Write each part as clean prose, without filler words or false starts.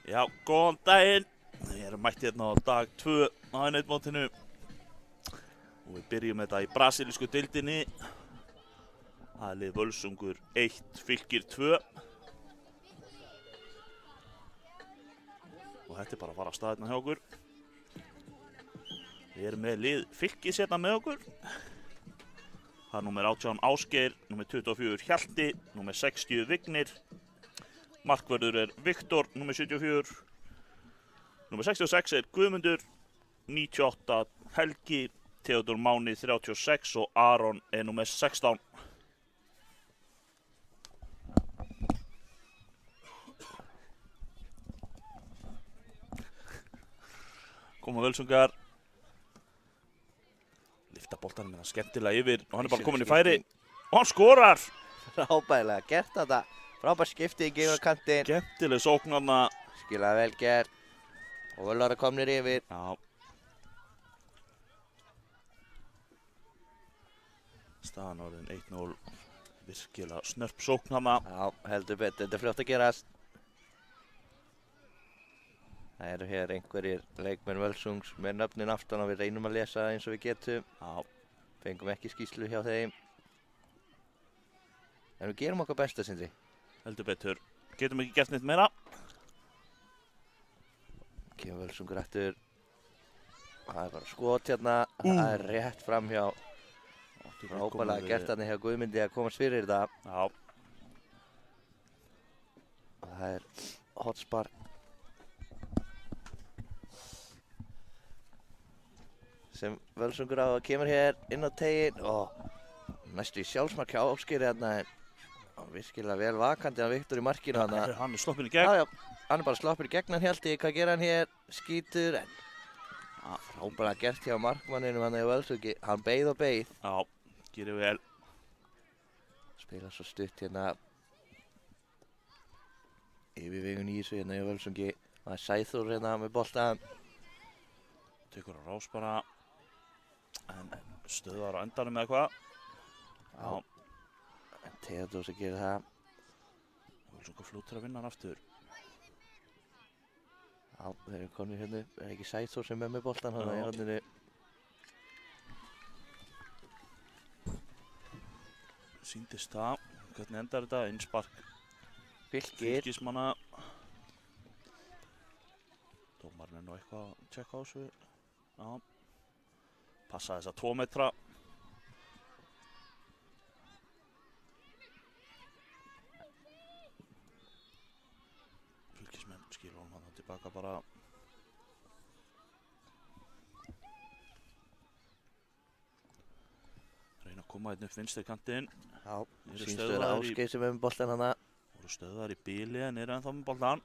Já, góðan daginn. Við erum mætt hérna á dag 2 á N1-mótinu og við byrjum þetta í brasilísku deildinni. Það er lið Völsungur 1, Fylkir 2. Og þetta er bara að fara af stað hérna hjá okkur. Við erum með lið Fylkis hérna með okkur. Það er númer 18 Ásgeir, númer 24 Hjalti, númer 60 Vignir. Markvörður er Viktor, númer 74. Númer 66 er Guðmundur, 98 Helgi, Theodor Máni 36 og Aron er númer 16. Koma Völsungar. Lyfta boltanum hérna skemmtilega yfir og hann er bara komin í færi. Og hann skorar! Frábærlega gert þetta. Frábær skipti í gegnarkantinn. Skemmtileg sókn þarna. Skilaði vel gert. Og Völar komnir yfir. Já. Staðan orðin 1-0. Virkilega snörp sókn þarna. Já, heldur betur. Þetta er fljótt að gerast. Það eru hér einhverjir leikmenn Völsungs með nöfnin aftan og við reynum að lesa eins og við getum. Já. Fengum ekki skýrslu hjá þeim. En við gerum okkar besta, Sindri. Heldur betur. Getum ekki gert neitt meira. Kemur Völsungur eftir. Það er bara skot hérna. Það er rétt fram hjá. Frábærlega gert þarna hjá Guðmundi að komast fyrir þetta. Já. Og það er hotspar. Sem Völsungur á kemur hér inn á teginn og næstu í sjálfsmark hjá Ásgeiri hérna en virkilega vel vakandi að Viktor í markinu þarna. Hann er sloppinn í gegn. Já, hann er bara sloppinn í gegn hann Hjalti. Hvað gera hann hér? Skítur en frábærlega gert hjá markmanninum hann hjá Völsungi. Hann beið og beið. Já, gerir vel. Spila svo stutt hérna yfirvegun í þessu hérna hjá Völsungi. Það er Sæþór hérna með boltan. Tekur á rás bara. En stöðar á endanum eða hvað. Já. En Theodor sem gerir það. Það er svona fljótur að vinna hann aftur. Já, þeir eru konir hérna. Það er ekki Sæþór sem er með boltan hann í hodninu. Sýndist það. Hvernig endar þetta? Innspark. Fylkir. Fylkismanna. Dómarinn er nú eitthvað að tjekka á þessu. Já. Passa þessa 2 metra. Fylkismenn skilur honum hann tilbaka bara. Reyna að koma hérna upp vinstri kantinn. Já, sínstöður Ásgeir sem er með boltan hana. Voru stöðar í bíli en eru ennþá með boltan.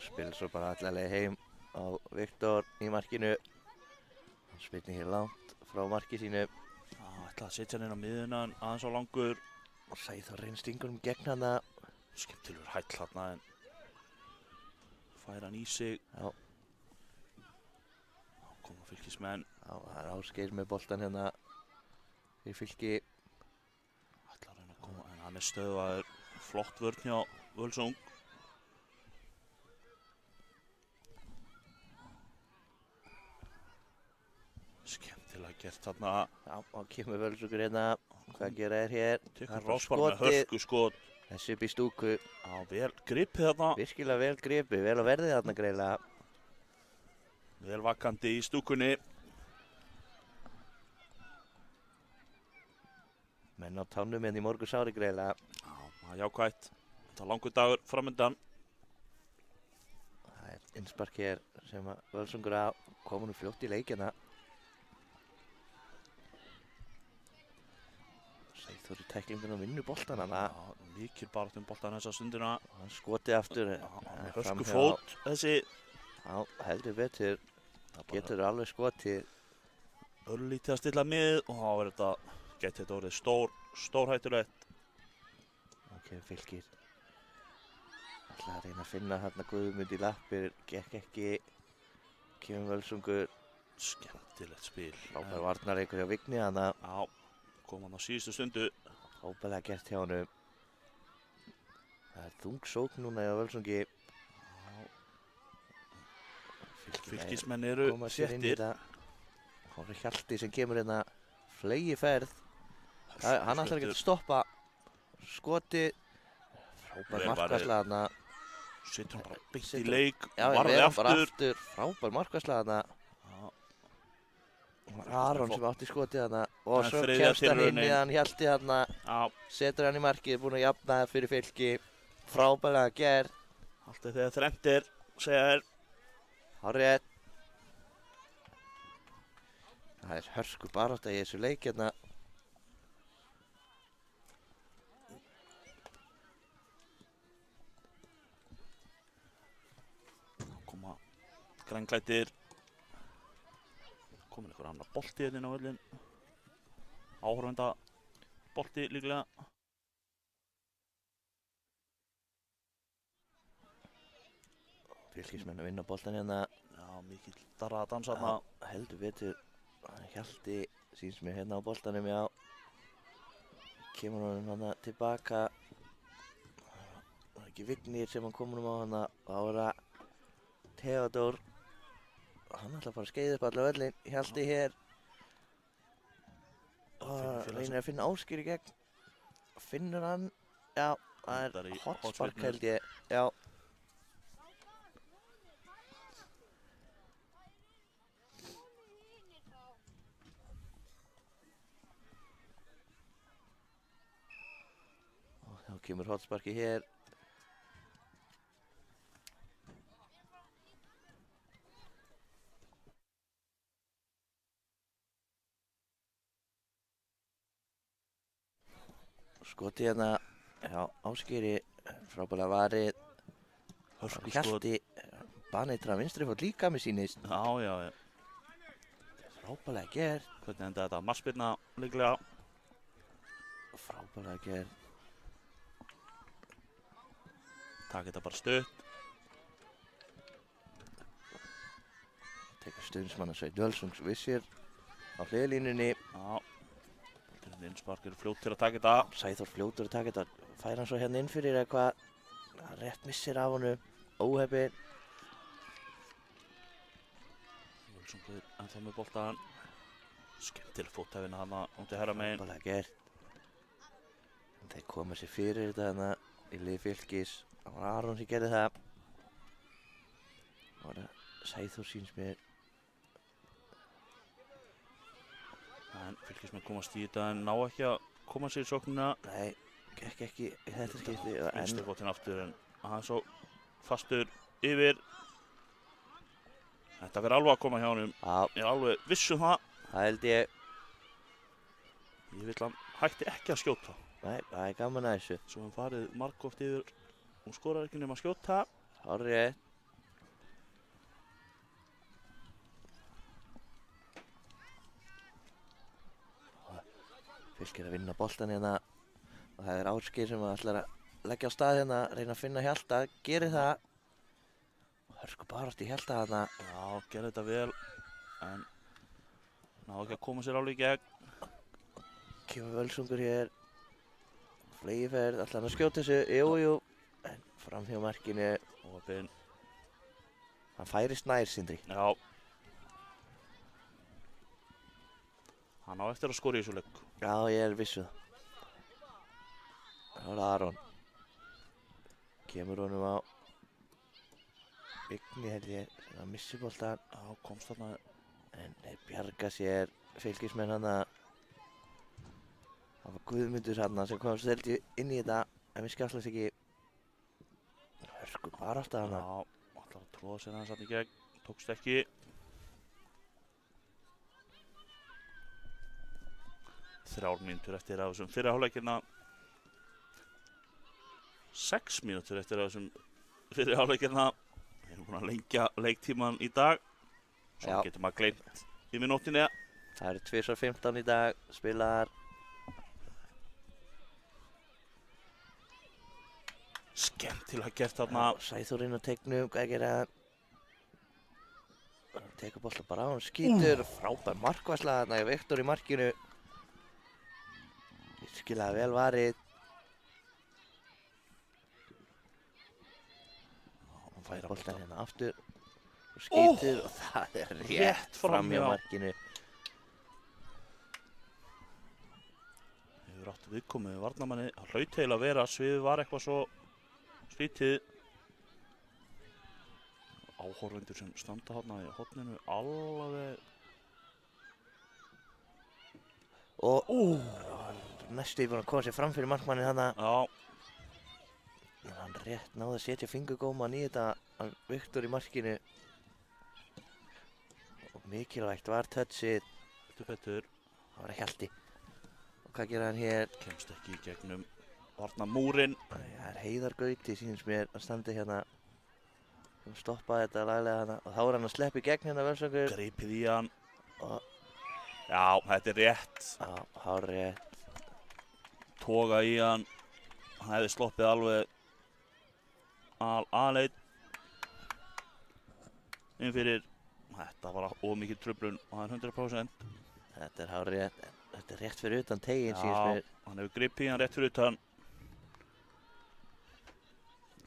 Spilir svo bara allavega heim á Viktor í markinu. Hann spilnir hér langt frá marki sínu. Já, ætlaði að setja hann inn á miðuna en aðeins á langur. Og Sæþór stingur gegn hana. Skemmtilegur hæll þarna en fær hann í sig. Já. Koma Fylkismenn. Já, það er Ásgeir með boltan hérna í Fylki. Ætlaði að reyna að koma en hann er stöðvaður. Flott vörn hjá Völsung. Skemmtilega gert þarna. Já, og kemur Völsungur hérna. Hvað gera hér? Tekur rásbar með hörku skot. Þessi upp í stúku. Já, vel gripið þarna. Virkilega vel gripið, vel á verðið þarna greiðlega. Vel vakandi í stúkunni. Menn á tánum hérna í morgunsári greiðlega. Já, það er jákvætt. Þetta er langur dagur framöndan. Það er innspark hér sem að Völsungur á. Komur nú fljótt í leikina. Sæþór í tæklingunum og vinnur boltan hana. Já, mikil baráttum boltan þessa stundina. Hann skoti aftur. Hörku fót þessi. Já, heldur betur. Getur alveg skotið. Örlítið að stilla mið og þá er þetta, geti þetta orðið stórhættulegt. Ok, Fylkir. Ætlaði að reyna að finna hérna Guðmund í lappir. Gekk ekki. Kemur Völsungur. Skemmtilegt spil. Frábær varnarleikur hjá Vigni hana. Já, kom hann á síðustu stundu. Frábærlega gert hjá honum. Það er þung sókn núna hjá Völsungi. Fylkismenn eru Koma sér inn í þéttir. þetta. Hári Hjalti sem kemur hérna flegi ferð. Hann ætlar ekki að stoppa. Skoti. Frábær Vel markværsla þarna. Setur hann bara beint í Setur- leik, Já, við varði erum bara aftur. aftur. Frábær markværsla þarna. Aron sem átti skotið þarna. Og Það er svo þriðja kemst hann inn í tilraunin. hann Hjalti þarna. Já, Setur hann í markið, búinn að jafna það fyrir Fylki. Frábærlega gerð. alltaf þegar þrennt segja þér. Hárrétt. Það er hörku barátta í þessu leik hérna. Koma grænklættir. Komin einhver annar bolti hérna inn á völlinn. Áhorfenda bolti líklega. Fylkismenn að vinna boltan hérna. Já, mikill darra að dansa þarna. Heldur betur. Hjalti síns mér hérna á boltanum, já. Kemur honum hana tilbaka. Það er ekki Vignir sem hann komur á hana. Það var það Theodór. Hann ætlar bara að skeiða upp alla völlin. Hjalti hér. Og reynir að finna Ásgeir í gegn. Finnur hann. Já, það Endar í er hotspark hornspyrnu. held ég. Já. Og þá kemur hotsparki hér. Skoti hérna hjá Ásgeiri, frábælega varið. Hörku skot. Hjalti, baneitra vinstri fót líka með sínist. Já, já, já. Frábælega gerð, Hvernig enda þetta? Marspyrna líklega. frábælega gerð. Takk þetta bara stutt. Tekur stundsmann að Sveit Völsungs vissir á hliðlínunni. Já. Innspark eru fljótt til að taka þetta. Sæþór fljótur að taka þetta. Fær hann svo hérna inn fyrir eitthvað. Rétt missir af honum. Óheppinn. Völsungur ennþá með boltan. Skemmtileg fóthæfina hana úti herra megin. Frábælega gerð. Þeir koma sér fyrir þetta hérna í lið Fylkis. Það var Aron sem gerði það. Það var Sæþór síns mér. En Fylkismenn komast í þetta en ná ekki að koma sér í sóknina. Nei, gekk ekki í þetta skipti. Vinstri fótinn aftur en hann svo fastur yfir. Þetta verður alveg að koma hjá honum. Já, Ég er alveg viss um það. það held ég. Ég vil hann hætti ekki að skjóta. Nei, það er gaman að þessu. Svo hann farið margoft yfir og skorar ekki nema að skjóta. Hárrétt. Fylkir að vinna boltan hérna og það er Ásgeir sem ætlar að leggja á stað hérna, reyna að finna Hjalta, gerir það. Hörku barátt í Hjalta þarna. Já, gerði þetta vel en náðu ekki að koma sér alveg í gegn. Kemur Völsungur hér. Flegiferð, ætlar hann að skjóta þessu, jú, en framhjá markinu. Og opinn. Hann færist nær, Sindri. Já. Hann á eftir að skora í þessu leik. Já, ég er vissu það. Það var Aron. Kemur honum á Vigni held ég, sem að missi boltan. Já, komst þarna. En þeir bjarga sér Fylkismenn hana. Það var Guðmundur hana sem komst held ég inn í þetta. En við skjáslast ekki. Hörku barátta hana. Já, ætlar að tróða sér hans þarna í gegn. Tókst ekki. Þrjár mínútur eftir af þessum fyrri hálfleikina. 6 mínútur eftir af þessum fyrri hálfleikina. Við erum búin að lengja leiktíman í dag. Svo Já. getur maður gleymt yfir nóttinni. Það eru 2:15 í dag, spilaðar. Skemmtilega gert þarna. Sæþór inn á teiknum, hvað gerir hann? Hann tekur bolta bara á hann, skýtur, frábær markværsla þarna, Viktor í markinu. Virkilega vel varið. Færa boltan boltann. hérna aftur og skýtur og það er Rétt rétt framhjá framhjá. markinu. Hefur átt viðkomið við varnarmanni. Það hlaut heil að vera, sviðið var eitthvað svo skrítið. Áhorfendur sem standa hérna í horninu alveg. Og næstu búinn að koma sér fram fyrir markmannin þarna. Já, En hann rétt náði að setja fingurgóman í þetta, hann Viktor í markinu. Og mikilvægt var touchið, betur. það var Hjalti. Og hvað gerir hann hér? Kemst ekki í gegnum varnarmúrinn. Það er Heiðar Gauti, sýnist mér, að standi hérna. Hann stoppaði þetta laglega þarna og þá er hann að sleppa í gegn hérna Völsungur. Greipið í hann. Og Já, þetta er rétt. já, hárrétt. Toga í hann. Hann hefði sloppið alveg aðleit inn fyrir. Þetta var of mikið truflun og það er 100%. Þetta er hárrétt. Þetta er rétt fyrir utan teginn, sýnist Já, mér. hann hefur gripið í hann rétt fyrir utan.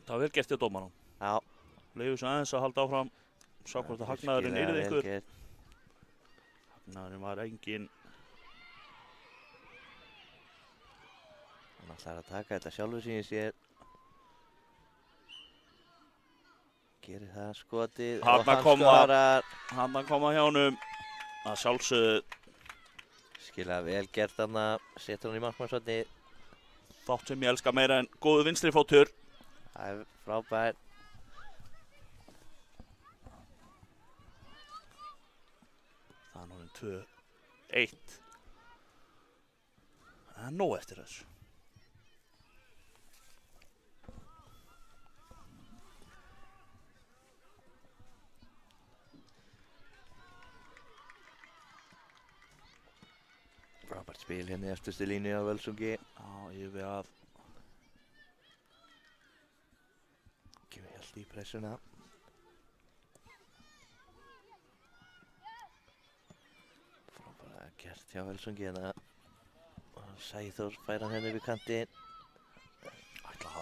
Það var vel gert hjá dómaranum. Já. Leyfðu svo aðeins að halda áfram. Sá hvort að hagnaðurinn yrði Virkilega vel ykkur. gert. Hagnaðurinn var engin. Hann ætlar að taka þetta sjálfur sýnist sér. Gerir það skotið og Þarna hann kom það. skorar. Hann að koma hjá honum. Að sjálfsögðu Skilaði vel gert þarna. Setur hann í markmannshotnið. þátt sem ég elska meira en góðu vinstri fótur. Það er frábær. Það er núna 2-1. Það er nóg eftir þessu. Frábært spil hérna í eftirstu línu á Völsungi. Já, yfir að Gefur Hjalti í pressuna. Frábært gert hjá Völsungi hérna. Og Sæþór fær hann hérna upp í kantinn.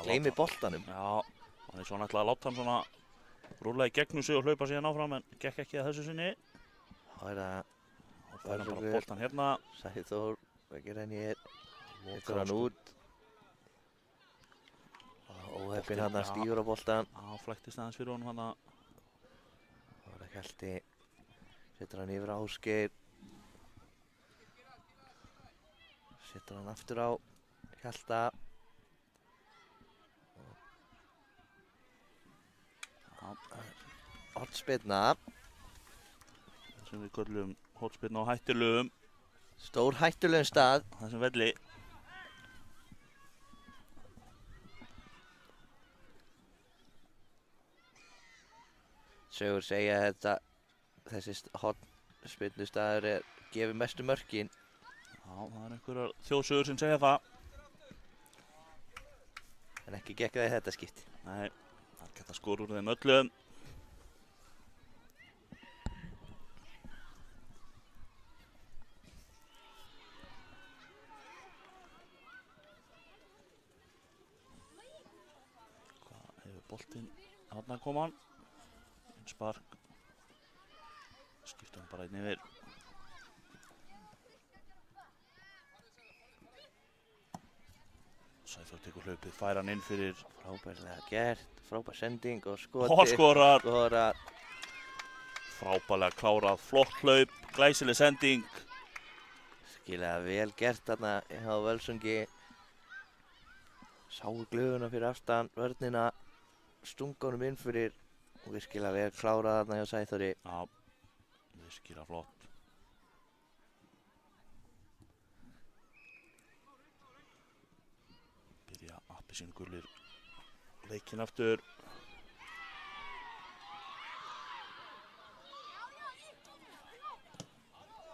Gleymi boltanum. Já, hann er svona ætlaði að láta hann svona rúlla í gegnum sig og hlaupa síðan áfram en gekk ekki að þessu sinni. Þá er það Og fær hann bara boltan hérna. Sæþór. Hvað gerir hann hér? Hittur hann út. Óheppinn hann að stígur á boltan. Já, flæktist aðeins fyrir honum hann að. Þá er það Hjalti. Setur hann yfir á Ásgeir. Setur hann aftur á Hjalta. Hornspyrna. Sem við köllum hornspyrnu á hættulegum. Stór hættulegum stað. Þessum velli. Sögur segja að þessi hornspyrnu staður gefur mestu mörkin. Já, það er einhverjar þjóðsögur sem segja það. En ekki gekk það í þetta skipti. Nei, það geta skor úr þeim öllum. Hvað hefur boltinn? Þarna kom hann. Spark. Skipta hann bara einn yfir. Sæþór tekur hlaupið, fær hann inn fyrir. Frábærlega gert. Frábær sending og skoti. Og skorar. Skorar. Frábærlega klárað, flott hlaup, glæsileg sending. Skilaði vel gert þarna hjá Völsungi. Sáu glöfuna fyrir aftan vörnina. Stungunum inn fyrir. Og virkilega vel klárað þarna hjá Sæþóri. Já, virkilega flott. Byrja appelsínugullir leikinn aftur.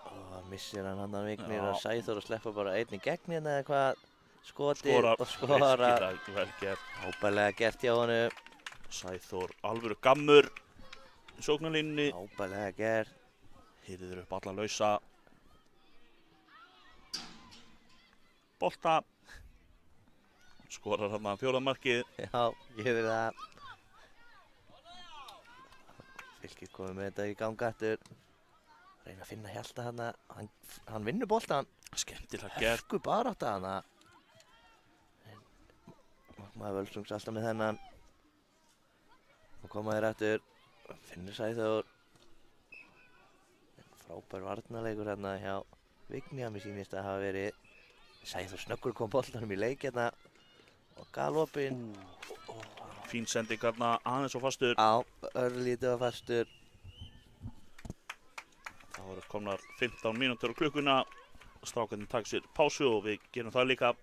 Og missir hann annan Vignir Já. og Sæþór og sleppa bara einn í gegn hérna eða hvað. Skoti Skorar, og skorar. virkilega vel gert. Ábæðlega gert hjá honum. Sæþór alvöru gammur í sóknarlínunni. Ábæðlega gert. Hirðir upp alla lausa. Bolta. Skorar hann að fjórða markið. Já, gefur það. Fylkir komið með þetta í ganga eftir. Reyna að finna Hjalta hana. Hann vinnur boltan. Skemmtilega gert. Hörku barátta hana. Maður Völsungs alltaf með þennan. Og koma þér eftir. Finnur Sæþór. Frábær varnarleikur hérna hjá Vigni. Mér sýnist að hafa verið Sæþór snöggur kom boltanum í leik hérna. Og galopinn. Fín sending hérna aðeins og fastur. Já, örlítið og fastur. Það voru komnar 15 mínútur á klukkuna. Strákarnir taka sér pásu og við gerum það líka.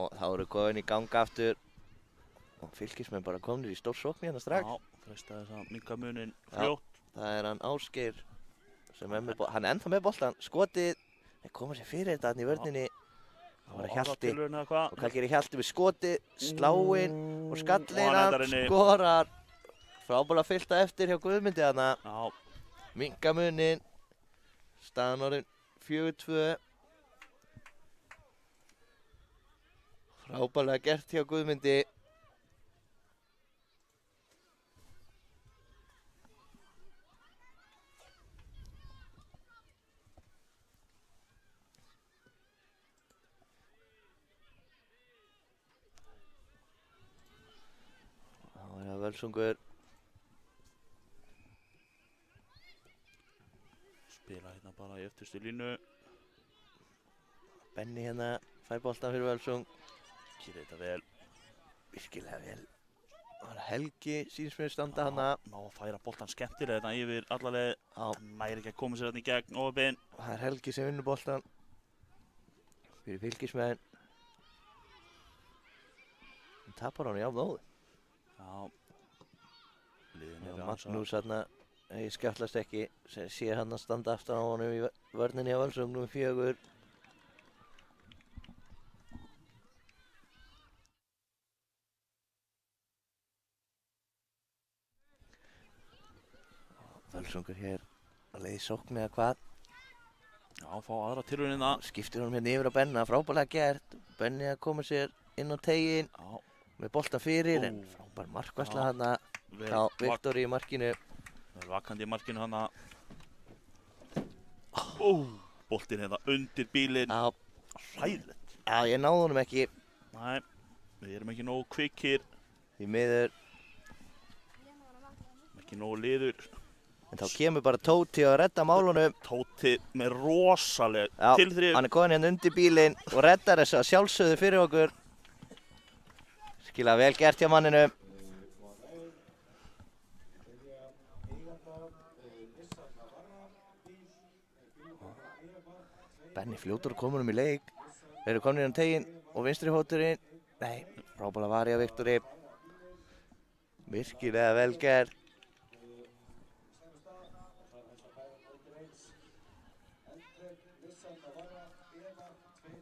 Og þá eru komin í ganga aftur. Og Fylkismenn bara komnir í stór sókn hérna strax. Já, freista þess að minnka munin fljótt. Það er hann Ásgeir sem er með boltan. Hann er ennþá með boltan. Skotið. Þeir koma sér fyrir þetta hann í vörninni. Það var Hjalti. Og hvað gerir Hjalti við skotið? Sláinn og skallinn hann skorar. Frábælega fylta eftir hjá Guðmundi hana. Já. Minnka munin. Staðan orðin 4-2. Frábælega gert hjá Guðmundi. Það var það Völsungur. Spila hérna bara í eftirstu línu. Benni hérna fær boltan fyrir Völsung. Gerir þetta vel. Virkilega vel. Það var Helgi sýnist mér standa hana. Ná að færa boltan skemmtilega þetta yfir allarleið. Næri ekki að koma sér hérna í gegn ofinn. Það er Helgi sem vinnur boltan. Fyrir Fylkismenn. Hann tapar hann í afnóðu. Já. Liðin er Magnús hérna. Ég skjáttlast ekki. Sé hann að standa aftan á honum í vörninni á Völsung nr. 4. Völsungur hér að leiði sókn eða hvað. Já, fá aðra tilraunina. Skiptir honum hérna yfir á Benna, frábærlega gert. Benni að koma sér inn á teginn. Með bolta fyrir, en frábær markvarsla hana. Já, Viktor í markinu. Vel vakandi í markinu hana. Boltinn hérna undir bílinn. Já. Hræðilegt. Já, ég náði honum ekki. Nei, við erum ekki nógu kvikkir. Því miður. Ekki nógu liður. En þá kemur bara Tóti að redda málunum. Tóti með rosaleg tilþrif. Hann er komin hérna undir bílinn og reddar þess að sjálfsögðu fyrir okkur. Skilaði vel gert hjá manninum. Benni fljótur komin í leik. Þeir eru komin hérna teginn og vinstri hóturinn. Nei, Frábæra vari á Viktori. Virkilega vel gerð.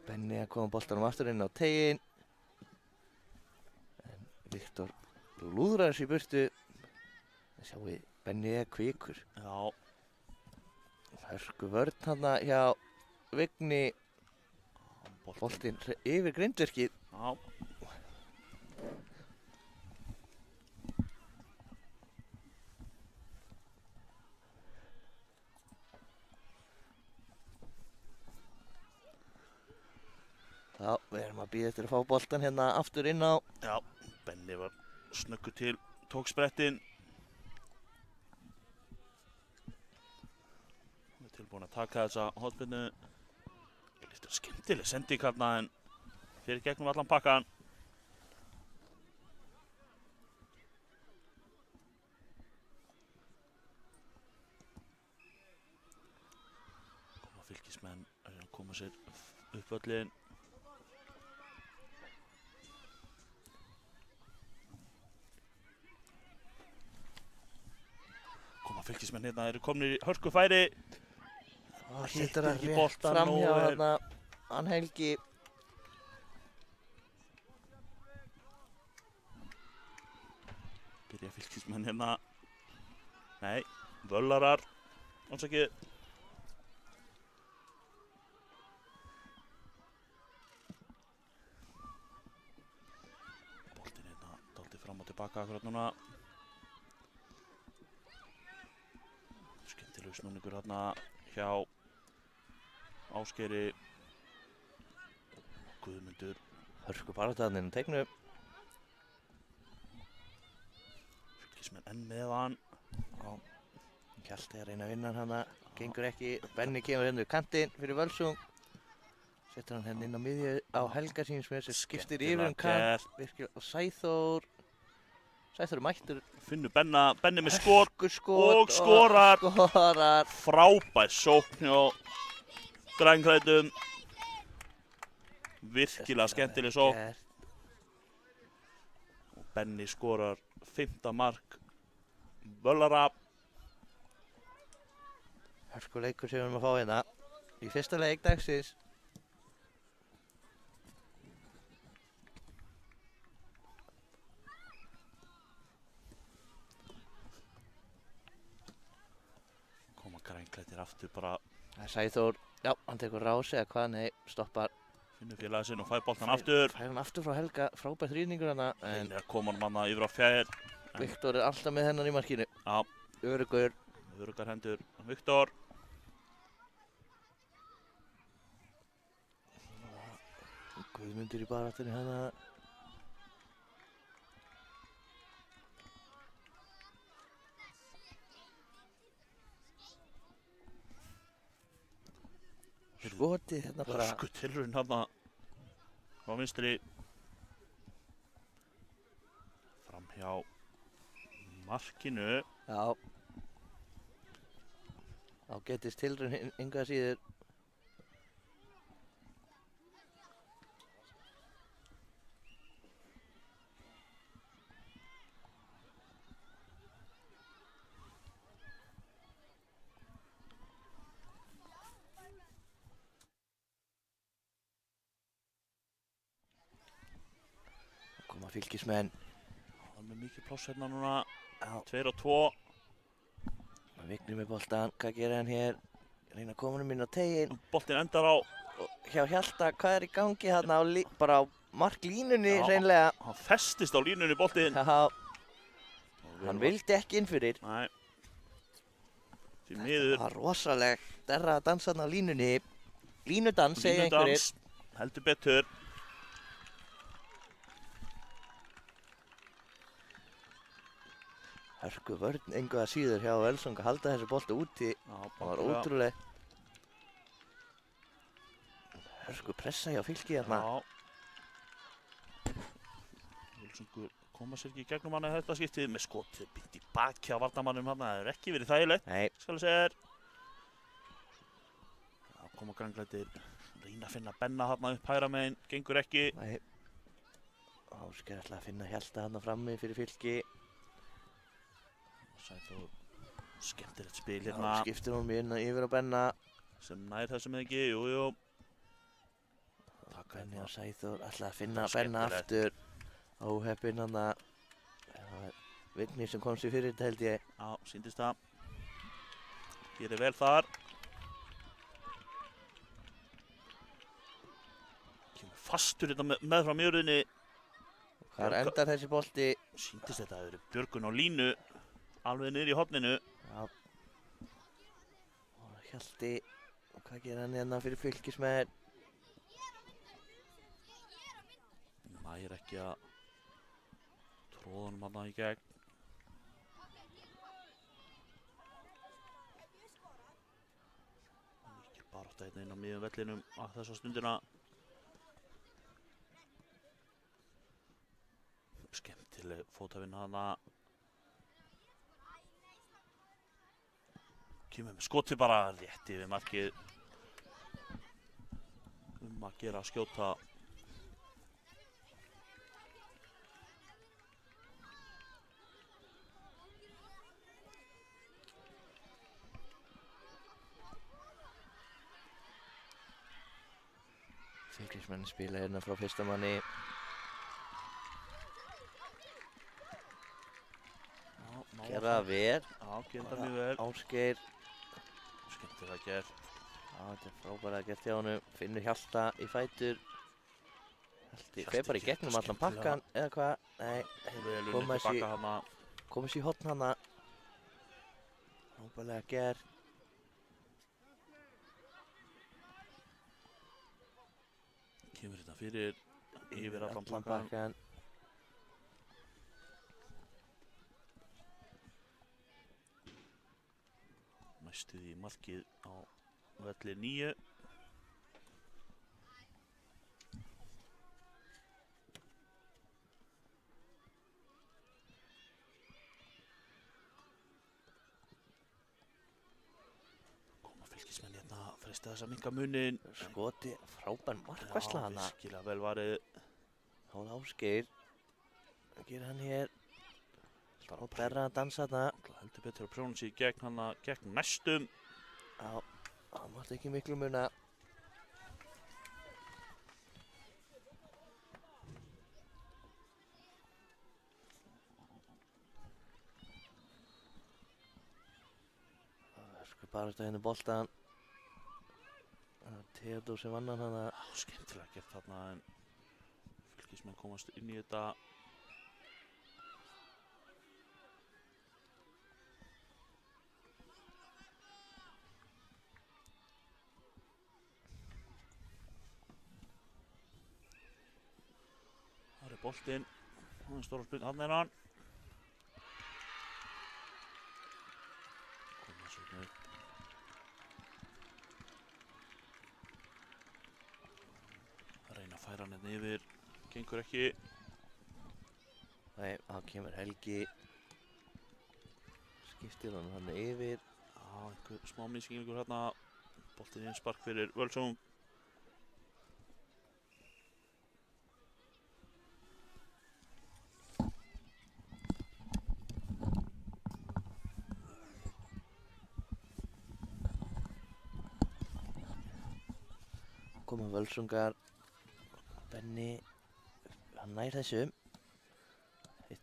Benni að koma boltanum aftur inn á teiginn. En Viktor lúðrar þessu í burtu. Það sjáum við, Benni er kvikur. Já. Hörku vörn þarna hjá Vigni. Boltinn yfir grindverkið. Já. Já, við erum að bíða eftir að fá boltan hérna aftur inn á. Já, Benni var snöggur til, tók sprettinn. Við erum tilbúin að taka þessa hotspinnu. Þetta er skemmtileg sending hérna en fyrir gegnum allan pakkan. Koma Fylkismenn að koma sér upp völlinn. Fylkismenn hérna eru komnir í hörkufæri. Hittir hann ekki rétt boltann fram hjá og hérna hann Helgi. Byrja Fylkismenn hérna. Nei, Völlarar. Ásakið. Boltinn hérna dálítið fram og tilbaka akkurat núna. Skemmtilegur snúningur hérna hjá Ásgeiri. Guðmundur. Hörku barátta þarna inn á teignu. Fylkismenn enn með hann. Hjalti að reyna að vinna hann hana. Gengur ekki. Benni kemur hérna við kantinn fyrir Völsung. Settur hann hérna inn á miðju á Helga síns með þessi skiptir yfir um kant. Virkilega. Og Sæþór er mættur. Finnur Benni með skot. Hörkuskot og skorar. Skorar. Frábær sókn hjá grænklæddum. Virkilega skemmtileg sókn. Og Benni skorar 5. mark Völlara. Hörkuleikur sem við erum að fá hérna í fyrsta leik dagsins. Koma grænklæddir aftur bara. Það er Sæþór, já, hann tekur rás eða hvað, nei, stoppar. Finnur félagið sinn og fær boltan aftur. Fær hann aftur frá Helga, frábær þrýningur hana. En Komar manna yfir á fjær. Viktor er alltaf með hennan í markinu. Já. Örugur. Örugar hendur Viktor. Guðmundur í baráttunni hana. Skotið hérna bara. Hörku tilraun hérna á vinstri. Fram hjá markinu. Já. Þá getist tilraun enga síður. Koma Fylkismenn. Það er með mikið pláss hérna núna. Já. 2 og 2. Vigni með boltan, hvað gerir hann hér? Reyna að koma hann inn á teiginn. Boltinn endar á. Hjá Hjalta, hvað er í gangi hérna bara á marklínunni Já. hreinlega? Hann festist á línunni boltinn. Já, hann vildi ekki inn fyrir. Nei. Því miður. Það var rosaleg derra að dansa hann á línunni. Línudans, segja einhverjir. Heldur betur. Hörku vörn engu að síður hjá Völsung að halda þessu bolta úti. Það var ótrúleg. Hörku pressa hjá Fylki hérna. Já. Völsungur koma sér ekki í gegnum hann í þetta skiptið með skotið beint í baki á varnarmannum hann. Það hefur ekki verið þægilegt. Nei. Skal ég segja þér. Já, koma grænklæddir. Reyna að finna Benna þarna upp hægra megin. Gengur ekki. Nei. Ásgeir ætla að finna Hjalta þarna frammi fyrir Fylki. Sæþór, skemmtilegt spil Já, hérna skiptir honum yfir á Benna. sem nær þessum eða ekki, jú. Taka Benni hérna. og Sæþór ætla að finna Það var Benna aftur. skemmtilegt. Óheppinn hann að það var Vignir sem kom sér fyrir þetta held ég. Já, sýndist það. Gerir vel þar. Kemur fastur hérna meðfram jörðinni. Hvar endar þessi bolti? Sýndist þetta að það eru Björgun á línu. Alveg niður í horninu. Já. Og Hjalti, hvað gerir hann hérna fyrir Fylkismenn? Nær ekki að tróða honum hann í gegn. Mikil barátta hérna inn á miðjum vellinum að þessa stundina. Skemmtileg fótavinna hana. Kemur með skoti bara rétt yfir markið. Að gera að skjóta. Fylkismenn spila hérna frá fyrsta manni. Gerða það vel. Já, gera það mjög vel. Ásgeir. Skemmtilega gert. Já, þetta er frábæra gert hjá honum. Finnur Hjalta í fætur. Hjalti fer bara í gegnum allan pakkan eða hvað. Nei, Vel koma unnið tilbaka hana. þessi í horn hana. Frábærlega gert. Kemur þetta fyrir yfir allan pakkan. Næstu því markið á velli 9. Koma Fylkismenn hérna að freista þess að minnka munin. Skoti, frábær markværsla hana. Já, virkilega vel varið. Þá er Ásgeir. Hvað gerir hann hér? Og Berra að dansa þarna. Heldur betur að prjóna sig í gegn hana, gegn næstum. Já, það mátti ekki miklu muna. Sko bara þetta henni boltan. Theodor sem vann hann hana. Já, skemmtilega gert þarna en Fylkismenn komast inn í þetta. Það er boltinn. Það er stóra spil, hann er hann. Koma svo upp. Reyna að færa hann hérna yfir. Gengur ekki. Nei, þá kemur Helgi. Skiptir hann yfir. Já, einhver smá misskilningur hérna. Boltinn í spark fyrir Völsung. Koma Völsungar. Benni, hann nær þessu.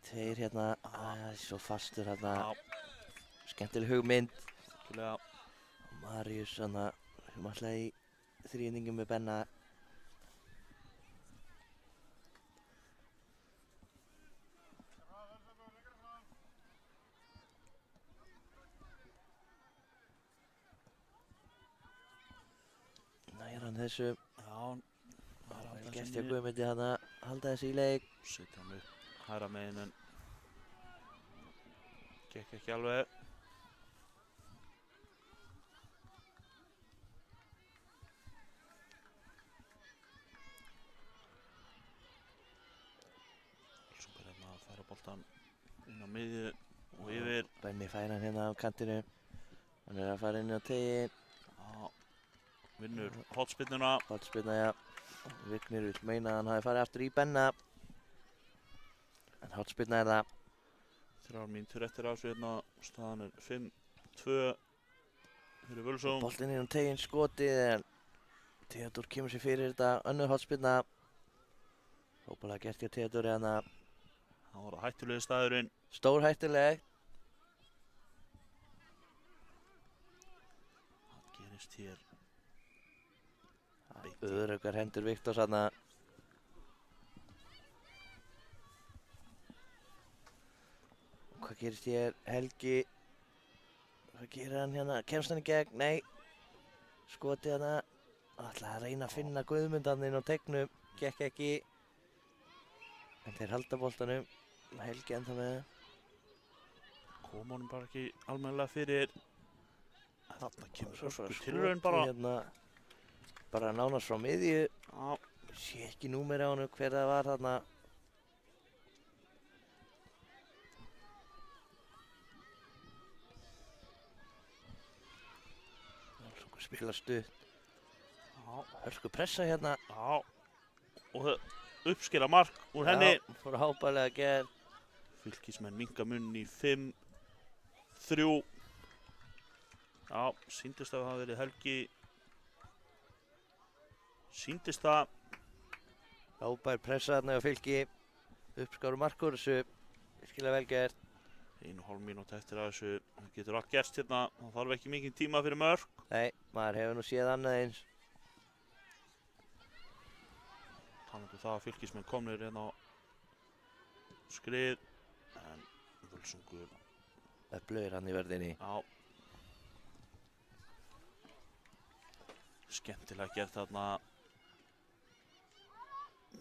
Þeir hérna, svo fastur hérna. Já, Skemmtileg hugmynd. skilja. Marius hann sem alltaf í þrýningum með Benna. Nær hann þessu. Já, það er alltaf Gesti að Guðmundi hann að halda þessu í leik. Setja hann upp hæra megin en gekk ekki alveg. Svo bara hérna að færa boltan inn á miðju og yfir. Benni fær hann hérna á kantinu. Hann er að fara inn á tegin. Já, vinnur hotspinnuna. Hotspilna, já. Vignir vill meina að hann hafi farið aftur í Benna. En hotspyrna er það. 3 mínútur eftir af þessu hérna. Staðan er 5-2 fyrir Völsung. Boltinn er teginn skotið en Theodór kemur sér fyrir þetta. Önnur hotspyrna. Hópalega gert hjá Theodóri hana. Það var það hættulegi staðurinn. Stór hættuleg. Það gerist hér. Öruggar hendur Viktors hana. Hvað gerist hér? Helgi. Hvað gerir hann hérna? Kemst hann í gegn? Nei. Skotið hana. Ætlaði að reyna að finna Guðmundarinn á tegnum. Gekk ekki. En þeir halda boltanum. Helgi ennþá með það. Kom honum bara ekki almennilega fyrir. Þarna kemur Svo ösku tilraun bara. Hérna, bara nánast frá miðju. Já, Sé ekki númer á honum hver það var þarna. Svo spila stutt. Hörku pressa hérna. já. Og það uppskila mark úr henni. Já, fór hápalega gerð. Fylkismenn minnka munn í 5-3. Já, sýndist að það hafi verið Helgi. Sýndist það. Hápær pressa þarna á Fylki. Uppskáru markur þessu. Virkilega vel gert. 1,5 mínúti eftir að þessu. Það getur allt gerst hérna. Það þarf ekki mikinn tíma fyrir mörk. Nei, maður hefur nú séð annað eins. Talandi um það að Fylkismenn komnir hérna á skrið. En Völsungur. Það blöðir hann í verðinni. Já. Skemmtilega gert þarna.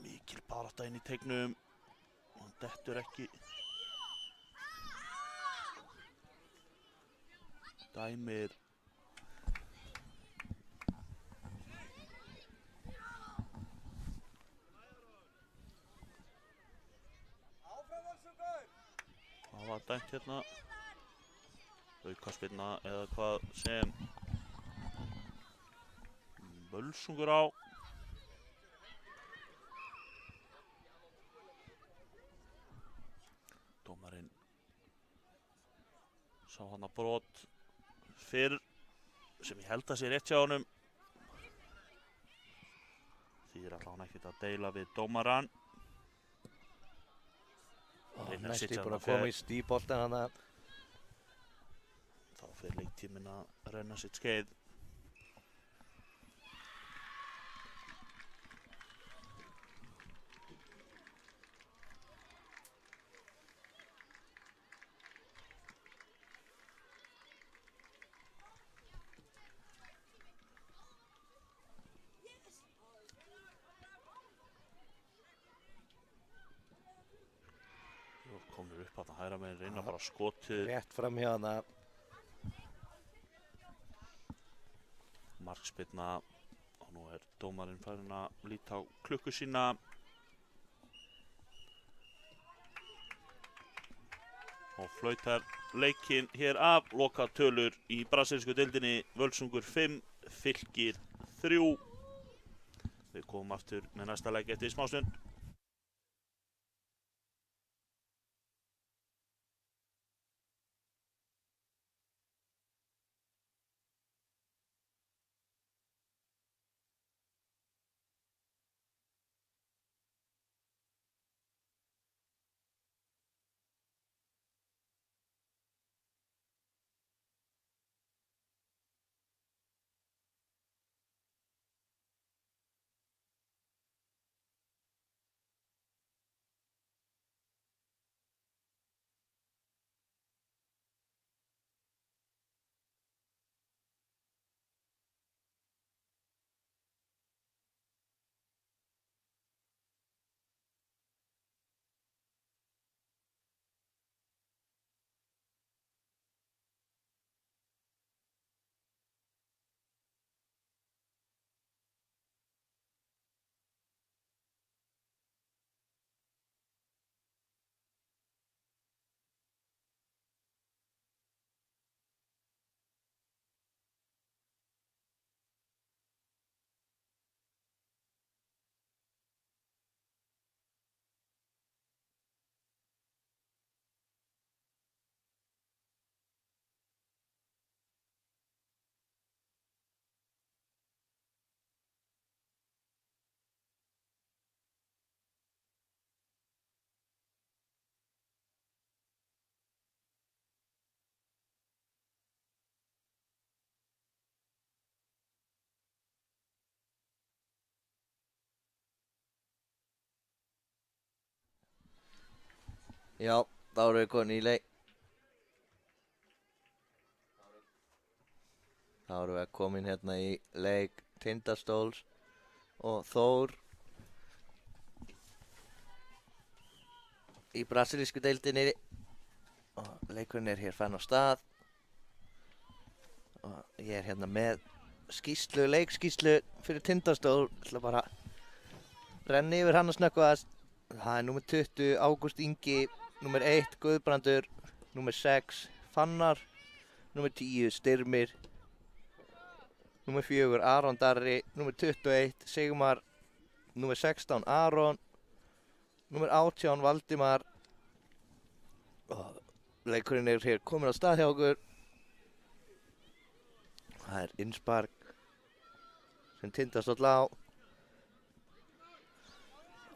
Mikil barátta inn í teignum. Hann dettur ekki. Dæmir. Hvað var dæmt hérna? Aukaspyrna eða hvað sem Völsungur á. Dómarinn sá hana brot fyrr sem ég held að sé rétt hjá honum. Því er allavega ekkert að deila við dómarann. Næstu búin að koma í stíboltan hana. Þá fer leiktíminn að renna sitt skeið. Komnir upp að það hægra meginn, reyna bara skotið. Rétt fram hjá hana. Markspyrna og nú er dómarinn farinn að líta á klukku sína. Og flautar leikinn hér af. Loka tölur í brasilísku deildinni. Völsungur 5, Fylkir 3. Við komum aftur með næsta leik eftir smástund. Já, þá erum við komin í leik. Þá erum við komin hérna í leik Tindastóls og Þór í brasilísku deildinni. Og leikurinn er hér fann á stað. Og ég er hérna með leikskýrslu fyrir Tindastól. Ég ætla bara að renna yfir hann að snöggvast. Það er númer 20 Ágúst Ingi, númer 1 Guðbrandur, númer 6 Fannar, númer 10 Styrmir, númer 4 Aron Darri, númer 21 Sigmar, númer 16 Aron, númer 18 Valdimar. Og leikurinn er hér komin á stað hjá okkur. Það er innspark sem Tindastóll á.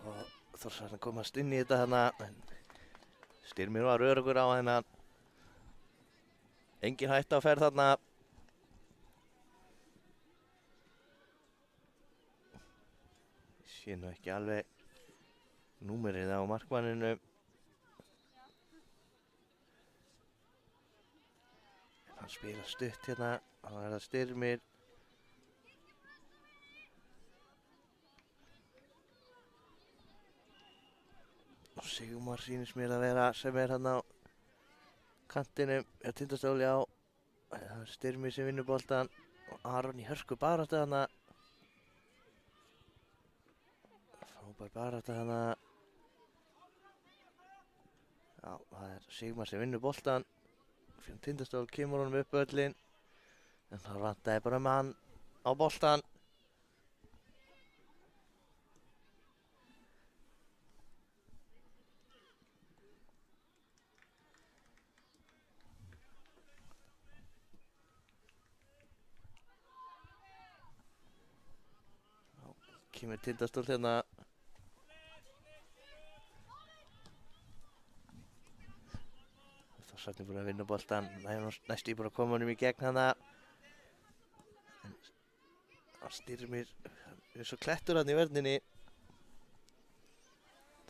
Og Þórsarinn komast inn í þetta þarna, en Styrmir var öruggur á hennan. Engin hætta á ferð þarna. Ég sé nú ekki alveg númerið á markmanninu. En hann spila stutt hérna, þá er það Styrmir. Og Sigmar sýnist mér að vera sem er hann á kantinum hjá Tindastóli á. Það er Styrmir sem vinnur boltan og Aron í hörku baráttu þarna. Frábær baráttu þarna. Já, það er Sigmar sem vinnur boltan. Fyrir Tindastól kemur honum upp öllin. En það vantaði bara með hann á boltan. Kemur Tindastól hérna. Þórsarnir búin að vinna boltan. Næstu búin að koma honum í gegn hana. En hann Styrmir er svo klettur hann í vörninni.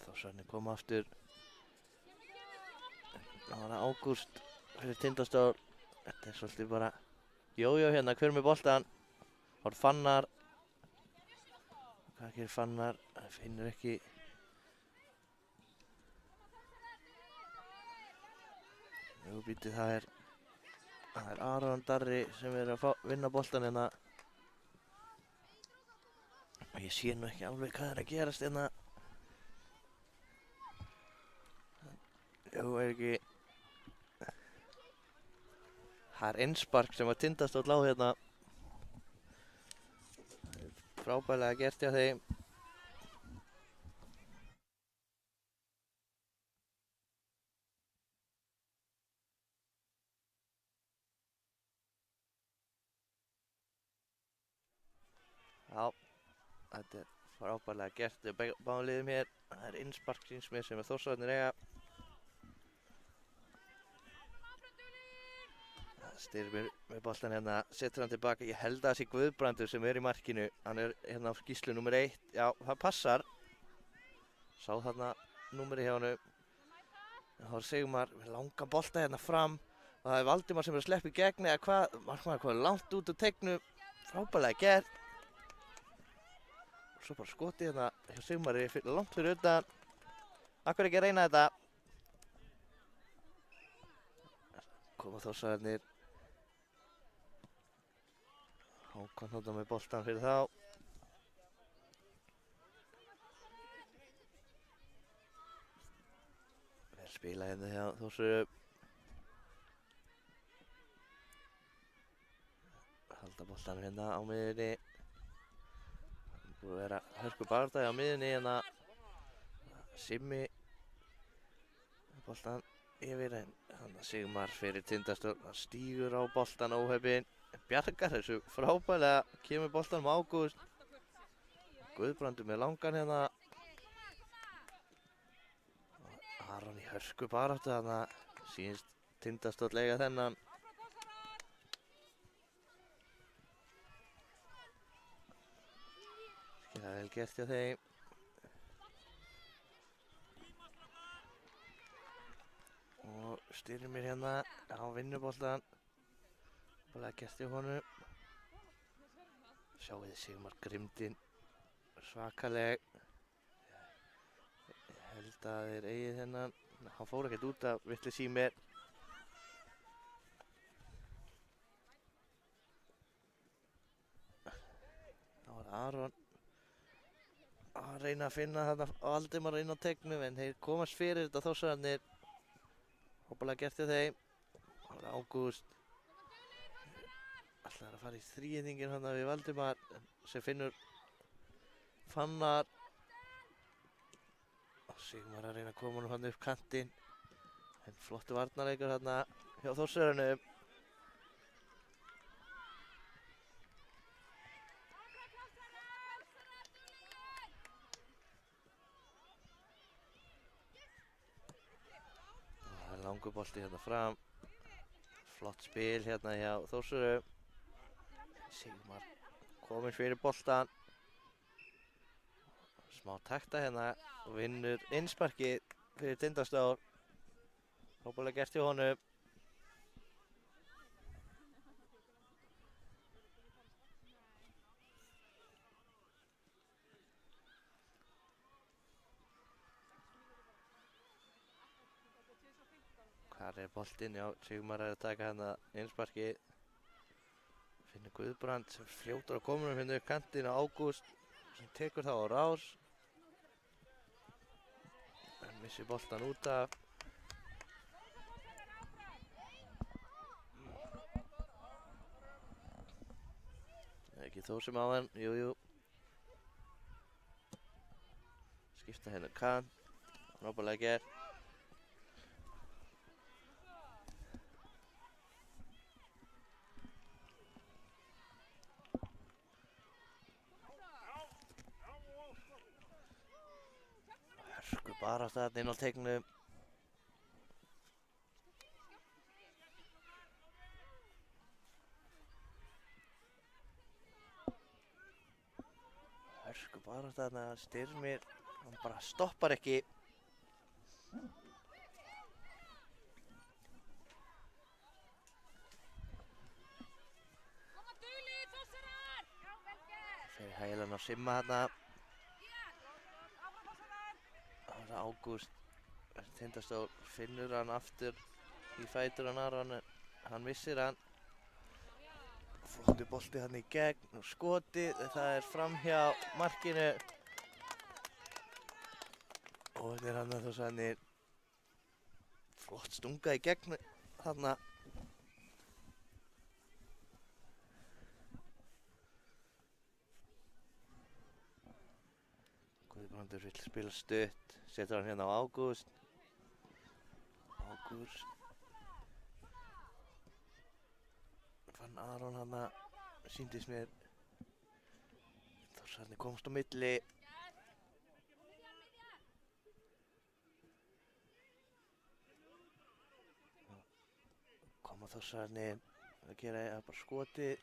Þórsarnir koma aftur. Það var Ágúst fyrir Tindastól. Þetta er svolítið bara jójó hérna, hver með boltan. Þá er Fannar. Hvað gerir Fannar? Það finnur ekki. Jú, býtið, það er Aron Darri sem er að vinna boltan hérna. Og ég sé nú ekki alveg hvað er að gerast hérna. Jú, er ekki. Það er innspark sem að Tindastóll á hérna. Frábærlega gert hjá þeim. Já, þetta er frábærlega gert hjá báðum liðum hér. Það er innspark síns mér sem Þórsarnir eiga. Styrmir með boltan hérna, setur hann tilbaka. Ég held að það sé Guðbrandur sem er í markinu. Hann er hérna á skýrslu númer 1. Já, það passar. Sá þarna númerið hjá honum. Það var Sigmar með langa bolta hérna fram. Og það er Valdimar sem er að sleppa í gegn eða hvað. Markmaður kom langt út úr teiknu. Frábærlega gert. Og svo bara skotið hérna hjá Sigmari langt fyrir utan. Akkur ekki að reyna þetta. Koma Þórsarnir. Hákon þarna með boltan fyrir þá. Vel spilað hérna hjá Þórsurum. Halda boltanum hérna á miðjunni. Það er búið að vera hörku barátta á miðjunni hérna. Simmi. Boltan yfir en hann Sigmar fyrir Tindastóll. Hann stígur á boltan óheppinn. Bjargar þessu frábærlega, kemur boltanum Ágúst. Guðbrandur með langan hérna. Aron í hörku baráttu þarna. Sýnist Tindastóll eiga þennan. Það er vel gert hjá þeim. Styrmir hérna á vinnuboltan. Bara gert í honum. Sjáu þið Sigmar Grimdin. Svakaleg. Ég held að þeir eigið þennan. Hann fór ekkert út af vitli símir. Það var Aron að reyna að finna þarna Valdimar inn á tegnum en þeir komast fyrir þetta Þórsararnir. Hópalega gert hjá þeim. Það var Ágúst. Ætlar að fara í þríðingin hann við Valdimar sem finnur Fannar. Og Sigmar að reyna að koma hann upp kantinn. En flottu varnarleikur þarna hjá Þórsararnum. Langur bolti hérna fram. Flott spil hérna hjá Þórsurum. Sigmar kominn fyrir boltan. Smá takta hérna og vinnur innsparkið fyrir Tindastól. Hópalega gert hjá honum. Hvar er boltinn? Já, Sigmar er að taka hérna innsparkið. Finnur Guðbrand sem fljótur á komunum, finnur upp kantinn á Ágúst sem tekur þá á rás. En missir boltan út af. Það er ekki þó sem á hann, jú. Skipta hérna kant, náttúrulega gert. Bara þarna inn á tegnum. Hörku bara þarna, Styrmir, hann bara stoppar ekki. Fyrir hælan á Simma þarna. Ágúst Tindastól finnur hann aftur í fætur hann Aron en hann missir hann. Flottu bolti hann í gegn og skotið, það er framhjá markinu. Og þetta er hann að þess að hann er flott stunga í gegn þarna. Guðbrandur vill spila stutt. Setur hann hérna á Ágúst. Ágúst. Fann Aron hana. Sýndist mér. Þórsararnir komst á milli. Koma Þórsararnir að gera bara skotið.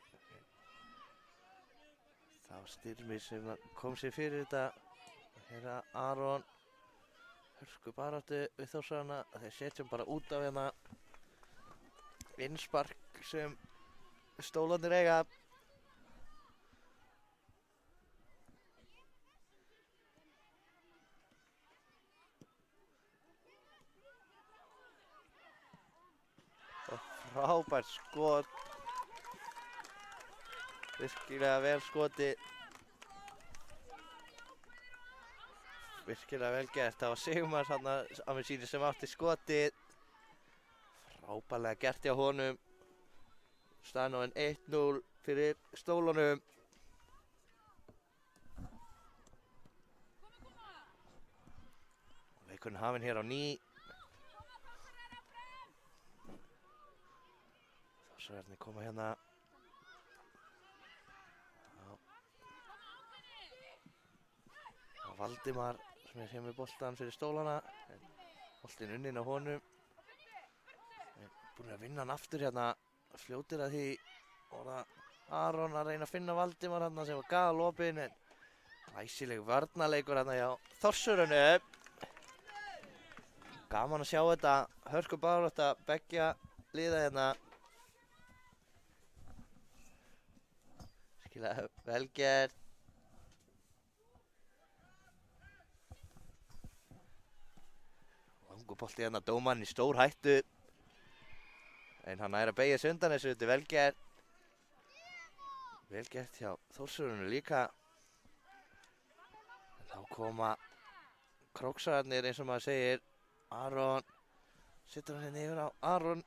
Það var Styrmir sem kom sér fyrir þetta. Hérna Aron. Hörku baráttu við Þórsarana að þeir setjum bara út af hérna innspark sem Stólarnir eiga. Og frábært skot. Virkilega vel skotið. Virkilega vel gert, það var Sigmar þarna á mér síni sem átti skotið. Frábærlega gert hjá honum. Staðan á 1-0 fyrir Stólunum. Leikurinn hafinn hér á ný. Þórsararnir koma hérna. Valdimar sem er hér með boltan fyrir Stólana. Boltinn unninn á honum. Búinn að vinna hann aftur hérna. Fljótir að því. Og það Aron að reyna að finna Valdimar hérna sem var galopinn. En glæsileg varnarleikur hérna hjá Þórsurunum. Gaman að sjá þetta hörku barátta beggja liða hérna. Virkilega vel gert. Langur bolti hérna, dómarinn í stór hættu. En hann nær að beygja sig undan þessu, þetta er vel gert. Vel gert hjá Þórsurunum líka. Þá koma króksararnir eins og maður segir. Aron, setur hann hérna yfir á Aron.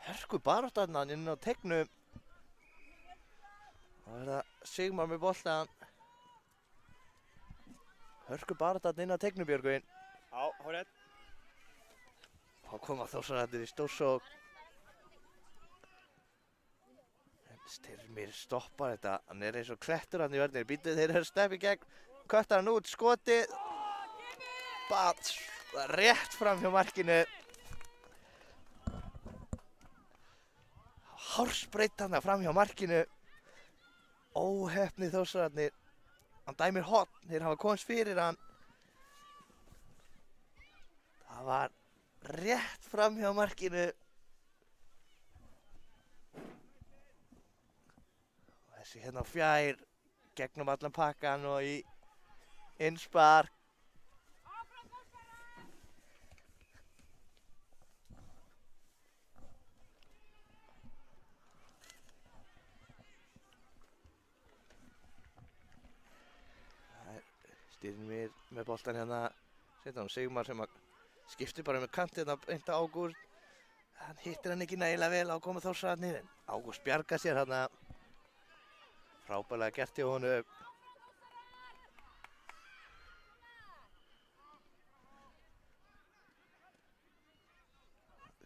Hörku baráttan inn á teignum. Það er það Sigmar með boltan. Hörku baráttan inn á teignum, Björgvin. Já, hárið. Þá koma Þórsararnir í stórsókn. En Styrmir stoppar þetta. Hann er eins og klettur hann í vörninni. Býtið þeir eru stepp í gegn. Köttar hann út, skotið. Bats. Rétt fram hjá markinu. Hársbreytt hann fram hjá markinu. Óheppni Þórsararnir. Hann dæmir hotn. Þeir hafa komist fyrir hann. Það var rétt fram hjá markinu. Og þessi hérna fjær gegnum allan pakkan og í innspark. Styrmir með boltan hérna. Setja hann Sigmar sem að skiptir bara með kantina beint á Ágúst. Hann hittir hann ekki nægilega vel á komu Þórsararnir en Ágúst bjargar sér hérna. Frábærlega gert hjá honum.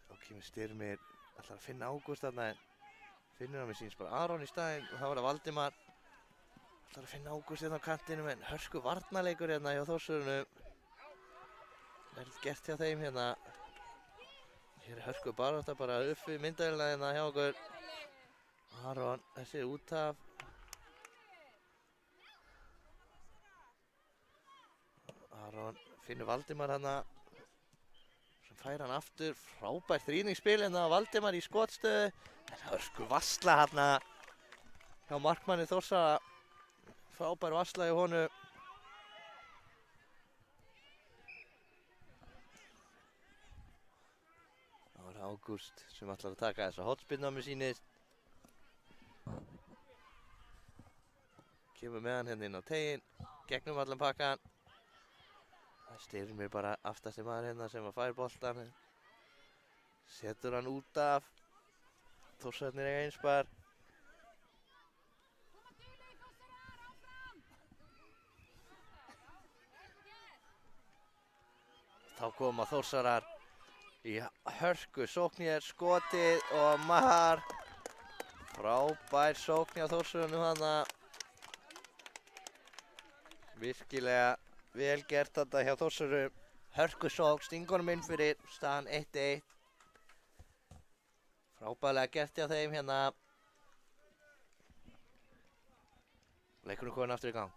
Þá kemur Styrmir, ætlar að finna Ágúst þarna en finnur hann með síns bara Aron í staðinn og þá var það Valdimar. Ætlar að finna Ágúst hérna á kantinum en hörku varnarleikur hérna hjá Þórsarunum. Vel gert hjá þeim hérna. Hér er hörku barátta bara upp við myndavélina hérna hjá okkur. Aron, þessi er út af. Aron finnur Valdimar hérna. Sem fær hann aftur. Frábært þrýningsspil hérna. Valdimar í skotstöðu. En hörku varsla hérna hjá markmanni Þórsara. Frábær varsla hjá honum. Ágúst sem ætlar að taka þessa hotspinnu á mig sínist. Kemur með hann hérna inn á teginn, gegnum allan pakkan. Það Styrmir bara aftasti maður hérna sem að fær boltan. Setur hann út af. Þórsararnir eiga einspar. Þá koma Þórsarar í hörku sóknir, skotið og mark. Frábær sókn hjá Þórsarunum hana. Virkilega vel gert þetta hjá Þórsarum. Hörku sókn, stingur honum inn fyrir, staðan 1-1. Frábærlega gert hjá þeim hérna. Leikurinn komin aftur í gang.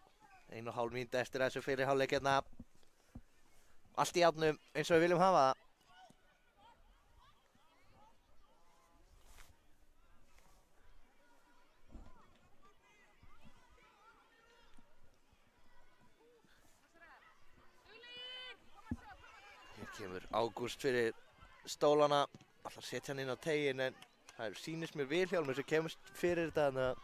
1,5 mínúta eftir þessu fyrir hálfleik hérna. Allt í járnum eins og við viljum hafa það. Kemur Ágúst fyrir stólana, ætlar að setja hann inn á teginn en það sýnist mér Vilhjálmur sem kemur fyrir þetta þannig að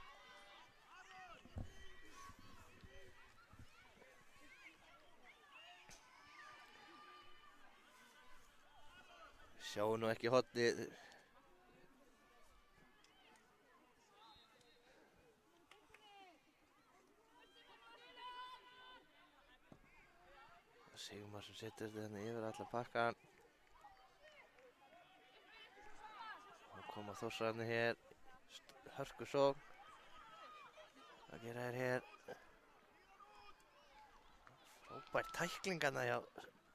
sjáum nú ekki hornið. Sigmar sem setur þetta hérna yfir allar pakkan. Þá koma Þórsararnir hér. Hörku sókn. Hvað gera þeir hér? Frábær tæklingarna hjá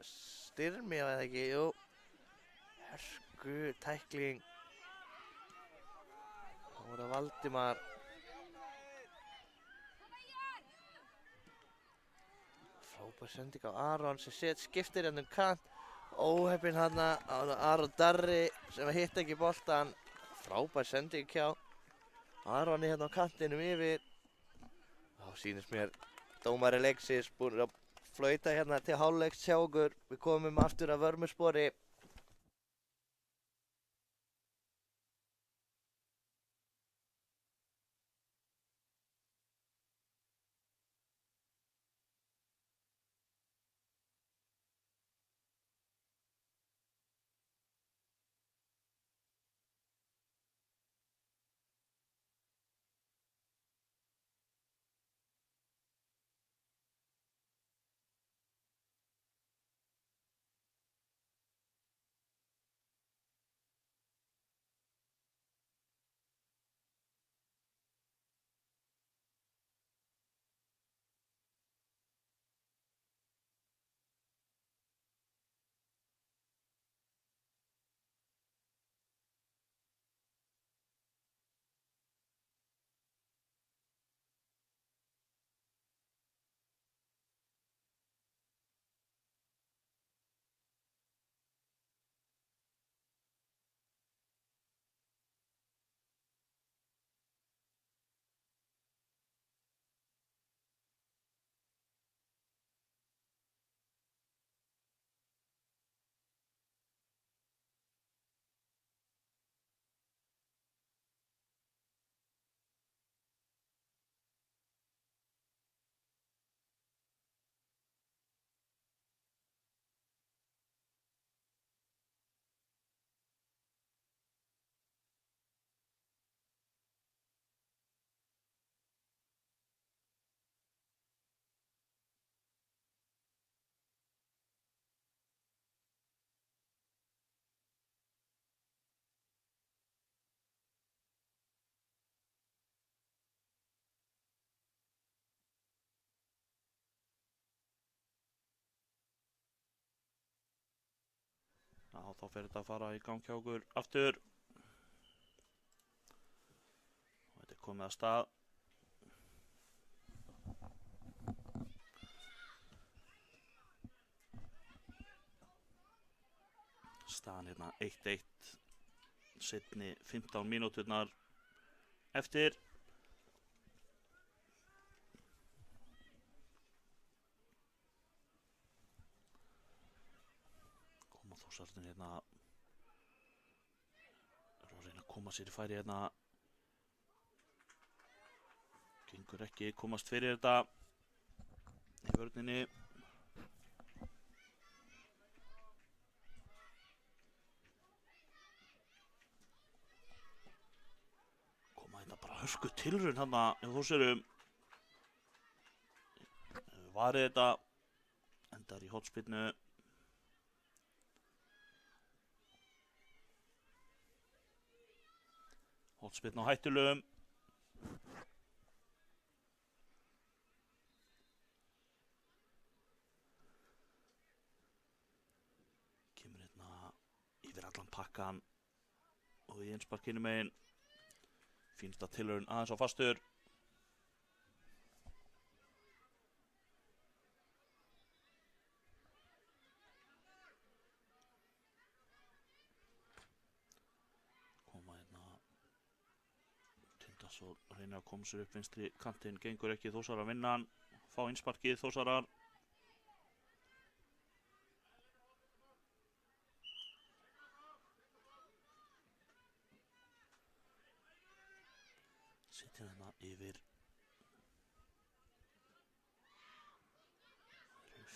Styrmi eða ekki, jú. Hörku tækling. Þá er það Valdimar. frábær sending á Aron sem skiptir hérna kant. Óheppinn hérna á Aron Darri sem hitt ekki boltan. Frábær sending hjá Aroni hérna á kantinum yfir. Þá sýnist mér dómari leiksins búinn að flauta hérna til hálfleiks hjá okkur. Við komum aftur að vörmuspori. Já, þá fer þetta að fara í gang hjá okkur aftur. Og þetta er komið að stað. Staðan hérna 1-1. Seinni 15 mínúturnar eftir. Þórsararnir hérna eru að reyna að koma sér í færi hérna. Gengur ekki komast fyrir þetta í vörninni. Koma þetta bara hörku tilraun hérna hjá Þórsurum. Varið þetta, endar í hornspyrnu. Hornspyrna á hættulögum. Kemur hérna yfir allan pakkan og í einsparkinu megin. Fínsta tilraun aðeins á fastur. Svo reynir að koma sér upp vinstri kantinn, gengur ekki, Þórsarar að vinna hann, fá innsparkið Þórsarar. Sittir hérna yfir.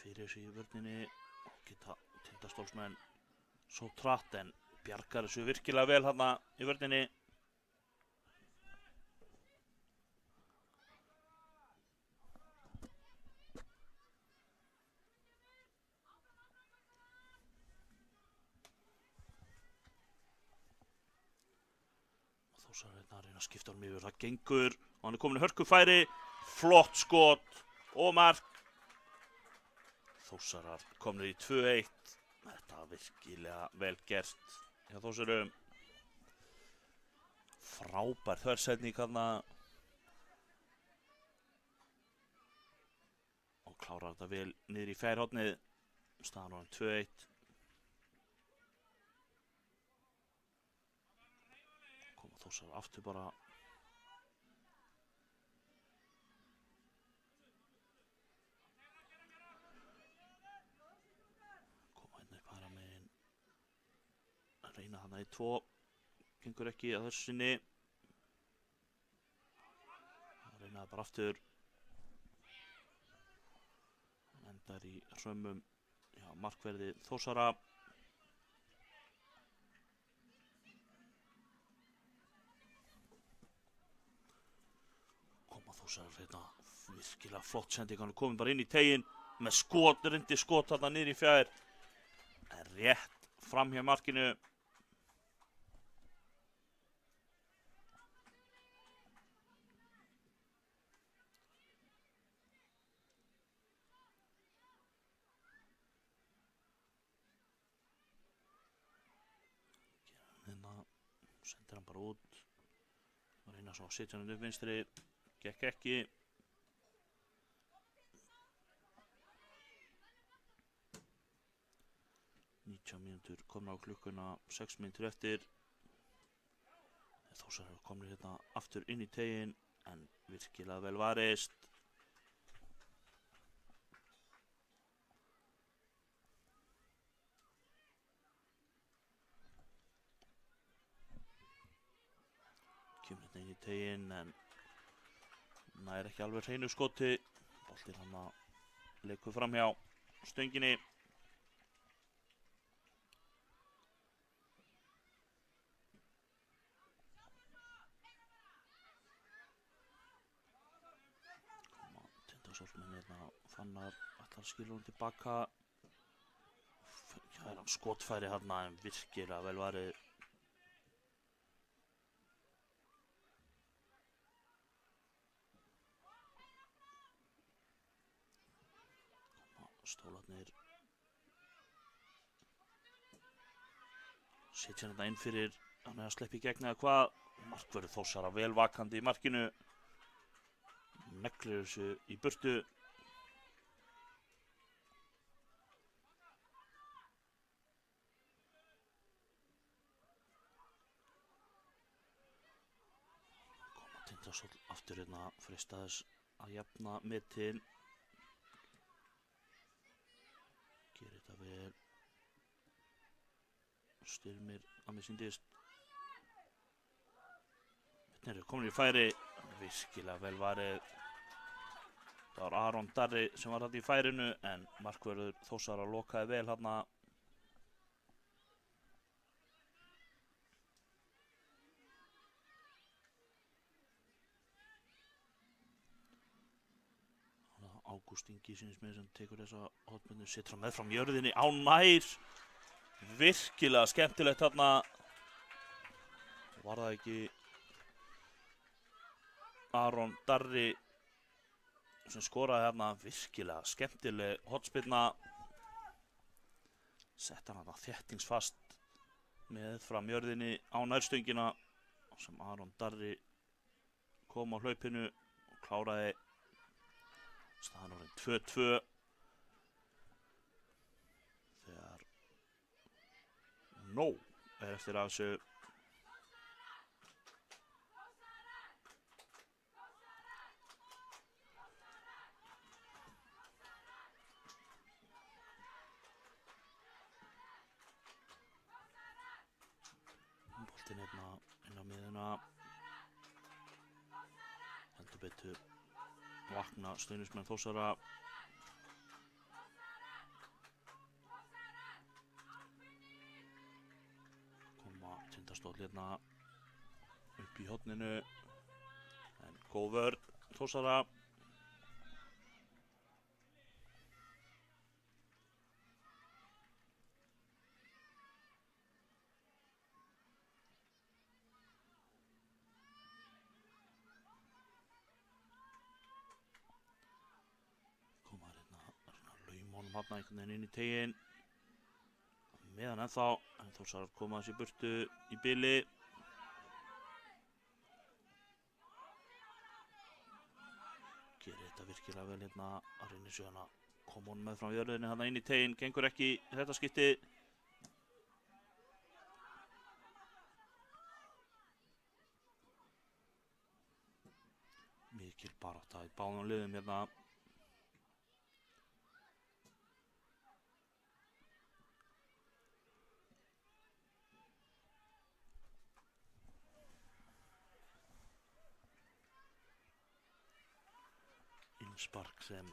Fyrir sig í vörninni og geta Tindastólsmenn svo tratt en bjargar þessu virkilega vel hérna í vörninni. Þórsarar að reyna að skipta honum yfir, það gengur og hann er komin í hörkufæri, flott skot og mark. Þórsarar komnir í 2-1, þetta var virkilega vel gert hjá Þórsarum. Frábær þversetning þarna og klárar þetta vel niður í fjærhornið, staðan orðin 2-1. Koma Þórsar aftur bara. Koma hérna upp hægra megin. Reyna þarna í 2. Gengur ekki að þessu sinni. Reyna það bara aftur. Endar í hrömmum hjá markverði Þórsara. Koma Þórsara hérna virkilega flott sending, hann er komin bara inn í teginn með skot, reyndi skot þarna niður í fjær. En rétt fram hjá markinu. Sendir hann bara út. Reyna svo að setja hann upp vinstri. Gekk ekki. Nítján mínútur komna á klukkuna. 6 mínútur eftir. Þórsar hefur komið hérna aftur inn í teginn. En virkilega vel varist. Kemur hérna inn í teginn en nær ekki alveg hreinu skoti. Boltinn hann að leikur fram hjá stönginni. Koma Tindastólsmenn hérna, Fannar ætlar að skilja hún tilbaka. Það er hann skotfæri hérna en virkilega vel varið. Stólarnir setja hann þetta inn fyrir, hann er að sleppa í gegn eða hvað. Markvörður Þórsara vel vakandi í markinu. Neglir þessu í burtu. Koma Tindastóll aftur hérna, freista þess að jafna metin. Gerir þetta vel. Styrmir að mér síndist. Hérna eru komin í færi. Virkilega vel varið. Það var Aron Darri sem var þarna í færinu en markvörður Þórsara lokaði vel hérna. Ágúst Ingi sýnist mér sem tekur þessa hotbundu, setur hann með fram jörðinni á nær. Virkilega skemmtilegt þarna. Var það ekki Aron Darri sem skoraði hérna, virkilega skemmtileg hotspinna. Sett hann þarna þéttingsfast með fram jörðinni á nærstöngina sem Aron Darri kom á hlaupinu og kláraði. Staðan orðin 2-2 þegar nóg er eftir af þessu. Boltinn hérna inn á miðuna. Heldur betur vakna stuðningsmenn Þórsara. Koma Tindastóll hérna upp í horninu en góð vörn Þórsara. Hann einhvern veginn inn í teginn meðan ennþá, en Þórsar koma þessi burtu í bili. Gerir þetta virkilega virkilega vel hérna að reyna síðan að koma honum með frá jörðinni hérna inn í teginn, gengur ekki þetta skipti. Mikil barátta í báðum liðum hérna. Innspark sem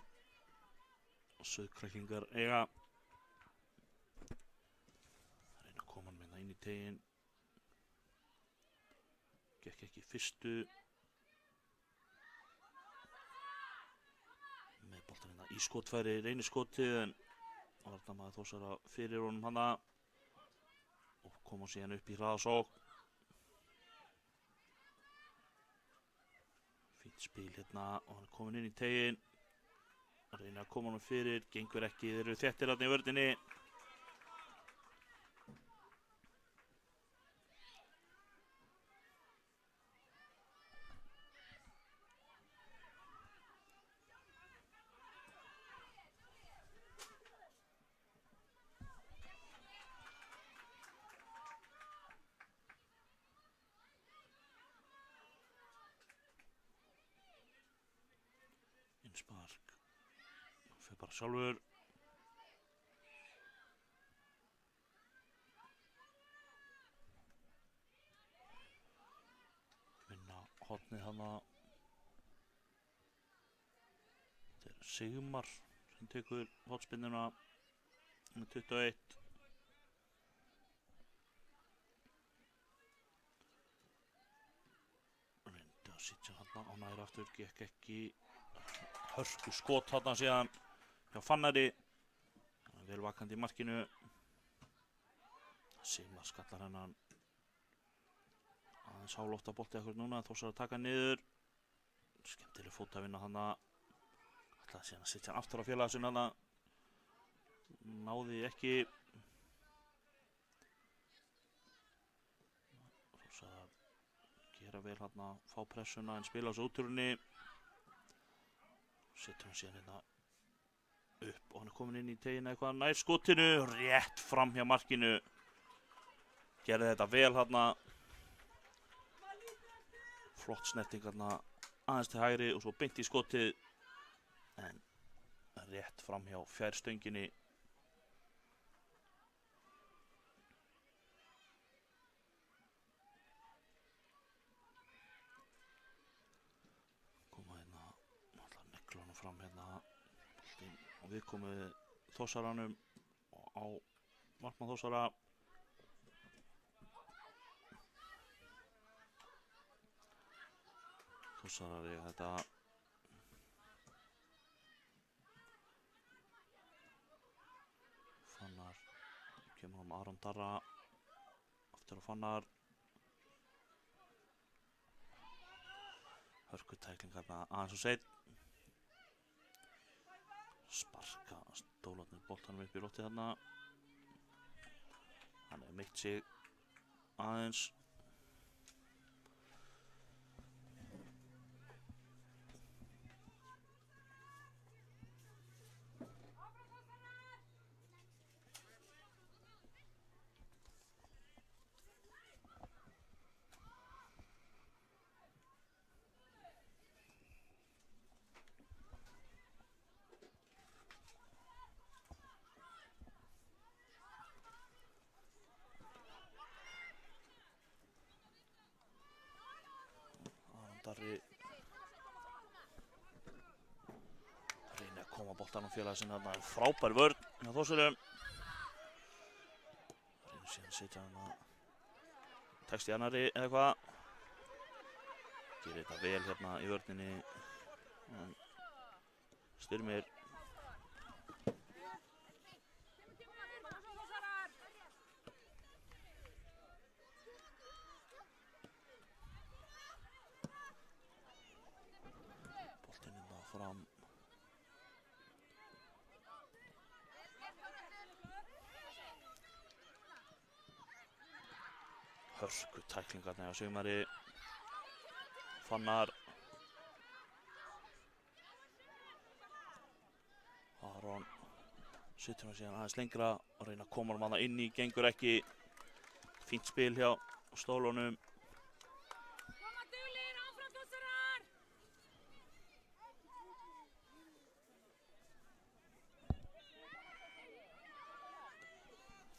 Sauðkræklingar eiga. Reyna að koma hann með inn í teginn. Gekk ekki í fyrstu. Með boltan hérna í skotfæri, reynir skotið en varnarmaður Þórsara fyrir honum hana og koma síðan upp í hraðasókn. Fínt spil hérna og hann er komin inn í teginn. Reyna að koma honum fyrir, gengur ekki, þeir eru þéttir þarna í vörninni. Innspark. Fyrir bara sjálfur. Vinna hornið hana. Þetta er Sigmar sem tekur hornspinnuna með 21. Reyndi að sitja hana á nær aftur, gekk ekki. Hörku skot hana síðan hjá Fannari, vel vakandi í markinu. Sigmar skallar hennan aðeins hálófta bolti akkur núna, Þórsar að taka niður. Skemmtileg fótavinna hana. Ætlaði síðan að setja hann aftur á félaga sinna hana. Náði ekki. Þórsar að gera vel hana, fá pressuna en spila þessu útúrunni. Setur hann síðan hérna upp og hann er komin inn í teginn eitthvað nær skotinu, rétt fram hjá markinu. Gerði þetta vel hérna. Flott snerting hérna aðeins til hægri og svo beint í skotið. En rétt fram hjá fjærstönginni. Koma hérna, alltaf negla hann fram hérna. Og við komum Þórsaranum á markmann Þórsara. Þórsarar eiga þetta. Fannar kemur Aron Darra aftur á Fannar. Hörkutækling hérna aðeins og seinn. Sparka stólarnir boltanum upp í loftið þarna. Hann hefur meitt sig aðeins. Darri reynir að koma boltanum félaga sinna þarna. Frábær vörn hjá Þórsurum. Reynir síðan að setja hann að tekst í annari eða eitthvað. Gerir þetta vel hérna í vörninni. En Styrmir fram. Hörku tæklingarna hjá Sigmari. Fannar. Aron setur hann síðan aðeins lengra og reyna að koma hann inn í, gengur ekki. Fínt spil hjá stólunum.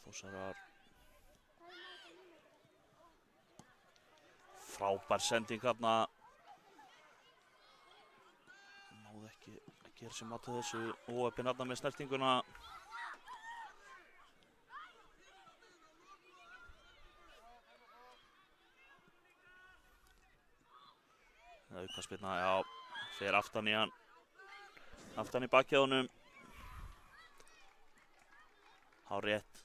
Þórsarar. Frábær sending þarna. Náði ekki að gera sér mat á þessu. Óheppinn þarna með snertinguna. Aukaspyrna, já, fer aftan í hann. Aftan í bakið á honum. Hárrétt.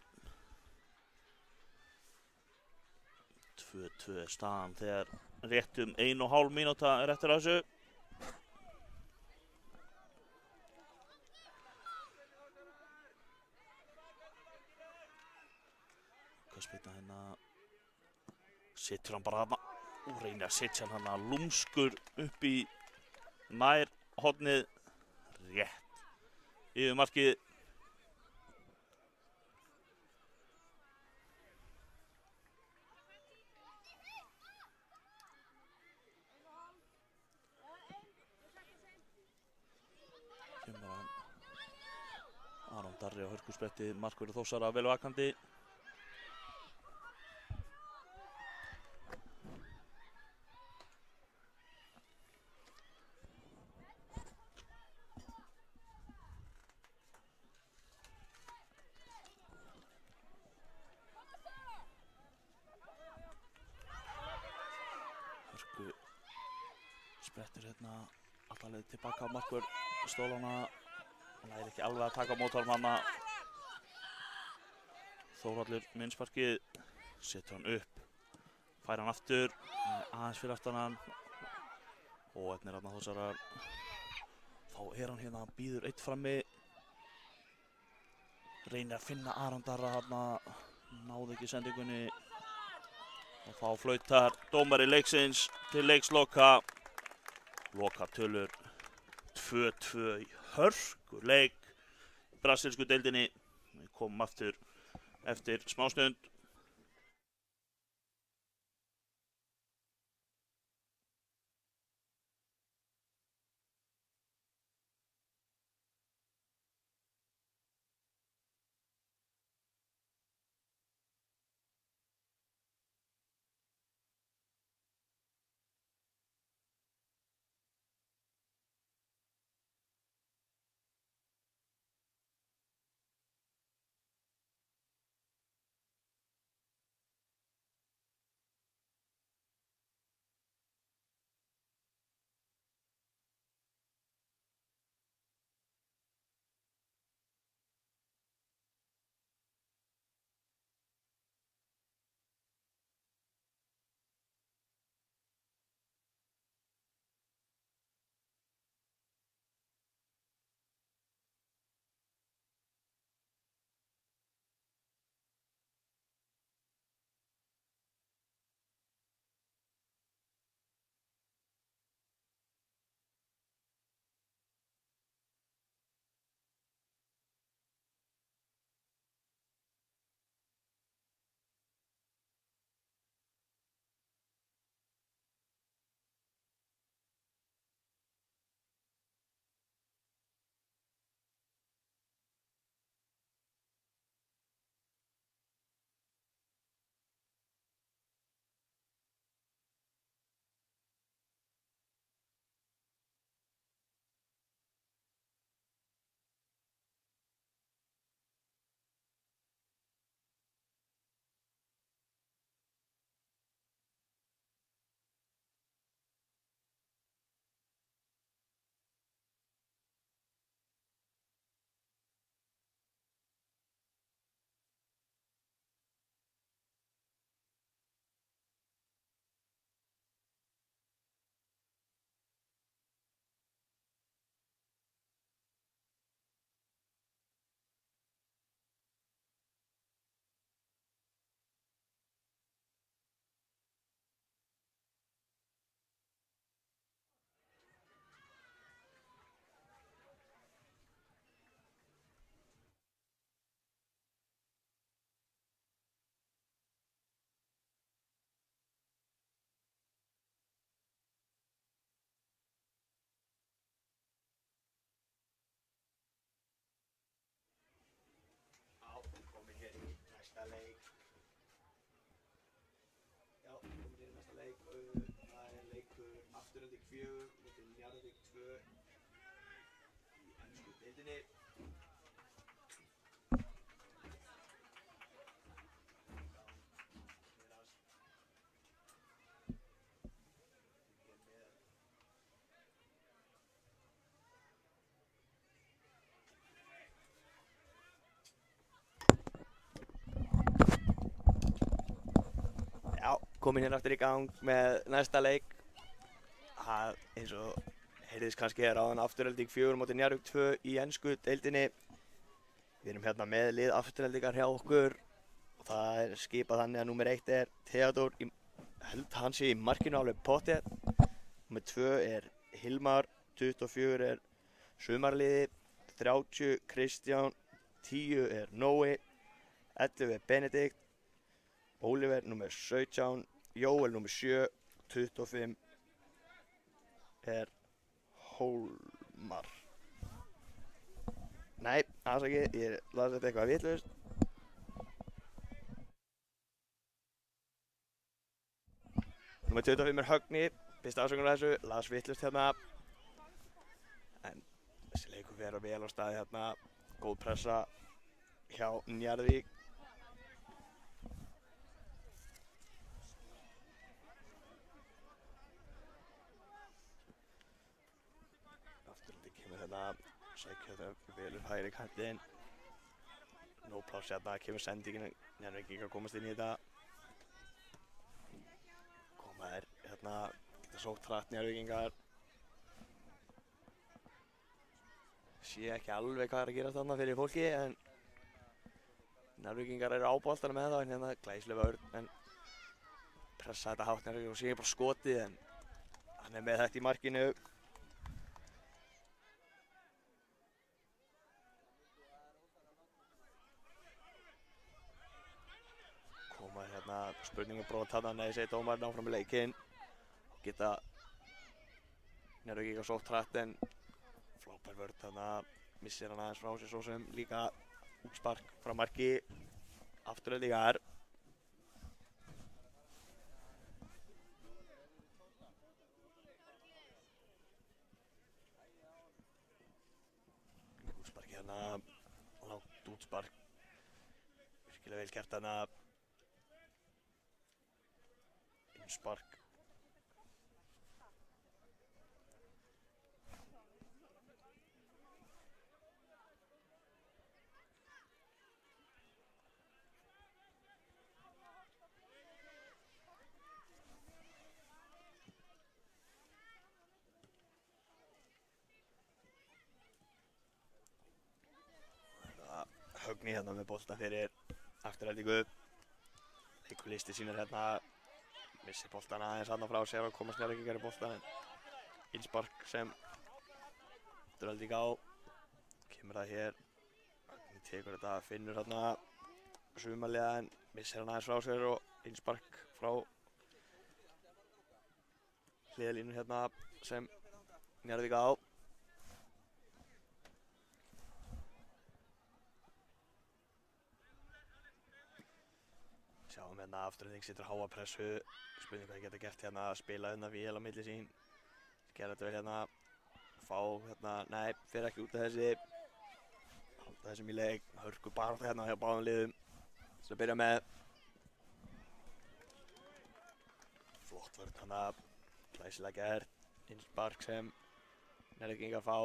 2-2 staðan þegar rétt 1,5 mínúta er eftir þessu. Aukaspyrna hérna. Setur hann bara þarna. Og reynir að setja hann hana lúmskur upp í nær hornið. Rétt yfir markið. Kemur hann Aron Darri á hörkuspretti, markverður Þórsara vel vakandi. Sprettur hérna alltaf leið tilbaka á markvörð stólana. Hann læri ekki alveg að taka á móti honum hana. Þórhallur minnsparkið. Setur hann upp. Fær hann aftur. Aðeins fyrir aftan hann. Óheppnir þarna Þórsarar. Þá er hann hérna, býður eitt frammi. Reynir að finna Aron Darra þarna. Náði ekki sendingunni. Og þá flautar dómari leiksins til leiksloka. Lokatölur 2-2 í hörkuleik í brasilísku deildinni. Við komum aftur eftir smástund. Afturelding 4 móti Njarðvík 2 í ensku deildinni. Já, komin hérna aftur í gang með næsta leik. Það eins og heyrðist kannski áðan Afturelding 4 móti Njarðvík 2 í ensku deildinni. Við erum hérna með lið Aftureldingar hjá okkur og það er skipað þannig að númer 1 er Theodór, held hann sé í markinu alveg pottþétt. Númer 2 er Hilmar, 24 er Sumarliði, 30 Kristján, 10 er Nói, 11 er Benedikt, Oliver númer 17, Jóel númer 7, 25 er Hólmar. Nei, afsakið, ég las þetta eitthvað vitlaust. Númer 25 er Högni, fyrst afsökunar á þessu, las vitlaust hérna. En þessi leikur fer vel á stað hérna, góð pressa hjá Njarðvík. Sækja þetta vel upp hægri kantinn. Nó pláss hérna, kemur sendingin, Njarðvíkingar komast inn í þetta. Koma þær hérna, geta sótt hratt Njarðvíkingar. Sé ekki alveg hvað er að gera þarna fyrir fólki, en Njarðvíkingar eru á boltanum með það, en hérna glæsileg vörn, en pressa þetta hátt Njarðvíkingar og sé bara skotið, en hann er með þetta í markinu. Spurningabrot þarna, nei, segir dómarinn áfram í leikinn. Geta Njarðvíkingar sótt hratt, en frábær vörn þarna, missir hann aðeins frá sér svo sem líka útspark frá marki Aftureldingar. Útsparki hérna, langt útspark, virkilega vel gert þarna. Spark. Högni hérna með bolta fyrir Aftureldingu. Leikurlisti sýnir hérna, missir boltan aðeins hann frá sér og komast Njarðvíkingar í boltan, en innspark sem Afturelding á. Kemur það hér, Högni tekur þetta, finnur hérna Sumarliða, en missir hann aðeins frá sér og innspark frá hliðarlínu hérna sem Njarðvík á. Sjáum hérna Afturelding setur háa pressu, spurning hvað ég geta gert hérna, spila hérna vél á milli sín, gera þetta vel hérna, fá hérna, nei, fer ekki út af þessi, halda þessum í leik, hörku barátta hérna hjá báðum liðum, til að byrja með. Flott vörn hérna, glæsilega gert, innspark sem Njarðvíkingar fá.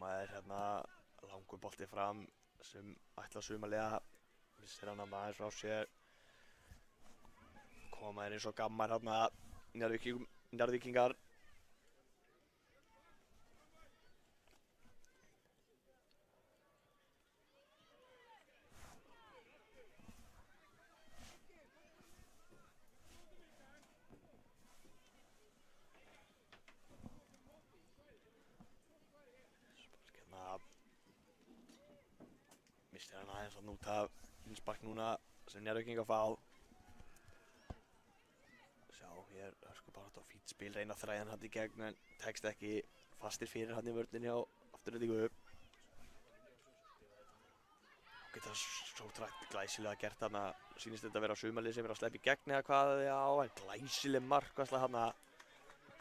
Maður hérna langur bolti fram sem ætla Sumarliða, missir hann aðeins frá sér. Koma þeir eins og gammar hérna Njarðvíkingar. Mistir hann aðeins að út af innspark núna sem Njarðvíkingar fá. Sjá Hér hörku bara á fínt spil, reyna að þræða hann í gegn en tekst ekki, fastir fyrir hann í vörninni á Aftureldingu. Geta svo trækt glæsilega gert hann að sýnist þetta að vera sumarlið sem er að sleppa í gegn eða hvað, já, en glæsileg markvarsla hann að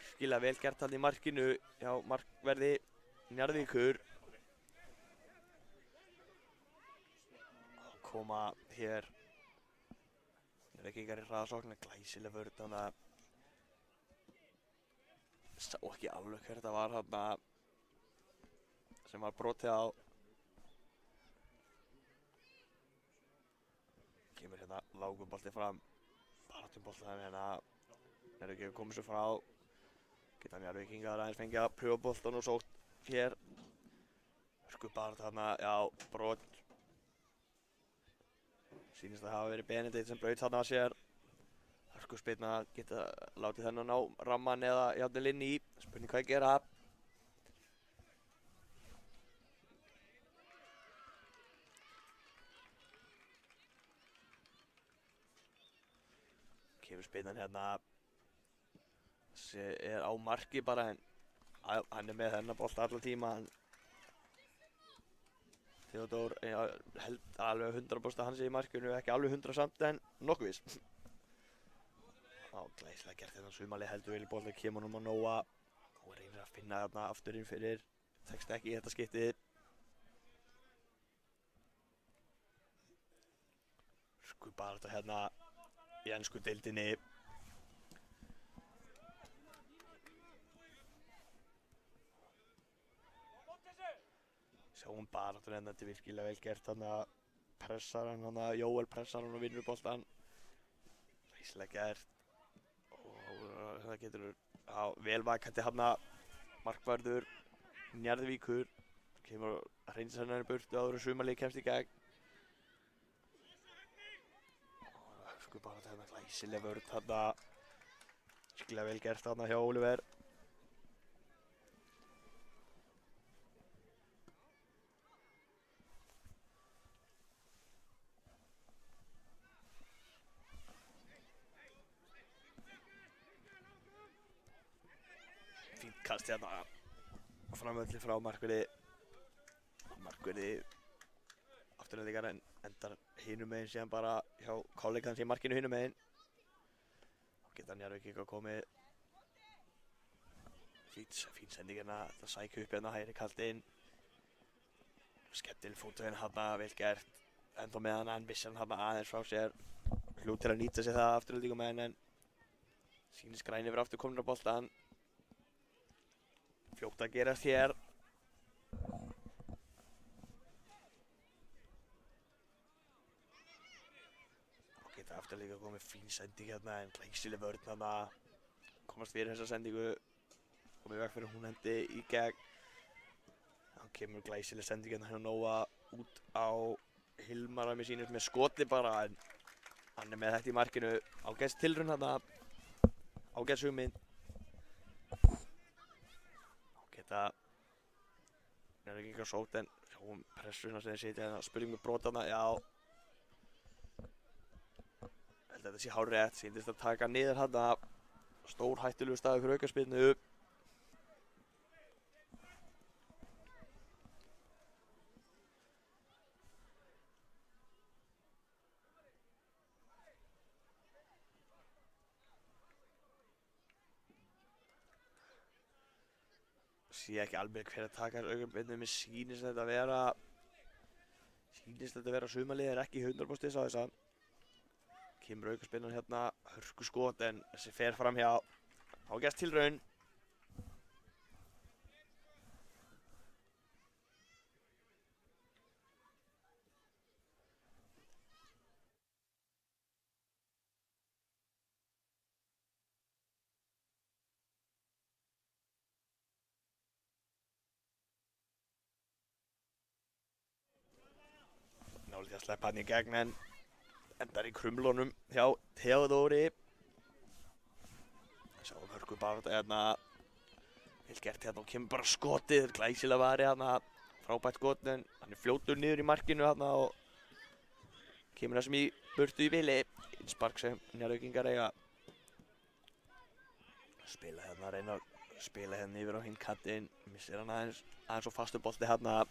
virkilega vel gert hann í markinu hjá markverði Njarðvíkur. Koma hér Reykjavíkar í hraðasókn, glæsileg vörn hann að sá ekki alveg hver þetta var hann að sem var brotið á. Kemur hérna lágubolti fram, baráttubolti hérna, er ekki komið svo frá. Geta Njarðvíkingar aðeins fengið að prjófa boltan og sótt hér. Hörku baráttu þarna, já, brot. Sýnist að hafa verið Benedikt sem braut þarna á sér. Hörku spilna geta látið þennan á ramman eða jafnvel inn í. Spurning hvað að gera. Kemur spilnan hérna, þessi er á marki bara en hann er með þennan bolta allan tíma. Theodór held alveg 100% hans í markinu, ekki alveg 100 samt en nokkuð viss. Glæsilega gert þetta sumarlið, heldur vel í bolta, kemur honum á nóa og reynir að finna þarna afturinn fyrir, tekst ekki í þetta skiptið. Sko bara þetta hérna í ensku deildinni. Sjáum baráttunni hérna, þetta er virkilega vel gert þarna, pressar hann þarna, Jóel pressar hann og vinnur boltan. Glæsilega gert og það getur vel vakandi þarna markvörður Njarðvíkur, kemur að hreinsa hennar í burtu áður en sumarlið kemst í gegn. Sko bara þetta glæsileg vörn þarna, virkilega vel gert þarna hjá Oliver. Fínt kast hérna framöldi frá markverði Aftureldingar en endar hinum megin síðan bara hjá kollega hans í markinu hinum megin. Þá geta Njarðvíkingar komið fín sending hérna, þetta sækja upp hérna hægri kantinn. Skemmtileg fóttöðin hérna, vel gert. Enda með hann vissi hann hérna aðeins frá sér. Hlut til að nýta sér það Aftureldingarmenn en sýnist græni yfir aftur komnir á boltan. Fljótt að gerast hér. Geta Aftureldingar komið fín sending hérna en glæsileg vörn hérna. Komast fyrir þessa sendingu. Komið í veg fyrir hún hendi í gegn. Þá kemur glæsileg sending hérna hjá Nóa út á Hilmar að mér sýnist með skoti bara en hann er með þetta í markinu. Ágætis tilraun hérna. Ágætis hugmynd. Geta Njarðvíkingar sótt en sjáum pressuna sem þeir sitja hérna. Spurning með brotana, já. Held að þetta sé hárrétt, sýndist að taka niður hérna. Stór hættulegu staður fyrir aukaspyrnu. Sé ekki alveg hver að taka aukaspyrnu, mér sýnist þetta að vera sumarlið er ekki 100% á þessa. Kemur aukaspyrnan hérna, hörku skot en þessi fer fram hjá ágætis tilraun. Nálítið að sleppa hann í gegn en endar í krumlunum hjá Theodóri. Sjáum hörku baráttu hérna. Vel gert hérna og kemur bara skotið, glæsilega varið hérna. Frábært skot en hann er fljótur niður í markinu hérna og kemur þessum í burtu í vili. Innspark sem Njarðvíkingar eiga. Spila hérna, reyna að spila hérna yfir á hinn kantinn. Missir hann aðeins og fastur bolti hérna.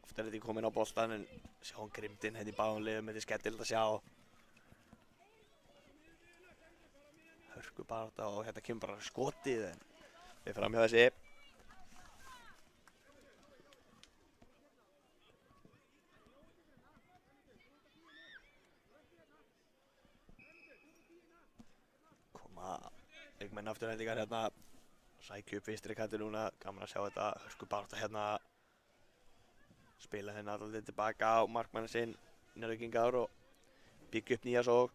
Aftur er þetta komin á boltan en sjá hann grimdinn hérna í báðum liðum. Þetta er skemmtilegt að sjá. Hörku barátta og hérna kemur bara skotið en við fram hjá þessi. Leikmenn afturhendingar hérna, sækju upp vinstri kanti núna, gaman að sjá þetta hörku barátta hérna. Spila hérna alltaf tilbaka á markmannin sinn, Njarðvíkingar og byggja upp nýja sókn.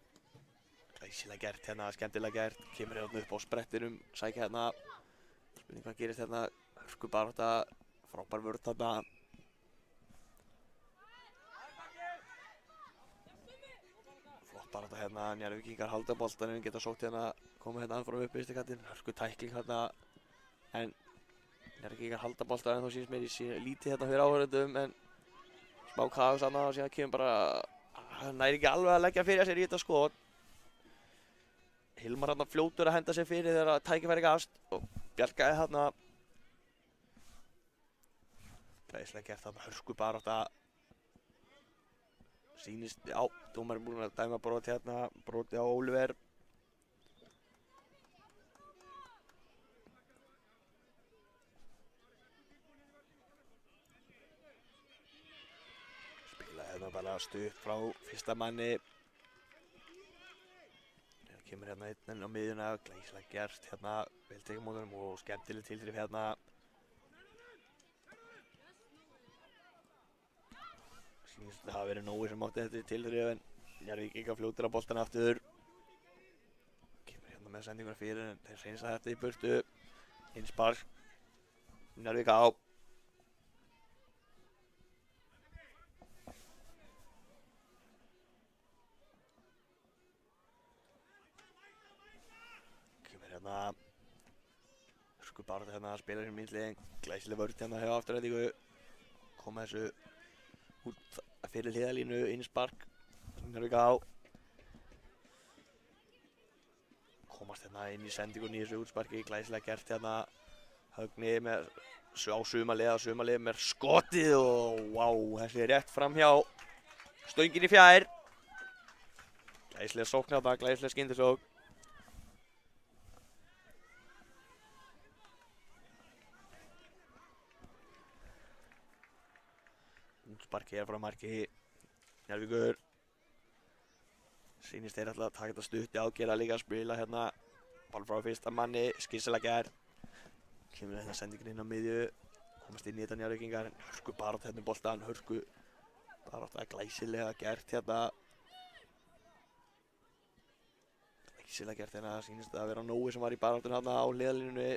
Glæsilega gert hérna, skemmtilega gert, kemur hérna upp á sprettinum, sækja hérna. Spurning hvað gerist hérna, hörku barátta, frábær vörn hérna. Flott barátta hérna, Njarðvíkingar halda boltanum, geta sótt hérna. Koma hérna anfram upp vinstri kantinn, hörku tækling hérna. En Njarðvíkingar halda boltanum en þó sýnist mér í lítið hérna fyrir áhörðum en smá kaos hérna og síðan kemur bara, hann næri ekki alveg að leggja fyrir sér í þetta skot. Hilmar hérna fljótur að henda sér fyrir þegar tækifæri gafst og bjargaði hérna. Glæsilega gert þarna, hörku barátta. Sýnist, já, dómarinn búinn að dæma brot hérna, broti á Óliver. Bara stutt frá fyrsta manni. Það kemur hérna einn á miðjuna, glæsilega gert hérna, vel tekið mótunum og skemmtileg tilþrif hérna. Sýnist það hafa verið nógu sem átti þetta tilþrif en Njarðvíkingar fljótur á boltann aftur. Kemur hérna með sendinguna fyrir en þeir hreinsa þetta í burtu. Innspark, Njarðvík á. Hörku barátta hérna, spilar hér myndliðin, glæsileg vörn hérna hjá Aftureldingu. Koma þessu út fyrir hliðarlínu, innspark, Njarðvík á. Komast hérna inn í sendingunni í þessu útsparki, glæsilega gert hérna. Högni með á sumarlið með skotið og wow, þessi er rétt framhjá. Stöngin í fjær. Glæsilega sókn hérna, glæsilega skyndisókn. Sparki frá marki Njarðvíkur. Sýnist þeir alltaf að taka þetta stutt í ágera líka að spila hérna. Ball frá fyrsta manni, skynsamlega gert. Kemur hérna sendingin inn á miðju. Komast inn í þetta Njarðvíkingar. Hörku barátta hérna boltan, hörku barátta glæsilega gert hérna. Glæsilega gert hérna, sýnist það að vera Nói sem var í baráttun hérna á hliðarlínunni.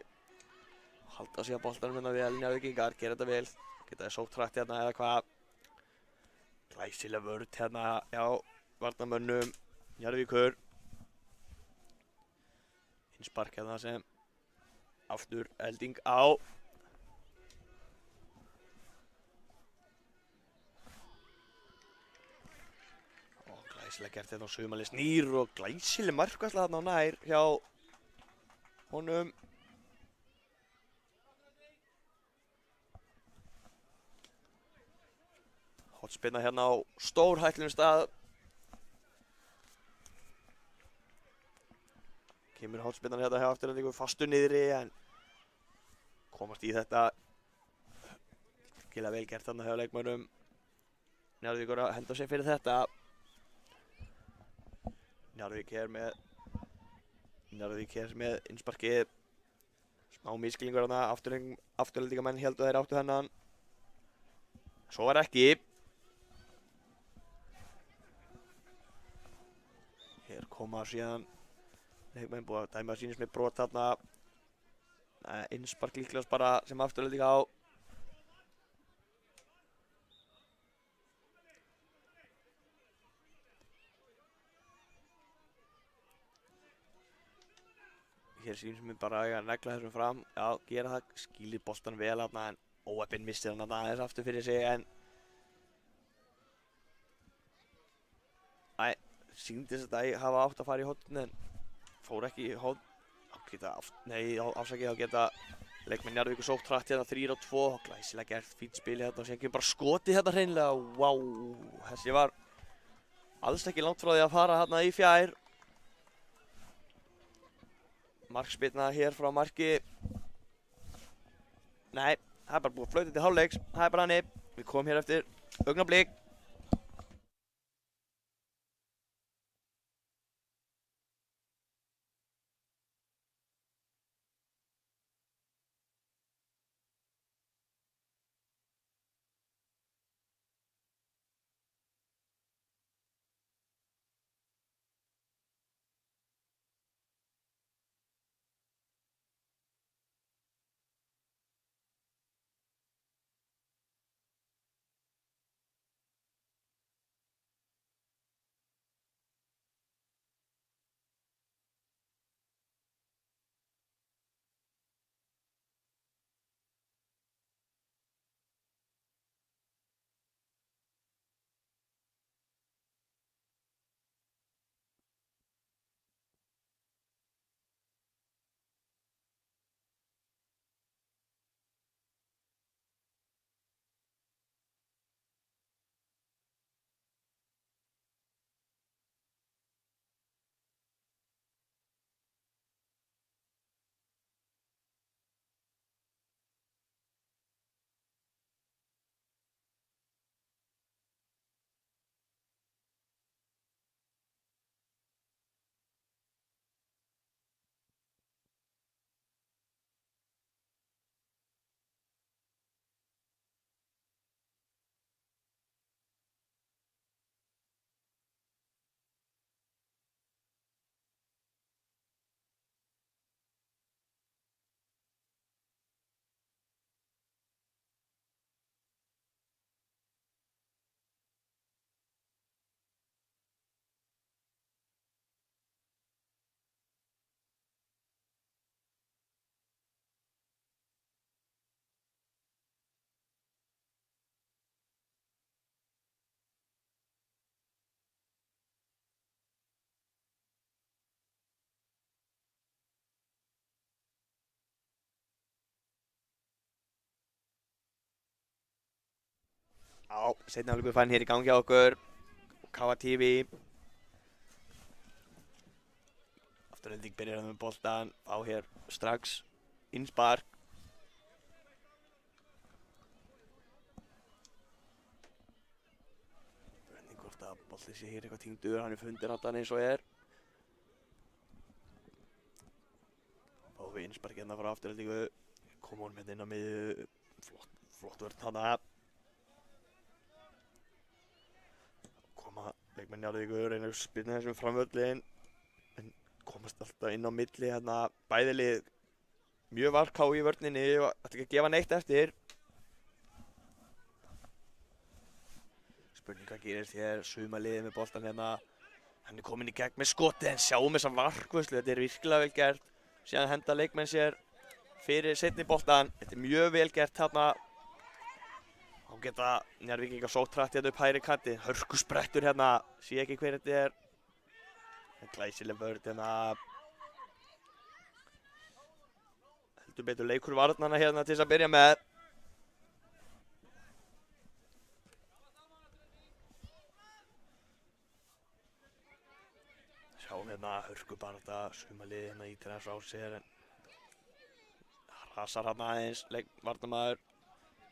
Halda síðan boltanum hérna vel Njarðvíkingar, gera þetta vel. Geta þeir sótt hratt hérna eða hvað. Glæsilega vörn hérna hjá varnarmönnum Njarðvíkur. Innspark hérna sem aftur elding á. Og glæsilega gert hérna á Sumarlið snýr og glæsileg markværsla þarna á nær hjá honum. Hotspinna hérna á stórhættlum stað. Kemur hotspinnan hérna hjá Aftureldingu fastur niðri en komast í þetta. Virkilega vel gert þarna hjá leikmönnum Njarðvíkur að henda sér fyrir þetta. Njarðvík er með innsparkið. Smá misskilningur þarna, Aftureldingamenn héldu þeir áttu þennan. Svo var ekki. Hér koma síðan leikmenn búið að dæma sýnist með brot þarna. Innspark líklegast bara sem Afturelding á. Hér sýnist mér bara að negla þessum fram. Já, gera það, skýlir boltan vel þarna en óheppinn missir hann aðeins aftur fyrir sig en sýndist þetta að hafa átt að fara í horn en fór ekki í horn. Ok, Afsakið þá geta leikmenn Njarðvíkur sótt hratt hérna 3-2. Glæsilega gert, fínt spil hérna og síðan kemur bara skotið hérna hreinlega. Vá, þessi var alls ekki langt frá því að fara hérna í fjær. Markspyrna hér frá marki. Nei, það er bara búið að flauta til hálfleiks. Það er bara hannig. Við komum hér eftir augnablik. Já, seinni hálfleikur færin hér í gangi á okkur. KA TV. Afturhalding byrjar með boltan. Á hér strax innspark. Spurning hvort að boltið sé hér eitthvað týndur. Hann er fundir hann eins og er. Fáum við innspark hérna frá afturhaldingu. Komum honum hérna inn á miðju. Flott vörn hana. Leikmenn Njarðvíkur reyna að spyrna þessum framvöllin en komast alltaf inn á milli hérna bæði lið mjög varká í vörninni og ætla ekki að gefa neitt eftir. Spurning hvað gerist hér, Sumaliðið með boltan hérna. Hann er kominn í gegn með skoti en sjáum þessa varkvörslu, þetta er virkilega vel gert. Síðan henda leikmenn sér fyrir seinni boltan, þetta er mjög vel gert hérna. Þá geta Njarðvíkingar sótt hratt hérna upp hægri kanti, hörkusprettur hérna, sé ekki hver þetta er. Glæsileg vörn hérna. Heldur betur leikur varnarna hérna til þess að byrja með. Sjáum hérna hörkubarata, Sumalið hérna ítir hans frá sér en rasar hérna aðeins, varnarmaður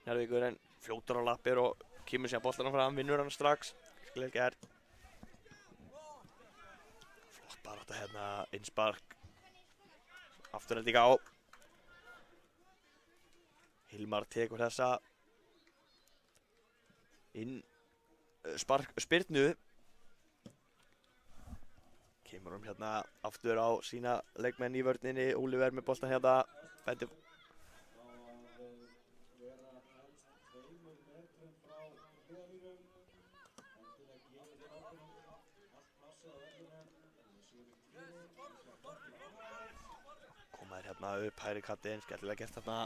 Njarðvíkur en fljótur á lappir og kemur síðan boltanum fram, vinnur hann strax. Virkilega gert. Flott barátta hérna, innspark. Afturhalding á. Hilmar tekur þessa. Spyrnu. Kemur hérna aftur á sína leikmenn í vörninni. Óliver með boltan hérna. Komaður hérna upp hægri kantinn, skemmtilega gert þarna.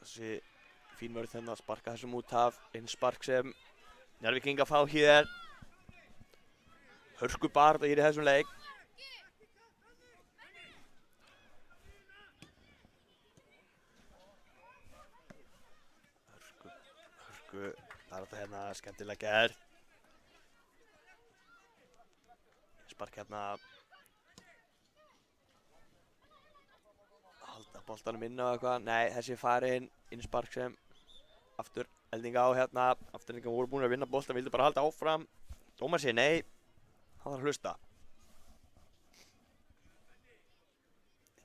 Þessi fín vörn hérna, sparka þessum út af, innspark sem Njarðvíkingar fá hér. Hörkubarata hér í þessum leik. hörku, það er þetta hérna skemmtilega gert. Spark hérna. Halda boltanum inn á eitthvað. Nei, þessi farinn, innspark sem aftur elding á hérna. Afturlendingar voru búin að vinna boltan, vildu bara halda áfram. Dómar segir nei, hann þarf að hlusta.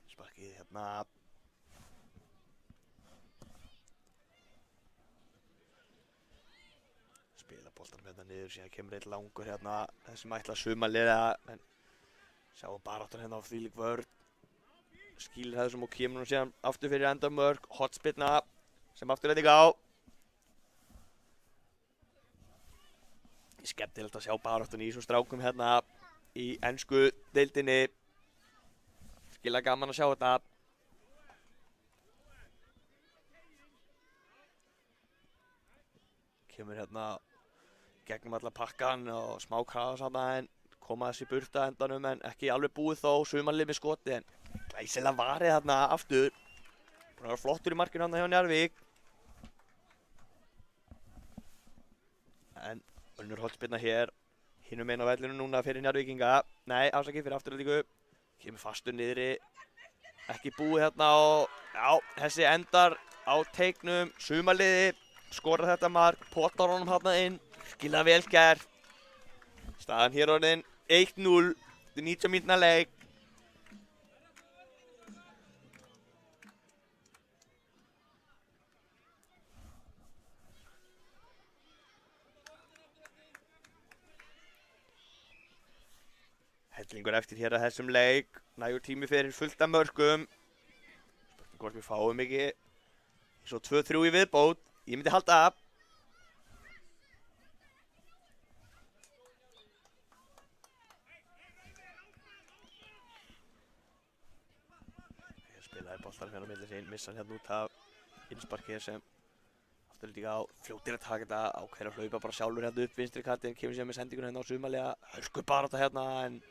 Innsparkið hérna. Spila boltanum hérna niður, síðan kemur eitt langur hérna. Þessum ætla sumarliða, en sjáum baráttan hérna á þvílík vörn. Skýlir þessum og kemur hún síðan aftur fyrir endamörk. Hotspinna sem afturlending á. Skemmtilegt að sjá baráttan í þessum strákum hérna í ensku deildinni. Skilja gaman að sjá þetta. Kemur hérna gegnum alla pakkan og smá kraðas hérna en koma þessi burta endanum en ekki alveg búið þó. Sumarlið með skoti en glæsilega varið hérna aftur. Búin að vera flottur í markinu hérna hjá Njarðvík. En önnur hotspinna hér. Hinum megin á vellinu núna fyrir Njarðvíkinga. Nei, afsakið fyrir afturlendingu. Kemur fastur niðri. Ekki búið hérna og já, þessi endar á teiknum. Sumarliði skorar þetta mark. Potar honum hérna inn. Skilja vel gert. Staðan hér orðin 1-0. Þetta er 90 mínútna leik. Hellingur eftir hér að þessum leik. Nægur tími fyrir fullt af mörkum. Spurning hvort við fáum ekki. Svo 2-3 í viðbót. Ég myndi halda af. Hér spilaði boltar hérna á milli sín. Missa hann hérna út af innsparkið sem afturlendinga á fljótir að taka þetta. Ákveður að hlaupa bara sjálfur hérna upp vinstri kantinn. Kemur síðan með sendingun hérna á sumarlega. Hörku barátta hérna en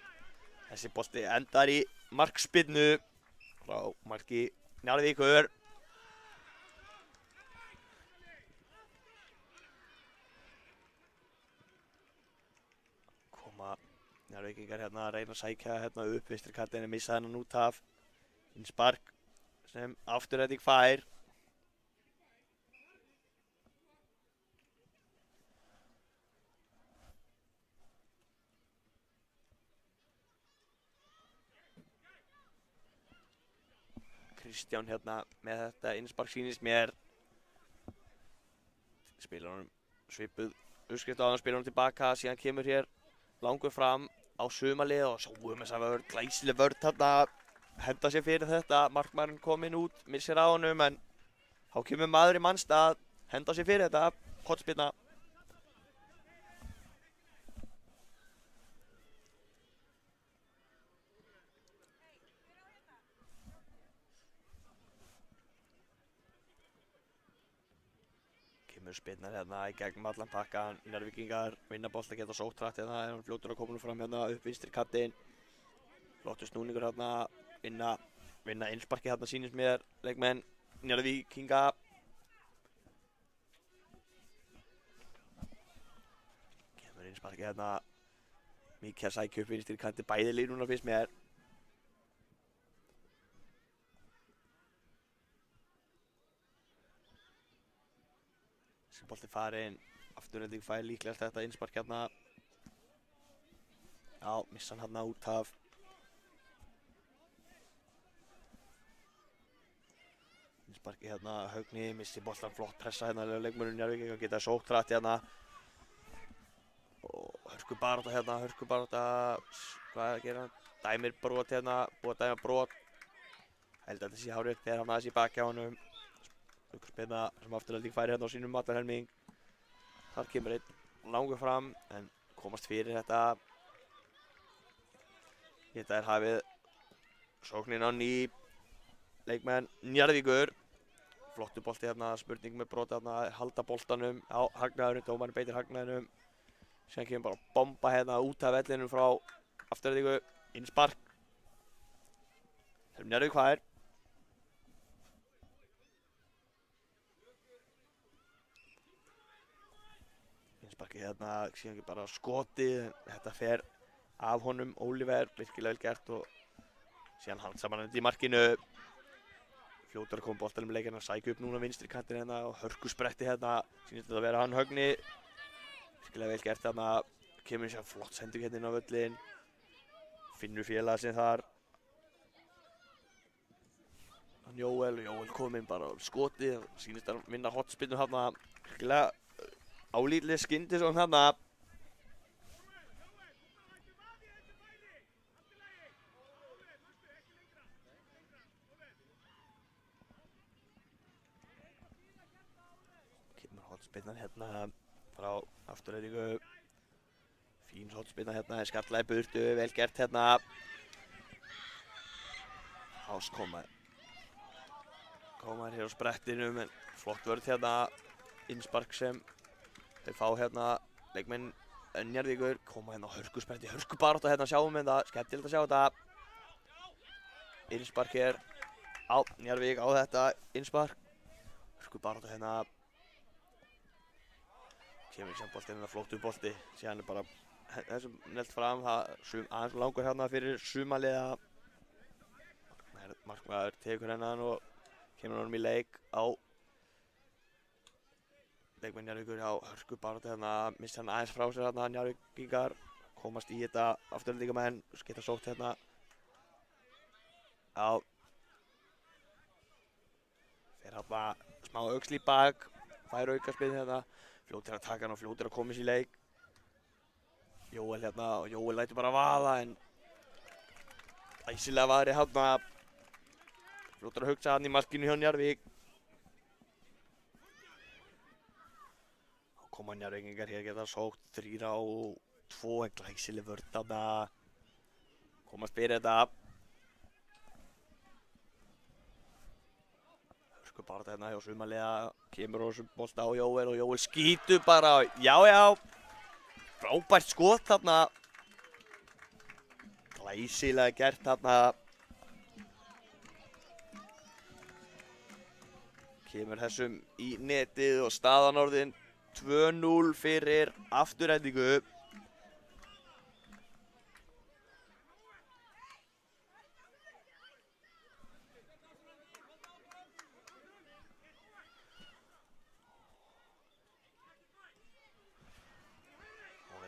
þessi bolti endar í markspinnu frá marki Njarðvíkur. Koma Njarðvíkingar hérna að reyna að sækja hérna upp vinstri kantinn en missa hennan út af. Innspark sem afturlending fær. Kristján hérna með þetta innspark sýnist mér. Spilar honum svipuð uppskrift á hann, spilar honum tilbaka, síðan kemur hér langur fram á sumarlið og sjáum þess að vörð, glæsileg vörð þarna. Henda sér fyrir þetta, markmaðurinn kominn út, missir á honum en þá kemur maður í mannstað, henda sér fyrir þetta, hotspinna. Spinnar hérna í gegnum allan pakkan. Njarðvíkingar vinna bolta, geta sótt hratt hérna en hann fljótur að koma fram hérna upp vinstri kantinn. Flottur snúningur hérna, vinna innsparki hérna sýnist mér leikmenn Njarðvíkinga. Kemur innsparki hérna, mikið að sækja upp vinstri kanti, bæði línuna finnst mér. Bolti farinn, afturlending fær líklegast þetta innspark hérna. Já, missa hann hérna út af. Innsparki hérna, Haugni, missi boltan, flott pressa hérna, leikmurinn Njarðvíkinga geta sótt hratt hérna. Og hörku barátta hérna, hvað er að gera hann? Dæmir brot hérna, búið að dæma brot. Held að þessi hárið þegar hann aðeins í baki á honum. Spinna sem afturlending færi hérna á sínum matarhelming. Þar kemur einn langur fram en komast fyrir þetta. Þetta er hafið sóknin á ný leikmenn Njarðvíkur. Flottu bolti hérna, spurning með broti hérna, halda boltanum á hagnaðurinn, dómarinn beitir hagnaðinum. Síðan kemur bara bomba hérna út af vellinum frá afturlendingu, innspark. Sem Njarðvík fær. Innsparkið hérna, síðan ekki bara skotið, en þetta fer af honum, Oliver, virkilega vel gert og síðan hann saman í markinu. Fljótur að koma boltanum leikina, sækja upp núna vinstri kantinn hérna og hörkuspretti hérna, sýnist þetta að vera hann Högni. Virkilega vel gert hérna, kemur sér flott sending hérna inn á völlin, finnur félaga sinn þar. Hann Jóel kominn bara skotið, sýnist að vinna hotspinnu hérna, virkilega álítið skyndisókn hérna. Hotspinnan hérna frá afturreiningu, fín hotspinna hérna, skallaði burtu, vel gert hérna. Hás koma hér á sprettinum, en flott vörð hérna, innspark sem þeir fá hérna, leikmenn Njarðvíkur, koma hérna á hörkuspretti, hörkubarátta hérna, sjáum við þetta, skemmtilegt að sjá þetta. Innspark hér á Njarðvík á þetta, innspark, hörkubarátta hérna. Kemur sem bolti hérna, flottur bolti, síðan er bara þessum nelt fram, það aðeins langur hérna fyrir sumaliða. Markmaður tekur hennan og kemur honum í leik á leikmenn Njarðvíkur á hörkubaráttu hérna, missir hann aðeins frá sér hérna, Njarðvíkingar komast í þetta afturlendingamenn, geta sótt hérna á fer hérna smá öxl í bak, fær aukaspyrnu hérna. Fljótir að taka hann og fljótir að koma sér í leik. Jóel hérna og Jóel lætur bara vaða, en æsilega vaðri hérna. Fljótir að hugsa hann í markinu hjá Njarðvík. Þá koma Njarðvíkingar hér, geta sótt 3-2, en glæsileg vörn þarna. Komast fyrir þetta. Baráttu hérna hjá sumaliða, kemur á þessum bolta á Jóel og Jóel skýtur bara, já, frábært skot þarna, glæsilega gert þarna, kemur þessum í netið og staðan orðin 2-0 fyrir Aftureldingu.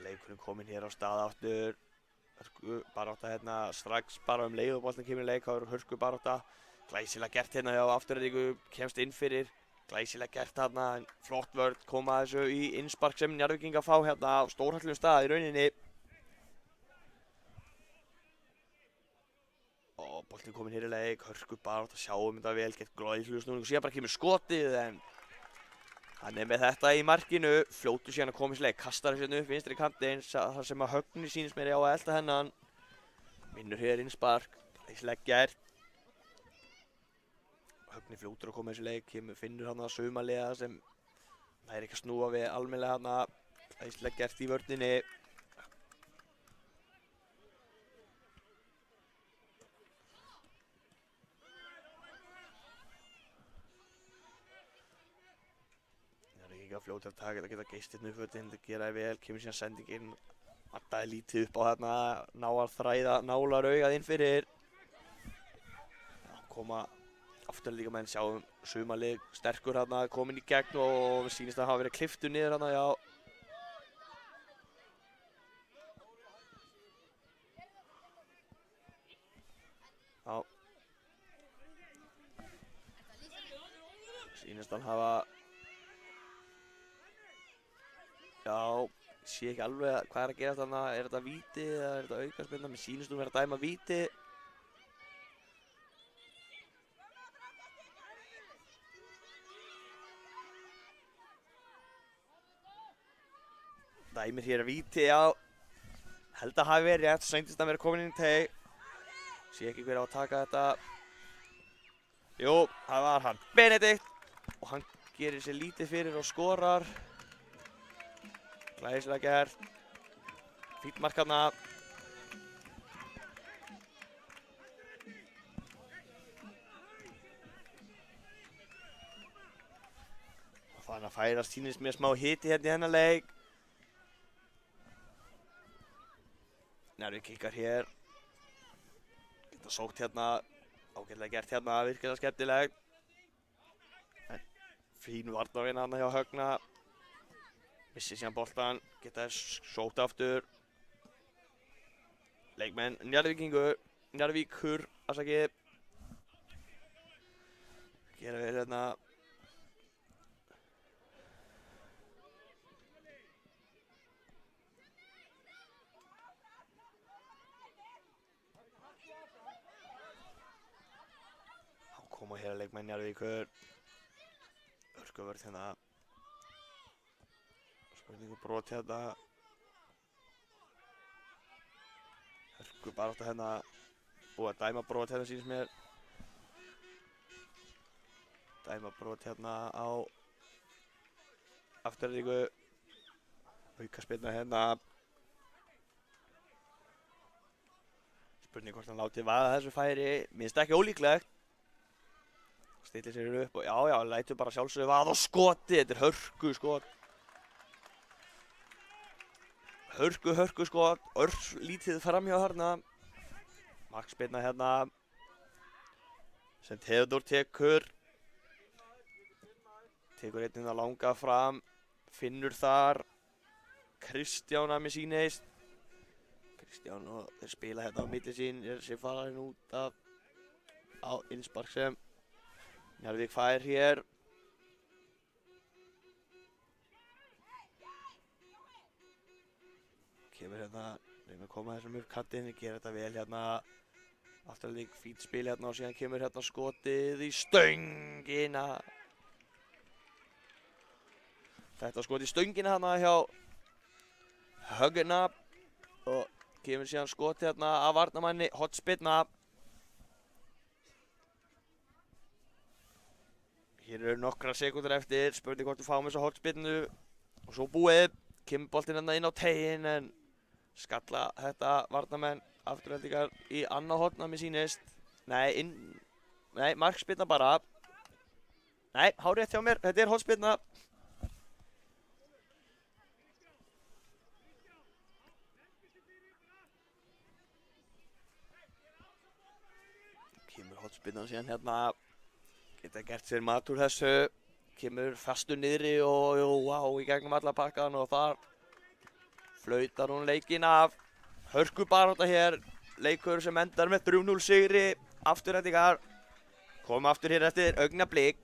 Leikurinn kominn hér á stað aftur, hörkubarátta hérna strax bara leið og boltinn kemur í leik, þá er hörkubarátta, glæsilega gert hérna hjá Aftureldingu, kemst inn fyrir, glæsilega gert hérna, en flott vörn koma þessu í innspark sem Njarðvíkingar fá hérna á stórhættulegum stað í rauninni. Og boltinn kominn hér í leik, hörkubarátta, sjáum þetta vel, gett glæsilegur snúning og síðan bara kemur skotið, en hann er með þetta í markinu, fljótur síðan að koma í leik, kastar þessu upp vinstri kantinn, þar sem að Högni sýnist mér á að elta hennan. Vinnur hér innspark, glæsilega gert. Högni fljótur að koma í þessu leik, finnur hann að sumaliða sem það er ekki að snúa við almennilega hann, glæsilega gert í vörninni. Fljótur að taka þetta, geta geist hérna upp völlinn, þetta gera það vel, kemur síðan sendinginn, vantaði lítið upp á þarna, ná að þræða nálar augað inn fyrir. Koma afturlendingamenn, sjáum sumalið sterkur þarna, kominn í gegn og sýnist að hafa verið klipptur niður þarna, já. Sýnist að hafa já, sé ekki alveg hvað er að gera þarna, er þetta víti eða er þetta aukaspyrna, mér sýnist vera að dæma víti. Dæmir hér víti, já, held að hafi verið rétt, sæntist að vera komin inn í teig. Sé ekki hver á að taka þetta. Jú, það var hann, Benedikt, og hann gerir sér lítið fyrir og skorar. Glæsilega gert, fínt mark þarna. Þannig að færast sýnist mér smá hiti hérna í hennar leik. Njarðvík kikkar hér. Geta sótt hérna. Ágætlega gert hérna, virkilega skemmtilegt. En fín varnarvinna hérna hjá Högna. Missir síðan boltan, geta sótt aftur. Leikmenn Njarðvíkur, afsakið. Gera við hérna. Koma hér að leikmenn Njarðvíkur. Örskuvörð hérna. Spurningu brot hérna. Hörku barátta hérna. Búið að dæma brot hérna sýnist mér. Dæma brot hérna á Aftureldingu. Aukaspyrna hérna. Spurning hvort hann láti vaða þessu færi. Minnst ekki ólíklegt. Stillir sér upp og já, lætur bara sjálfsögðu vaða og skoti. Þetta er hörku skot. Hörku skot. Lítið framhjá hérna. Markspyrna hérna. Sem Theodór tekur. Tekur einnig að langa fram. Finnur þar. Kristján að mér sýnist. Kristján og þeir spila hérna á milli sín. Þeir fara hérna út af á innspark sem Njarðvík fær hér. Kemur hérna, reyna að koma þessum upp kantinn, gera þetta vel hérna. Afturleik fínt spil hérna og síðan kemur hérna skotið í stöngina. Þetta skot í stöngina hérna hjá Högna og kemur síðan skotið hérna af varnarmanni, hornspyrna. Hér eru nokkrar sekúndur eftir, spurning hvort við fáum þessa hornspyrnu og svo búið. Kemur boltinn hérna inn á teiginn en skalla þetta varnarmenn Aftureldingar í annað horn að mér sýnist. Nei, markspyrna bara. Nei, hárrétt hjá mér, þetta er hornspyrna. Kemur hornspyrnan síðan hérna. Geta gert sér mat úr þessu, kemur fastur niðri og í gegnum alla pakkan og þar flautar hún leikinn af. Hörku barátta hér, leikur sem endar með 3-0 sigri. Aftureldingar koma aftur hér eftir augnablik.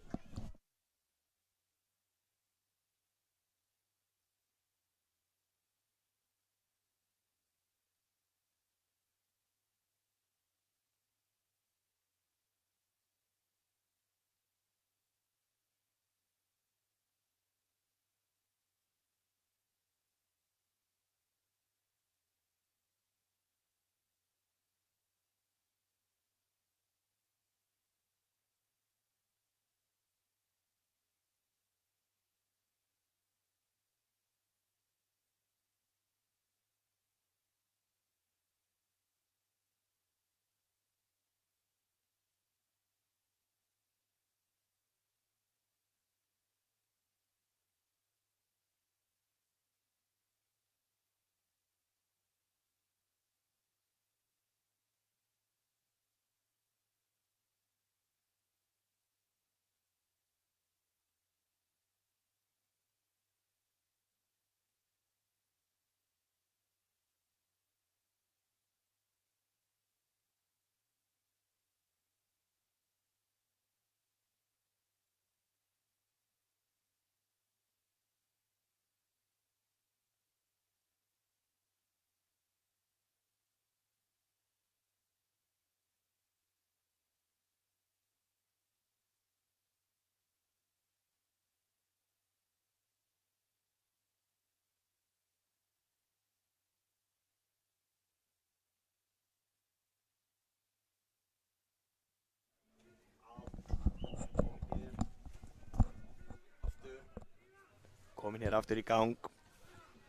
Komin hér aftur í gang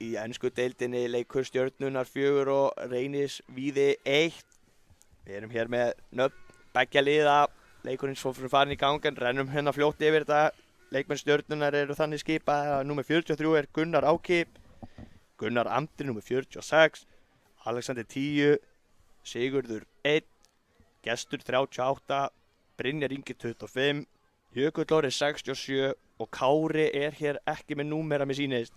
í ensku deildinni, leikur Stjörnunnar 4 og Reynis Víði 1. Við erum hér með nöfn beggja liða, leikurinn svo fyrir farin í gang en rennum hérna fljótt yfir þetta. Leikmenn Stjörnunnar eru þannig skipað að númer 43 er Gunnar Áki, Gunnar Andri númer 46, Alexander 10, Sigurður 1, Gestur 38, Brynjar Ingi 25, Jökull Orri 67 og Kári er hér ekki með númera með sýnist.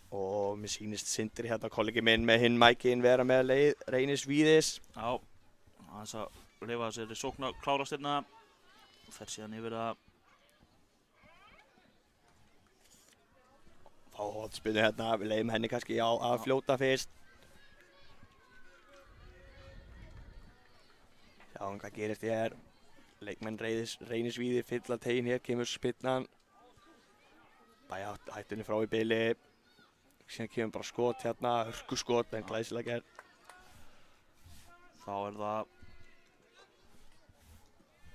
Og mér sýnist Sindri hérna, kollegi minn með hinn mækinn vera með Reynis Víðis. Já, aðeins að leifa sér í sókna klárast hérna. Fer síðan yfir að fá hotspinnu hérna, við leiðum henni kannski að fljóta fyrst. Sjáum hvað gerist hér. Leikmenn Reynis Víði fylla tegin hér, kemur spinnan. Bæja hættunni frá í bili. Síðan kemur bara skot hérna, hörkuskot, en glæsilega gerð. þá það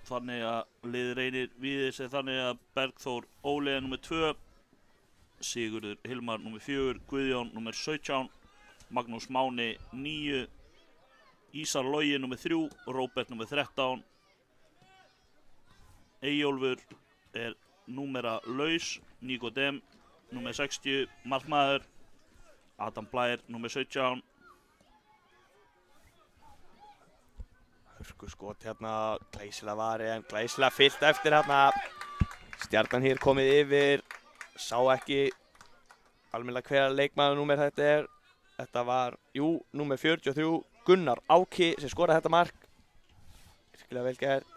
þannig að liðið Reynir Víðis þannig að Bergþór Óli er númer 2, Sigurður Hilmar númer 4, Guðjón númer 17, Magnús Máni 9, Ísar Logi númer 3, Róbert númer 13, Eyjólfur er númera laus, Nikodem númer 60, markmaður, Adam Blær númer 17. Hörkuskot hérna, glæsilega vari en glæsilega fyllt eftir hérna. Stjarnan hér komið yfir, sá ekki almennilega hver leikmaðurnúmer þetta er. Þetta var, númer 43, Gunnar Áki sem skoraði þetta mark. Virkilega vel gert.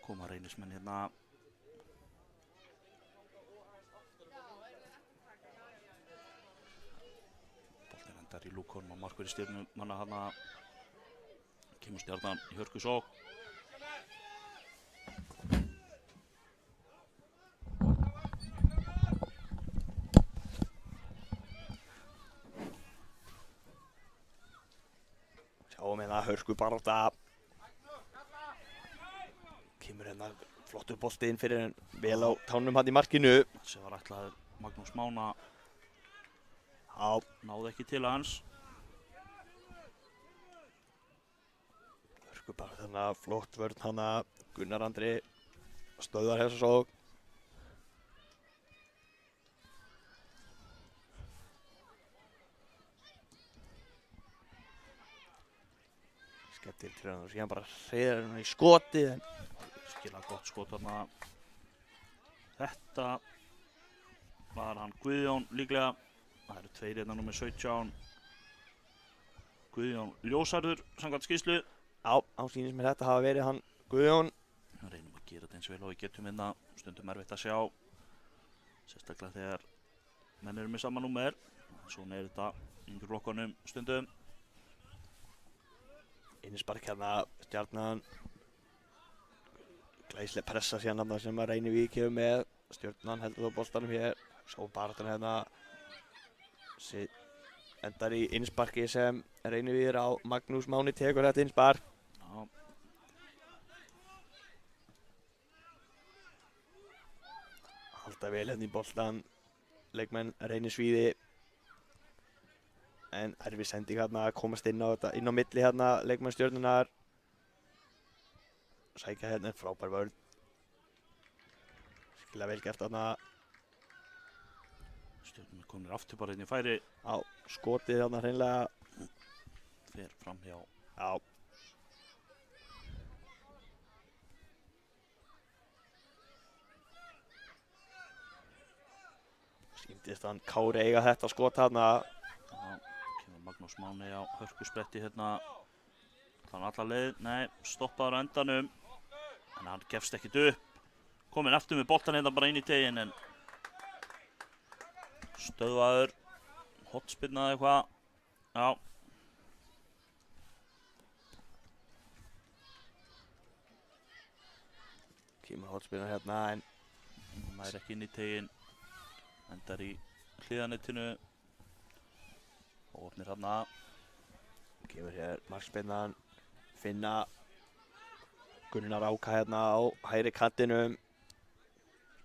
Koma Reynismenn hérna. Boltinn endar í lúkorn og markverði Stjörnumanna hérna. Kemur Stjarnan í hörkusókn. Sjáum hérna hörkubarátta. Kemur hérna flottur bolti inn fyrir en vel á tánum hann í markinu. Sem var ætlaður Magnús Mána. Já. Náði ekki til hans. Hörkubarátta hérna, flott vörn hana. Gunnar Andri stöðvar þessa sókn. Skettir til hann og síðan bara hreiðar hann í skotið en Skila gott skot þarna. Þetta var hann Guðjón líklega. Það eru tveir hérna númer 17. Guðjón Ljósarður samkvæmt skýrslu. Já, á sýnist mér þetta hafa verið hann Guðjón. Reynum að gera þetta eins vel og við getum hérna. Stundum erfitt að sjá. Sérstaklega þegar menn eru með sama númer. Svona er þetta í yngri flokkunum stundum. Innispark hérna, Stjarnan. Glæsileg pressa síðan þarna sem að Reyni Vík hefur með. Stjarnan heldur þó boltanum hér. Svo baráttan hérna. Endar í innsparki sem Reyni Víðir á Magnús Máni tekur þetta innspark. Já. Halda vel hérna í boltan. Leikmenn Reynis Víði. En erfið sending hérna að komast inn á milli hérna leikmenn Stjörnunar. Sækja hérna frábær vörn. Skilja vel gert hérna. Stjörnum komnir aftur bara inn í færi. Já, skotið hérna hreinlega. Fer fram hjá. Já. Sýndist hann Kári eiga þetta skot hérna. Magnús Máni á hörkuspretti hérna. Þannig alla leið, nei, stoppaður á endanum. En hann gefst ekkert upp. Kominn aftur með boltan hérna bara inn í teginn en stöðvaður. Hotspinnaði eitthvað. Já. Kemur hotspinna hérna en nær ekki inn í teginn. Endar í hliðanettinu. Og opnir hérna. Kemur hér markspinnan. Finna Gunnar Áka hérna á hægri kantinum.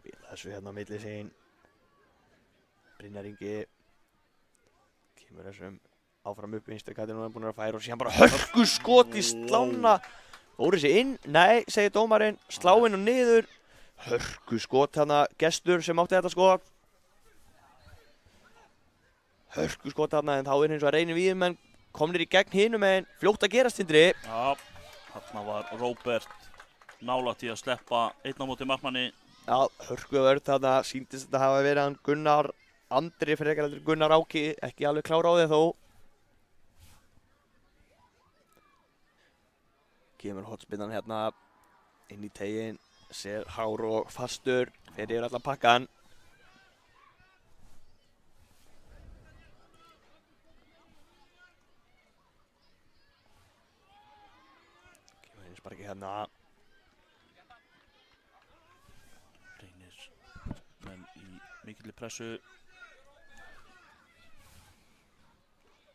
Spila þessu hérna á milli sín. Brynjar Ingi kemur þessum áfram upp vinstri kantinn og er búinn að færa og síðan bara hörku skot í slána. Fór þessi inn? Nei, segir dómarinn. Slá inn og niður. Hörku skot þarna, Gestur sem átti þetta skot. Hörku skot þarna en þá er hins vegar Reynir Víðimenn komnir í gegn hinum en fljótt að gerast Tindri. Já, þarna var Róbert nálægt í að sleppa einn á móti markmanni. Já, hörku vörð þarna, sýndist þetta hafa verið hann Gunnar Andri frekar heldur Gunnar Áki, ekki alveg klára á því þó. Kemur hotspinnan hérna inn í teginn, ser hár og fastur, fer yfir allan pakkan. Kemur hins bara ekki hérna. Reynir menn í mikilli pressu.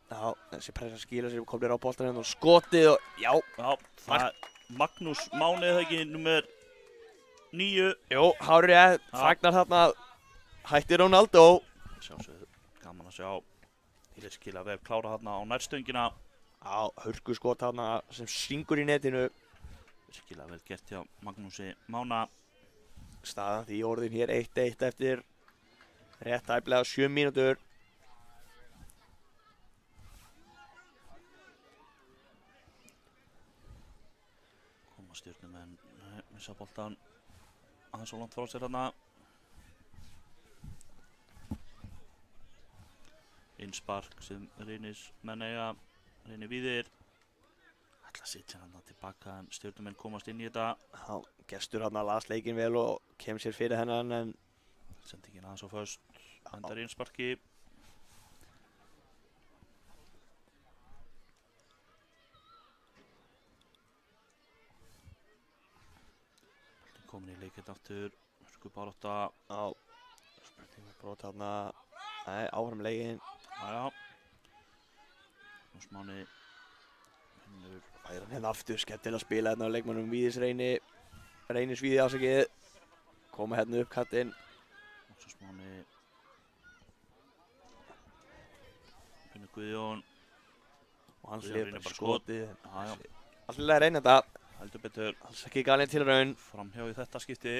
Já, þessi pressa skýla sér komnir á boltanum og skotið og já. Já, það er Magnús Máni eða ekki, númer 9. Jú, hárið, fagnar þarna, hætti Ronaldo. Sjálfsögðu, gaman að sjá. Virkilega vel klára þarna á nærstöngina. Já, hörku skot þarna sem syngur í netinu. Virkilega vel gert hjá Magnúsi Mána. Staðan því orðin hér 1-1 eftir rétt tæplega 7 mínútur. Stjörnumenn missa boltan aðeins svo langt frá sér þarna. Innspark sem Reynismenn eiga, Reynir Víðir. Ætla að sitja hann tilbaka en Stjörnumenn komast inn í þetta. Já, Gestur hann las leikinn vel og kemur sér fyrir hennan en sendingin aðeins á föst, endar Innsparki. Komin í leikinn aftur, hörku barátta. Já, spurning með brot þarna. Nei, áfram leikinn. Jæja. Magnús Máni finnur. Fær hann hérna aftur, skemmtilega að spila hérna á leikmannum Víðis Reyni. Reynis Víði ásakið. Koma hérna upp kattinn. Magnús Máni. Finnur Guðjón. Og hann Guðjón slipar reynir bara skotið. Jæja, Alltaf reyna þetta. heldur betur. Alls ekki galinn tilraun. Framhjá í þetta skipti.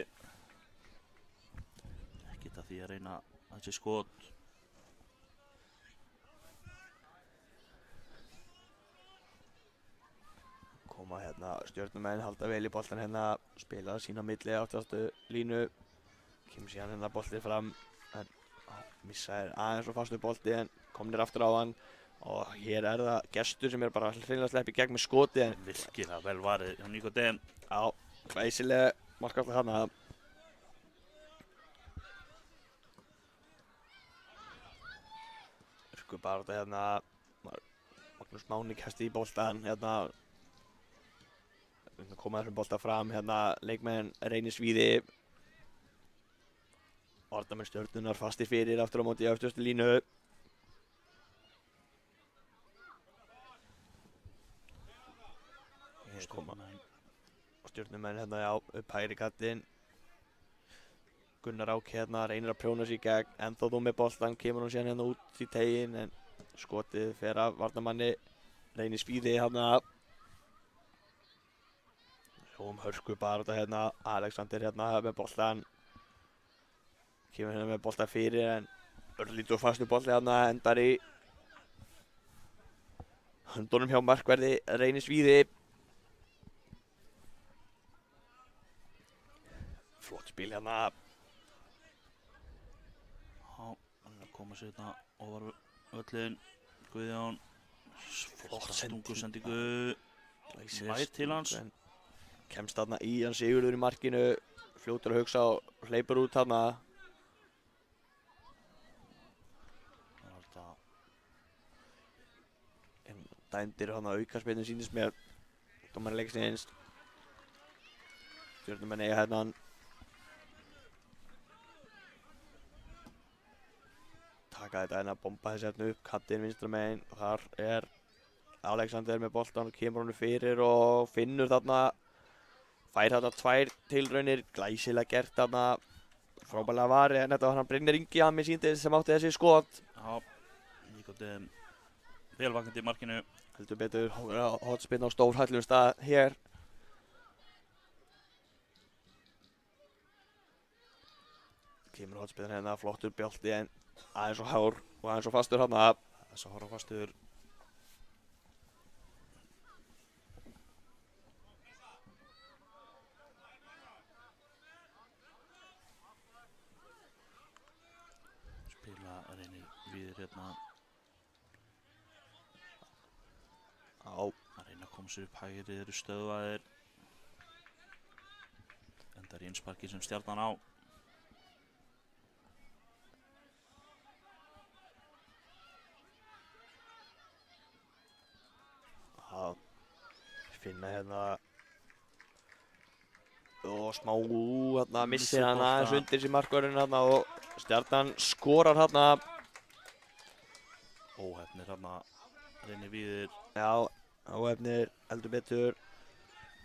Ekkert að því að reyna þessi skot. Koma hérna, Stjörnumenn halda vel í boltan hérna. Spila sína milli áttastu línu. Kemur síðan hérna boltið fram. En missaði aðeins og fastu bolti en komnir aftur á hann. Og hér er það Gestur sem er bara hreinlega að sleppa í gegn með skoti en Virkilega vel varið hjá Nikodem. já, glæsilega markafla þarna. Hörku barátta hérna. Magnús Máni kasti í boltan hérna. Koma þessum bolta fram hérna. Leikmenn Reynis Víði. Orðamenn Stjörnunnar fastir fyrir aftur á móti í öftustu línu. Stjörnumenn hérna, já, upp hægri kattinn. Gunnar Áki hérna, reynir að prjóna sig í gegn. Ennþá þú með boltan, kemur hann síðan hérna út í teginn. En skotið fer af varnarmanni. Reynis Víði hérna. Svo hörku barátta hérna. Alexander hérna með boltan. Kemur hérna með boltan fyrir en örlítur fastu bolti hérna, endar í höndunum hjá markverði Reynis Víði. Flott spil hérna. Já, hann er að koma sér þetta ofar völlin. Guðjón. Flott stungusendingu. Slær til hans. Kemst þarna í hann Sigurður í markinu. Fljótur að hugsa og hleypur út þarna. En dæmdir þarna aukaspyrnu sýnist mér. Dómari leiksins. Stjörnumenn eiga hérna. Taka þetta hérna, bomba þessi hérna upp, kattinn vinstra megin. Þar er Alexander með boltan og kemur honum fyrir og finnur þarna. Fær þarna tvær tilraunir, glæsilega gert þarna. Frábærlega varið en þetta var hann Brynjar Ingi að mér síndi sem átti þessi skot. Já, Nikodem velvakandi í markinu. Heldur betur hotspinn á stórhættlum stað hér. Kemur hotspinn hérna, flottur bjálti en aðeins og hár og aðeins og fastur hérna. Þess að horfa fastur. Spila Reynir Víðir hérna. Að reyna að koma sér upp hægri, eru stöðvaðir. Endar í innsparki sem Stjarnan á. Að finna hérna og smá hérna missir hann aðeins undir sér markvörðurinn hérna og Stjarnan skorar hérna. Óheppnir hérna Reynir Víðir. Já, óheppnir heldur betur.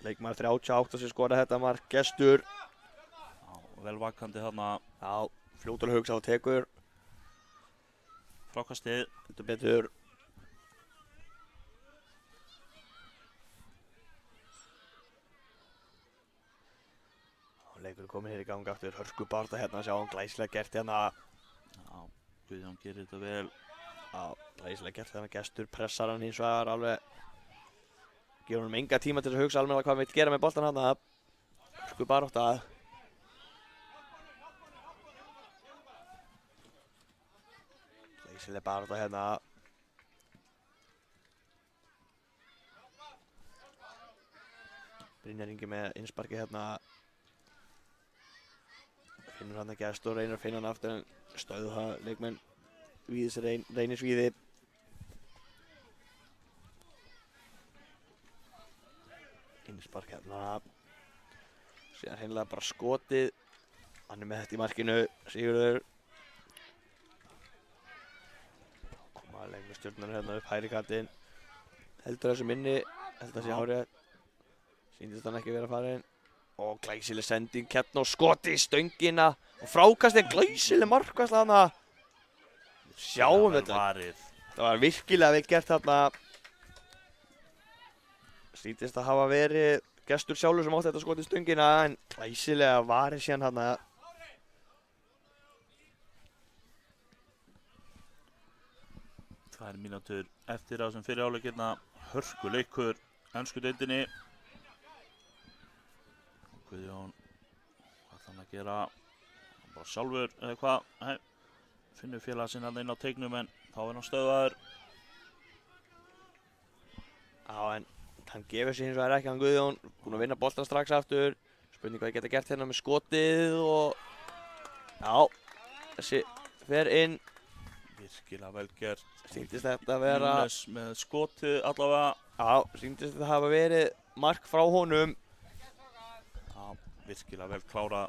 Leikmaður 38 sem skorar þetta mark, Gestur. Já, velvakandi hérna. Já, fljótur að hugsa og tekur. Frákastið. Heldur betur. Leikur komin hér í gang aftur, hörku barða hérna, sjá hann glæsilega gert hérna. Já, Guðjón gerir þetta vel. Já, glæsilega gert hérna, Gestur pressar hann hins vegar alveg. Gefur honum enga tíma til að hugsa almennilega hvað hann vill gera með boltan hérna. Hörku barða. Glæsilega barða hérna. Brynjar Ingi með innsparki hérna. Finnur hann að Gestur, reynir að finna hann aftur en stöðva leikmenn Víðis Reynis Víði. Innspark hérna. Síðan hreinlega bara skotið. Hann með þetta í markinu, Sigurður. Koma leikmenn Stjörnunar hérna upp hægri kantinn. Heldur þessu minni, heldur það sé hárið. Sýndist hann ekki vera farinn. Og glæsileg sending hérna og skoti í stöngina og frákastið glæsileg markværsla þarna. Sjáum þetta. Það var virkilega vel gert þarna. Sýndist að hafa verið Gestur sjálfur sem átti þetta skoti í stöngina en glæsilega varið síðan þarna. Það er mínútur eftir á sem fyrir áleikirna. Hörku leikur ensku deildinni. Guðjón, hvað ætlar hann að gera? Bara sjálfur eða hvað? Nei, finnur félaga sinna inn á teignum en þá er hann stöðvaður. Já, en hann gefur sig hins vegar ekki, hann Guðjón. Búinn að vinna boltan strax aftur. Spurning hvað ég geta gert hérna með skotið og... Já, þessi fer inn. Virkilega vel gert. Sýndist þetta að vera... Núnes með skotið allavega. Já, sýndist þetta að hafa verið mark frá honum. Virkilega vel klára.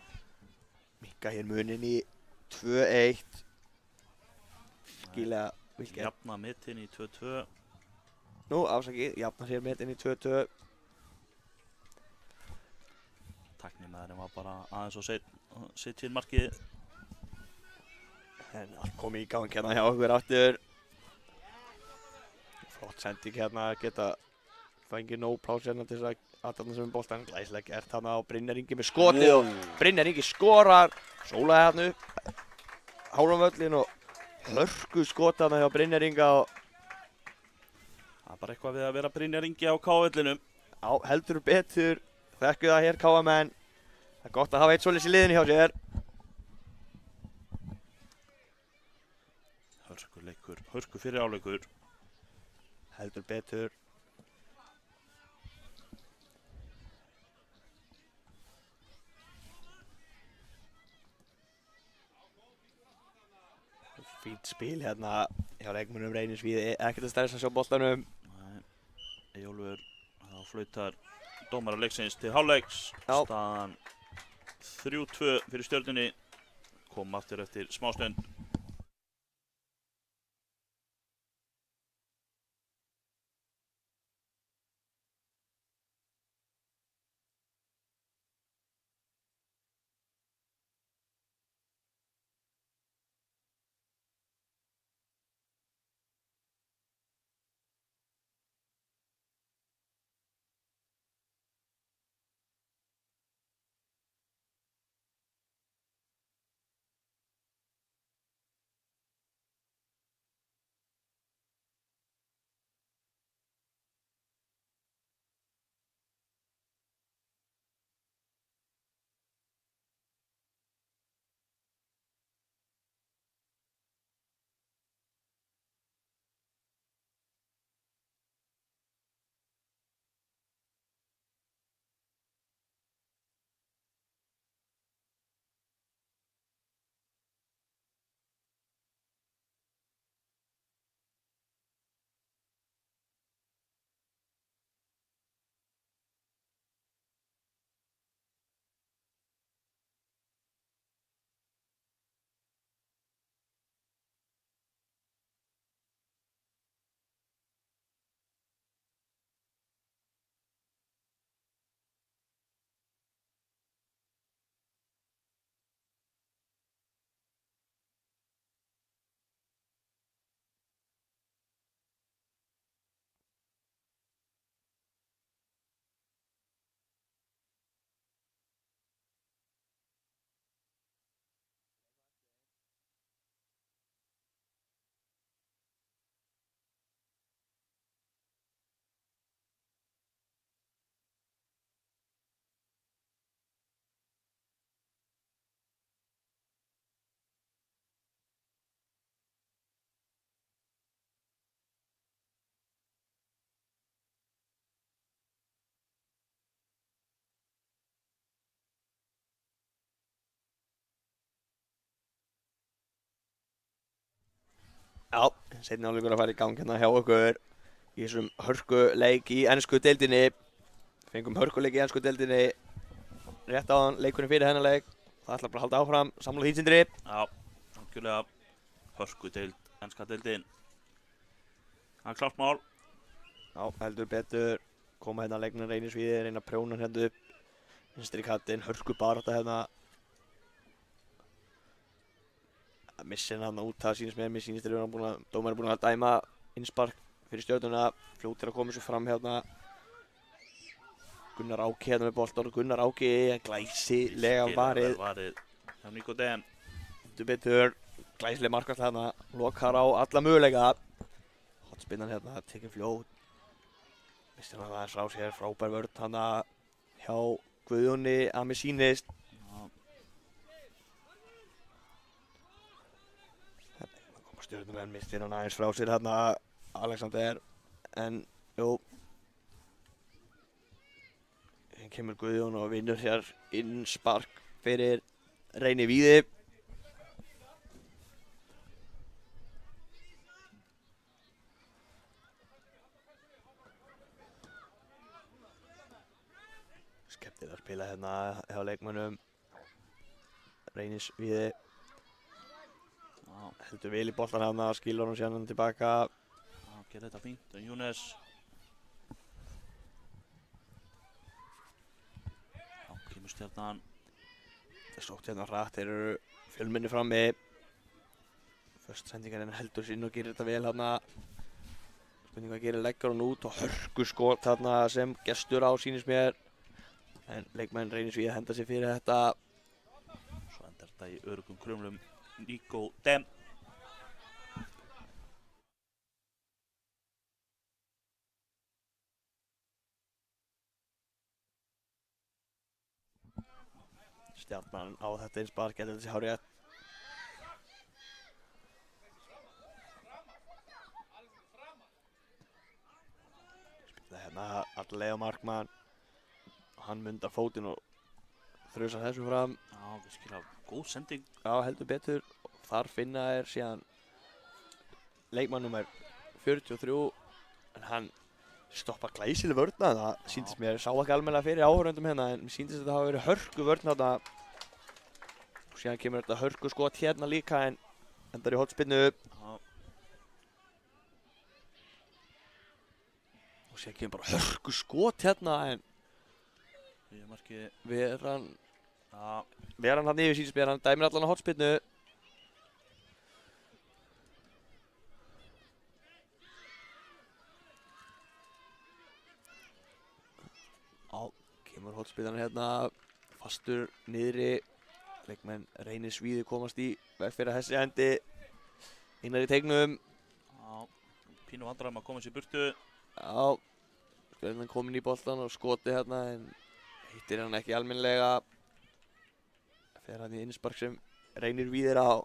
Minka hér munin í 2-1. Virkilega vel gert. Jafna metin í 2-2. Nú, afsakið, jafna hér metin í 2-2. Tæknimaðurinn var bara aðeins og sitt til markið. En allt komið í gang hérna hjá okkur aftur. Flott sending hérna, geta fengið nóg pláss hérna til þess að aðtapna sem boltan, glæsilega gert hérna á Brynjar Ingi með skotið og Brynjar Ingi skorar. Sólaði hérna upp hálfan völlin og hörku skot hérna hjá Brynjar Inga og... Það er bara eitthvað við að vera Brynjar Ingi á K-vellinum. Já, heldur betur. Þekku það hér K-menn. Það er gott að hafa eitt svoleiðis í liðinu hjá sér. Hörku leikur, hörku fyrir áleikur. Heldur betur. Fínt spil hérna hjá leikmönnum Reynis Víði, ekkert að stressa sjá boltanum. Eyjólfur, þá flautar dómara leiksins til hálfleiks. Staðan 3-2 fyrir Stjörnunni. Kom aftur eftir smástund. Já, seinni hálfleikur að fara í gang hérna hjá okkur í þessum hörkuleik í ensku deildinni. Fengum hörkuleik í ensku deildinni rétt áðan leikurinn fyrir hennar leik. Það ætlar bara að halda áfram, samla því Sindri. Já, algjörlega hörkudeild, enska deildin. Það er klárt mál. Já, heldur betur. Koma hérna leikmenn Reynisvíði, reyna að prjóna hérna upp. Vinstri kantinn, hörku barátta hérna. Missin hann út, það sýnist mér sýnist dómarinn er búinn að dæma innspark fyrir Stjörnuna. Fljótir að koma svo fram hérna. Gunnar Áki hérna með boltan og Gunnar Áki glæsilega varið. Hjá Nikodem. Heldur betur, glæsilega markværsla hérna, lokar á alla möguleika. Hotspinnan hérna, tekin fljót. Missin hann aðeins frá sér, frábær vörn hérna hjá Guðjóni að mér sýnist. Stjörnumenn mistir hann aðeins frá sér hérna Alexander, en jú hér kemur Guðjón og vinnur hér innspark fyrir Reynivíði. Skemmtilega að spila hérna hjá leikmönnum Reynisvíði. Heldur vel í boltan hérna, skilur hann síðan tilbaka. Já, gerði þetta fínt, Júnes. Já, kemur Stjarnan. Það er sótt hérna hratt, þeir eru fjölmenni frammi. Först sendingarinn heldur sinn og gerir þetta vel hérna. Spurning hvað gerir, leggur hann út og hörku skot hérna sem gestur á sýnist mér. En leikmenn Reynisvíði henda sér fyrir þetta. Svo endar þetta í öruggum krumlum Nikodem. Stjarnan á þetta innspark, getur þetta sé hárrétt. Spila hérna allega markmann. Hann mundar fótinn og þrjusar þessu fram. Já, virkilega góð sending. Já, heldur betur. Þar finna er síðan leikmann nummer 43, en hann stoppa glæsileg vörn að það sýndist mér, sá ekki almennilega fyrir áhorfendum hérna, en mér sýndist þetta hafa verið hörku vörn þarna. Og síðan kemur þetta hörku skot hérna líka, en endar í hornspyrnu. Og síðan kemur bara hörku skot hérna, en Veran hann yfir sýnist mér, hann dæmir allan á hornspyrnu. Kemur hornspyrnan hérna, fastur niðri. Leikmenn Reynisvíði komast í veg fyrir þessi hendi. Innar í teignum. Já, pínu vandræðum að koma sér í burtu. Já, Stjörnan kominn í boltan og skoti hérna, en hittir hann ekki almennilega. Fer hann í innspark sem Reynisvíði á.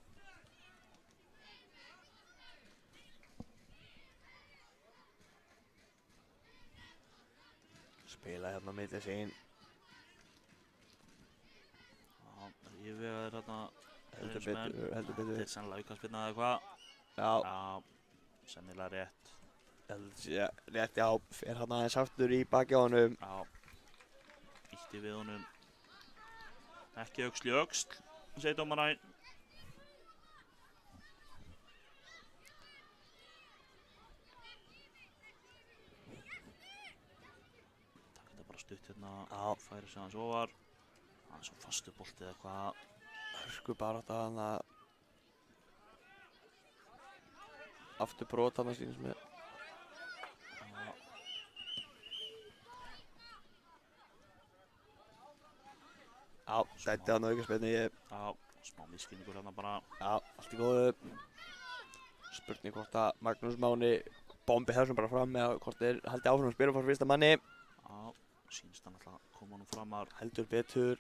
Spila hérna milli sín. Yfirvegaður hérna. Heldur betur. Þetta er sennilega aukaspyrna eða eitthvað. Já, sennilega rétt. Rétt, já. Fer hann aðeins aftur í baki á honum. Já, ítti við honum. Ekki öxl í öxl, segir dómarinn. Takk þetta bara stutt hérna. Færi sig aðeins ofar. Það er svo fastu bolti eða eitthvað. Hörku barátta þarna. Aftur brot þarna sýnist mér. Já, dætti þarna aukaspyrnu. Já, smá misskilningur hérna bara. Já, allt í góðu. Spurning hvort að Magnús Máni bombi þessum bara fram eða hvort þeir haldi áfram að spila fyrir fyrsta manni. Já, sýnist hann alltaf að koma nú framar. Heldur betur.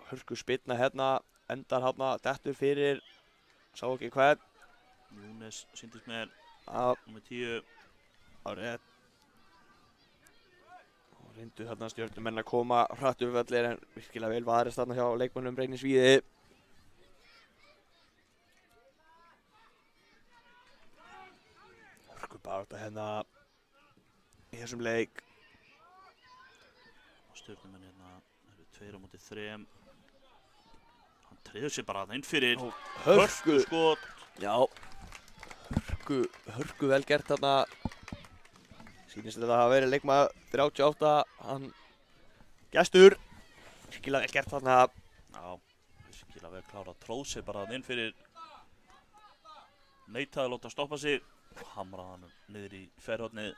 Hörku spyrna hérna, endar hérna, dettur fyrir, sá ekki hvern. Júnes sýndist mér, Númer 10. Rétt. Og reyndu þarna Stjörnumenn að koma hratt upp vellir, en virkilega vel varist þarna hjá leikmönnum Reynisvíði. hérna í þessum leik. Stjörnumenn hérna eru 2 á móti 3. Hann treður sér bara inn fyrir Hörku skot. Já, hörku vel gert þarna. Sýnist þetta að hafa verið leikmaður 38, hann Gestur. Virkilega vel gert þarna. Já, virkilega vel klárað. Tróð sér bara inn fyrir. Neitaði að láta stoppa sig. Hamraði hann niður í ferhornið.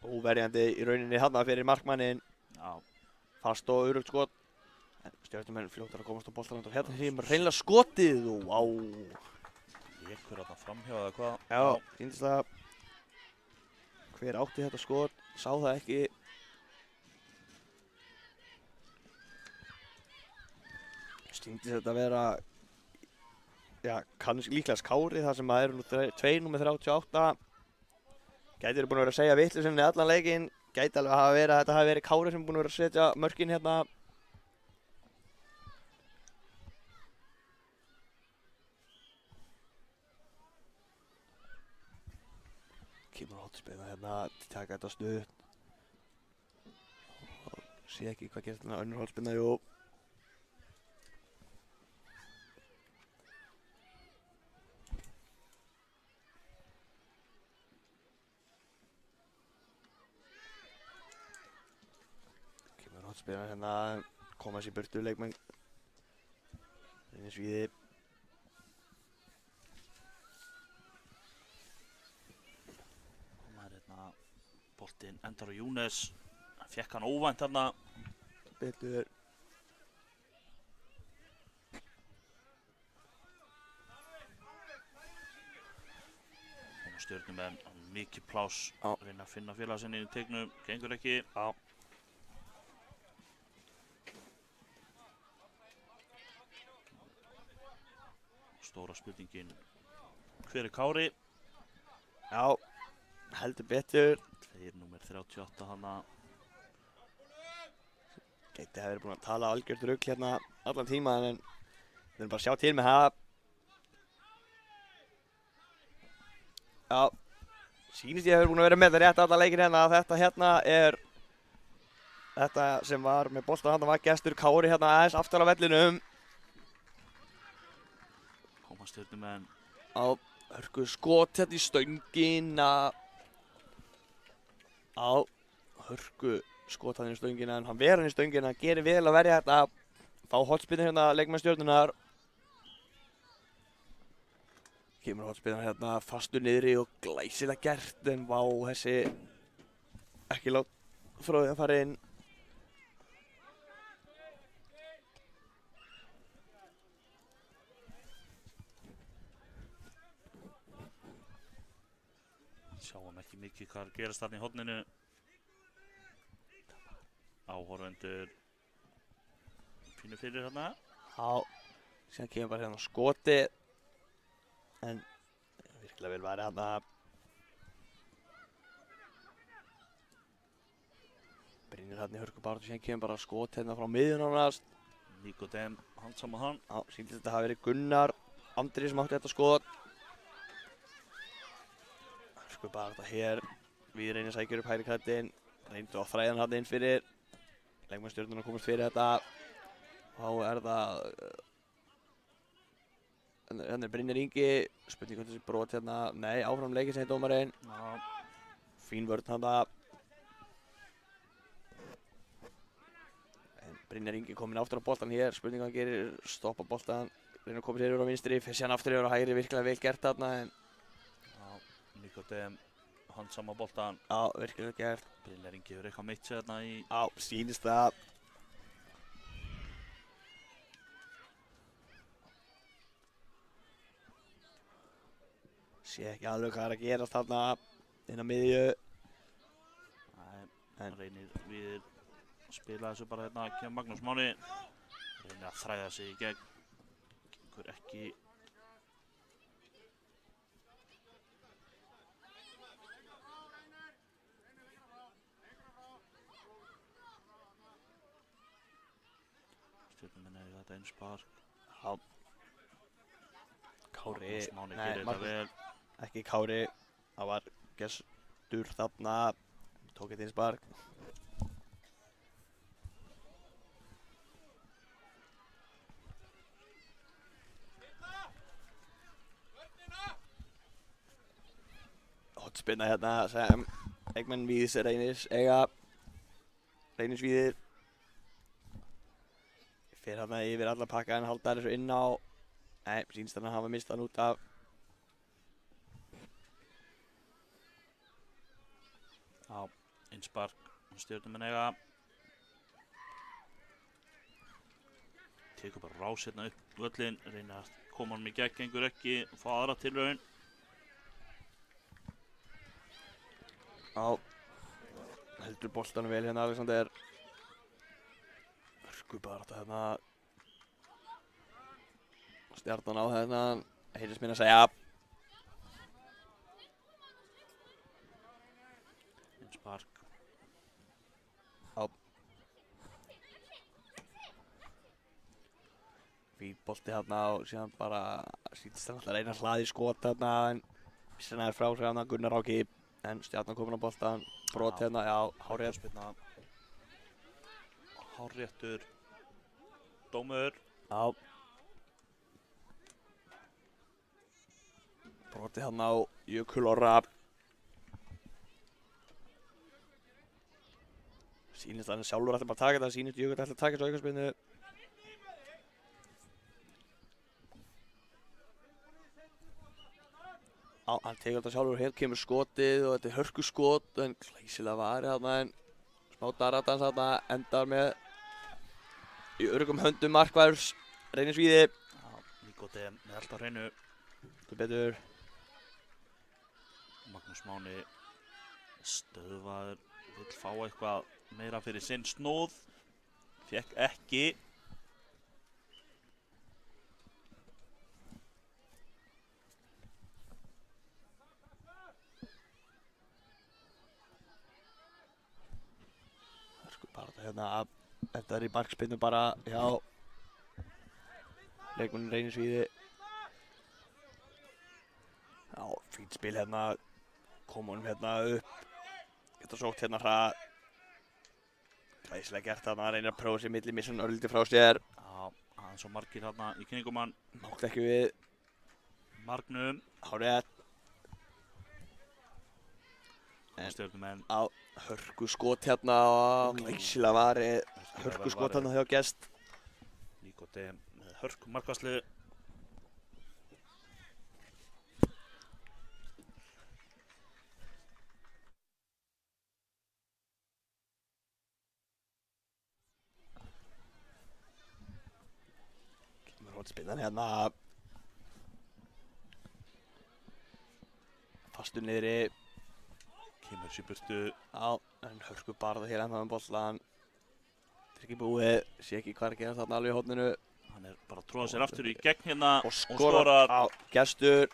Óverjandi í rauninni þarna fyrir markmanninn. Já, Fast og örugt skot. En Stjörnumenn fljótar að komast á boltanum og hérna þeim reynilega skotið og á. leikur þarna framhjá eða hvað. Já, sýndist að hver átti þetta skot, sá það ekki. Sýndist þetta að vera, já, kannski líklegast Kári þar sem að eru nú 2 númer 38. Gæti eru búin að vera að segja vitleysunni allan leikinn. Gæti alveg að hafa verið að þetta hafi verið Kári sem er búin að vera að setja mörkin hérna. Kemur hótspilna hérna, taka þetta stutt. Sé ekki hvað gerst hérna, önnur hótspilna, jú. Kemur hótspilna hérna, koma sér burtu leikmenn. Reynir svíði. Boltinn endar á Júnes. Hann fekk hann óvænt þarna. Betur. Og Stjörnumenn mikið pláss. Já. Reyna að finna félaga sinni í teiknum. Gengur ekki. Já. Stóra spurningin. Hver er Kári? Já, heldur betur. 2 númer 38 hana. Gæti hafa verið búin að tala algjört rugl hérna allan tíman en við erum bara að sjá til með það. Já, sýnist ég að hafa búin að vera með þetta rétt allan leikinn hérna að þetta hérna er þetta sem var með boltan hérna var Gestur Kári hérna aðeins aftur á vellinum. Koma Stjörnumenn. Á hörku skot hérna í stöngina. Á hörku skot hann í stöngina en hann ver hann í stöngina, gerir vel að verja þetta, fá hotspinnu hérna leikmenn Stjörnunnar. Kemur hotspinnan hérna fastur niðri og glæsilega gert en vá þessi ekki lát Fróði að fara inn. Sjáum ekki mikið hvað er að gerast þarna í horninu. Áhorfendur pínu fyrir þarna. Já, síðan kemur bara hérna skoti en virkilega vel væri hérna. Brynir hérna í hörkubaráttu, síðan kemur bara skot hérna frá miðjun ánast. Nikodem handsama hann. Já, sýndist þetta hafi verið Gunnar Andri sem átti þetta skot. Hörkubaráttu hér, við reynir sækjur upp hægri kantinn, reyndu á þræðan hérna inn fyrir. Leikmenn Stjörnunnar komast fyrir þetta. Þá er það hérna er Brynjar Ingi, spurning hvernig þessi brot hérna, nei, áfram leikir segir dómarinn. Já. Fín vörn þarna. En Brynjar Ingi kominn aftur á boltan hér, spurning hvað hann gerir, stoppa boltan, reynir að koma sér yfir á vinstri, fer síðan aftur yfir á hægri, virkilega vel gert þarna en Já, Nikodem handsama boltan. já, virkilega vel gert. Brynjar Ingi hefur eitthvað meitt sér þarna í. Já, sýnist það. Sé ekki alveg hvað er að gerast þarna inn á miðju. Nei, En- reynir við að spila þessu bara hérna. Kemur Magnús Máni. Reynir að þræða sig í gegn. Gengur ekki. Stjörnumenn eiga þetta einn spark. Já. Kári, Magnús Máni nei, gerir þetta vel. ekki Kári. Það var gestur þarna, tók eitt innspark. Hotspinna hérna sem leikmenn Víðis Reynis eiga. Reynisvíðir. Fer hérna yfir alla pakka en halda þessu inn á. Nei, sýnst hann að hafa mistað hann út af. Já, innspark Stjörnumenn eiga. Tekur bara rás hérna upp völlinn, reynir að koma hann í gegn, gengur ekki, fá aðra tilraun. Já, heldur boltanum vel hérna Alexander. Hörkubarátta hérna. Stjarnan á hérna, heyrðist minna að segja. Innspark. Já. Fín bolti hérna og síðan bara sýnst hann alltaf að reyna að hlaði skot hérna en vissi hann frá sig hérna Gunnar Áki. En Stjarnan komin á boltan, brot hérna, já, hárrétt. Spilna. Hárréttur. Dómur. Já. Broti hérna á Jökul Orra. Sýnist hann sjálfur ætla bara að taka þetta, sýnist Jökull ætla að taka þessu aukaspyrnu. Já, hann tekur þetta sjálfur, hér kemur skotið og þetta er hörkuskot en glæsilega varið þarna en smá darratans þarna endar með í öruggum höndum markværðs Reynisvíði. Já, Níkóti með allt á hreinu. Þú betur. Magnús Máni stöðvaður, vill fá eitthvað meira fyrir sinn snúð. Fékk ekki. Hérna, þetta er í markspyrnu bara hjá leikmanninn Reynisvíði. Já, fínt spil hérna, kom honum hérna upp, geta sótt hérna hraða. Glæsilega gert þarna, reynir að prófa sér milli, missa hann örlítið frá sér. Já, aðeins svo margir þarna í kringum hann. Mátt ekki við. Margnum. Hárrétt. Stjörnumenn. Á hörkuskot hérna og glæsilega varið. Hörkuskot hérna hjá gest. Níkóti með hörku markvarslu. Kemur hotspinnan hérna. Fastur niðri. Kemur sér burtu. Já, en hörku barða hér ennþá bollan. Þetta er ekki búið, sé ekki hvað er að gera þarna alveg í horninu. Hann er bara að tróða sér aftur í gegn hérna Og skorar. Já, gestur.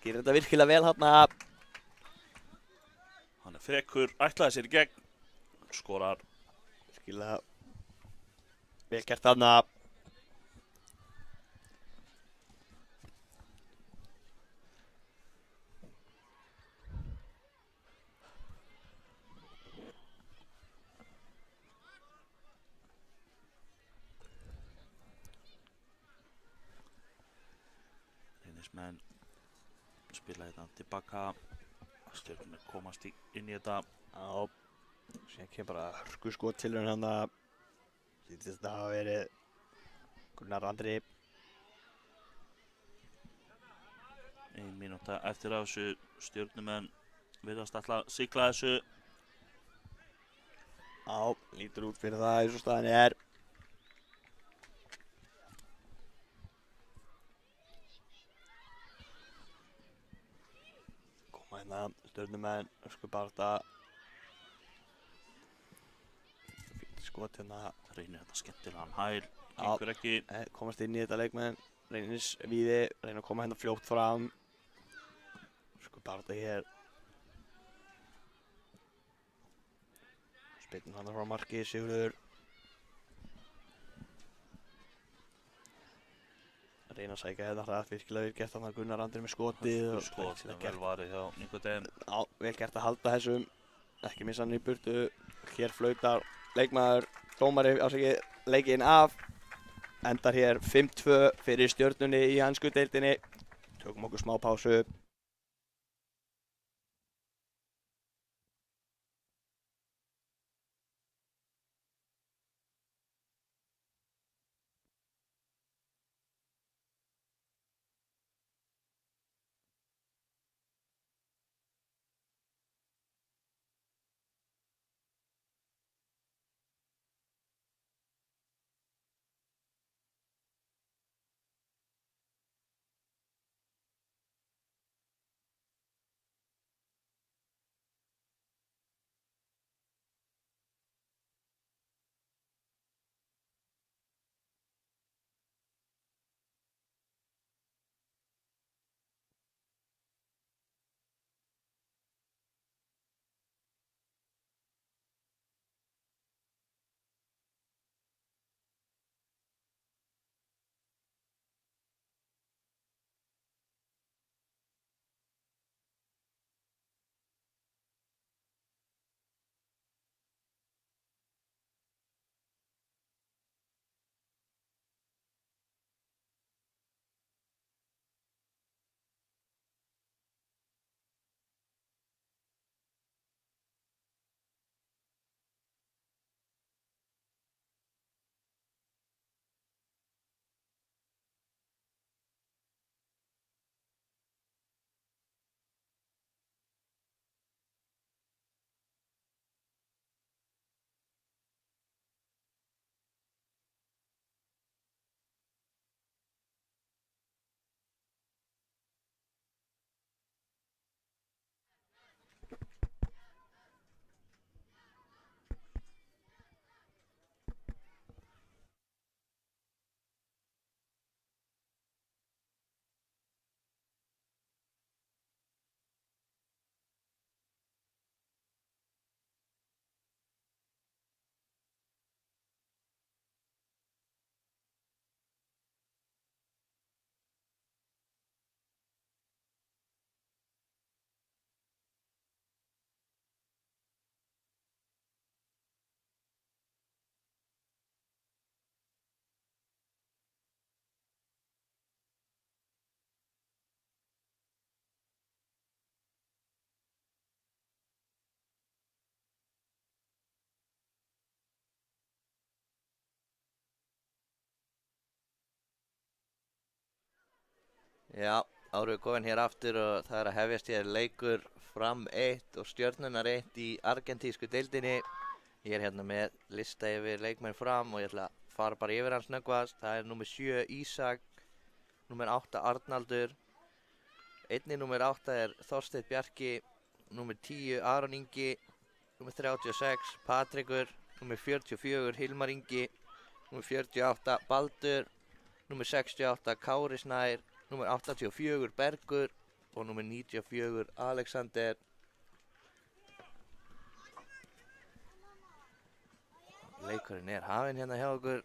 Gerir þetta virkilega vel þarna. Hann er frekur, ætlaði sér í gegn. Skorar. Virkilega vel gert þarna. Reynismenn spila þetta tilbaka. Stjörnumenn komast inn í þetta. Já, síðan kemur bara hörkuskot tilraun hérna. Sýnist þetta hafa verið Gunnar Andri. 1 mínúta eftir af þessu. Stjörnumenn virðast ætla að sigla þessu. Já, lítur út fyrir það eins og staðan er. Koma hérna, Stjörnumenn, hörkubaráttu. Fínt skot hérna. Reynir þetta skemmtilegan hæl. Gengur ekki. Komast inn í þetta leikmenn. Reynisvíði, reyna að koma hérna fljótt fram. Hörkubaráttu hér. Spilnum hann frá marki, Sigurður. reyna að sækja hérna hratt, virkilega vel gert þarna Gunnar Andri með skotið og Skot, glæsilega vel gert. varið hjá Nikodem. Já, vel gert að halda þessum, ekki missa hann í burtu. Hér flautar leikmaður, dómari ásækið leikinn af. Endar hér 5-2 fyrir Stjörnunni í hænsku deildinni. Tökum okkur smá pásu. Já, þá erum við komin hér aftur og það að hefjast hér leikur Fram 1 og Stjörnunnar 1 í argentísku deildinni. Ég hérna með lista yfir leikmenn Fram og ég ætla að fara bara yfir hans snöggvast. Það er númer 7 Ísak, númer 8 Arnaldur, einnig númer 8 er Þorsteinn Bjarki, númer 10 Aron Ingi, númer 36 Patrikur, númer 44 Hilmar Ingi, númer 48 Baldur, númer 68 Kári Snær, númer 84 Bergur og númer 94 Alexander. Leikurinn er hafinn hérna hjá okkur.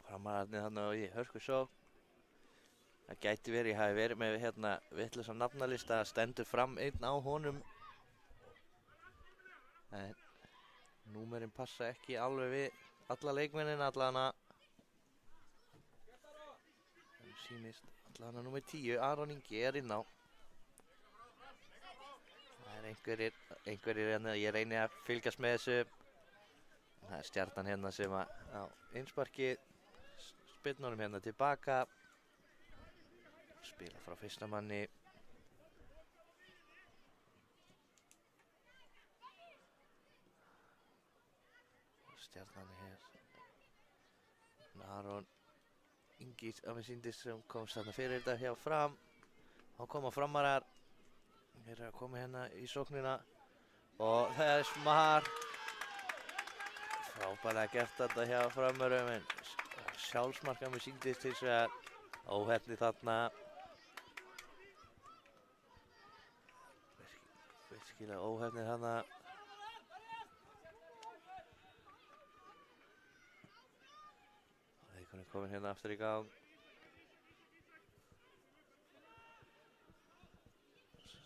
Framararnir þarna í hörkusókn. Það gæti verið, ég hafi verið með hérna vitlausan nafnalista, það stendur Fram 1 á honum. En númerinn passa ekki alveg við alla leikmennina allavega. Það sýnist allavega númer 10 Aron Ingi er inn á. Það er einhverjir hérna, ég reyni að fylgjast með þessu. Það er Stjarnan hérna sem á innsparkið, spyrnunum hérna tilbaka, spila frá fyrsta manni. Stjarnan er hér. Aron Ingi að mér sýndist sem komst þarna fyrir þetta hjá Fram. Þá koma Framarar. Þeir eru að koma hérna í sóknina og það er Smar. Frábærlega gert þetta hjá Frömmurum en sjálfsmarka með sýndist hins vegar óheppni þarna. Virkilega óheppni þarna. Leikurinn kominn hérna aftur í gang.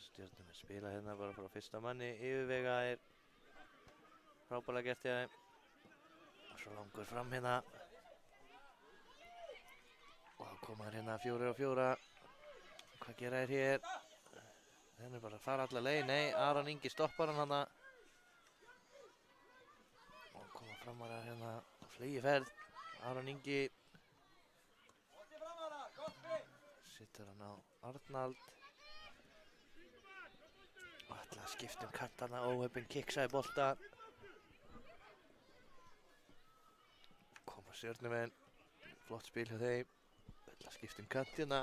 Stjörnum spila hérna bara frá fyrsta manni. Yfirvega er frábærlega gert hjá þeim. Svo langur fram hérna. Og þá koma þær hérna 4-4. Hvað gera þær hér? Þeir eru bara að fara alla leið. Nei, Aron Ingi stoppar hann hana. Og koma framarar hérna á flegiferð. Aron Ingi. Sittur hann á Arnald. Og ætla að skipta kantana. Óheppinn kiksaði bolta. Koma Stjörnumenn. Flott spil hjá þeim. Ætla að skipta kantina.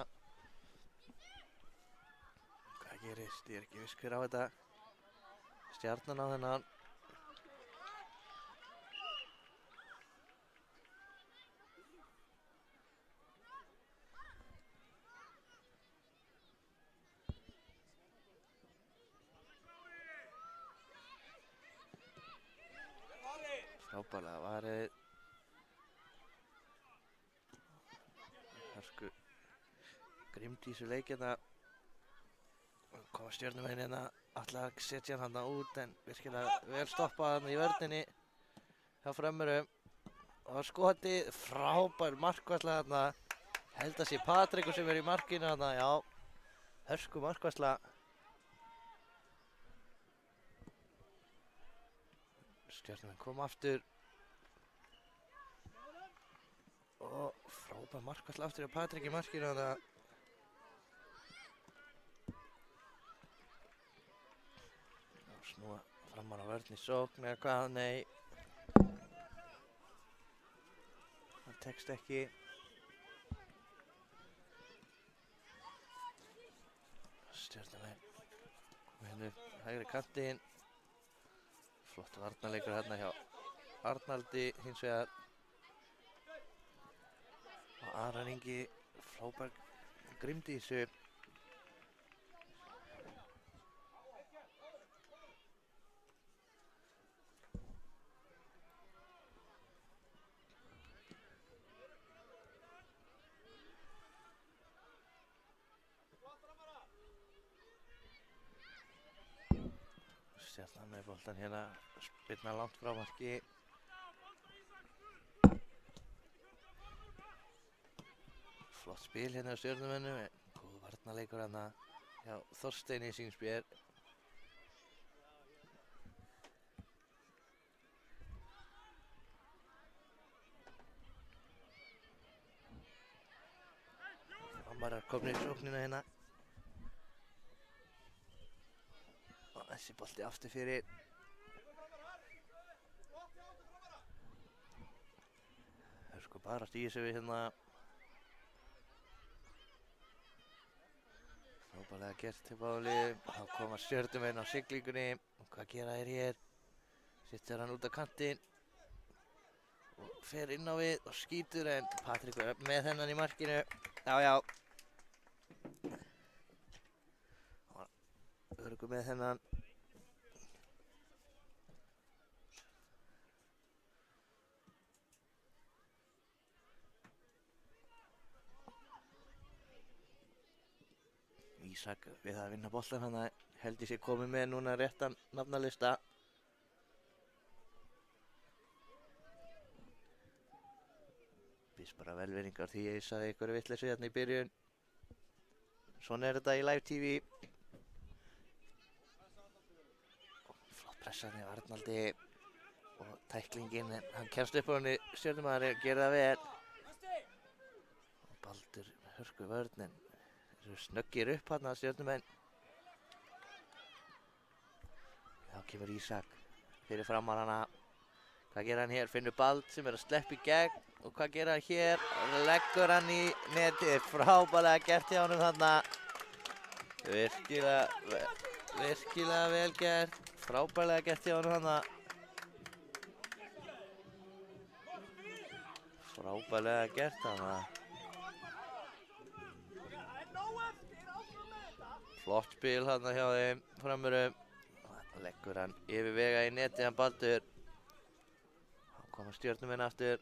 Hvað gerist? Ég er ekki viss hver á þetta. Stjarnan á þennan. Frábærlega varið. Hörku grimmt í þessu leik hérna. Koma Stjörnumenn hérna. Ætla að setja hann þarna út en virkilega vel stoppað hann í vörninni hjá Frömmurum. Og skotið frábær markvarsla þarna. Held að sé Patrikur sem er í markinu þarna. Já, hörku markvarsla. Stjörnumenn kom aftur. Og frábær markvarsla aftur hjá Patrik í markinu þarna. Snúa framar á vörn í sókn eða hvað, nei. Það tekst ekki. Stjörnumenn kom hérna upp hægri kantinn. Flott varnarleikur hérna hjá Arnaldi hins vegar. Og Aron Ingi frábær grimmt í þessu. Stjarnan með boltan hérna, spyrna langt frá marki. Flott spil hérna á Stjörnumönnum, góð varnarleikur hérna hjá Þorsteini Sýnsbjörn. Framarar komnir í sóknina hérna. Þessi bolti aftur fyrir. Það er sko bara að stíga sig við hérna. Frábærlega gert til báðum. Þá koma Stjörnumenn á siglingunni. Og hvað gera þeir hér? Sittur hann út á kantinn. Og fer inn á við og skýtur en Patrikur með þennan í markinu. Já, já. Öruggur með þennan. Ísak við að vinna boltan, hann held ég sé komið með núna réttan nafnalista. Býst bara velvinningar því ég sagði ykkur vitleysu hérna í byrjun. Svona er þetta í live TV. Flott pressan hjá Arnaldi og tæklingin, hann kemst upp á henni, Stjörnumaður gerir það vel. Og Baldur hörku vörnin. Snöggir upp hann að Stjörnumenn. Já, kemur Ísak fyrir framar hana. Hvað gerir hann hér? Finnur Bald sem er að sleppa í gegn. Og hvað gerir hann hér? Leggur hann í netið. Frábærlega gert hjá honum þarna. Virkilega virkilega vel gert. Frábærlega gert hjá honum þarna. Frábærlega gert þarna. Flott spil þarna hjá þeim framurum. Leggur hann yfir vega í netið hann Baldur. Þá koma Stjörnumenn aftur.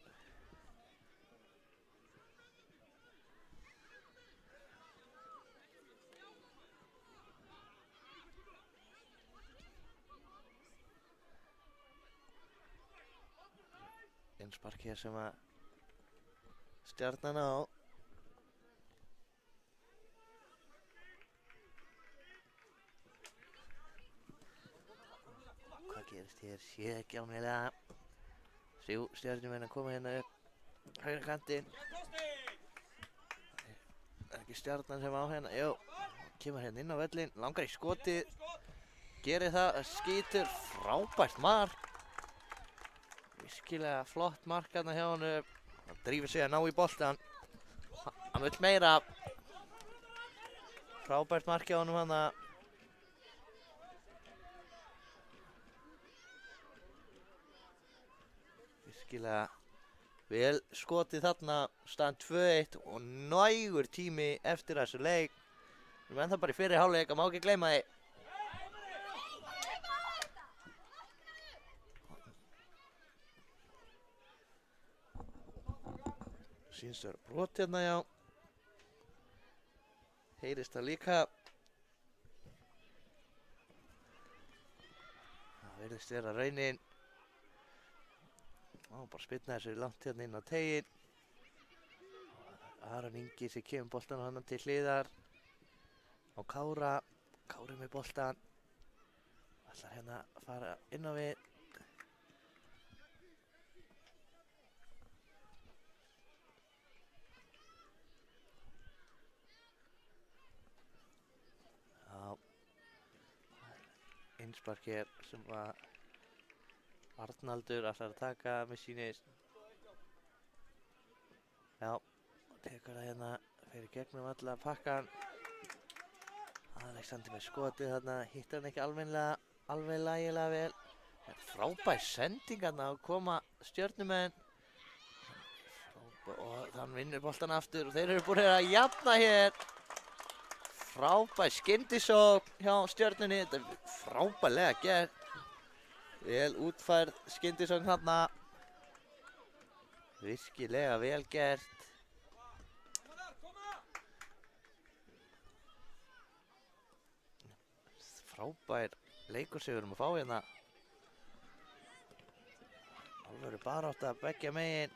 Innspark hér sem að Stjarnan á. Hvað gerist hér? Sé ekki ámlega. Þrjú Stjörnumenn að koma hérna upp hægra kantinn. Það er ekki Stjarnan sem á hérna. Jú, kemur hérna inn á völlinn. Langar í skotið. Gerir það, skýtur. Frábært mark. Virkilega flott mark hérna hjá honum. Hann drífur sig að ná í boltan. Hann vill meira. Frábært mark hjá honum hana. Virkilega vel skotið þarna. Staðan 2-1 og nægur tími eftir þessu leik. Við erum ennþá bara í fyrri hálfleik, það má ekki gleyma því. Sýnst vera brot hérna, já. Heyrist það líka. Það virðist vera raunin. Bara spyrna þessu langt hérna inn á teginn. Aron Ingi sem kemur boltan á hann til hliðar. Á Kára. Kári með boltan. Ætlar hérna að fara inn á við. Innspark hér sem að Arnaldur ætlar að taka með sínist. Já, tekur það hérna fyrir gegnum alla pakkan. Alexander með skotið þarna, hittar hann ekki alveg lægilega vel. Frábær sending þarna að koma Stjörnumenn. Og þann vinnur boltan aftur og þeir eru búin að jafna hér. Frábær skyndisókn hjá Stjörnunni, þetta er frábærlega gert. Vel útfærð skyndisókn þarna. Virkilega vel gert. Frábær leikur sem við erum að fá hérna. Alvöru barátta beggja megin.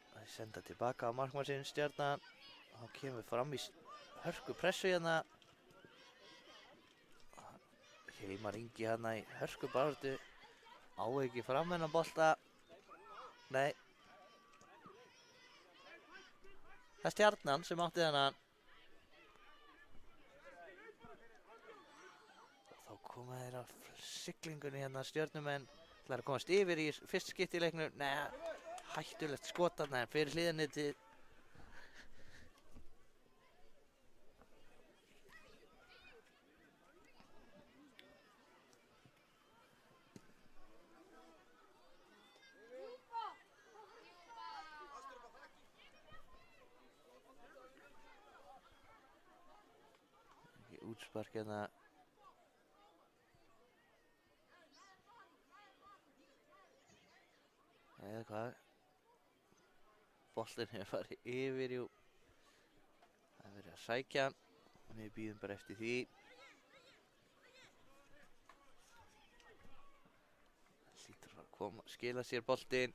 Það senda tilbaka á markmann sinn Stjarnan. Þá kemur fram í hörku pressu hérna. Hilmar Ingi hérna í hörku baráttu. Á ekki fram hennar bolta. Nei. Það er Stjarnan sem átti þennan. Þá koma þeir á siglingunni hérna Stjörnumenn. Það er að komast yfir í fyrst skipti í leiknum. Nei, hættulegt skot þarna en fyrir hliðinni til útspark hérna. Eða hvað? Boltinn hefur farið yfir, jú. Það er verið að sækja hann. Við bíðum bara eftir því. Það hlýtur að koma, skila sér boltinn.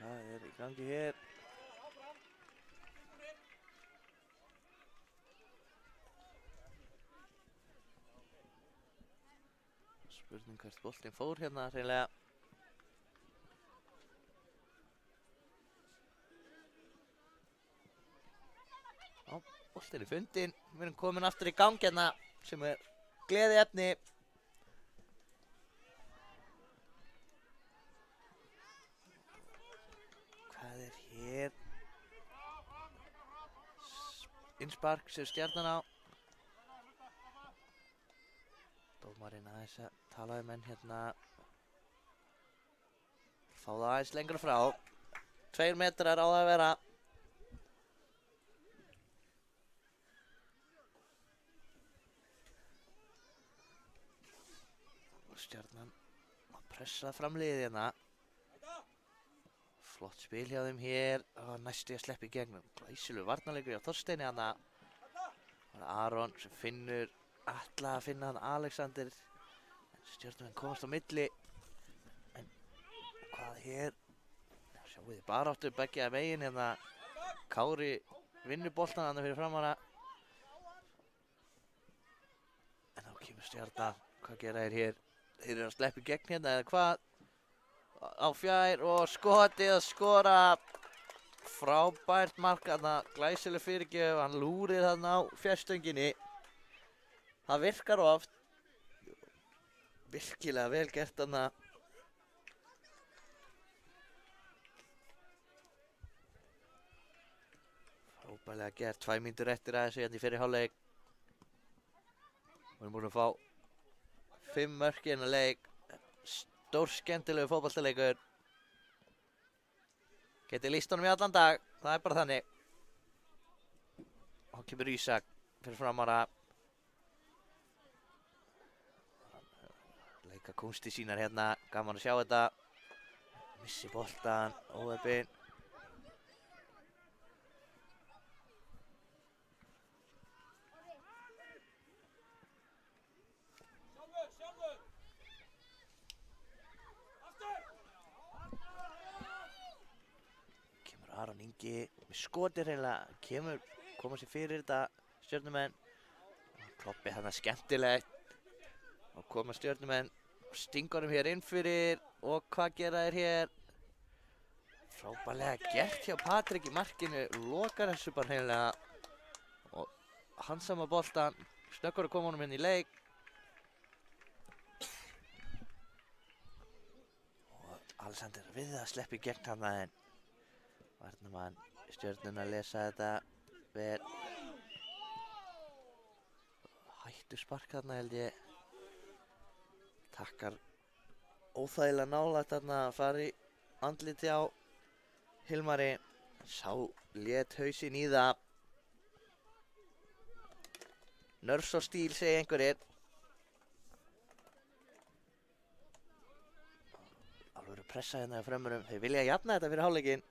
Hvað er í gangi hér? Spurning hvert boltinn fór hérna hreinlega. Já, boltinn er fundinn. Við erum komin aftur í gang hérna sem er gleðiefni. hér. Innspark sem Stjarnan á. Dómarinn aðeins að tala menn hérna. Fá það aðeins lengra frá. 2 metrar á það að vera. Stjarnan að pressa framliðið hérna. Flott spil hjá þeim hér. Næstu að sleppa í gegnum. Glæsilegur varnarleikur hjá Þorsteini hana. Það var Aron sem finnur. Ætla að finna hann Alexander. En Stjörnumenn komast á milli. En hvað hér? Sjáu þið baráttu beggja megin hérna. Kári vinnur boltan hann fyrir framara. En þá kemur Stjarnan. Hvað gera þeir hér? Þeir eru að sleppa í gegn hérna eða hvað? Á fjær og skotið að skora. Frábært mark þarna, glæsileg fyrirgjöf, hann lúrir þarna á fjærstönginni. Það virkar oft. Virkilega vel gert þarna. Frábærlega gert, 2 mínútur eftir að þessu hérna í fyrri hálfleik. Við erum búin að fá 5 mörk í þennan leik. Stórskemmtilegu fótboltaleikur. Geti lýst honum í allan dag, það er bara þannig. Þá kemur Ísak fyrir framara. Leika kunsti sínar hérna, gaman að sjá þetta. Missi boltan, óheppinn. Aron Ingi með skoti reynilega, koma sér fyrir þetta Stjörnumenn. Kloppi þarna skemmtilegt. Og koma Stjörnumenn, stingur hér inn fyrir og hvað gera þeir hér? Frábærlega gert hjá Patrik í markinu, lokar þessu bara reynilega. Og handsama boltan, snöggur að koma honum inn í leik. Og Alexander við að sleppa í gegn hann en varnarmann Stjörnunnar að lesa þetta vel. Hættu spark þarna held ég. Takkar óþægilega nálægt þarna að fara í andliti á Hilmari. Sá lét hausinn í það. Nörfs og stíl segja einhverjir. Alveg pressa hérna í frömmurum. Þeir vilja jafna þetta fyrir hálfleikinn.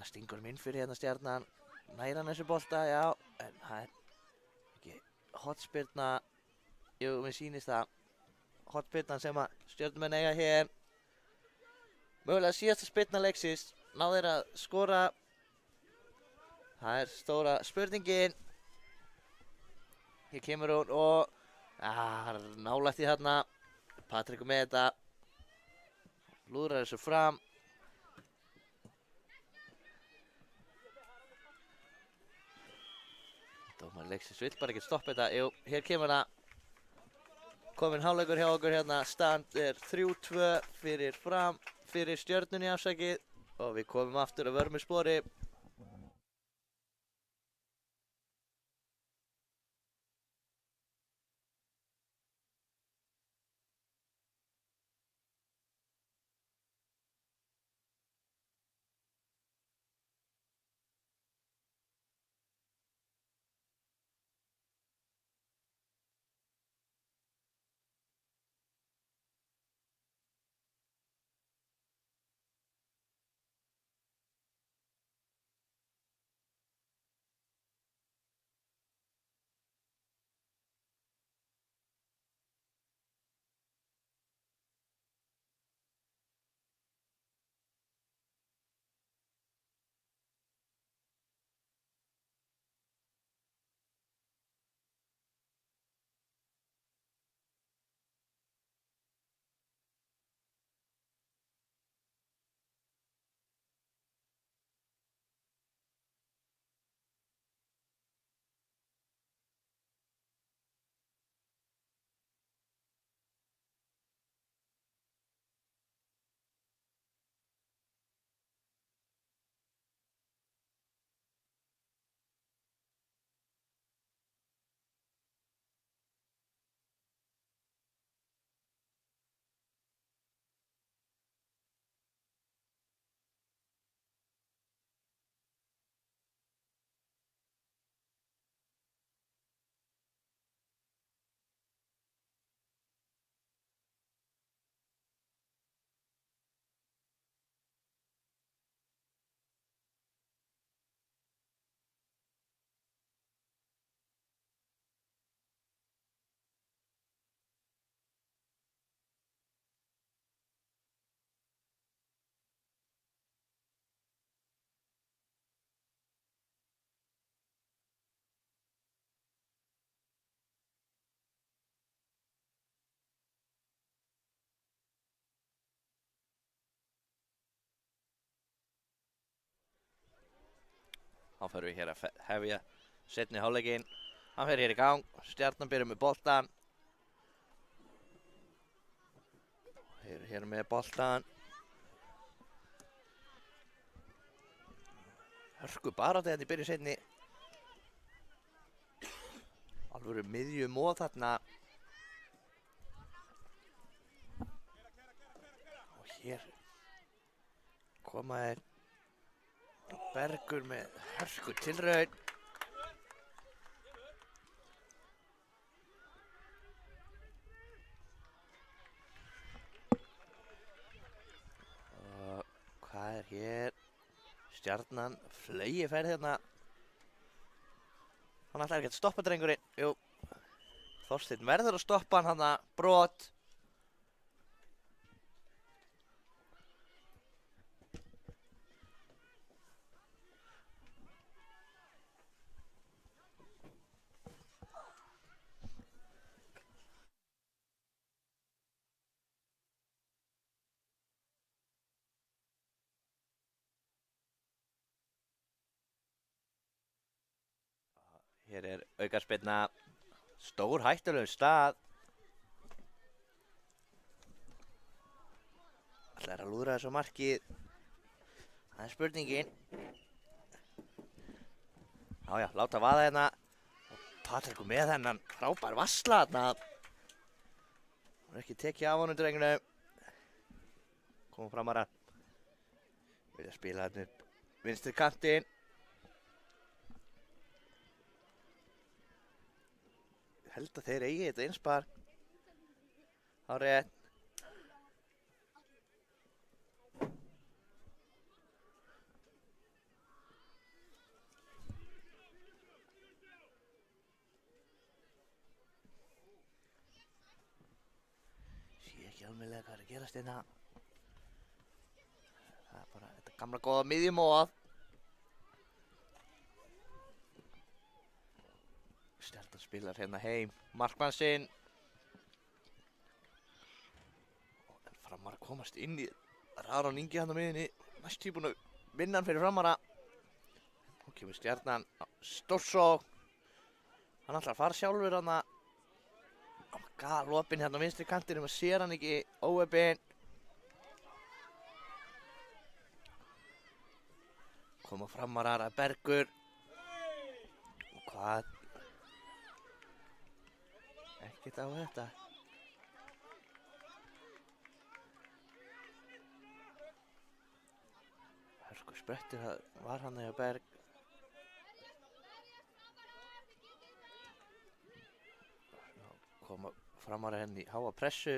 Stingur inn fyrir hérna Stjarnan. Næra hann þessu bolta, já. En það er ekki hotspyrna. Jú, mér sýnist það. Hotspyrnan sem að Stjörnumenn eiga hér. Mögulega síðasta spyrna leiksins. Ná þeir að skora. Það er stóra spurningin. Hér kemur hún og nálægt í þarna. Patrik með þetta. Lúðrar þessu fram. Dómar leiksins vill bara ekki stoppa þetta. Jú, hér kemur það. Kominn hálfleikur hjá okkur hérna. Stand er 3-2 fyrir Stjörnunni afsakið. Og við komum aftur að vörmu spori. Þá förum við hér að hefja seinni hálfleikinn. Hann fer hér í gang. Stjarnan byrjar með boltan. Hér með boltan. Hörku bara þegar þið byrja seinni. Alvöru miðju móð þarna. Og hér koma þeir Bergur með hörku tilraun. Og hvað er hér? Stjarnan fleygiferð hérna. Hann ætlar ekki að stoppa drengurinn. Jú, Þorsteinn verður að stoppa hann þarna. Brot. Hér er aukaspyrna, stór hættulegur stað. Ætlar að lúðra þessu markið. Það er spurningin. Já, láta vaða hérna. Patrik með hennan frábær vassla þarna. Hún er ekki tekið af honum drengunum. Komum framara. Vilja spila hérna upp vinstri kantinn. Held að þeir eigi þetta innspar. Á rétt. Sé ekki almennilega hvað er að gerast hérna. Það er bara þetta gamla góða miðjumóað. Stjarnan spilar hérna heim markmann sinn. En Framara komast inn í Aron Ingi hann á miðjunni. Næst tíbúin að vinna hann fyrir Framara. Nú kemur Stjarnan stórsókn. Hann ætlar að fara sjálfur hann að galopinn hérna á vinstri kantinum og sér hann ekki óheppinn. Koma Framarar að Bergur. Og hvað? Ekkert á þetta. Hörku sprettur var hann hjá Berg. Koma Framara henni í háa pressu.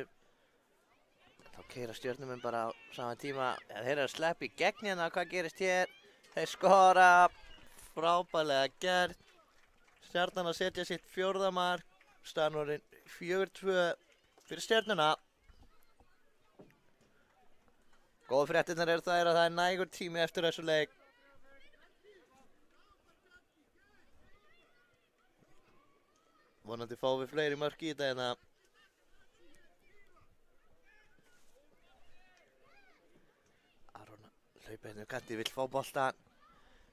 Þá keyra Stjörnumenn bara á sama tíma. Þeir eru að sleppa í gegn hérna. Hvað gerist hér? Þeir skora. Frábærlega gert. Stjarnan að setja sitt 4. mark. Staðan orðin 4-2 fyrir Stjörnuna. Góða fréttirnar eru þær að það er nægur tími eftir þessu leik. Vonandi fáum við fleiri mörk í þetta hérna. Aron hlaupa hérna kanti, vill fá boltan.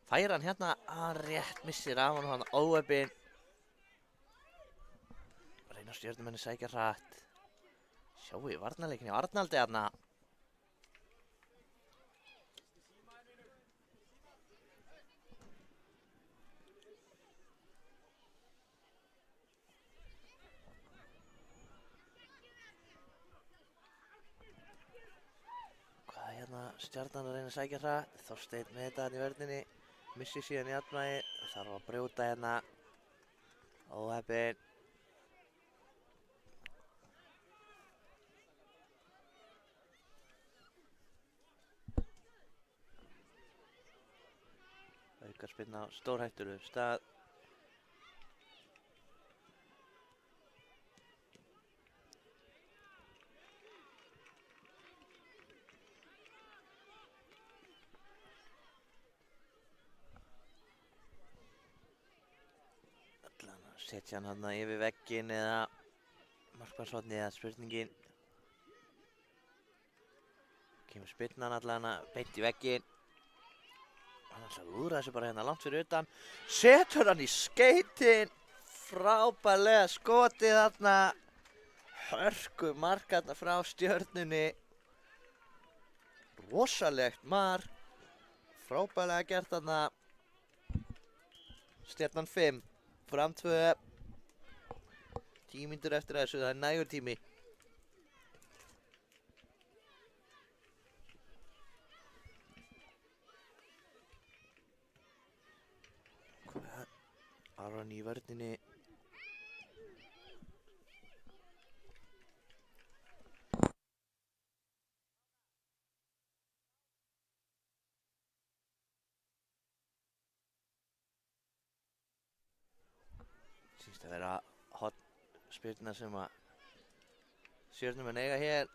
Fær hann hérna að rétt missir af hann óheppinn. Stjörnumenni sækja hratt. Sjáu í varnarleikinni á Arnaldi þarna. Hvað er hérna Stjarnan að reyna að sækja hratt? Þorsteinn með þetta hann í vörninni. Missir síðan í jafnvægi. Þarf að brjóta hérna. Óheppinn. Aukaspyrna á stórhættulegum stað. Allan að setja hann þarna yfir vegginn eða markmannshornið eða spurningin. Kemur spyrnan allan að beint í vegginn. Hann ætlar að lúðra þessu bara hérna langt fyrir utan. Setur hann í skeytin. Frábærlega skotið þarna. Hörku mark þarna frá Stjörnunni. Rosalegt mark. Frábærlega gert þarna. Stjarnan 5. Fram 2. 10 mínútur eftir þessu, það er nægur tími. Aron í vörninni. Sýnst að vera hot spyrna sem að Stjörnumenn eiga hér.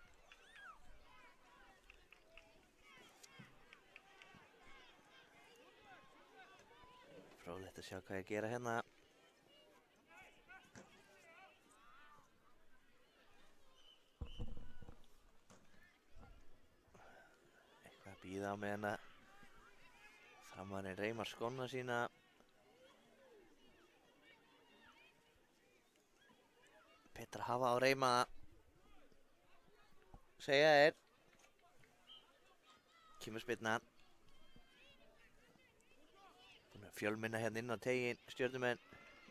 Fróðlegt að sjá hvað ég gera hérna. Eitthvað að bíða á með hérna. Framarinn reymar skóna sína. Betra að hafa á reyma. Segja þér. Kemur spyrna. Fjölminna hérna inn á tegin, Stjörnumenn.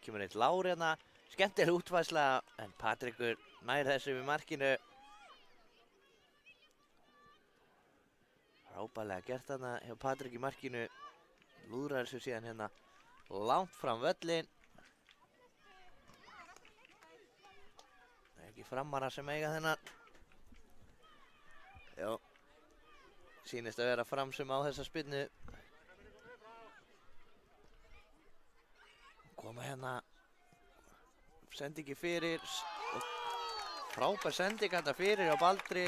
Kemur eitt lár hérna. Skemmtileg útfærsla, en Patrikur nær þessu við markinu. Frábærlega gert þarna hjá Patrik í markinu. Lúðrar þessu síðan hérna langt fram völlin. Það er ekki Framara sem eiga þennan. Já. Sýnist að vera Fram sem á þessa spyrnu. Koma hérna sendingi fyrir og frábær sending hérna fyrir á Baldri.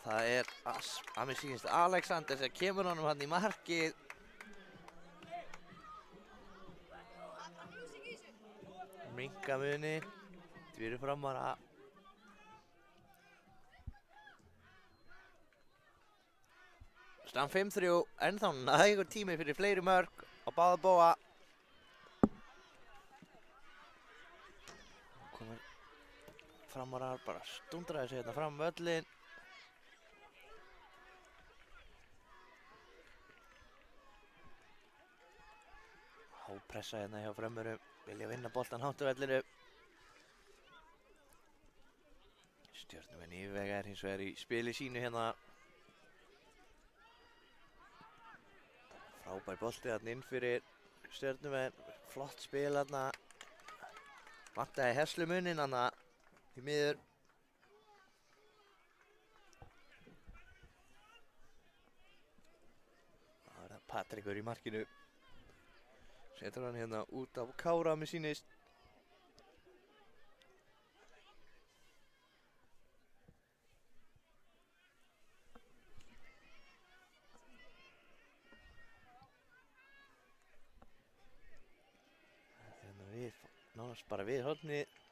Það er að mér sýnist Alexander sem kemur honum hann í markið. Minka muni. Fyrir Framara. Staðan 5-3, ennþá nægur tími fyrir fleiri mörk á báða bóga. Framarar bara stundraði sig hérna fram völlin. Hápressa hérna hjá Frömmurum. Vilja vinna boltan hátt á vellinu. Stjörnumenn yfirvegar hins vegar í spili sínu hérna. Frábær bolti þarna inn fyrir Stjörnumenn. Flott spil þarna. Vantaði Herslumuninn þarna. Í miður. Það er það Patrikur í markinu. Setur hann hérna út af Kára með sýnist. Hérna við, nánast bara við hornið.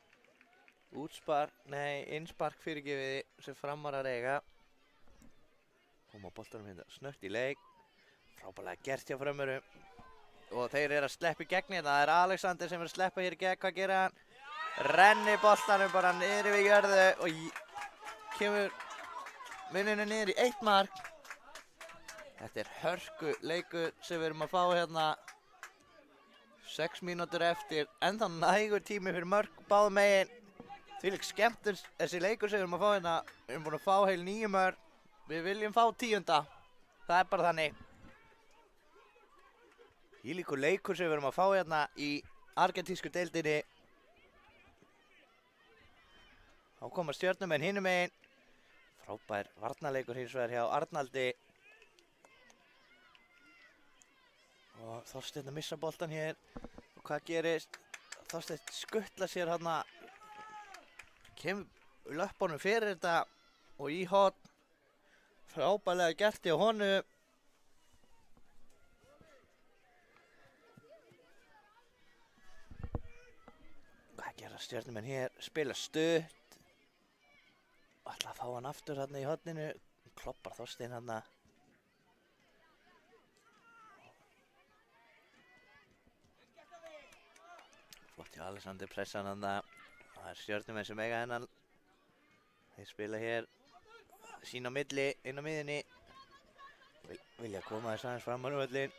Útspark, nei, innspark fyrirgefiði sem Framarar eiga. Koma boltanum hérna snögt í leik. Frábærlega gert hjá Frömmurum. Og þeir eru að sleppa í gegn hérna. Það er Alexander sem er að sleppa hér í gegn. Hvað gerir hann? Renni boltanum bara niður við jörðu og kemur muninu niður í 1 mark. Þetta er hörku leikur sem við erum að fá hérna. 6 mínútur eftir. Ennþá nægur tími fyrir mörk báðum megin. Þvílík skemmtur þessi leikur sem við erum að fá hérna. Við erum búin að fá heil 9 mörk. Við viljum fá 10. Það er bara þannig. Þvílíkur leikur sem við erum að fá hérna í argentísku deildinni. Þá koma Stjörnumenn hinum megin. Frábær varnarleikur hins vegar hjá Arnaldi. Og Þorsteinn að missa boltan hér. Og hvað gerist? Þorsteinn skuttla sér hérna. Kemur löppunum fyrir þetta og í hot. Frábærlega gert hjá honum. Hvað gera Stjörnumenn hér? Spila stutt. Ætla að fá hann aftur hérna í hotninu. Kloppar Þorsteinn hérna. Alexander pressan hann það er Stjörnumenn sem eiga hennan. Þeir spila hér sín á milli, inn á miðjunni. Vilja koma þess aðeins fram á völlinn.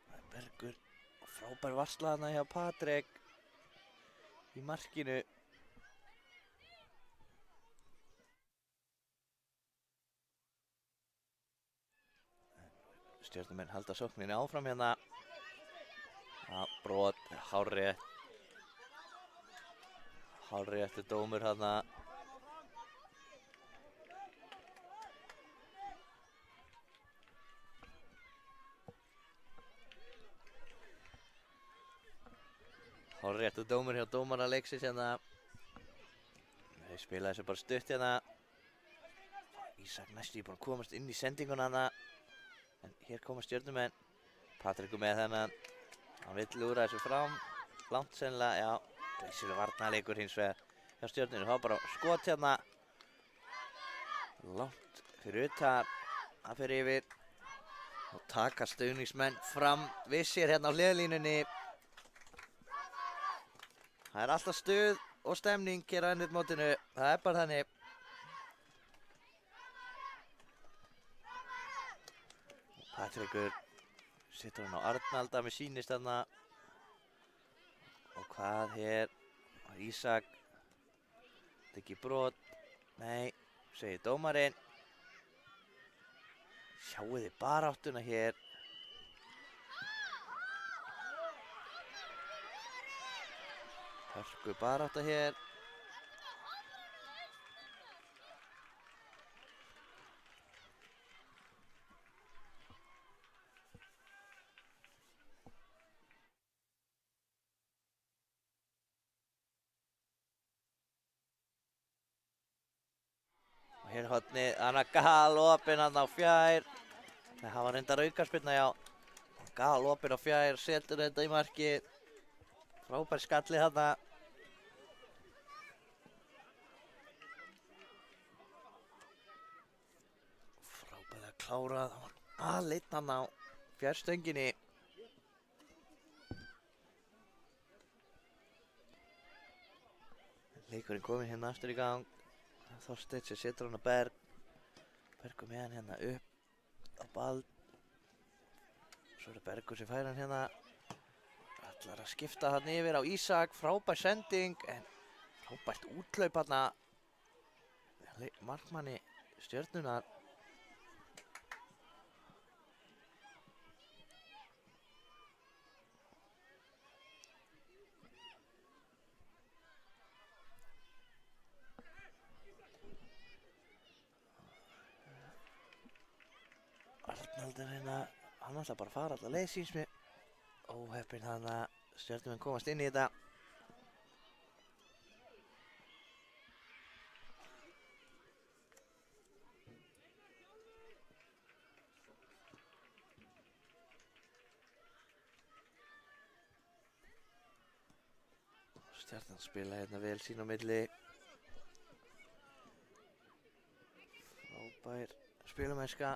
Það er Bergur og frábær varsla þarna hjá Patrik í markinu. Stjörnumenn halda sókninni áfram hérna. Brot, hárréttur dómur þarna. Hárréttur dómur hjá dómara leiksins hérna. Þeir spila þessu bara stutt hérna. Ísak næstu búinn að komast inn í sendinguna hérna. En hér koma Stjörnumenn. Patrikur með þennan. Hann vill úra þessu fram. Langt sennilega, já. Glæsileg varnarleikur hins vegar hjá Stjörnunni. Það var bara skot hérna. Langt fyrir utan. Það fyrir yfir. Og taka stuðningsmenn fram vissir hérna á hliðlínunni. Það er alltaf stuð og stemning hér á ennvitmótinu. Það er bara þannig. Patrikur setur hann á Arnalda með sýnist þarna. Og hvað hér? Ísak. Þetta er ekki brot. Nei, segir dómarinn. Sjáu þið baráttuna hér. Hörku barátta hér. Og hér hornið, hann er galopinn hann á fjær. Það var reyndar aukaspyrna, já. Galopinn á fjær, setur þetta í markið. Frábær skalli þarna. Frábærlega klárað. Það var aðleitt hann á fjærstönginni. Leikurinn kominn hérna aftur í gang. Þorsteinn sem setur hann á Berg. Bergur með hann hérna upp á ball. Svo er Bergur sem fær hann hérna. Ætlar að skipta hann yfir á Ísak. Frábær sending en frábært úthlaup hérna. Markmanni Stjörnunnar. Arnaldur hérna, hann ætla bara að fara alla leið síns mér. Óheppinn hann að Stjörnumenn komast inn í þetta. Stjarnan spila hérna vel sín á milli. Frábær spilamennska.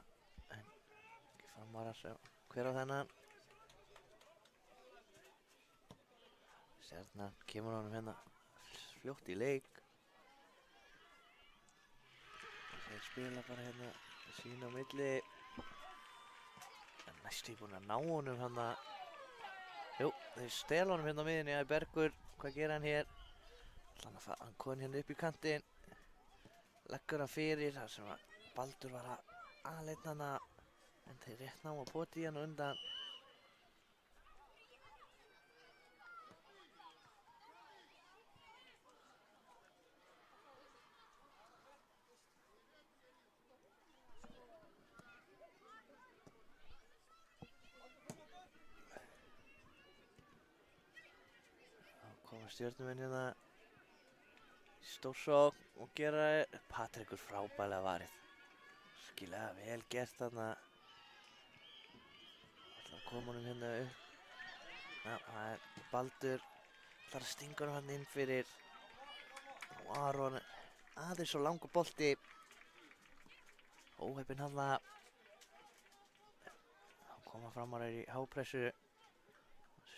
En ekki framara sem hver á þennan. Stjarnan kemur honum hérna fljótt í leik. Þeir spila bara hérna sín á milli. En næstu búinn að ná honum hérna. Jú, þeir stela honum hérna á miðjunni. Það er Bergur. Hvað gerir hann hér? Hann kom hérna upp í kantinn. Leggur hann fyrir þar sem að Baldur var að aðleita hana. En þeir rétt ná að poti í hann undan. Stjörnumenn hérna stórsókn og gera Patrikur frábærlega varið. Skilega vel gert þarna. Ætlar að koma honum hérna upp. Já, það er Baldur. Ætlar að stinga honum hann inn fyrir. Og Aron aðeins svo langur bolti. Óheppinn hann það. Þá koma framarar í hápressu.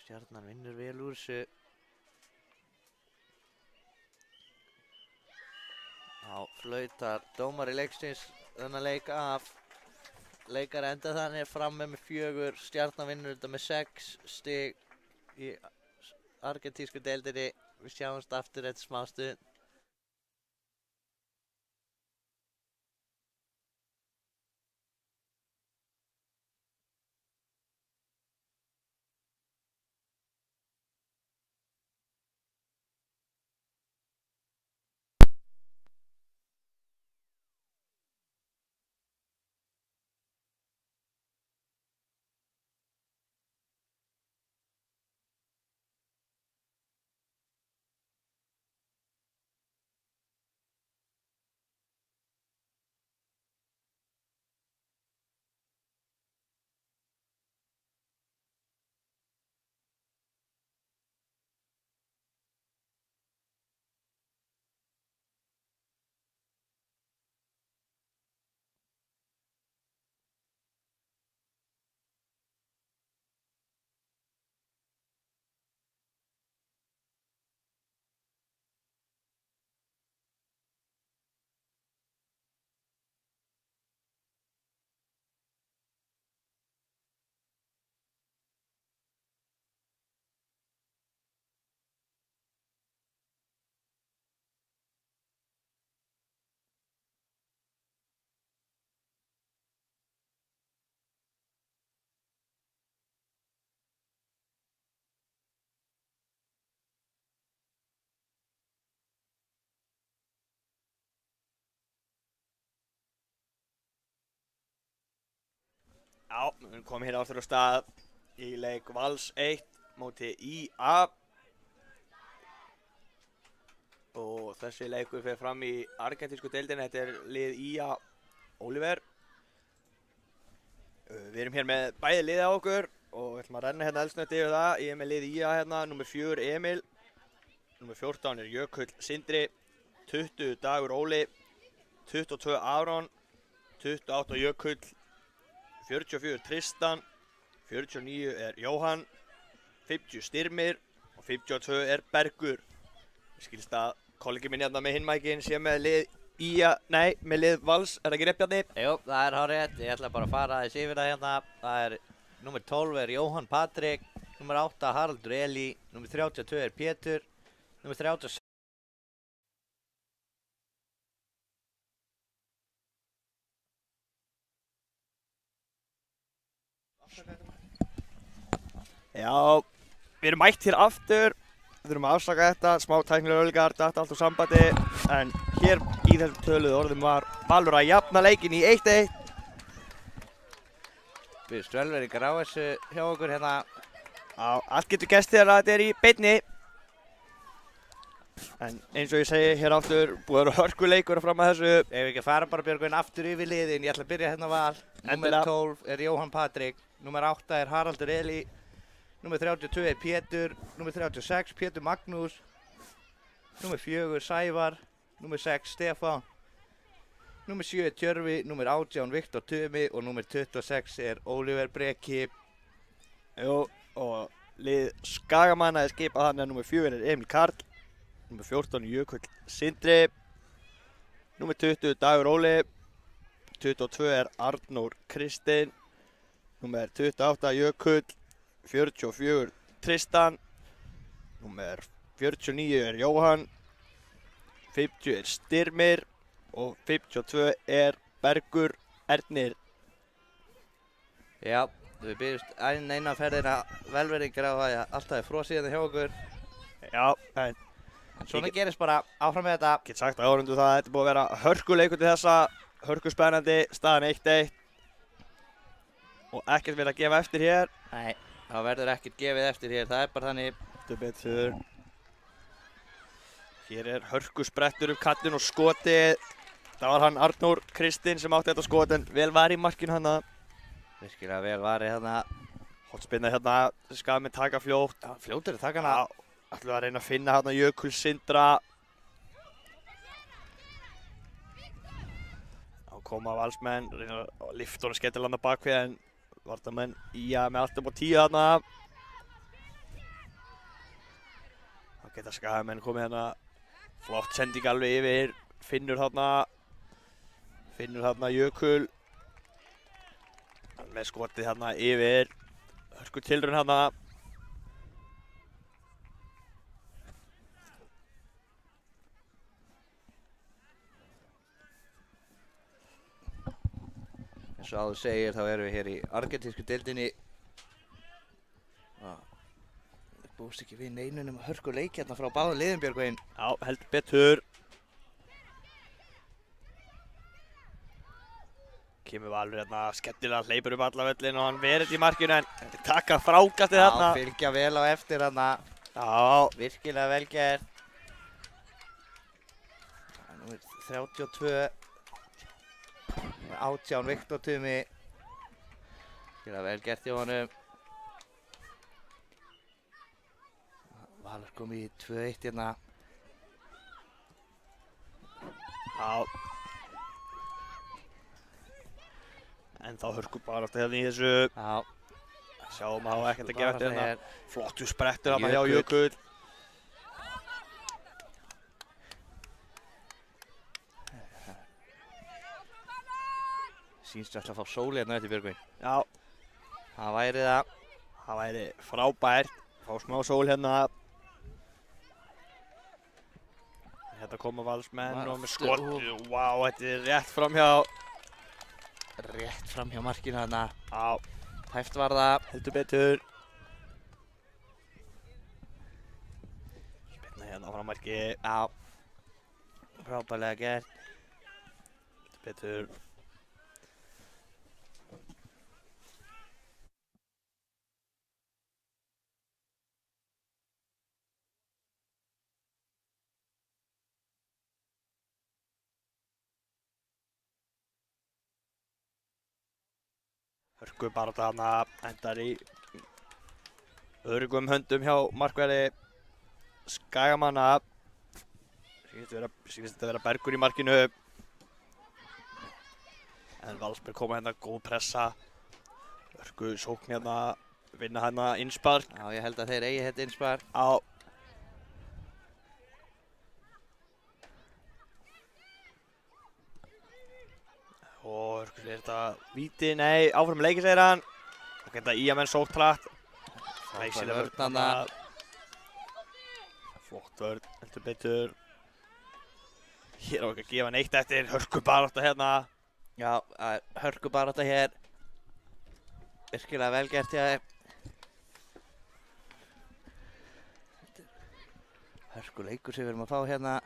Stjarnan vinnur vel úr þessu. Þá flautar dómari leiksins þennan leik af. Leikar enda þannig fram með 4, Stjarnan vinnur þetta með 6 stig í argentísku deildinni. Við sjáumst aftur eftir smá stund. Já, við komum hér aftur á stað í leik Vals 1 móti IA. Og þessi leikur fer fram í argentísku deildinni. Þetta er lið IA Oliver. Við erum hér með bæði liði á okkur og við ætlum að renna hérna eldsnögt yfir það. Ég er með lið IA hérna, númer 4 Emil, númer 14 er Jökull Sindri, 20 Dagur Óli, 22 Aron, 28 Jökull, 44 Tristan, 49 er Jóhann, 50 Styrmir og 52 er Bergur. Ég skilst að kollegi minn hérna með hinmækin sé með lið með lið Vals, er það ekki rétt Bjarni? Jú, það er hárrétt, ég ætla bara að fara aðeins yfir það hérna. Það er númer 12 er Jóhann Patrik, númer 8 Haraldur Eli, númer 32 er Pétur, númer 36 Já, við erum mætt hér aftur. Við þurfum að afsaka þetta, smá tæknilegar öfgar, datt allt úr sambandi. En hér í þessum töluðu orðum var Valur að jafna leikinn í 1-1. Við stölverðingar á þessu hjá okkur hérna. Já, allt getur gerst þegar þetta er í beinni. En eins og ég segi hér aftur, búið að vera hörkuleikur fram að þessu. Ef við ekki að fara bara Björgvin aftur yfir liðin, ég ætla að byrja hérna Val. Númer 12 er Jóhann Patrik, númer 8 er Haraldur Eli, númer 32 er Pétur, númer 36 Pétur Magnús, númer 4 Sævar, númer 6 Stefán, númer 7 er Tjörfi, númer 18 Viktor Tumi og númer 26 er Oliver Breki. Jú, og lið Skagamanna er skipað þannig að númer 4 er Emil Karl, númer 14 Jökull Sindri, númer 20 Dagur Óli, 22 er Arnór Kristinn, númer 28 Jökull, 44 Tristan, númer 49 er Jóhann, 50 er Styrmir og 52 er Bergur Ernir. Já, við byrjumst eina ferðina velverðingar á að alltaf er frosið hjá okkur. Já, en svona gerist bara áfram með þetta. Get sagt áhorfendur það að þetta er búið að vera hörkuleikur til þessa, hörkuspennandi, staðan 1-1 og ekkert verið að gefa eftir hér. Nei, það verður ekkert gefið eftir hér, það er bara þannig. Þetta betur. Hér er hörkusprettur kallinn og skotið. Það var hann Arnór Kristinn sem átti þetta skot en vel var í markinu hann. Virkilega vel varið hérna. Hornspyrna hérna, skal með taka fljótt. Já, fljótur taka hana. Ætlum við að reyna að finna hérna Jökull Sindra. Þá koma Valsmenn, reyna að lifta honum skemmtilega hann á bakvið en varnarmenn með allt upp á 10 þarna. Geta skagamenn komið hérna. Flott sending alveg yfir. Finnur þarna Jökul. Með skotið þarna yfir. Hörku tilraun þarna. Eins og áður segir þá erum við hér í argentísku deildinni. Búst ekki við neinu nema hörku leik hérna frá báðum liðum, Björgvin. Já, heldur betur. Kemur Valur hérna skemmtilega, hleypur upp alla völlin og hann verið í markinu en taka frákastið þarna. Já, fylgja vel á eftir þarna. Já. Virkilega vel gert. Númer 32. 18 Viktor Tumi. Virkilega vel gert hjá honum. Valur komið í 2-1 hérna. Já. En þá hörku bara aftur hérna í þessu. Já. Sjáum að hafa ekkert að gera eftir hérna. Flottu sprettur hérna hjá Jökull. Jökull. Sýnst alltaf að fá sóli hérna eftir, Björgvin. Já. Það væri það. Það væri frábært. Fá smá sól hérna. Hérna koma Valsmenn og með skotið. Vá, þetta er rétt framhjá. Rétt framhjá markinu þarna. Já. Tæft var það. Heldur betur. Spilna hérna frá marki. Já. Frábærlega gert. Heldur betur. Hörku bara þarna, endar í öruggum höndum hjá markverði Skagamanna. Sýnist þetta vera Bergur í markinu. En Valsmenn koma hérna, góð pressa. Hörku sókn hérna, vinna hérna innspark. Já, ég held að þeir eigi þetta innspark. Já. Og hörku er þetta víti, nei, áfram leiki segir hann. Og þetta Ía-menn sókt hratt. Glæsileg vörn þarna. Flott vörn, heldur betur. Hér á ekki að gefa neitt eftir, hörku barátta hérna. Já, hörku barátta hér. Virkilega vel gert hjá þeim. Hörku leikur sem við erum að fá hérna.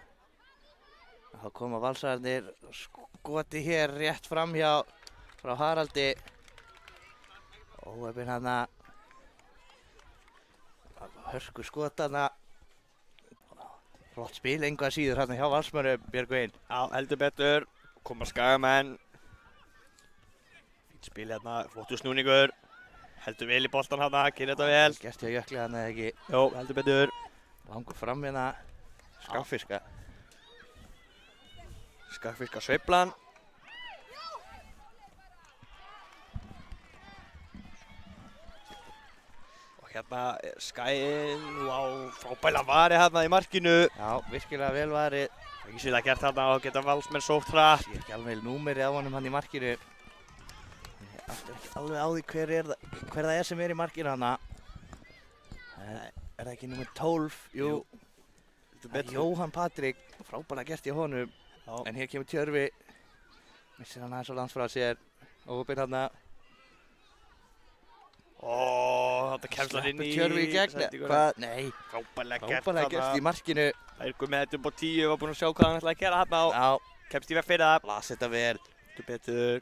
Þá koma valsararnir, skoti hér rétt framhjá frá Haraldi. Óheppinn hana. Hörku skot hana. Flott spil, engu að síður hérna hjá Valsmönnum, Björgvin. Já, heldur betur. Koma Skagamenn. Fínt spil hérna, flottur snúningur. Heldur vel í boltan hérna, gerir þetta vel. Gert hjá Jökli hana eða ekki. Jó, heldur betur. Langur fram hérna. Skagfiska. Skagfiska sveiflan. Og hérna Skaginn, wow, frábæla varið hérna í markinu. Já, virkilega vel varið. Ekki sýða gert hérna og geta Valsmenn sótt hratt. Ég er ekki alveg númerið á honum hann í markinu. Ég átti ekki alveg á því hver það er sem er í markinu hana. Er það ekki númer 12? Jú. Það er Jóhann Patrik. Frábæla gert í honum. Já. En hér kemur Tjörfi. Missir hann aðeins á lands frá sér. Óheppinn hana. Þetta kemst hann inn í Tjörfi í gegn. Hvað? Nei. Frábælega Frábælega gert í markinu. Bergur með þetta upp á 10 og var búinn að sjá hvað hann ætlaði að gera hérna og Já. kemst í veg fyrir það. Las þetta vel. Heldur betur.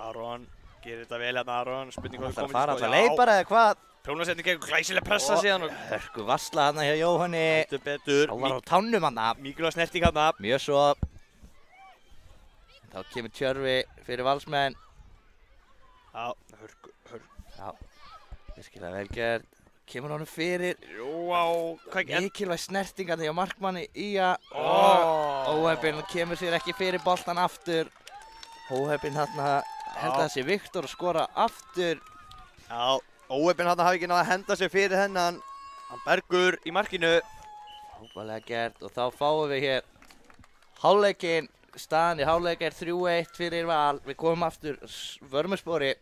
Aron gerir þetta vel hérna, Aron. Spurning hvað Það er að fara alltaf leið bara eða hvað? Prjónasetning gegn glæsileg pressa síðan og Hörku vassla hana hjá Jóhanni. heldur betur. Þá var á tánum hana. Mikilvæg snerting hérna. Mjög svo. Þá kemur Tjörfi fyrir Valsmenn. Já, hörku. Já, virkilega vel gert. Kemur honum fyrir. Jú, hvað ekki? Mikilvæg snertinga hjá markmanni Ía. Óheppinn kemur sér ekki fyrir boltan aftur. Óheppinn þarna held að það sé Viktor að skora aftur. Já, óheppinn hann hafi ekki náð að henda sér fyrir hennan. Hann Bergur í markinu. Frábærlega gert og þá fáum við hér hálfleikinn. Staðan í hálfleik er 3-1 fyrir Val. Við komum aftur vörmuspori.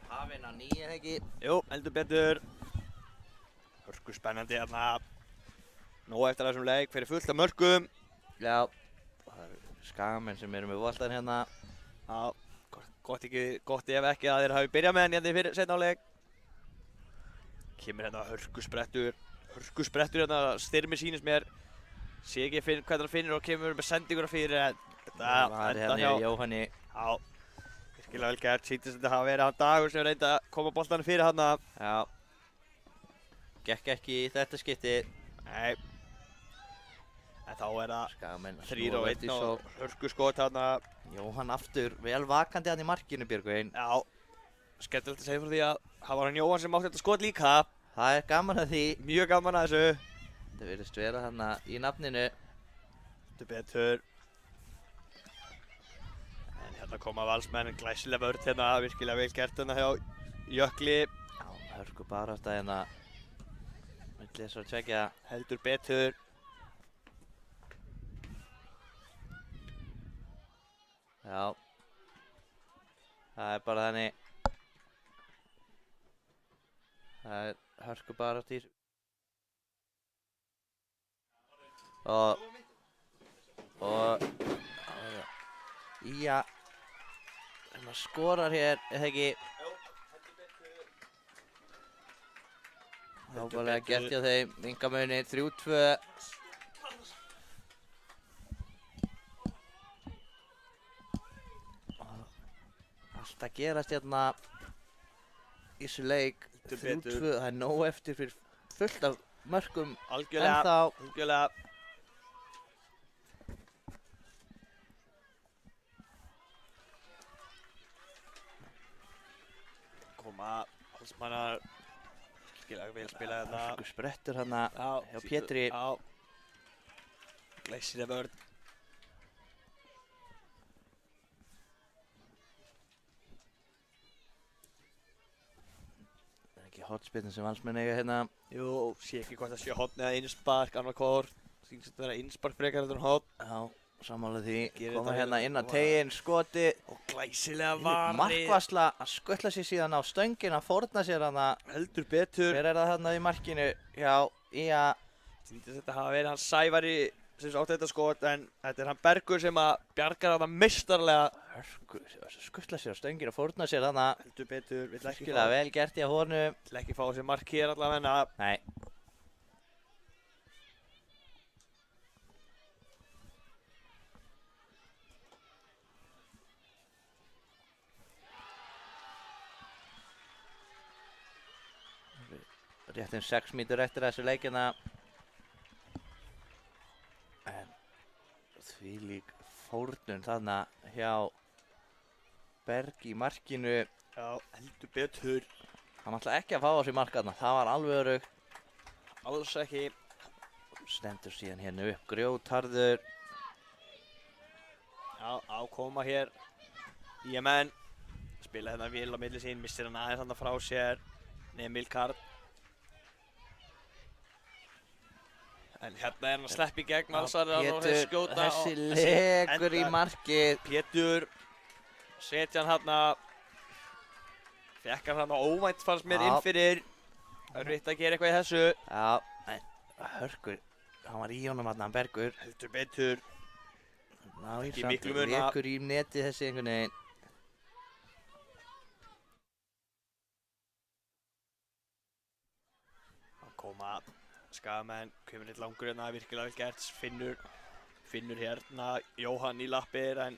Hafinn á nýju, ekki? Jú, heldur betur. Hörku spennandi hérna. Nóg eftir þessum leik, fyrir fullt af mörkum. Já, það eru skagamenn sem eru með boltan hérna. Já, gott ef ekki að þeir hafi byrjað með henni hérna fyrir seinna áleik. Kemur hérna hörkusprettur hérna, Styrmi sýnist mér. Sé ekki hvernig hann finnur og kemur með sendinguna fyrir en Það var hérna hjá Jóhanni. Já, virkilega vel gert, sýndist þetta hafa verið hann Dagur sem reyndi að koma boltanum fyrir hann. Já, gekk ekki í þetta skipti. Nei, en þá er það Skagamenn 3-1 og hörkuskot hann. Jóhann aftur, vel vakandi hann í markinu, Björgvin. Já, skemmtilegt að segja frá því að það var hann Jóhann sem átti þetta skot líka. Það er gaman að því. Mjög gaman að þessu. Það virðist vera þarna í nafninu. Þetta betur. En hérna koma Valsmenn, glæsilega vörn hérna, virkilega vel gert hérna hjá Jökli. Já, hörku barátta hérna. Milli þess að tveggja. Heldur betur. Já. Það er bara þannig. Það er hörku barátta í. Og já, hann skorar hér, eða ekki? Nákvæmlega gert hjá þeim, Ingamunni 3-2. Allt að gerast hérna í þessu leik, 3-2, það er nóg eftir fyrir fullt af mörkum Algjörlega. Koma Valsmannar, virkilega vel spilað hérna. Hörku sprettur hérna hjá Pétri. Já, glæsilega vörn. Það er ekki hotspillin sem Valsmenn eiga hérna. Jú, sé ekki hvort það sé hotn eða innspark, annarkvort. Sýnist þetta vera innspark frekar heldur en hotn. Já, sammála því. Gerir Koma þetta hérna vel. inn á teginn, skoti. Og glæsilega varði. Markvarsla að skutla sér síðan á stöngina, fórna sér hana. Heldur betur. Hver er það þarna í markinu? Já, Ía. Sýndist þetta hafa verið hann Sævari sem átti þetta skot, en þetta er hann Bergur sem að bjargar hana meistarlega. Hörku, skutla sér á stöngina, fórna sér hana. Heldur betur, vill ekki Virkilega vel gert í að honum. Vill ekki fá sér mark hér allavega. Nei. Rétt 6 mínútur eftir þessu leikina. En þvílík fórnun þarna hjá Berg í markinu. Já, heldur betur. Hann ætlaði ekki að fá á sig mark þarna, það var alveg öruggt. Alls ekki. Stendur síðan hérna upp grjótharður. Já, ákoma hér. Íamenn. Spila hérna vel á milli sín, missir hann aðeins hann frá sér. Emil Karl. En hérna er hann að sleppa í gegn Valsarar og þeir skjóta. Þessi legur í markið. Pétur setja hann hérna. Fekk hann hérna óvænt fannst mér inn fyrir. Erfitt að gera eitthvað í þessu. Já, en hörkur. Hann var í honum hérna, Bergur. Heldur betur. Ná, Ekki miklu muna. legur í neti þessi einhvern veginn. Hann koma Skagamenn, kemur litt langur hérna, virkilega vel gert, finnur hérna Jóhann í lappir en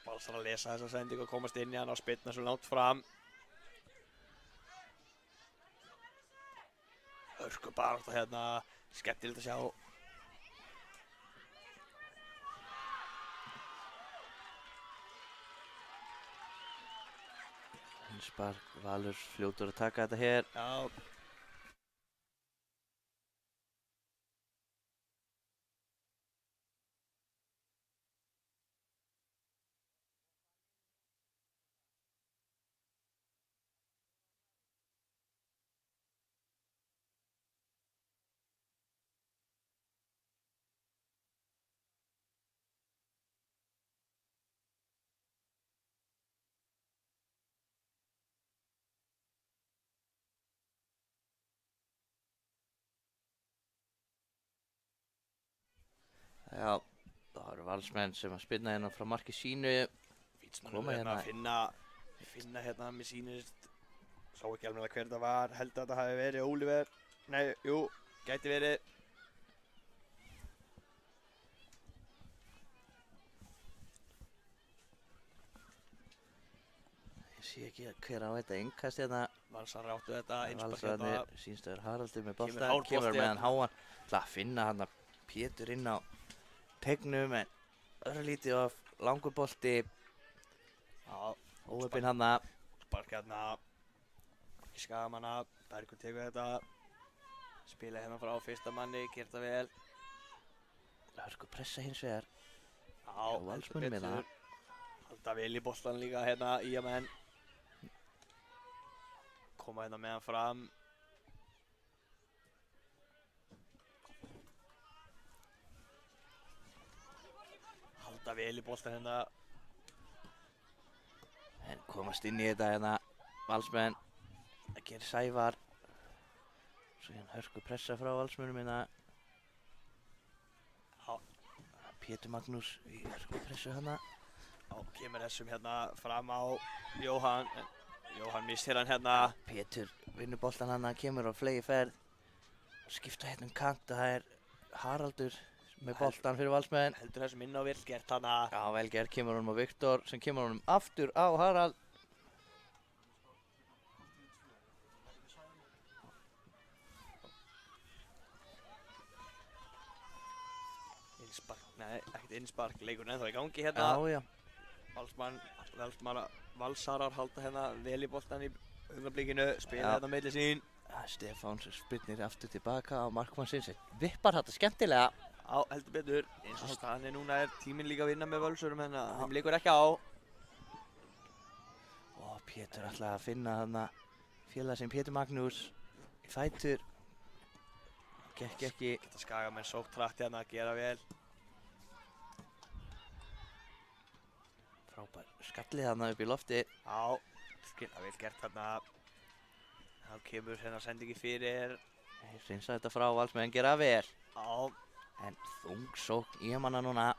Valsar að lesa þessa sendingu og komast inn í hann og spyrna svo langt fram. Hörku barátta hérna, skemmtilegt að sjá. Spark, Valur fljótur að taka þetta hér. Já. Já, það eru Valsmenn sem að spinna hérna frá marki sínu. Vítsmannur hérna að finna hérna með sínist. Sá ekki alveg hver það var, held að þetta hafi verið Óliver. Nei, jú, gæti verið. Ég sé ekki hver á þetta innkast hérna. Valsar áttu þetta, einspark Valsarnir, hérna. sínstöður Haraldur með bolta. Kemur hár bolti Kemur meðan hérna. háan. Það að finna hann að Pétur inn á tegnum en örlítið af langur bolti. Já, Óöpinn hann að. spark hérna. Skagamanna, Bergur tekur þetta. Spila hérna frá fyrsta manni, gert það vel. Hörku pressa hins vegar. Já, Valsmönnum með það. Halda vel í boltan líka hérna, Íamenn. Koma hérna með hann fram. Halda vel í boltan hérna. En komast inn í þetta hérna. Valsmenn. Það gerir Sævar. Svo hérna hörku pressa frá Valsmönnum hérna. Já, Pétur Magnús í hörku pressu hana. já, kemur þessum hérna fram á Jóhann. En Jóhann missir hann hérna. Pétur vinnur boltan hana, kemur á flegi ferð. Skipta hérna kant, það er Haraldur með boltan fyrir Valsmenn. Heldur þessum inn á vel gert hana. Já, vel gert, kemur honum á Viktor sem kemur honum aftur á Harald. Innspark, nei, ekkert innspark. Leikurinn ennþá í gangi hérna. Já, já. Valsarar halda hérna vel í boltan í augnablikinu, spila hérna meðli sín. Stefán spyrnir aftur tilbaka á markmannsins. Vippar þetta skemmtilega. Já, heldur betur. Eins og staðan er núna er tíminn líka að vinna með Völsurum hérna. Þeim leikur ekki á. Og Pétur ætlaði að finna þarna félag sem Pétur Magnús í fætur. Gekk ekki. Geta Skagamenn sótt hratt hérna, gera vel. Frábær skallið þarna upp í lofti. Já, skilja vel gert hérna. Þá kemur hérna sendingi fyrir. Hreinsa þetta frá Valsmenn, gera vel. Já, En þung sókn í manna núna.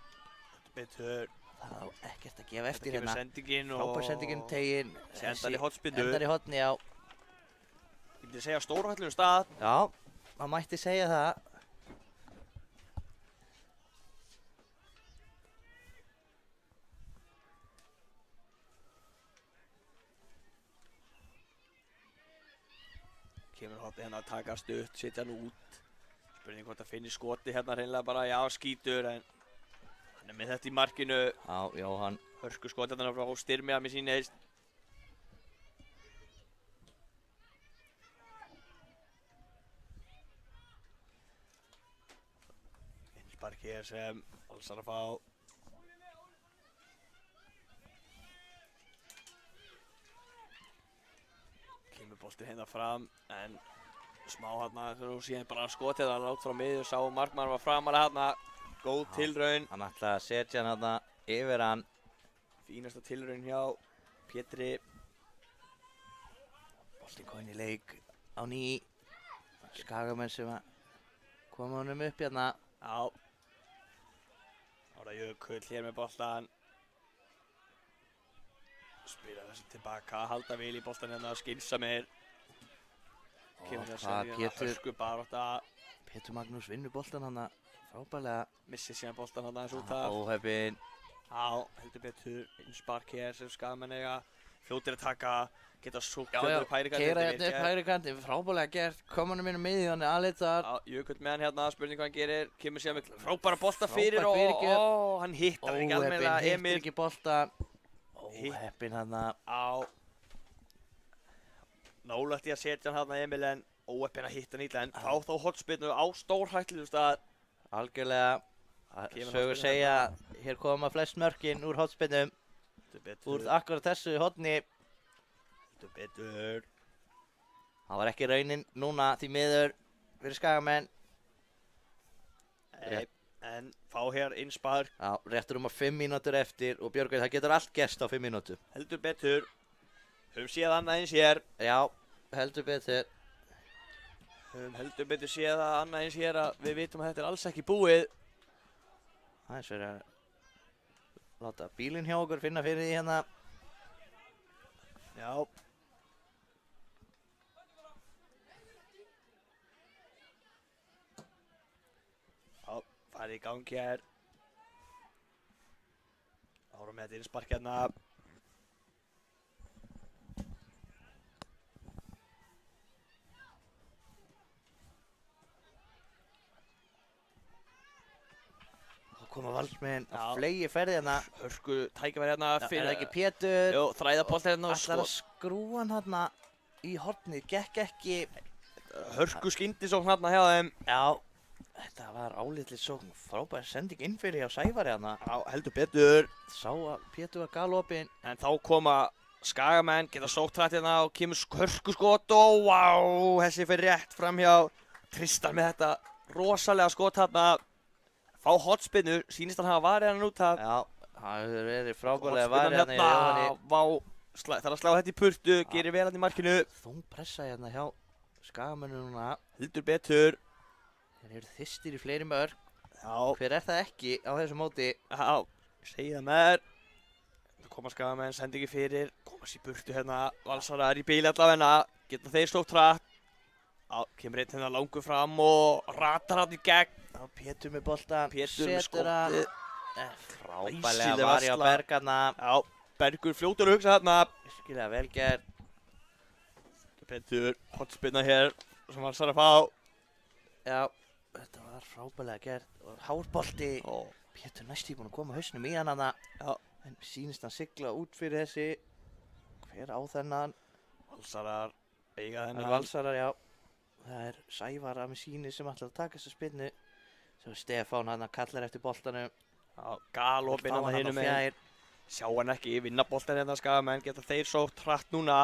betur. Það á ekkert að gefa eftir Þetta kemur hérna. sendingin og... Frábær sendingin, tegin. Endar í hornspyrnu. Endar í horni, já. Ég myndi segja stórhættulegum stað. Já, það mætti segja það. Kemur hotni hérna að taka stutt, setja hann út. Spurning hvort það finnir skoti hérna hreinlega bara, já, skítur, en Hann er með þetta í markinu. Já, Jóhann. Hörku skotarnar frá Styrmi að mér sýnist. Innspark hér sem Valsar að fá. Kemur boltinn hérna fram en smá hérna þegar þú síðan bara skotið það lágt frá miður, sá markmann var framalega hérna. Góð tilraun. Hann ætlaði að setja hann hérna yfir hann. Fínasta tilraun hjá Pétri. Boltinn kominn í leik á ný. Skagamenn sem að koma honum upp hérna. Já. Ára Jökull hér með boltan. Spila þessu tilbaka, halda vel í boltan hérna, skynsamir. Kemur þess að hörku barátta. Pétur Magnús vinnur boltan hann frábærlega. Missir síðan boltan hann aðeins út af. Óheppinn. Já, heldur betur. Innspark hér sem Skagamenn eiga. Fljótir að taka, geta súkt upp hægri kantinn. Keira hérna upp hægri kantinn, frábærlega gert. Kom hann minna miðið hann aðleitar. Já, Jökull með hann hérna, spurning hvað hann gerir. Kemur síðan með frábæra bolta fyrir og hann hittar ekki almennilega Emil. Hittir ekki boltan. Óheppinn hann. Já. Nálægt í að setja hann hérna Emil en óheppinn að hitta hann illa en fá þá hotspinnu á stórhættulegum stað. Algjörlega. Sögur segja, hér koma flest mörkin úr hotspinnum. Úr akkurat þessu hotni. Heldur betur. Það var ekki raunin núna því miður fyrir Skagamenn. Nei, en fá hér Innspark. Já, réttur að 5 mínútur eftir og Björgvin, það getur allt gerst á 5 mínútur. Heldur betur. Höfum séð annað eins hér. Já, heldur betur. Höfum heldur betur séð annað eins hér að við vitum að þetta er alls ekki búið. Það er sverið að láta bílinn hjá okkur finna fyrir því hérna. Já. Já, farið í gangi hér. Árum með þetta Innspark hérna. Koma Valsmenn að flegi ferði hérna. Hörku tækifæri hérna. Er það ekki Pétur? Jú, þræðabolt hérna og ætlar að skrúa hann hérna í hornið, gekk ekki. Hörku skyndisókn hérna hjá þeim. Já, þetta var álitli sókn. Frábær sending inn fyrir hjá Sævari hérna. Já, heldur betur. Sá að Pétur var galopinn. En þá koma Skagamenn, geta sótt hrætt hérna og kemur Hörku skot og þessi fyrir rétt fram hjá Tristan með þetta rosalega skot hérna. Fá hotspinnu, sýnist hann hafa varið hann út af. Já, það hefur verið frábærlega varið hann í Jóhanni. Það er að slá þetta í purtu, gerir vel hann í markinu. Þung pressa hérna hjá Skagamennu núna. Heldur betur. Þeir eru þyrstir í fleiri mörk. Já. Hver er það ekki á þessu móti? Já, ég segi það með þér. Það koma Skagamenn, sendi ekki fyrir. Komast í burtu hérna, Valsarar í bíli allavegna. Geta þeir slótt hratt. Já, kemur einn hérna langur fram og ratar hann í gegn. Já, Pétur með boltan, Pétur með skotið. Frábærlega var ég á Bergarna. Já, Bergur fljótur að hugsa hérna. Virkilega vel gert. Pétur, hotspinna hér sem Valsar að fá. Já, þetta var frábærlega gert. Hárbolti. Pétur næstíð búinn að koma hausnum í hann hana. Já. En sýnist hann sigla út fyrir þessi. Hver á þennan? Valsarar eiga þennan. Valsarar, já. Það er Sævar að með síni sem ætlar að taka þessa spinnu. Svo Stefán hann kallar eftir boltanum. Já, galopinn hann hinum megin. Sjá hann ekki, vinna boltan hérna Skagamenn, geta þeir sótt hratt núna.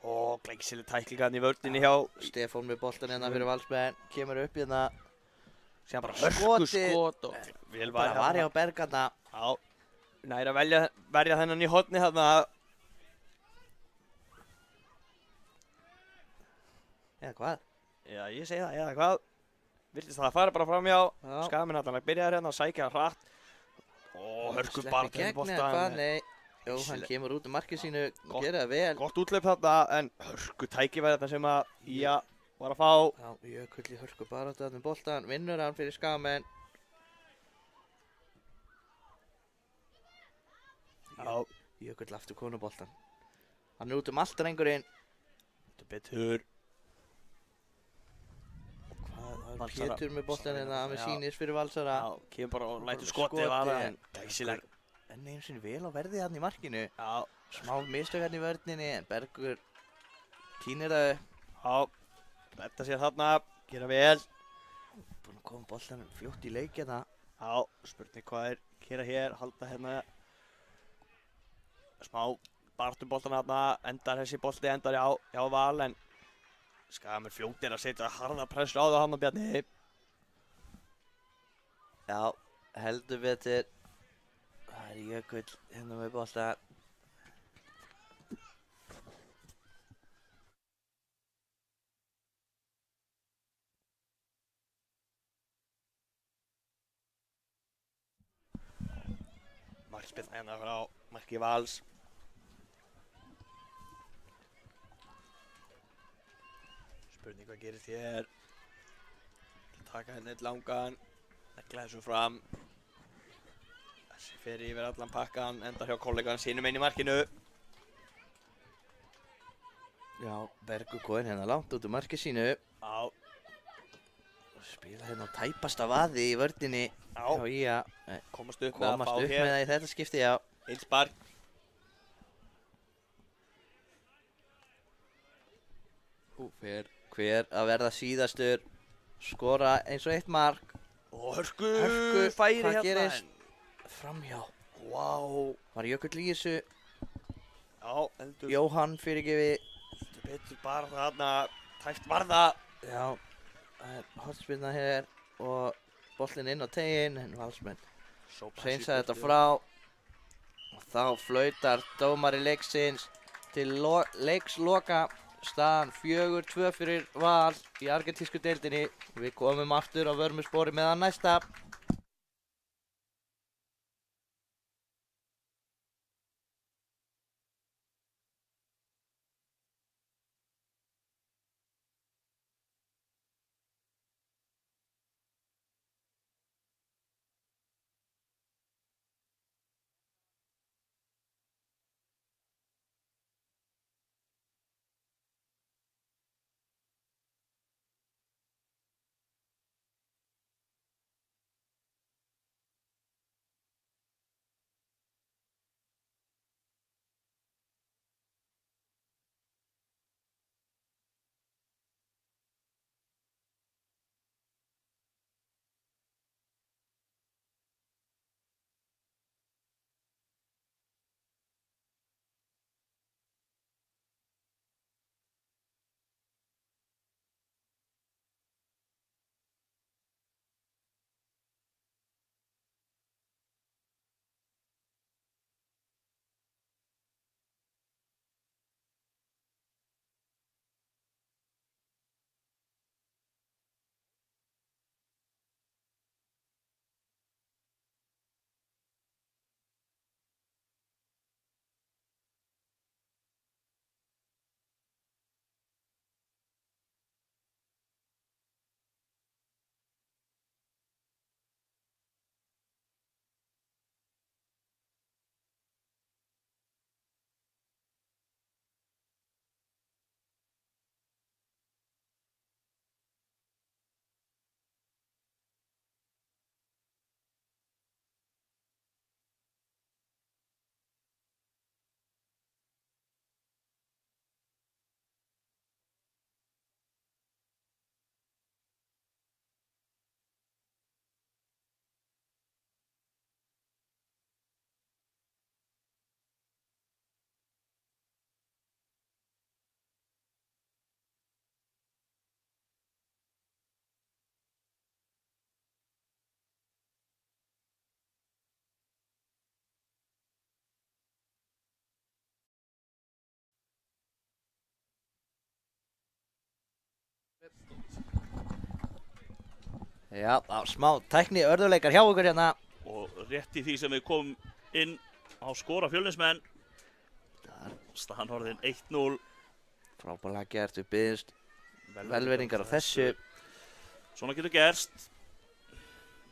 Og glæsileg tækling hann í vörninni hjá. Stefán með boltan hérna fyrir Valsmenn, kemur upp hérna. Sér bara hörku skot og vel bara var ég á Bergarna. Já, næri að verja þennan í horni hérna. Eða hvað? Já, ég segi það, eða hvað? Virtist það að fara bara fram hjá. Skagamenn allan að byrja hérna og sækja hratt. Og hörku bara til boltan. Nei, jú, hann kemur út markið sínu, gerir það vel. Gott útleip þarna, en hörku tækifæri þetta sem að Ía var að fá. Já, Jökull í hörku baráttu þarna boltan, vinnur hann fyrir Skagamenn. Já, Jökull aftur konuboltan. Hann er út allt drengurinn. Þetta betur. Það er Valsara. Pétur með boltan hérna með Já. sínis fyrir Valsara. Já, kemur bara og lætur Skotið. skotið vara en glæsileg. En einu sinni vel á verði hann í markinu. Já, Smá mistök hann í vörninni en Bergur týnir það upp. já, betta sér þarna, gera vel. Búinn að koma boltan fljótt í leik hérna. Já, spurning hvað gera hér, halda hérna smá bartumboltan þarna, endar þessi bolti, endar já Val en Skagamur fljótir að setja harða pressu á það hann og Bjarni. Já, heldur betur. Það Jökull hérna með boltan. Markspilna hérna frá marki Vals. Spurning hvað gerist hér. Taka hérna eitt langan, negla þessu fram. Þessi fer yfir allan pakkan, endar hjá kollegan sínum inn í markinu. Já, Bergur góðin hérna langt út úr marki sínu. Já, Spila hérna á tæpasta vaði í vörninni. já, Já, komast upp með komast að fá upp með hér. það í þetta skipti, já. Einn spark. Hver að verða síðastur, skora eins og eitt mark. Og hörku hvað færi hérna. gerist? Framhjá. Vá. Var Jökull í þessu? Já, heldur Jóhann fyrirgefi. betur bara þarna. Tæft varða. Já, það er hortspilna hér og boltinn inn á teginn, en Valsmenn hreinsa þetta frá. Og þá flautar dómari leiksins til leiksloka. Staðan 4-2 fyrir Val í argentísku deildinni. Við komum aftur á vörmuspori meðan næsta. Já, smá tækni örðuleikar hjá okkur hérna. Og rétt í því sem við komum inn á skora Fjölnismenn. Staðan orðin 1-0. Frábærlega gert, við biðjumst velverningar á þessu. Svona getur gerst.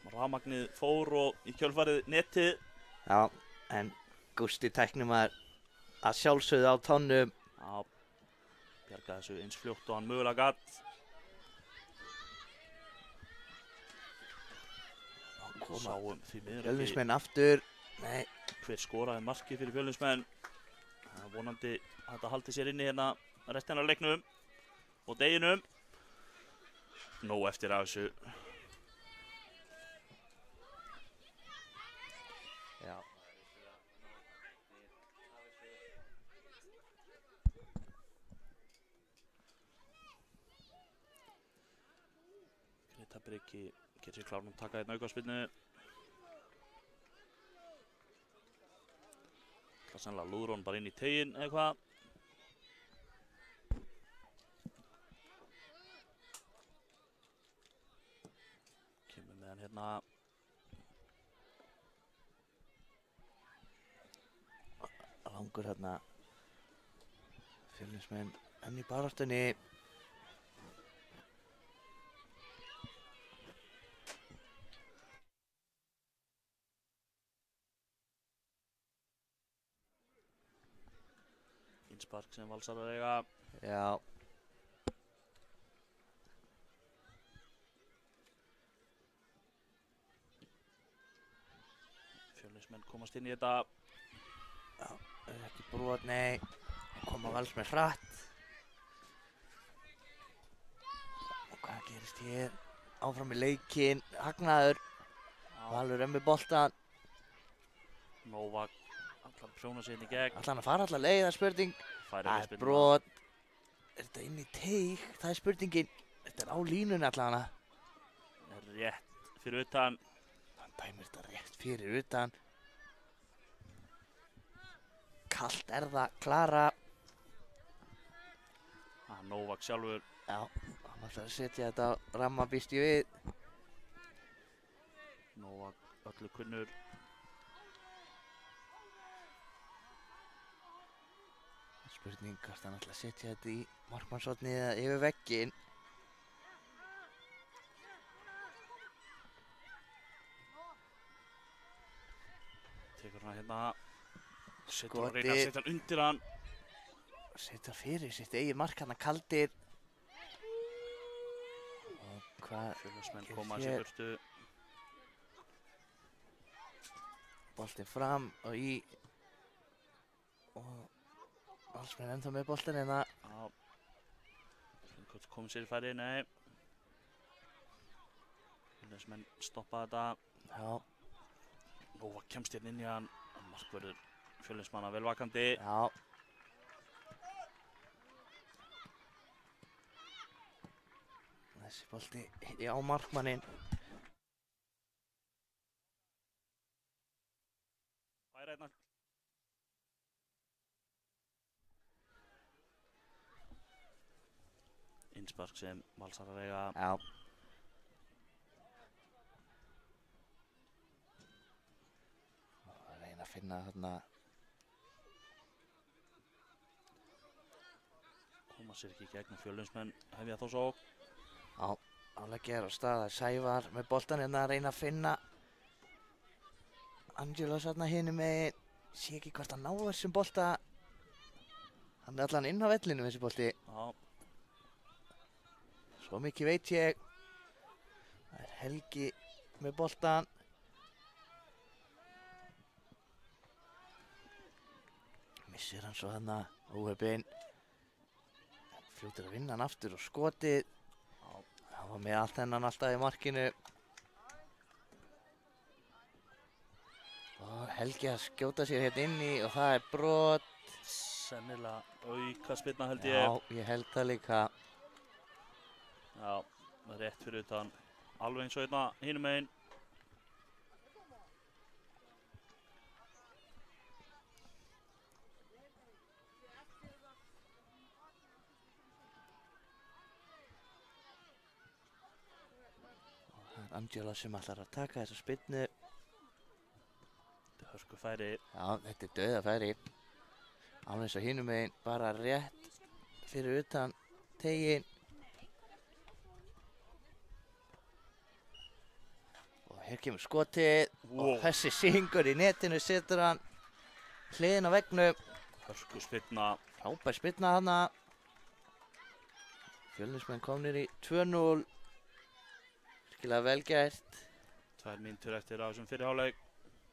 Rafmagnið fór og í kjölfarið netið. Já, en Gústi tæknimaður að sjálfsögðu á tánum. Já, bjargaði þessu eins fljótt og hann mögulega gatt. koma Sáum því miður ekki Fjölnismenn aftur. Nei, hver skoraði markið fyrir Fjölnismenn. Það er vonandi að þetta haldi sér inni hérna restina af leiknum og deginum. Nóg eftir af þessu. já. Greta Breki gerir sér klárnum taka hérna aukaspyrnu. Það er sennilega lúður hún bara inn í teginn eða hvað. Kemur með hann hérna. Langur hérna. Fjölnismenn enn í baráttunni. Innspark sem Valsarar eiga. Já, Fjölnismenn komast inn í þetta. ekki brot, nei. Koma Valsmenn hratt. Og hvað gerist hér? Áfram í leikinn, hagnaður. Valur með boltan. Novak allar prjóna sig inn í gegn. Ætlar hann að fara allar leið, það er spurning. Færi Það er vítaspyrnuna. brot. Er þetta inn í teig? Það er spurningin. Þetta er á línunni allavega. Er rétt fyrir utan. Hann dæmir þetta rétt fyrir utan. Kalt er það, Klara. Novak sjálfur. Já, hann ætlar að setja þetta á ramma, býst ég við. Novak öllu kunnur. Spurning hvort hann ætlar að setja þetta í markmannshornið eða yfir vegginn. Tekur hann hérna. Setur hann Skoti. reyna að setja hann undir hann. Setja fyrir sitt eigið mark, hann Kaldir. Og hvað Fjölnismenn gerist koma hér? sér burtu. Boltinn fram og í. Og Valsmenn ennþá með boltinn hérna. Já. Hvort komið sér í færi? Nei. Fjölnismenn stoppa þetta. Já, Novak kemst hérna inn í hann. Markvörður Fjölnismanna vel vakandi. já. Þessi bolti á markmanninn. Færa hérna. Innspark sem Valsarar eiga. Já. Og reyna að finna þarna. Koma sér ekki í gegnum Fjölnismenn. Hefja þó svo. Já, áleggjar á stað. Það er Sævar með boltan hérna að reyna að finna Angelos hérna hinum megin. Sé ekki hvort hann ná þessum bolta. Hann er allan inn á vellinu þessi bolti. Já. Svo mikið veit ég. Það er Helgi með boltan. Missir hann svo hérna óheppinn. Fljótur að vinna hann aftur og skotið. Það var með allt hennan alltaf í markinu. Og Helgi að skjóta sér hérna inni og það er brot. Sennilega aukaspyrna held Já, ég. ég held það líka. Já, rétt fyrir utan. Alveg eins og hérna hinum megin. Það er Angela sem ætlar að taka þessa spyrnu. Þetta er hörku færi. Já, þetta er dauðafæri. Alveg eins og hinum megin, bara rétt fyrir utan teginn. Og hér kemur skotið. Wow. Og þessi syngur í netinu setur hann hliðin á veggnum. Hörku spyrna. Frábær spyrna hana. Fjölnismenn komnir í 2-0. Virkilega vel gert. 2 mínútur eftir á þessum fyrri hálfleik.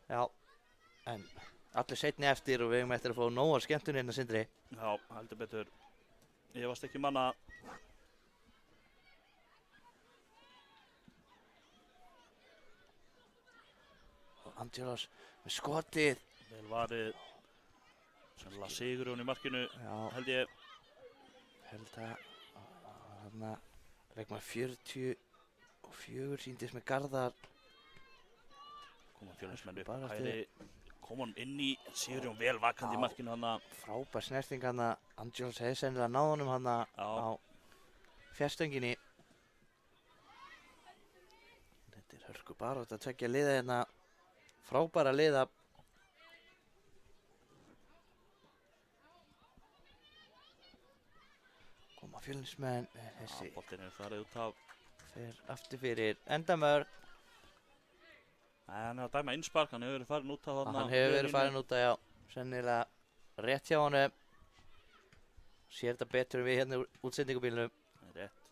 Já, en allir seinni eftir og við eigum eftir að fá nóg af skemmtun hérna, Sindri. Já, heldur betur. Ég varst ekki manna. Og Angelos með skotið. Vel varið. Sennilega Sigurjón í markinu, Já, held ég. held að þarna leikmaður 44 sýndist með Garðar. Koma Fjölnismenn upp Bara hægri. Koma hann inn í Sigurjón vel vakandi í Já. markinu hana. Frábær snerting hana. Angelos hefði sennilega náð honum hana Já. á fjærstönginni. Þetta er hörku barátta að tveggja liða hérna. Frábæra liða. Koma Fjölnismenn. Þessi Boltinn er farið út af. fer aftur fyrir endamörk. Nei, hann er að dæma innspark, hann hefur verið farin út af þarna. Hann hefur verið farin út að, já, sennilega rétt hjá honum. Sér þetta betur en við hérna úr útsendingubílnum. Það er rétt.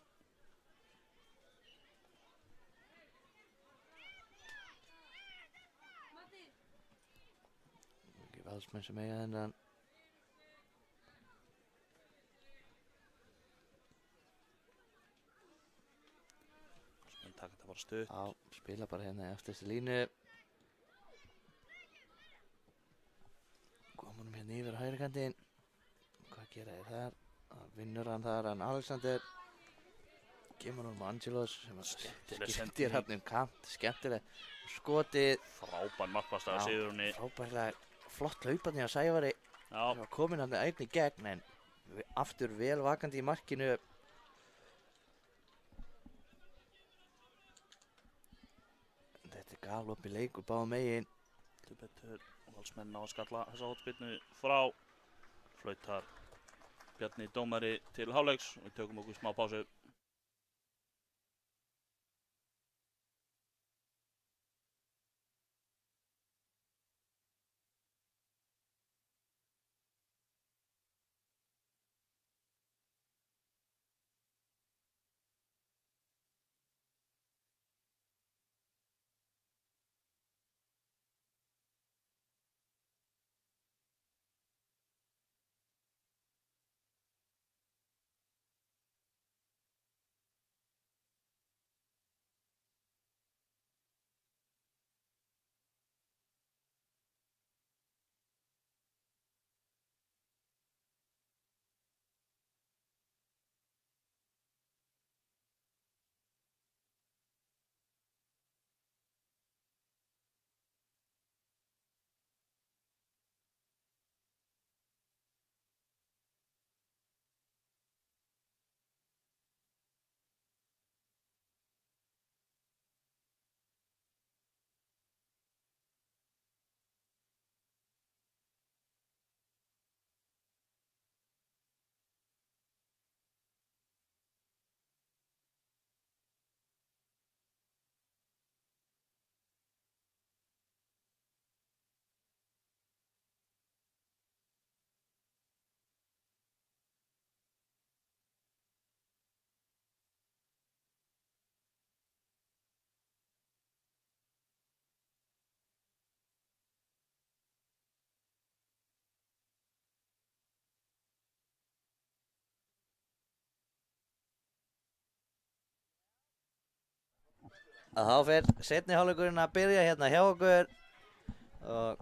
Ekki valsmenn sem eiga þennan. Menn taka þetta bara stutt. Já, spila bara hérna eftir þessi línu. Komum honum hérna yfir á hægri kantinn. Hvað gera þeir þar? Vinnur hann þar, hann Alexander. Gemur honum á Angelos sem að Skemmtileg skiptir sending. hann kant, skemmtileg. Skotið, Frábær markvarsla af Já. Sigurjóni. frábærlega flott hlauparni á Sævari. Já, Það var komin hann einn í gegn en aftur vel vakandi í markinu. Þetta er galoppi leikur báðum megin. heldur betur. Valsmenn ná að skalla þessa hótspilnu frá. Flautar Bjarni dómari til hálfleiks. Við tökum okkur smá pásu. Að þá fer seinni hálfleikurinn að byrja hérna hjá okkur og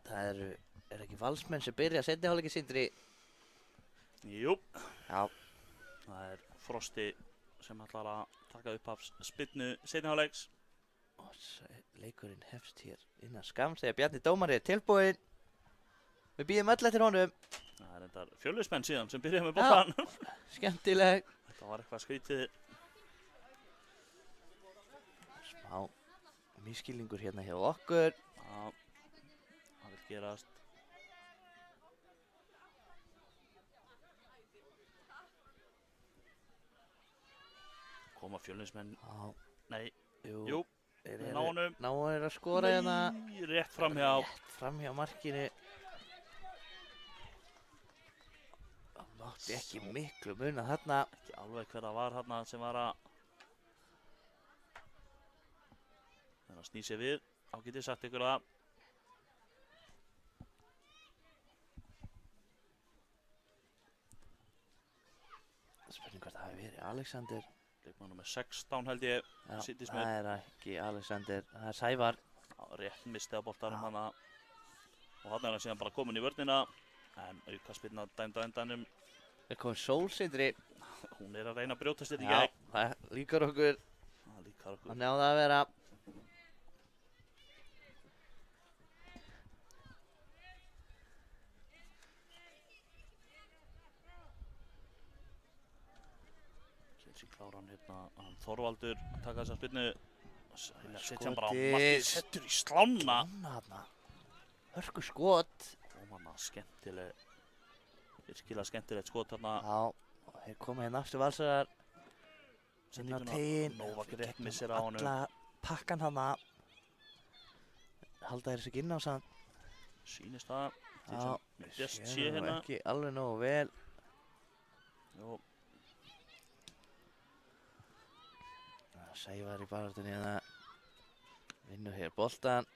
það er ekki valsmenn sem byrja seinni hálfleiki, Sindri. Jú, Já, það er Frosti sem ætlar að taka upp af spilnu seinni hálfleiks. og leikurinn hefst hér innan skamms þegar Bjarni dómari er tilbúinn. Við býðum öll eftir honum. Það er endar Fjölnismenn síðan sem byrjaði með boltan. Skemmtileg. Þetta var eitthvað skrítið. Smá miskilningur hérna hjá okkur. Já, það vil gerast. Koma Fjölnismenn. Já, Nei, jú. jú, Þeir ná honum. Ná er að skora hérna. Nei, rétt framhjá. Rétt framhjá markinu. Það mátti ekki miklu muna þarna. Ekki alveg hver það var þarna sem var að Það snýr sér við, þá get ég sagt ykkur það. Spurning hvort það hafi verið Alexander. Leikmaður númer 16 held ég, Já, Sýndist það mér. er ekki Alexander, það er Sævar. Já, rétt misti á boltanum hana. Og hann er hann síðan bara komin í vörnina. En aukaspyrna dæmd á endanum. Er komið Sólsindri. Hún er að reyna að brjótast þetta í Já, gegn. það líkar okkur. Það líkar okkur. Þannig á það að vera. Chelsea klára hann hérna, hann Þorvaldur að taka þessa spyrnu. Setja hann bara á Skotið. markið, settur í slána. Slána þarna. Hörku skot. Og manna skemmtileg, virkilega skemmtilegt skot þarna. Já, og þeir koma hérna aftur valsarar. Inn á tegin. Novak rétt missir á honum. Alla pakkan hana. Halda þeir sig inn á samt. Sýnist það. Já, Just sé séu nú hérna. ekki alveg nógu vel. Jó, Sævar í baráttunni hérna. Vinnur hér boltan.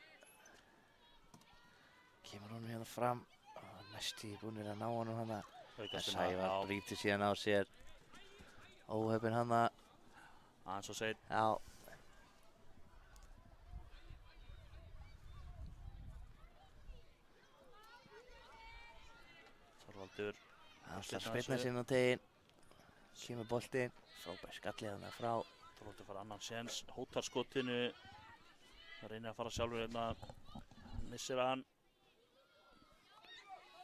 Kemur honum hérna fram. Næstu búinir að ná honum hana. Sævar brýtur síðan á sér. Óheppinn hana. aðeins og segir. Já. Þorvaldur. Það spilnar sín á tegin. Kemur boltinn. Frábær skallið hana frá. Þorvaldur fara annan séns. Hótar skotinu. Það reynir að fara sjálfur hérna. Missir hann.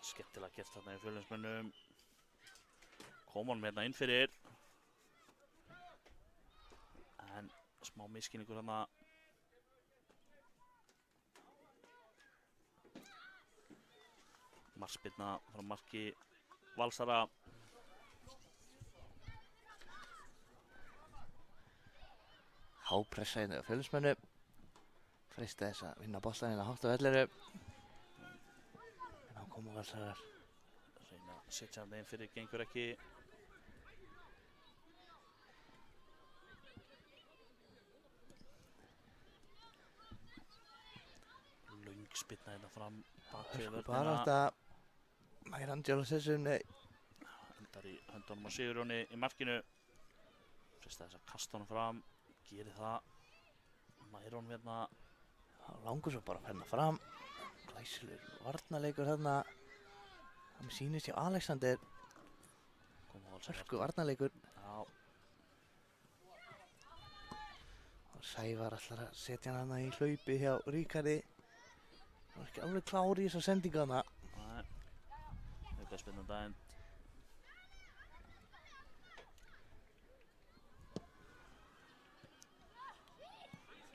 Skemmtilega gert þarna í Fjölnismönnum. Kom honum hérna inn fyrir. En smá misskilningur hérna. Markspyrna frá marki Valsara. Hápressa hérna á Fjölnismönnum. Freista þess að vinna boltan hérna hátt á velliru. En þá koma valsarar. Reyna að setja hann inn fyrir, gengur ekki. Löng spyrna hérna fram bak við Hörku vörnina. barátta. Nær Andjóla þessu, nei. Endar í höndunum á Sigurjóni í markinu. Freista þess að kasta honum fram. Gerir það. Nær honum hérna. Langur svo bara að ferna fram. Glæsilegur varnarleikur þarna. Það sýnist hjá Alexander. Koma Valsara. Hörku varnarleikur. Já, Og Sævar ætlar að setja hann hana í hlaupi hjá Ríkardi. Það var ekki alveg klár í þessa sendingu hana. nei. Aukaspyrna dæmd.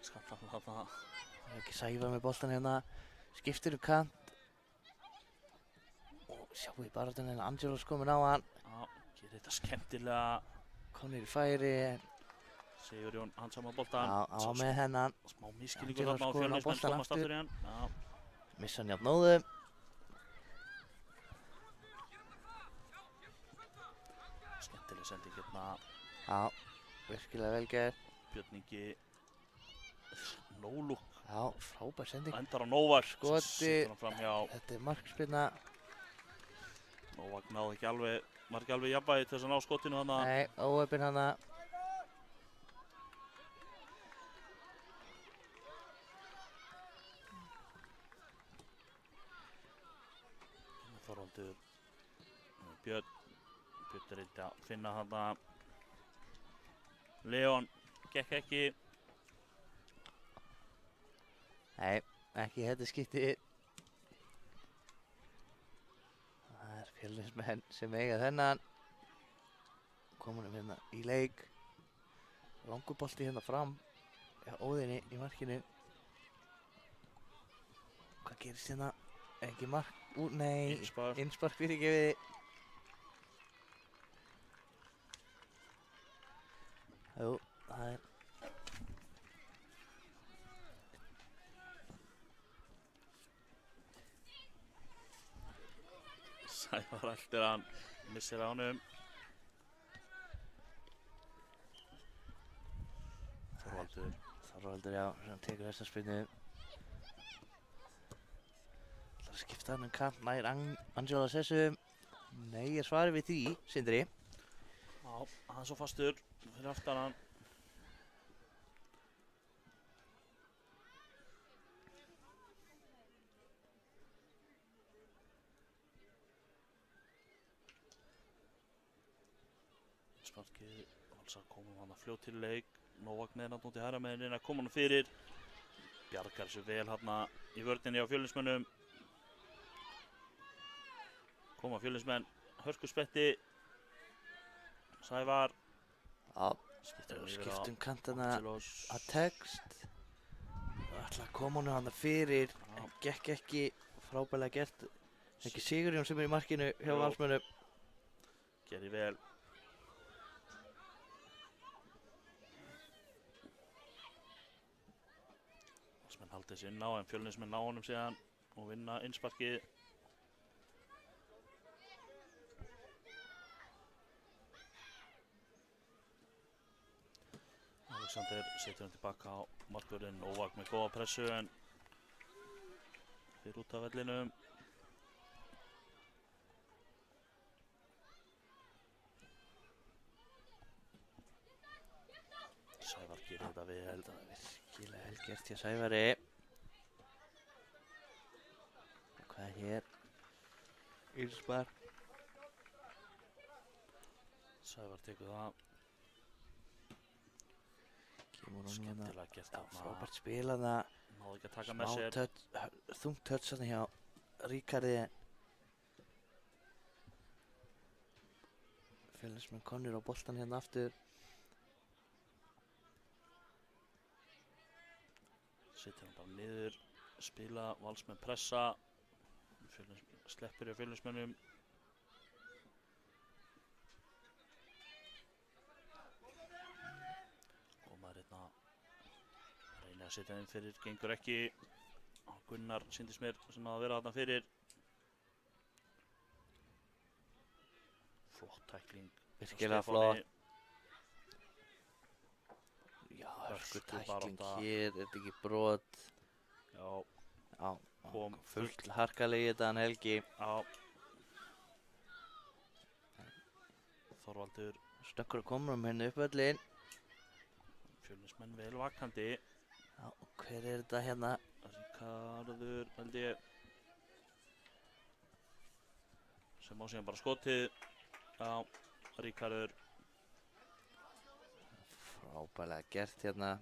Skallar hann þarna. Það er ekki Sævar með boltan hérna. Skiptir kant. Og sjáu í baráttunni hérna Angelos komin á hann. Já, gerir þetta skemmtilega. Komnir í færi. Sigurjón hans saman boltan. Já, á með hennan. Smá miskilningur Angelos þarna og komin á Fjölnismenn boltann komast aftur. aftur í hann. Já, Missa hann jafn nóðum. skemmtileg sending hérna. Já, virkilega vel gerð. Björn Ingi. No-look. Já, frábær sending. Endar á Novak. Skoti. Setur hann fram hjá. Þetta er markspyrna. Novak náði ekki alveg, var ekki alveg jafnvægi til þess að ná skotinu þarna. Nei, óheppinn hana. Þorvaldur. Björn reyndi að finna þarna. Leon gekk ekki. Nei, ekki í þetta skipti. Það er Fjölnismenn sem eiga þennan. Komunum hérna í leik. Langur bolti hérna fram. Já, Óðinni í markinu. Hvað gerist hérna? Ekki mark úr, nei. Innspark. Innspark fyrir gefiði. Jú, það er. Sævar eltir hann, missir á honum. Þorvaldur þarf Þorvaldur, já, sem tekur þessa spinnu. Það skipta hann kant, nær Angelos þessu. Nei, svarið við því, Sindri. Já, hann er svo fastur fyrir aftan hann. Sparkið, Valsar komum hann að fljótt til leik. Novak með hann út í hæra meginn reyna að koma hann fyrir. Bjargar þessu vel hann í vörninni á Fjölnismönnum. Koma Fjölnismenn, hörkuspetti. Sævar. Já, Skiptum skiptum kantana Angelos. að text. Það ætla að koma honum hann fyrir, en gekk ekki, frábærlega gert. Ekki Sigurjón sem í markinu hjá Jú. Valsmönnum. Gerði vel. Valsmenn haldið þessu inn á, en Fjölnismenn ná honum síðan og vinna innsparkið. Alexander setur hann tilbaka á markvörðinn. Novak með góða pressu en fyrir út af vellinum. Sævar gerir þetta vel. Virkilega vel gert hjá Sævari. Hvað er hér? Ylsbar. Sævar tekur það. Kemur honum Skemmtilega gert Já, þarna. frábært spilað það. Náðu ekki að taka með sér. Þungt touch þarna hjá Ríkarði. Fjölnismenn komnir á boltan hérna aftur. Setur hann bara niður, spila, Valsmenn pressa. Sleppir hjá Fjölnismönnum. Gómaður hérna. Reynir að setja inn fyrir, gengur ekki. Gunnar sýndist mér sem að vera þarna fyrir. Flott tækling. Virkilega flott. Já, hörku tækling barátta. hér, er þetta ekki brot? Já, Já, Kom fullt harkalegi þetta hann Helgi. já. Þorvaldur, Snöggur að koma hérna upp völlin. Fjölnismenn vel vakandi. Já, og hver er þetta hérna? Ríkarður, held ég. Sem á síðan bara skotið. Já, Ríkarður. Frábærlega gert hérna.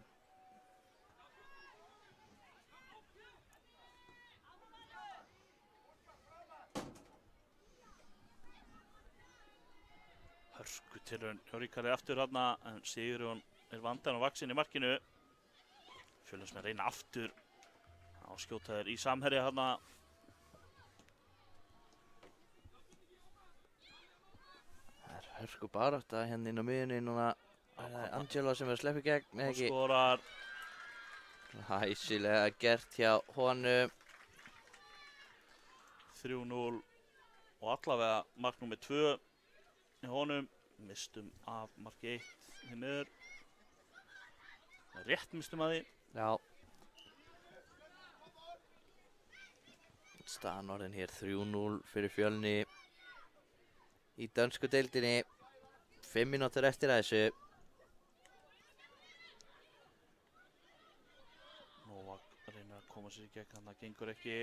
Hörku tilraun hjá Ríkarði aftur hérna. En Sigurjón er vandan og vaxinn í markinu. Fjölnismenn reyna aftur. Á skjótaður í samherja hérna. Það er hörku barátta hérna inn á miðunni núna. Það er Angelo sem er að sleppa í gegn, Og eða ekki? skorar. Hæsilega gert hjá honum. 3-0 og allavega mark nummer 2 í honum. Mistum af marki 1 því miður. Rétt mistum að því. Já. Staðan orðin hér 3-0 fyrir Fjölni í dönsku deildinni. 5 mínútur eftir að þessu. Novak reynir að koma sér í gegn, þannig að gengur ekki.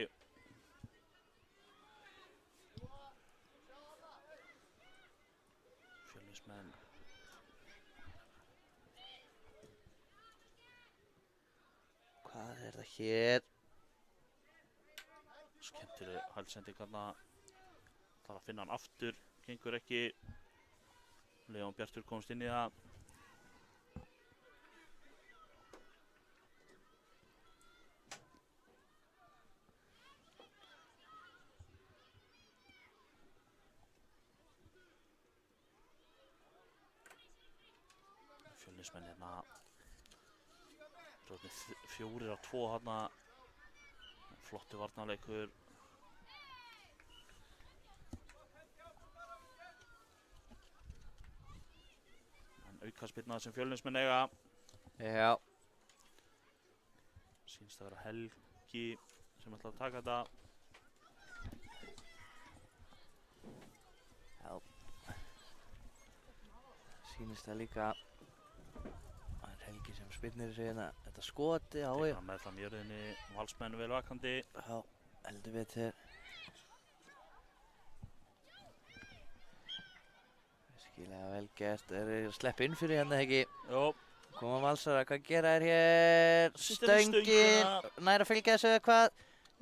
Fjölnismenn. Hvað er það hér? Skemmtileg hælsending þarna. Þarf að finna hann aftur, gengur ekki. Leon Bjartur komst inn í það. Fjölnismenn hérna. Rótni 4-2 hérna. Flottu varnarleikur. En aukaspyrna sem Fjölnismenn eiga. Já. Sýnst að vera Helgi sem ætla að taka þetta. Já. Sýnist það líka. Það er Helgi sem spinnir sig hérna. Þetta skoti á Tekur hann með fram jörðinni, Valsmenn vel vakandi. Já, heldur betur. Virkilega vel gert. Þeir eru að sleppa inn fyrir hérna ekki. Jó, Koma Valsara, hvað gera þær hér? Settur í Stöngin, nær að fylgja þessu eða hvað?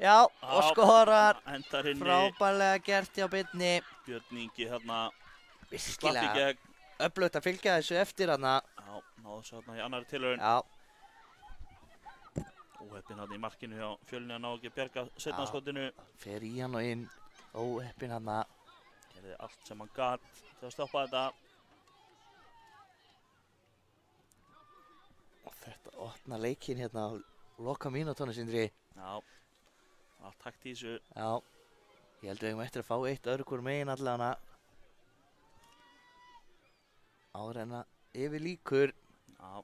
Já, og Já, skorar. endar inni. Frábærlega gert hjá Birni. Björn Ingi hérna slapp í Virkilega gegn. öflugt að fylgja þessu eftir hana. Já, náðu svo hérna í annari tilraun. Já, Óheppinn hérna í markinu hjá Fjölni að ná ekki að bjarga seinna Já. skotinu. fer í hann og inn. Óheppinn hana. Gerði allt sem hann gat til að stoppa þetta. Og þetta opna leikinn hérna á loka mínútonum, Sindri. Já, allt hægt í þessu. Já, ég held við eigum eftir að fá eitt öðru hvort megin allavega. Áður en að yfir líkur. Já,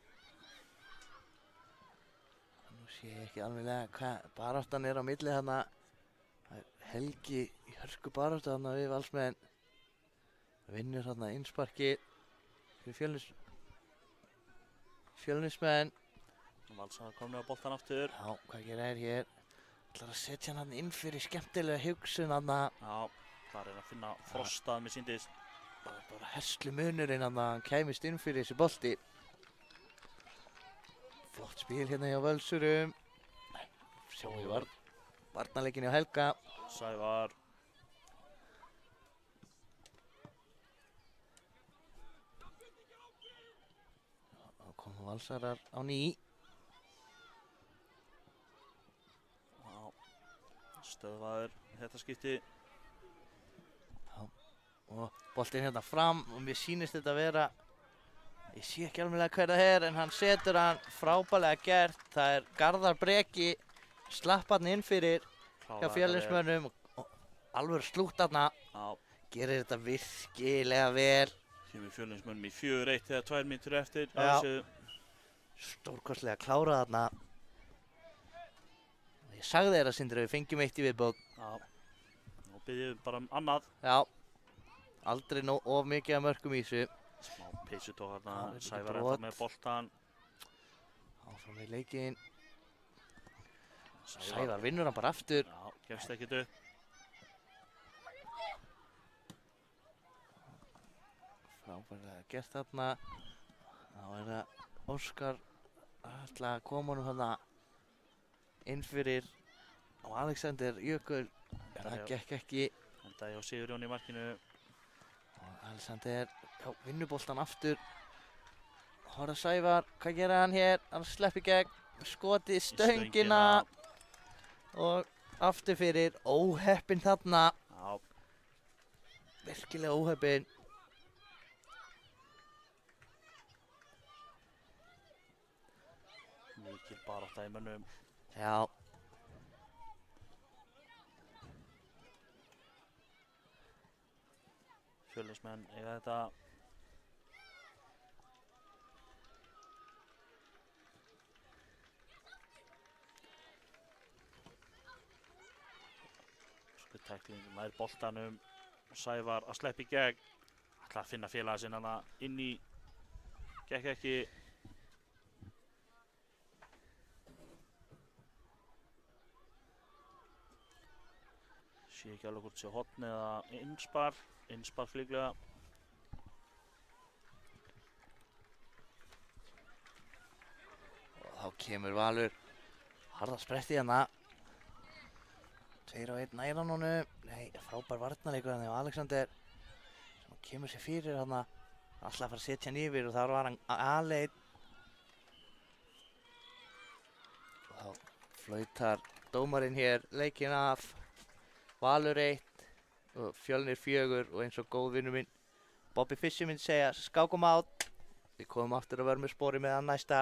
Nú sé ég ekki alveglega hvað baráttan er á milli þarna. Það er Helgi í hörku baráttu þarna við Valsmenn. Vinnur þarna innsparki fyrir Fjölnismenn. Valsar komni á boltan aftur. Já, hvað gera þær hér? Ætlar að setja hann inn fyrir skemmtilega hugsun þarna. Já, það er að finna Frostað með síndist. Það er bara herslu munurinn þarna, hann kæmist inn fyrir þessi bolti. Flott spil hérna hjá Völsurum. Sjáum við varnarleikin hjá Helga. Sævar. Þá koma Valsarar á ný. Já, stöðvaður þetta skipti. Og boltinn hérna fram og mér sýnist þetta að vera, ég sé ekki alveg hver það er, en hann setur hann frábærlega gert. Það er Garðar Breki, slapp hann inn fyrir hjá Fjölnismönnum og alveg slútt hann. Já, Gerir þetta virkilega vel. kemur Fjölnismönnum í 4-1 þegar 2 mínútur eftir. Já. Þessu. Stórkostlega klárað þarna. Ég sagði þér að Sindri við fengjum eitt í viðbót. Já, og byrjum bara annað. Já, aldrei of mikið af mörkum í þessu. Smá peysutók Já, hérna, þetta er Sævar brot. ennþá með boltan. Áfram í leikinn. Sævar. Sævar vinnur hann bara aftur. Já, gefst ekkert upp. Frábærlega gert þarna. Þá er það Óskar ætla að koma honum þarna inn fyrir og Alexander Jökull. Það gekk ekki. Enda hjá Sigurjón í markinu. Og Alexander vinnur boltan aftur. Hóra Sævar, hvað gera hann hér? Hann slepp í gegn, skoti í stöngina og aftur fyrir. Óheppinn þarna. Já, Virkilega óheppinn. mikil barátta í mönnum. Já. Fjölnismenn eiga þetta. Tækling nær boltanum. Sævar að sleppa í gegn. Ætla að finna félaga sinna hana inn í. Gekk ekki. Sé ekki alveg hvort sé hotn eða innspar. Innspar flíklega. Og þá kemur Valur. Harða spretti hérna. 2-1 næra honum. Nei, frábær varnarleikur hann hjá Alexander. Sem kemur sér fyrir hérna. Alltaf að fara að setja hann yfir og þar var hann aleinn. Og þá flautar dómarinn hér leikinn af. Valur 1 og Fjölnir 4 og eins og góð vinur minn Bobby Fischer myndi segja skákum át. Við komum aftur að vera með spori með hann næsta.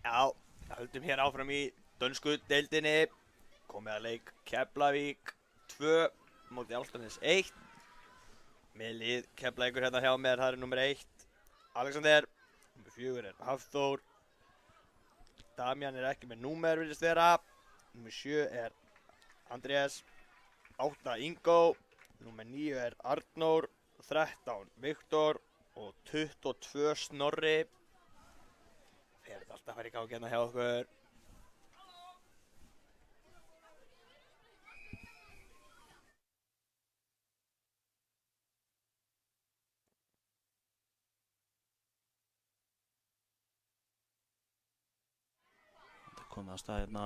Já, höldum hér áfram í dönsku deildinni. Komið að leik Keflavík 2 móti Álftanes 1. Með lið Keflavíkur hérna hjá mér, það er nummer 1 Alexander, nummer 4 er Hafþór. Damian er ekki með númer virðist vera. Nummer 7 er Andrés, 8 Ingo, nummer 9 er Arnór, 13 Viktor og 22 Snorri. Þeir eru alltaf að fara í gangi hérna hjá okkur. Það komið að stað hérna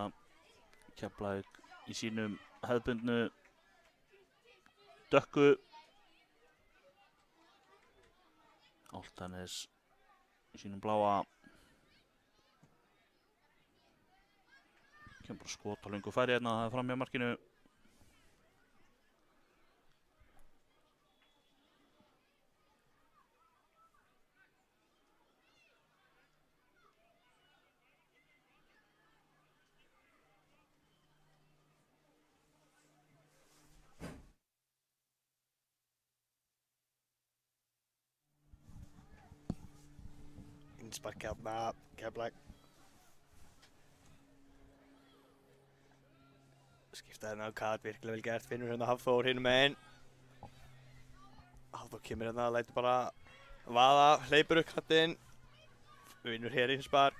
Keflavík í sínum hefðbundnu dökku. Álftanes í sínum bláa. Kemur bara skot á löngu færi hérna, það er fram hjá markinu. Innspark hérna, Keflavík. Skipta hérna á kart, virkilega vel gert, finnur hérna Hafþór hinum megin. Hafþór kemur hérna, lætur bara vaða, hleypur upp kantinn. Vinnur hér Innspark.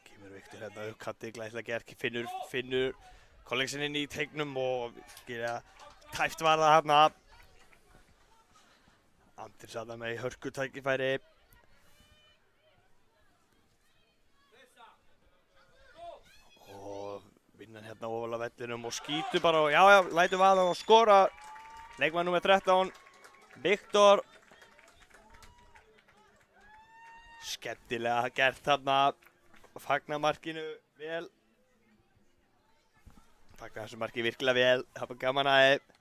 Kemur Viktor hérna upp kantinn, glæsilega gert, finnur kollegin inn í teignum og skilja tæft var það hérna. Andri satt það með hörku tækifæri. Og vinnan hérna ofalega vellinum og skýtur bara og já, lætur vaða og skora. Leikmann nummer 13, Viktor. Skemmtilega gert þarna. Fagnar markinu vel. Fagnar þessu marki virkilega vel. Það var gaman aðeins.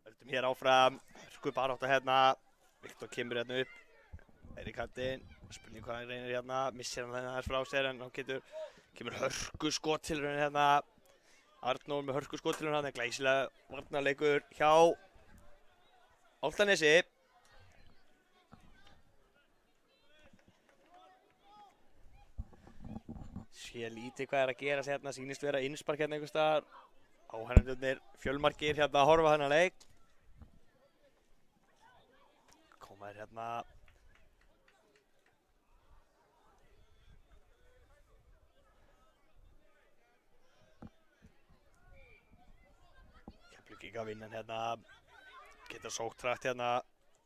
Höldum hér áfram, hörku barátta hérna. Viktor kemur hérna upp, er í kantinn, spurning hvað hann reynir hérna, missir hann hérna þess frá sér en hann kemur hörku skottilraun hérna. Arnór með hörku skottilraun hérna, glæsilega varnarleikur hjá Álftanesi. Sé lítið hvað er að gerast hérna, sýnist vera Innspark hérna einhvers staðar. Áhærendurnir fjölmargir hérna að horfa þennan leik. Koma þér hérna. Keflavík að vinna hérna. Getur sótt hratt hérna.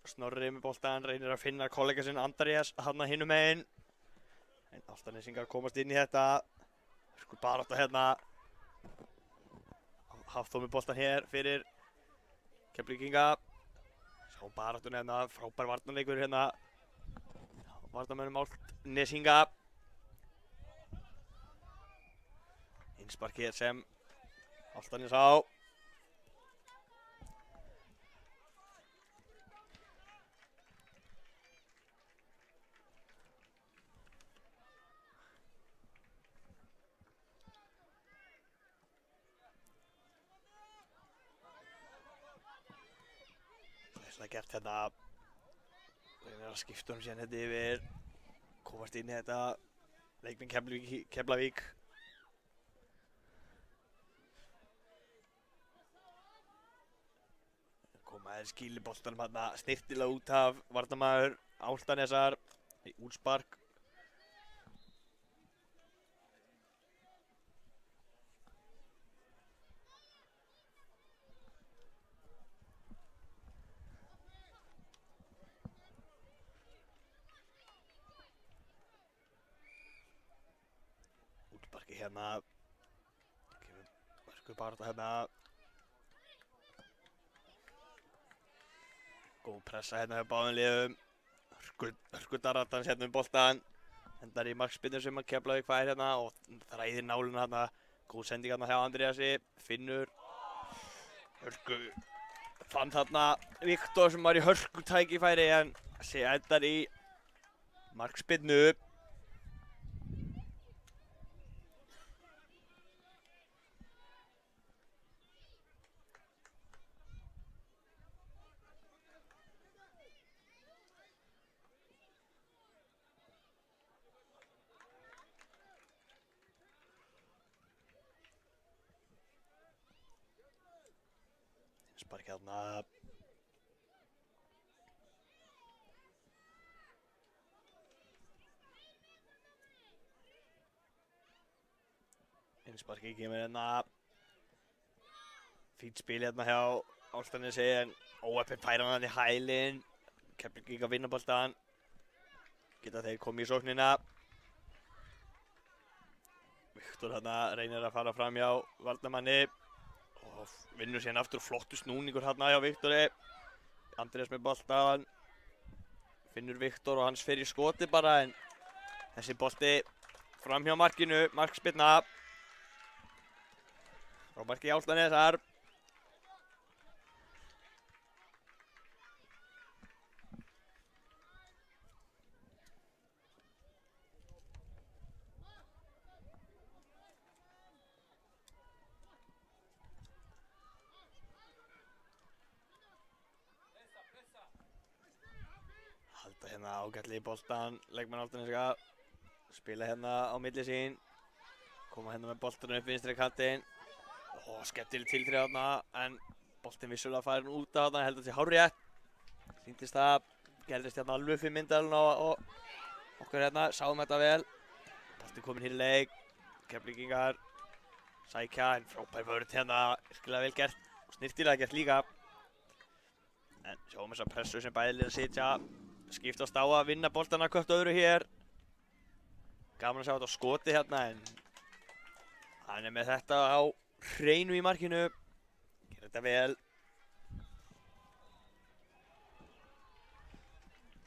Snorri með boltann, reynir að finna kollega sinn Andrés hérna hinum megin. En Álftanesingar komast inn í þetta. Sko barátta hérna. Hafþór með boltan hér fyrir Keflvíkinga. Sjáum baráttuna hérna, frábær varnarleikur hérna. Varnarmönnum Álftanesinga. Innspark hér sem Álftanes á. Það er gert hérna. Reynir að skipta síðan hérna yfir. Komast inn í þetta. Leikmenn Keflavík. Komaði skýli boltanum hérna snirtilega út af varnarmaður Álftanesar í útspark. Hérna. Hörku barátta hérna. Góð pressa hérna hjá báðum liðum. Hörkudarratans hérna boltan. Hendar í markspyrnu sem að Keflavík fær hérna og þræðir náluna hérna. Góð sending hérna hjá Andríasi. Finnur. Fann þarna Viktor sem var í hörkutækifæri en endar í markspyrnu. Spark hérna. Innsparki kemur hérna. Fínt spil hérna hjá Álftanesi en óheppinn færa hann í hælinn. Keflavík að vinna boltan. Geta þeir komið í sóknina. Viktor hérna reynir að fara fram hjá varnarmanni. Og vinnur síðan aftur flottu snúningur hérna hjá Viktori. Andrés með boltan. Finnur Viktor og hans fer í skoti bara en þessi bolti fram hjá markinu, markspyrna. Frá marki Álftanesar. Halda hérna ágætlega í boltan, leikmenn Álftaneska. Spila hérna á milli sín. Koma hérna með boltan upp vinstri kantinn. Skemmtileg tilþrif þarna en boltinn vissulega farin út af þarna, heldur til hárrétt. Sýndist það, gerðist hérna alveg fyrir myndalinn og okkur hérna, sáum þetta vel. Boltinn kominn hér í leik, Keflvíkingar sækja en frábær vörn hérna, virkilega vel gert og snyrtilega gert líka. En sjáum þessa pressu sem bæði lið að sitja, skiptast á að vinna boltana hvort öðru hér. Gaman að sjá þetta á skoti hérna en hann er með þetta á hreinu í markinu. Gerði þetta vel.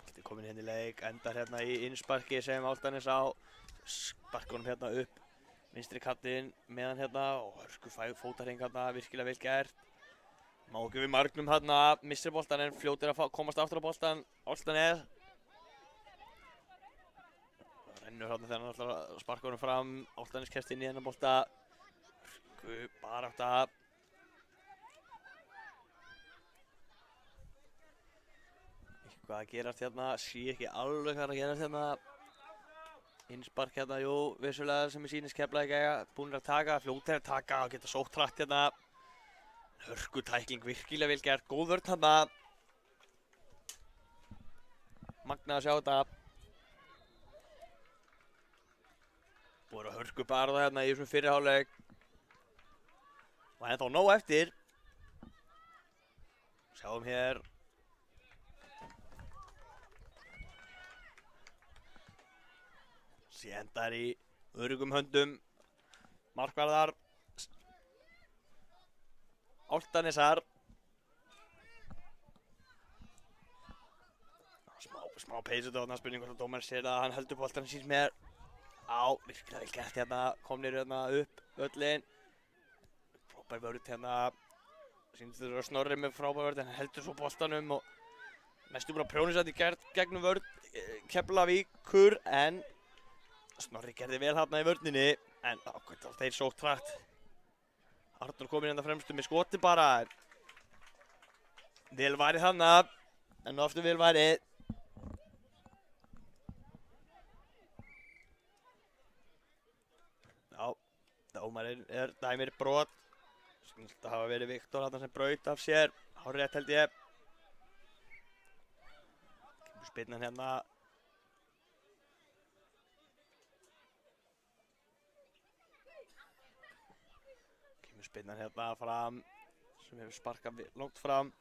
Boltinn kominn hérna í leik, endar hérna í innsparki sem Álftanes á. Sparka honum hérna upp vinstri kantinn meðan hérna og hörku fótarhring hérna, virkilega vel gert. Má ekki við marknum hérna, missir boltan en fljótir að komast aftur á boltan, Álftanes. Rennur hérna þegar hann ætlar að sparka honum fram, Álftanes kemst inn í þennan bolta. Barátta. Eitthvað að gerast hérna, sé ekki alveg hvað að gerast hérna. Innspark hérna, jú, vissulega sem ég sýnist Keflavík búnir að taka, fljótir að taka og geta sótt hratt hérna. Hörkutækling virkilega vel gert, góð vörn hérna. Magnað að sjá þetta. Búið að hörku barða hérna í þessum fyrri hálfleik. Og ennþá nóg eftir. Sjáum hér. Sér endar í öruggum höndum. Markvarðar. Álftanesar. Smá peysu þarna, spurning hvort að dómarinn sér að hann heldur boltann síns mér. Virkilega vel gert hérna, komnir hérna upp völlin. Frábær vörn hérna, sýnist þurfa að Snorri með frábær vörn en hann heldur svo boltanum og næstum bara prjónisætti gegnum vörn Keflavíkur en Snorri gerði vel hérna í vörninni en þeir sótt hratt. Arnór kominn hérna fremstu með skoti bara. Vel varið þarna, en aftur vel varið. Já, dómarinn dæmir brot. Skilst að hafa verið Viktor þarna sem braut af sér. Hárrétt held ég. Kemur spyrnan hérna. Kemur spyrnan hérna fram. Sem hefur sparkað langt fram.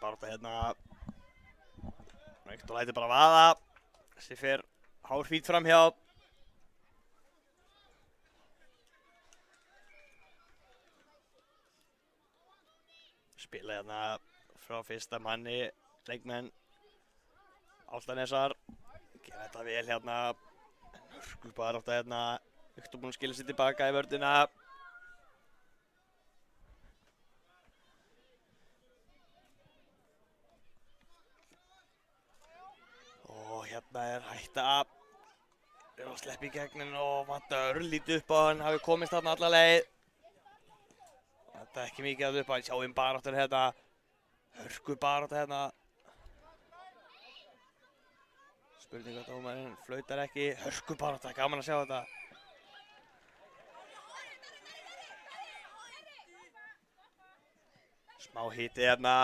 barátta hérna. Viktor lætur bara vaða. Þessi fer hár fít framhjá. Spila hérna frá fyrsta manni, leikmenn Álftanesar. Gera þetta vel hérna. Hörku barátta hérna. Viktor búinn að skila sér tilbaka í vörðina. Og hérna er hætta að sleppa í gegnin og vantar örlítið upp á hann. Hafi komist þarna alla leið. Þetta er ekki mikið að upp á hann. Sjáum baráttur hérna. Hörku barátta hérna. Spurning hvað dómarinn flautar ekki. Hörku barátta, gaman að sjá þetta. Smá hiti hérna.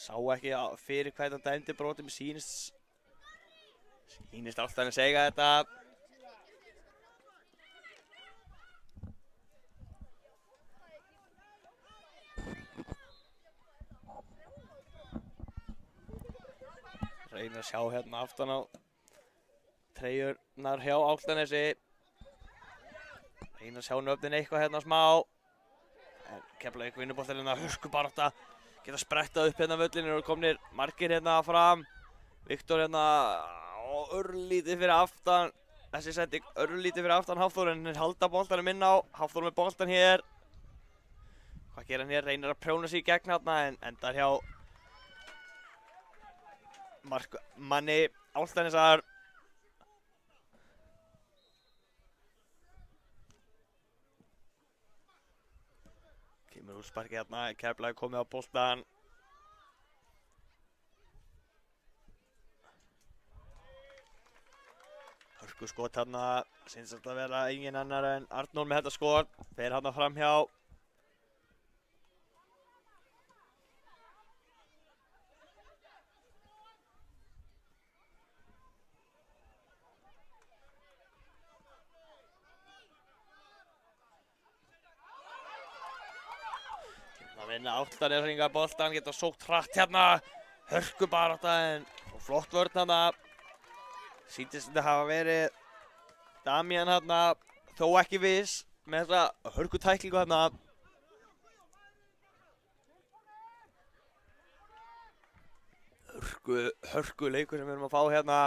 Sá ekki fyrir hvað þetta dæmdi brotum, sýnist alltaf hann að segja þetta. Reynir að sjá hérna aftan á treyjurnar hjá Álftanesi. Reynir að sjá nöfnin eitthvað hérna smá. En Keflavík vinnur boltanina, hörku barátta. Geta sprettað upp hérna völlin, eru komnir margir hérna fram. Viktor hérna og örlítið fyrir aftan. Þessi sending örlítið fyrir aftan Hafþór, en halda boltanum inn á. Hafþór með boltan hér. Hvað gerir hann hér? Reynir að prjóna sig í gegn hérna en endar hjá manni Álftanesar. Kemur úrsparkið hérna, Keflavík komið á boltan. Hörku skot hérna, syns að vera engin annar en Arnór með þetta skot. Fer hérna framhjá. Það vinna Álftanesringar boltan, geta sótt hratt hérna. Hörku barátta en flott vörn hérna. Sýndist þetta hafa verið Damian hérna, þó ekki viss með þessa hörku tæklingu hérna. Hörku leikur sem við erum að fá hérna.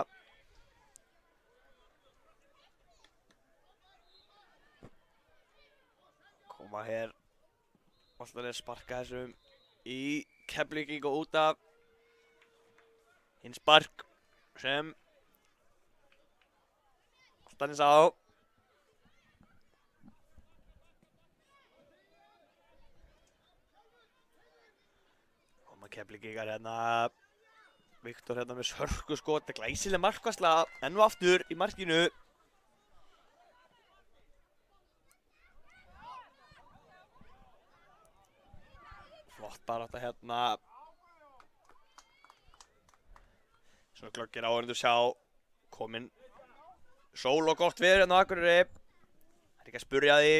Koma hér. Álftanes sparka þessum í Keflavík og út af. Hinn spark sem Álftanes á. Koma Keflavíkingar hérna. Viktor hérna með hörku skot. Glæsileg markvarsla enn og aftur í markinu. Flott barátta hérna. Svona glöggir áhorfendur sjá. Kominn sól og gott veður hérna á Akureyri. Það er ekki að spurja því.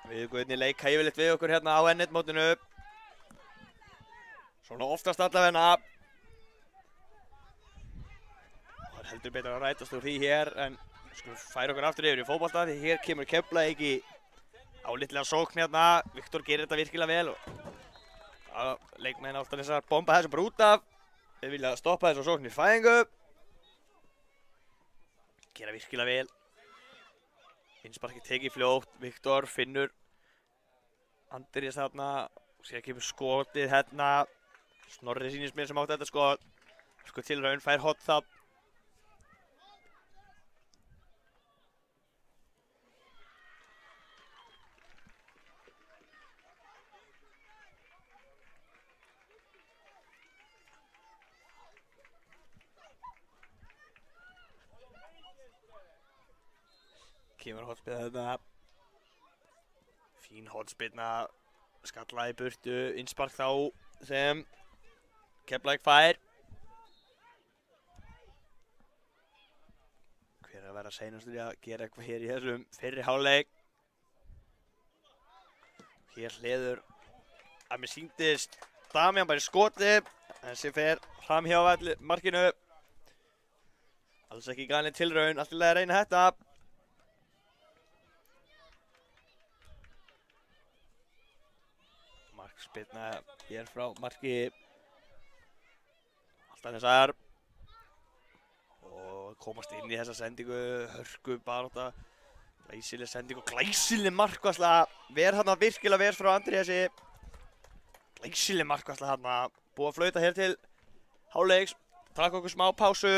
Við guðinni leika yfirleitt við okkur hérna á N1 mótinu. Svona oftast allavegna. Það er heldur betur að rætast úr því hér, en skulum færa okkur aftur yfir í fótbolta því hér kemur Keflavík í álitlega sókn hérna. Viktor gerir þetta virkilega vel og leikmenn Álftanesar bomba þessu bara út af. Þeir vilja stoppa þessu sókn í fæðingu. Gera virkilega vel. Innsparkið tekið fljótt. Viktor finnur Andrés þarna. Sér kemur skotið hérna. Snorri sýnist mér sem átti þetta skot. Sko tilraun fær hot það. Kemur hotspilna þetta. Fín hotspilna. Skalla í burtu. Innspark þá sem Keflavík fær. Hver er að vera seinastur í að gera eitthvað hér í þessum fyrri hálfleik. Hér hliður að mér sýndist Damian bara í skoti, en sem fer fram hjá markinu. Alls ekki galin tilraun, allt í lagi að reyna þetta. Markspyrna hér frá marki Altanesar. Og komast inn í þessa sendingu, hörku barátta, glæsileg sending og glæsileg markvarsla. Ver þarna virkilega vel frá Andríasi. Glæsileg markvarsla þarna. Búið að flauta hér til hálfleiks. Taka okkur smá pásu.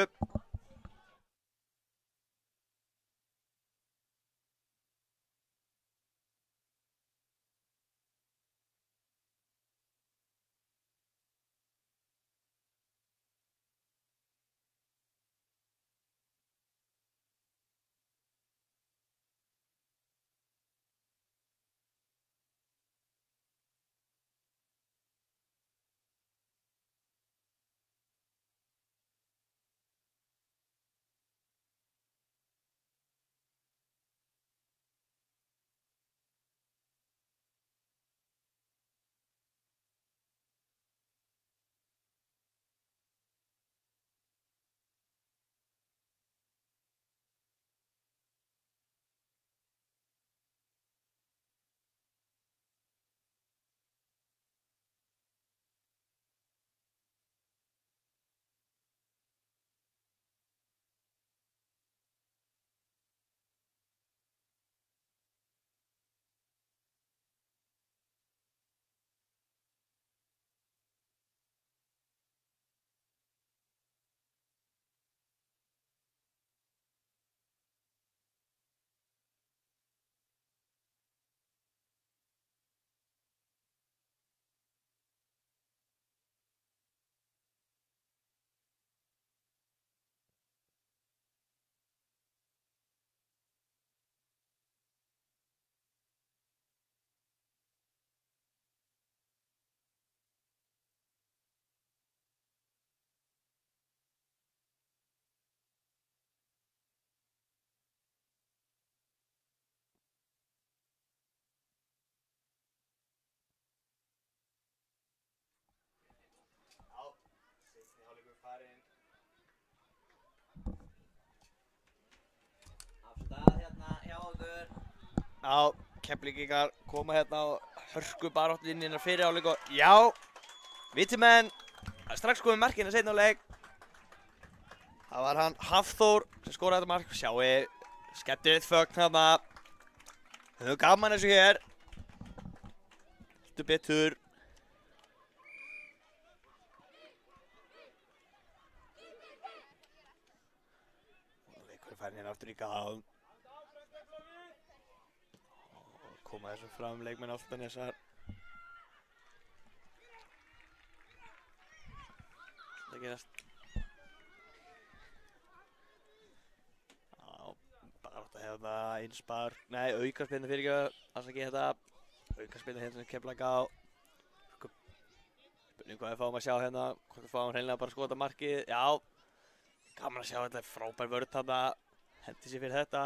Afstæð hérna hjá okkur. Já, Keflvíkingar koma hérna á hörku baráttu inn í hennar fyrri hálfleik og já, vitimenn, strax komið markinu seinna hálfleik. Það var hann Hafþór sem skoraði þetta mark. Sjáu, skemmtilegt fögn þarna. Höfum gaman þessu hér. Heldur betur. Leikurinn fær hérna aftur í gang. Koma þessum fram leikmenn Álftanesar. Það gerast. Já, barátta hérna, einspark, nei, aukaspyrna fyrir ekki, afsakið þetta. Aukaspyrna hérna sem Keflavík á. Spurning hvað við fáum að sjá hérna, hvort við fáum hreinlega bara að skota markið. Já, gaman að sjá þetta, frábær vörn þarna, hendi sér fyrir þetta.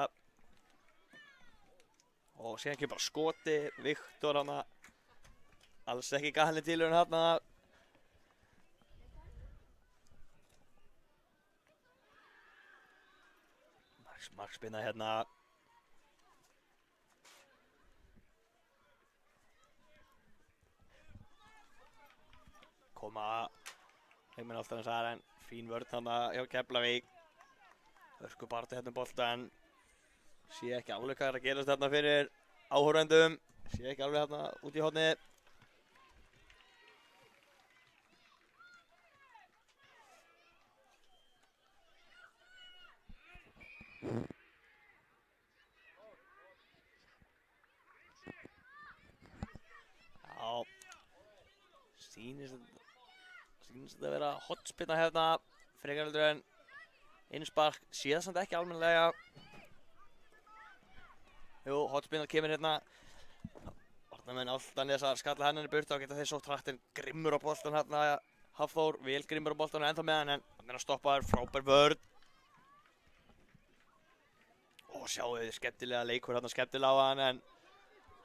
Og síðan kemur bara skoti, Viktor hana, alls ekki galin tilraun hana. Markspyrna hérna. Koma leikmenn Álftanesar en fín vörn hana hjá Keflavík. Hörku baráttu hérna boltan. Sé ekki alveg hvað að gerast þarna fyrir áhorfendum. Sé ekki alveg þarna út í horni. Já, sýnist þetta að vera hotspinna hérna. Frekar heldur en innspark. Sé það samt ekki almennilega. Jú, hotspinna kemur hérna. Varnarmenn Álftanesar skalla henni burt, þá geta þeir sótt hratt en grimmur á boltan hérna. Hafþór, vel grimmur á boltan og ennþá með hann en hann er að stoppa þér, frábær vörn. sjáu þið skemmtilega leikur hérna skemmtilega á hann en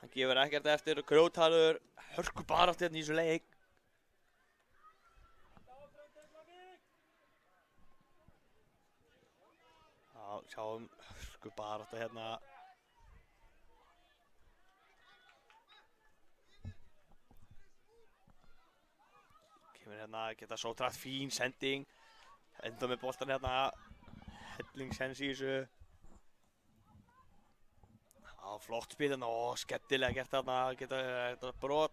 hann gefur ekkert eftir og grjótharður hörku barátt hérna í þessu leik. Já, sjáum hörku barátt hérna. Kemur hérna, geta svo trætt fín sending. Enda með boltan hérna. Hellingshens í þessu. Já, flott spil hérna, skemmtilega gert þarna, geta þetta brot.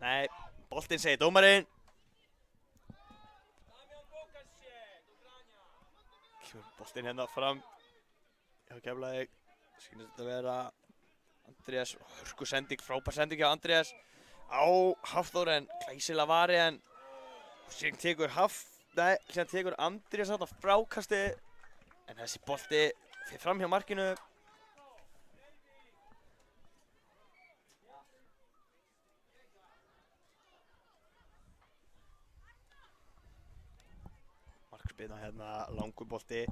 Nei, boltinn segir dómarinn. Kemur boltinn hérna fram. Já, Keflavík. Sýnir þetta að vera Andrés, hörku sending, frábær sending hjá Andrés. Á Hafþór en glæsilega vari en síðan tekur Andrés þarna frákasti en þessi bolti fyrir fram hjá markinu. Markspilna hérna, langur bolti.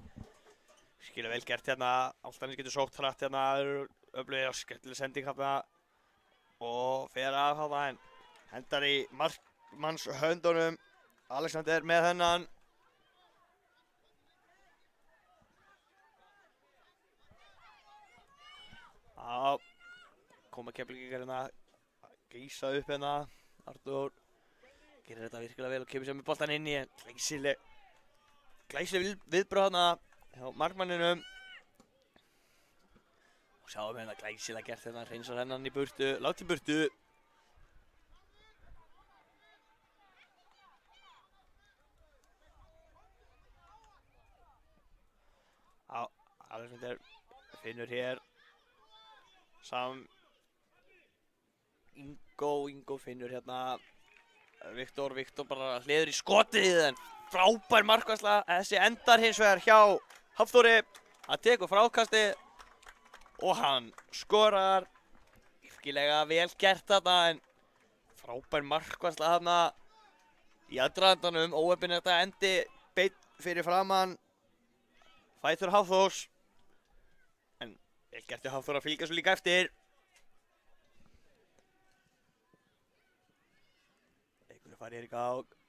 Skilja vel gert hérna, Álftanes getur sótt hratt hérna, öflugir og skemmtileg sending hérna og fer af hérna en hendar í markmanns höndunum. Alexander með hennan. Já, koma Keflvíkingar hérna, geysa upp hérna. Artur gerir þetta virkilega vel og kemur sér með boltan inn í en glæsileg viðbröð hérna hjá markmanninum. Og sjáum hérna glæsilega gert hérna, hreinsar hennan í burtu, lágt í burtu. Já, Alexander finnur hér. Ingo finnur hérna. Viktor bara hliður í skotið en frábær markvarsla. Þessi endar hins vegar hjá Hafþóri. Hann tekur frákasti og hann skorar. Virkilega vel gert þarna en frábær markvarsla þarna í aðdragandanum. Óheppinn þetta endi beinn fyrir framann fætur Hafþórs. En vel gert hjá Hafþór að fylgja svo líka eftir. Leikurinn farið hér í gang.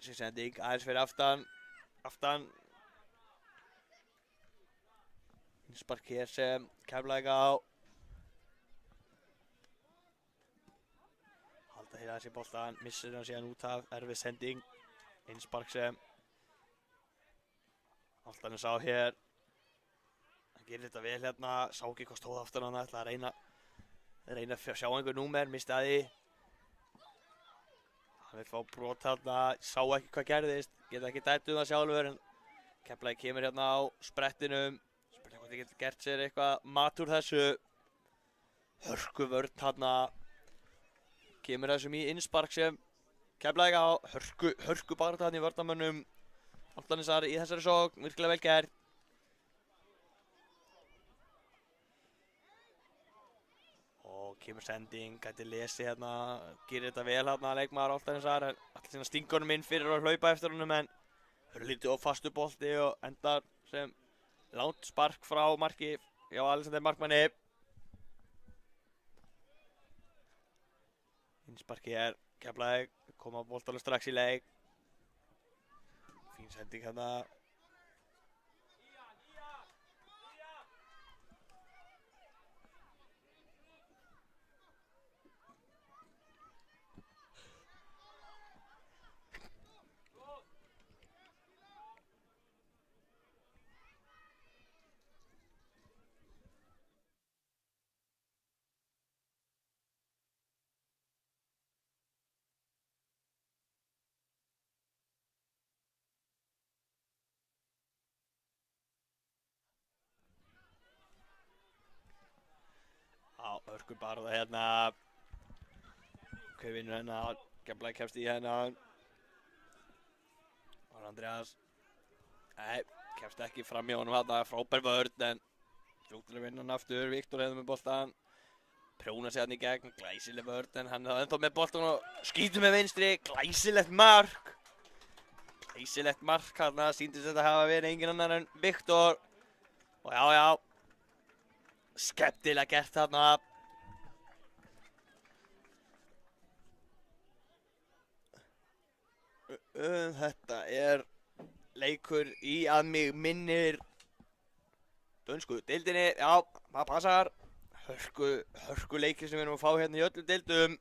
Þessi sending aðeins fyrir aftan. Innspark hér sem Keflavík á. Halda hér aðeins í boltan, missir hann síðan út af erfið sending. Innspark sem Álftanes á hér. Hann gerir þetta vel hérna, sá ekki hvað stóð aftan hann, ætla að reyna að sjá einhver númer, misti að því. Hann vil fá brot þarna, sá ekki hvað gerðist, geta ekki dæmt það sjálfur en Keflavík kemur hérna á sprettinum. Spurning hvort þið getur gert sér eitthvað mat úr þessu. Hörku vörn þarna. Kemur þessum í innspark sem Keflavík á. Hörku baráttu þarna í vörnarmönnum. Álftanesar í þessari sókn, virkilega vel gert. Og kemur sending, gæti lesi hérna, gerir þetta vel hérna leikmaður Álftanesar. Allir sína stingur honum inn fyrir að hlaupa eftir honum en það lítið of fastu bolti og endar sem langt spark frá marki hjá Alexander markmanni. Innsparki Keflavík, koma boltanum strax í leik. Fín sending hérna. Hörku bara það hérna. Hver vinnur hérna? Keflavík kemst í hérna. Og Andreas. Nei, kemst ekki fram í honum hérna. Frábær vörn en fljótur að vinna hann aftur. Viktor hefði með boltan. Prjóna sig hann í gegn. Glæsileg vörn en hann er ennþá með boltan og skýtur með vinstri. Glæsilegt mark. Glæsilegt mark hérna. Sýndist þetta hafa verið engin annar en Viktor. Og já, skemmtilega gert þarna. Þetta leikur í að mig minnir dönsku deildinni. Já, það passar. Hörku leikir sem við erum að fá hérna í öllum deildum.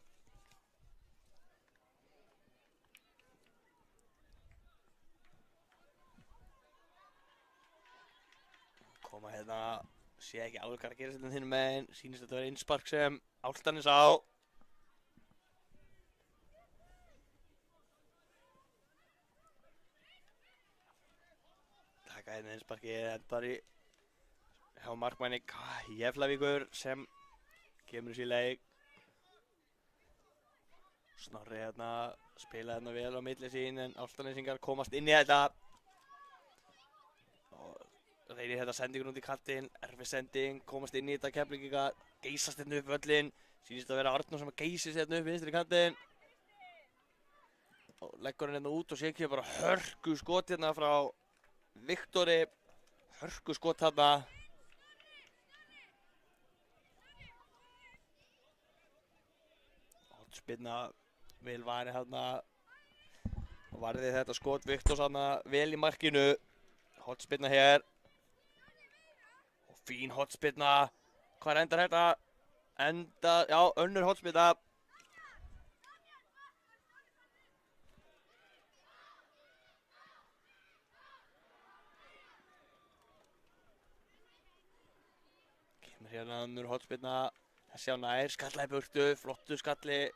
Koma hérna, sé ekki alveg hvað að gera þetta þinn megin. Sýnist þetta að vera innspark sem Álftanes á. Taka hérna innsparkið, endar í hjá markmanni Keflavíkur sem kemur sér leik. Snorri hérna spila hérna vel á milli sín en Álftanesingar komast inn í þetta. Og reynir þetta sendingun út í kantinn, erfið sending, komast inn í þetta Keflvíkingar, geysast hérna upp völlinn. Sýnist að vera Arnór sem geysist hérna upp vinstri kantinn. Og leggur hann hérna út og sér kemur bara hörku skot hérna frá Viktori. Hörku skot hérna. Spilna vel varið hérna og varði þetta skot Viktors hérna vel í markinu. Hotspilna hér og fín hotspilna. Hvað endar þetta? Já, önnur hotspilna. Kemur hérna önnur hotspilna. Þessi á nær, skalla í burtu, flottu skalli.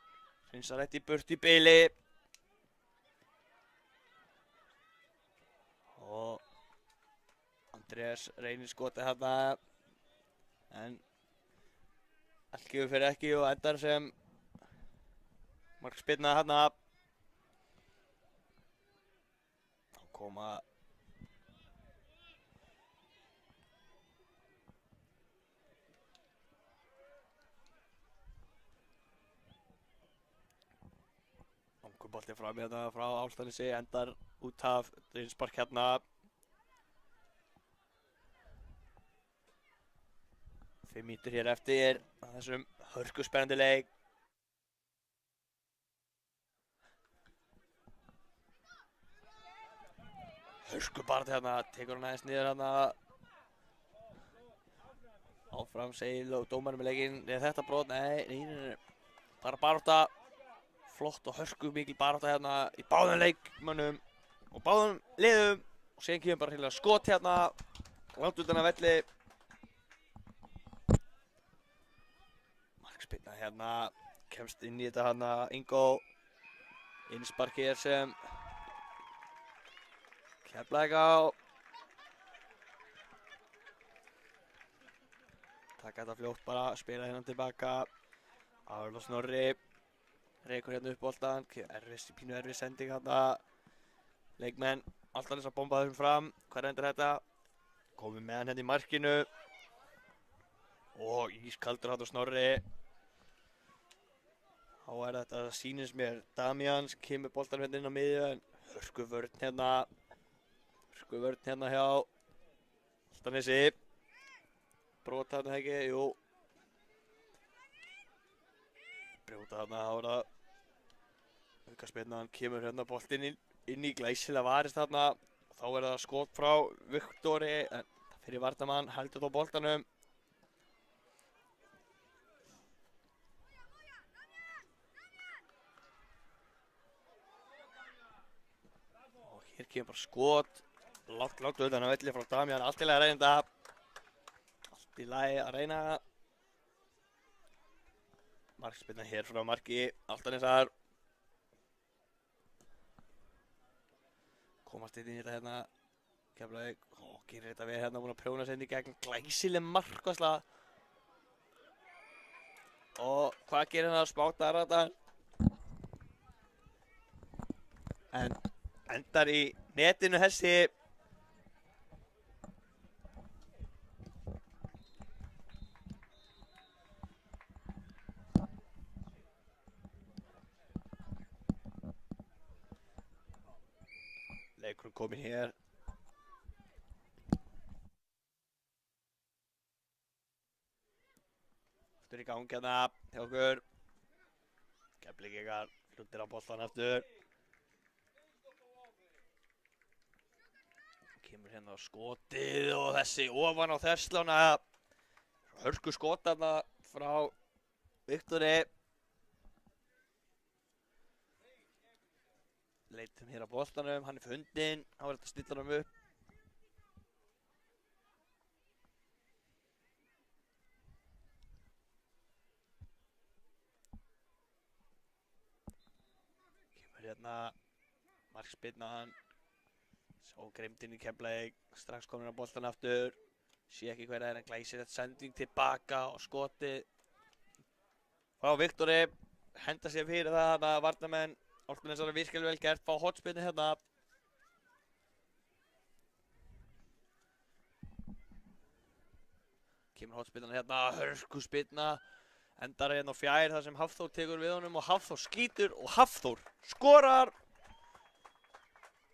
Hreinsar rétt í burtu í bili. Og Andrés reynir skotið hérna. En allt gefur fyrir ekki og endar sem markspyrna hérna. Þá koma bolti fram hérna frá Álftanesi, endar út af innspark hérna. Fimm mínútur hér eftir að þessum hörku spennandi leik. Hörku barð hérna, tekur hann aðeins niður hérna. Áfram segil og dómarinn með leikinn. Er þetta brot? Nei. Bara barátta. Flott og hörku mikil barátta hérna í báðum leikmönnum og báðum liðum. Og síðan kemur bara hérna skot hérna. Langt utan að velli. Markspyrna hérna. Kemst inn í þetta hérna. Ingo. Innsparkið sem Keflavík á. Taka þetta fljótt bara. Spila hérna tilbaka. Arnór Snorri. Reykur hérna upp boltan, pínu erfið sending hérna. Leikmenn, Álftanes að bomba þessum fram. Hvað endar þetta? Komið með hann hérna í markinu. Og ískaldur hérna Snorri. Þá þetta, sýnist mér, Damians, kemur boltan hérna inn á miðju en hörku vörn hérna. Hörku vörn hérna hjá Álftanesi. Brota hérna ekki, jú. Brjóta þarna, þá það aukaspyrnan, kemur hérna boltinn inn í glæsilega varist þarna og þá það skot frá Viktori en fyrir varnarmann heldur þó boltanum. Og hér kemur bara skot langt utan að velli frá Damian. Allt í lagi að reyna þetta. Allt í lagi að reyna. Markspyrna hér frá marki Álftanesar. Komast inn í þetta hérna. Keflavík, gerir þetta vel hérna, búinn að prjóna sig inn í gegn. Glæsileg markvarsla. Og hvað gerir hann að spáta þetta? En endar í netinu þessi. Leikurinn kominn hér. í gang hérna hjá okkur. Keflvíkingar fluttir á boltan aftur. Kemur hérna á skotið og þessi ofan á þverslána. Hörku skotarna frá Viktori. Leitum hér á boltanum, hann er fundinn, hann var þetta að stilla hann upp. Kemur hérna, markspyrnan, svo greimt inn í Keflavík, strax komin á boltan aftur. Sé ekki hver en glæsir þetta sending tilbaka og skotið frá Viktori. Henda sér fyrir það hana varnarmenn. Álftanes er virkilega vel gert, fá hotspinni hérna. Kemur hotspinnan hérna, hörku spinna. Endar hérna á fjær þar sem Hafþór tekur við honum og Hafþór skýtur og Hafþór skorar.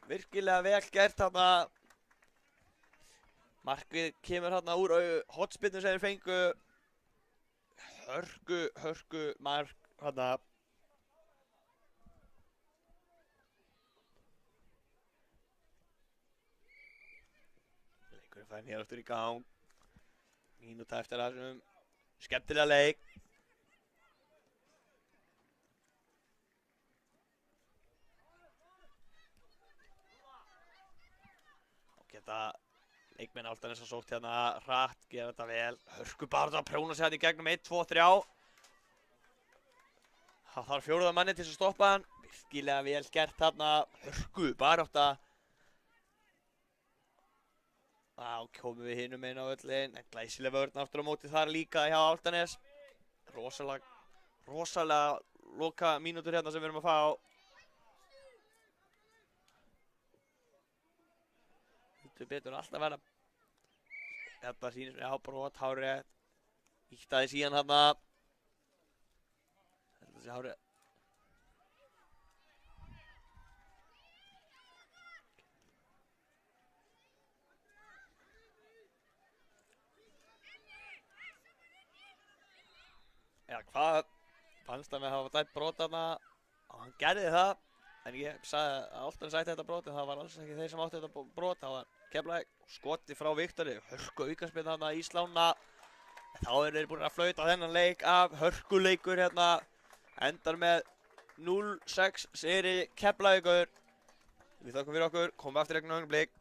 Virkilega vel gert hérna. Markið kemur hérna úr hotspinnu sem þeir fengu. Hörku mark hérna. Leikurinn fær hér aftur í gang. Mínúta eftir þessum skemmtilega leik. Og geta leikmenn Álftanes að sótt hérna hratt, gera þetta vel. Hörku bara að prjóna sig hérna í gegnum 1, 2, 3. Það þarf fjóruða manni til að stoppa hann. Virkilega vel gert hérna. Hörku bara átt að. Þá komum við hinum einn á völlinn. En glæsileg vörn aftur á móti þar líka hjá Álftanes. Rosalega loka mínútur hérna sem við erum að fá. Þetta betur alltaf vera. Þetta sýnir mér á brot, hárrétt. Íttaði síðan hérna. Þetta sé hárrétt. Já, hvað fannst það með að hafa dæmt brot þarna og hann gerði það. En ég sagði að Álftanes ætti þetta brot en það var alls ekki þeir sem átti þetta brot. Það var Keflavík, skoti frá Viktori, hörku aukaspyrna þarna í slána. Þá eru þeir búin að flauta þennan leik af, hörkuleikur hérna. Endar með 0-6 sigri Keflavíkur. Við þakkum fyrir okkur, komum aftur í augnablik.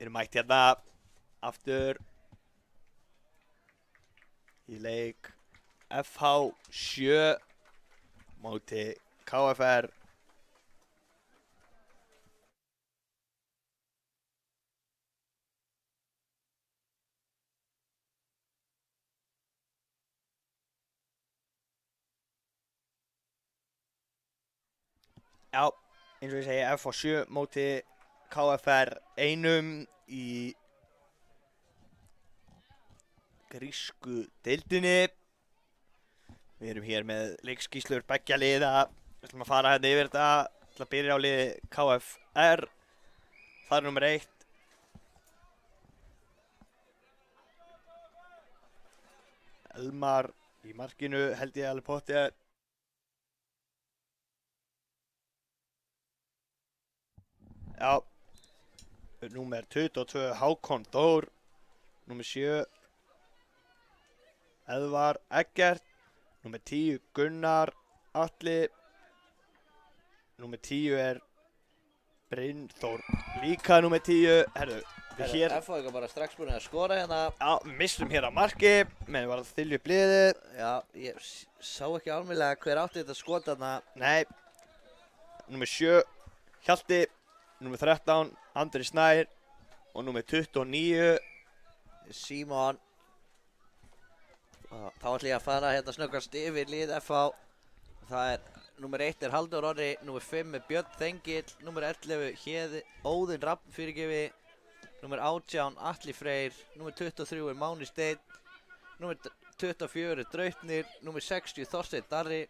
Við erum mætt hérna aftur í leik FH 7 móti KFR. Já, eins og ég segi, FH 7 móti KFR 1 í grísku deildinni. Við erum hér með leikskýrslur beggja liða. Við ætlum að fara hérna yfir þetta. Við ætlum að byrja á liði KFR. Það er nummer 1. Elmar í markinu, held ég alveg pottið. Já, númer 22 Hákon Dór, númer 7 Eðvar Eggert, númer 10 Gunnar Atli, númer 10 er Brynþór líka númer 10. Herðu, við hér... FH er bara strax búin að skora hérna. Já, mistum hér á marki, menn var að þylja upp liðið. Já, ég sá ekki almennilega hver átti þetta skot þarna. Nei, númer 7 Hjalti, númer 13 Andri Snær og númer 29 Símon. Þá ætlum ég að fara hérna snöggast yfir lið FH. Það er, númer 1 er Halldór Orri, númer 5 er Björn Þengill, númer 11 Óðinn Rafn fyrirgefi, númer 18 Atli Freyr, númer 23 er Máni Steinn, númer 24 er Draupnir, númer 60 Þorsteinn Darri,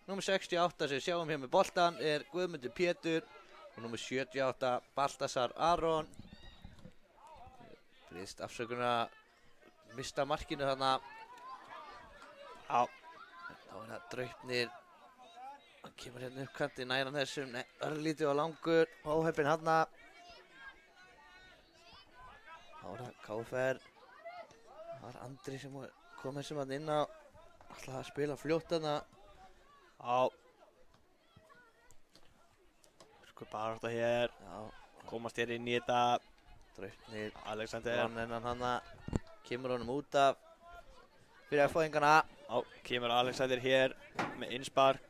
númer 68 sem við sjáum hér með boltan er Guðmundur Pétur og númer 78 Baltasar Aron. Brýðst afsökunar að mista markinu þarna. Já, Þá er það Draupnir. Hann kemur hérna uppkanti næran þessum. Nei, örlítið og langur. Óheppinn þarna. Þá er það KFR. Það var Andri sem kom þessum hann inn á. Ætlaði að spila fljótt þarna. já. Sko bara þetta hér, Já, komast hér inn í þetta. Draupnir. Alexander, Ranninnan hanna. Kemur honum út af. Fyrir að fóðingana. já, kemur Alexander hér með innspark.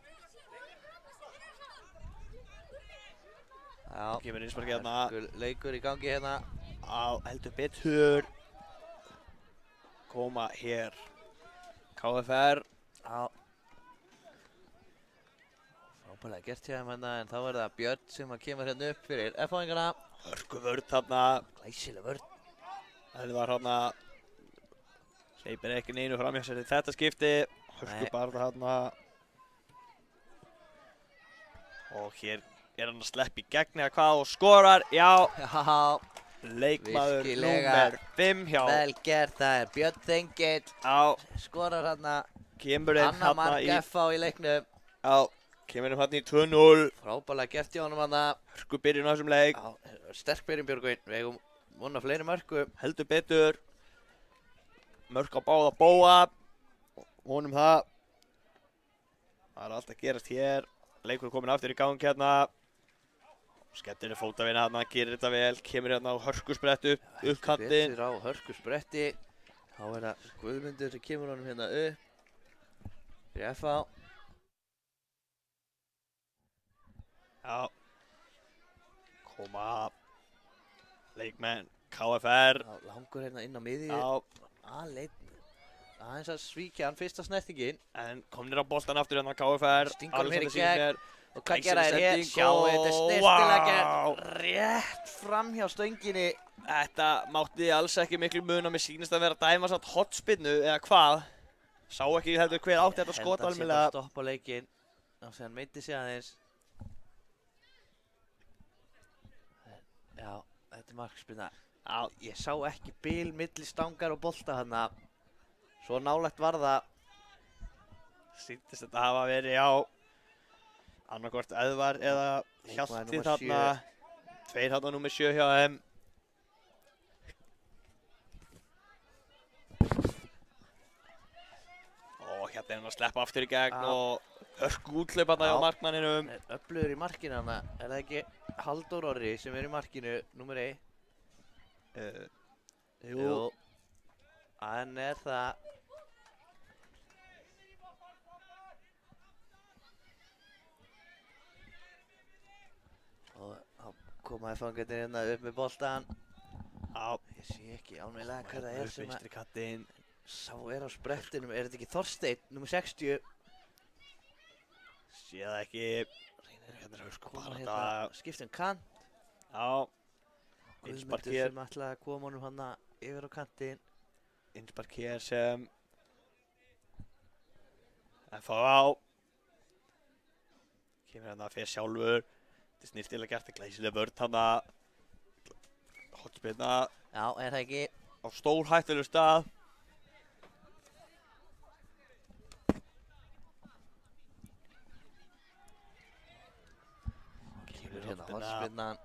Já. Kemur innspark hérna. Leikur í gangi hérna. Já, heldur betur. Koma hér KFR. Já. Frábærlega gert hjá þeim hérna, en þá er það Björn sem kemur hérna upp fyrir F-fáingana. Hörku vörn þarna. Glæsileg vörn. Það var hérna, hleypir ekki neinu framhjá sér í þetta skipti. Hörku barða þarna. Og hér er hann að sleppa í gegn eða hvað og skorar. Já, Já. leikmaður Virkilega númer 5 hjá. Vel gert, það er Björn Þengill. Já, Skorar hérna. kemur inn Annar hérna mark í, F-fá í leiknum. já, kemur inn hérna í 2-0. Frábærlega gert hjá honum hérna. Hörku byrjun á þessum leik. Já, sterk byrjun Björgvin. Við eigum vona fleiri mörkum. Heldur betur. Mörk á báða bóa. Vonum það. Það er allt að gerast hér. Leikur er komin aftur í gang hérna. Skemmtileg fótavinna hérna, gerir þetta vel. Kemur hérna á hörkusbrett upp kantinn. Betur á hörkuspretti. Þá er það Guðmundur sem kemur honum hérna upp. Fyrir F-fá. Já. Koma leikmenn KFR. Já, langur hérna inn á miðju. Já, Aleinn. Aðeins að svíkja hann fyrsta snertingin. en komnir á boltan aftur hérna KFR. Stingur hann hér í Alexander sýnir gegn. Og hvað gera þér hér? sending Sjáu, og- þetta er snirtilega gert. Vá. Rétt fram hjá stönginni. Þetta mátti alls ekki miklu mun og mér sýnist að vera að dæma samt hotspinnu eða hvað. Sá ekki heldur hver átti þetta skot Held að almennilega. sé bara stoppa leikinn. Og sér meiti sig aðeins. Já, þetta er markspinna. Já, Ég sá ekki bil milli stangar og bolta þarna. Svo nálægt var það. sýndist þetta hafa verið á annarkvort Eðvar eða Leikmaður Hjalti númer þarna. Tveir þarna númer 7 hjá þeim. Og hérna er hann að sleppa aftur í gegn Já. og hörku úthlaup þarna hjá Já. markmanninum. Er öflugur í markinu hana. Er það ekki Halldór Orri sem er í markinu, númer 1? Jú. Hann er það. Og þá koma F-fangarnir hérna upp með boltan. Já, Ég sé ekki ánveglega hvað það er sem að vinstri kantinn. sá er á sprettinum. Er þetta ekki Þorsteinn, númer 60? Sé það ekki. Hérna er Hörku Koma bara hérna, þetta. skiptum kant. Já. Innspark Guðmundur hér. sem ætlaði að koma honum hana yfir á kantinn. Innspark hér sem FH kemur hérna fyrir sjálfur. Þetta er snirtilega gert, það er glæsileg vörn hana. Hotspilna Já, er það ekki? á stór hættulegu stað. Kemur hérna hortspinnan.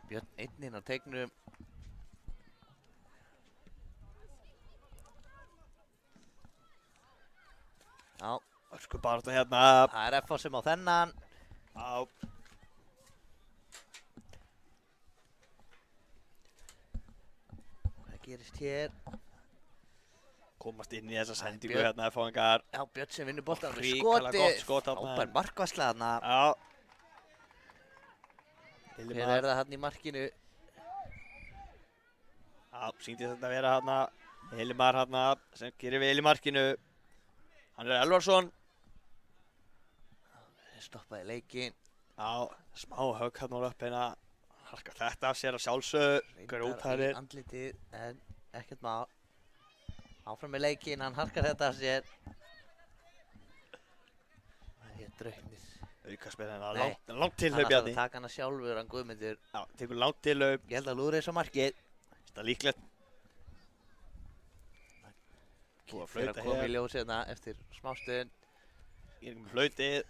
Björn einn inn á teignum. Já, Hörku bara þetta hérna. það er FH sem á þennan. Já. Hvað gerist hér? Komast inn í þessa sendingu Björn. hérna fóðingar. Já, Björn sem vinnur boltan með Hrikalega skoti. gott skot þarna. Frábær markvarsla þarna. Já. Hver er það hann í markinu? Já, sýndi þetta að vera hérna. Hilmar hérna sem gerir vel í markinu. Hann er Elvarsson. Stoppaði leikinn. Já, smá högg hérna úr upp hérna. Harkar þetta af sér að sjálfsög. Grótarir. í andlitið, en ekkert mál. Áfram með leikinn, hann harkar þetta af sér. Það er draumir. Aukaspil hérna, Nei. langt Hann tilhlaup ætlar að Bjarni. taka hana sjálfur, hann Guðmundur. Já, tekur langt tilhlaup. Ég held að lúra þessu markið. Þetta er líklegt. Þú að Fyrir flauta að koma í hér. ljós hérna eftir smástund. Ég er ekki með flautið.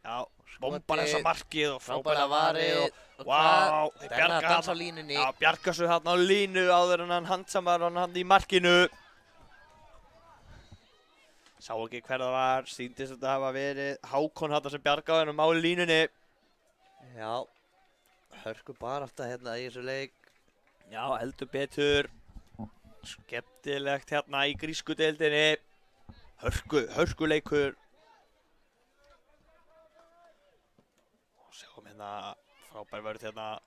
Já, Skotið. bombar þessa markið og Frábæra frábæra varið. varið. Og Vá, þeir Denna bjarga að dansa á hann. línunni. Já, bjarga svo hérna á línu áður en hann handsamar hann í markinu. Sá ekki hver það var, sýndist þetta hafa verið Hákon hann sem bjargaði hann á línunni. Já, hörku barátta hérna í þessu leik. Já, heldur betur. Skemmtilegt hérna í grísku deildinni. Hörkuleikur. Og sjáum hérna frábær vörð hérna.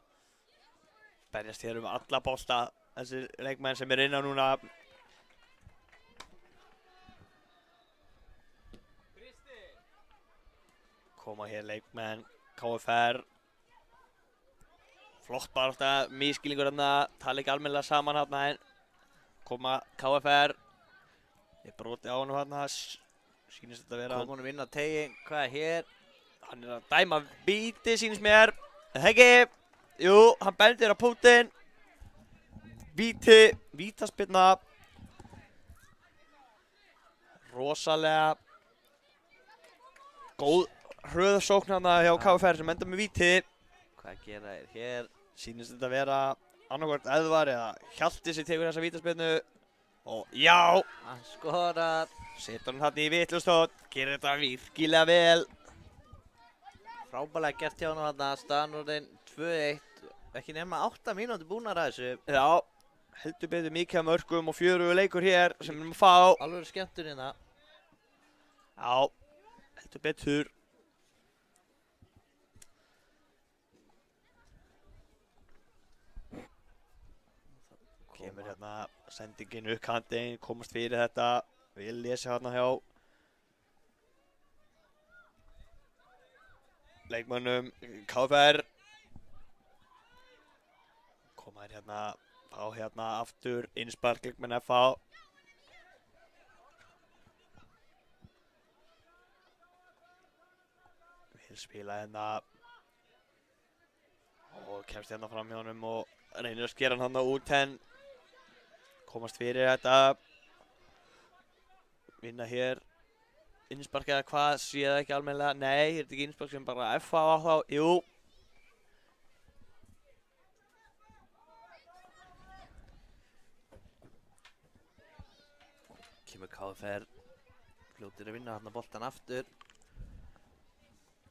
Berjast hér um alla bolta. Þessir leikmenn sem er inn á núna. Koma hér leikmenn. KFR. Flott barátta, miskilningur hérna, tala ekki almennilega saman hérna en koma KFR. Ég broti á honum hérna, sýnist þetta vera. Kom honum inn á tegin, hvað er hér? Hann er að dæma víti, sýnist mér. Heggi, jú, hann bendir á Putin. Víti, vítaspyrna. Rosalega góð hröðsókn hérna hjá KFR sem enda með víti. Hvað gera þér hér? Sýnist þetta vera annarkvort Eðvar eða Hjalti sem tekur þessa vítaspyrnu. Og já, Hann skorar. setur hann hann í vitlustótt, gerir þetta virkilega vel. Frábælega gert hjá hann þarna, staðan orðin 2-1. Ekki nema 8 mínútur búnar að þessu. Já, heldur betur mikið af mörgum og fjörugur leikur hér sem við erum að fá. Alveg skemmtun hérna. Já, heldur betur. Kemur hérna sendingin upp kantinn, komast fyrir þetta. Vil lesa hérna hjá leikmönnum KFR. Koma þér hérna, fá hérna aftur innspark leikmenn FH. Vil spila hérna og kemst hérna fram hjá honum og reynir að skera hann hérna út en komast fyrir þetta. Vinna hér innspark eða hvað, sé það ekki almennilega. Nei, er þetta ekki innspark sem bara FH á þá? Jú. Kemur KFR. Fljótir að vinna hérna boltan aftur.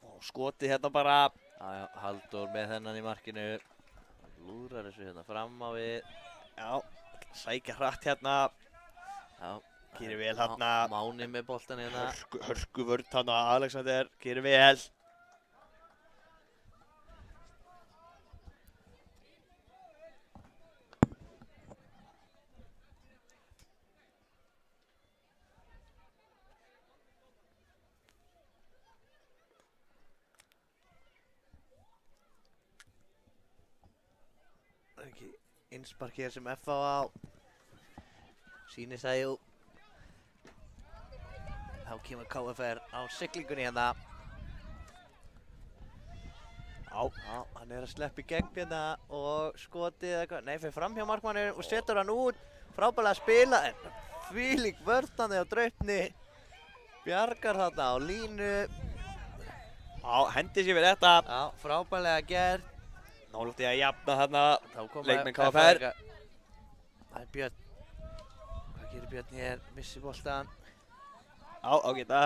Og skoti hérna bara. Já, Halldór með þennan í markinu. Hann lúrar þessu hérna fram á við. Já, sækja hratt hérna. Já. Gerir vel hérna. Máni með boltan hérna. Hörku vörð hérna, Alexander. Gerir vel. ekki innspark hér sem FH á. Sýnist það jú. Þá kemur KFR á siglingunni hérna. Já, hann að sleppa í gegn hérna og skotið eitthvað. Nei, fyrir fram hjá markmanninn og setur hann út. Frábærlega að spila, en þvílík vörn á Draupni. Bjargar þarna á línu. Já, hendi sér við þetta. Já, frábærlega gert. Nálægt að jafna þarna leikmenn FH KFR. Það er Björn. Hvað gerir Björn hér? Missi boltan. Já, ágæta.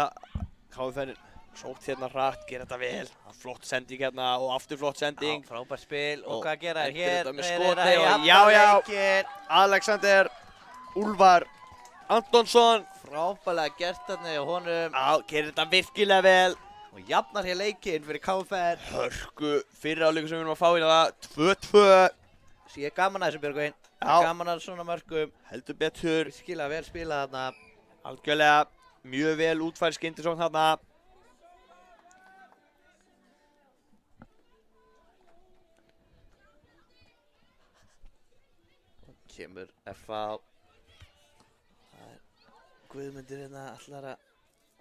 KFR sótt hérna hratt, gera þetta vel. Flott sending hérna og aftur flott sending. Já, frábært spil. Og hvað gera endur þær hér? þetta með Þeir skoti eru að og jafna já. leikinn. Alexander Úlfar Antonsson. Frábærlega gert þarna hjá honum. Já, gerir þetta virkilega vel. Og jafnar hér leikinn fyrir KFR. Hörku fyrri áleikur sem við erum að fá í það. 2-2. Sér gaman að þessu Björgvin. Já. Gaman að svona mörkum. Heldur betur. Virkilega vel spilað þarna. Algjörlega mjög vel útfærð skyndisókn þarna. Kemur FH. Það er Guðmundur hérna allar að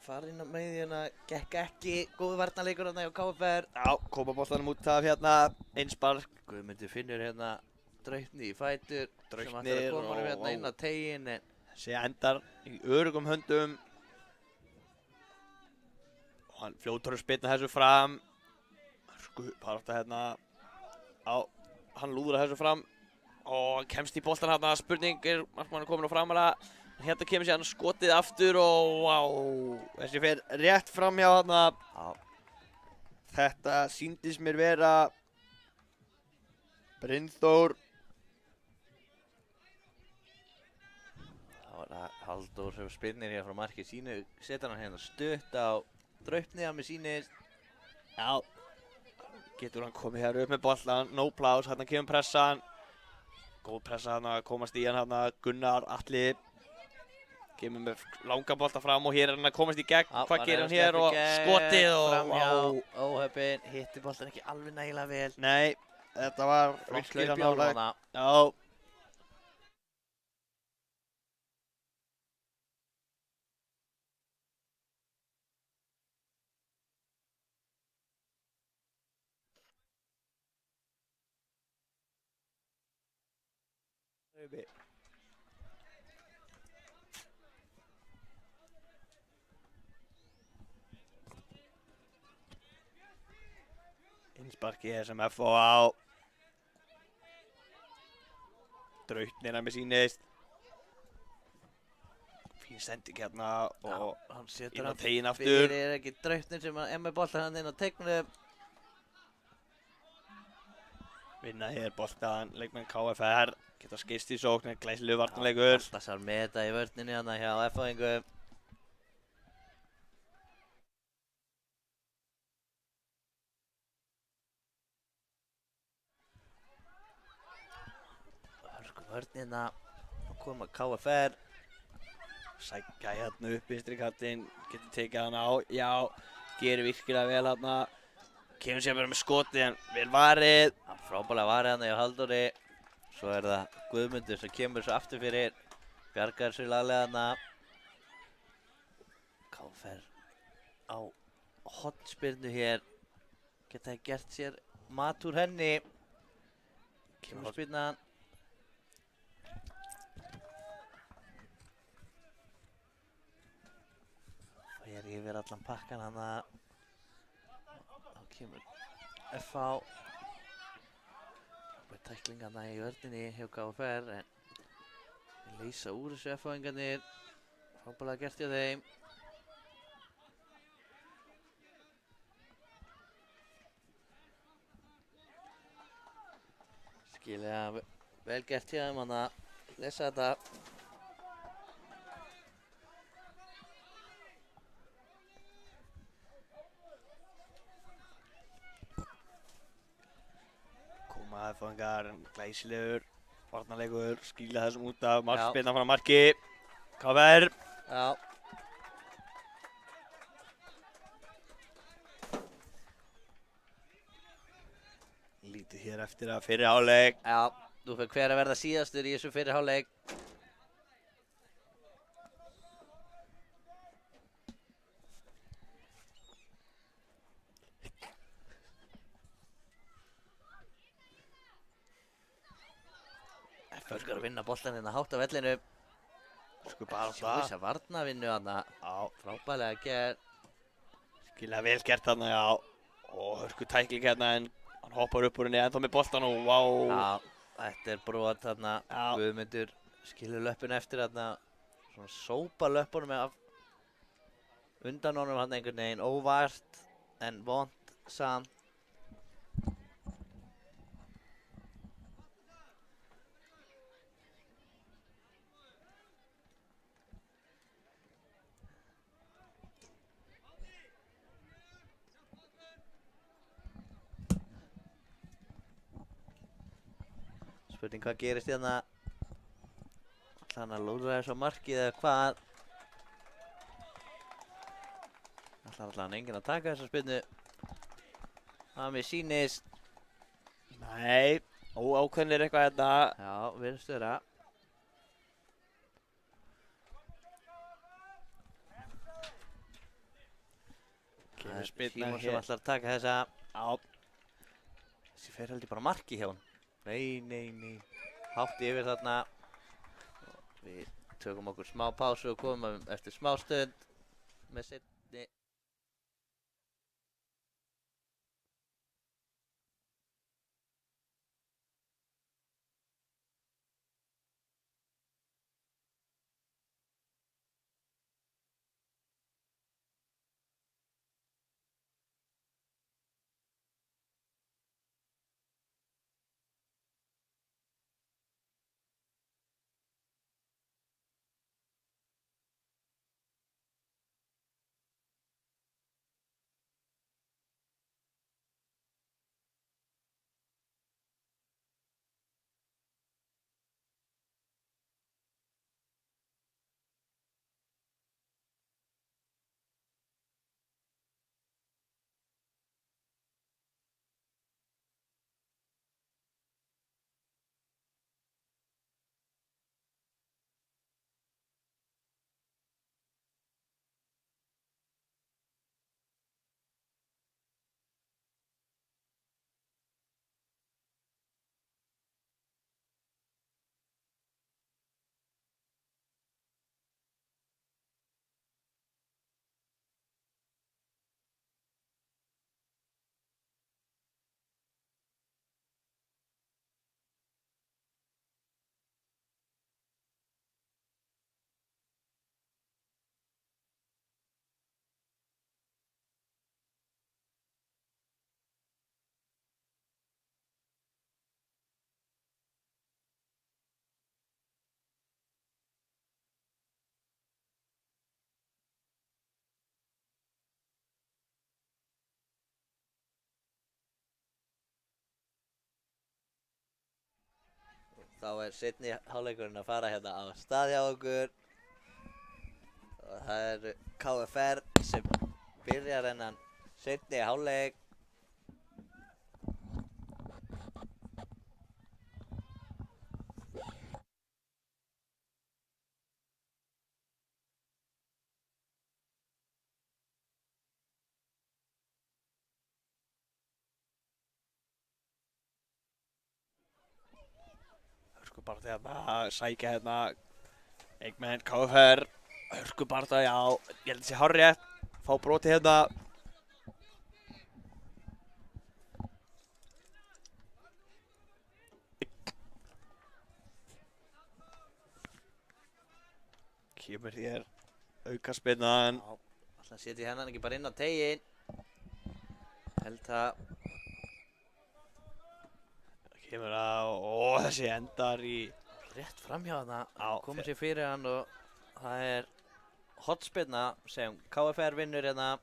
fara inn á miðjuna. Gekk ekki. Góð varnarleikur hérna hjá KFR. Já, koma boltanum út af hérna. Einspark. Guðmundur finnur hérna Draupni í fætur. Sem ætlar að Draupnir koma honum hérna inn á teginn. Þessi endar í öruggum höndum. Og hann fljótur að spilna þessu fram. Barátta hérna. Já, hann lúðrar þessu fram. Og hann kemst í boltan hérna. Spurning markmannur komin á framara. Hérna kemur sér hann skotið aftur og vá. Þessi fer rétt fram hjá hérna. Já. Þetta sýndist mér vera Brynþór. Það var það Halldór sem spinnir hér frá markið sínu. Setur hann hérna stutt á Draupni að mér sýnist. Já. Getur hann komið hér upp með boltan. No pláss. Hérna kemur pressan. Góð pressa hérna. Komast í hann hérna. Gunnar Atli. Kemur með langa bolta fram og hér er hann að komast í gegn. Hvað gerir hann hér og skotið og framhjá óheppinn. Hitti boltan ekki alveg nægilega vel. Nei. Þetta var virkilega nálægt. Já. Innsparkið sem FH á. Draupnir að mér sýnist. Fín sending hérna og hann setur inn á hann teginn aftur. fyrir ekki Draupnir sem er með boltan hann inn á tegnum. Vinna hér boltan, leikmenn KFR. Geta skist í sókn, glæsilegu varnarleikur. Baltasar með þetta í vörninni hann hjá FH-ingum. Vörnina og koma KFR. Sækja hérna upp vinstri kantinn, getur tekið hann á, já, gerir virkilega vel hérna. Kemur sér bara með skotið en vel varið. Frábærlega varið hann hjá Halldóri. Svo er það Guðmundur sem kemur svo aftur fyrir. Bjargar sér laglega hana. KFR á hornspyrnu hér. Geta gert sér mat úr henni. Kemur spyrnan. Og ég er yfir allan pakkan hana. Þá kemur FH. Tækling hana í vörninni hjá KFR en þeir leysa úr þessu FH-ingarnir. Frábærlega gert hjá þeim. Skilja vel gert hjá þeim hana. Lesa þetta. FH-ingar, glæsilegur, varnarleikur, skýla þessum út af, markspyrna frá marki, KFR. Já. Lítið hér eftir að fyrri hálfleik. Já, nú fyrir hver að verða síðastur í þessu fyrir hálfleik. Hörgur að vinna boltan hérna hátt á vellinu. Hörku bara Sjá þess að varnavinnu þarna. Já, Frábælega gerð. skilja vel gert þarna, já. Og hörku tækling hérna en hann hoppar upp úr henni ennþá með boltan og vá. Já, þetta er brot þarna. Já. Guðmundur skilur löppinu eftir þarna. Svona sópa löppunum af undan honum hann einhvern veginn. Óvart en vont samt. Spurning hvað gerist hérna. Ætlar hann að lúðra þessu á markið eða hvað? Ætlar hann enginn að taka þessa spurnu? Það mér sýnist. Nei, óákveðnir eitthvað hérna. Já, virðist vera. Það er Símon sem ætlar að taka þessa. Já, Þessi fer held ég bara marki hjá hann. Nei. Hátt yfir þarna. Við tökum okkur smá pásu og komum eftir smá stund með seinni. Þá er seinni hálfleikurinn að fara hérna á stað hjá okkur. Og það er KFR sem byrjar hennan seinni hálfleik. Bara hérna, sækja hérna leikmenn, KFR, hörkubarða, já, ég held að sé hárrétt, fá broti hérna. Kemur hér aukaspinnan. Já, alltaf setja hennan ekki bara inn á teginn. Held að Kemur á, þessi endar í rétt framhjá þarna. Já, Komur sér fyrir hann og það er hotspinna sem KFR vinnur hérna.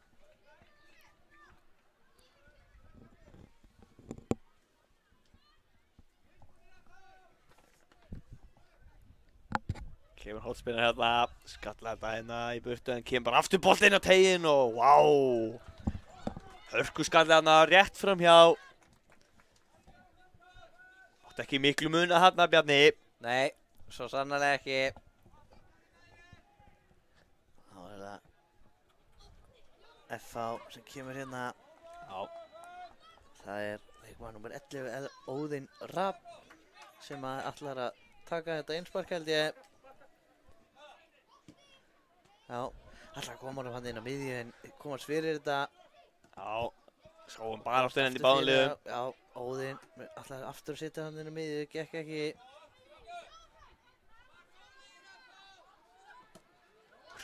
Kemur hotspinnar hérna, skallar þetta hérna í burtu en kemur bara aftur boltinn á teginn og vá! Hörku skallar hérna rétt framhjá. Átti ekki miklu mun að þarna, Bjarni. Nei, svo sannarlega ekki. Þá er það FH sem kemur hérna. Já. Það er leikmaður númer 11, Óðinn Rapp, sem ætlar að taka þetta innspark, held ég. Já, ætlar að koma hann inn á miðju en komast fyrir þetta. Já, sáum bara áttu henni í báðum liðum. Já, Óðinn ætlar aftur að setja hann inn á miðju, gekk ekki.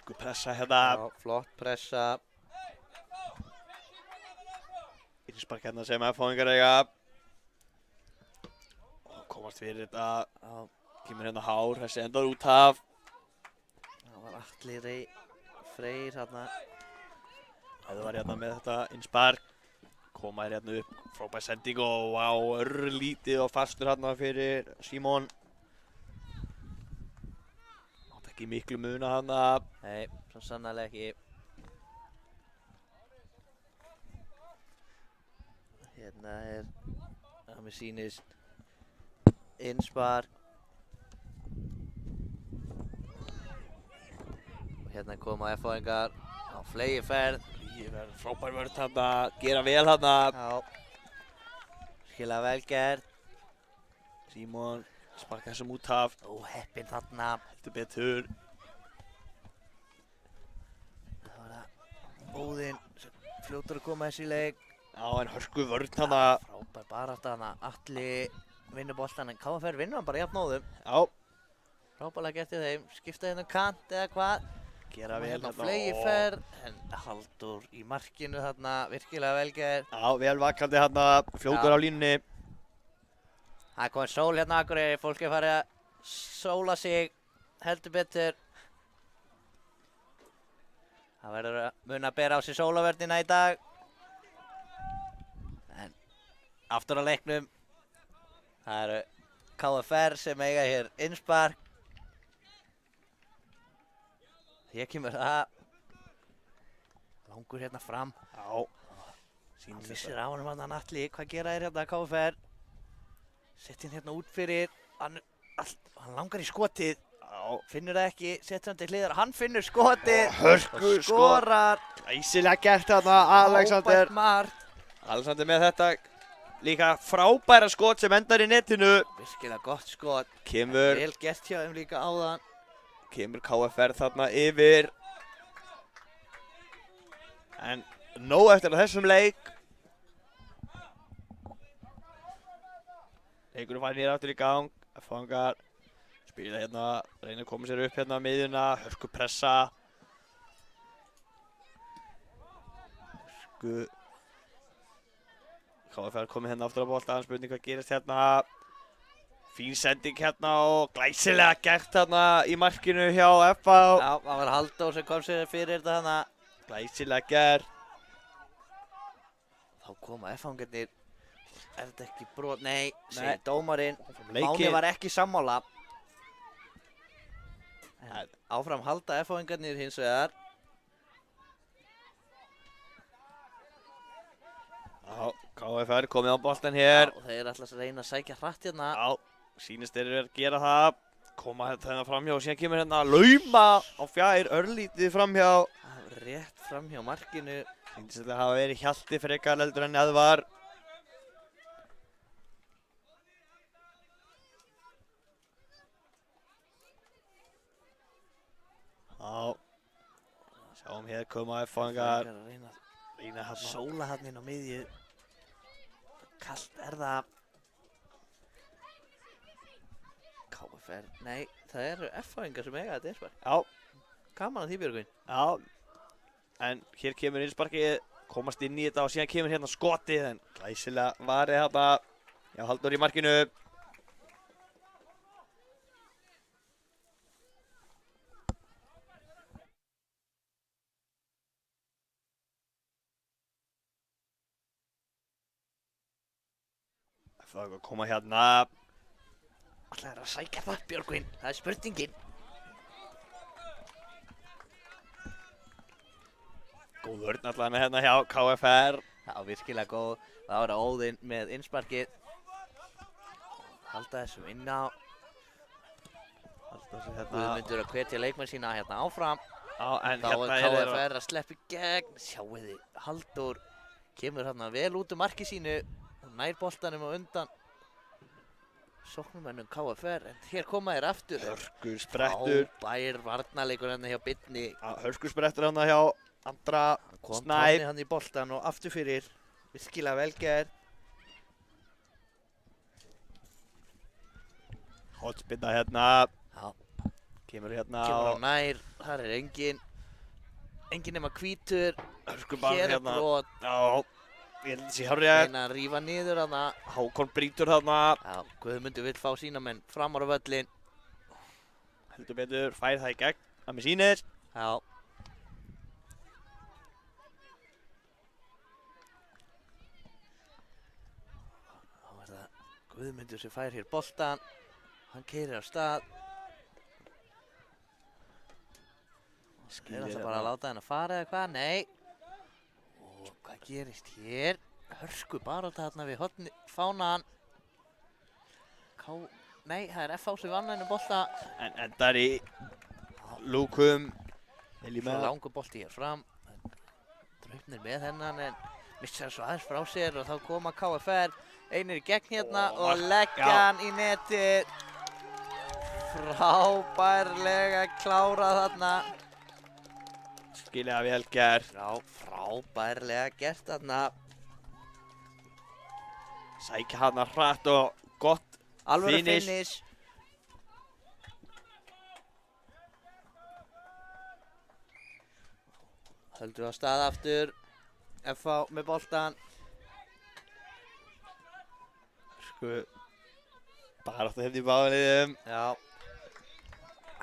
Sko pressa hérna. Já, flott pressa. Innspark hérna sem FH-ingar eiga. Og komast fyrir þetta. Já, Kemur hérna hár, þessi endar út af. það var Atli Freyr hérna. Það var hérna með þetta innspark. Koma hérna upp, frábær sending og vá, örlítið og fastur hérna fyrir Símon. Átti ekki miklu muna hérna. Nei, svo sannarlega ekki. Hérna það mér sýnist innspark. Og hérna koma FH-ingar á fleygiferð. Ég verð frábær vörð hérna, gera vel hérna. Já, skilja vel gert. Símon sparka þessum út af. Óheppinn þarna. Heldur betur. Það var það Óðinn sem fljótur að koma þessi leik. Já, en hörku vörð hérna. Frábær barátta þarna. Atli vinnur boltan en KFR vinnur hann bara jafnóðum. Já, Frábærlega gert í þeim. Skipta hérna kant eða hvað. gera vel Hérna fleygiferð, en Halldór í markinu þarna, virkilega vel gert. Já, vel vakandi hérna, fljótur á línunni. Það er komið sól hérna akkur, fólk er farið að sóla sig heldur betur. Það verður að muna að bera á sig sólaverðina í dag. En aftur á leiknum, það eru KFR sem eiga hér innspark. Hér kemur það langur hérna fram. Já. Hann vissir á honum hann Atli, hvað gera þér hérna KFR? Sett hann hérna út fyrir, hann langar í skotið. Já. Finnur það ekki, settur hann til hliðar, hann finnur skotið Hörku og skorar. Æsilega gert hérna, Alexander. Frábært mark. Alexander með þetta líka frábæra skot sem endar í netinu. Virkilega gott skot. Kemur Vel gert hjá þeim líka áðan. KFR þarna yfir. En nóg eftir að þessum leik. Leikurinn fær nýra aftur í gang. Fangar spila hérna, reyna að koma sér upp hérna á miðjuna. Hörku pressa. Hörku. KFR komið hérna aftur á boltann, spurning hvað gerist hérna. Fín sending hérna og glæsilega gert hérna í markinu hjá FH. Já, það var Halldór sem kom sér fyrir þetta hana. Glæsilega gert. Þá koma F-fangarnir. Er þetta ekki brot? Nei, Nei. segir dómarinn. Leikinn. Máni var ekki sammála. En- En áfram halda F-fangarnir hins vegar. Já, KFR komið á boltan hér. Já, þeir ætla að reyna að sækja hratt hérna. Já, sýnist þeir eru að gera það. Koma hérna framhjá og síðan kemur hérna lauma á fjær, örlítið framhjá. Það var rétt fram hjá markinu. Sýnist þetta hafa verið Hjalti frekar heldur en Eðvar. Já, sjáum hér koma F-fangar. F-fangar að reyna að Lína hérna. sóla hann inn á miðju. Kallt er það. KFR, nei, það eru F-fangar sem eiga þetta einspark. Já, Gaman að því Björgvin. já. En hér kemur innsparkið, komast inn í þetta og síðan kemur hérna skotið. En glæsilega varið hérna. Já, Halldór í markinu. Það er að koma hérna. Alltaf er að sækja það Björgvin, það er spurningin. Góð vörn allavega hérna hjá KFR. Já, virkilega góð. Það var Óðinn með innsparkið. halda þessum inn á. Halda þessu hérna. Guðmundur að hvetja leikmenn sína hérna áfram. Já, en Þá hérna er KFR að sleppa í gegn. Sjáu þið, Halldór kemur hérna vel út marki sínu. Nær boltanum á undan sóknarmönnum KFR, en hér koma þeir aftur. Hörkusprettur. Frábær varnarleikur hérna hjá Birni. Hörkusprettur hérna hjá Andra Kom Snæ. Tonni hann í boltan og aftur fyrir. Virkilega velgerð. Hotspinna hérna. Já. Kemur hérna Kemur á nær, þar er engin nema hvítur. Hörkubar Hér er hérna. brot. Já, ég held þessi hárið. Reyna að rífa niður hana. Hákon brýtur þarna. Já, Guðmundur vill fá sína menn framar á völlin. Heldur betur, fær það í gegn. Það með sýnir. Já. Þá er það Guðmundur sem fær hér boltan. Hann keyrir af stað. Er alltaf bara að láta henn að fara eða hvað? Nei. Og hvað gerist hér? Hörku barátta þarna við horni fánan. Nei, það er FH sem vann henni bolta. En endar í lúkum. Svo langur bolti hér fram. Draupnir með hennan en missar svo aðeins frá sér og þá koma KFR. Einir í gegn hérna og leggja hann í netið. Frábærlega klárað þarna. Skilja vel gert. Frábærlega gert þarna. Sækja hana hratt og gott Alvöru finish. finish. Höldum við á stað aftur. FH með boltan. Sko, bara átt að hefði í báðanliðum. Já.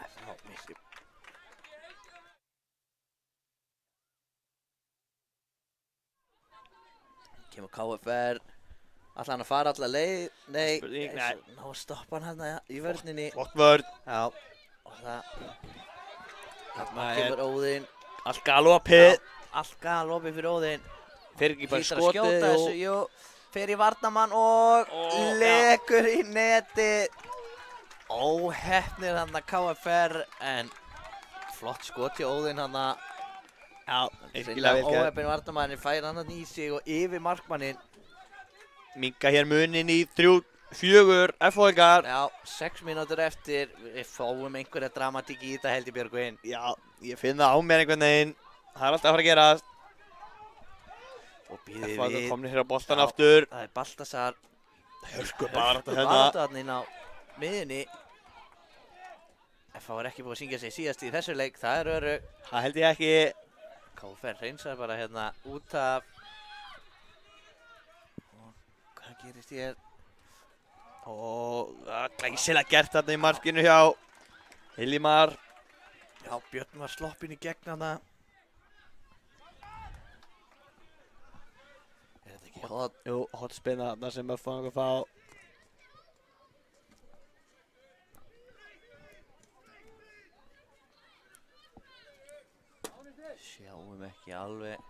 FH missir. Kemur KFR. Ætla hann að fara alla leið? Nei. Spurning, nei. Ná að stoppa hann hérna í vörninni. Flott vörn. Já. Og það. Þarna er- kemur Óðinn. Allt galopið. Allt galopið fyrir Óðinn. Fer ekki bara Hlýtur að skjóta skotið þessu, jú. Fer í varnamann og lekur í neti. Óheppnir hann að KFR en flott skot hjá Óðinn hann að Já, virkilega vel gert. óheppin varnamannin fær hann í sig og yfir markmannin. Minka hér munin í 3-4 FH-ingar. Já, 6 mínútur eftir. Við fáum einhverja dramatík í þetta held í Björgvin. Já, ég finn það á mér einhvern veginn. Það er alltaf að fara að gerast. Og býðið FH-ingar við. komnir hér á boltan Já. aftur. Það er Baltasar. Hörku bara þetta hérna. Baráttan inn á miðunni. FH er ekki búið að syngja sig síðast í þessu leik. Það er öru. Það held ég ekki. KFR reynsar bara hérna út af. Og hvað gerist hér? Og glæsilega gert þarna í markinu hjá Hilmar. Já, Björn var sloppinn í gegn hana. Er þetta ekki hot? Jú, hotspinna þarna sem FH-ingar fá. Sjáum ekki alveg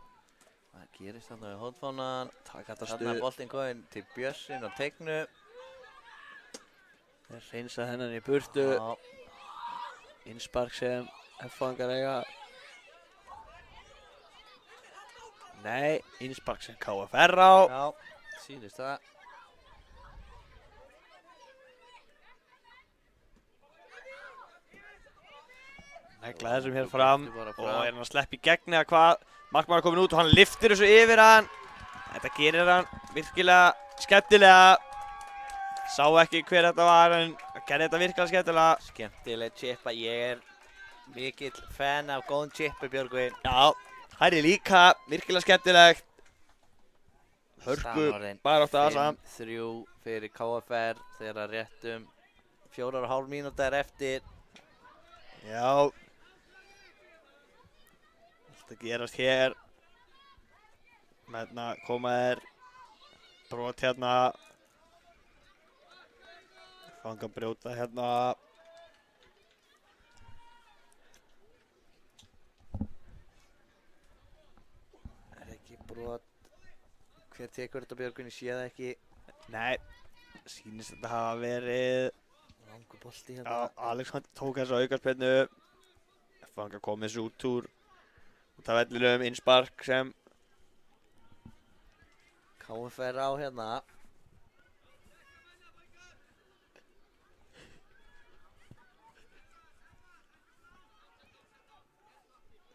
hvað gerist þarna við hotfánan. Takk þetta Þarna er stuð. boltinn góðinn til Björnsson og Tegnu. Þeir reynsa hennan í burtu. Já, Innspark sem FH-ingar eiga. Nei, innspark sem KFR á. já, sýnist það. Negla þessum hér fram Bara og er hann að sleppa í gegn eða hvað. Markmaður er komin út og hann lyftir þessu yfir hann. Þetta gerir hann virkilega skemmtilega. Sá ekki hver þetta var en gerði þetta virkilega skemmtilega. Skemmtileg chippa, ég er mikill fan af góðum chippu Björgvin. Já, það er líka virkilega skemmtilegt. Hörku bara átt að það. 5-3 fyrir KFR þegar réttum 4,5 mínútur eftir. Já. Þetta gerast hér. Hérna koma þér brot hérna. Fanga brjóta hérna. Er ekki brot. Hver tekur þetta Björgvin? Ég sé það ekki. Nei, Sýnist þetta hafa verið Langur bolti Já, hérna. Alexander tók þessa aukarspennu. F-fanga komið þessu út af vellinum, innspark sem KFR á hérna.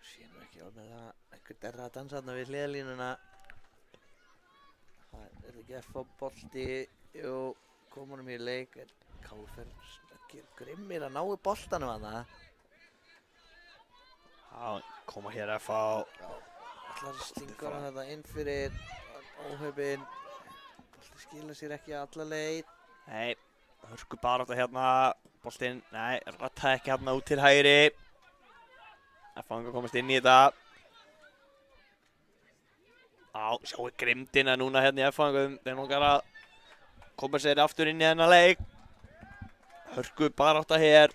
Sé nú ekki alveg það einhvern er að dansa þarna við hliðalínuna. Það er ekki F á bolti. Jú, kom honum í leik. En KFR ekki grimmir að ná í boltanum hana. Já, koma hér F á. Allar stingur hann þetta inn fyrir óhaupin. Bolti skila sér ekki alla leið. Nei, hörku barátta hérna. Boltinn, nei, rattaði ekki hérna út til hægri. F-fanga komast inn í þetta. Já, sjáu grimmdina núna hérna í F-fangum. Þeir langar að koma sér aftur inn í þennan leik. Hörku barátta hér.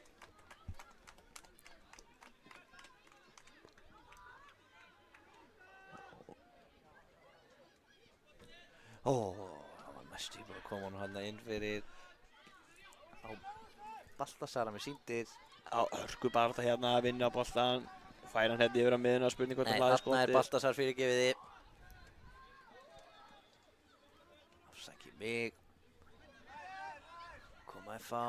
Það var næst í bara að koma hann hérna inn fyrir á Baltasar með sýndir. Já, hörku barátta hérna að vinna boltan. Færa hann hérna yfir á miðuna, spurning hvort Nei, hann hlaði þarna er Baltasar fyrirgefiði. Afsaki mig. Koma F.A.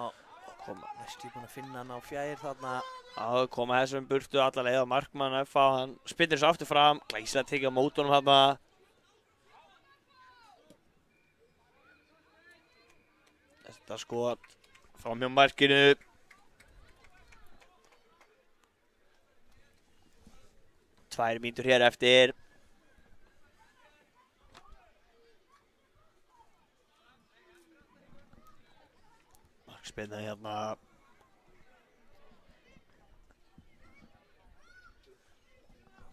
Næst í búinn að finna hann á fjær þarna. Já, koma þessum burtu alla leið á markmann F.A. Hann spyndir þessu aftur fram. Glæsilega tekið á mótunum þarna. Þetta skot fram hjá markinu. Tvær mínútur hér eftir. Markspyrna hérna.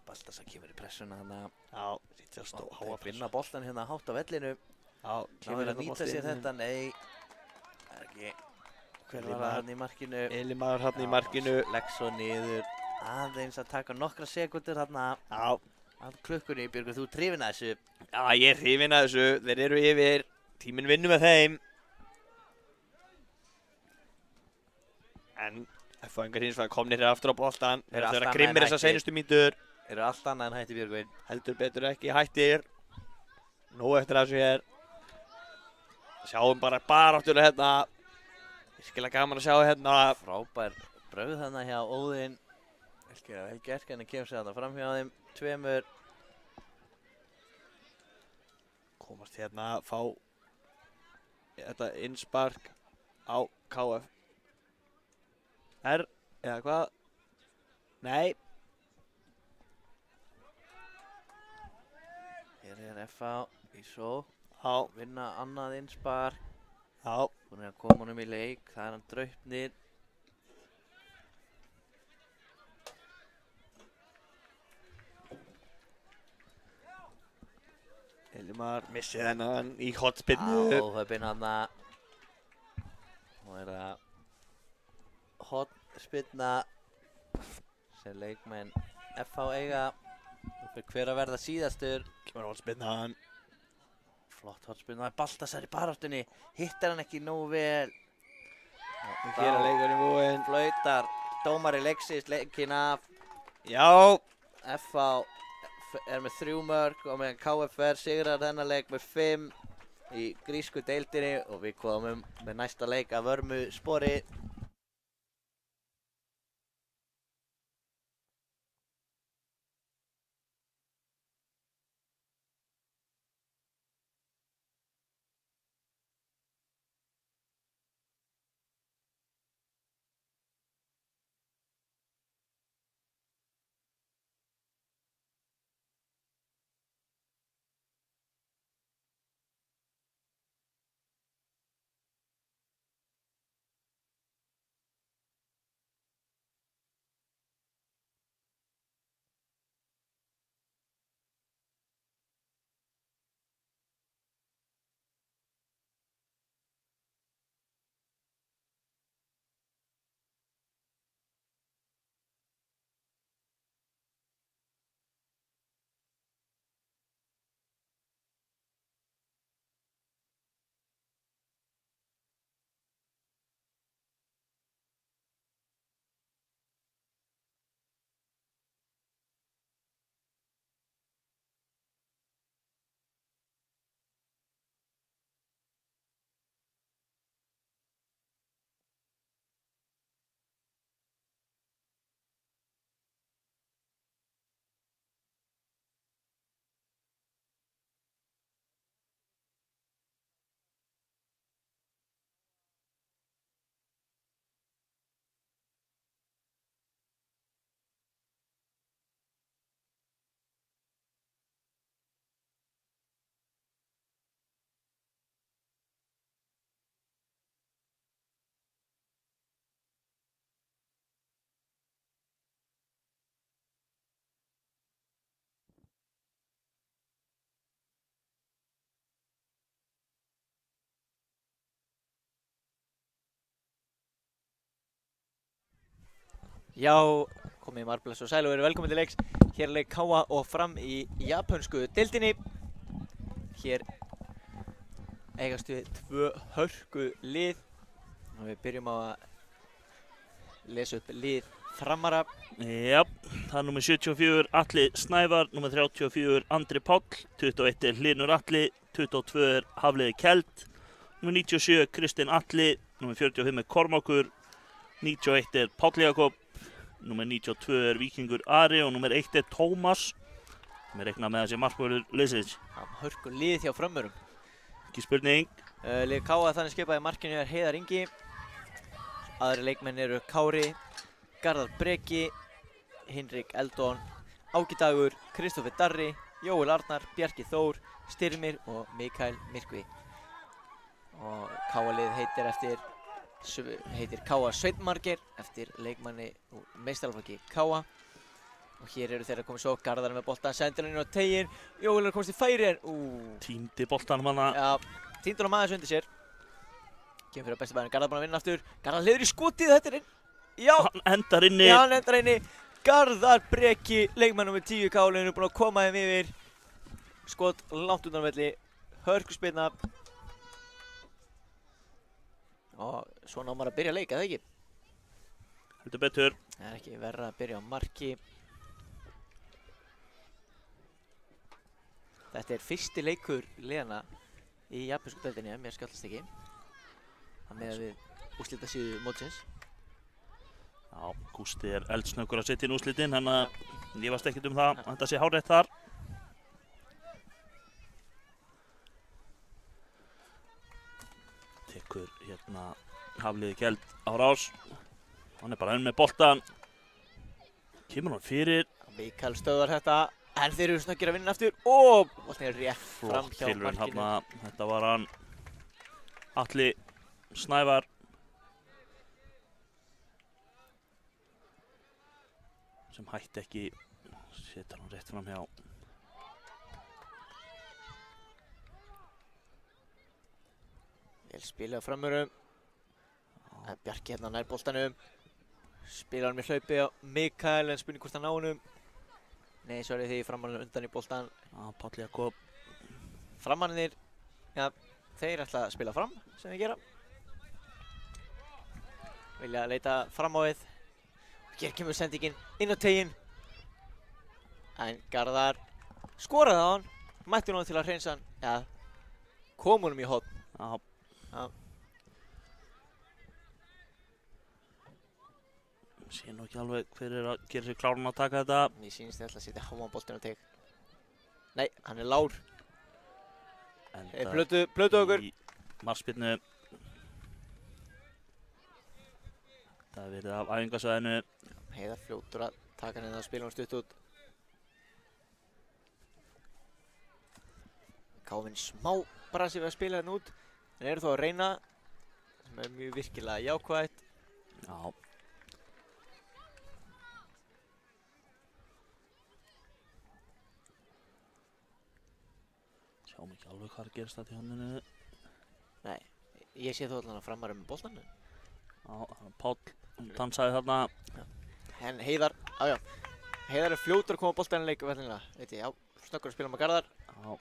Baltasar kemur í pressuna þarna. Já, sýttir að Háa finna boltan hérna hátt á vellinu. Já, Náður að nýta sér þetta, nei. Það er ekki. Hver var það hann í markinu? Elimar hann í markinu. Legg svo niður. Aðeins að taka nokkra sekundur þarna. Já. Af klukkunni, Björgur, þú hrifin að þessu. Já, ég er hrifinn af þessu. Þeir eru yfir. Tíminn vinnur með þeim. En F-fangar hins vegar komnir hér aftur á boltan. Þeir eru að grimmir þessar seinustu mínútur. Eru allt annað en hætti, Björgvin. Heldur betur ekki hættir. Nóg eftir þessu hér. Sjáum bara baráttulega hérna. Virkilega gaman að sjá hérna. Frábær brauð þarna hjá Óðinn. Vel gert, en það kemur sér þarna fram hjá þeim. Tveimur. Komast hérna, fá þetta innspark á KF. Eða hvað? Nei. Hér er F.A. í sókn. Já. Vinna annað innspark. Já. Hún er að koma honum í leik. Það er hann Draupnir. Elimar missið hennan í hotspinnu. Áhöfinn hann að. Nú er það hotspinna sem leikmenn F.A. eiga. Nú fyrir hver að verða síðastur. Kemur hotspinnan. Flott hotspinna. Það er Baltasar í baráttunni. Hittar hann ekki nógu vel. Hér er leikurinn búinn. Flautar. Dómari leiksins leikinn af. Já. F.A. er með 3 mörk og meðan KFR sigrar þennan leik með 5 í grísku deildinni og við komum með næsta leik að Vörmu spori. Já, komið margbless og sæl og verið velkomin til leiks. Hér er leik Káa og Fram í japönsku deildinni. Hér eigast við 2 hörku lið. Og við byrjum á að lesa upp lið Framara. Já, það er númer 74 Atli Snævar, númer 34 Andri Páll, 21 er Hlynur Atli, 22 er Hafliði Kjeld, númer 97 Kristinn Atli, númer 45 er Kormákur, 91 er Páll Jakob, númer 92 er Víkingur Ari og númer 1 er Tómas. Við reikna með þessi markvörður liðsins. Hörku lið hjá Frömmurum. Ekki spurning. Lið Káa þannig skipað í markinu er Heiðar Ingi. Aðri leikmenn eru Kári, Garðar Breki, Hinrik Eldon, Áki Dagur, Kristófer Darri, Jóel Arnar, Bjarki Þór, Styrmir og Mikael Myrkvi. Og Káa-lið heitir Káa Sveinmargeir eftir leikmanni úr meistaraflokki Káa. Og hér eru þeirra komið svo, Garðar með boltan, sendir hann inn á teiginn, Jóel er komist í færi en Týndi boltanum hana. Já, týndur hann aðeins undir sér. Kemur fyrir á bestu bæðinu, Garðar búinn að vinna aftur, Garðar leiður í skotið, þetta er inn. Já, Hann endar inni. já, hann endar inni. Garðar Breki, leikmann nr. 10 Káa-liðinu, búinn að koma þeim yfir. Skot langt undan velli, hörkuspyrna. Og svona á maður að byrja að leika, það ekki? Heldur betur. Það er ekki verra að byrja á marki. Þetta er fyrsti leikur liðana í japönsku deildinni, ef mér skallast ekki. Það með að við úrslitasíðu mótsins. Já, Gústi er eldsnöggur að setja inn úrslitin, ég varst ekkert um það, þetta sé hárrétt þar. Tekur hérna Hafliði Kjeld á rás. Hann er bara enn með boltan. Kemur hann fyrir. Mikael stöðvar þetta, en þeir eru snöggir að vinna aftur. Og boltinn er rétt fram Flott hjá tilraun markinu. þarna. Þetta var hann Atli Snævar. Sem hætti ekki, setur hann rétt fram hjá. Vel spilað á Frömmurum. En Bjarki hérna nær boltanum. Spilar hann með hlaupi á Mikael, en spurning hvort hann ná honum. Nei, svarið því Framarinn undan í boltan. Já, Páll Jakob. Framannir, já, þeir ætla að spila fram, sem þeir gera. Vilja leita fram á við. Hér kemur sendingin inn á teiginn. En Garðar skoraði á hann. Mætti honum til að hreinsa hann. Já, kom honum í horn. Já. Já. Sé nú ekki alveg hver er að gera sér kláran að taka þetta. Mér sýnist þið ætla að setja háan boltinn á teig. Nei, hann er lár. Plötu okkur. Í markspyrnu. Það er verið af æfingasvæðinu. Heiðar fljótur að taka hann inn að spila hann stutt út. Káfinn smá brasi við að spila hann út. En eru þó að reyna, sem er mjög virkilega jákvætt. Já. Sjáum ekki alveg hvað er að gerast þetta í hanninu. Nei, ég sé þó allan að Framarum með boltan. Já, Páll dansaði þarna. En Heiðar, já. Heiðar er fljótur að koma á boltan í leik vellinlega. Veit ég, já, snöggur að spila með Garðar. Já.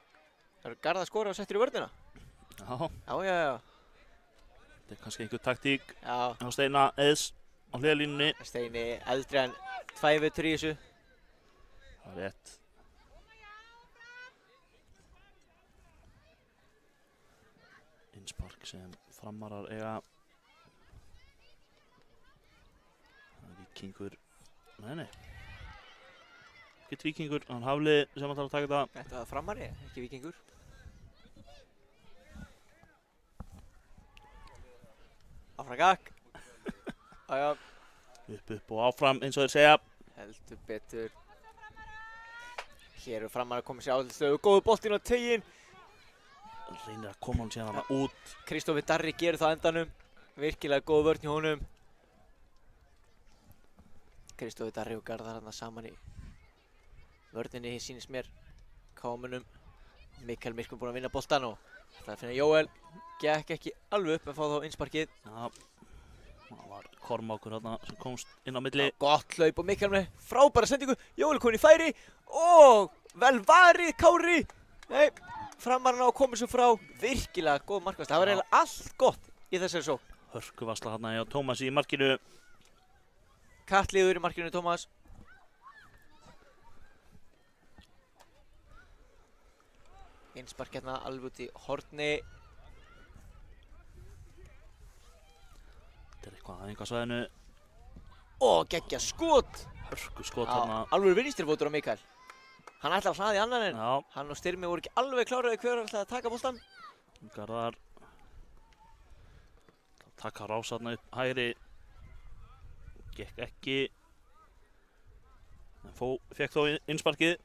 Það eru Garðar skora og settur í vörnina. Já. Já. Þetta er kannski einhver taktík Já, á Steina Eðs á hliðarlínunni. Steini eldri en 2 vetur í þessu. Það er rétt. Innspark sem Framarar eiga. Það er Víkingur. Nei. Ekkert Víkingur, hann Hafliði sem ætlar að taka þetta. Þetta var Framari, ekki Víkingur. Áfram gakk. Já. Upp og áfram eins og þeir segja. Heldur betur. Hér eru Framar að koma sér á til stöðu. Góður boltinn á teiginn. Reynir að koma hann síðan hana út. Kristófer Darri gerir það á endanum. Virkilega góð vörn í honum. Kristófer Darri og Garðar þarna saman í vörninni, sýnist mér. Kámunum. Mikael Myrkvi búinn að vinna boltan og það finna Jóel. Gekk ekki alveg upp en fá þá innsparkið. Já, Það var Kormákur þarna sem komst inn á milli. Gott hlaup og Mikael með frábæra sendingu. Jóel komin í færi og vel varið Kári. Nei, framarinn á að koma svo frá. Virkilega góð markværsla. Það var eiginlega allt gott í þessari sókn. Hörkuvasla þarna hjá Tómasi í markinu. Katliður í markinu Tómas. Innspark hérna alveg út í horni. Þetta er eitthvað aðeins á svæðinu. Og geggja skot. Hörku skot þarna. Alveg vinstrifótur á Mikael. Hann ætlaði að hlaða í annan en Já, hann og Styrmi voru ekki alveg kláraði hver ætlaði að taka boltan. Garðar. Taka rás þarna upp hægri. Gekk ekki. Fekk þó innsparkið.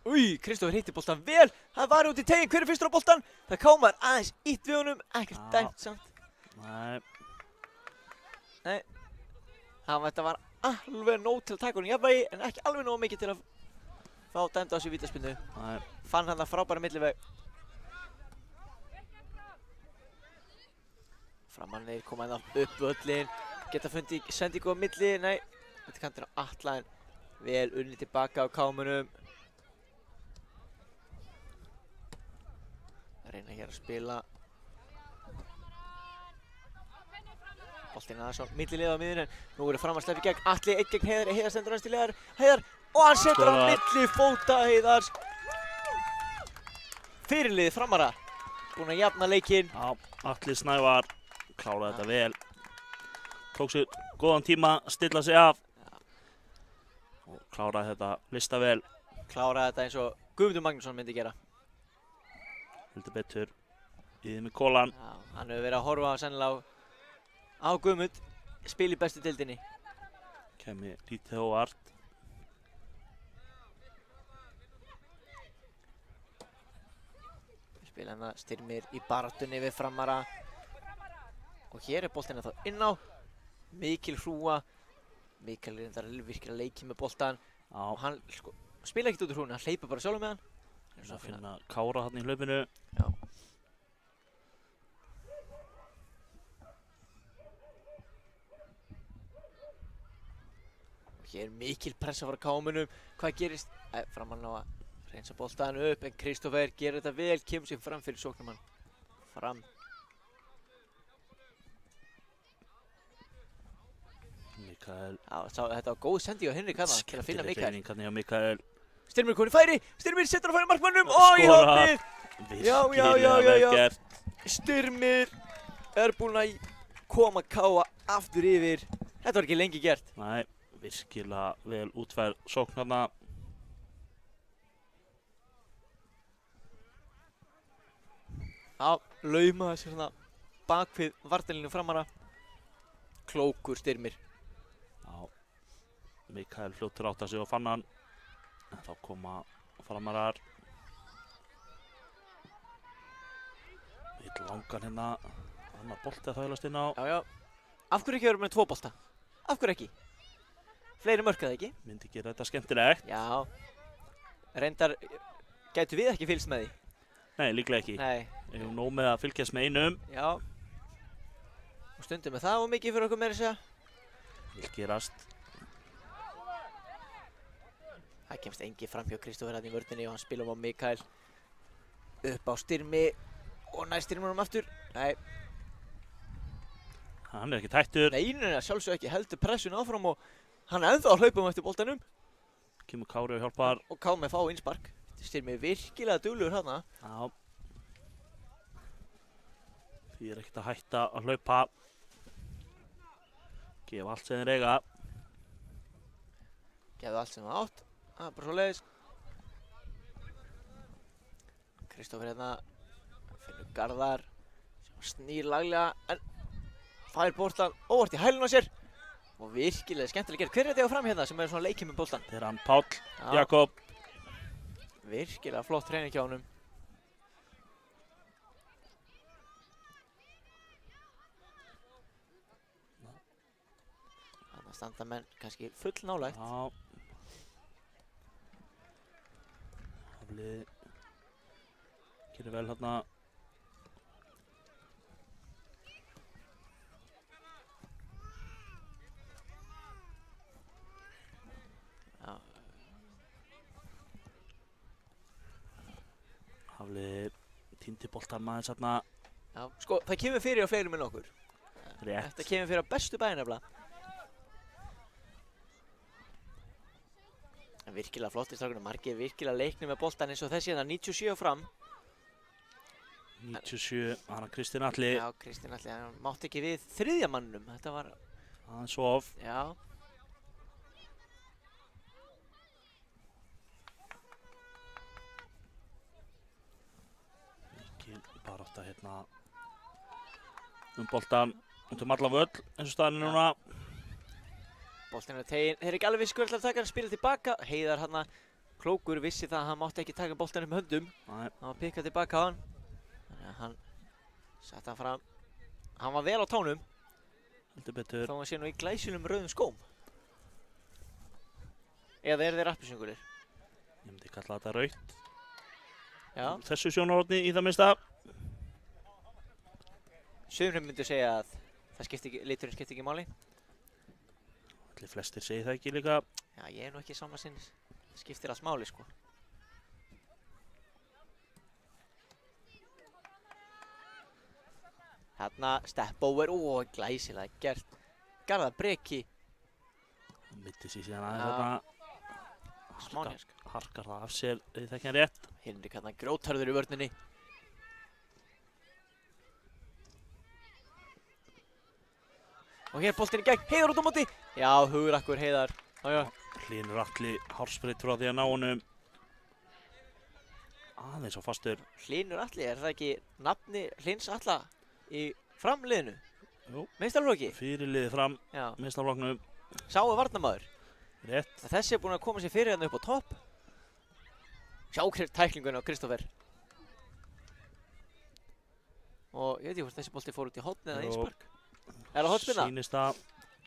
Új, Kristófer hitti boltan vel. Það var út í tegin. Hver er fyrstur á boltan? Það kámar aðeins ítt við honum. Ekkert dæmt samt. Nei, Þetta var alveg nóg til að taka honum jafnvægi en ekki alveg nóg mikið til að fá dæmt á sig vítaspyrnu. nei. Fann hann það frábæra milliveg. Framannir koma hérna upp völlin. Geta fundið sendingu á milli. Nei, þetta kantir á Atla en vel unni tilbaka á kámunum. Reyna hér að spila. Boltinn Aðarsson, milliliða á miðjunni. Nú verður Fram að sleppa í gegn. Atli, einn gegn Heiðar. Heiðar stendur hans til Heiðar. Og hann setur á milli fóta Heiðars. Fyrirliði Framara. Búinn að jafna leikinn. Já, Atli Snævar kláraði þetta vel. Tók sér góðan tíma, stilla sig af. Og kláraði þetta lista vel. Kláraði þetta eins og Guðmundur Magnússon myndi gera. Heldur betur í með kólan. Já, hann hefur verið að horfa sennilega á Guðmund. Spil í bestu deildinni. Kemi lítið óvart. Spila hérna Styrmir í baráttunni við Framara. Og hér er boltinn þá inn á. Mikil hrúa. Mikael er reyndar virkilega leikið með boltan. Og Já, hann sko, spila ekkert út úr hrúna, hann hleypur bara sjálfur með hann. að finna Kára þarna í hlaupinu. Já. Og hér er mikil pressa frá kámunum. Hvað gerist? Framann á að reynsa boltan upp en Kristófer gerir þetta vel, kemur sér fram fyrir sóknumann. Fram. Mikael. Já, þetta var góð sending á Henrik hana til að finna Mikael. Skemmtileg hreyfing þarna hjá Mikael. Styrmir kominn í færi, Styrmir setur á færi markmannum og í hornið. Já. Virkilega vel gert. Styrmir er búinn að koma Káa aftur yfir. Þetta var ekki lengi gert. Nei, virkilega vel útfærð sókn þarna. Já, laumaði sér svona bak við vartalínu Framara. Klókur Styrmir. Já, Mikael fljótur átta sig og fann hann. En þá koma Framarar. Vill langan hérna. Annar bolti að þælast inn á. Já. Af hverju ekki verið með 2 bolta? Af hverju ekki? Fleiri mörk eða ekki? Myndi gera þetta skemmtilegt. Já. Reyndar gætu við ekki fylgst með því. Nei, líklega ekki. Nei. Við erum nóg með að fylgjast með einum. Já. Og stundum með það og mikið fyrir okkur meira að segja. Vill gerast. Það kemst engi fram hjá Kristófer hérna í vörninni og hann spilum á Mikael. Upp á Styrmi og nær Styrmir aftur. Nei. Hann er ekki tættur. Nei, sjálfsög ekki. Heldur pressun áfram og hann er ennþá að hlaupa eftir boltanum. Kemur Kári og hjálpar. Og Kámi fá innspark. Styrmi virkilega duglegur hérna. Já. Því er ekkert að hætta að hlaupa. Gefa allt sem þeir eiga. Gefðu allt sem það átt. Það er bara svo leiðis. Kristófer hérna finnur Garðar sem snýr laglega en fær boltan óvart í hælun á sér og virkilega skemmtilega gert. Hver er þetta á fram hérna sem er svona leikið með boltan? Þeir hann Páll Já. Jakob. Virkilega flott treyning hjá honum. Þannig að standa menn kannski full nálægt. Já. Haflið gerir vel hérna. Íti boltan maður þarna Já, sko, það kemur fyrir á fleirum en okkur. rétt. Þetta kemur fyrir á bestu bæinn nefnilega. En virkilega flottir strákunum, margir virkilega leiknir með boltan eins og þessi hérna 97 og fram. 97, hann Kristinn Atli, Já, Kristinn Atli, hann mátti ekki við þriðja mannum, þetta var, hann sof. já. Mikil barátta hérna boltan út allan völl eins og staðan er núna. Boltinn er tegin, þeir eru ekki alveg vissi hvernig að taka hann, spila tilbaka. Heiðar hann klókur vissi það að hann mátti ekki taka boltann upp með höndum. Nei, Hann var pikkað tilbaka á hann. Þannig að hann sett hann fram. Hann var vel á tánum, heldur betur. þó hann sé nú í glæsilum rauðum skóm. Eða eru þeir appelsíngulir? Ég myndi kalla þetta rautt. Já. Þessu sjónarhorni í það minnsta. Sumir myndu segja að það liturinn skipti ekki máli. Allir flestir segi það ekki líka. Já, ég er nú ekki samla sinnis. Það skiptir allt máli, sko. Þarna, step over, glæsilega gert. Garðar Breki, Mitti sér síðan aðeins Já. þarna. smánjask. Harkar það af sér, ef það ekki hann rétt. Hinrik hann grjótharður í vörninni. Og hér boltinn í gegn, Heiðar út á móti. Já, hugrakkur Heiðar. Já. Hlynur Atli, hárspreitt frá því að ná honum. Aðeins á fastur. Hlynur Atli, er það ekki nafni Hlyns Atla í framliðinu? Jú. Meistaraflokki? Fyrirliði fram, Já. minnstafloknum. Sáu varnarmaður. Rétt. Þessi er búinn að koma sér fyrir hérna upp á topp. Sjá hver tæklingun á Kristófer. Og ég veit ekki hvort þessi bolti fór út í horn eða Jú. einspark. Er það hornspinna? Sýnist það.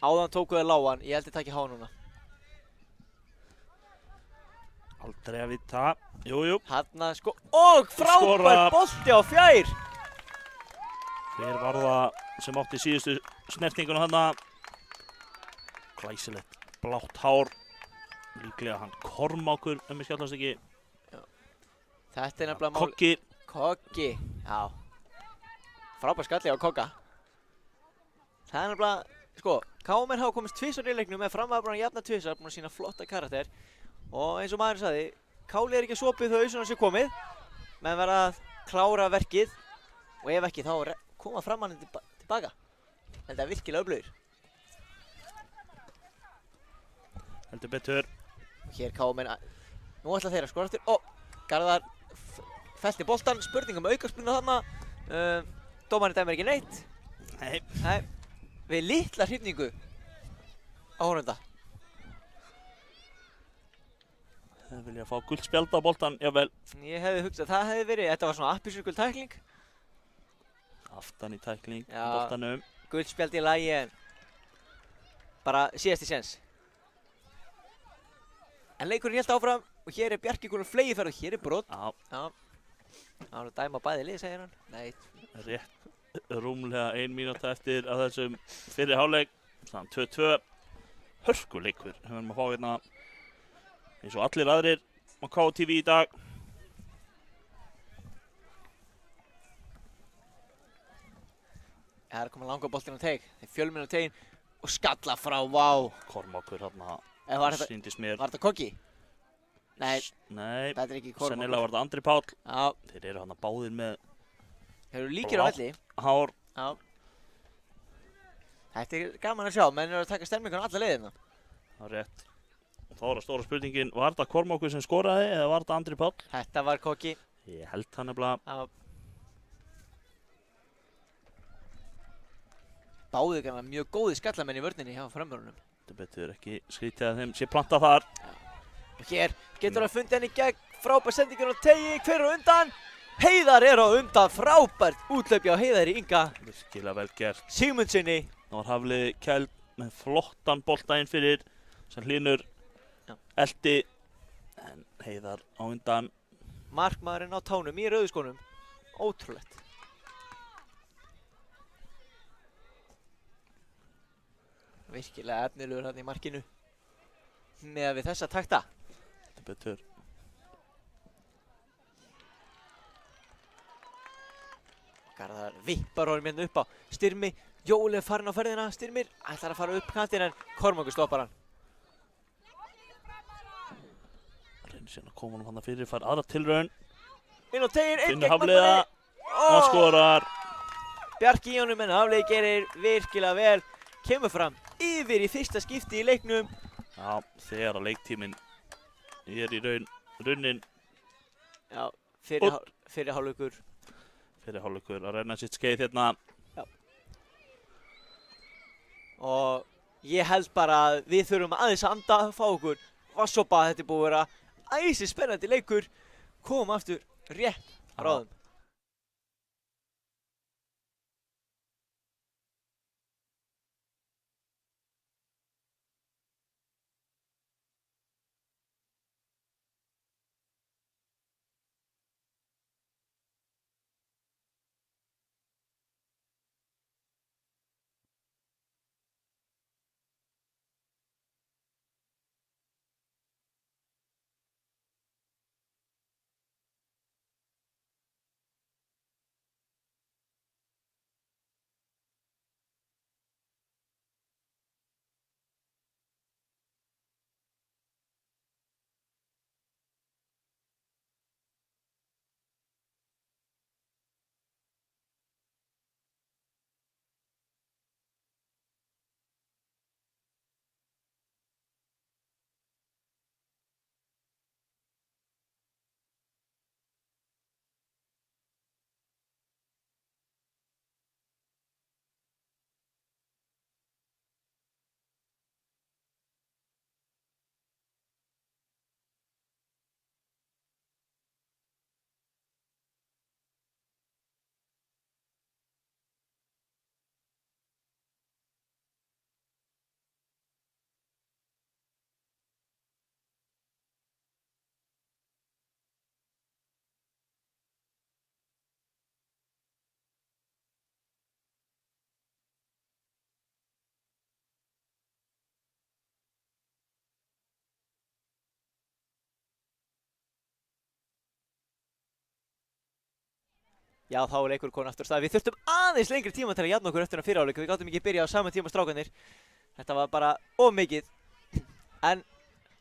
Áðan tóku þeir lágan, ég held að taki há núna. Aldrei að vita. Jú, jú. Hanna sko, og frábær Skora. bolti á fjær. Hver var það sem átti síðustu snertinguna þarna? Glæsilegt blátt hár. Líklega hann Kormákur, ég skjálfast ekki. Þetta er nefnilega mál. Kokki. Kokki, já. Frábær skalli á Kokka. Það er nefnilega, sko, KMR hafa komist tvisvar í leiknum með framvæða búin að jafna tvisvar, búin að sína flotta karakter. Og eins og maður sagði, Káli er ekki sopið þau auðvitað sé komið. Menn verða að klára verkið. Og ef ekki, þá koma frammannin tilbaka. Þetta er virkilega öflugir. Heldur betur. Og hér KMR, nú ætla þeir að skora eftir. Ó, Garðar fellti boltan, spurningum aukaspilna þarna. Dómarinn dæmir ekki neitt. Nei. Nei, við litla hrifningu á honunda. Það vilja fá gult spjald á boltan, jável. Ég hefði hugsað að það hefði verið, þetta var svona appelsínugul tækling. Aftan í tækling, Já. boltanum. Gult spjald í lagi en bara síðasti séns. En leikurinn hélt áfram og hér er Bjarki konum flegiferð og hér er brot. Já, Já, það var að dæma bæði lið, segir hann. Nei, rétt rúmlega 1 mínúta eftir að þessum fyrri hálfleik. Þannig 2-2. Hörkuleikur. Við verðum að fá hérna eins og allir aðrir á KTV í dag. það er að koma langa boltinn á teig. Þeir fjölminn á tegin og skalla frá, vá. Kormákur hérna Var þetta, sýndist mér. var þetta Kokki? Nei, Nei, þetta er ekki Kormákur. sennilega var þetta Andri Páll. Já, Þeir eru hérna báðir með þeir eru líkir á Blátt. velli. hár. Já. Þetta er gaman að sjá, menn eru að taka stemmingun alla leiðina. Það er rétt. Og þá er það stóra spurningin, var þetta Kormákur sem skoraði eða var þetta Andri Páll? Þetta var Kokki. Ég held það nefnilega. Já. Báðir gana mjög góði skallamenn í vörninni hjá framvörunum. Þetta betur ekki skrítið að þeim sé plantað þar. Og hér getur hann fundið henni í gegn, frábær sendingur á tegi, hver er á undan? Heiðar er á undan, frábært útlaupi á Heiðari Inga Virkilega vel gert. Sigmundssoni. Það var Hafliði Kjeld með flottan bolta inn fyrir sem Hlynur Já. elti. En Heiðar á undan. Markmaðurinn á tánum í rauðskónum. Ótrúlegt. Virkilega efnilegur hann í markinu. Með við þessa takta. Þetta betur. Garðar vippar honum hérna upp á Styrmi. Jóel er farinn á ferðina, Styrmir ætlar að fara upp kantinn en Kormákur stoppar hann. Reynir síðan að koma honum hann fyrir, fær aðra tilraun. Inn á tegin, inn Finnur gegn Hafliða og hann skorar. Bjarki í honum en Hafliði gerir virkilega vel. Kemur fram yfir í fyrsta skipti í leiknum. Já, þegar að leiktíminn er í raunin Já, fyrir hálfleikur. fyrir hálfleikur að reyna sitt skeið hérna. Og ég held bara að við þurfum aðeins að anda, fá okkur vatnssopa. Þetta er búið að vera æsi spennandi leikur. Komum aftur rétt bráðum. Já, þá er leikur komin aftur af stað. Við þurftum aðeins lengri tíma til að jafna okkur eftir að fyrra áleik. Við gátum ekki byrja á sama tíma strákanir. Þetta var bara of mikið. En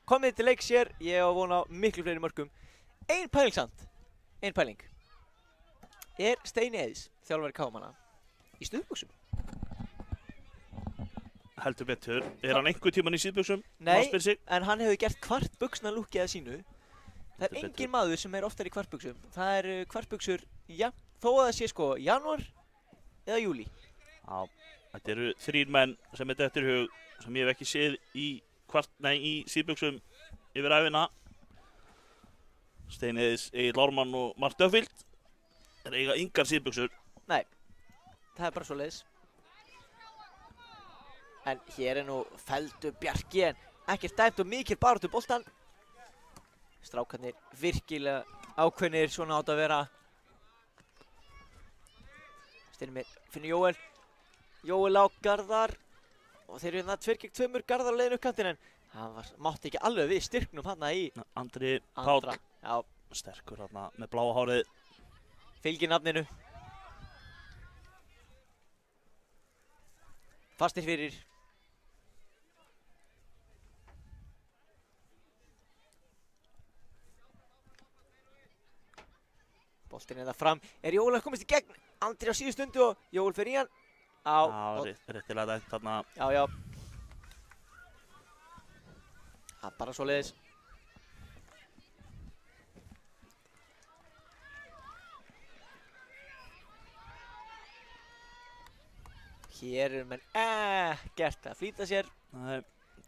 komið til leiks hér. Ég á von á miklu fleiri mörkum. Ein pæling samt. Ein pæling. Er Steini Eiðs, þjálfari KM-manna, í stuðbuxum? Heldur betur. Er hann einhver tíman í síðbuxum? Nei, en hann hefur gert kvartbuxna lúkið að sínu. Það er engin maður sem er oftar í kvartbuxum. Það eru kvartbuxur, já, þó að það sé sko janúar eða júlí. Já, þetta eru 3 menn sem er eftir hug sem ég hef ekki séð í síðbuxum yfir æfina. Steini Eiðs, Egill Ármann og Mark Duffield. Það eiga engar síðbuxur. Nei, það er bara svoleiðis. En hér er nú felldur Bjarki en ekkert dæmt og mikil baráttu boltan. Strákarnir virkilega ákveðnir svona átt að vera. Styrmir finnur Jóel. Jóel á Garðar. Og þeir eru hérna 2 gegn 2 Garðar á leiðinu upp kantinn en hann mátti ekki alveg við styrknum hann í Andri Páll. Já, Sterkur hérna með bláa hárið. fylgir nafninu. Fastir fyrir. Boltinn er það fram. Er Jóel að komast í gegn? Andri á síðu stundu og Jóel fer í hann. Réttilega dæmt þarna. Já. Það er bara svoleiðis. Hér eru menn ekkert að flýta sér. Nei,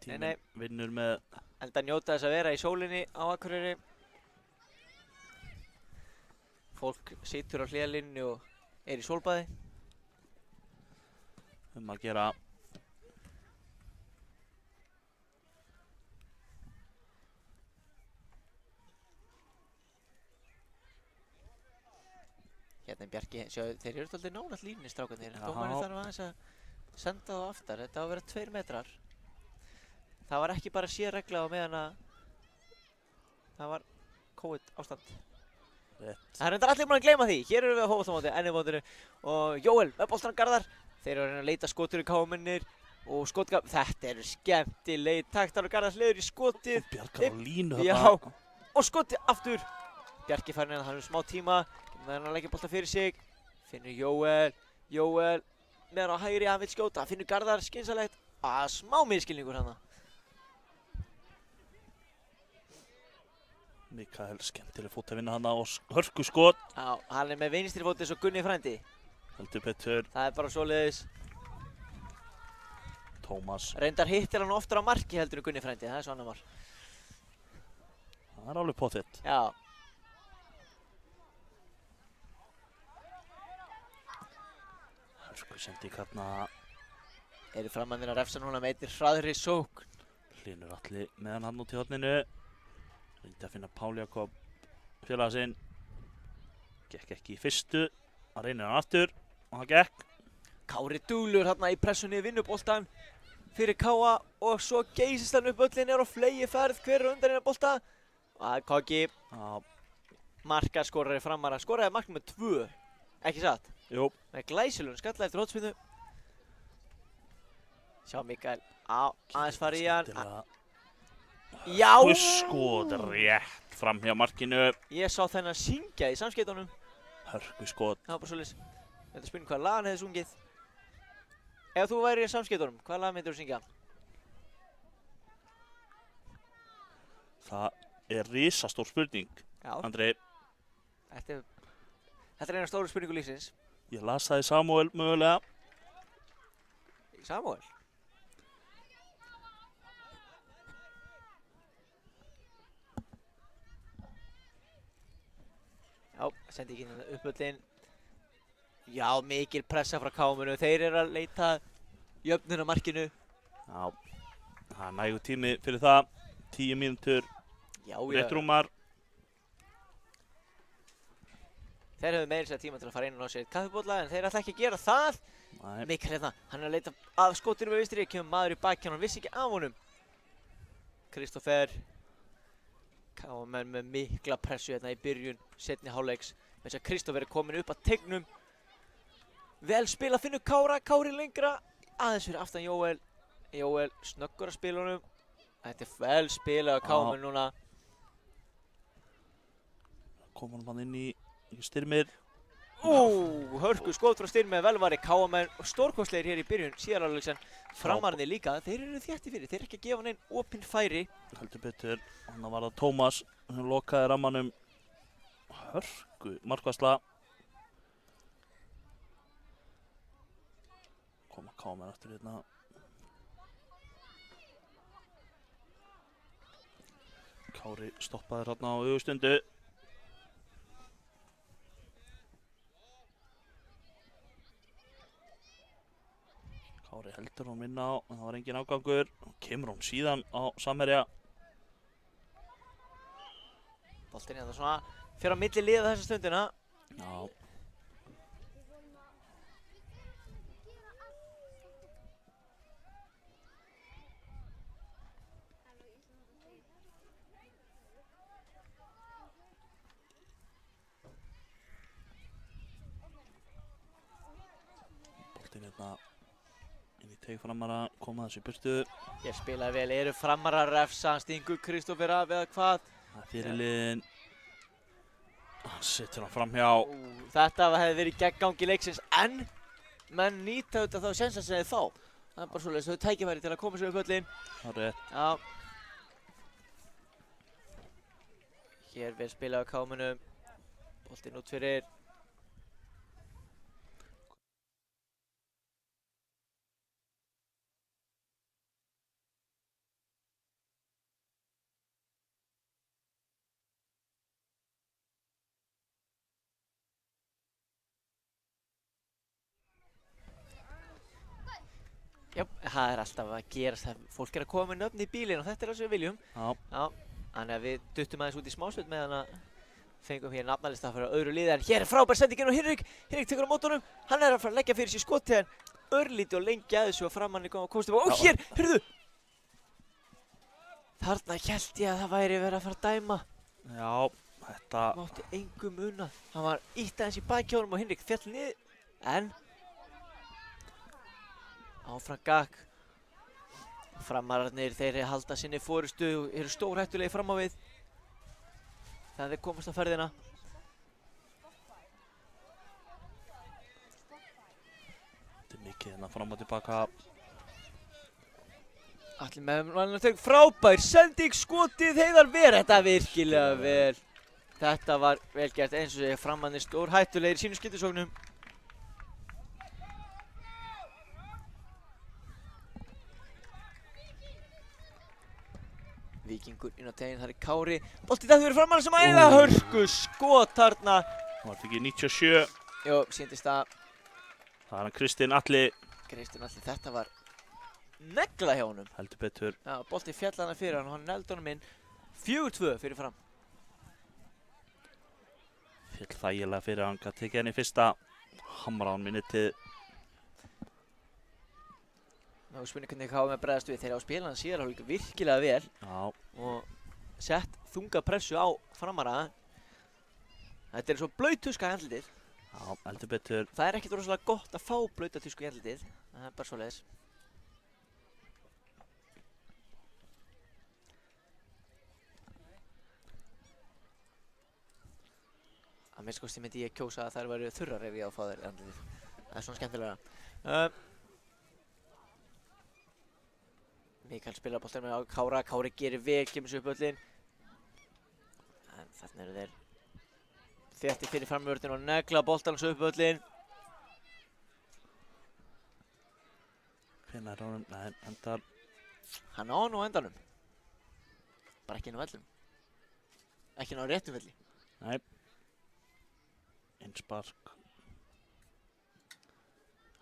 tíminn vinnur með. Enda njóta þess að vera í sólinni á Akureyri. Fólk situr á hliðarlínunni og er í sólbaði. Að gera. Hérna er Bjarki, þeir eru alltaf nálægt línunni strákarnir. Dómarinn þarf aðeins að senda þá aftar. Þetta á að vera 2 metrar. Það var ekki bara sérregla á meðan að það var COVID ástand. Rétt. Það er reyndar allir búin að gleyma því. Hér erum við á fótboltamóti, ennumótinu og Jóel með boltan Garðar. Þeir eru að reyna að leita skotur í kámennir og skotgaf. Þetta eru skemmtilegi taktar og Garðars leiður í skotið. Bjarkar á línu Já, þarna. og skotið aftur. Bjarki farin að hann smá tíma. Meðan hann leggja bolta fyrir sig. Finnur Jóel meðan á hægri, hann vil skjóta. Finnur Garðar, skynsalegt. Smá miskilningur hana. Mikael skemmtileg fótavinna hana og hörku skot. Já, hann er með vinstri fótið svo Gunni frændi. Heldur betur. Það er bara svoleiðis. Tómas. Reyndar hittir hann oftar á marki heldur en Gunni frændi, það er svo annar var. Það er alveg pottitt. Já. Hörku sending hérna. Eru framannir að refsa núna með einnig hraðri sókn. Hlynur Atli með hann út í horninu. Reyndi að finna Pál Jakob félaga sinn. Gekk ekki í fyrstu. Hann reynir hann aftur og það gekk. Kári dúlur hérna í pressunni vinnuboltan fyrir Káa og svo geysist hann upp öllin er á flegi ferð. Hver er undan hérna bolta? Og það er Koggi. Markaskorari framara. Skoraði mark með 2. Ekki satt? Jú. Með glæsilun skalla eftir hotspinnu. Sjá Mikael. Aðeins fara í hann. Já! Skot rétt fram hjá markinu. Ég sá þennan syngja í samskeytunum. Hörku skot. Það var bara svoleiðis. Þetta er spurning hvaða lag hann hefði sungið. Ef þú væri í samskeytunum, hvaða lag myndir þú syngja? Það er risastór spurning, Já. Andri. Þetta er eina stóru spurningu lífsins. Ég las það í Samúel mögulega. Samúel? Já, sendi ekki hérna uppöllin. Já, mikil pressa frá Kámunu. Þeir eru að leita jöfnunarmarkinu. Já, það er nægur tími fyrir það. 10 mínútur, Já, rétt rúmar. Þeir hefðu meira sér tíma til að fara inn og ná sér kaffibólla en þeir ætla ekki að gera það. Nei. Mikael hérna, hann er að leita af skotinu með vinstri, kemur maður í baki, hann vissi ekki af honum. Kristoffer. Káamenn með mikla pressu hérna í byrjun seinni hálfleiks. Þess að Kristoffer er komin upp að teignum. Vel spila, finnur Kári lengra. Aðeins fyrir aftan Jóel. Jóel snöggur að spila honum. Þetta er vel spilað á Káamenn núna. Kom hann inn í Styrmir. Hörku skot frá Styrmir, velvari Káamenn og stórkostlegir hér í byrjun síðarálfleiks. Framarnir líka, þeir eru þétti fyrir, þeir eru ekki að gefa hann einn opinn færi. Heldur betur, hann var það Tómas sem lokaði rammanum. Hörku markvarsla. Koma Káamenn aftur hérna. Kári stoppaði hérna á augustundu. Kári heldur hún minna á, en það var engin afgangur. Kemur hún síðan á samherja. Boltinn hérna svona fyrir á milli liða þessa stundina. Já. Boltinn hérna inn í teig framara, koma þessu í burtu. Ég spilaði vel, eru framara að refsa, hann stingur Kristoffer af eða hvað? Það er fyrirliðin. Hann setur hann framhjá. Þetta hefði verið gegn gangi leiksins en menn nýta auðvitað þá sénsa sem þeir fá. Það er bara svoleiðis, þau tækifæri til að koma sér upp öllin. Það er rétt. Já. Hér vel spilað á Kámunum. Boltinn út fyrir. Já, það er alltaf að gerast það. Fólk er að koma með nöfn í bílinn og þetta er það sem við viljum. Já. Já, þannig að við duttum aðeins út í smásveit meðan að fengum hér nafnalista fyrir öðru liði en hér er frábær sendingin og Hinrik tekur á mótunum. Hann er að fara að leggja fyrir sér skotið en örlítið og lengi að þessu og framann komst tilbaka. Og hér, heyrðu! Þarna hélt ég að það væri verið að fara að dæma. Já, Þetta, mátti engum munað. Hann var ítt aðeins í baki á honum og Hinrik féll niður. En áfram gakk. Framararnir, þeir halda sinni forystu og eru stórhættulegi fram á við. Þegar þeir komast á ferðina. þetta er mikið hérna fram og tilbaka. Allir með hann tök frábær sending, skotið, Heiðar Ver. Þetta virkilega vel. Þetta var vel gert, eins og segja framararnir stórhættulegir í sínum skyttisóknum. Víkingur inn á teginn, það er Kári. Boltið þetta fyrir framann sem æða hörku skot þarna. Hann var tekið 97. Jó, síndist að Það er hann Kristinn Atli, Kristinn Atli, þetta var negla hjá honum. heldur betur. Já, boltið fjall hana fyrir hann og hann neldi honum inn. 4-2 fyrir fram. Féll þægilega fyrir hann, gat tekið henni fyrsta. Hamra hann minni til. Ná, spurning hvernig KM bregðast við. Þeir á spila hann síðar hálfleik virkilega vel Já, og sett þunga pressu á framara. Þetta er svo blaut tuska í andlitið. já, heldur betur. Það er ekkert rosalega gott að fá blauta tusku í andlitið. Það er bara svoleiðis. Að minnsta kosti myndi ég kjósa að þær væru þurrar ef ég á að fá þær í andlitið. Það er svona skemmtilega. Mikael spilar boltann með á Kára. Kári gerir vel, kemur sér upp öllin. En þarna eru þeir þéttir fyrir framvörðin og negla boltann svo upp öllin. Hvenær er honum? Nei, endar. Hann á hann á endanum. Bara ekki inn á vellum. Ekki inn á réttum velli. Nei. Innspark.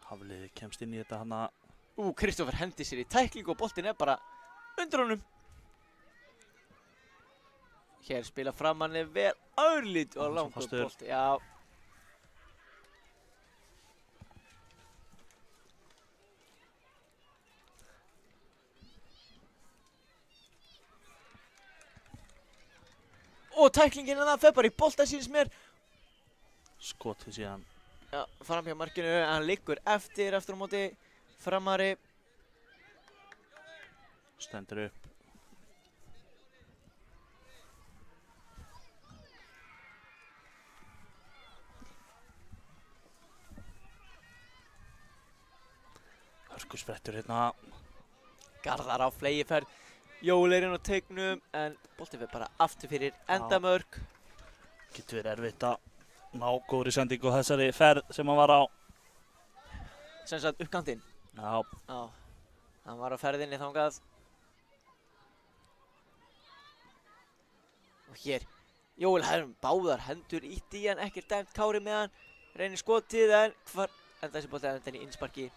Hafliði kemst inn í þetta hana. Kristófer hendi sér í tækling og boltinn er bara undir honum. Hér spila framann er vel örlít og Hann langur fastur. bolti. Já. Og tæklingin að það fer bara í bolta síns mér. Skotið síðan. Já, fram hjá markinu, hann liggur eftir á móti framari. Stendur upp. Hörkusprettur hérna. Garðar á flegiferð. Jól er inn á teignum en boltinn fer bara aftur fyrir endamörk. Getur verið erfitt að ná góðri sendingu á þessari ferð sem hann var á. Sem sagt uppkantinn. Já, Já, hann var á ferðinni þangað. Og hér, Jóel hefur báðar hendur ítt í hann, ekkert dæmt Kári með hann. Reynir skotið en hvar enda þessi bolti enda í innsparki.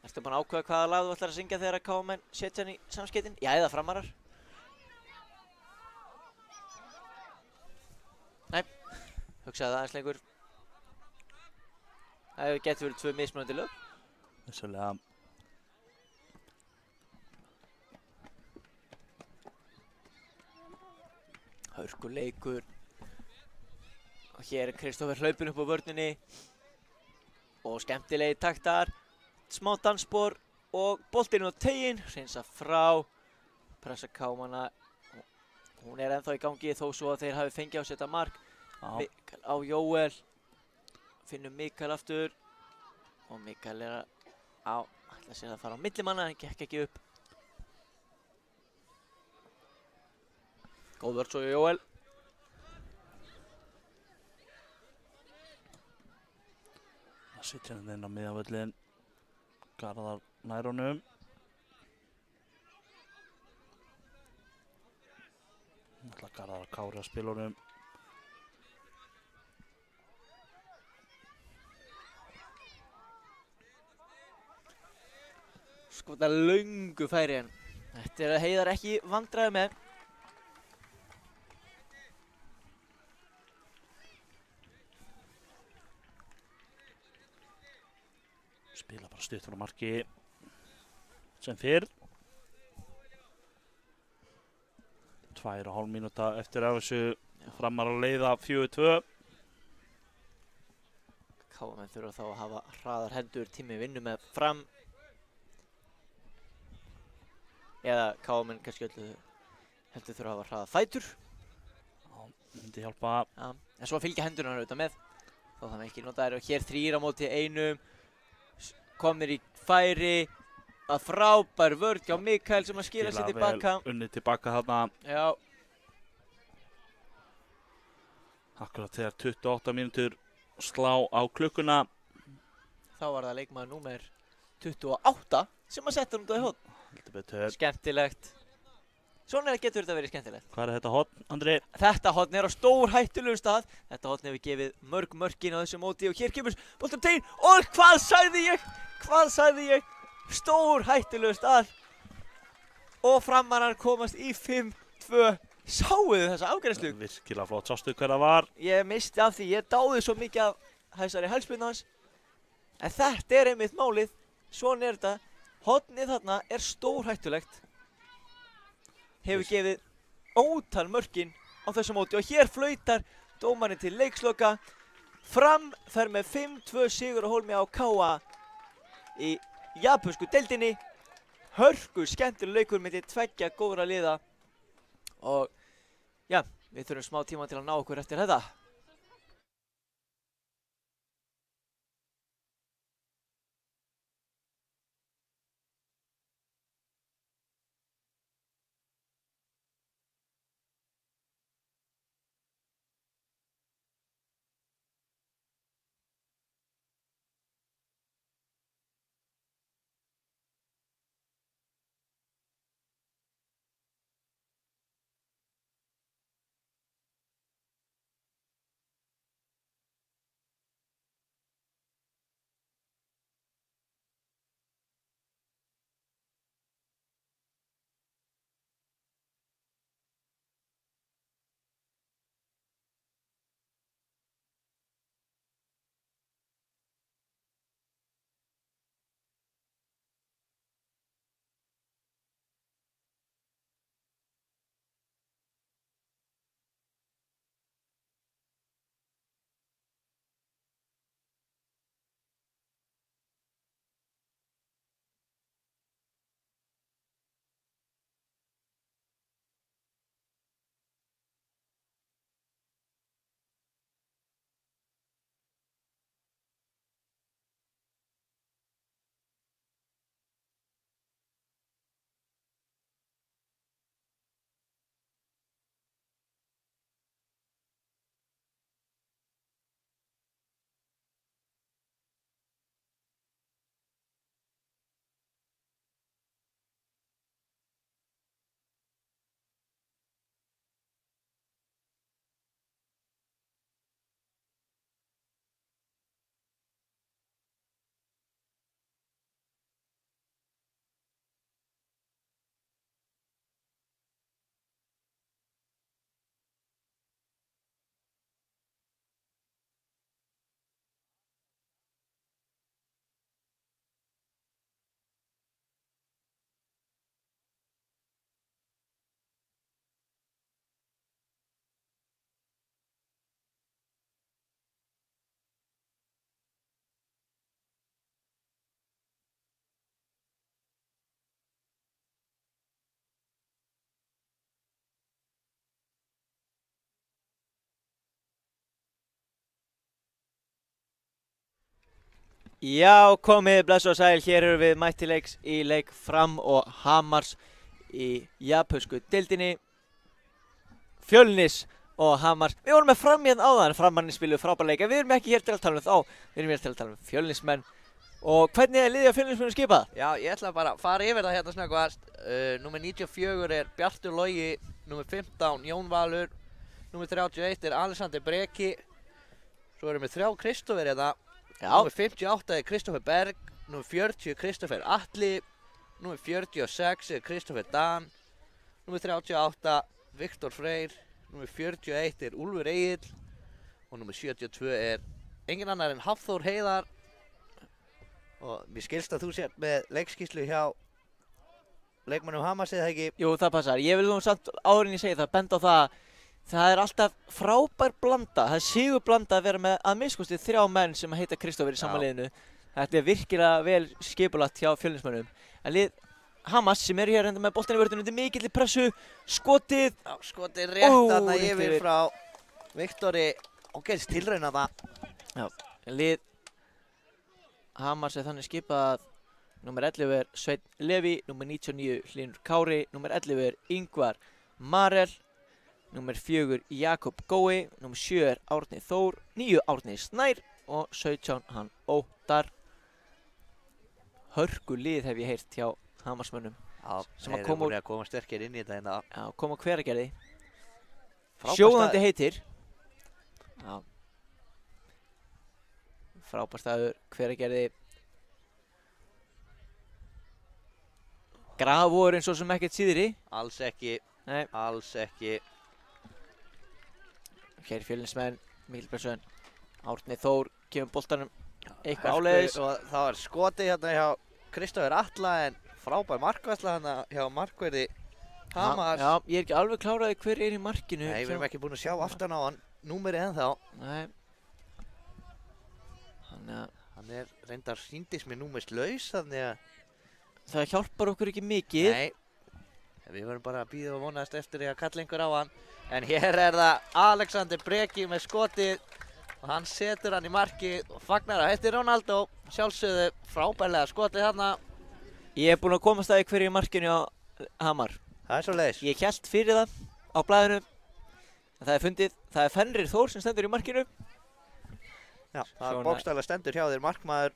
Ertu búinn að ákveða hvaða lag þú ætlar að syngja þegar að KM setja hann í samskeytin? Já, eða framarar. Nei, hugsaði það aðeins lengur. Það getur verið 2 mismunandi lög. vissulega. Hörkuleikur. Og hér er Kristófer hlaupinn upp á vörninni. Og skemmtilegi taktar. Smá dansspor og boltinn á teginn. Hreinsa frá. Pressa kámana. Hún er ennþá í gangi þó svo að þeir hafi fengið á að setja mark. Já, Mikael á Jóel. Finnum Mikael aftur. Og Mikael er á. Ætla sér að fara á millimanna en gekk ekki upp. Góð vörn svo hjá Jóel. það sitja hann inn á miðavöllin. Garðar nær honum. Nú ætla Garðar að Kári að spila honum. Sko þetta löngu færi en þetta er að Heiðar ekki vandræði með. Spila bara stutt frá marki sem fyrr. 2,5 mínúta eftir af þessu. Framar að leiða 4-2. KM þurfa þá að hafa hraðar hendur, tími vinnu með Fram. Eða KM kannski heldur þurfa að hafa hraðar fætur. Myndi hjálpa. Ja. En svo fylgja hendurnar auðvitað með. Þá þannig ekki nota þær og hér 3 á móti 1. Komnir í færi. Að frábær vörn hjá Mikael sem að skila sér tilbaka. Vel unnið tilbaka þarna. Já. Akkurat þegar 28 mínútur slá á klukkuna. Þá var það leikmaður númer 28 sem að setja út á hotn. Heldur betur. Skemmtilegt. Svona getur þetta verið skemmtilegt. Hvað er þetta hotn, Andri? Þetta hotn er á stór hættulegu stað. Þetta hotn hefur gefið mörg mörkin á þessu móti og hér kemur boltum tegin. Og hvað sagði ég? Hvað sagði ég? Stór hættulegu stað. Og Framarar komast í 5-2. Sáuðu þessa afgreiðslu? Virkilega flott. Sástu hver það var? Ég misti af því. Ég dáði svo mikið af þessari hælspyrnu hans. En þetta er einmitt málið. Svona er þetta. Hotnið þarna er stór hættulegt. Hefur gefið ótal mörkin á þessu móti og hér flautar dómarinn til leiksloka. Fram fer með 5-2 sigur á hólmi á KA í japönsku deildinni. Hörku skemmtileg leikur milli tveggja góðra liða og já, við þurfum smá tíma til að ná okkur eftir þetta. Já, komið bless og sæl, hér erum við mætt til leiks í leik Fram og Hamars í japönsku deildinni. Fjölnis og Hamars. Við vorum með Fram hérna áðan, Framarnir spiluðu frábær leik, en við erum ekki hér til að tala um þá. Við erum hér til að tala um Fjölnismenn. Og hvernig er liðið á Fjölnismennu skipað? Já, ég ætla bara að fara yfir það hérna snöggvast. Númer 94 er Bjartur Logi, númer 15 Jón Valur, númer 31 er Alexander Breki. Svo erum við 3 Kristófer hérna. Númer 58 er Kristoffer Berg, númer 40 Kristoffer Atli, númer 46 er Kristoffer Dan, númer 38 Viktor Freyr, númer 41 er Úlfur Egill og númer 72 er engin annar en Hafþór Heiðar. Og mér skilst að þú sért með leikskýrslu hjá leikmannum Hamars eða ekki? Jú, það passar. Ég vil nú samt áður en ég segi það, benda á það. Það er alltaf frábær blanda. Það er sigur blanda að vera með að minnst 3 menn sem heita Kristófer í sama liðinu. Þetta er virkilega vel skipulagt hjá Fjölnismönnum. En lið Hamars sem eru hér enda með boltan í vörðinu undir mikilli pressu. Skotið. Já, skotið rétt þarna rétt yfir frá Viktori og gerist tilraun að það. Já, lið Hamars er þannig skipað að Númer 11 er Sveinn Leví, númer 99 Hlynur Kári, númer 11 er Ingvar Marel, númer 4 Jakob Gói, númer 7 er Árni Þór, 9 Árni Snær og 17 hann Óttar. Hörgu lið hef ég heyrt hjá Hamarsmönnum. Já, sem að þeir eru búin að koma sterkir inn í þetta hérna. Já, kom á Hveragerði. Frábær Sjóðandi staður. heitir. Já. Frábær staður, Hveragerði. Grafvóðurinn svo sem ekkert síðri. Alls ekki, Nei, alls ekki. hér Fjölnismenn, Mikil Björnsson, Árni Þór, kemur boltanum eitthvað áleiðis. Og það var skotið hérna hjá Kristófer Atla en frábær markværsla hérna hjá markverði Hamars. Já, ég er ekki alveg kláraði hver er í markinu. Nei, við erum ekki búin að sjá aftan á hann, númerið ennþá. Nei. Þannig að Hann er reyndar sýndist með númerslaus, þannig að... það hjálpar okkur ekki mikið. Nei, við verðum bara að bíða og vonast eftir því að kalla einhver á hann. En hér er það Alexander Breki með skotið og hann setur hann í markið og fagnar að þetta er Ronaldo. Sjálfsögðu frábærlega skotið þarna. Ég er búinn að komast að hver er í markinu á Hamar. Það er svo leiðis. Ég hélt fyrir það á blaðinu. En það er fundið, það er Fenrir Þór sem stendur í markinu. Já, það er Svona- bókstaflega stendur hjá þér markmaður.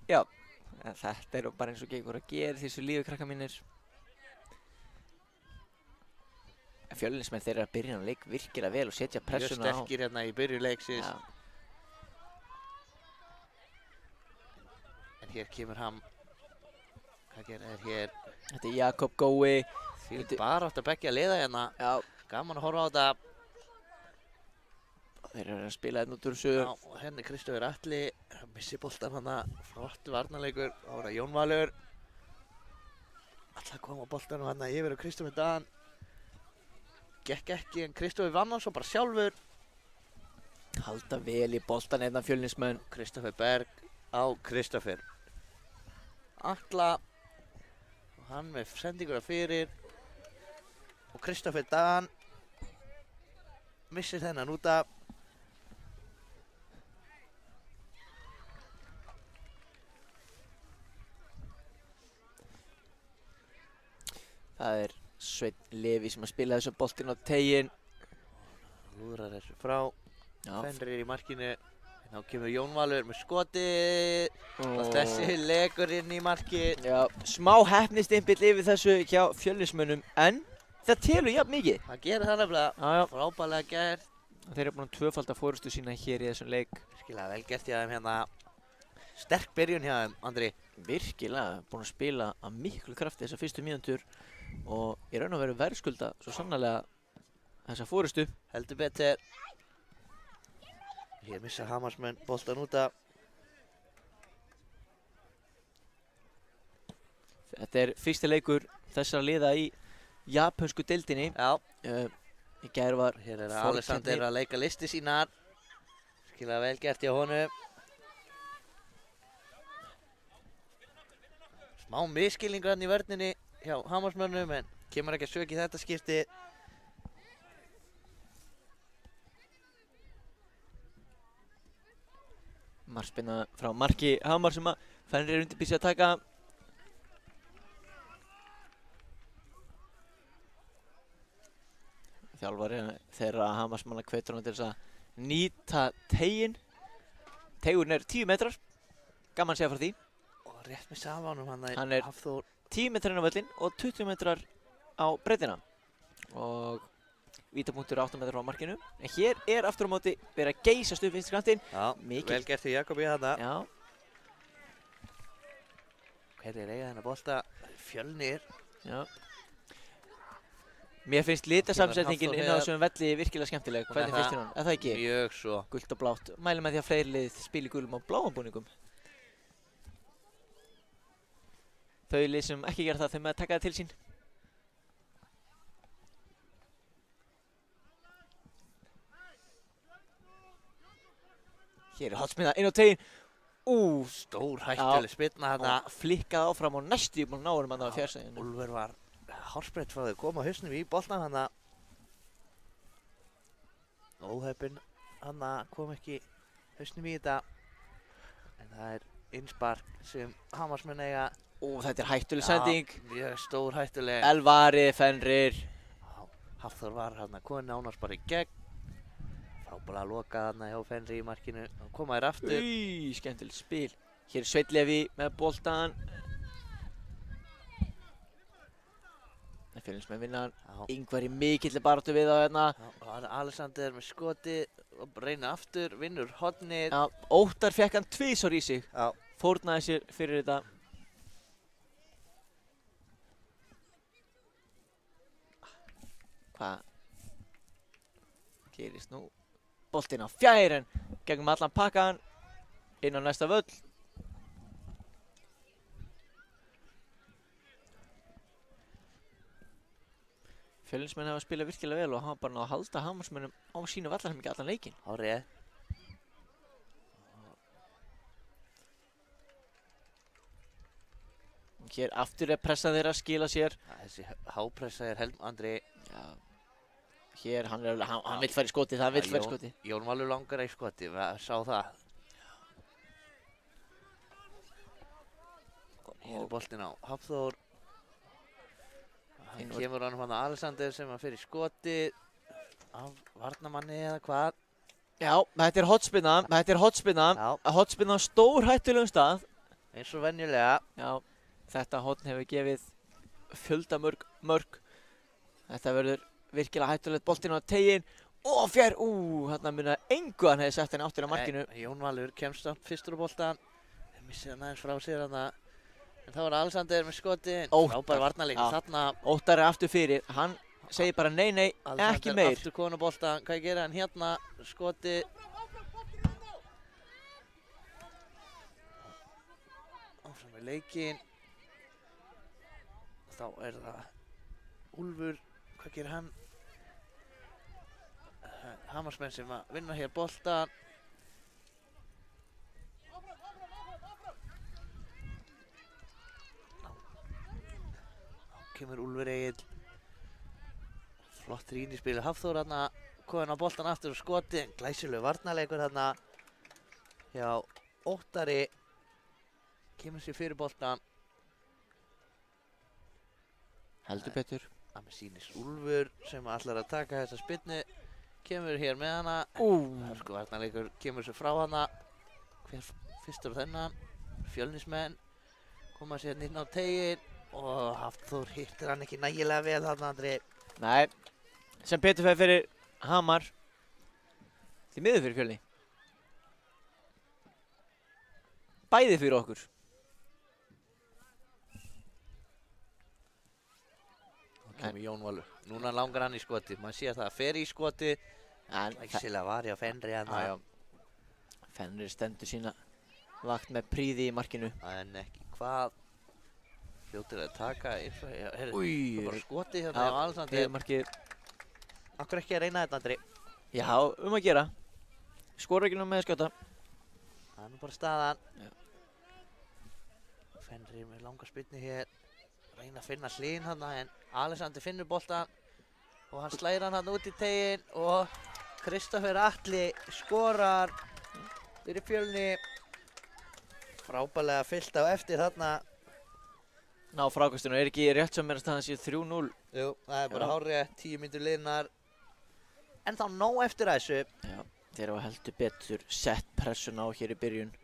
Já. En þetta er nú bara eins og gengur að gera þessu lífi krakka mínir. Fjölnismenn þeir eru að byrja á leik virkilega vel og setja Mjög pressuna á. sterkir hérna í byrju leiksins. Já. En hér kemur hann. Hvað gerir þér hér? Þetta er Jakob Gói. Því bara átt að beggja liða hérna. Já. Gaman að horfa á þetta. Þeir eru að spila þetta út úr þessu. Já, og henni Kristófer Atli. Missi boltan hana. Flott varnarleikur. Það var Jón Valur. Alltaf kom á boltanum hana yfir á Kristófer Dan. Gekk ekki en Kristófer vann hann svo bara sjálfur. Halda vel í boltan hérna Fjölnismenn. Kristófer Berg á Kristófer Atla. Og hann með sendinguna fyrir. Og Kristófer Dan. Missir þennan út af. Það er Sveinn Leví sem að spila þessu boltinn á teginn. Lúðrar þessu frá. Já. Fenrir í markinu. Þá kemur Jón Valur með skotið. Og Og þessi legur inn í markið. já, smá heppnistimpill yfir þessu hjá Fjölnismönnum, en það telur jafn mikið. Það gerir það nefnilega. Já, já. Frábærlega gert. Þeir eru búin að tvöfalda fórustu sína hér í þessum leik. Virkilega vel gert hjá þeim hérna. Sterk byrjun hjá þeim, Andri. Virkilega búin að spila að miklu krafti þessar fyrstu mínútur og í raun og veru verðskulda svo sannarlega þessa fórustu. Heldur betur. Hér missa Hamarsmenn boltan út af. Þetta er fyrsti leikur þessara liða í japönsku deildinni. Já. Í gær var Hér er Fólk Alexander hérna- að leika listi sínar. Virkilega vel gert hjá honum. Smá miskilningur hann í vörninni hjá Hamarsmönnum en kemur ekki að sög í þetta skipti. markspinna frá marki Hamar sem að Fenrir er undirbýrsi að taka. Þjálfari þeirra Hamarsmanna hvetur hann til þess að nýta teginn. Tegurinn er 10 metrar. Gaman að segja frá því. Og rétt með safanum Hann er- Hafþór. 10 metrar inn á völlinn og 20 metrar á breiddina. Og vítapunktur 8 metrar frá markinu. En hér er aftur á móti verið að geysast upp vinstri kantinn. Já, Mikið. vel gert því Jakob í þarna. Já, Hverjir eiga þennan bolta? Fjölnir. já. Mér finnst litasamsetningin Hafþór inn á Heiðar. þessum velli virkilega skemmtileg. Hún er Hvernig finnst það. þér hún? Er það ekki? Mjög svo. Gult og blátt. Mælum með því að fleiri lið spili í gulum og bláum búningum. þau lið sem ekki gera það, þau með að taka það til sín. Hér er hotspinna inn á tegin. Stór hættuleg spyrna þarna. Flikkað áfram og næstu búin að ná honum þarna á fjársæðinu. Úlfur var hálsbreytt frá því að koma hausnum í boltan þarna. Óheppinn þarna kom ekki hausnum í þetta. En það er innspark sem Hamarsmenn eiga. Þetta er hættuleg sending. Mjög stór hættuleg. Elvari, Fenrir. Hafþór var þarna komin ánast bara í gegn. Frábælega að loka þarna hjá Fenri í markinu. Koma þér aftur. Skemmtilegt spil. Hér er Sveinn Leví með boltan. Það fylgist með vinnan. Ingvar í mikilli baráttu við á hérna. Alexander með skoti og reynir aftur, vinnur hornið. Óttar fekk hann tvisvar í sig. Já. Fórnaði sér fyrir þetta. Hvað gerist nú? Boltinn á fjær en gegnum allan pakkan inn á næsta völl. Fjölnismenn hafa spilað virkilega vel og hafa bara náð að halda Hamarsmönnum á sínu vallarhelmingi allan leikinn. Hárið. Hér aftur er pressa þeirra að skila sér. Þessi hápressa er Andri. Já. Hér, hann vill fara í skotið, það vill fara í skotið. Jón Valur langar í skotið, við sá það. Hér er boltinn á Hafþór. Hann kemur honum hann að Alexander sem að fyrir skotið af varnamanni eða hvað. Já, þetta er hotspinna. Hotspinna á stór hættulegum stað. Eins og venjulega. Já, þetta hotn hefur gefið fjölda mörg. Þetta verður virkilega hættulegt, boltinn á tegin og fjær, þarna munið engu hann hefði sett henni áttir á markinu. Jón Valur kemst á fyrstur á boltan, missir hann aðeins frá sér þarna, en þá er Alexander með skoti, frábær varnarleik þarna. Óttar er aftur fyrir, hann segir bara nei, ekki meir. Alexander aftur komin á boltan, hvað gerir hann hérna, skoti. Áfram með leikinn, þá er það Úlfur. Hvað gerir hann? Hamarsmenn sem að vinna hér boltan. Þá kemur Úlfur Egill. Flott rýn í spili Hafþór þarna. Komin á boltan aftur og skoti. Glæsilegur varnarleikur þarna. Já, Óttari kemur sér fyrir boltan. Heldur betur. Það með sýnist Úlfur sem ætlar að taka þessa spyrnu. Kemur hér með hana. Hörku varnarleikur kemur sér frá hana. Hver fyrstur á þennan? Fjölnismenn. Koma sér inn á tegin. Og Hafþór hittir hann ekki nægilega vel þarna, Andri. Nei, sem betur fer fyrir Hamar. Því miður fyrir Fjölni. Bæði fyrir okkur. Kemur Jón Valur. Núna langar hann í skoti. Man sér það að fer í skoti. Læksilega var ég á Fenri hann. Fenri stendur sína vakt með príði í markinu. En ekki hvað. Fljótur að taka. Það var skoti hérna á Alexander. Markið. Akkur ekki að reyna þetta, Andri? Já, að gera. Skora ekki nú með skjóta. Það er nú bara staðan. Fenri með langa spyrnu hér. Reyna að finna Hlyn hann, en Alexander finnur boltan og hann slæðir hann út í tegin og Kristoffer Atli skorar fyrir Fjölni. Frábærlega fyllt á eftir þarna. Ná frákastinu, er ekki rétt sem er að staðan sér 3-0? Jú, það er bara hárrétt, 10 mínútur liðnar. En þá nóg eftir þessu. Já, þeir hafa heldur betur sett pressuna á hér í byrjun.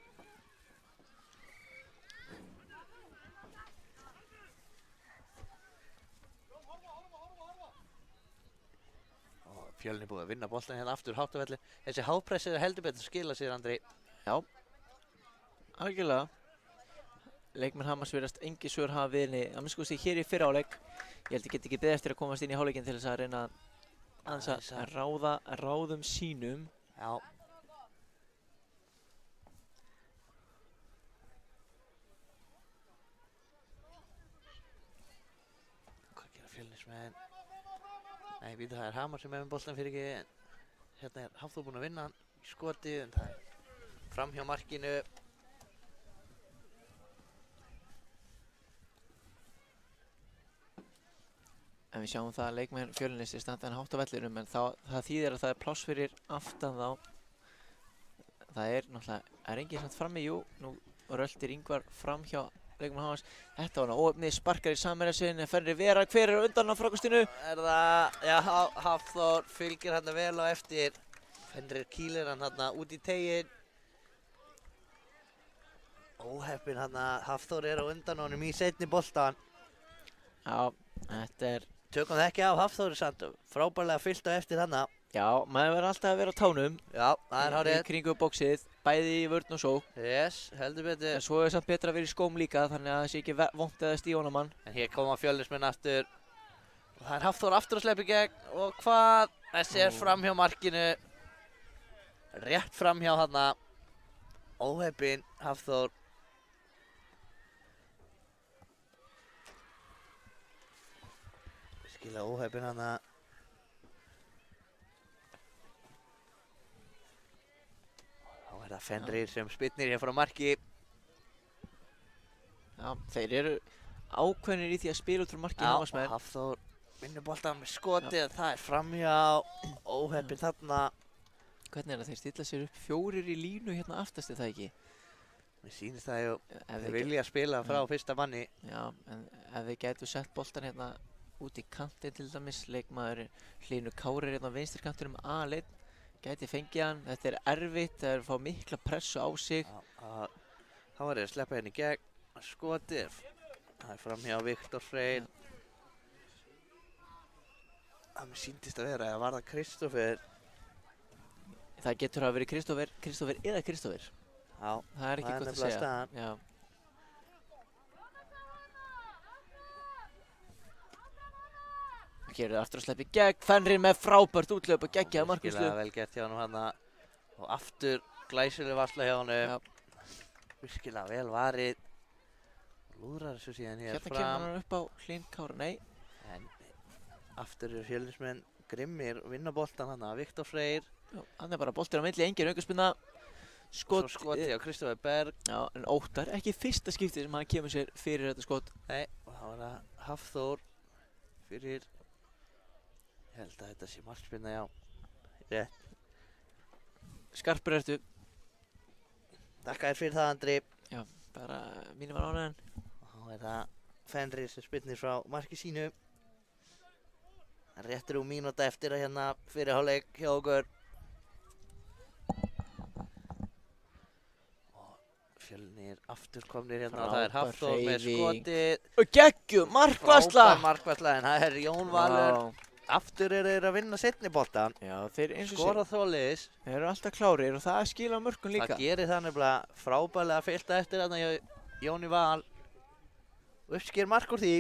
Fjölni búið að vinna boltan hérna aftur Háttavelli. Þessi hápressið heldur betur skila sér, Andri. Já, algjörlega. Leikmenn Hamars virðast engi svör hafa viðni að minnst kosti hér í fyrra áleik. Ég held ég get ekki beðið eftir að komast inn í hálfleikinn til þess að reyna að ráða ráðum sínum. Já. Fjölnismenn. Nei, býta, það er Hamar sem er með boltan fyrir ekki. Hérna er Hafþór búinn að vinna hann í skoti, en það er fram hjá markinu. En við sjáum það að leikmenn Fjölnis standa hann hátt á vellinum, en það þýðir að það er pláss fyrir aftan þá. Það er náttúrulega, er enginn samt frammi, jú, nú röltir Ingvar fram hjá leikmann Hamars. Þetta var hann óöfnið, sparkar í samherjasinn, en Fenrir Vera, hver er undan á frákastinu? Er það, já, Hafþór fylgir hann vel á eftir. Fenrir kýlir hann hann út í teginn. Óheppinn hann Hafþór er á undan honum í seinni boltan. Já, þetta er, Tökum það ekki af Hafþóri samt, frábærlega fyllt á eftir hann. já, maður verður alltaf að vera á tánum Já, það er í hárið. kringu bóksið, bæði í vörn og sókn. Yes, heldur betur. En svo er samt betra að vera í skóm líka, þannig að það sé ekki vont eða stífa mann. En hér koma Fjölnismenn aftur. Og það er Hafþór aftur að sleppa í gegn. Og hvað? Þessi er fram hjá markinu. Rétt fram hjá hann. Óheppinn Hafþór. Virkilega óheppinn hann. Þá er það Fenrir sem spyrnir hér frá marki. Já, þeir eru ákveðnir í því að spila út frá marki Og Hamarsmenn. Hafþór vinnur boltan með skotið. Það er framhjá. Óheppinn þarna. Hvernig er það þeir stilla sér upp 4 í línu hérna aftast, er það ekki? Mér sýnist það jú. Ef Þeir þeir vilja spila frá fyrsta manni. Já, en ef þeir gætu sett boltan hérna út í kantinn til dæmis, leikmaður Hlynur Kári hérna á vinstri kantinum aleinn, gæti fengið hann. Þetta er erfitt, það er að fá mikla pressu á sig. Þá var ég að sleppa henni í gegn. Skotið. Það er framhjá Viktor Freyr. Það mér sýndist að vera, eða var það Kristófer? Það getur að vera Kristófer eða Kristófer. Já, Það er ekki það er gott að nefnilega segja. staðan. Já. Hér er aftur að sleppa í gegn, Fenrir með frábært útlöp og geggjaða markvislu. Virkilega vel gert hjá honum hann. Og aftur glæsileg varsla hjá honum. Já. Virkilega vel varið. Lúðrar þessu síðan hér Hérna kemur fram. hann upp á Hlyn Kára, nei. En aftur eru Fjölnismenn grimmir og vinna boltan hann. Viktor Freyr. Hann er bara boltinn á milli, engin aukaspinna. Svo skotið á Kristófer Berg. Já, en Óttar, ekki fyrsta skiptið sem hann kemur sér fyrir þetta skot. Nei, og það var það Hafþór fyrir, ég held að þetta sé markspinna, já, rétt. Skarpur ertu, Þakka þér fyrir það, Andri. bara mínum var ánægðan. Og þá er það Fenrir sem spyrnir frá marki sínu. Réttur mínúta eftir að hérna fyrir hálfleik hjá okkur. Og Fjölnir aftur komnir hérna og það er Frábær Hafþór með hreyfing. skotið. Og geggjum, markvarsla! Frábær markvarsla, en það er Jón Valur. Aftur eru þeir að vinna seinni boltan. Já, þeir eins og Skora þóliðis. þeir eru alltaf klárir og það skila mörkum líka. Það gerir það nefnilega frábærlega fyllt eftir þarna hjá Jóni Val. Uppsker mark úr því,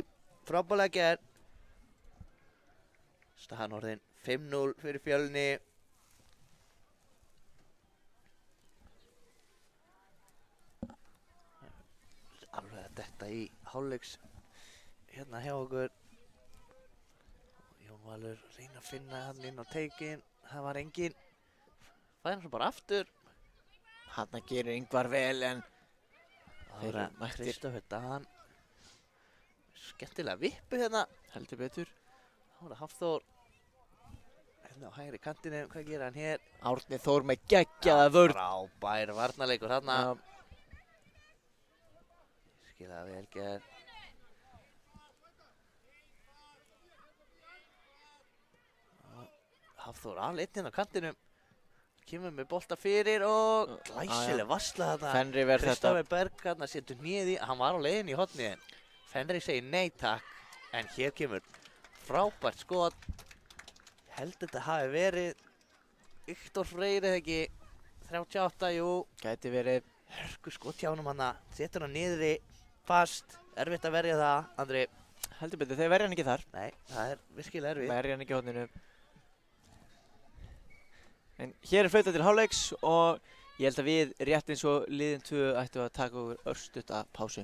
frábærlega gerð. Staðan orðin 5-0 fyrir Fjölni. Alveg að detta í hálfleiks hérna hjá okkur. Jón Valur reyna að finna hann inn á teikinn, það var enginn. Fæði hann svo bara aftur. Hanna gerir Ingvar vel en Það Þeir var eru mættir. Kristófer Dan. Skemmtilega vippu hérna. heldur betur. Það var Hafþór. Hérna á hægri kantinu, hvað gerir hann hér? Árni Þór með geggjaða vörn. Frábær varnarleikur þarna. Já, Skilaði vel gerð. Hafþór alveg inn á kantinum. Kemur með bolta fyrir og glæsileg varsla þarna. Fenrir verð þetta. Kristófer Berg þarna setur hnýð í, hann var á leiðinni í hornið en Fenrir segir nei takk, en hér kemur frábært skot. Ég held þetta hafi verið Viktor Freyr eða ekki, 38, jú, Gæti verið. hörku skot hjá honum hana, setur hann niðri, fast, erfitt að verja það, Andri. Heldur betur, þeir verja hann ekki þar. Nei, það er virkilega erfitt. Verja hann ekki á horninu. En hér er flautað til hálfleiks og ég held að við rétt eins og liðin 2 ættum að taka okkur örstutta pásu.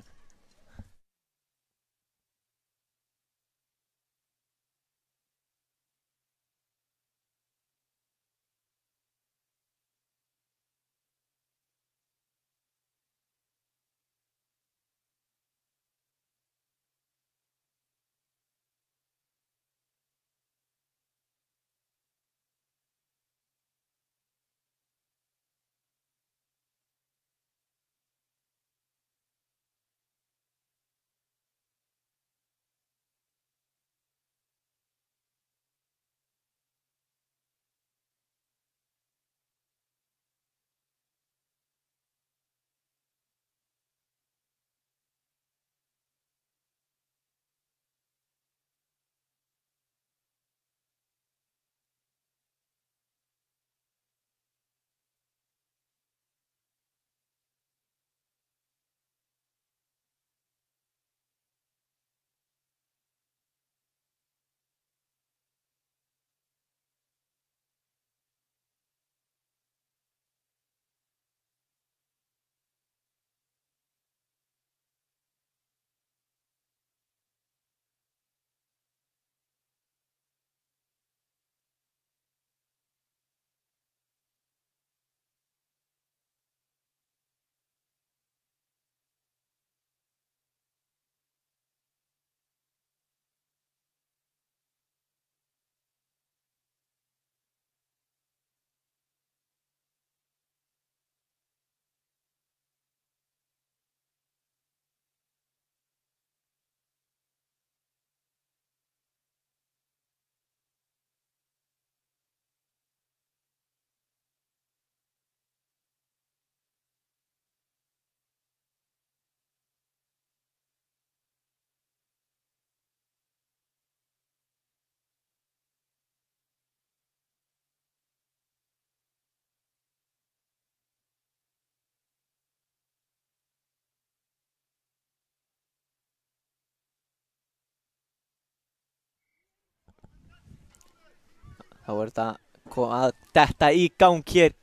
Þá er þetta að detta í gang hér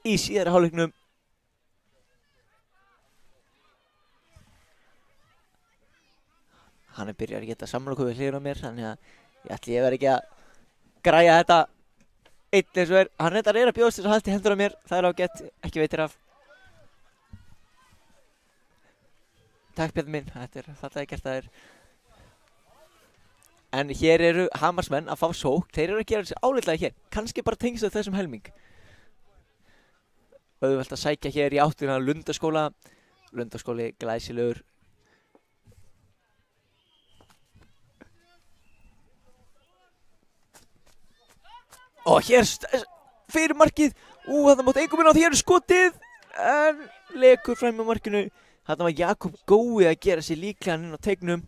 í síðari hálfleiknum. Hann er byrjar að geta samloku við hliðina á mér, þannig að ég verð ekki að græja þetta einn eins og er. Hann reyndar að bjóðast þess að halda í hendur á mér, það er ágætt, ekki veitir af. Takk Björn minn, þetta er fallega gert að þér. En hér eru Hamarsmenn að fá sókn, þeir eru að gera þessi álitlega hér, kannski bara tengst þessum helming. Auðvelt að sækja hér í áttina Lundaskóla, Lundaskóli glæsilegur. Og hér fyrir markið, þetta mátt engum minna á því hér er skotið, en lekur fram á markinu. Þetta var Jakob Gói að gera sér líklegan inn á teignum.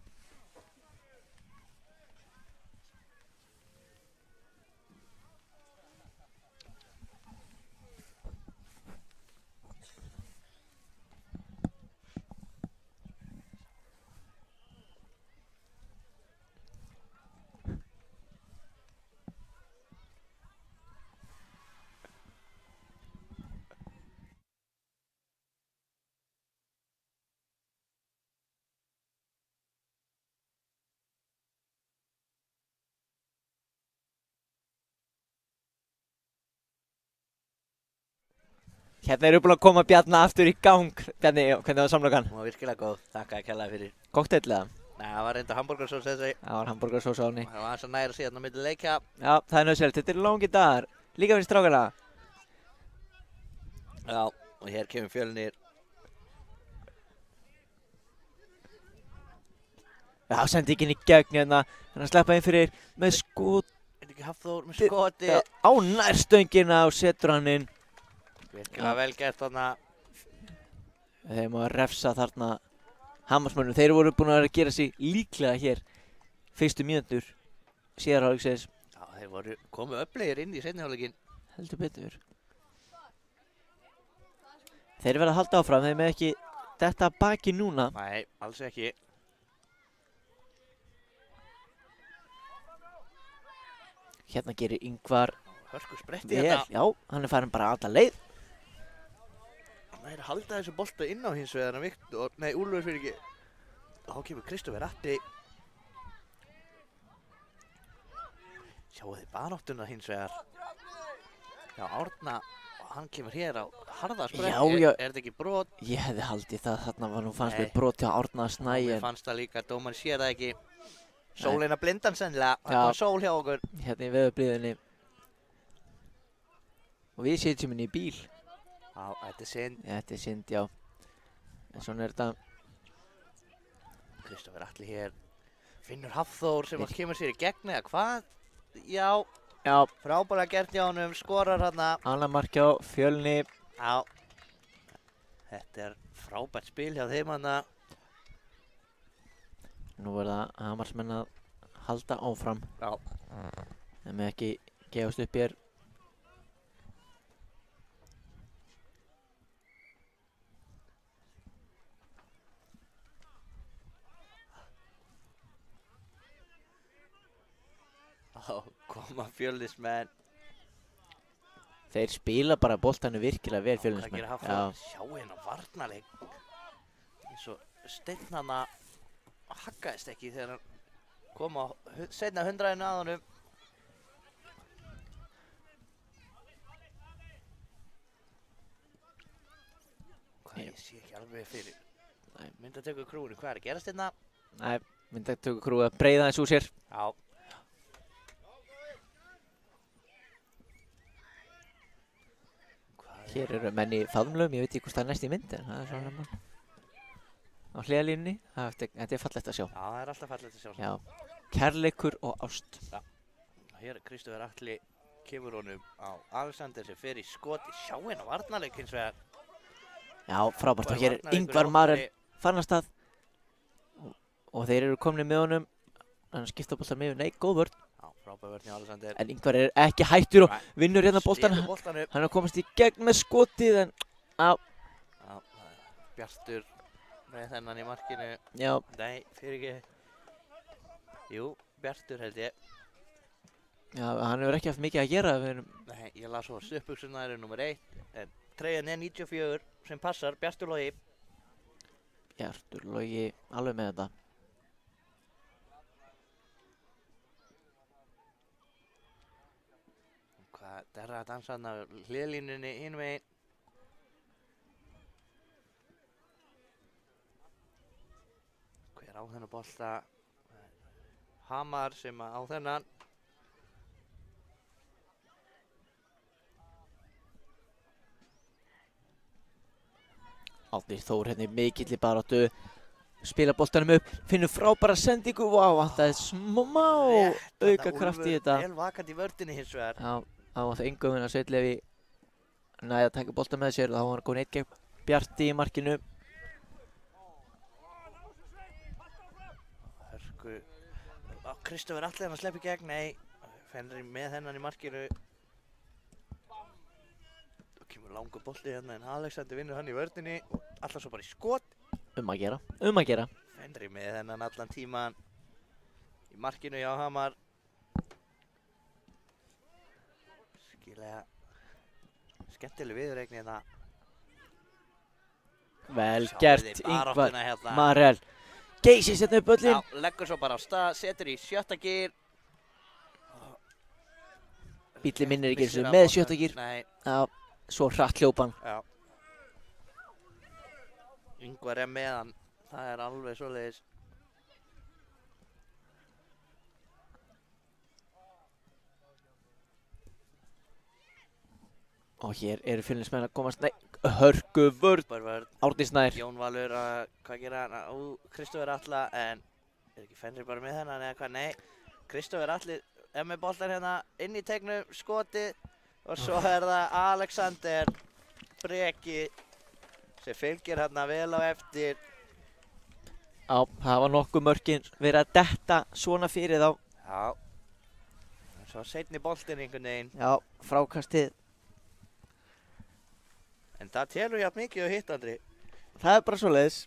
Hérna eru búin að koma Bjarna aftur í gang. Bjarni, hvernig var samlokan? Hún var virkilega góð, þakka að kærlega fyrir. Kokteill eða? Nei, það var reynda hambúrgarsós þessi. Það var hambúrgarsós á henni. Það var aðeins að næra síðan á milli leikja. Já, það er nöðsverð. Þetta er langi dagar. Líka fyrir strákana. Já, og hér kemur Fjölnir. Já, sendi ekki inn í gegn hérna. Þannig að sleppa inn fyrir með skot. Er ekki Hafþór með skoti? Já, á nærstöngina og setur hann inn. Virkilega vel gert þarna. Þeir má að refsa þarna Hamarsmönnum. Þeir voru búin að gera sig líklega hér fyrstu mínútur síðar hálfleiksins. Já, þeir voru komið öflegir inn í seinni hálfleikinn. Heldur betur. Þeir verða að halda áfram, þeir með ekki detta baki núna. Nei, alls ekki. Hérna gerir Ingvar Hörku spretti vel, hérna. já, hann er farin bara alla leið. Það er að halda þessu bolta inn á hins vegar Viktor, nei, Úlfur fyrir ekki. Þá kemur Kristófer Atti. Sjáu þið baráttuna hins vegar. Já, Árna, og hann kemur hér á harða spretti. Já, já. Er þetta ekki brot? Ég hefði haldið það, þarna var nú fannst Nei. mér brot hjá Árna Snæ. Mér fannst það líka, dómarinn sér það ekki. Sólina blindan sennilega, það Já. kom sól hjá okkur. Hérna í veðurblíðunni. Og við sitjum inn í bíl. Já, þetta er synd. Þetta er synd, já. En svona er þetta. Kristófer Atli hér. Finnur Hafþór sem kemur sér í gegn eða hvað? Já, Já, frábæra gert hjá honum, skorar hérna. annað mark hjá Fjölni. Já, þetta er frábært spil hjá þeim hérna. Nú verða Hamarsmenn að halda áfram. Já. Þeir með ekki gefast upp hér. Já, koma Fjölnismenn. Þeir spila bara boltanu virkilega vel, Hvað Fjölnismenn. gerir Hafþór? Sjá hérna varnarleik. Eins og Steinn hana haggaðist ekki þegar hann kom á seinna 100-inu að honum. Hvað ég sé ekki alveg fyrir. Nei. Myndatöku krúinu, hvað er að gerast hérna? Nei, myndatöku krú að breiða þessu úr sér. Já. Hér eru menn í faðmlögum, ég veit ekki hvort það er næst í mynd, en það er svona mann. Á hliðalínunni, þetta er fallegt að sjá. Já, það er alltaf fallegt að sjá. Já, kærleikur og ást. Hér er Kristófer Atli, kemur honum á Alexander sem fer í skoti. Sjá hérna varnarleik hins vegar. Já, frábært. Og hér er Ingvar Marel farin að stað. Og þeir eru komnir með honum. Hann skipta boltan með, nei, góð vörn. Já, frábær vörn hjá Alexander. En Ingvar er ekki hættur og vinnur hérna boltan. Sléttur boltann upp. Hann er að komast í gegn með skotið, en á, Já, Bjartur með þennan í markinu. já, Nei, fyrir ekki. Jú, Bjartur held ég. Já, hann hefur ekki haft mikið að gera. Við erum Nei, ég las svo stuttbuxurnar eru númer 1 en treyjan er 94 sem passar Bjartur Logi. Bjartur Logi alveg með þetta. Hvað derra að dansa hann af hliðlínunni hinum megin. Hver á þennan bolta? Hamar sem á þennan. Árni Þór hérna í mikilli baráttu. Spila boltanum upp, finnur frábæra sendingu. Vá, vantaði smá auka kraft í þetta. Vel vakandi í vördinni hins vegar. Já, það var það engum að Sveitlefi næði að taka bolta með sér. Þá var hann góðin 1 gegn Bjarti í markinu. Hörku. Kristoffer allir hann að sleppa í gegn. Nei, Fenrir með hennan í markinu. Þá kemur langur bolti hérna en Alexander vinnur hann í vördinni og alltaf svo bara í skot. Um að gera. Fenrir með hennan allan tíman í markinu hjá Hamar. Skilega skemmtileg viðureign hérna. Vel Sjáðu gert, þið Ingvar baráttuna hérna. Marel. Geysir setna upp böllin. Já, leggur svo bara á stað, setur í 7. gír. Bíllinn minn er ekki eins og Missir með af 7. boltanum. gír. Nei, Já, svo hratt hljópan. já. Ingvar er með hann, það er alveg svoleiðis. Og hér eru Fjölnismenn að komast. Nei, hörku vörn. Bara vörn, Árni Snær. Jón Valur að, hvað gera hann? Kristoffer Atla, en er ekki Fenrir bara með hennan eða hvað? Nei, Kristoffer Atli er með boltan hérna inn í tegnum, skotið og svo er það Alexander Breki sem fylgir hérna vel á eftir. Já, það var nokkuð mörkin verið að detta svona fyrir þá. Já, svo seinni boltinn einhvern veginn. Já, frákastið. En það telur hjá mikið og hitt, Andri. Það er bara svoleiðis.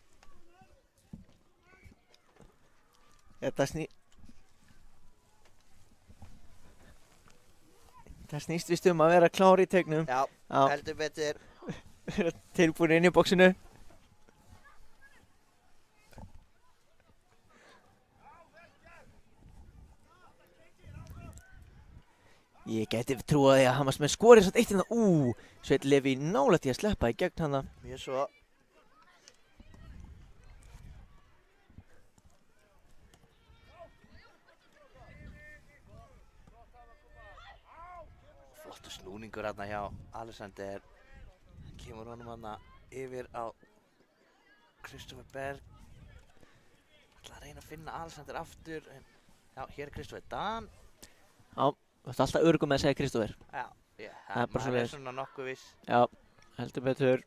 Það snýst vist að vera klár í tegnum. Já, Já, heldur betur. vera tilbúin inn í boxinu. Ég gæti trúað því að Hamarsmenn skorið samt eitt hérna. Sveitlefi nálægt í að sleppa í gegn hana. Mjög svo. Flottur snúningur hérna hjá Alexander. Kemur honum hérna yfir á Kristoffer Berg. Ætla að reyna að finna Alexander aftur. En já, hér er Kristoffer Dan. Já, þú ert alltaf örugum með að segja Kristófer. Já, Það er bara maður svoleiðis. svona nokkuð viss. Já, heldur betur.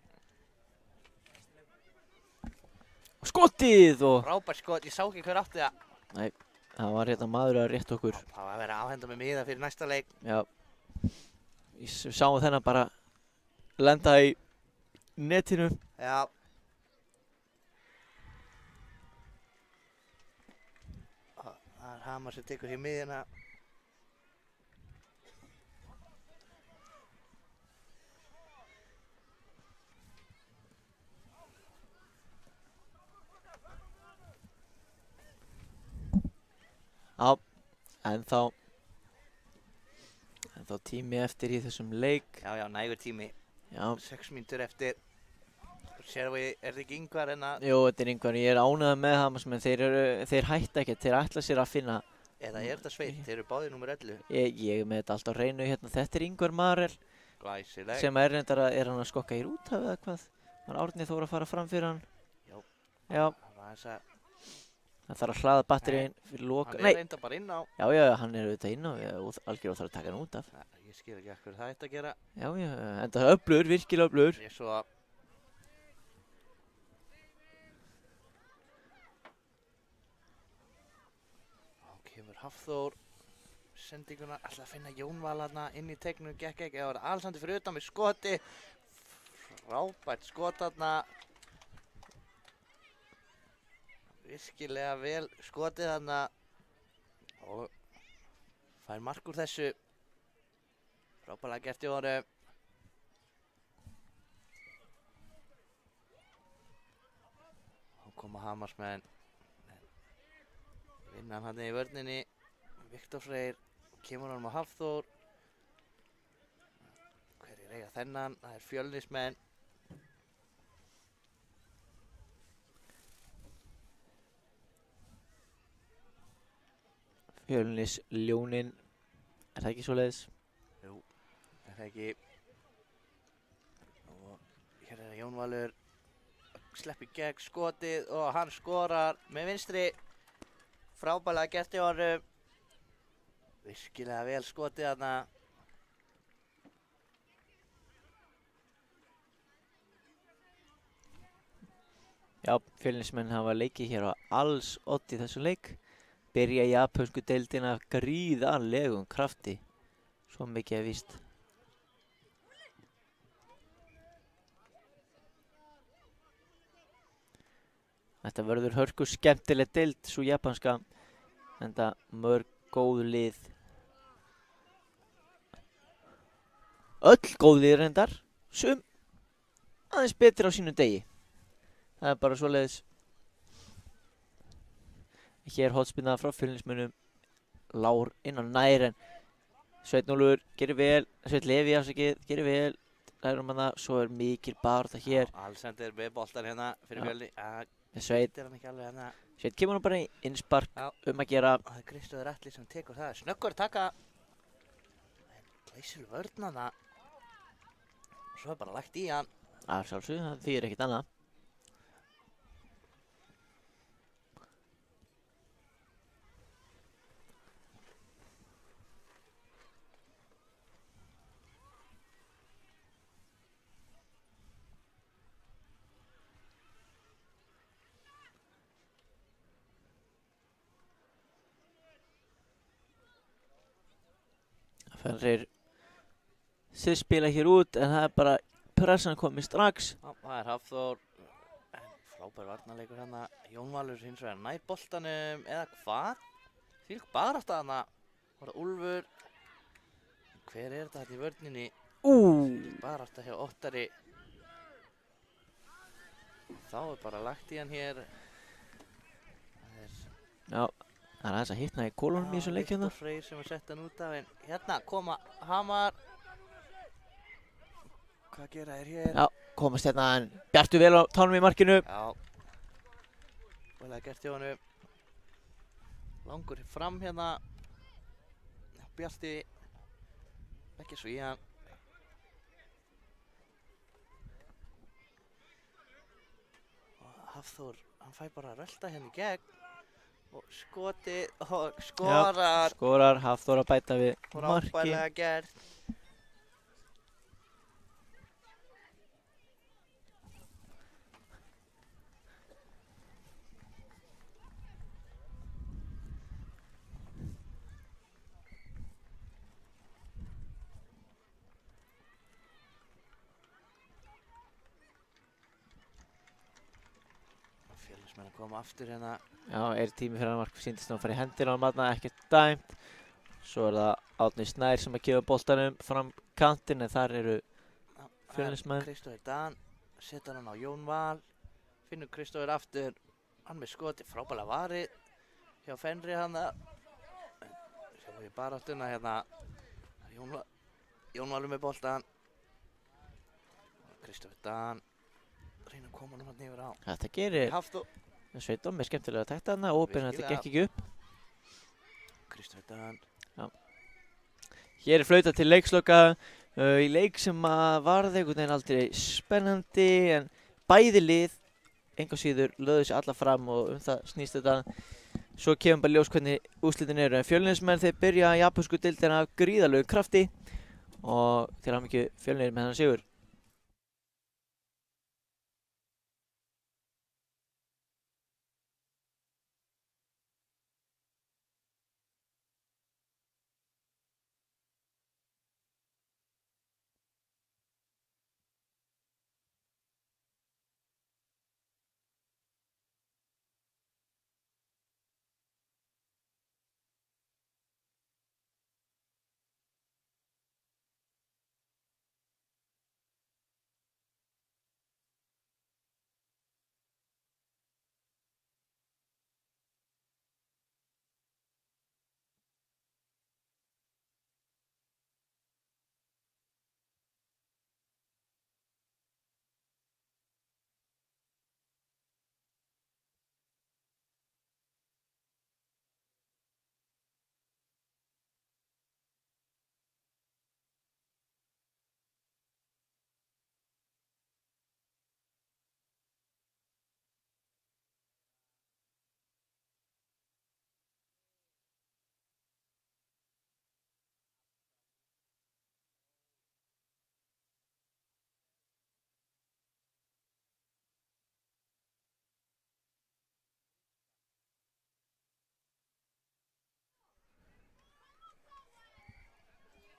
Skotið og... Frábært skot, ég sá ekki hver átti það. Nei, það var hérna maður að rétta okkur. Það var að vera að afhenda með miða fyrir næsta leik. Já. Við sáum þennan bara lenda í netinu. Já. Það er Hamar sem tekur hér miðjuna. Já, ennþá tími eftir í þessum leik. Já, nægur tími. Já, 6 mínútur eftir. Sér við, er þetta ekki Ingvar en að... jú, þetta er einhver, ég er ánægður með Hamarsmenn, þeir hætta ekkert, þeir ætla sér að finna. Eða er þetta Sveit? Þeir eru báðir númer 11. Ég er með þetta alltaf á hreinu hérna, þetta er Ingvar Marel, Glæsileg. sem er reyndar að, er hann að skokka í rúthaf eða hvað? Var Árni Þór að fara fram fyrir hann? Já. Já, Það var þess að... það þarf að hlaða batteríin fyrir loka. Hann er reynda bara inn á. Já, hann er auðvitað inn á, algjör þarf að taka hann út af. Nei, ég skil ekki ekkur það ætti að gera. Já, en það er öflugur, virkilega öflugur. Ég svo að... Þá kemur Hafþór. Sendinguna, ætla að finna Jón Val hérna inn í tegnum, gekk ekki. Það var Alexander fyrir utan með skoti. Frábært skot hérna. Virkilega vel skotið þarna og fær mark úr þessu. Frábærlega gert í honum. Þá koma Hamarsmenn. Vinnan hann í vörninni. Viktor Freyr kemur honum á Hafþór. Hverjir eiga þennan? Það er Fjölnismenn. Fjölnis Ljónin, er það ekki svoleiðis? Jú, er það ekki. Og hér er Jón Valur. Slepp í gegn skotið og hann skorar með vinstri. Frábærlega gert í honum. Virkilega vel skotið þarna. Já, Fjölnismenn hafa leikið hér á alls odd í þessum leik. Byrja japönsku deildina af gríðarlegum krafti. Svo mikið er víst. Þetta verður hörku skemmtileg deild, svo japanska. Enda mörg góð lið. Öll góð lið reyndar. Sum aðeins betri á sínu degi. Það er bara svoleiðis. Hér hotspinna frá Fjölnismönnum. Lár inn á nær en Sveinn Úlfur gerir vel. Sveinn Levi afsakið gerir vel. Lærum hann það. Svo er mikil baráttu hér. Alexander með boltan hérna fyrir Fjölni. Sveinn Er hann ekki alveg hérna? kemur hann bara í innspark að gera. Það er Kristóður Atli sem tekur það. Snöggur taka. Glæsil vörn hana. Svo er bara lagt í hann. Að sjálfsögðu, það þýðir ekkert annað. Fenrir sér spila hér út en það er bara pressan komið strax. Já, það er Hafþór. En frábær varnarleikur hérna. Jón Valur hins vegar nær boltanum eða hvað? Þvílík barátta þarna. Var það Úlfur? Hver er þetta hérna í vörninni? Barátta hjá Óttari. Þá er bara lagt í hann hér. Það er Já, það er aðeins að hitna í kólunum í þessu leik hérna. Viktor Freyr sem er sett hann út af en hérna koma Hamar. Hvað gera þeir hér? Já, komast hérna en Bjartur vel á tánum í markinu. Já. Vel að gert hjá honum. Langur fram hérna. Bjarti. Ekki svo í hann. Og Hafþór, hann fær bara að rölda hérna í gegn. Og skotið og skorar. Skorar, Hafþór að bæta við marki. Frábærlega gert. Fjölnismenn að koma aftur hérna. Já, er tími fyrir hann mark sýndist nú að fara í hendina á matna, ekkert dæmt. Svo er það Árni Snær sem að gefa boltanum fram kantinn en þar eru Fjölnismenn. Kristóður Dan setur hann á Jón Val. Finnur Kristóður aftur. Hann með skoti frábærlega varið hjá Fenri hana. Sjáum við baráttuna hérna. Jón Valur með boltan. Kristóður Dan reyna að koma hann yfir á. Þetta gerir Hafþór. Sveiton með skemmtilega takta þarna, ópinn að þetta gekk ekki upp. Kristóður Dan. Hér er flautað til leiksloka í leik sem varð einhvern veginn aldrei spennandi en bæði lið engu síður lögðu sér alla fram og það snýst þetta. Svo kemur bara ljós hvernig úrslitin eru en Fjölnismenn þeir byrja japönsku deildina af gríðarlegu krafti og til hamingju Fjölnir með þennan sigur.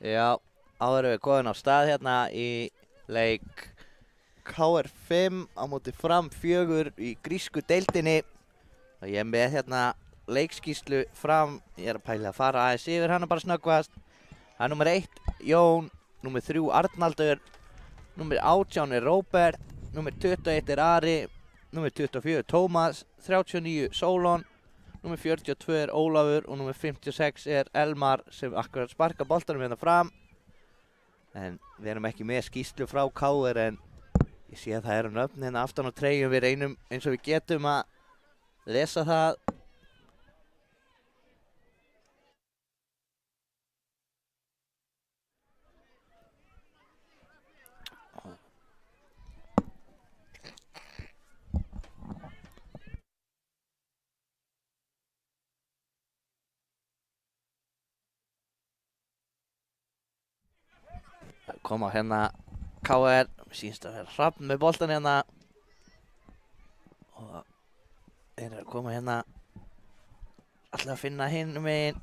Já, áður en við komin á stað hérna í leik KR 5 á móti Fram 4 í grísku deildinni. Og ég er með hérna leikskýrslu Fram, ég er að pæla að fara aðeins yfir hana bara snöggvast. Það er númer 1 Jón, númer 3 Arnaldur, númer 18 er Róbert, númer 21 er Ari, númer 24 Tómas, 39 Sólon, númer 42 er Ólafur og númer 56 er Elmar sem akkurat sparka boltanum hérna fram. En við erum ekki með skýrslu frá KR en ég sé að það eru nöfn hérna aftan á treyjum. Við reynum eins og við getum að lesa það. Koma hérna KR, sýnst að vera Hrafn með boltan hérna og þeir eru að koma hérna alltaf að finna hinum megin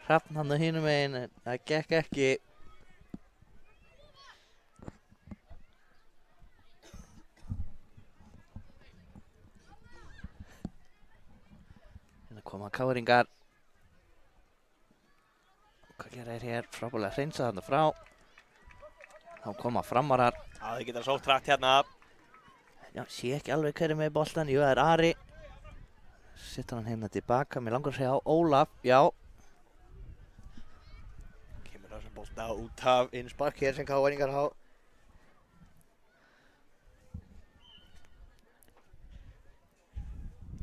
Hrafn hann og hinum megin en það gekk ekki. Hérna koma KR-ingar. Hvað gera þeir hér? Frábælega hreinsa þarna frá. Þá koma framarar. Já, þeir geta sótt hratt hérna. Já, sé ekki alveg hver er með boltan. Jú, það er Ari. Settur hann hérna tilbaka. Mér langar að segja á Ólaf. Já. Kemur þessum bolta út af innspark hér sem KR-ingar á.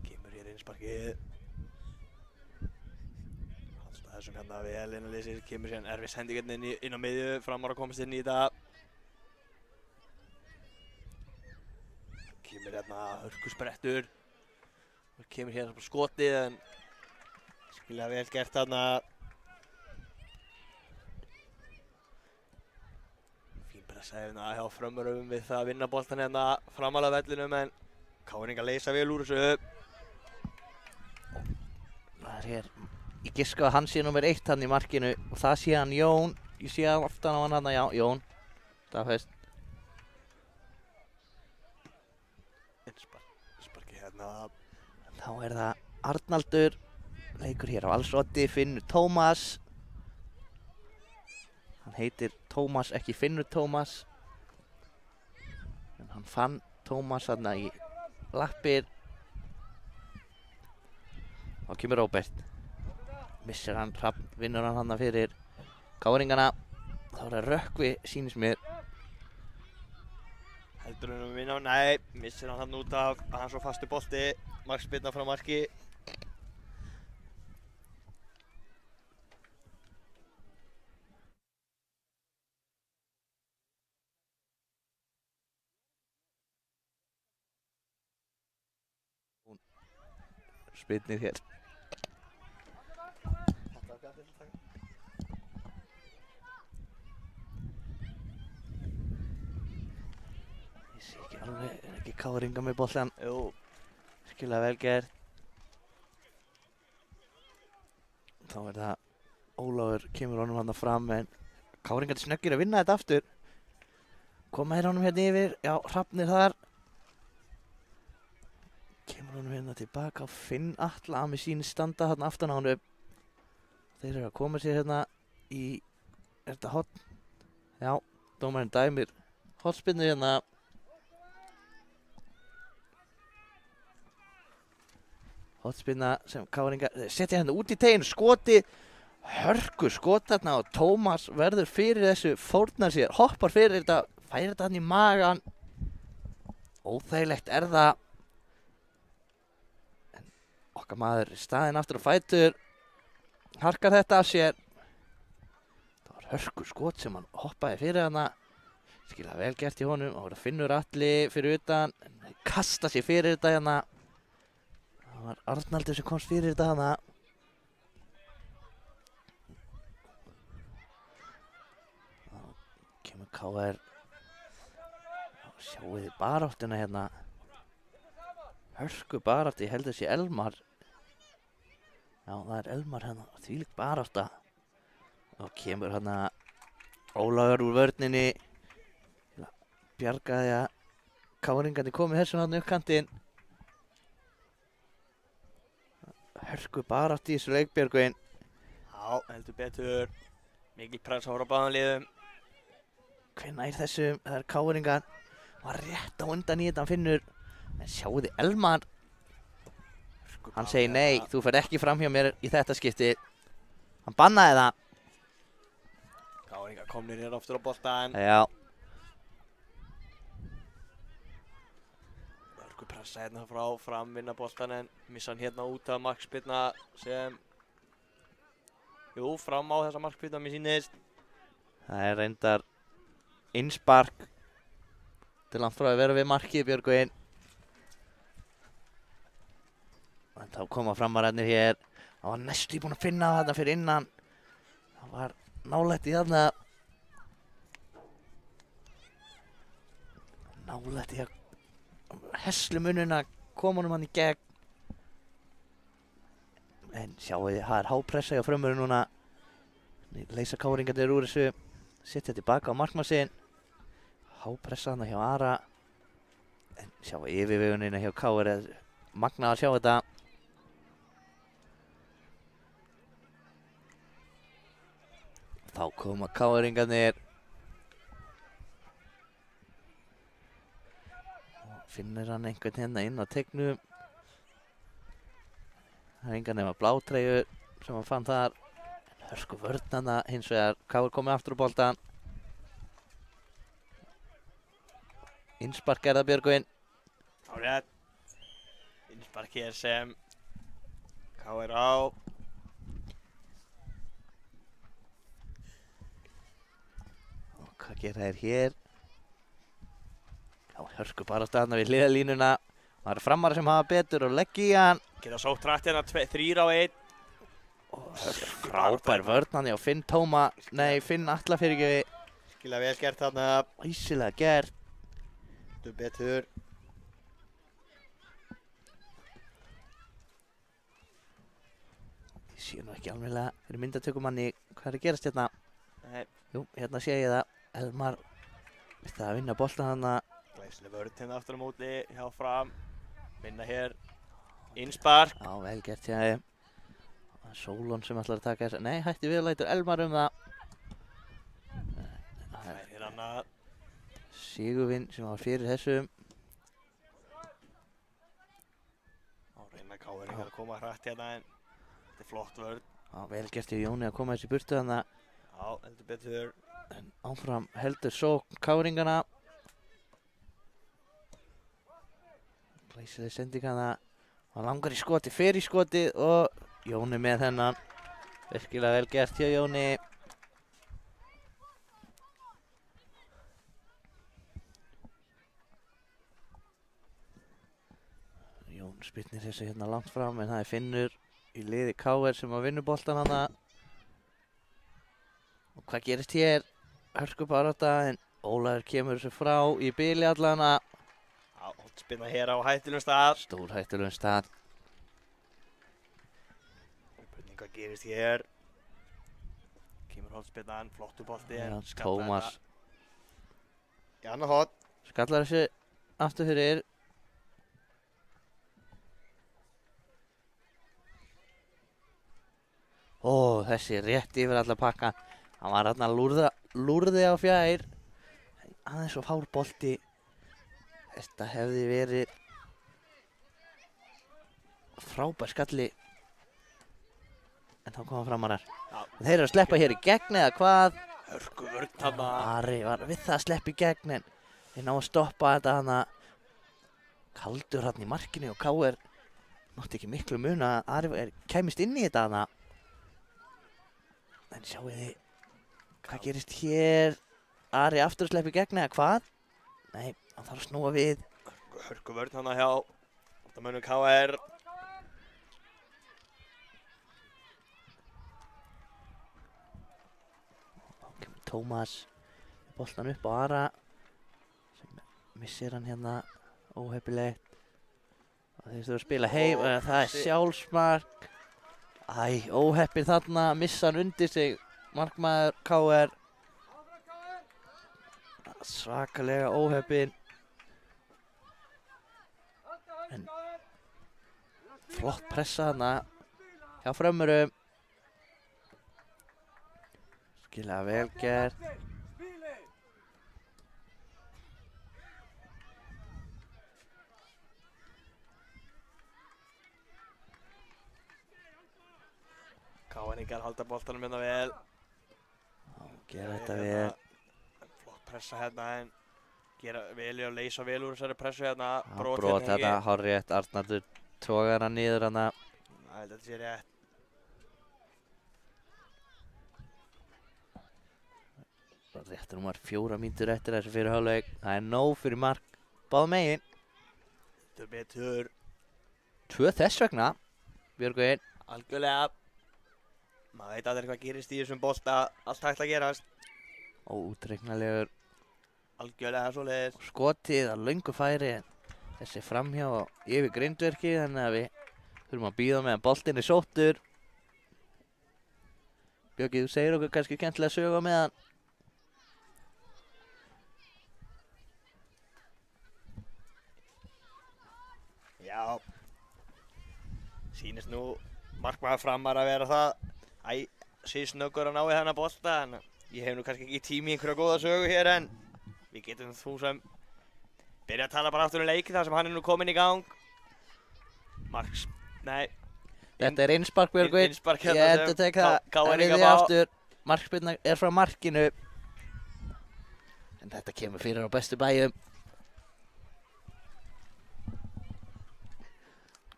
Kemur hér innsparkið. Alltaf þessum hérna vel inn að leysa. Kemur síðan erfið sending hérna inn á miðju. Framar að komast inn í þetta. Kemur hérna hörkusprettur. Kemur hérna på skotið en skilja vel gert þarna. Fín pressa hérna hjá Frömmurum við það að vinna boltan hérna framalega vellinum en KR-ingar leysa vel úr þessu. Það er hér. Ég giska að hann sé nummer 1 hann í markinu og það sé hann Jón. Ég sé hann aftan á hann já, Jón. Staðfest. Sparki hérna. Þá er það Arnaldur, leikur hér á Valsoddi, Finnur Tómas. Hann heitir Tómas, ekki Finnur Tómas. En hann fann Tómas þarna í lappir. Þá kemur Róbert. Missir hann, Hrafn, vinnur hann þarna fyrir KR-ingana. Þá er það Rökkvi, sýnist mér. Heldur hann vinna? Nei, missir hann hann út af að hann svo fastu bolti. Markspyrna frá marki. Spyrnir hér. Ég sé ekki alveg, er ekki KR-ingar með boltan? Jú. Virkilega vel gert. Þá er það Ólafur kemur honum hann fram en KR-ingar snöggir að vinna þetta aftur. Koma hér honum hérna yfir. Já, Hrafnir þar. Kemur honum hérna tilbaka og Finn Atla að með sín standa þarna aftan á honum. Þeir eru að koma sér hérna í, er þetta hotn? Já, dómarinn dæmir hotspinnu hérna. Hotspinna sem KR-ingar setja hérna út í teginu, skoti, hörku skot þarna og Tómas verður fyrir þessu, fórnar sér, hoppar fyrir þetta, færir þetta hann í magan. Óþægilegt er það. En okkar maður er staðinn aftur á fætur, harkar þetta af sér. Það var hörku skot sem hann hoppaði fyrir hana. Skilja vel gert í honum, og það Finnur Atli fyrir utan, en kasta sér fyrir þetta hérna. Það var Arnaldur sem komst fyrir þetta hana. Þá kemur KR. Þá sjáum við baráttuna hérna. Hörku barátti, ég held að sé Elmar. Já, það er Elmar hérna, þvílík barátta. Þá kemur hérna Ólafur úr vörninni. Bjargaði að káringandi komið þessu náttúrulega upp kantinn. Hörku barátt í þessu leik, Björgvin. Já, heldur betur. Mikil press á báðum liðum. Hvenær þessum, það er káringar. Var rétt á undan í þetta, hann finnur. En sjáu þið, Elmar. Hann segir nei, þú fer ekki fram hjá mér í þetta skipti. Hann bannaði það. Káringar komnir hér aftur á boltan. Já, Hörku pressa hérna frá fram, vinna boltan en missa hann hérna út af markspyrna sem fram á þessa markspyrna mér sýnist. það er reyndar innspark til langt frá að vera við markið, Björgvin. En þá koma framararnir hér. Það var næstu búinn að finna þetta fyrir innan. Það var nálægt í þarna. Nálægt í að heslumununa kom honum hann í gegn. En sjáu þið, það er hápressa hjá frömmurinn núna. Leysa káringarnir úr þessu. Setja tilbaka á markmann Hápressa hana hjá Ara. En sjáu yfirvegunina hjá KR. Magnað að sjá þetta. Þá koma káringarnir. Finnir hann einhvern hérna inn á teiknum. Það er engan nema blátreyju sem hann fann þar. En hörku vörn hana hins vegar. KR komið aftur úr boltan. Innspark er það, Björgvin. Hárrétt. Innspark hér sem KR á. Og hvað gera þeir hér? Já, hörku bara á staðna við hliðalínuna. Það eru framara sem hafa betur og leggja í hann. Geta sótt rætt hérna 3 á 1. Frábær vörn hann hjá Finn Tóma. Nei, Finn Atla fyrirgefi. Skilja vel gert þarna. Æsilega gert. Heldur betur. Ég sé nú ekki alveglega fyrir myndatökumanni hvað er að gerast hérna. Nei, Jú, hérna sé ég það. Elmar veit að vinna boltan hana. glæsileg vörn hérna aftur á móti hjá fram. Vinna hér. Innspark. Já, vel gert hjá þeim. Það er Sólon sem ætlar að taka þess. Nei, hætti við og lætur Elmar um það. Það er hér annað. Sigurvin sem var fyrir þessum. Og reyna káringar að koma hratt hérna en þetta er flott vörn. Já, vel gert hjá Jóni að koma þessi burtu hana. Já, heldur betur. En áfram heldur sókn káringana. Glæsileg sending hana. Hann langar í skoti, fer í skotið og Jóni með þennan. Virkilega vel gert hjá Jóni. Jón spyrnir þessu hérna langt fram en það er Finnur í liði KR sem að vinna boltan hana. Og hvað gerist hér? Hörku barátta en Ólafur kemur þessu frá í bili allana. Já, spinna hér á hættulegum stað. Stór hættulegum stað. Spurning hvað gerist hér. Kemur hóttspinnan, flottu bolti. Já, Tómas Í annað hótt. skallar þessu aftur fyrir. Ó, þessi rétt yfir alla pakka. Hann var þarna lúrði á fjær. Aðeins og fár bolti. Þetta hefði verið frábær skalli. En þá koma framarar. Já. Þeir eru að sleppa hér í gegn eða hvað? Hörku vörn þarna. Ari var við það að sleppa í gegn en þeir ná að stoppa þetta hana. Kaldur hann í markinu og KR mátti ekki miklu muna að Ari kæmist inn í þetta hana. En sjáu þið, hvað gerist hér? Ari aftur að sleppa í gegn eða hvað? Nei, hann þarf að snúa við. Hörku vörn þarna hjá Óttamönnum KR. Þá kemur Tómas boltan upp á Ara sem missir hann hérna óheppilegt. Og þeir þurfa að spila heim, það er sjálfsmark. Æ, óheppin þarna, missa hann undir sig markmaður KR. svakalega óheppin. En flott pressa þarna hjá Frömmurum. Skilja vel gert. Káinningar halda boltanum hérna vel. Gera þetta vel. Flott pressa hérna en gera vel í að leysa vel úr þessari pressu hérna. Brot hérna, hárrétt. Arnaldur togar hann niður hana. Ég held að þetta sé rétt. Rétt rúmar 4 mínútur eftir þessu fyrir hálfleik. Það er nóg fyrir mark báðum megin. Þetta er betur. 2 þess vegna, Björgvin. Algjörlega. Maður veit allir hvað gerist í þessum bolta. Allt hægt að gerast. Óútreiknanlegur Algjörlega svoleiðis. skotið að löngu færi en þessi framhjá yfir grindverki þannig að við þurfum að bíða meðan boltinn er sóttur. Björgi, þú segir okkur kannski skemmtilega sögu á meðan. Já. Sýnist nú markmaður Framar að vera það. Snöggur að ná í þennan bolta en ég hef nú kannski ekki tími í einhverja góða sögu hér en við getum þú sem byrja að tala bara aftur um leiki þar sem hann er nú kominn í gang. Þetta er innspark, Björgvin. Innspark Ég hérna endur tek það Káinningar við þið fá. aftur. Markspyrna er frá markinu. En þetta kemur fyrir á bestu bæjum.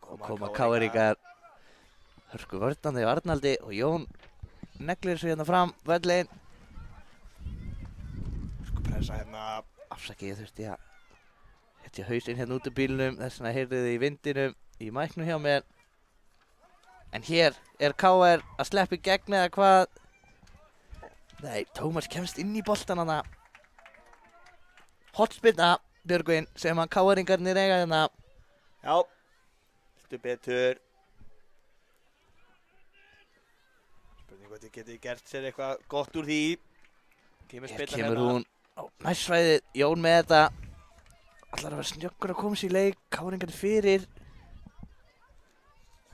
Koma Káinningar. Hörku vörnandi á Arnaldi og Jón neglir sig hérna fram völlin. Sko pressa hérna. Afsakið, ég þurfti að setja hausinn hérna út úr bílnum, þess vegna heyrði þið í vindinum í mæknum hjá mér. En hér er KR að sleppa í gegn eða hvað? Nei, Tómas kemst inn í boltan hana. Hornspyrna, Björgvin, sem að KR-ingarnir eiga hérna. Já. Viltu betur. Spurning hvort þið getið gert sér eitthvað gott úr því. Hér kemur hún á nærsvæðið, Jón með þetta. Ætlar að vera snjöggur að koma sér í leik, KR-ingarnir fyrir.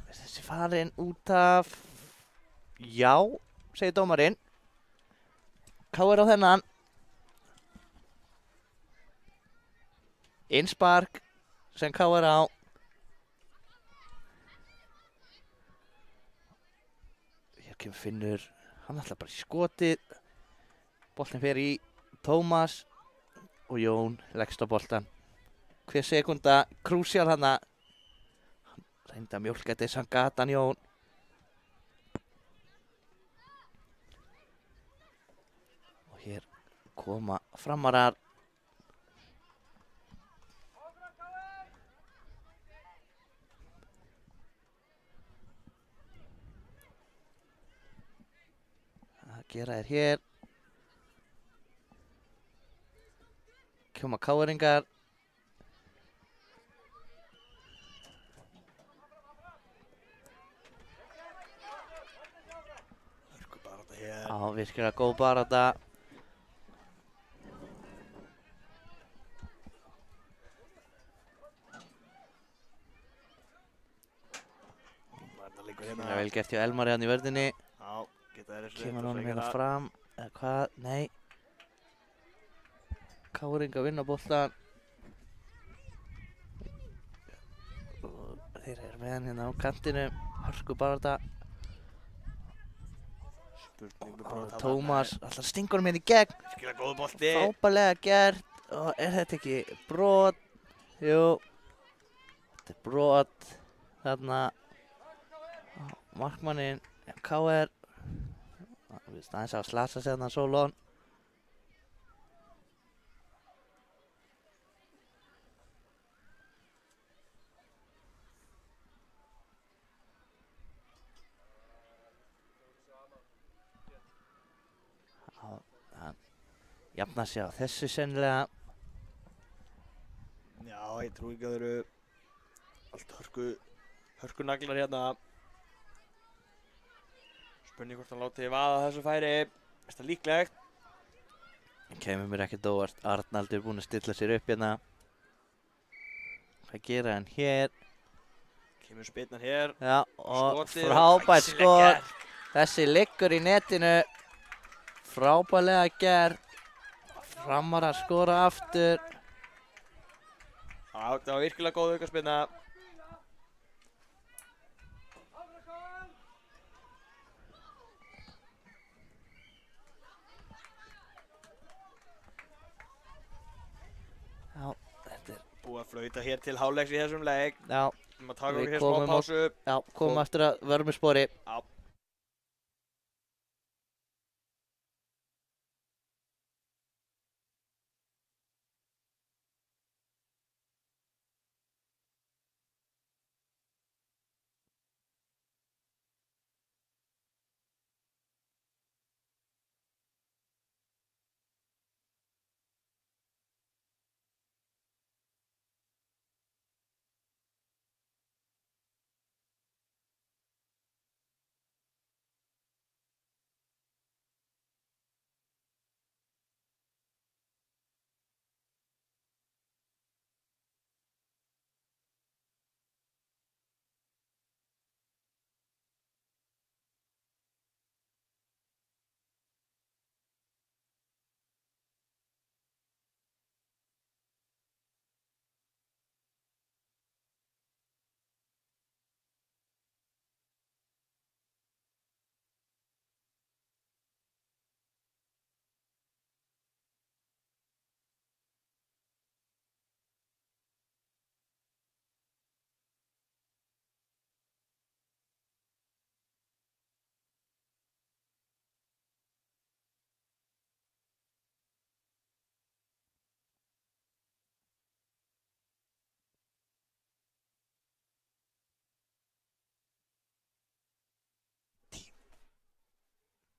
Þessi farin út af... Já, segir dómarinn. KR á þennan. Innspark sem KR á. Hér kemur Finnur, hann ætlar bara í skotið. Boltinn fer í Tómas og Jón leggst á boltan. Hver sekunda, krúsjál hana. Hann reyndi að mjólka þetta þess að gatan Jón. Og hér koma Framarar. Það gera þér hér. Kjóma KR-ingar. Já, virkilega góð barátta. Það er vel gert hjá Elmari hann í vörðinni. Já, geta þeir Kemur honum hérna fram. Eða hvað? Nei. KR-ingar vinna boltan. Og þeir eru með hann hérna á kantinu. Hörku barátta. Tómas alltaf stingur hann hérna í gegn. Virkilega góð bolti. Frábærlega gert. Og er þetta ekki brot? Jú. Þetta er brot. Þarna markmanninn KR. Við staðins að slasa sig þarna Solon. Hann jafnar sig á þessu sennilega. Já, ég trú ekki að þeir eru allt hörku naglar hérna. Spurning hvort hann láti vaða þessu færi. Er það líklegt? Kemur mér ekkert óvart. Arnaldur búinn að stilla sér upp hérna. Hvað gera hann hér? Kemur spyrnan hér. Já, og Skotið, frábært glæsileg skot. gerð. Þessi liggur í netinu. Frábærlega gerð. Framarar skora aftur. Já, það var virkilega góð aukaspyrna. Já, þetta er... Búið að flauta hér til hálfleiks í þessum leik. Já, Við erum að taka Við okkur hér smá komum á- pásu. já, komum aftur að vörmuspori. Já.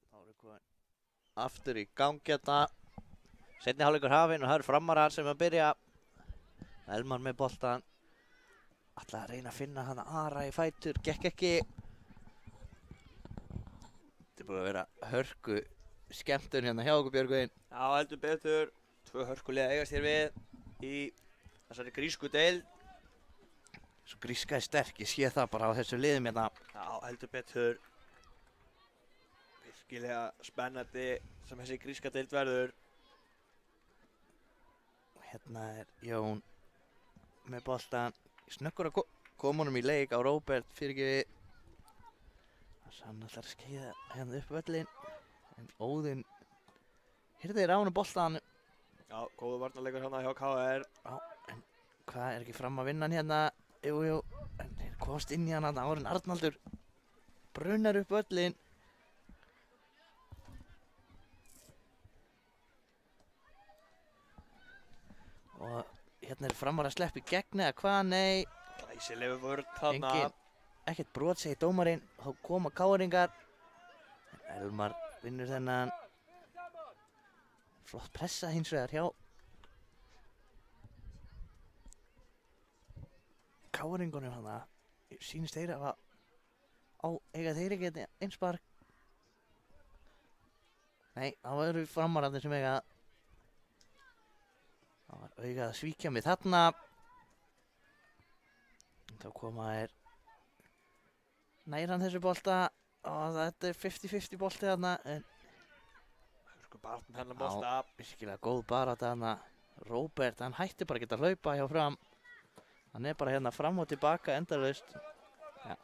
Þá erum við komin aftur í gangi hérna. Seinni hálfleikur hafinn og það eru Framarar sem að byrja. Elmar með boltan. Ætlaði að reyna að finna hana Ara í fætur. Gekk ekki. Þetta er búið að vera hörku skemmtun hérna hjá okkur Björgvin. Já, heldur betur. Tvö hörkulega eigast hér við í þessari grísku deild. Svo gríska er sterk, ég sé það bara á þessu liðum hérna. Já, heldur betur. Virkilega spennandi sem þessi gríska deild verður. Hérna er Jón með boltan. Snöggur að koma honum í leik á Róbert fyrirgefi. Hann ætlar að skeiða hérna upp völlin. En Óðinn hirðir á honum boltan. Já, góðu varnarleikur hérna hjá KR. Já, en hvað er ekki fram að vinna hann hérna? Jú, en þeir komast inn í hann að Árin Arnaldur brunnar upp völlin. Og hérna er Framar að sleppa í gegn eða hvað? Nei, Glæsilegu vörn þarna. ekkert brot segir dómarinn. Þá koma káringar. En Elmar vinnur þennan. Flott pressa hins vegar hjá káringunum hana. Sýnist þeir að eiga þeir ekki einspark. Nei, það eru Framararnir sem eiga. Það var augað að svíkja mig þarna. Þá koma þeir nær hann þessu bolta og þetta er 50-50 bolti þarna. En Hörku barn hennar bolta. virkilega góð barátta þarna. Róbert, hann hætti bara að geta hlaupa hjá Fram. Hann er bara hérna fram og tilbaka endalaust. Ja.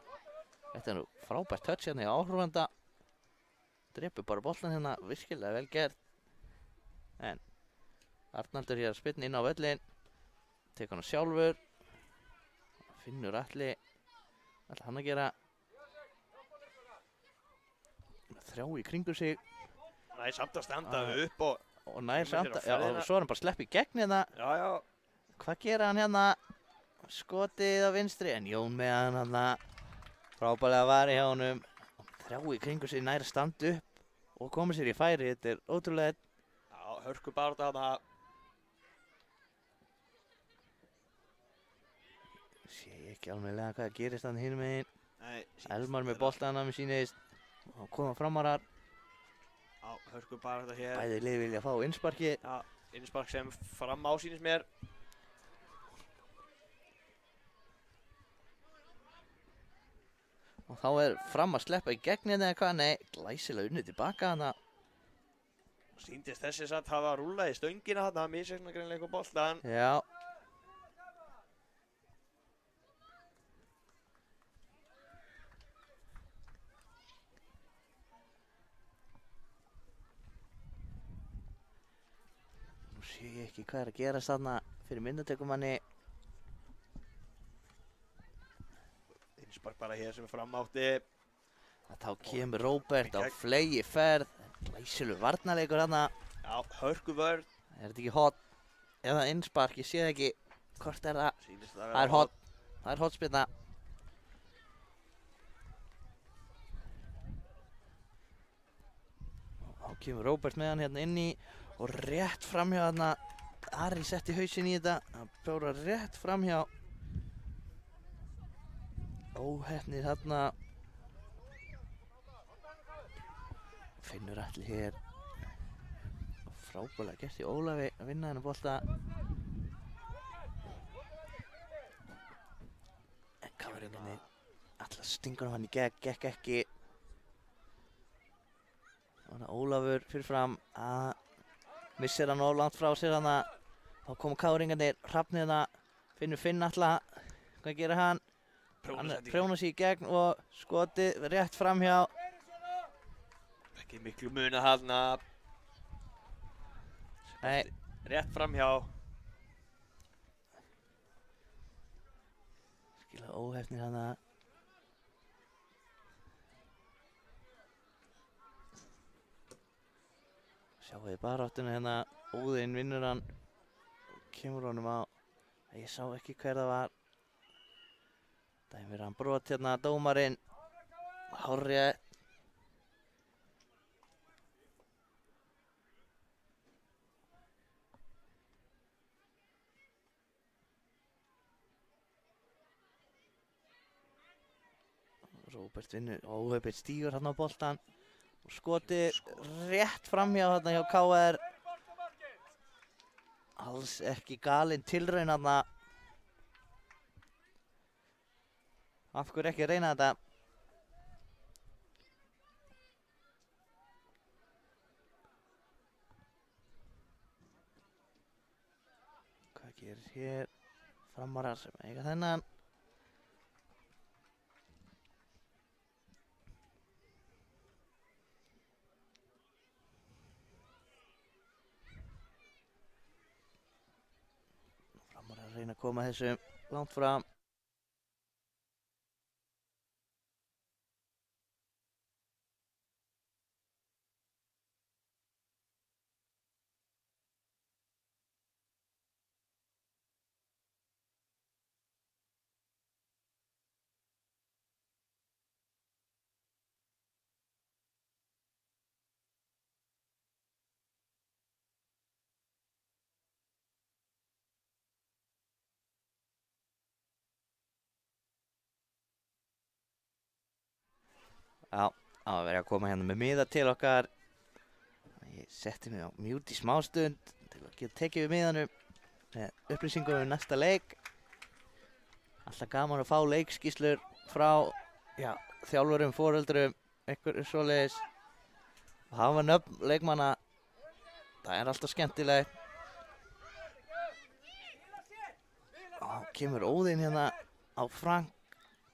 Þetta er nú frábært touch hérna í áhrifanda. Drepur bara boltan hérna, virkilega vel gert. En Arnaldur hér að spyrna inn á völlin. Tekur hann sjálfur. Finnur Atli. Ætlar hann að gera þrjá í kringu sig. Nei, samt að standa upp og nær Kemur samt sér á að, já, ferðina. og svo er hann bara að sleppa í gegn hérna. já. Hvað gera hann hérna? Skotið á vinstri, en Jón með hann hérna. Frábærlega vari hjá honum. Þrjá í kringu sig, nær að standa upp og koma sér í færi. Þetta er ótrúlega. Já, hörku barða þarna. Sé ekki alveg hvað gerist hann hinum megin. Nei, Elmar með boltana með sínist. Og koma Framarar. Já, hörku bara þetta hér. Bæði lið vilja fá innsparki. Já, innspark sem fram á sýnist mér. Og þá er Fram að sleppa í gegn eða hvað, nei, glæsilega unnið tilbaka hana. Sýndist þessi satt hafa rúlað í stöngina þarna, misjafna greinlega eitthvað boltan. Já. Nú sé ég ekki hvað er að gerast þarna fyrir myndatökumanni. Innspark bara hér sem fram átti. Þá kemur Róbert á flegi ferð. Glæsilegur varnarleikur hana. Já, hörku vörn. Er þetta ekki hot? Eða innspark, ég sé það ekki. Hvort er það? Sýnist Það er hot. Það er hotspilna. Þá kemur Róbert með hann hérna inn í og rétt framhjá þarna. Ari setti hausinn í þetta. Hann bjóra rétt framhjá. Óheppnir þarna. Finnur allir hér. Frábælega gert í Ólafi að vinna þennan bolta. En káringarnir allar stingur hann í gegn, gekk ekki. Þannig að Ólafur fyrir fram að missir hann of langt frá sér hana. Þá komu káringarnir, hrafnir hana, Finnur alla. Hvað gerir hann? Hann prjónar sig í gegn og skotið rétt framhjá. Ekki miklu mun að halna. Nei. Rétt framhjá. Skilja óheppnir hana. Sjáu þið baráttuna hérna. Óðinn vinnur hann. Kemur honum á. Ég sá ekki hver það var. Dæmir hann brot hérna, dómarinn. Hárrétt. Róbert vinnur, óheppinn stígur hérna á boltan. Og skotið rétt framhjá hérna hjá KR. Alls ekki galinn tilraun hérna. Af hverju ekki að reyna þetta? Hvað gerir hér? Framarar sem eiga þennan. Framarar að reyna að koma þessu langt fram. Já, það var verið að koma hérna með miða til okkar. Ég setti mig á mute í smástund til að geta tekið við miðanum með upplýsingum um næsta leik. Alltaf gaman að fá leikskýrslur frá þjálfurum, foreldrum, einhverju svoleiðis. Og hafa nöfn leikmanna. Það er alltaf skemmtilegt. Og kemur Óðinn hérna á Frank.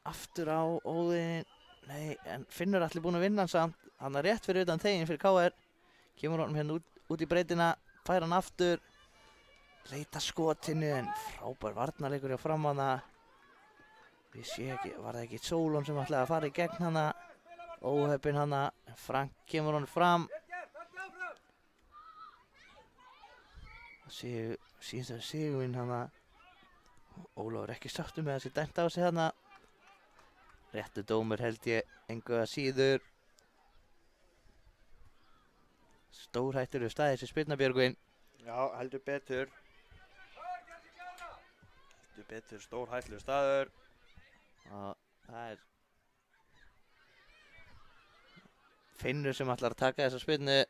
Aftur á Óðinn. Nei, en Finnur allir búinn að vinna hann samt. Hann er rétt fyrir utan teginn fyrir KR. Kemur honum hérna út í breytina. Fær hann aftur. Leita skotinu en frábær varnarleikur hjá Fram hana. Við sé ekki, var það ekki Sólon sem ætlaði að fara í gegn hana. Óheppinn hana. Frank kemur honum fram. Síðan Sigurvinn hana. Ólafur ekki sáttur með þessi dæmt á sig hana. Réttu dómur held ég engu að síður. Stórhættur við staðið þessi spyrnabjörgvin. Já, heldur betur. Heldur betur stórhættulegur staður. Og það er Finnur sem ætlar að taka þessa spyrnu.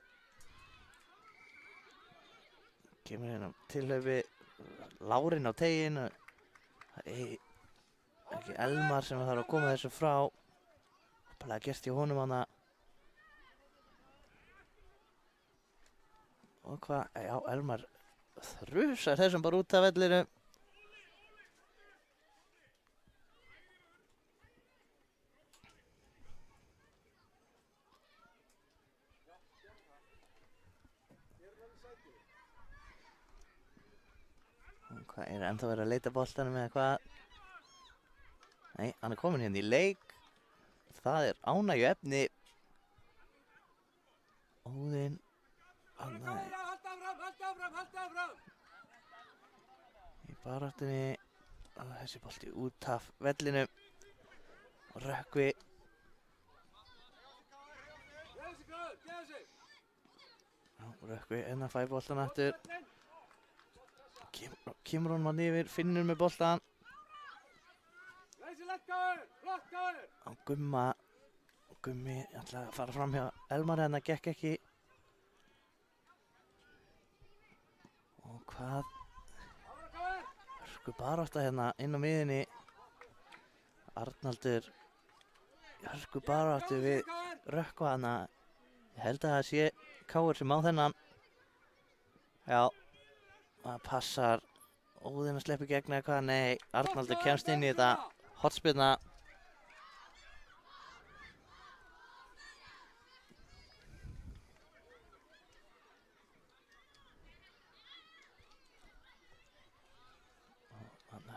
kemur hérna tilhaupi, Lárin á tegin. Það er ekki Elmar sem þarf að koma þessu frá. Bara gert í honum hana. Og hvað, já, Elmar þrusar þessum bara út af vellinu. Hvað er ennþá verið að leita boltanum eða hvað? Nei, hann er komin hérna í leik. Það er ánægju efni. Óðinn. Í baráttunni. Þessi bolti út af vellinu. Og Rökkvi. Rökkvi enn að fæ boltan aftur. Kemur honum hann yfir, finnur með boltan. Á Gumma. Gummi ætlaði að fara fram hjá Elmar en það gekk ekki. Og hvað? Hörku barátta hérna inn á miðinni. Arnaldur. Hörku baráttu við Rökkva hana. Ég held að það sé Káur sem á þennan. Já. Það passar. Óðinn að sleppa í gegn eða hvað? Nei, Arnaldur kemst inn í þetta. Hornspyrna.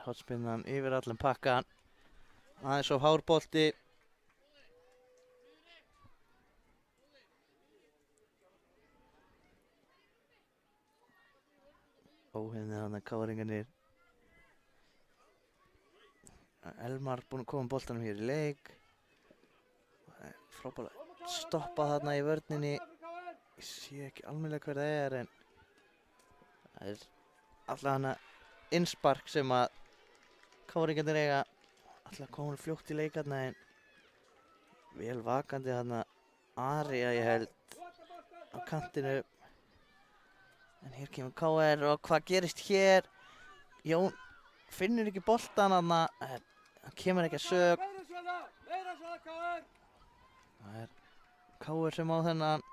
Hornspyrnan yfir allan pakkan. Aðeins of hár bolti. Óhefnir hann að káringarnir. Elmar búinn að koma boltanum hér í leik. Frábælega stoppa þarna í vörninni. Ég sé ekki almennilega hver það er en það er alltaf hana innspark sem að káringarnir eiga. Alltaf komin fljótt í leikarna en vel vakandi þarna Ari að ég held á kantinu. En hér kemur KR og hvað gerist hér? Jón finnur ekki boltan þarna. Hann kemur ekki að sök. Það er KR sem á þennan.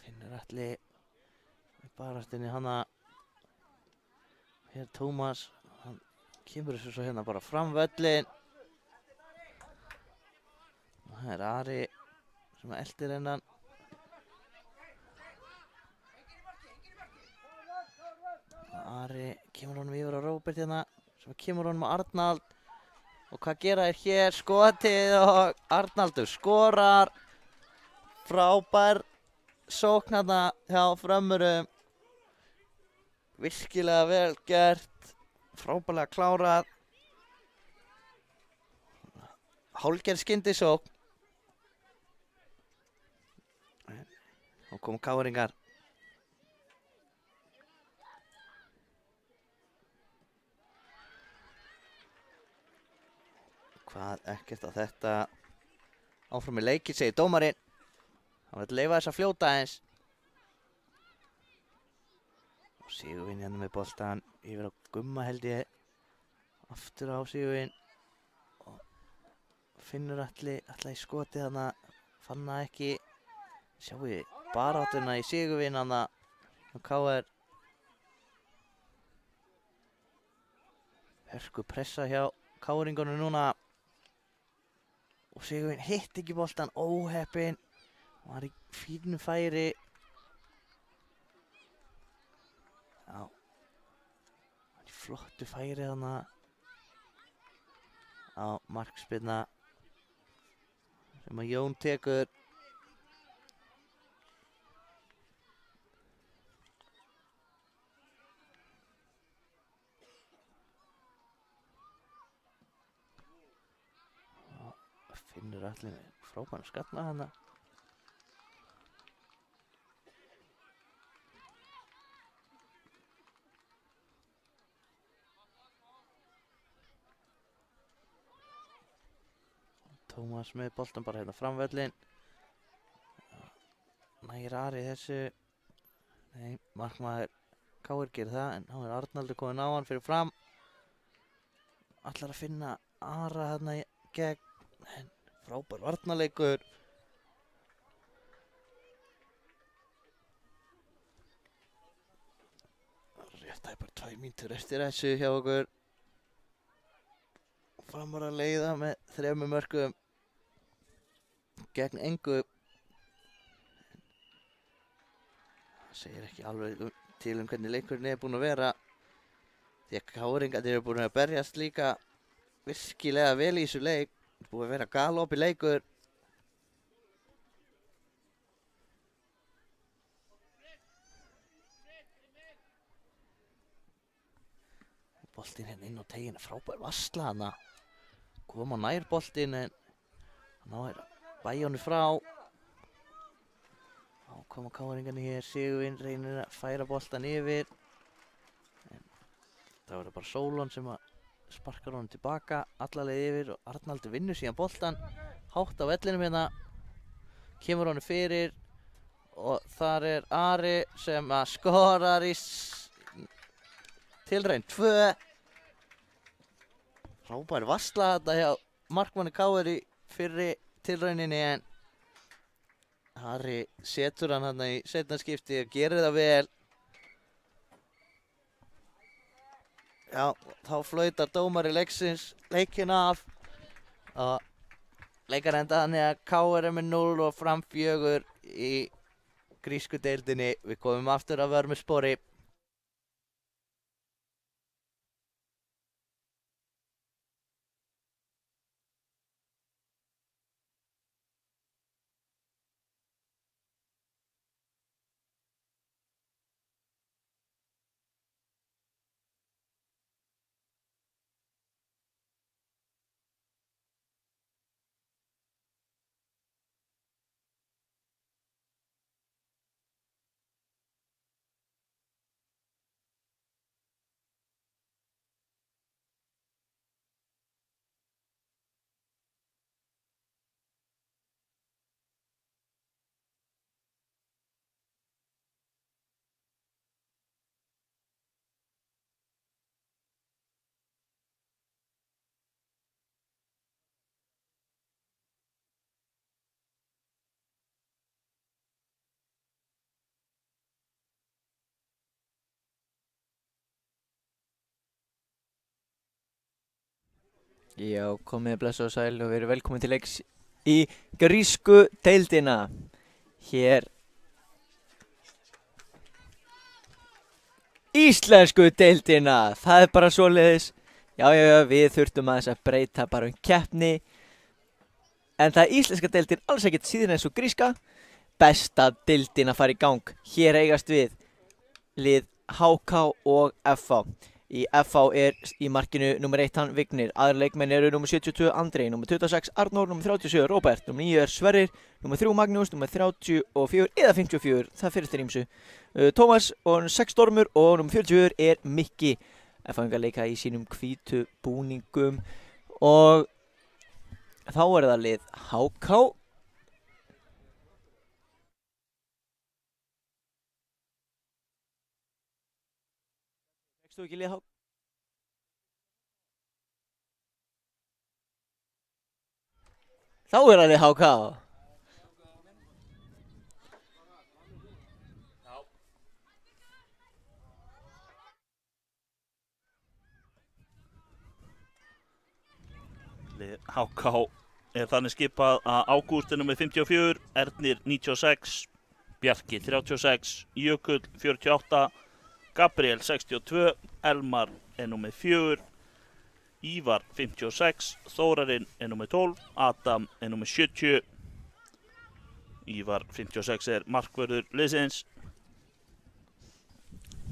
Finnur Atli í baráttunni hana. Hér Tómas. Kemur þessu svo hérna bara fram völlin. Og það er Ari sem eldir hennan. Ari kemur honum yfir á Róbert hérna. Sem kemur honum á Arnald. Og hvað gera þeir hér? Skotið og Arnaldur skorar. Frábær sókn hérna hjá Frömmurum. Virkilega vel gert. Frábælega klárað. Hálfgerð skyndisókn. Og kom káringar. Hvað ekkert á þetta. Áfram í leikinn segir dómarinn. Hann vill leyfa þess að fljóta eins. Og Sigurvin hérna með boltan. Yfir á Gumma held ég. Aftur á Sigurvin. Og Finnur Atli í skotið hana. Fann það ekki. Sjáu þið baráttuna í Sigurvin hana. Og KR. Hörku pressa hjá káringunum núna. Og Sigurvin hitt ekki boltan. Óheppinn. Var í fínu færi. Já. Flottu færi þarna á markspyrna sem að Jón tekur. Finnur Atli með frábæran skalla hana. Tómas með boltan bara hérna framvöllin. Nægir Ari þessu. Nei, markmaður KR gerir það, en þá Arnaldur komin á hann fyrir fram. Ætlar að finna Ara þarna í gegn, en frábær varnarleikur. Rétt það bara 2 mínútur eftir þessu hjá okkur. Framar að leiða með 3 mörkum gegn engu. Það segir ekki alveg til hvernig leikurinn er búinn að vera. Því að KR-ingarnir eru búin að berjast líka virkilega vel í þessu leik. Búið að vera galoppi leikur. Boltinn hérna inn á teginu, frábær varsla hana. Kom á nær boltinn en ná bæja honum frá. Þá koma KR-ingarnir hér, Sigurvin reynir að færa boltan yfir. En það verður bara Sólon sem að sparkar honum tilbaka, alla leið yfir og Arnaldur vinnur síðan boltan. Hátt á vellinum hérna, kemur honum fyrir og þar er Ari sem að skorar í tilraun 2. Frábær varsla þetta hjá markmanni KR í fyrri tilrauninni en Ari setur hann hérna í seinna skipti og gerir það vel. Já, þá flautar dómari leiksins leikinn af og leikar enda þannig að KR er með 0 og Fram 4 í grísku deildinni. Við komum aftur að Vörmuspori. Já, komið blessa og sæl og verið velkomin til leiks í grísku deildina. Hér íslensku deildina, það er bara svoleiðis. Já, við þurftum aðeins að breyta bara keppni. En það er íslenska deildin alls ekkert síðan eins og gríska. Besta deildin að fara í gang. Hér eigast við lið HK og FH. Í FH er í markinu nummer 1 hann Vignir, aðra leikmenn eru nummer 72 Andri, nummer 26 Arnór, nummer 37 Róbert, nummer 9 er Sverrir, nummer 3 Magnús, nummer 34 eða 54, það fyrir þeir ýmsu. Tómas og 6 Stormur og nummer 44 er Mikki. FH-ingar leika í sínum hvítu búningum og þá er það lið HK. Þú ekki lið HK? Þá er það lið HK. Lið HK er þannig skipað að Ágúst er nummer 54, Ernir 96, Bjarki 36, Jökull 48, Gabriel 62, Elmar er nummer 4, Ívar 56, Þórarinn er nummer 12, Adam er nummer 70, Ívar 56 er markvörður liðsins.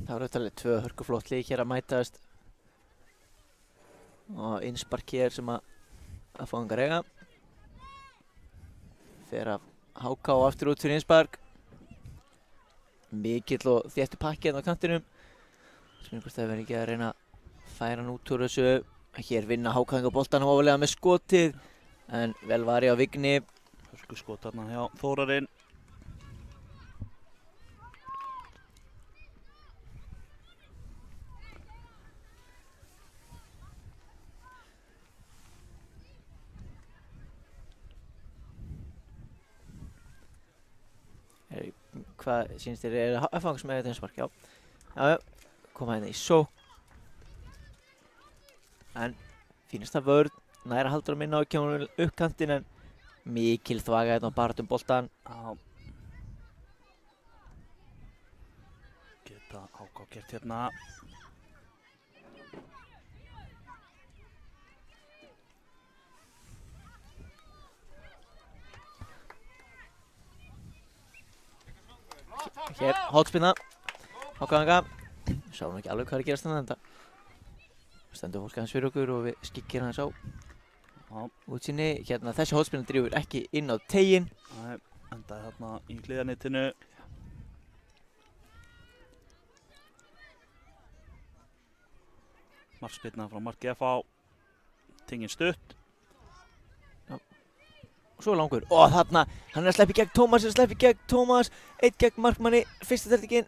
Það var auðvitað 2 hörkuflott lið hér að mætast og innspark hér sem að fá engar eiga. Fer af HK og aftur út fyrir innspark. Mikill og þéttur pakki hérna á kantinum. Spurning hvort það verður ekki að reyna að færa hann út úr þessu. Hér vinna HK-ingar boltann ofalega með skotið. En vel varið á Vigni. Hörku skot þarna hjá Þórarinn. Hvað sýnist þér, er það F-fangs með þetta spark? Já. Já, koma hérna í sókn. En fínasta vörn, næra haldur að minna á kemur uppkantinn en mikil þvaga hérna á barðum boltan. Já. Geta HK gert hérna. Hér, hotspinna. Hákaðanga. Við sáum ekki alveg hvað er að gerast þannig en það stendur fólk aðeins fyrir okkur og við skikkir hans á útsinni. Hérna, þessi hotspinna drífur ekki inn á teginn. Nei, endaði þarna í hliðarnetinu. Markspyrna frá marki FH. Tingin stutt. Og svo langur. Og þarna, hann er að sleppa í gegn Tómas, Eitt gegn markmanni, fyrsta tertingin.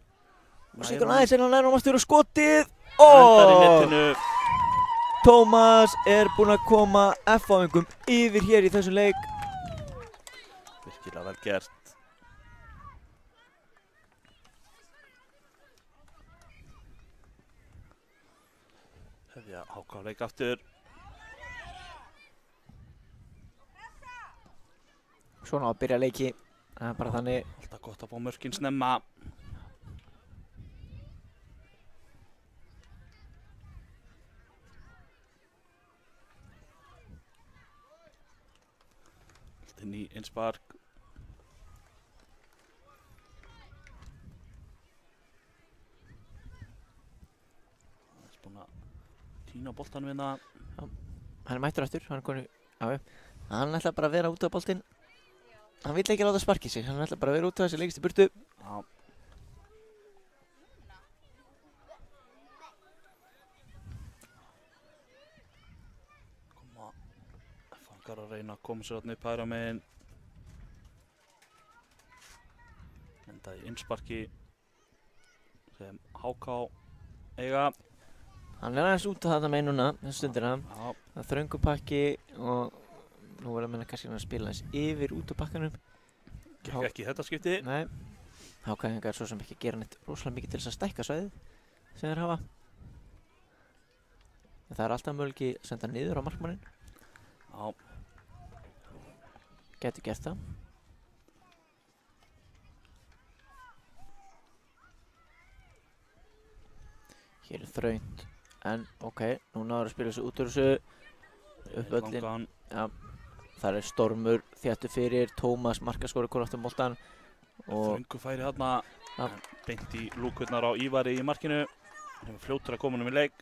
Og svo hann aðeins en hann nærmast fyrir skotið. Endar í netinu. Tómas er búinn að koma F-fáingum yfir hér í þessum leik. Virkilega vel gert. Hefja HK leik aftur. Svona á að byrja leiki. Það er bara þannig. Alltaf gott að fá mörkin snemma. Alltaf ný innspark. Það er búinn að tína boltanum hérna. Hann er mættur aftur, hann er konu. Já, hann ætla bara að vera út af boltinn. Hann vill ekki láta sparkið sig, hann ætla bara að vera út af þessi leikist í burtu. Já. Fangar að reyna að koma sér þarna upp hægra megin. Endaði innsparki sem HK eiga. Hann er aðeins út af þarna megin núna, þessu stundina. Já. Það er þröngupakki og nú verður menn kannski að spila aðeins yfir út af pakkanum. Gekk ekki í þetta skipti. Nei. Hákaðingar er svo sem ekki gera neitt rosalega mikið til þess að stækka svæðið sem þeir hafa. En það er alltaf möguleiki að senda niður á markmanninn. Já. Gæti gert það. Hér er þröngt. En ok, núna er að spila þessu út úr þessu upp öllin. Já. Það er Stormur þéttur fyrir, Tómas markaskóri hvort aftur boltan. Þröngu færi þarna, beint í lúkurnar á Ívari í markinu. Hann hefur fljótur að koma honum í leik.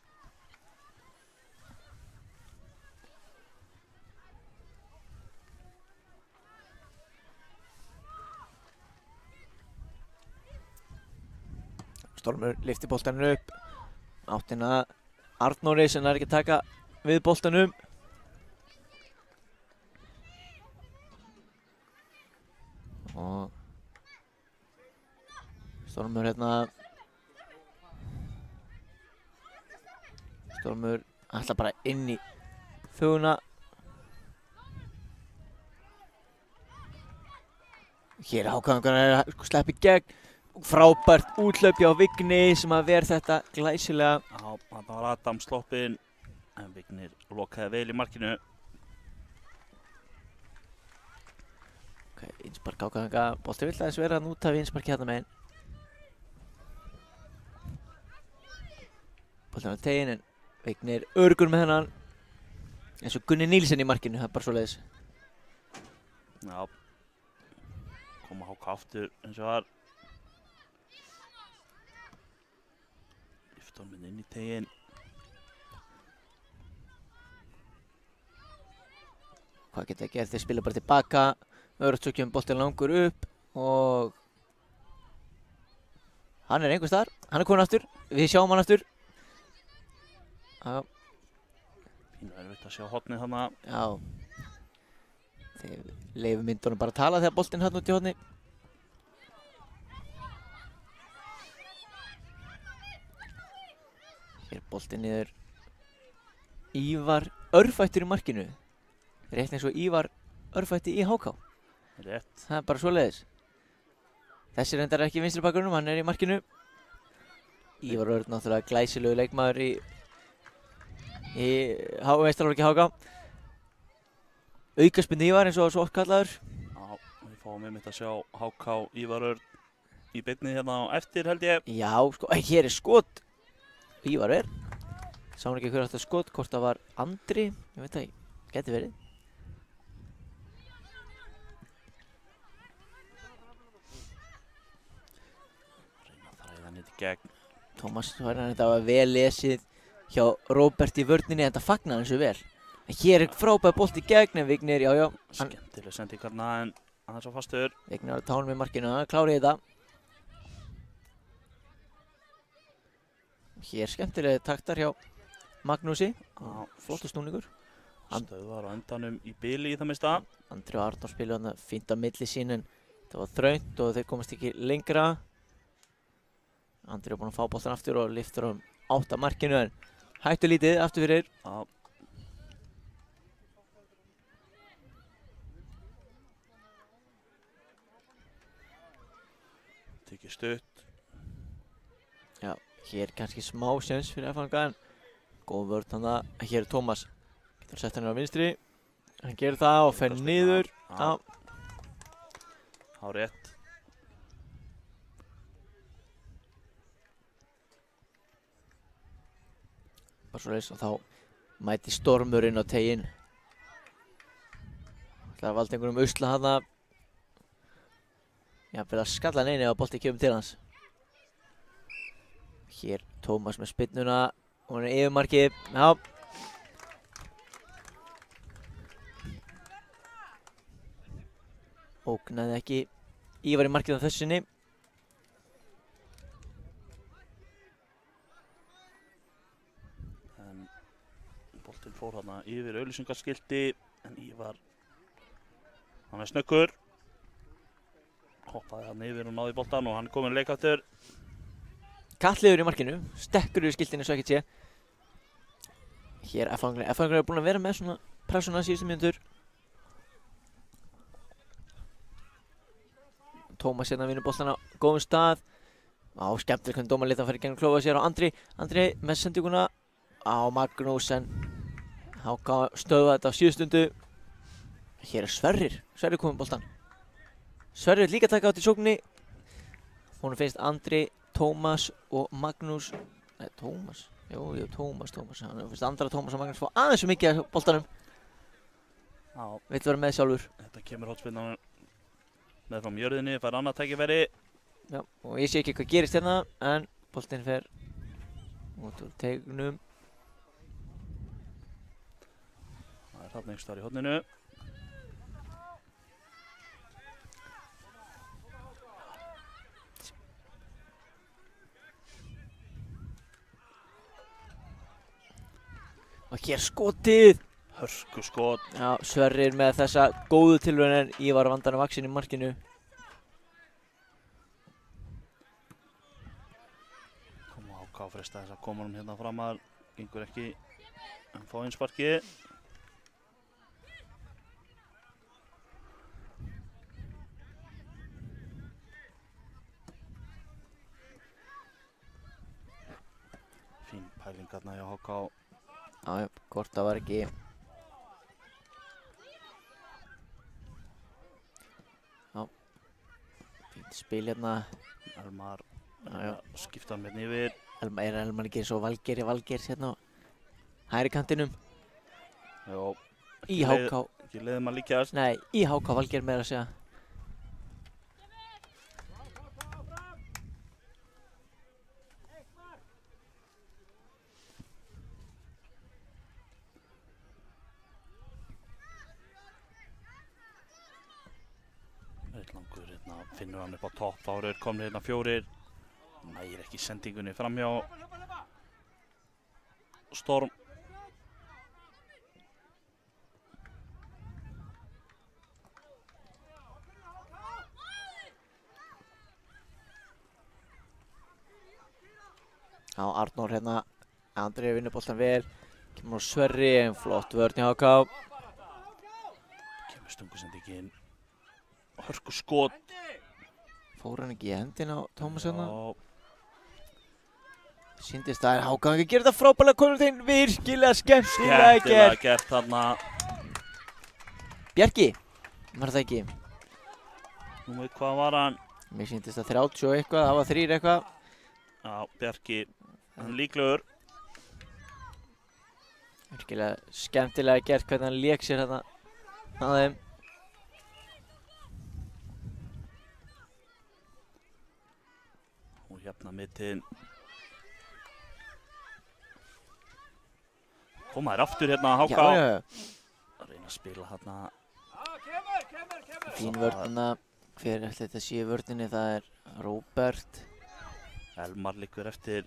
Stormur lyfti boltanum upp. Áttina Arnóri sem er ekki að taka við boltanum. Og Stormur hérna. Stormur ætla bara inn í þuguna. Hér er Hákaðingar að sleppa í gegn. Frábært útlaupi á Vigni sem að ver þetta glæsilega. Já, þarna var Adam sloppinn en Vignir lokaði vel í markinu. Ok, innspark Hákaðingar. Bolti vill aðeins vera að út af innsparki hérna megin. Bolti á tegin en Vignir örgur með hennan. Eins og Gunni Nílsen í markinu, það er bara svoleiðis. Já, koma Háka aftur eins og var. Lyfti honum inn í tegin. Hvað geta gert? Þeir spila bara tilbaka. Öðrugt svo kemur boltinn langur upp og hann er einhvers staðar. Hann er komin aftur. Við sjáum hann aftur. Já. Pínu erfitt að sjá hornið þarna. Já. Þeir leifum myndunum bara að tala þegar boltinn hann út í horni. Hér er boltinn niður. Ívar örfættur í markinu. Rétt eins og Ívar örfætti í HK. Rétt. Það er bara svoleiðis. Þessi reyndar ekki vinstri bakgrunum, hann er í markinu. Ívar Örn náttúrulega glæsilegu leikmaður í meistaraflokki HK. Aukaspyrnu Ívar eins og svo kallaður. Já, við fáum einmitt að sjá HK Ívar Örn í beinni hérna á eftir held ég. Já, sko, hér er skot. Ívar Örn. Sá hann ekki hver átt að skot, hvort það var Andri, ég veit það ekki, geti verið. Reyna að þræða hann í gegn. Tómas, þetta var vel lesið hjá Róbert í vörninni, þetta fagnaði hans svo vel. En hér er frábæð bolt í gegn, en Vignir, já, Skemmtileg sending hérna en hann er svo fastur. Vignir var að tánum í markinu, hann klárið þetta. Hér skemmtilegi taktar hjá Magnúsi, flottur snúningur. Stöðvar á endanum í bili í það minnsta. Andri og Arnór spiluðu hann fínt á milli sín en það var þröngt og þeir komast ekki lengra. Andri er búinn að fá boltan aftur og lyftur um 8 markinu en hættu lítið aftur fyrir. Já. Tekið stutt. Já, hér kannski smá sjens fyrir F-fanga en góð vörn hann að hér er Tómas. Getur sett hann á vinstri. Hann gerir það og fer niður. Já. Há rétt. Bara svoleiðis og þá mæti stormurinn á teginn. Það valdi einhverjum usla hann að jafnvel að skalla hann eini ef að bolti kemur til hans. Hér Tómas með spinnuna og hann er yfirmarkið. Já. Ógnaði ekki Ívar í markið á þessu sinni. En boltinn fór þarna yfir auglýsingaskilti en Ívar hann er snöggur. Hoppaði hann yfir og náði boltan og hann er komin að leika aftur. Kalliður í markinu, stekkur yfir skiltinu svo ekkert sé. Hér F-fanga er búinn að vera með svona pressuna síðustu mínútur. Tómas hérna vinnur boltan á góðum stað. Á skemmtileg hvernig dómar lita að fara í gegnum klófa sér á Andri. Andri með sendinguna á Magnús en HK stöðva þetta á síðustundu. Hér er Sverrir komið boltan. Sverrir vil líka taka átt í sókninni. Honum finnst Andri, Tómas og Magnús. Nei, Tómas. Jú, Tómas. Hann finnst Andra, Tómas og Magnús fá aðeins svo mikið af boltanum. Já. Vill vera með sjálfur. Þetta kemur hotspinnan með frá jörðinni, fær annað tækifæri. Já, og ég sé ekki hvað gerist hérna, en boltinn fer út úr teignum. Það er þarna einhvers staðar í horninu. Og hér skotið! Hörku skot. Já, Sverrir með þessa góðu tilraun en Ívar vandanum vaxinn í markinu. Koma HK fresta þess að koma honum hérna fram að gengur ekki en fá einsparki. Fín pæling hérna hjá HK. Já, hvort það var ekki. Já, fínt spil hérna. Elmar skipta hann hérna yfir. Elmar ekki eins og Valgeir hérna á hægri kantinum. Jó. Í HK. Ekki leiðum að líkjast. Nei, í HK Valgeir meira að segja. Langur hérna, finnur hann upp á topp, þá eru komnir hérna 4. Nægir ekki sendingunni framhjá Storm. á Arnór hérna. Andri vinnur boltan vel. Kemur á Sverri, en flott vörn í HK. Kemur stungusendingin. Hörku skot. Fór hann ekki í hendin á Tómas hérna? Já, Sýndist að HK ekki að gera þetta frábærlega konur þinn. Virkilega skemmtilega skemmtilega gert. gert þarna. Bjarki, var það ekki? Nú veit hvað var hann. Mér sýndist að 30 og eitthvað, það var 3 eitthvað. Já, Bjarki, hann líklegur. Virkilega skemmtilega gert hvernig hann lék sér hérna á þeim. Og hérna mittin. Koma þær aftur hérna að Já, háka. já, Að reyna að spila hérna. fín vörnina. Hver ætli þetta sé í vörninni? Það er Róbert. Elmar liggur eftir.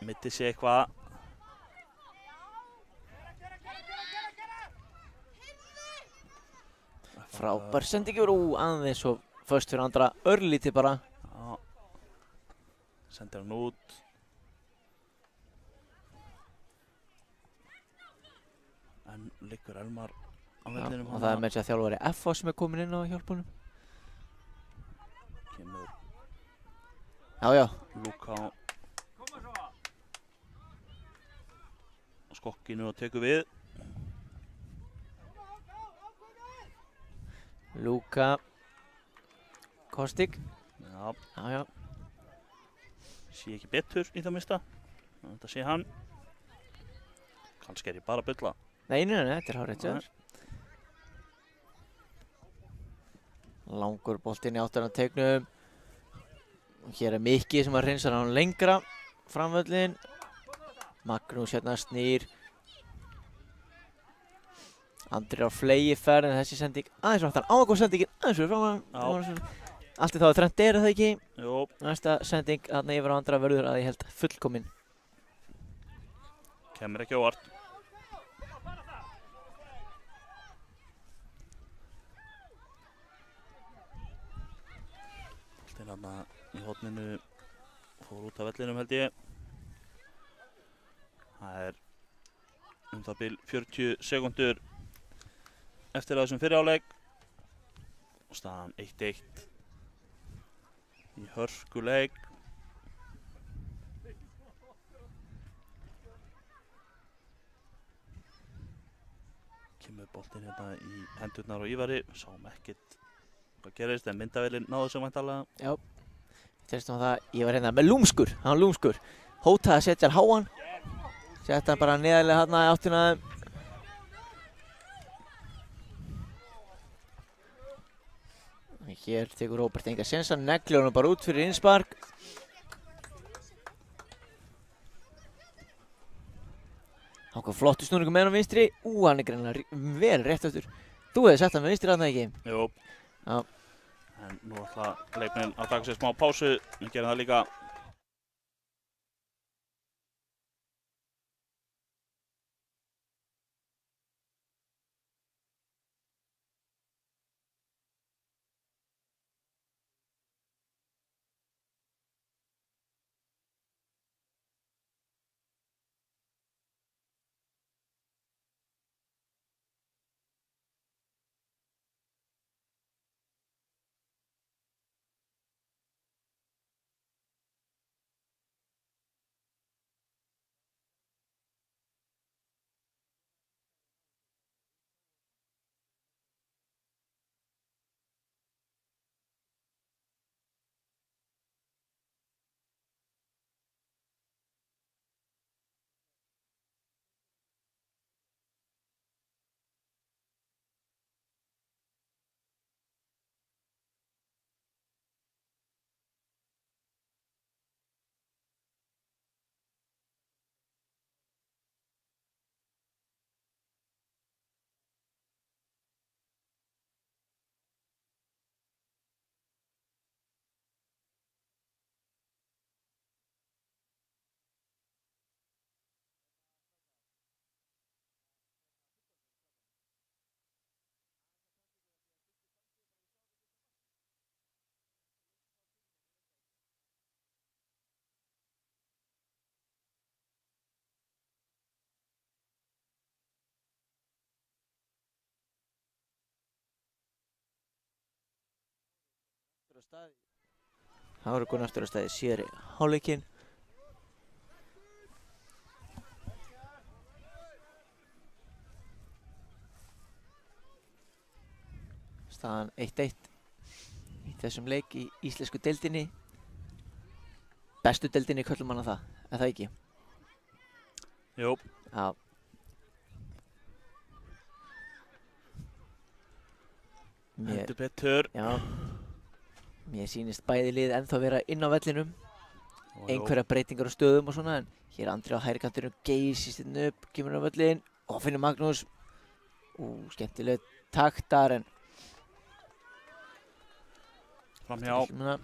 Mitti sé eitthvað. Frábær sendingur aðeins og först fyrir andra örlítið bara. Já. Sendir hann út. En liggur Elmar á vellinum. Og það er með þess að þjálfari FH sem er komin inn á hjálpunum. Kemur Já, já. Lúka á skokkinu og tekur við. Lúka Kostik. Já, Já, já. sé ekki betur í það mista. Þetta sé hann. Kannski er ég bara að bulla. Nei, þetta er hárrétt hjá Nei. þér. Langur boltinn í áttina að teiknum. Og hér er Mikki sem að hreinsa hann lengra framvöllin. Magnús hérna snýr. Andri á fleygiferð en þessi sending aðeins frá aftan. Ágóð sendingin aðeins fyrir framan. Allt í þá er þrennt er það ekki. Jú, Næsta sending þarna yfir á andra verður að ég held fullkomin. kemur ekki óvart. Boltinn þarna í horninu fór út af vellinum held ég. Það er það bil 40 sekúndur eftir að þessum fyrri áleik. Og staðan 1-1 í hörkuleik. Kemur boltinn hérna í hendurnar á Ívari. Sáum ekkert hvað gerist en myndavélinn náðu sem væntanlega. Já. Treystum á það, ég var hérna með lúmskur, hann var lúmskur. Hótaði að setja hann háan. Setta hann bara neðarlega hérna í áttina að þeim. Hér tekur Róbert enga séns, hann neglir honum bara út fyrir innspark. Hákon flottu snúningu með hann á vinstri. Hann er greinlega vel rétt aftur. Þú hefði sett hann með vinstri þarna ekki? Jú. Já. En nú ætla leikmenn að taka sér smá pásu. Við gerum það líka. stað. Það voru komin aftur á staði síðari hálfleikinn. Staðan 1-1 í þessum leik í íslensku deildinni. Bestu deildinni köllum hana það, er það ekki? Jú, Já. heldur betur. Já. Mér sýnist bæði lið ennþá vera inn á vellinum. Einhverja breytingar á stöðum og svona, en hér Andri á hægri kantinum geysist inn upp, kemur á völlin og finnur Magnús. Skemmtileg taktar, en Framhjá.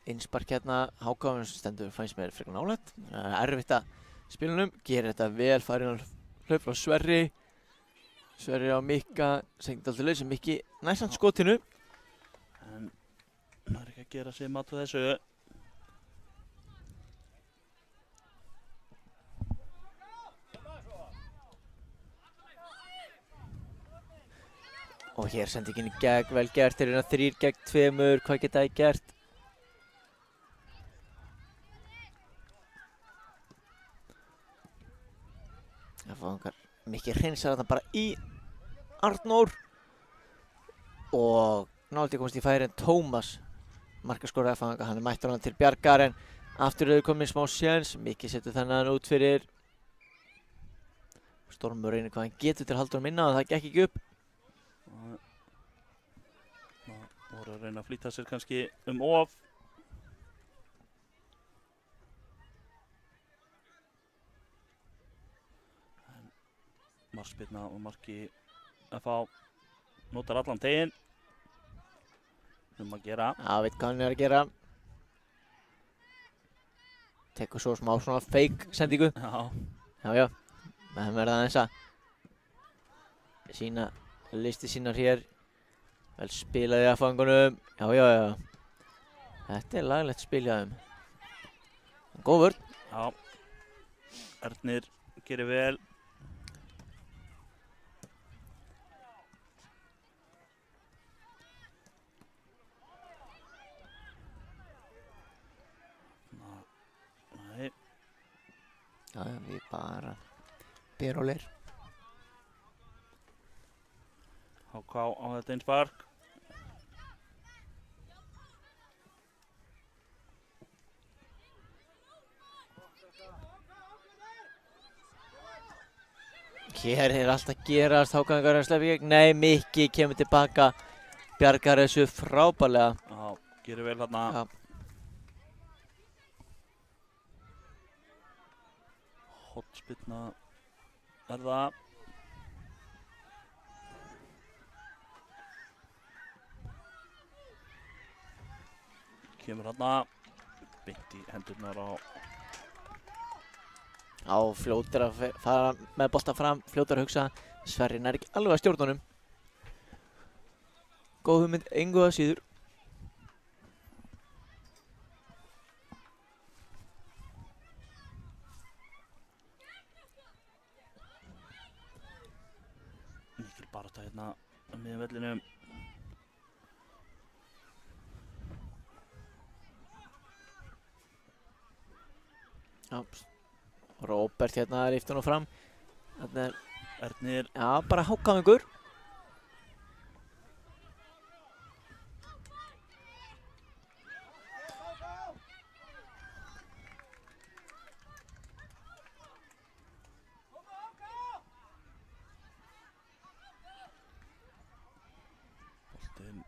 Innspark hérna, Hákáðun stendur fannst mér frekar nálægt. Erfitt að spila honum, gerir þetta vel, farinn að hlaup frá Sverri. Sverri á Mikka, sengt alltaf laus, Mikki næstan skotinu. En það er ekki að gera sig mat á þessu. Og hér sendingin í gegn, vel gert, þeir eru 3 gegn 2, hvað geta þið gert? Það fá einhver mikið hreinsar þarna bara í Arnór. Og náttúrulega komast í færi en Tómas markaskorur að fanga, hann er mættur hann til Bjargar, en aftur er komin smá séns. Mikið setur þennan út fyrir Stormur, reynir hvað hann getur til að halda honum inná, en það gekk ekki upp. Það voru að reyna að flýta sér kannski of. Markspyrna og marki FH notar allan teginn. Að gera. Já, veit hvað hann er að gera. Tekur svo smá svona fake sendingu. Já. Já. Menn verða aðeins að sína listi sínar hér. Vel spilaði að fangunum. Já. Þetta er laglegt spil hjá þeim. Góð vörn. Já. Ernir gerir vel. Nei. Já, við bara berólir. HK á þetta innspark. Hér er allt að gerast, Hákangar að slefa í gegn. Nei, Mikki kemur tilbaka. Bjargar þessu frábærlega. Já, gerir vel þarna. Já. Hotspillna er það. Kemur þarna. Beint í hendurnar á. Fljótur að fara með bolta fram, fljótur að hugsa. Sverri nær ekki alveg að stjórna honum. Góð hugmynd, engu að síður. Mikil barátta hérna á miðjum vellinum. Já, Róbert hérna lyfti honum fram. Þarna er, Ernir. já, bara Hákangur. Boltinn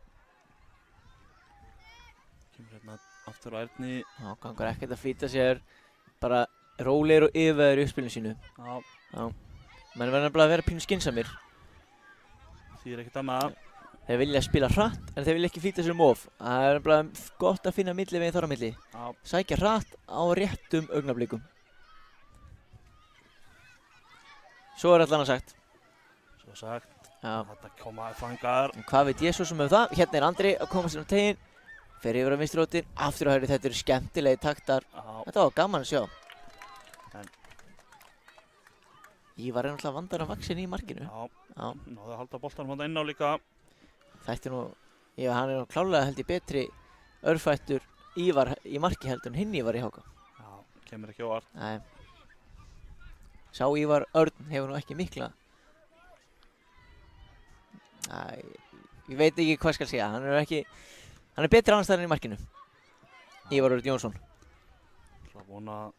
kemur hérna aftur á Erni. Hákangur ekkert að flýta sér. Bara rólegir og yfirvegaður í uppspilinu sínu. Já. Menn verður nefnilega að vera pínu skynsamir. Þýðir ekkert annað. Þeir vilja spila hratt en þeir vilja ekki flýta sér of. Það er bara gott að finna milliveginn þar á milli. Já, Sækja hratt á réttum augnablikum. Svo er allan að sagt. svo sagt. Já. Þetta koma F-fangar. En hvað veit ég svo sem um það? Hérna er Andri að koma sér á teginn. Fer yfir á vinstri rótin, aftur á hægri. Þetta eru skemmtilegi taktar. Já, Þetta var gaman að sjá. En- Ívar er náttúrulega vandar að vaksin í markinu. já, Já. náðu að halda boltanum hann inn á líka. Þetta er nú, hann er nú klálega held ég betri örfættur Ívar í marki heldur en hinn Ívar í Háka. Já, kemur ekki óvart. Nei. Sá Ívar Örn hefur nú ekki mikla. Æ, ég veit ekki hvað skal segja, hann er betri annars þar en í markinu. Ívar Örn Jónsson. Svo að vona að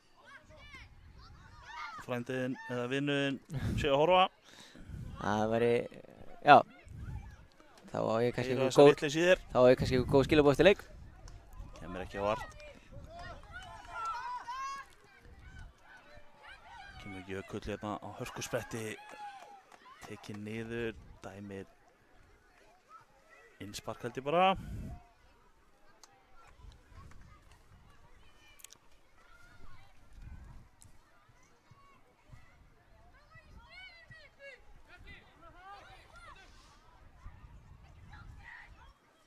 frændiðinn eða vinnuðinn sé að horfa. Það væri, já. Þá á ég kannski Heyra eitthvað þessa góð, vitleysu í þér. þá á ég kannski eitthvað góð skilabóð eftir leik. Kemur ekki óvart. Kemur Jökull hérna á hörkuspretti. Tekið niður, dæmir innspark held ég bara.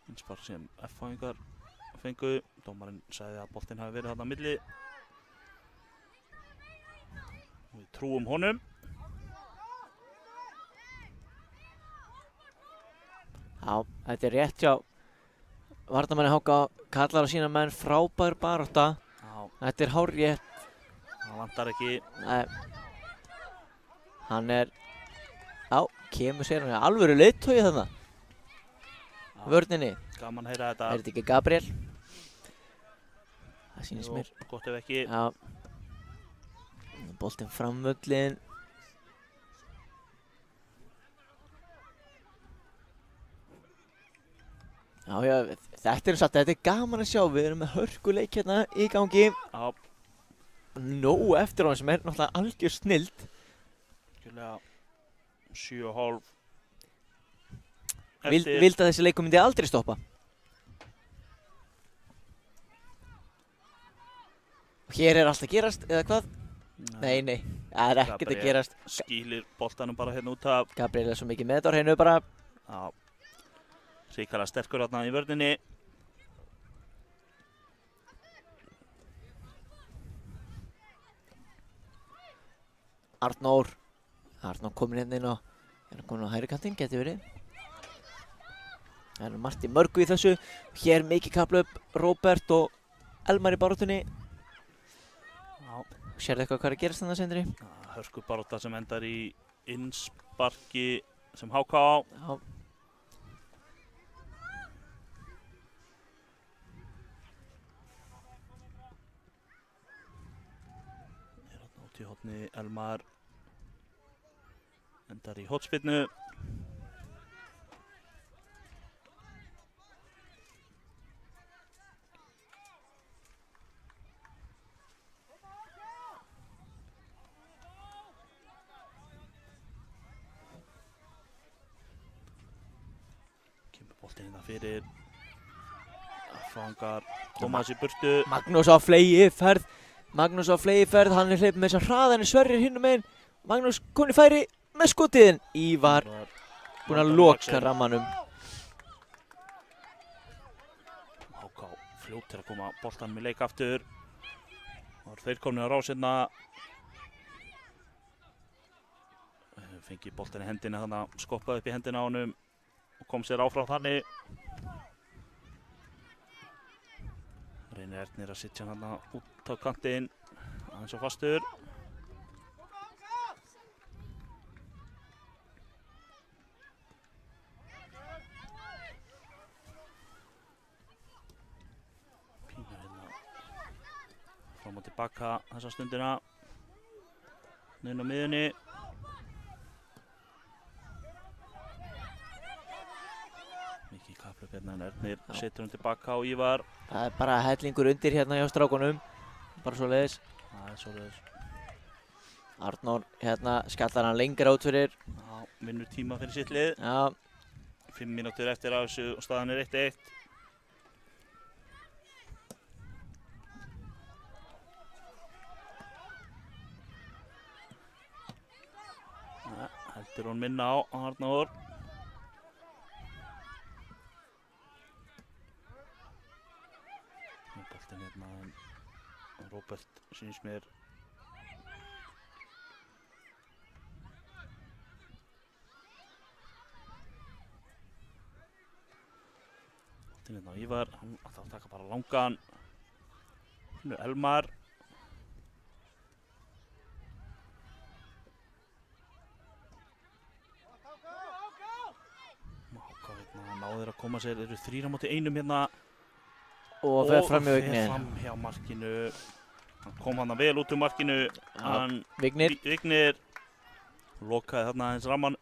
Innspark sem F-fangar fengu. Dómarinn sagði að boltinn hafi verið þarna á milli. Við trúum honum. Já, þetta er rétt hjá varnarmanni Háka, kallar á sína menn, frábær barátta. Já, Þetta er hárrétt. það vantar ekki. Nei. Hann er, já, kemur sér hann, alvöru leiðtogi þarna. Já, Vörninni, gaman að heyra þetta. er þetta ekki Gabriel? Það sýnist Jú, mér. gott ef ekki. Já. Boltinn framvöllin. Já, já, þetta er gaman að sjá, við erum með hörkuleik hérna í gangi. Já, Nóg eftir honum sem er náttúrulega algjör snilld. skilja 7,5 Vildi að þessi leikur myndi aldrei stoppa. Og hér er allt að gerast, eða hvað? Nei, það er ekkert að Gabriel gerast. skýlir boltanum bara hérna út af. Gabriel er svo mikið með þetta á hreinu bara. Já, ríkala sterkur hérna í vörninni. Arnór kominn hérna inn á, komin á hægri kantinn, geti verið. Það er margt í mörgu í þessu. Hér mikið kapla upp Róbert og Elmar í baráttunni. Já, Sérðu eitthvað hvað er að gerast þarna, Sindri? hörku barátta sem endar í innsparki sem Háka á. Já. Er hérna út í horni Elmar. Endar í hotspinnu. Kemur boltinn hérna fyrir. Fangar koma þessi burtu. Magnús á fleygiferð. Hann er hleypið með þessa hraðan í Sverrir hinnum megin. Magnús komin í færi með skotiðin. Ívar búinn að loka rammanum. Háká fljótir að koma boltanum í leik aftur. Það voru þeir komin á rásina. Fengi boltan í hendina þannig, skoppaði upp í hendina á honum og kom sér áfram þannig. Reynir Ernir að sitja hann út á kantinn, aðeins og fastur. Pínar hérna fram og tilbaka þessa stundina. Inn á miðunni. Mikið kapphlaup hérna en Ernir setur hann tilbaka á Ívar. Það er bara hellingur undir hérna hjá strákunum. Bara svoleiðis. Það er svoleiðis. Arnór hérna skallar hann lengra út fyrir. Já, vinnur tíma fyrir sitt lið. Já, 5 mínútur eftir af þessu og staðan 1-1. Heldur hún minna á Arnór. Boltinn hérna en Róbert syns mér boltinn hérna Ívar, hann ætlar að taka bara langan. Nú Elmar. Náður að koma sér, eru 3 á móti 1 hérna Og fer fram hjá fer Vigni. fram hjá markinu. Hann kom hann vel út úr markinu. Hann Vignir. Vignir lokaði þarna aðeins ramman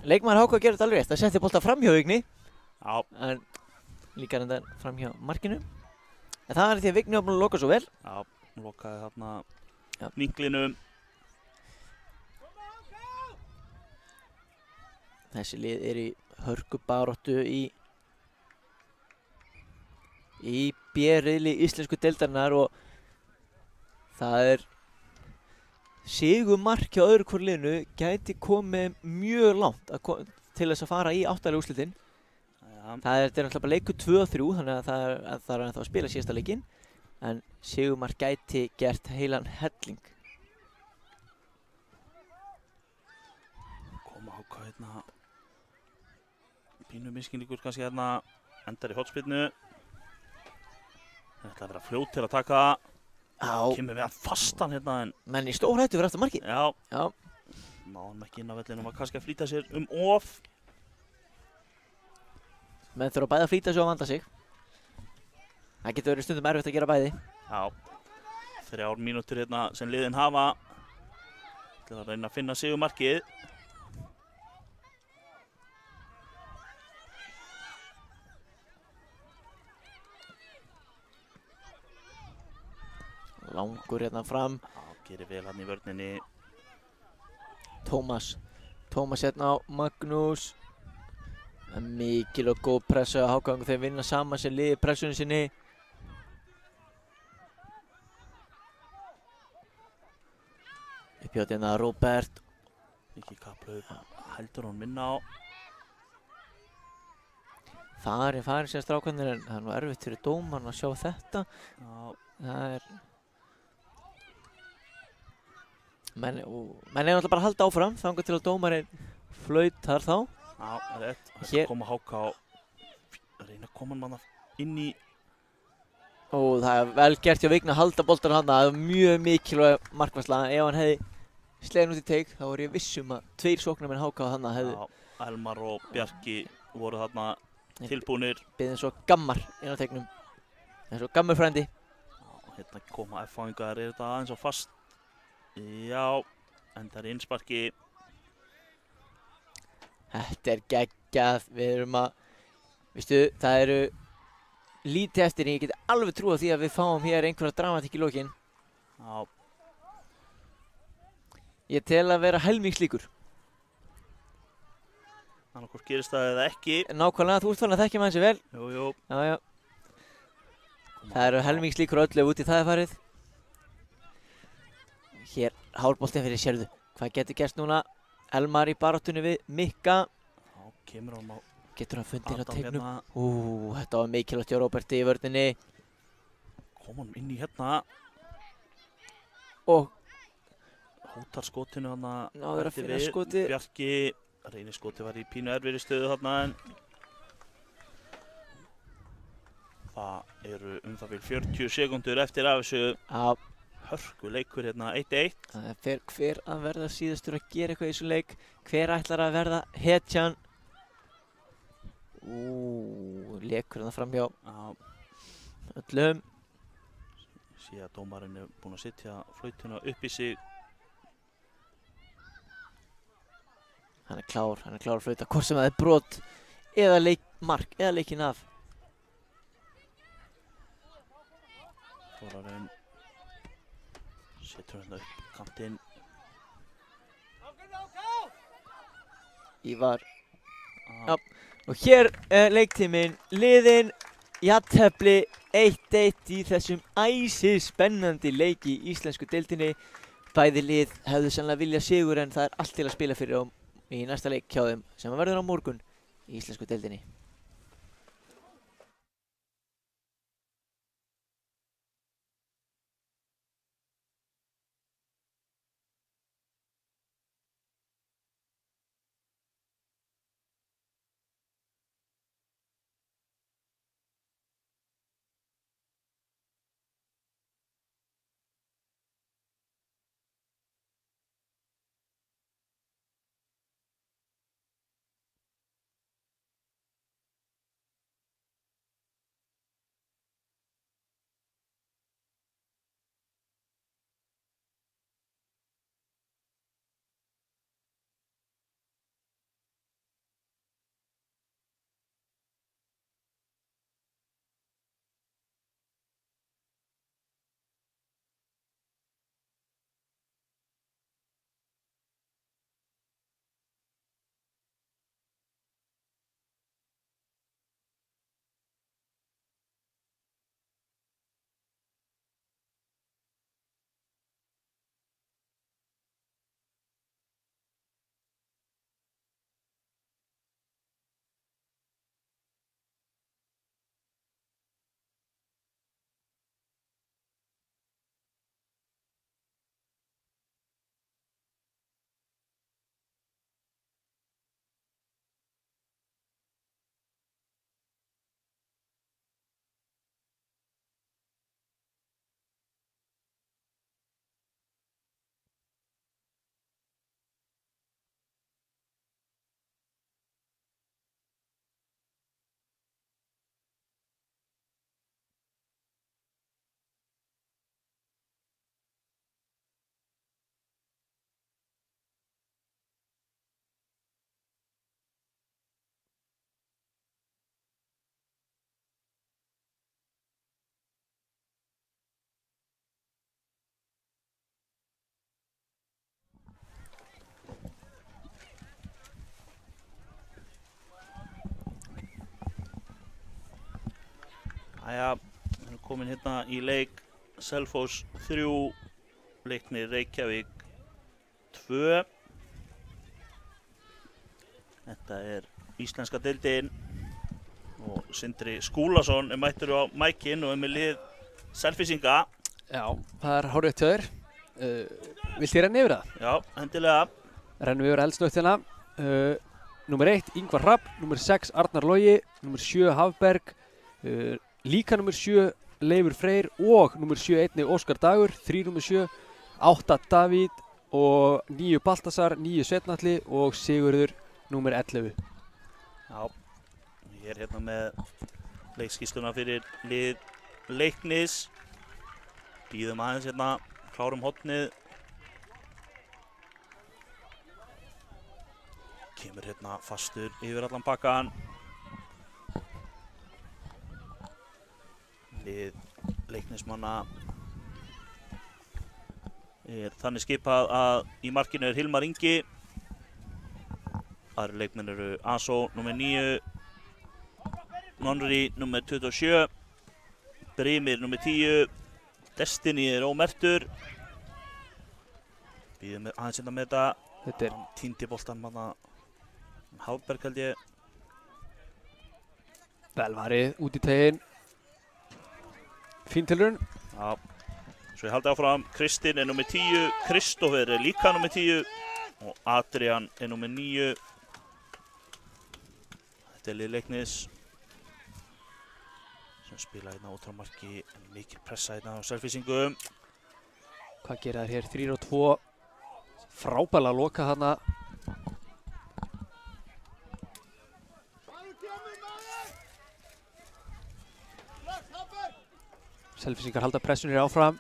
Leikmaður HK gerði þetta alveg rétt. Það setti bolta fram hjá Vigni. Já, En líka reynda fram hjá markinu. En það er því að Vigni var búinn að loka svo vel. já, lokaði þarna Já. vinklinum. Þessi lið er í hörkubaráttu í B-riðli íslensku deildarinnar og það er sigurmark hjá öðru hvoru liðinu gæti komið mjög langt til þess að fara í 8. úrslitin. Já, Það er náttúrulega bara leikur 2-3 þannig að það er ennþá að spila síðasta leikinn en sigurmark gæti gert heilan helling. koma Háka hérna pínu misskilningur kannski hérna, endar í hotspyrnu. Það ætla að vera fljót til að taka það. Já, Kemur við hann fastan hérna en menn í stórhættu fyrir aftur markið. já, Já, náðum ekki inn á vellinum að kannski að flýta sér of. menn þurfa bæði að flýta sig og vanda sig. Það getur verið stundum erfitt að gera bæði. Já, 3 mínútur hérna sem liðin hafa til að reyna að finna sigurmarkið. Langur hérna fram. Já, gerir vel hann í vörninni. Tómas hérna á Magnús. Það er mikil og góð pressa á HK. Þeir vinna saman sem lið í pressunni sinni. Uppjátt hérna Róbert. Mikið kaplaup, heldur hún minna á. Farin síðan strákarnir en það er nú erfitt fyrir dómarn að sjá þetta. Já, Það er... Menn er náttúrulega bara að halda áfram þangað til að dómarinn flautar þá. já, rétt. Það Hér- er koma Háka á, reyna að koma hann inn í. Og það er vel gert hjá Vigni að halda boltan hann. Það er mjög mikilvæg markvarsla. Ef hann hefði slegin út í teik þá er ég vissum að 2 sóknarmenn HK hann hefði Já, Elmar og Bjarki voru þarna tilbúnir. beðið svo gammar inn á teiknum. Eins og gammur frændi. Já, hérna koma F-fáingar, er þetta aðeins á fast. Já, endar í innsparki. Þetta er geggjað. Við erum að... Vistu, það eru lítið eftir en ég get alveg trúa því að við fáum hér einhverja dramatík í lokin. Já, Ég tel að vera helmingslíkur. annað hvort gerist það eða ekki. Nákvæmlega, þú ert fann að þekkja maður þessi vel. Jú, Já. Það eru helmingslíkur öllu út í það er farið. Hér, hárboltinn fyrir sérðu. Hvað getur gerst núna? Elmar í baráttunni við Mikka. Já, kemur hann á Getur hann fundið inn á Adam teiknum? hérna. Þetta var mikilvægt hjá Róberti í vörninni. Kom hann inn í hérna. Og Hótar skotinu þarna. náður að eftir finna við. skotið. Bjarki, reynir skoti var í pínu erfiðri stöðu þarna en það eru það bil 40 sekúndur eftir af þessu. Já, Hörku leikur hérna 1-1. það fer hver að verða síðastur að gera eitthvað í þessu leik. Hver ætlar að verða hetjan? Lekur hann fram hjá Já, öllum. sé að dómarinn er búinn að setja flautuna upp í sig. Hann er klár að flauta. Hvort sem það er brot eða mark eða leikinn af. Þórarinn setur hérna upp kantinn. Ívar Já. Og hér er leiktíminn liðin, jafntefli 1-1 í þessum æsispennandi leik í íslensku deildinni. Bæði lið hefðu sannlega viljað sigur en það er allt til að spila fyrir í næsta leik hjá þeim sem verður á morgun í íslensku deildinni. Jæja, við erum komin hérna í leik Selfoss 3, Leiknir Reykjavík 2. Þetta er íslenska deildin og Sindri Skúlason er mættur á mækinn og er með lið Selfyssinga. Já, það er hárrétt hjá þér. Vilt þið renna yfir það? Já, endilega. Rennum við yfir eldsnögtina. Númer 1, Ingvar Hrafn. Númer 6, Arnar Logi. Númer 7, Hafberg. Líka númer 7, Leifur Freyr og númer 7 einnig Óskar Dagur, 3 númer 7, 8 Davíð og 9 Baltasar, 9 Sveitnatli og Sigurður númer 11. Já, ég er hérna með leikskýrsluna fyrir lið Leiknis. Bíðum aðeins hérna, klárum hornið. Kemur hérna fastur yfir allan bakkan. Lið Leiknismanna er þannig skipað að í markinu er Hilmar Ingi. Aðri leikmenn eru Aso nr. 9, Nonri nr. 27, Brimir nr. 10, Destiny er ómerktur. Býðum aðeins hérna með þetta. Þetta er Týndi boltan manna Hafberg held ég. vel varið út í teginn. Fín tilraun. Já, svo ég haldi áfram. Kristinn er nr. 10, Kristófer er líka nr. 10 og Adrian er nr. 9. Þetta er lið Leiknis sem spila hérna út á marki, en mikil pressa hérna á Selfyssingum. Hvað gera þær hér? 3 og 2. Frábælega loka þarna. Selfyssingar halda pressunni áfram.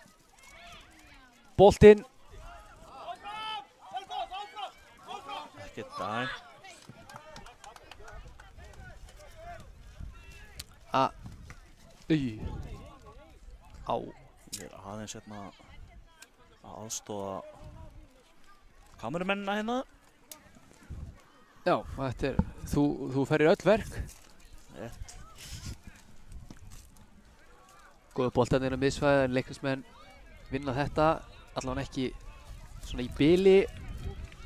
Boltinn. Ekkert dæm. Á. Ég er aðeins hérna að aðstoða kamerumennina hérna. Já, og þetta er þú ferir öll verk. Rétt. Góðu boltarnir á miðsvæði en Leiknismenn vinna þetta allavega ekki svona í bili.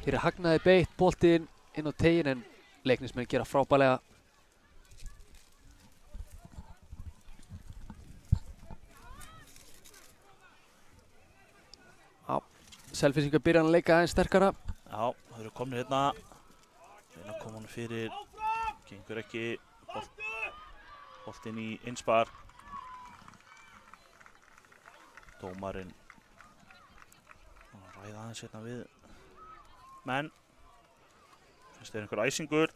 Hér hagnaði beitt boltinn inn á tegin en Leiknismenn gera frábærlega. Já, Selfyssingar byrja að leika aðeins sterkara. Já, það eru komnir hérna. Reyna að koma hann fyrir. Gengur ekki. Boltinn í innspar. Dómarinn ræða aðeins hérna við menn. Þetta einhver æsingur.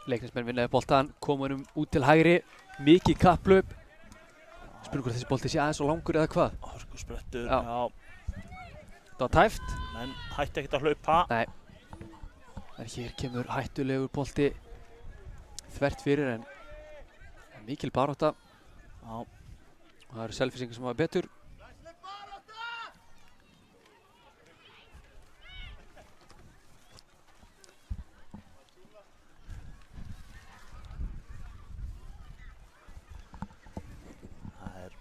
Leiknismenn vinnaði boltan, koma út til hægri, mikið kapplaup. Spurning hvort þessi bolti sé aðeins og langur eða hvað? Hörku sprettur, Já. Það var tæft. Menn hætti ekkert að hlaupa. Nei. En hér kemur hættulegur bolti þvert fyrir en mikil barátta. Já. Og það eru Selfyssingar sem hafa betur.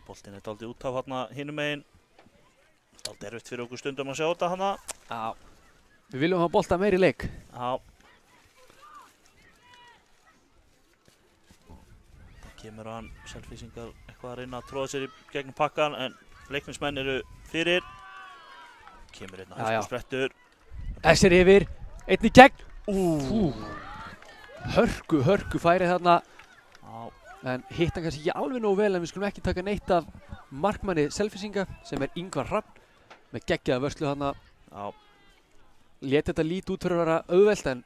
Boltinn er dálítið út af hérna hinum megin. Dálítið erfitt fyrir okkur stundum að sjá þetta hana. Já. Við viljum hafa bolta meir í leik. Já. Það kemur hann Selfyssingar eitthvað að reyna að tróða sér í gegnum pakkan en Leiknismenn eru fyrir. Kemur hérna hörku sprettur. Essir yfir, einn í gegn. Hörku færi þarna. Já. En hitt hann kannski ekki alveg nógu vel en við skulum ekki taka neitt af markmanni Selfyssinga sem er Ingvar Hrafn með geggjaða vörslu þarna. Já. Lét þetta lít út fyrir að vera auðvelt en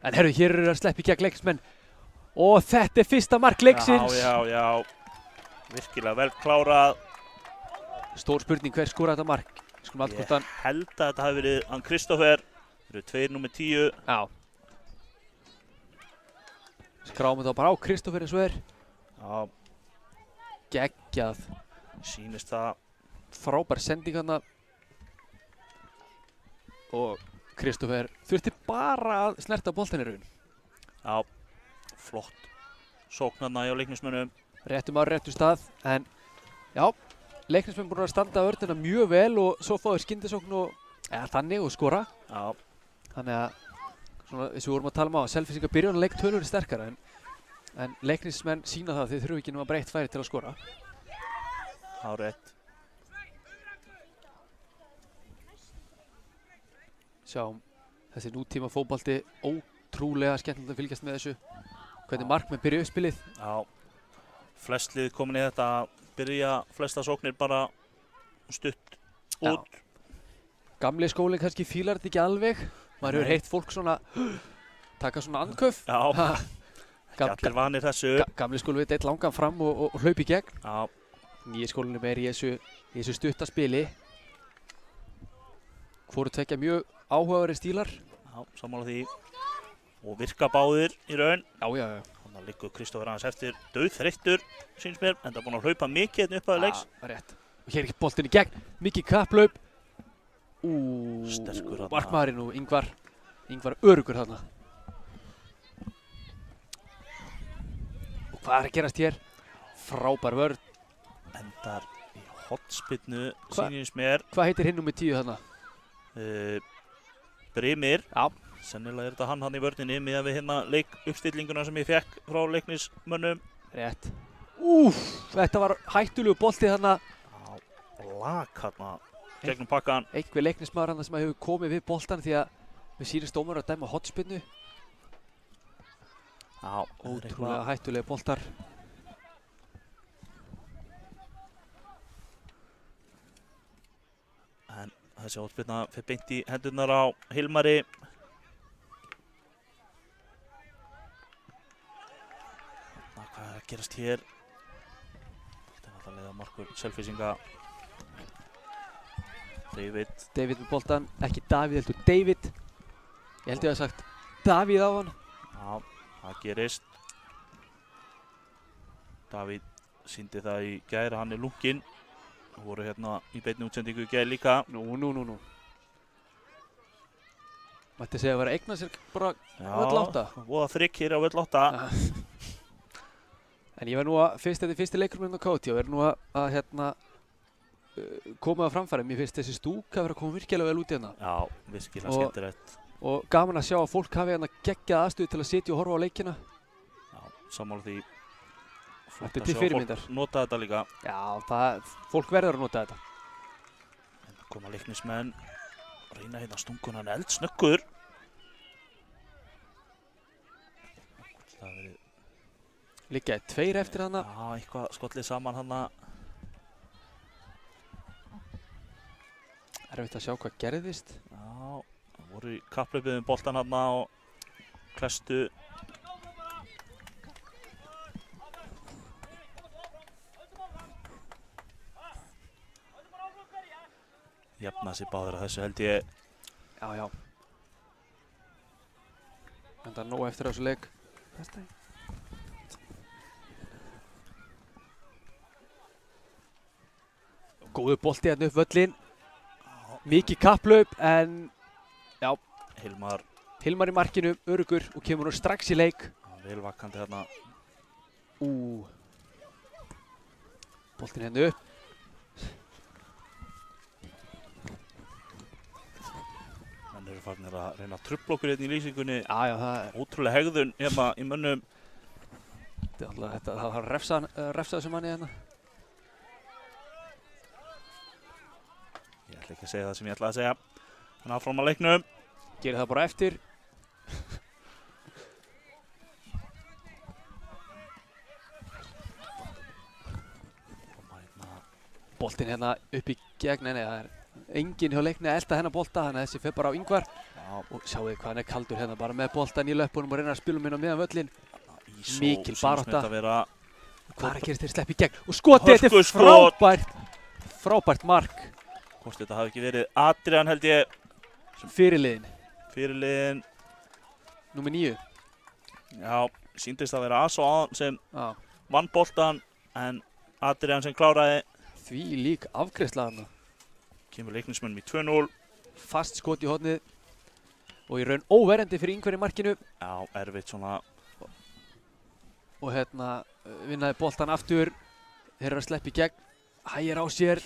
herru, hér eru að sleppa í gegn Leiknismenn. Og þetta er fyrsta mark leiksins. Já. Virkilega vel klárað. Stór spurning hver skoraði þetta mark. Ég held að þetta hafi verið hann Kristoffer. Það eru 2 númer 10. Já. Skráum þetta bara á Kristoffer eins og er. Já. Geggjað. Sýnist það. Frábær sending þarna. Og Kristoffer þurfti bara að snerta boltann í raun. Já. Flott. Sókn þarna hjá Leiknismönnum. Réttum á réttum stað. En já, Leiknismenn búin að standa vörnina mjög vel og svo fá þeir skyndisókn og þannig og skora. Já. Þannig að svona eins og við vorum að tala um á Selfyssingar byrja að leik tölur sterkara en Leiknismenn sína það að þeir þurfu ekki nema breytt færi til að skora. Hárrétt. Sjáum þessi nútíma fótbolti ótrúlega skemmtilegt að fylgjast með þessu. Hvernig markmenn byrja uppspilið. Já. Flest lið komin í þetta að byrja flesta sóknir bara stutt út. Gamli skólinn kannski fílar þetta ekki alveg. Maður hefur heyrt fólk svona taka svona andköf. Já. Allir vanir þessu. Gamli skólinn veit eitt langan fram og hlaup í gegn. Já. Nýi skólinn er meir í þessu stutta spili. Hvoru tvekja mjög áhugaverðir stílar. Já, sammála því. Og virka báðir í raun. Já. Þannig liggur Kristoffer aðeins eftir dauðþreyttur, syns mér. En það er búinn að hlaupa mikið hérna upp að leiks. Já, rétt. Og hér er boltinn í gegn. Mikið kapplaup. Sterkur þarna. Markmaðurinn og Ingvar öruggur þarna. Og hvað er að gerast hér? Frábær vörn. Endar í hotspinnu, sýnist mér. Hvað heitir hinn númer 10 þarna? Brimir. Já. Sennilega er þetta hann í vörninni miðað við hérna leikuppstillinguna sem ég fekk frá Leiknismönnum. Rétt. Þetta var hættulegu bolti þarna. Já, lag hérna gegnum pakkan. Einhver Leiknismaður þarna sem hefur komið við boltan því að við sýnist dómar að dæma hotspinnu. Já, ótrúlega hættulega boltar. En þessi hotspinna fyrir beint í hendurnar á Hilmari. Hvað er að gerast hér? Þetta er náttúrulega markur Selfyssinga. David með boltan, ekki Davíð heldur David. Ég held ég að hafa sagt Davíð á hann. Já, það gerist. Davíð sýndi það í gær, hann er lunkinn. Voru hérna í beinni útsendingu í gær líka. Nú. Mætti segja að vera að eigna sér bara völl 8. Voða frikk hér á völl 8. En ég verð nú að, þetta er fyrsti leikur með KT, og verð nú að hérna koma það framfæri. Mér finnst þessi stúka vera að koma virkilega vel út í hérna. Já, virkilega skemmtilegt. Og gaman að sjá að fólk hafi hérna geggjað aðstöðu til að sitja og horfa á leikina. Já, sammála því. Þetta er til fyrirmyndar. Fólk nota þetta líka. Já, fólk verður að nota þetta. En koma Leiknismenn, reyna hérna stunguna, hann eldsnöggur. Það verið... Líka 2 eftir hana. Já, eitthvað skollið saman hana. Erfitt að sjá hvað gerðist. Já, það voru í kapphlaupið um boltan hana og klestu. Jafna sig báður að þessu held ég. Já. En það er nóg eftir á þessu leik. Góður bolti hérna upp völlin. Mikið kapplaup, en já. Hilmar í markinu, öruggur, og kemur nú strax í leik. Vel vakkandi hérna. Boltin hérna upp. Menn eru farnir að reyna að trufla okkur hérna í lýsingunni. Já, það er ótrúlega hegðun hérna í mönnum. Það var refsað þessum manni hérna. Ég ætla ekki að segja það sem ég ætlaði að segja. Þannig áfram að leiknum. Gerir það bara eftir. Boltinn hérna upp í gegn, nei, það er enginn hjá leikni að elta hennar bolta, þannig að þessi fer bara á Ingvar. Og sjáu þið hvað hann er kaldur hérna, bara með boltan í löpunum og reyna að spila um hérna meðan völlin. Mikil barátta. Hvað er að gerast þeir sleppa í gegn? Og skotið, þetta er frábært mark. Hvort þetta hafi ekki verið Adrian held ég. Fyrirliðin. Númer 9. Já, síndist að vera Aso aðan sem vann boltan, en Adrian sem kláraði. Því lík afgreiðsla þarna. Kemur Leiknismönnum í 2-0. Fast skot í hornið. Og í raun óverjandi fyrir Ingvar í markinu. Já, erfitt svona. Og hérna vinnaði boltan aftur. Þeir eru að sleppa í gegn. Hægir á sér.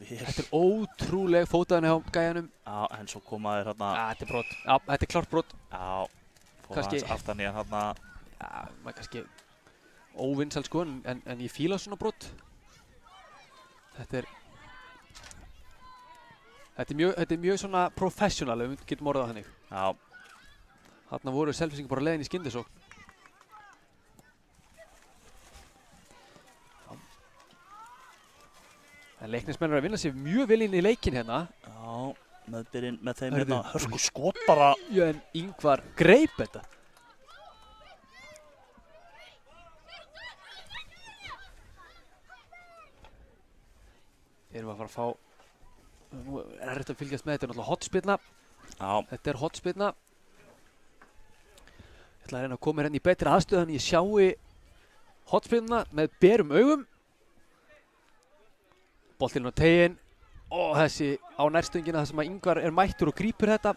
Þetta er ótrúleg fótaðan hjá gæjanum. Já, en svo koma þeir hérna. Þetta er brot. Já, þetta er klárt brot. Já, fóða hans aftan í hann hérna. Já, maður kannski óvinnsæl sko, en ég fíla svona brot. Þetta er mjög svona professional, ef við getum orðað þannig. Já. Þarna voru Selfyssingar bara leiðin í skyndisókn. En Leiknismenn eru að vinna sér mjög vel inn í leikinn hérna. Já, með þeim hérna hörku skot bara. Já, en Ingvar greip þetta. Erum við að fara að fá, nú er erfitt að fylgjast með, þetta er náttúrulega hotspyrna. Já. Þetta er hotspyrna. Ég ætla að reyna að koma hérna í betri aðstöðu þannig ég sjái hotspyrna með berum augum. Boltinn á teginn og þessi á nærstöngina þar sem að Ingvar er mættur og grípur þetta.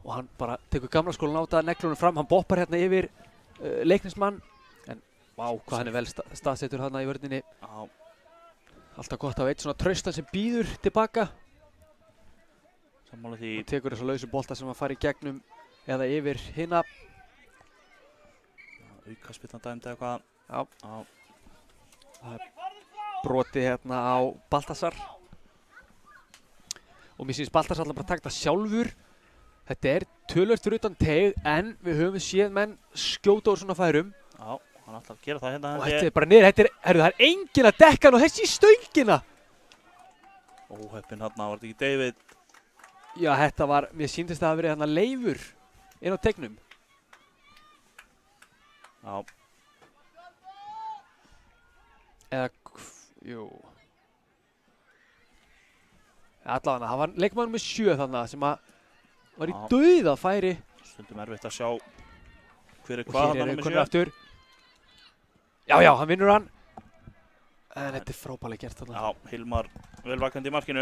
Og hann bara tekur gamla skólan á þetta, neglur hann fram, hann boppar hérna yfir Leiknismann. En vá, hvað hann er vel staðsettur hérna í vörninni. Já. Alltaf gott að hafa eitt svona traustan sem býður tilbaka. Sammála því. Og tekur þessu lausu bolta sem að fara í gegnum eða yfir hinna. Aukaspyrna dæmd eða eitthvað. Já. Það er brotið hérna á Baltasar. Og mér sýnist Baltasar alltaf bara að taka það sjálfur. Þetta er tölvört fyrir utan teig, en við höfum séð menn skjóta úr svona færum. Já. Hann ætlar að gera það hérna. Og þetta er bara niður, það er enginn að dekka hann og þessi í stöngina. Óheppinn hérna, var þetta ekki David? Já, þetta var, mér sýndist það að verið hérna Leifur inn á tegnum. Já. Eða, jú. Allavega, það var leikmaður með 7 þannig sem að var í dauðafæri. Stundum erfitt að sjá hver er hvað hann með 7. Aftur. Já, hann vinnur hann. En þetta er frábærlega gert þarna. Já, Hilmar velvakandi í markinu.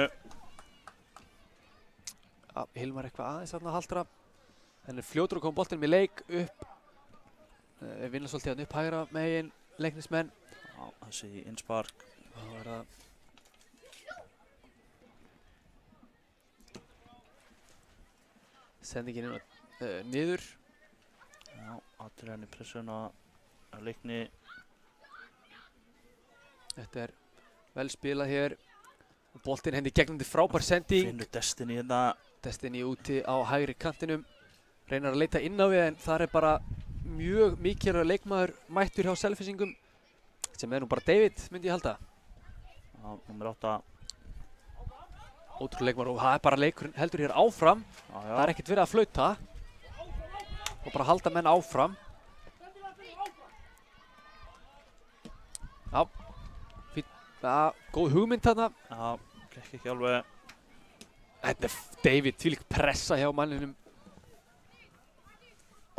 Já, Hilmar eitthvað aðeins þarna að haldra. En er fljótur að koma boltinum í leik upp. Vinna svolítið hann upp hægra megin, Leiknismenn. Já, þessi innspark. Það var það. Sendingin inn niður. Já, Adrian í pressuna að Leikni. Þetta er vel spilað hér. Og boltinn henni gegnum til frábær sending. Finnur Destiny hérna. Destiny úti á hægri kantinum. Reynar að leita inn á við en þar er bara mjög mikilvægur leikmaður mættur hjá Selfyssingum. Sem er nú bara David, myndi ég halda. Já, númer 8. Ótrúlega leikmaður og það er bara leikurinn heldur hér áfram. Já, já. Það er ekkert verið að flauta. Og bara halda menn áfram. Já. Já, góð hugmynd þarna. Já, gekk ekki alveg. Þetta er David, þvílík pressa hjá manninum.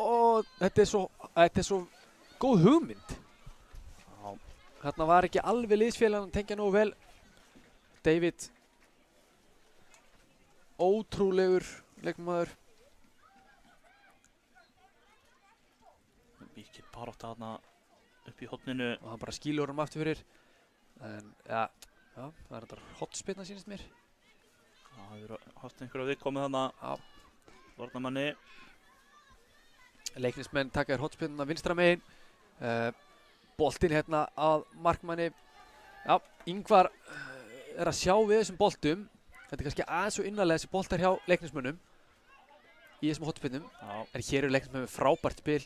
Og þetta er svo góð hugmynd. Já, Þarna var ekki alveg liðsfélagann að tengja nógu vel. David, ótrúlegur leikmaður. mikið barátta þarna upp í horninu. Og hann bara skýlur hann aftur fyrir. En ja, það er þetta hotspinna sýnist mér. Það hefur haft einhverja viðkomið þarna. Já. Varnarmanni. Leiknismenn taka þér hotspinnuna vinstra megin. Boltinn hérna að markmanni. Já, Ingvar er að sjá við þessum boltum. Þetta er kannski aðeins svo innarlega þessi boltar hjá leiknismönnum í þessum hotspinnum. Já. En hér eru leiknismenn með frábært spil.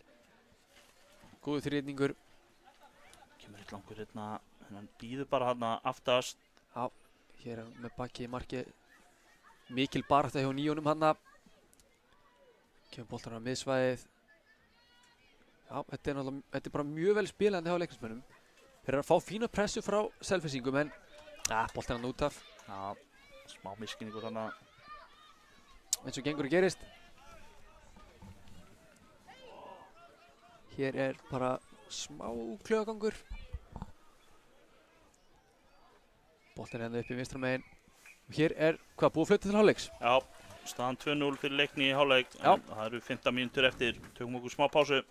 Góður þriðningur. Kemur eitt langur hérna. Hann býður bara hérna aftast. Já, hér er hann með bakið í marki. Mikil barátta hjá nýjónum hana. Kemur boltar á miðsvæðið. Já, þetta er bara mjög vel spilandi hjá leiknismönnum. Þeir eru að fá fína pressu frá Selfyssingum en boltar hann út af. Já, smá miskinningur þarna. Eins og gengur og gerist. Hér er bara smá klögagangur. Boltinn hérna upp í vinstra megin. Og hér er, hvað, búið að flauta til hálfleiks? Já, staðan 2-0 fyrir Leikni í hálfleik. Já. En það eru 15 mínútur eftir. Tökum okkur smá pásu.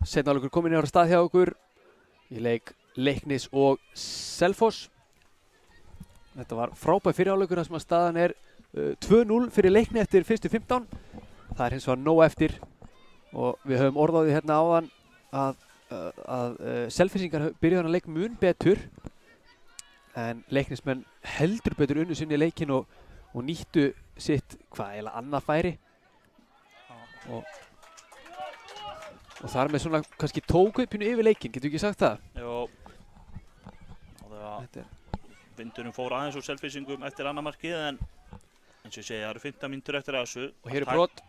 Seinni hálfleikur kominn á stað hjá okkur í leik Leiknis og Selfoss. Þetta var frábær fyrri hálfleikur þar sem að staðan er 2-0 fyrir Leikni eftir fyrstu 15. Það er hins vegar nóg eftir og við höfum orðaði hérna áðan að Selfyssingar byrjuðu að leik mun betur en Leiknismenn heldur betur unnu sinni í leikinn og og nýttu sitt, eiginlega annað færi og þar með svona kannski tóku pínu yfir leikinn, getur ekki sagt það? Jó. Og þegar vindurinn fór aðeins úr Selfyssingum eftir annað markið en eins og ég segi, það eru 15 mínútur eftir þessu. Og hér brot.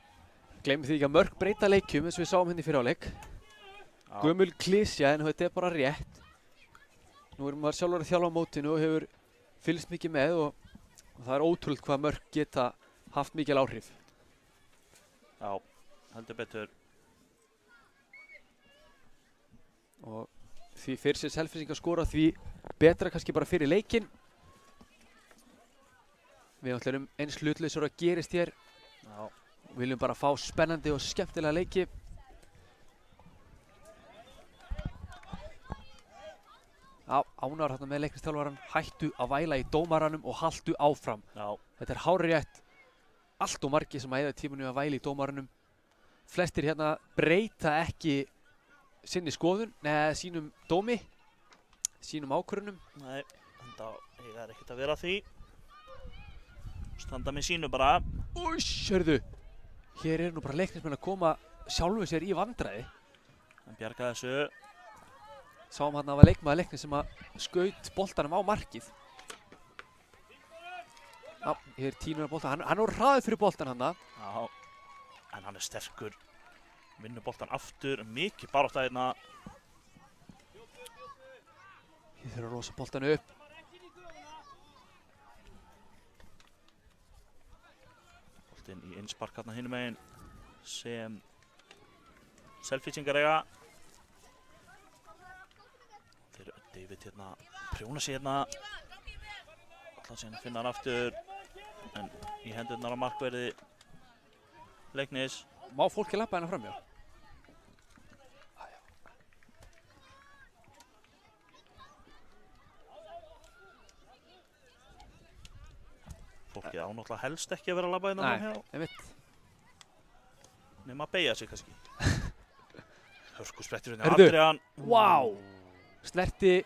Gleymið því ekki að mörk breyta leikjum eins og við sáum hérna í fyrri hálfleik. Gömul klísja en þetta er bara rétt. Nú maður sjálfur að þjálfa á mótinu og hefur fylgst mikið með og það er ótrúlegt hvað mörk geta haft mikil áhrif. Já, heldur betur. Og því fyrir sér Selfyssingar skora því betra kannski bara fyrir leikinn. Við ætlum eins hlutlausur að gerist hér. Já. Við viljum bara fá spennandi og skemmtilega leiki. Ánar hérna með leiknisþjálfarann, hættu að væla í dómaranum og haltu áfram. Já. Þetta er hárrétt. Allt og margir sem að eyða tímanu að væla í dómaranum. Flestir hérna breyta ekki sinni skoðun, neða sínum dómi, sínum ákvörðunum. Nei, þetta er ekkert að vera því. Standa með sínu bara. Úss, hörðu. Hér nú bara leiknismenn að koma sjálfu sér í vandræði. Hann bjargaði þessu. Sáum hann að það var leikmaður leikni sem að skaut boltanum á markið. Já, hér tínur að bolta. Hann er hraður fyrir boltan hann. Já, en hann er sterkur. Vinnur boltan aftur, mikið barátta hérna. Ég þurfa að losa boltan upp. Boltinn í innspark hérna hinum megin sem Selfyssingar eiga. Þeir David hérna prjóna sig hérna. Alltaf síðan finna hann aftur en í hendurnar á markverði Leiknis. Má fólki lappa hérna framjá? Fólkið á náttúrulega helst ekki að vera að labba hérna framhjá. Nei, einmitt. Nema að beygja sig kannski. Hörku sprettur hérna Heyrðu. Adrian. Vá! Snerti.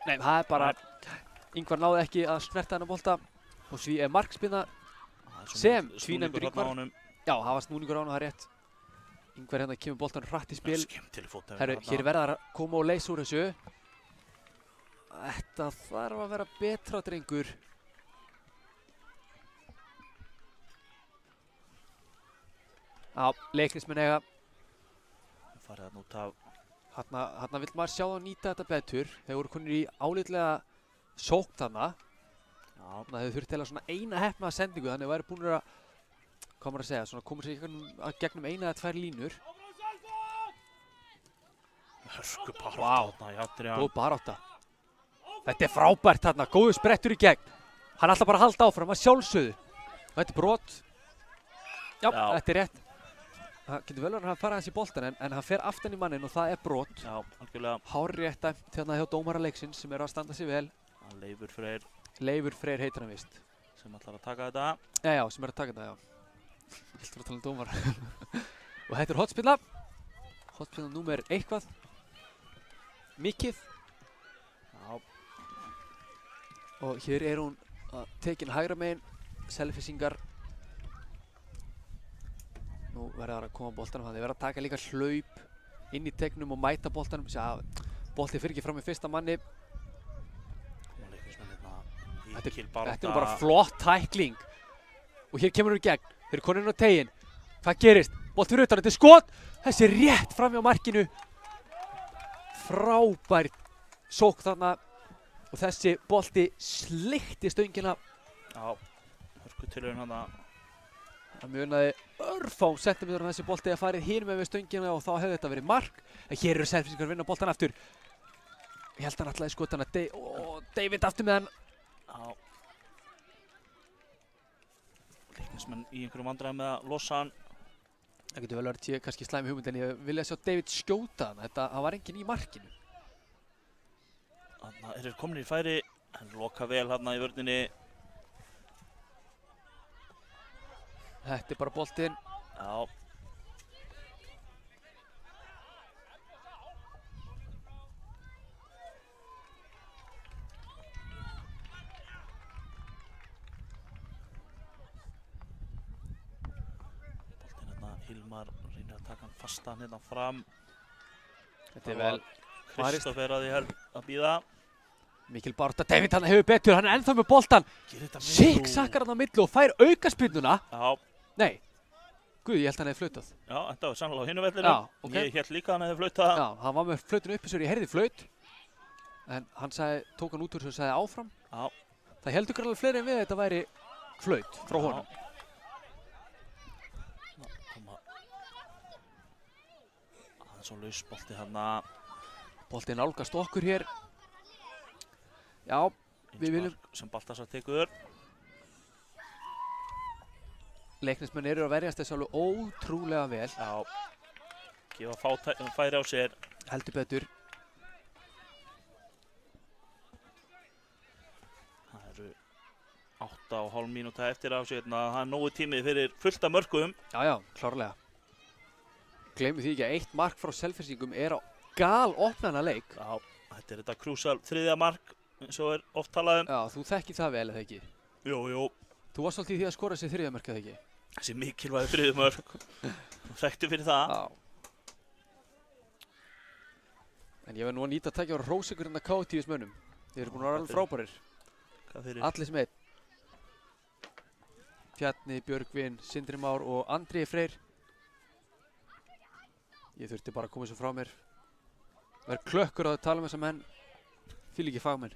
Nei, það er bara. Ingvar náði ekki að snerta hennar bolta. Og því er markspinna sem tvínemdur Ingvar. Já, það var snúningur á hann, það er rétt. Ingvar hérna kemur boltan hratt í spil. Skemmtileg fót. Herru, hér verðar að koma og leysa úr þessu. Þetta þarf að vera betra, drengur. Já, leiknismenn eiga. Farið þarna út af. Þarna vill maður sjá þá nýta þetta betur. Þeir voru konir í álitlega sókn þarna. Já. Þannig að þeir þurfti til að svona eina heppnaða sendingu. Þannig að væri búinir að, hvað maður að segja, svona komur sér gegnum eina eða tvær línur. Hörku barátta þarna í Adrian. Góð barátta. Þetta er frábært þarna, góður sprettur í gegn. Hann ætla bara að halda áfram, að sjálfsögðu. Og þetta er brot. Já, þetta er rétt. Það getur vel verið að hann fara hans í boltan en hann fer aftan í mannin og það er brot. Já, algjörlega. Hárrétt dæmt hérna hjá dómara leiksins sem eru að standa sig vel. Leifur Freyr. Leifur Freyr heitir hann víst. Sem ætlar að taka þetta. Já, sem er að taka þetta, já. Hildur að tala um dómara. Og þetta er hotspilla. Hotspilla númer eitthvað. Mikið. Já. Og hér er hún tekin hægra megin. Selfyssingar. Nú verður það að koma boltanum, þannig að þeir verða að taka líka hlaup inn í tegnum og mæta boltanum. Boltið fyrir ekki fram í fyrsta manni. Þetta er nú bara flott tækling. Og hér kemur hún í gegn. Þeir eru konur inn á teginn. Hvað gerist? Bolt fyrir utan, þetta er skot. Þessi er rétt fram hjá markinu. Frábær sókn þarna. Og þessi bolti slikti stöngina. Já, hörku tilraun þarna. Það munaði örfá sentimetrar þessi bolti að farið hinum með stöngina og þá hefði þetta verið mark. En hér eru Selfyssingar að vinna boltan aftur. Ég held að hann ætlaði skotana. David aftur með hann. Já. Leiknismenn í einhverjum vandræðum með að losa hann. Það getur vel verið kannski slæmi hugmynd en ég vilja sjá David skjóta hann. Það var enginn í markinu. Þarna þeir eru komin í færi. Hann loka vel hérna í vörninni. Þetta er bara boltinn. Já. Hilmar reynir að taka hann fastan hérna fram. Þetta er vel Kristófer að því að bíða. mikil barátta. David hann hefur betur, hann er ennþá með boltan. Gerir þetta Siksakkar hann á milli og fær aukaspyrnuna. Já, Nei, guð, ég held hann hefði flautað. já, þetta var sannlega á hinu vellinum. Já, ok. Ég held líka að hann hefði flautað. Já, hann var með flautinu uppi svo ég heyrði flaut. En hann tók hann út úr og sagði áfram. Já. Það heldur grann fleiri en við að þetta væri flaut frá honum. Koma aðeins á lausbolti hérna. Boltinn nálgast okkur hér. Já, við viljum. Sem Baltasar tekur. Leiknismenn eru að verjast þessu alveg ótrúlega vel. Já. Gefa færi á sér. Heldur betur. Það eru 8,5 mínúta eftir á sér. Það er nógu tímið fyrir fullt af mörkum. Já, klárlega. Gleymum því ekki að 1 mark frá Selfyssingum er á galopnana leik. Já, þetta er þetta krúsal 3. mark eins og er oft talað um. Já, þú þekkir það vel, eða ekki? Jú. Þú varst alltaf í því að skora sér 3. mark, eða ekki? Þessi mikilvægi 3. mörk. Þekktu fyrir það. Já. En ég verð nú að nýta að takja á hrós ykkur hérna KTS mönnum. Þeir eru búin að vera alveg frábærir. Hvað fyrir? Allir sem einn. Fjarni, Björgvin, Sindri Már og Andri Freyr. Ég þurfti bara að koma þessu frá mér. Verð klökkur að tala um þessa menn. Fýl ekki fagmenn.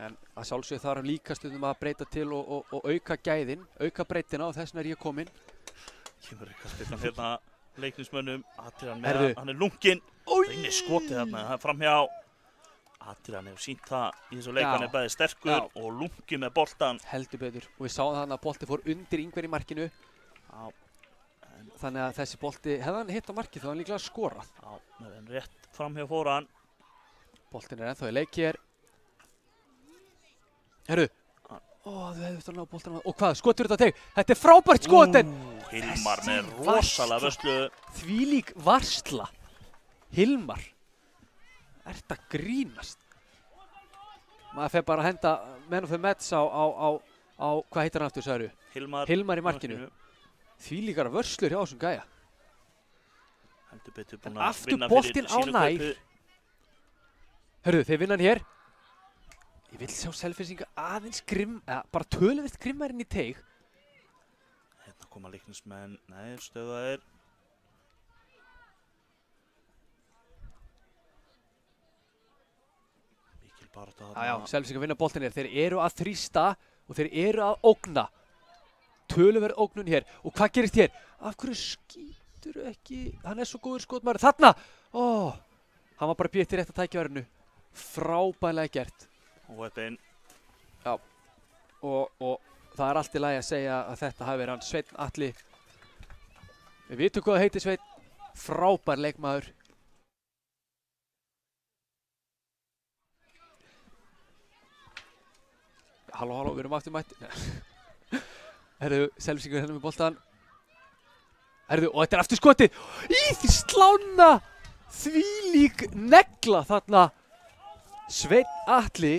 En að sjálfsögðu þarf líka stundum að breyta til og auka gæðin, auka breytina og þess vegna er ég kominn. Kemur eitthvað spillan hérna leiknismönnum. Adrian Herðu. með hann er lunginn. Reynir skotið þarna, það er framhjá. Adrian hefur sýnt það í þessu leik, Já. hann er bæði sterkur Já. og lunginn með boltan. Heldur betur. Og við sáum þannig að bolti fór undir Ingvar í markinu. Já, Þannig að þessi bolti, hefði hann hitt á markið þá hefði hann líklega skorað. já, en rétt framhjá fór hann. Boltin er ennþá í leik hér. Herru. Ó, þú hefði eftir að ná boltan á. Og hvað, skotur þetta teg? Þetta er frábært skotin! Hilmar með Þessi rosalega varsla. vörslu. Þvílík varsla. Hilmar. Ert að grínast? Maður fer bara að henda menn of the match á hvað heitir hann aftur, sagður? Hilmar í markinu. Þvílíkar vörslur hjá þessum gæja. Heldur betur En búin að aftur vinna boltinn fyrir á sínu nær. kaupi. Hörru, þeir vinna hann hér. Ég vil sjá Selfyssinga aðeins bara töluvert grimmar inn í teig. Hérna koma leiknismenn, nei, stöðaðir. Mikil barátta þarna. Já, Selfyssinga vinna boltin hér. Þeir eru að þrýsta og þeir eru að ógna. Töluverð ógnun hér. Og hvað gerist hér? Af hverju skýtur ekki? Hann er svo góður skotmaður. Þarna! Ó, hann var bara bjöttir rétt að tækjaverðinu. Frábælega gert. Og Eppin. Já. Og það er allt í lagi að segja að þetta hafi verið hann Sveinn Atli. Við vitum hvað það heitir Sveinn. Frábær leikmaður. Halló, við erum aftur mætt. Herðu, Selfyssingur hérna með boltan. Herðu, og þetta er aftur skotið. Í því slána! Þvílík negla þarna. Sveinn Atli,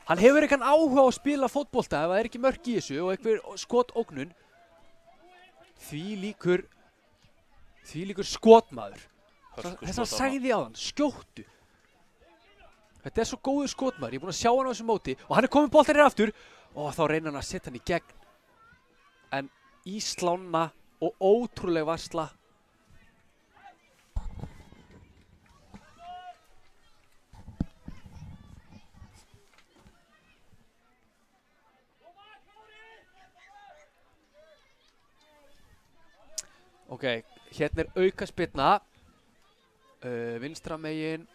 hann hefur eitthvað áhuga á að spila fótbolta ef það er ekki mörk í þessu og einhver skotógnun. Þvílíkur skotmaður. Þess að sagði á hann, skjóttu. Þetta er svo góður skotmaður, ég er búinn að sjá hann á þessu móti og hann er komið boltan hér aftur og þá reynir hann að setja hann í gegn. En í slána og ótrúleg varsla. Ok, hérna er aukaspyrna. Vinstra megin.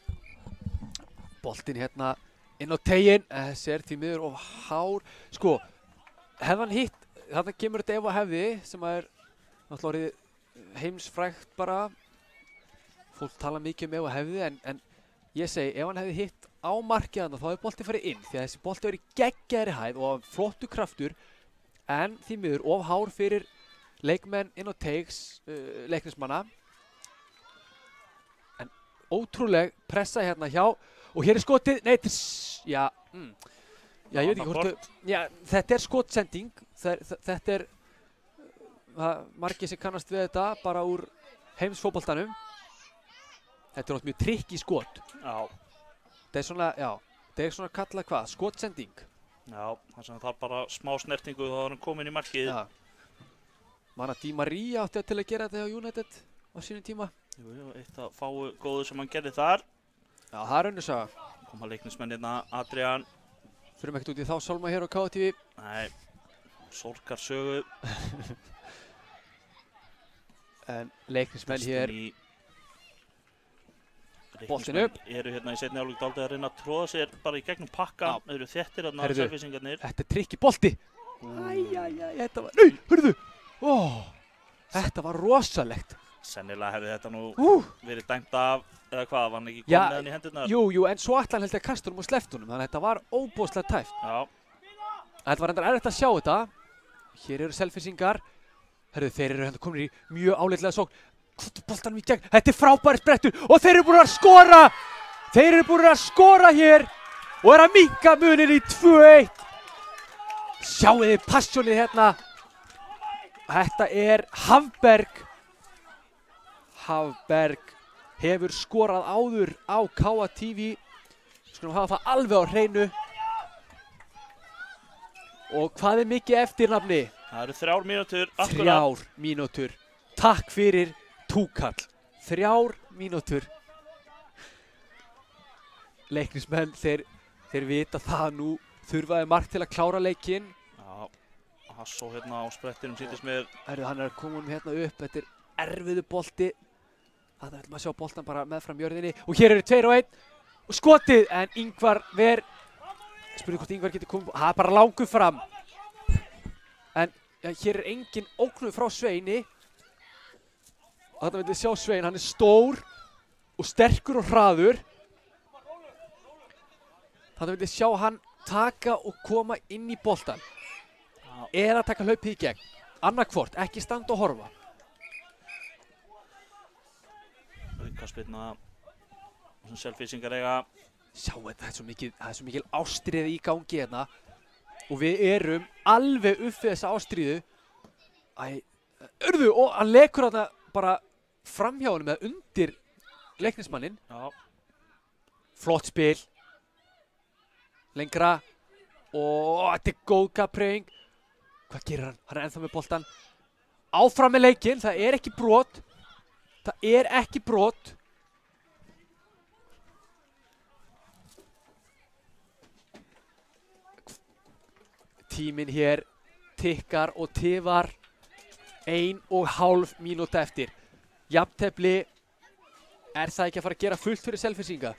Boltinn hérna inn á teiginn. Þessi er því miður of hár. Sko, hefði hann hitt, þarna kemur þetta ef og hefði, sem er náttúrulega orðið heimsfrægt bara. Fólk tala mikið um ef og hefði, en ég segi, ef hann hefði hitt á markið þarna, þá hefði boltinn farið inn. Því að þessi bolti var í geggjaðri hæð og flottu kraftur, en því miður of hár fyrir leikmenn inn á teigs leiknismanna. En ótrúleg pressa hérna hjá. Og hér er skotið, nei, já, Já, ég veit ekki hvort já, þetta er skotsending. Þetta er margir sem kannast við þetta bara úr heimsfótboltanum. Þetta er mjög trikki skot. Já. Það er svona, já, það er svona kallað hvað? Skotsending. Já, þannig að það er bara smá snertingu þá er hann komin í markið. Já. Manna Di Maria átti til að gera þetta hjá United á sínum tíma. Jú, eitt af fáu góðu sem hann gerði þar. Já, það er önnur saga. Koma leiknismennina, Adrian. Þurfum ekkert út í þá sálma hér á KTV. Nei, sorgar sögu. En leiknismenn hér. Boltinn upp. Eru hérna í seinni hálfleik dálítið að reyna að tróða sér bara í gegnum pakka. Þeir eru þéttir hérna Selfyssingarnir. Þetta er trikki bolti. Þetta var, nei, hörðu. Þetta var rosalegt. Sennilega hefði þetta nú verið dæmt af, eða hvað, var hann ekki komið með hann í hendurnar? Jú, en svo ætlaði hann held að kasta honum og slefta honum, þannig að þetta var óbúðslega tæft. Já. Þetta var reyndar erfitt að sjá þetta. Hér eru Selfyssingar. Herðu, þeir eru hérna komin í mjög áleitlega sókn. Boltanum í gegn. Þetta er frábæri sprettur og þeir eru búin að skora! Þeir eru búin að skora hér og er að minnka munin í 2-1. Sjáu þið passjónið hérna. Þetta er Hafberg. Hafberg hefur skorað áður á KTV. Skulum hafa það alveg á hreinu. Og hvað er mikið eftir nafni? Það eru 3 mínútur. 3 mínútur. Takk fyrir Túkall. 3 mínútur. Leiknismenn, þeir vita það nú. Þurfaði margt til að klára leikinn. Já, Hasso hérna á sprettinum sýndist mér. Hann er komin hérna upp. Þetta er erfiðu bolti. Þannig ætlum að sjá boltan bara meðfram jörðinni. Og hér eru 2 og 1. Og skotið, en Ingvar ver. Spurning hvort Ingvar getur komið. Það er bara langur fram. En ja, hér er engin óknur frá Sveini. Og þarna vilja sjá Svein. Hann er stór og sterkur og hraður. Þarna vilja sjá hann taka og koma inn í boltan. Eða taka hlaupið í gegn. Annarkvort, ekki standa og horfa. Aukaspyrna sem Selfyssingar eiga. Sjáu þetta, það er svo mikil ástríða í gangi hérna. Og við erum alveg upp við þessa ástríðu. Og hann lekur þarna bara framhjá honum eða undir leiknismanninn. Já. Flott spil. Lengra. Og þetta er góð gappreying. Hvað gerir hann? Hann er ennþá með boltan. Áfram með leikinn, það er ekki brot. Það er ekki brot. Tíminn hér tikkar og tifar. 1,5 mínúta eftir. Jafntefli. Er það ekki að fara að gera fullt fyrir Selfyssinga?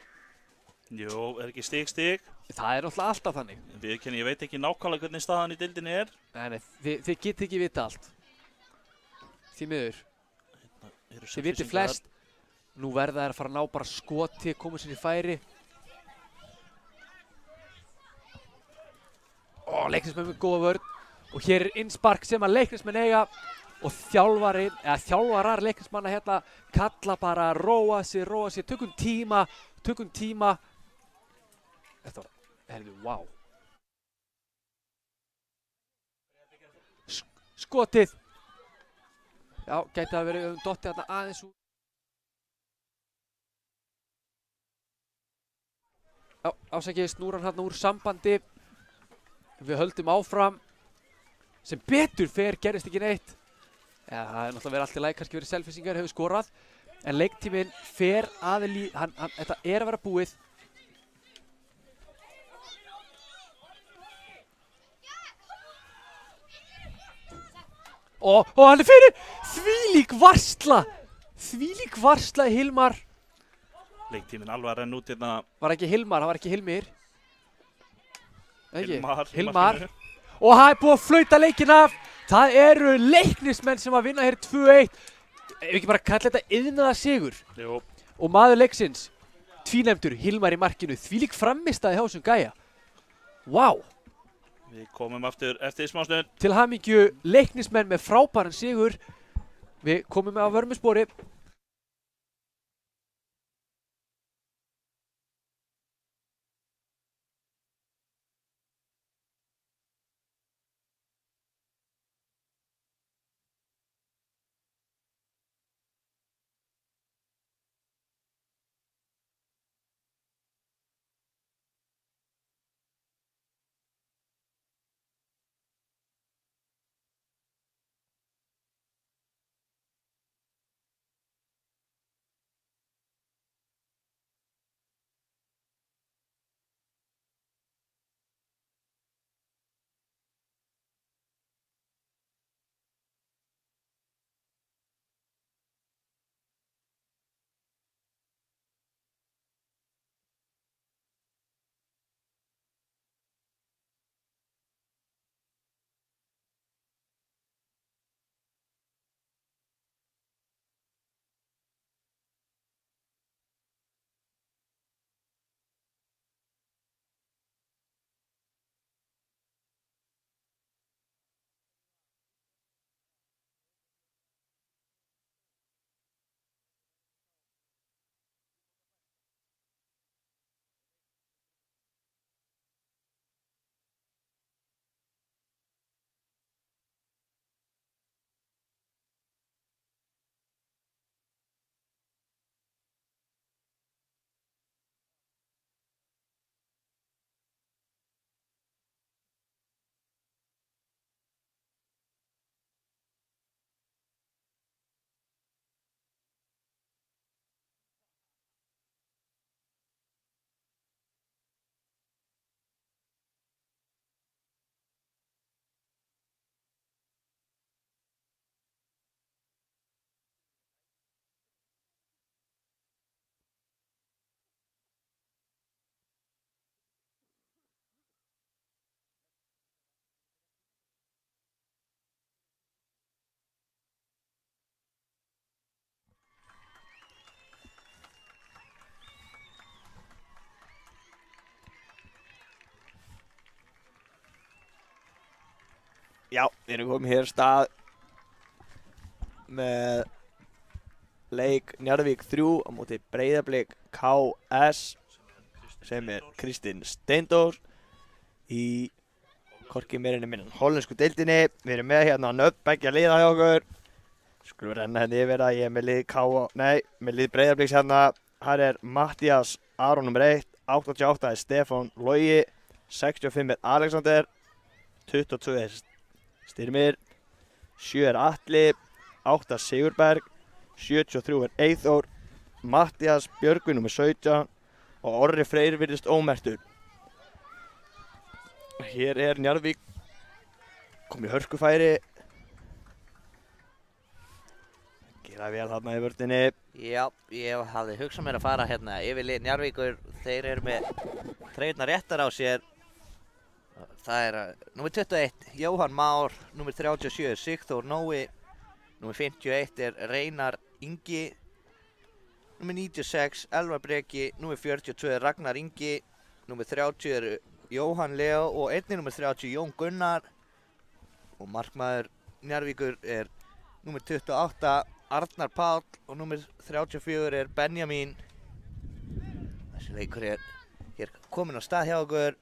Jú, er ekki stig? Það er náttúrulega alltaf þannig. Ég veit ekki nákvæmlega hvernig staðan í deildinni er. Nei, þið getið ekki vita allt. Því miður. Þið vitið flest. Nú verða þær að fara að ná bara skoti, koma sér í færi. Leiknismenn með góða vörn. Og hér er innspark sem að leiknismenn eiga. Og þjálfarar leiknismanna hérna kalla bara róa sig. Tökum tíma. Þetta var, vá. Skotið. Já, gæti að verið dottið hérna aðeins úr. Já, ásækið snúran hérna úr sambandi. Við höldum áfram. Sem betur fer gerist ekki neitt. Ja, það er náttúrulega verið allt í lagi, kannski verið Selfyssingar hefur skorað. En leiktíminn fer þetta er að vera búið. Og hann er fyrir! Þvílík varsla Hilmar. Leiktíminn alveg að renna út hérna. Var ekki Hilmar, það var ekki Hilmir. Hilmar. Og það er búið að flauta leikinn af. Það eru leiknismenn sem að vinna hér 2-1. Ef ekki bara kalla þetta iðnaða sigur. Jú. Og maður leiksins, tvínemdur Hilmar í markinu. Þvílík frammistaði hjá þessum gæja. Vá. Við komum aftur eftir smá stund. Til hamingju leiknismenn með frábæran sigur. Við komum með á vörmuspori. Já, við erum komið hér af stað með leik Njarðvík 3 á móti Breiðablik KS sem er Kristinn Steindór í hvorki meirinu minna hollensku deildinni. Við erum með hérna nöfn beggja liða hjá okkur. Skulum renna henni yfir að ég er með lið Breiðabliks hérna. Her er Mattias Aron nr. 1, 88 er Stefán Logi, 65 er Alexander, 22 er Styrmir, 7 er Atli, 8 Sigurberg, 73 er Eyþór, Mattias Björgvin nr. 17 og Orri Freyr virðist ómerktur. Hér er Njarðvík komið hörkufæri. Gera vel þarna í vörninni. Já, ég hafði hugsað mér að fara hérna yfir lið Njarðvíkur. Þeir eru með treyjurnar réttar á sér. Það er númer 21, Jóhann Már, númer 37, Sigþór Nói, númer 51 er Reynar Ingi, númer 96, Elvar Breki, númer 42 er Ragnar Ingi, númer 30 er Jóhann Leo og einnig númer 30 Jón Gunnar og markmaður Njarðvíkur er númer 28 Arnar Páll og númer 34 er Benjamín. Þessi leikur er hér komin á stað hjá okkur.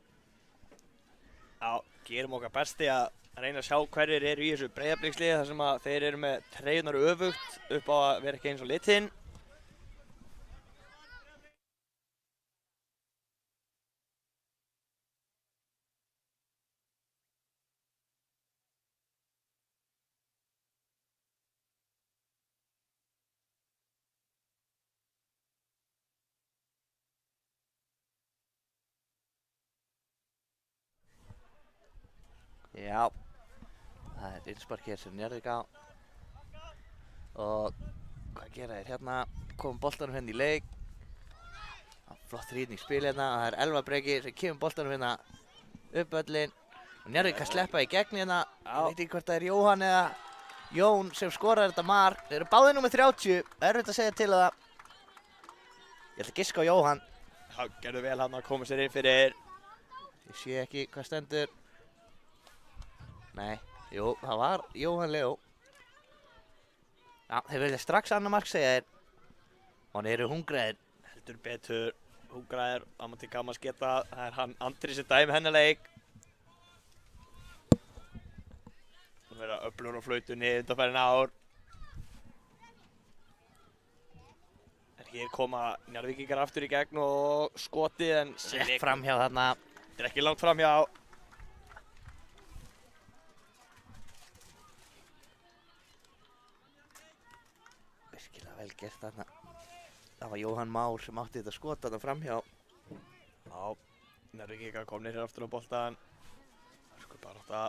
Já, gerum okkar besti að reyna að sjá hverjir eru í þessu Breiðabliksliði þar sem að þeir eru með treyjurnar öfugt upp á að vera ekki eins og litinn. Já, það er innspark hér sem Njarðvík á og hvað gera þeir hérna? Komum boltanum hérna í leik. Flott rýtning spil hérna, það er Elvar Breki sem kemur boltanum hérna upp öllin og Njarðvík að sleppa í gegn hérna. Ég veit ekki hvort það er Jóhann eða Jón sem skorar þetta mark. Þeir eru báðir númer 30, erfitt að segja til það. Ég ætla að giska á Jóhann. Já, gerðu vel hann að koma sér inn fyrir. Ég sé ekki hvað stendur. Nei, jú, það var Jóhann Leo. Já, þeir vilja strax annar mark segja þeir. Og hann eru hungraðir. Heldur betur hungraðir, það mátti gaman sketa. Það er hann Andri sem dæmi hennar leik. Það verða öflur á flautunni undanfærin ár. En hér koma Njarðvíkingar aftur í gegn og skotið en Rétt framhjá þarna. Þetta er ekki langt framhjá. Vel gert þarna. Það var Jóhann Már sem átti þetta skot þarna framhjá. Já, Njarðvíkingar komnir hér aftur á boltan. Hörku barátta.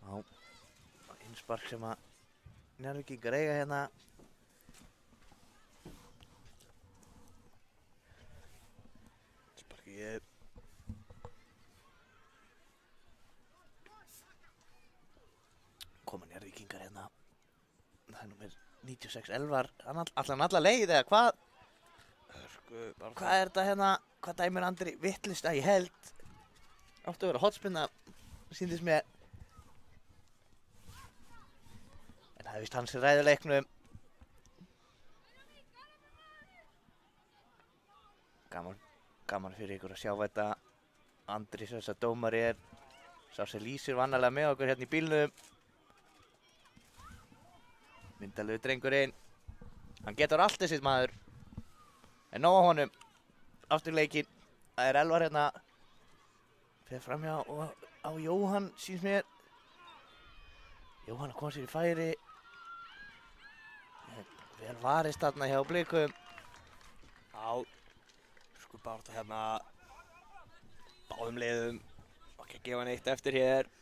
Já, innspark sem að Njarðvíkingar eiga hérna. Sparkið. Koma Njarðvíkingar hérna. Það er númer 96 Elvar. Allan alla leið eða hvað? Hörku barátta. Hvað er þetta hérna? Hvað dæmir Andri vitlaust að ég held? Áttu að vera hotspinna, sýndist mér. En það er vist hans ræður leiknum. Gaman fyrir ykkur að sjá þetta. Andri sem þess að dómari er sá sem lýsir vanalega með okkur hérna í bílnum. Myndalegu drengurinn. Hann getur allt þessi maður. En nóg á honum. Aftur leikinn. Það er Elvar hérna. Fyrir framhjá og á Jóhann síns mér. Jóhann að koma sér í færi. Vel varist þarna hjá Blikum. Já, sko barátta hérna. Báðum liðum. Ekki að gefa neitt eftir hér.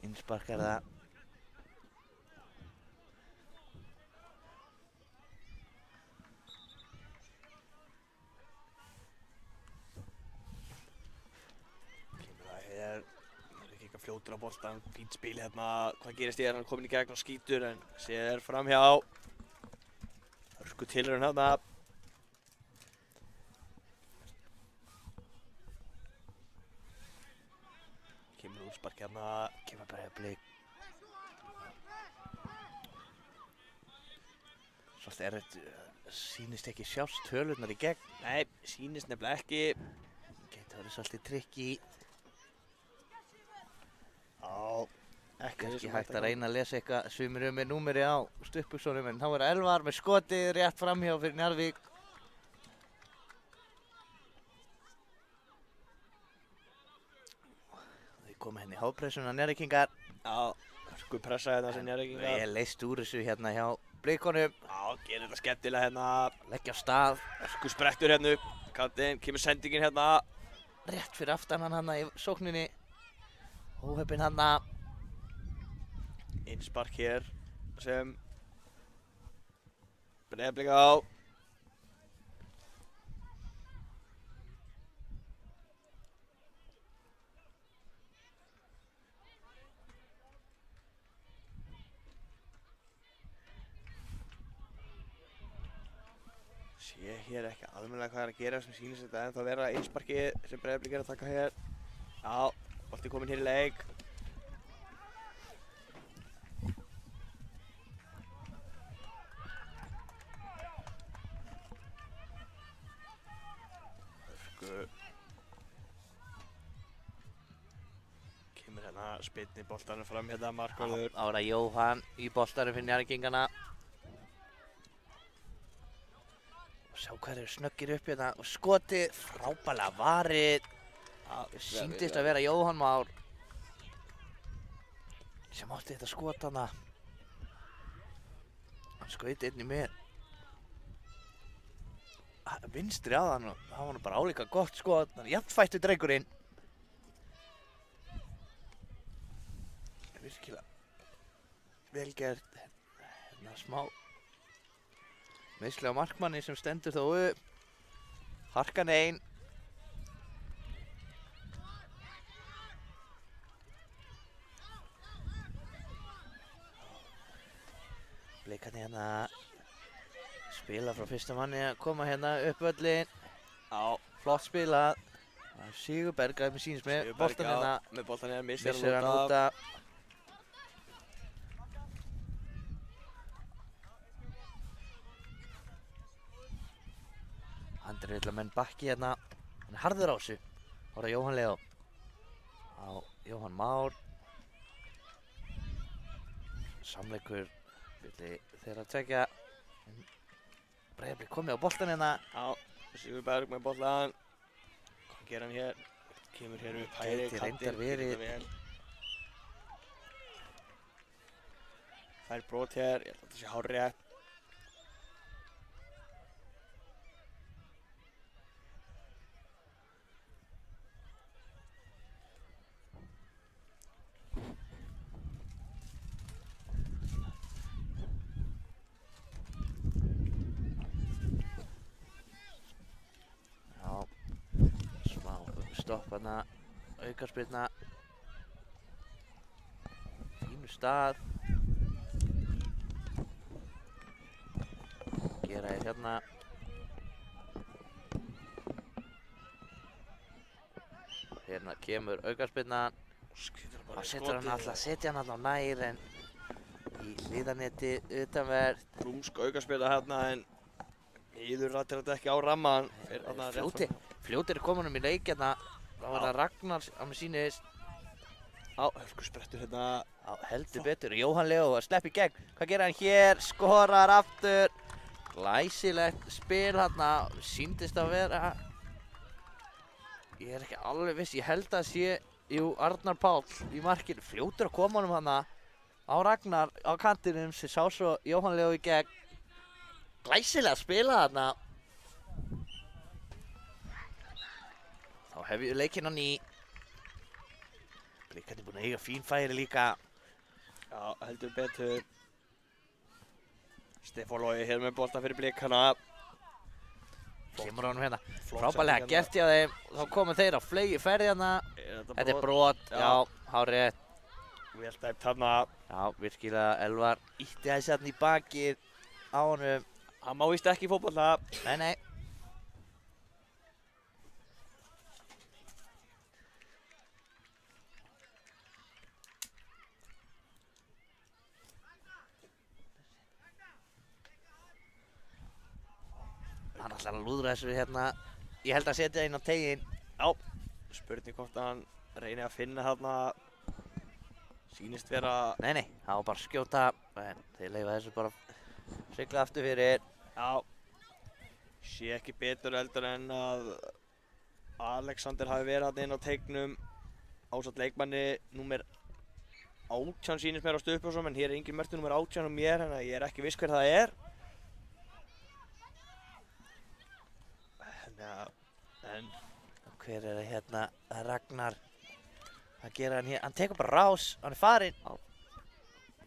Innspark er það. Kemur það hér. fljótur á boltan, fínt spil hérna. Hvað gerist ég hann komin í gegn og skítur en sér framhjá. Hörku tilraun hérna. Kemur útspark hérna, kemur Breiðablik. Svolítið sýnist ekki sjást tölurnar í gegn. Nei, sýnist nefnilega ekki. Gæti verið svolítið trikki. Já, Ekki hægt að reyna að lesa eitthvað sumir með númeri á stuttbuxunum en þá er Elvar með skotið rétt framhjá fyrir Njarðvík. Þau koma henni í hápressuna Njarðvíkingar. Já, hörku pressa hérna sem Njarðvíkingar. Vel leist úr þessu hérna hjá Blikunum. Já, gerir þetta skemmtilega hérna. Leggja af stað. Hörku sprettur hérna upp. Kantinn, kemur sendingin hérna. Rétt fyrir aftan hann í sókninni. Óheppinn hann. Innspark hér sem Breiðablik á. Sé hér ekki almennilega hvað er að gera sem sýnist þetta en þá vera innsparkið sem Breiðablik að taka hér. Já, bolti kominn hér í leik. Kemur hérna spyrni boltanum fram hérna markvörður. Ára Jóhann í boltanum fyrir Njarðvíkingana. Og sjá hvað eru snöggir upp hérna og skotið frábærlega varið. Sýndist að vera Jóhann Már sem átti þetta skot hana. Hann skaut inn í mér. Vinstri á þann og það var nú bara álíka gott skot. Hann er jafnfættur drengurinn. Virkilega vel gert. Hérna smá meiðsli á markmanni sem stendur þó upp. Harkan einn. Blikarnir hérna spila frá fyrsta manni að koma hérna upp völlin. Já, flott spilað. Sigurberg með sýnist með boltan hérna. Með boltan hérna Missir hann út af. Andri vill að menn bakki hérna. Hann er harður á þessu. Þá er það Jóhann Leó. Á Jóhann Már. Samleikur villi þeirra tveggja. Breiðablik komið á boltan hérna. Já, Sigurberg með boltan. Hvað gerir hann hér? Kemur hér upp hægri Gæti kantinn. reyndar verið. Fær brot hér, ég held að þetta sé hárrétt. Stopp hana, aukaspyrna. Fínu stað. Gera ég hérna. Hérna kemur aukaspyrna. Og setur hann alltaf, setja hann alltaf nær en í hliðanetti utanverð. Rúmsk aukaspila hérna en Íður rættir þetta ekki á ramman. Fljótir er komin í leik hérna. Þá var það Ragnar að mér sýnist. Já, hörku sprettur hérna. Já, heldur betur. Jóhann Leó að sleppa í gegn. Hvað gerir hann hér? Skorar aftur. Glæsilegt spil hérna. Sýndist að vera. Ég er ekki alveg viss. Ég held að sé, jú, Arnar Páll í markinu. Fljótur að koma honum hérna á Ragnar á kantinum sem sá svo Jóhann Leó í gegn. Glæsilega spila hérna. Þá hefum við leikinn á ný. Blikarnir búin að eiga fín færi líka. Já, heldur betur. Stefán Logi hér með bolta fyrir Blikana. Kemur honum hérna. Frábærlega gert hjá þeim. Þá komum þeir á flegi ferði hérna. Þetta er brot. Já, hárið. Vel dæmt þarna. Já, virkilega Elvar ítti þessi hann í bakið á honum. Hann má víst ekki í fótbolta. Nei, nei. Hann ætlar að lúðra þessu hérna. Ég held að setja inn á teginn. Já, spurning hvort hann reynir að finna þarna. Sýnist vera... Nei, nei, það var bara að skjóta. En þeir leyfa þessu bara sigla aftur fyrir. Já, sé ekki betur heldur en að Alexander hafi verið hann inn á teignum ásatt leikmanni númer 18 sýnist mér á stuðpjósum, en hér er engin merktur númer 18 á mér, en ég er ekki viss hver það er. En Hver er það hérna? Það er Ragnar. Það gera hann hér. Hann tekur bara rás. Hann er farinn.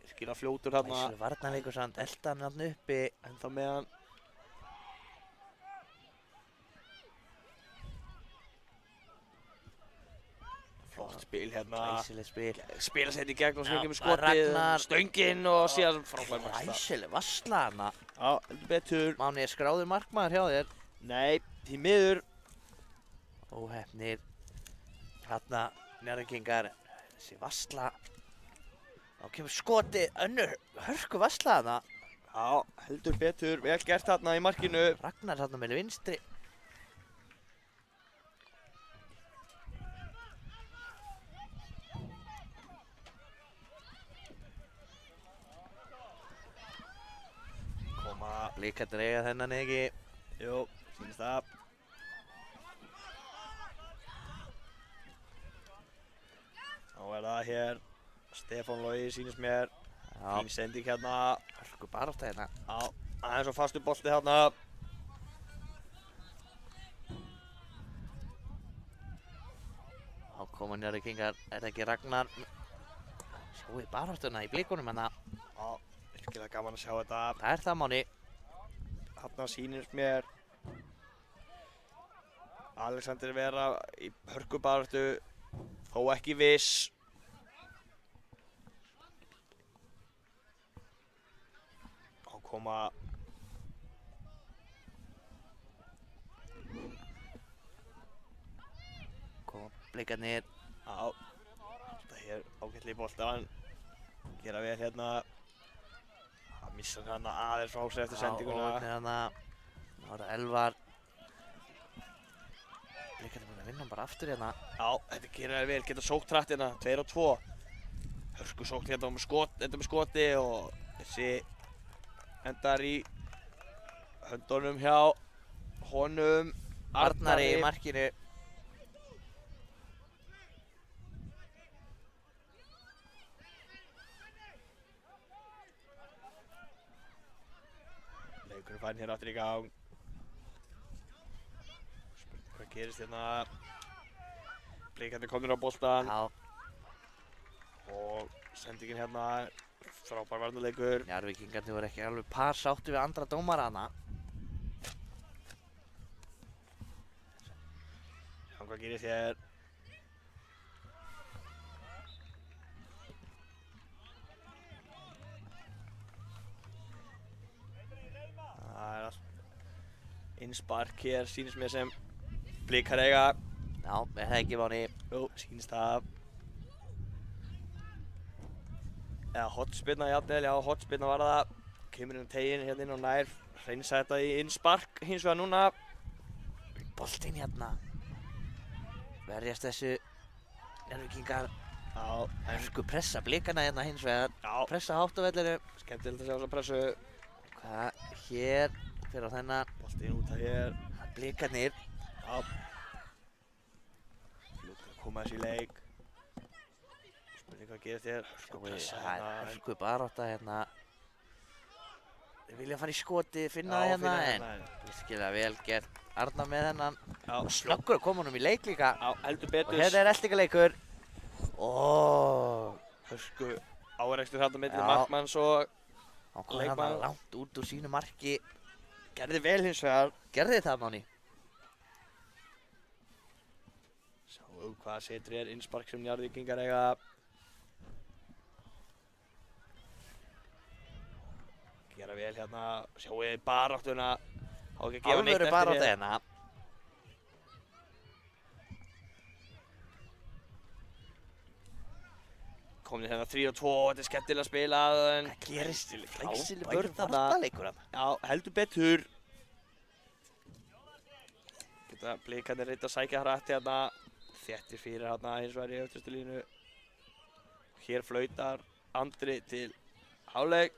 virkilega fljótur þarna. Þessu varnarleikur samt, elda hann þarna uppi. Ennþá með hann. Flott spil hérna. Glæsilegt spil. Spila sér í gegn og svo Já, kemur skotið, Ragnar. stönginn og síðan frábær varsla. Glæsileg varsla hana. Já, heldur betur. Máni er skráður markmaður hjá þér. Nei, því miður. Óheppnir. Þarna Njarðvíkingar. Þessi varsla. Þá kemur skotið, önnur hörku varsla hana. Já, heldur betur. Vel gert þarna í markinu. Ragnar þarna með vinstri. Koma. Blikarnir eiga þennan ekki. Jú, sýnist það. Þá er það hér. Stefán Logi sýnist mér. Já, Fín sending hérna. hörku barátta hérna. Já, aðeins og fastur bolti hérna. Þá koma Njarðvíkingar, er það ekki Ragnar? Sjáu baráttuna í blikunum hérna. Já, virkilega gaman að sjá þetta. Það er það, Máni. Þarna sýnist mér Alexander vera í hörkubaráttu, þó ekki viss. Þá koma Koma blikarnir. á þetta hér ágætlega í boltan, gera vel hérna. Það missar hann aðeins frá sér eftir sendinguna. Óheppnir hérna. Þá er það Elvar. Blikarnir búin að vinna hann bara aftur hérna. Já, þetta gerir það vel, geta sókt hratt hérna, 2 á 2. Hörku sókt hérna með skoti og þessi endar í höndunum hjá honum Arnari í markinu. Leikurinn fær hér aftur í gang. Spurning hvað gerist hérna. Blikarnir komnir á boltan Já, og sendingin hérna, frábær varnarleikur. Njarðvíkingarnir voru ekki alveg par sáttu við andra dómara hana. Sjá hvað gerist hér. Það er allt innspark hér, sýnist mér sem Blikar eiga. Já, er það ekki, Máni? Jú, sýnist það. Eða hotspinna jafnvel, já, hotspinna var það. Kemur inn á teginn hérna inn og nær. Hreinsa þetta í innspark hins vegar núna. Boltinn hérna. Verjast þessu Njarðvíkingar. Já, en Hörku pressa blikarna hérna hins vegar. já, Pressa hátt á vellinu. skemmtilegt að sjá þessa pressu. Hvað hér fyrir á þennan. Boltinn út af hér. Blikarnir. Já. Fljótur að koma þessi í leik. Spurning hvað gerist hér. Hörku pressa Það er hérna. hörku barátta hérna. Þeir vilja fara í skoti, finna Já, það hérna, finna en hérna, virkilega vel gert. Arnar með hennan. Já, Snöggur að koma honum í leik líka. Já, heldur Og betur. hérna er eltingaleikur. Ó, Hörku árekstur hérna milli Já. markmanns og hann kom Leikmaður. hérna langt út úr sínu marki. gerði vel hins vegar. Gerði það, Máni? Sjáum hvað setur hér innspark sem Njarðvíkingar eiga. Gera vel hérna, sjáu þið baráttuna. Á ekki að gefa neitt Alvöru eftir barátta hér. hérna. Komnir hérna 3-2, þetta er skemmtilega spilað en Hvað gerist? Glæsileg Frábær vörn þarna. varnarleikur þarna. Já, heldur betur. Geta blikarnir reynt að sækja hrætti hérna. Þéttir fyrir hérna hins vegar í öftustu línu. Hér flautar Andri til hálfleik.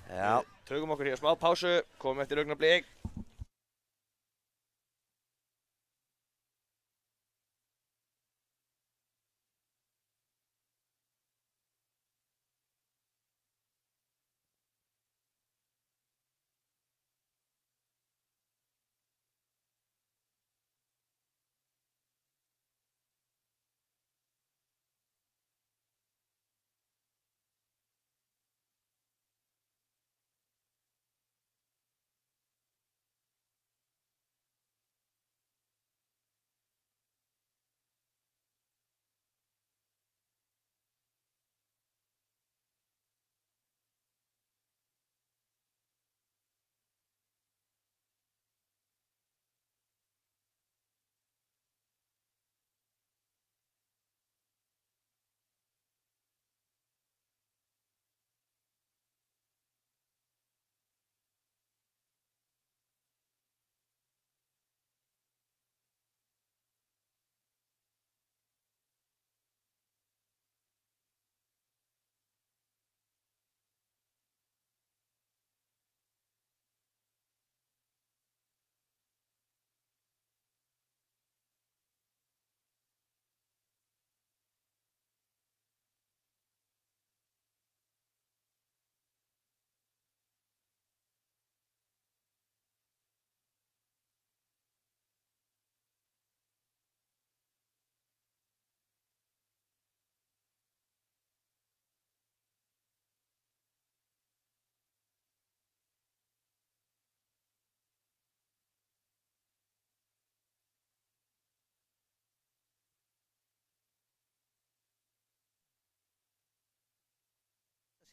Já. Við tökum okkur hér smá pásu, komum eftir augnablik.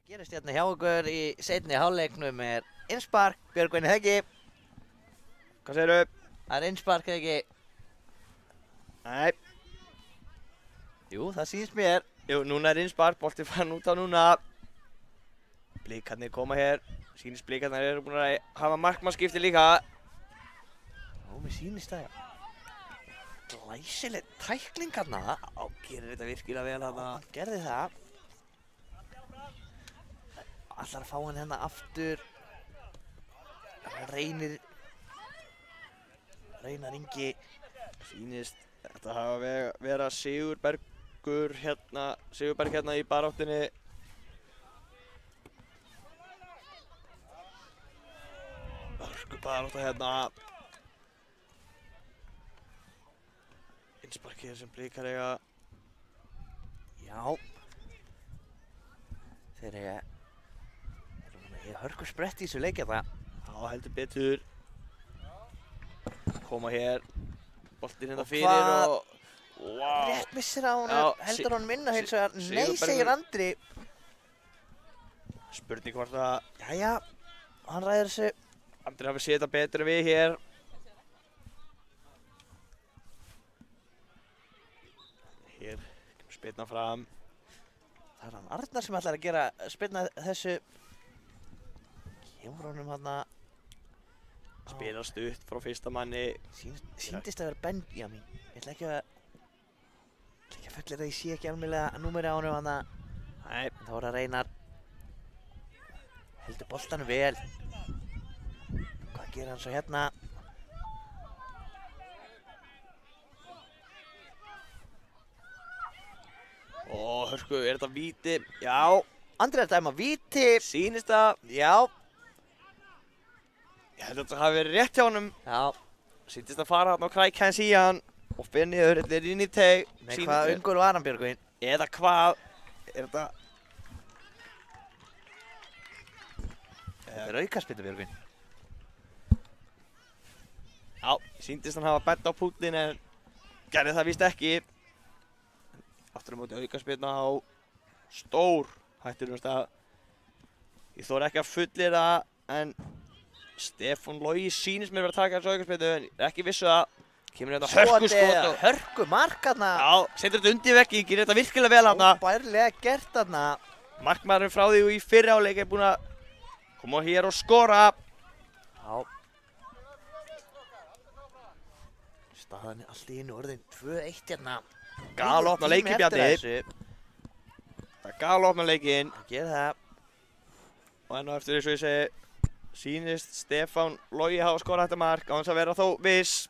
Gerist hérna hjá okkur í seinni hálfleiknum er innspark, Björgvin Heggi. Hvað segirðu? Það er innspark eða ekki? Nei. Jú, það sýnst mér. Jú, núna er innspark, bolti fann út á núna. Blikarnir koma hér. Sýnist blikarnir eru búin að hafa markmannskipti líka. Ó, mér sýnist það, já. Glæsileg tækling hérna. Á, gerir þetta virkilega vel þarna. Hann gerði það. Allar að fá hann hérna aftur. Reynar Ingi. Sýnist þetta hafa vera Sigurberg hérna í baráttunni. Hörku barátta hérna. Innsparkið sem blikar eiga. Já. Þeir eiga hörku sprett í þessu leik hérna. Já, heldur betur. Koma hér. Boltinn hérna Og fyrir hvað- og... Wow. Rétt missir á honum, Já, heldur honum inn og hins vegar. Nei, Sigurbergur- segir Andri. Spurning hvort að Jæja, hann ræður þessu. Andri hafi séð þetta betur en við hér. Hér kemur spyrna fram. Það er hann Arnar sem ætlar að gera spilna þessu. Kemur honum hann að Spila stutt frá fyrsta manni. sýndist að vera Benjamin. Ég ætla ekki að fullir að ég sé ekki alveg númeri á honum hann að Nei, þá er að Reynar heldur boltanum vel. Hvað gerir hann svo hérna? ó, hörku, er þetta víti? Já, Andri er að dæma víti. sýnist það. Já. Ég held að þetta hafi verið rétt hjá honum. Já. Sýndist að fara hann og krækja hans í hann og fyrir niður, þetta er inn í teg. Nei, hvað ungur var hann, Björgvin? Eða hvað? Er þetta... Þetta er aukaspilna, Björgvin. Já, sýndist hann hafa bent á púlinn en gerði það víst ekki. Aftur á móti aukaspyrna á stór hættur stað. Ég þóra ekki að fullyrða, en Stefán Logi sýnist mér að taka þessu aukaspyrnu, en ég er ekki vissu það. Kemur hérna hörku skot. Hörku mark hérna. Já, setur þetta undir veggi, gerir þetta virkilega vel hérna. Bærlega gert hérna. Markmaðurinn frá því og í fyrri áleik er búinn að koma hér og skora. Já. Staðan er allt í einu orðin 2-1 hérna. Galopna leikinn, Bjarni. Það galopna leikinn. Það gerir það. Og enn og eftir eins og ég segi, sýnist Stefán Logi hafa skorað þetta mark á hans að vera þó viss.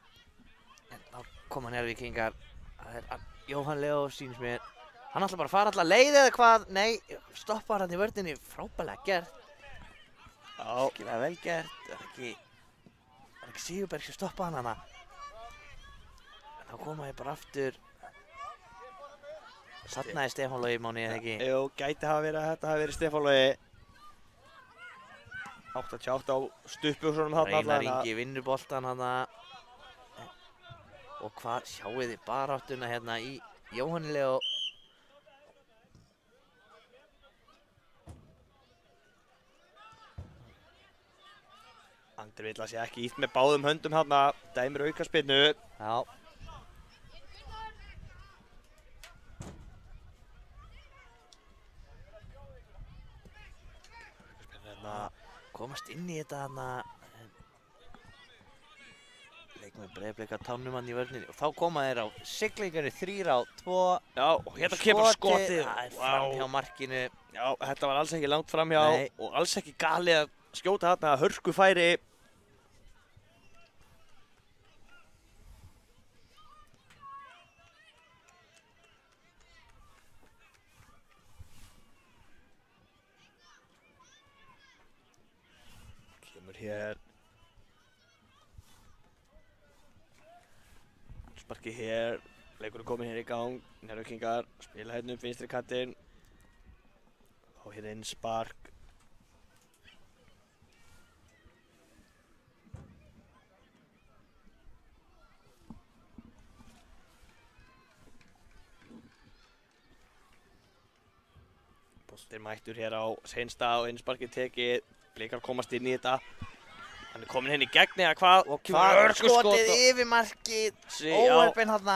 En þá koma Njarðvíkingar. Það er Jóhann Leó sýnist mér. Hann ætla bara að fara allar leið eða hvað? Nei, stoppar hann í vörninni. Frábærlega gert. Já. Virkilega vel gert. Það er ekki Sigurberg sem stoppa hann hana. En þá koma ég bara aftur. Þarna er Stefán Logi Máni eða ekki? Jú, gæti hafa verið að þetta hafi verið Stefán Logi. 88 á stuttbuxunum þarna Reynar Ingi vinnur boltan hana. Og hvað sjáu þið baráttuna hérna í Jóhanni Leó. Andri vill að sé ekki ítt með báðum höndum hérna, dæmir aukaspyrnu. Já. Komast inn í þetta hana. Leikmenn Breiðablik að tánum hann í vörninni. Og þá koma þeir á siglingunni 3-2. Já, og hérna kemur skotið. Það er framhjá markinu. Já, þetta var alls ekki langt framhjá. Nei. Og alls ekki galið að skjóta þarna hörku færi. Kemur hér. Sparki hér. Leikurinn kominn hér í gang. Njarðvíkingar spila hérna vinstri kantinn. Og hér inn spark. Boltinn mættur hér á seinsta og innsparkið tekið. Blikar komast inn í þetta. Hann er kominn henni í gegn eða hvað? Og hvað skotið yfir markið. Óheppinn hana.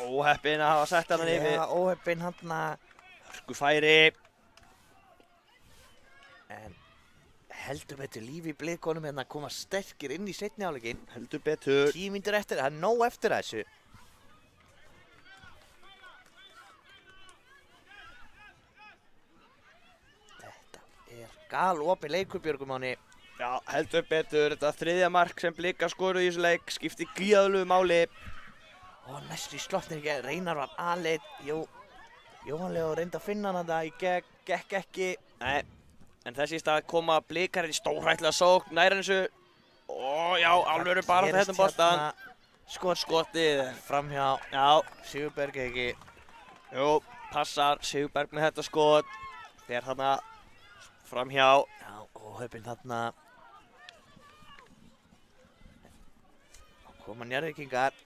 Óheppinn að hafa sett hann yfir. Já, óheppinn hana. Hörku færi. En heldur betur lífi í blikunum en að koma sterkir inn í seinni hálfleikinn. Heldur betur. 10 mínútur eftir, það er nóg eftir þessu. Þetta er galopið leikur, Björgum Máni. Já, heldur betur. Þetta þriðja mark sem Blikar skoruðu í þessu leik skipti gríðarlegu máli. Og næstu í sloppnir ekki, Reynar var aðleitt. Jóhann Leó reyndi að finna hann þetta í gegn, gekk ekki. Nei, en þessi í stað koma Blikar í stórhættulega sókn, nær þessu. Ó, já, alvöru bara þetta boltan. Skotið. Framhjá. Já. Sigurberg ekki. Jú, passar Sigurberg með þetta skot. Fer þarna framhjá. Já, óheppinn þarna. Þá koma Njarðvíkingar.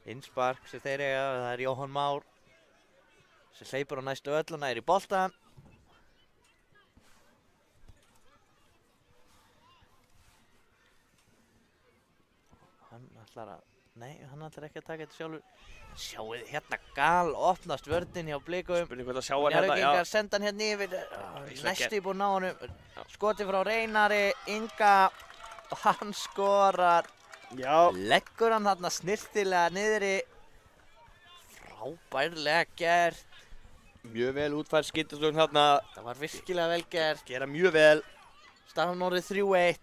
Innspark sem þeir eiga, það er Jóhann Már. Sem hleypur á næstu ölluna, er í boltan. Hann ætlar að, nei, hann ætlar ekki að taka þetta sjálfur. Sjáuð hérna gal opnast vörnin hjá Blikum. Spurning hvort að sjá hann hérna, Njarðvíkingar senda hann hérna yfir. Næstu búinn á honum. Skoti frá Reynari, Inga. Og hann skorar. Já. Leggur hann þarna snirtilega niðri. Frábærlega gert. Mjög vel útfært skyndistögn þarna. Það var virkilega vel gert. Gera mjög vel. Staðan orðið 3-1.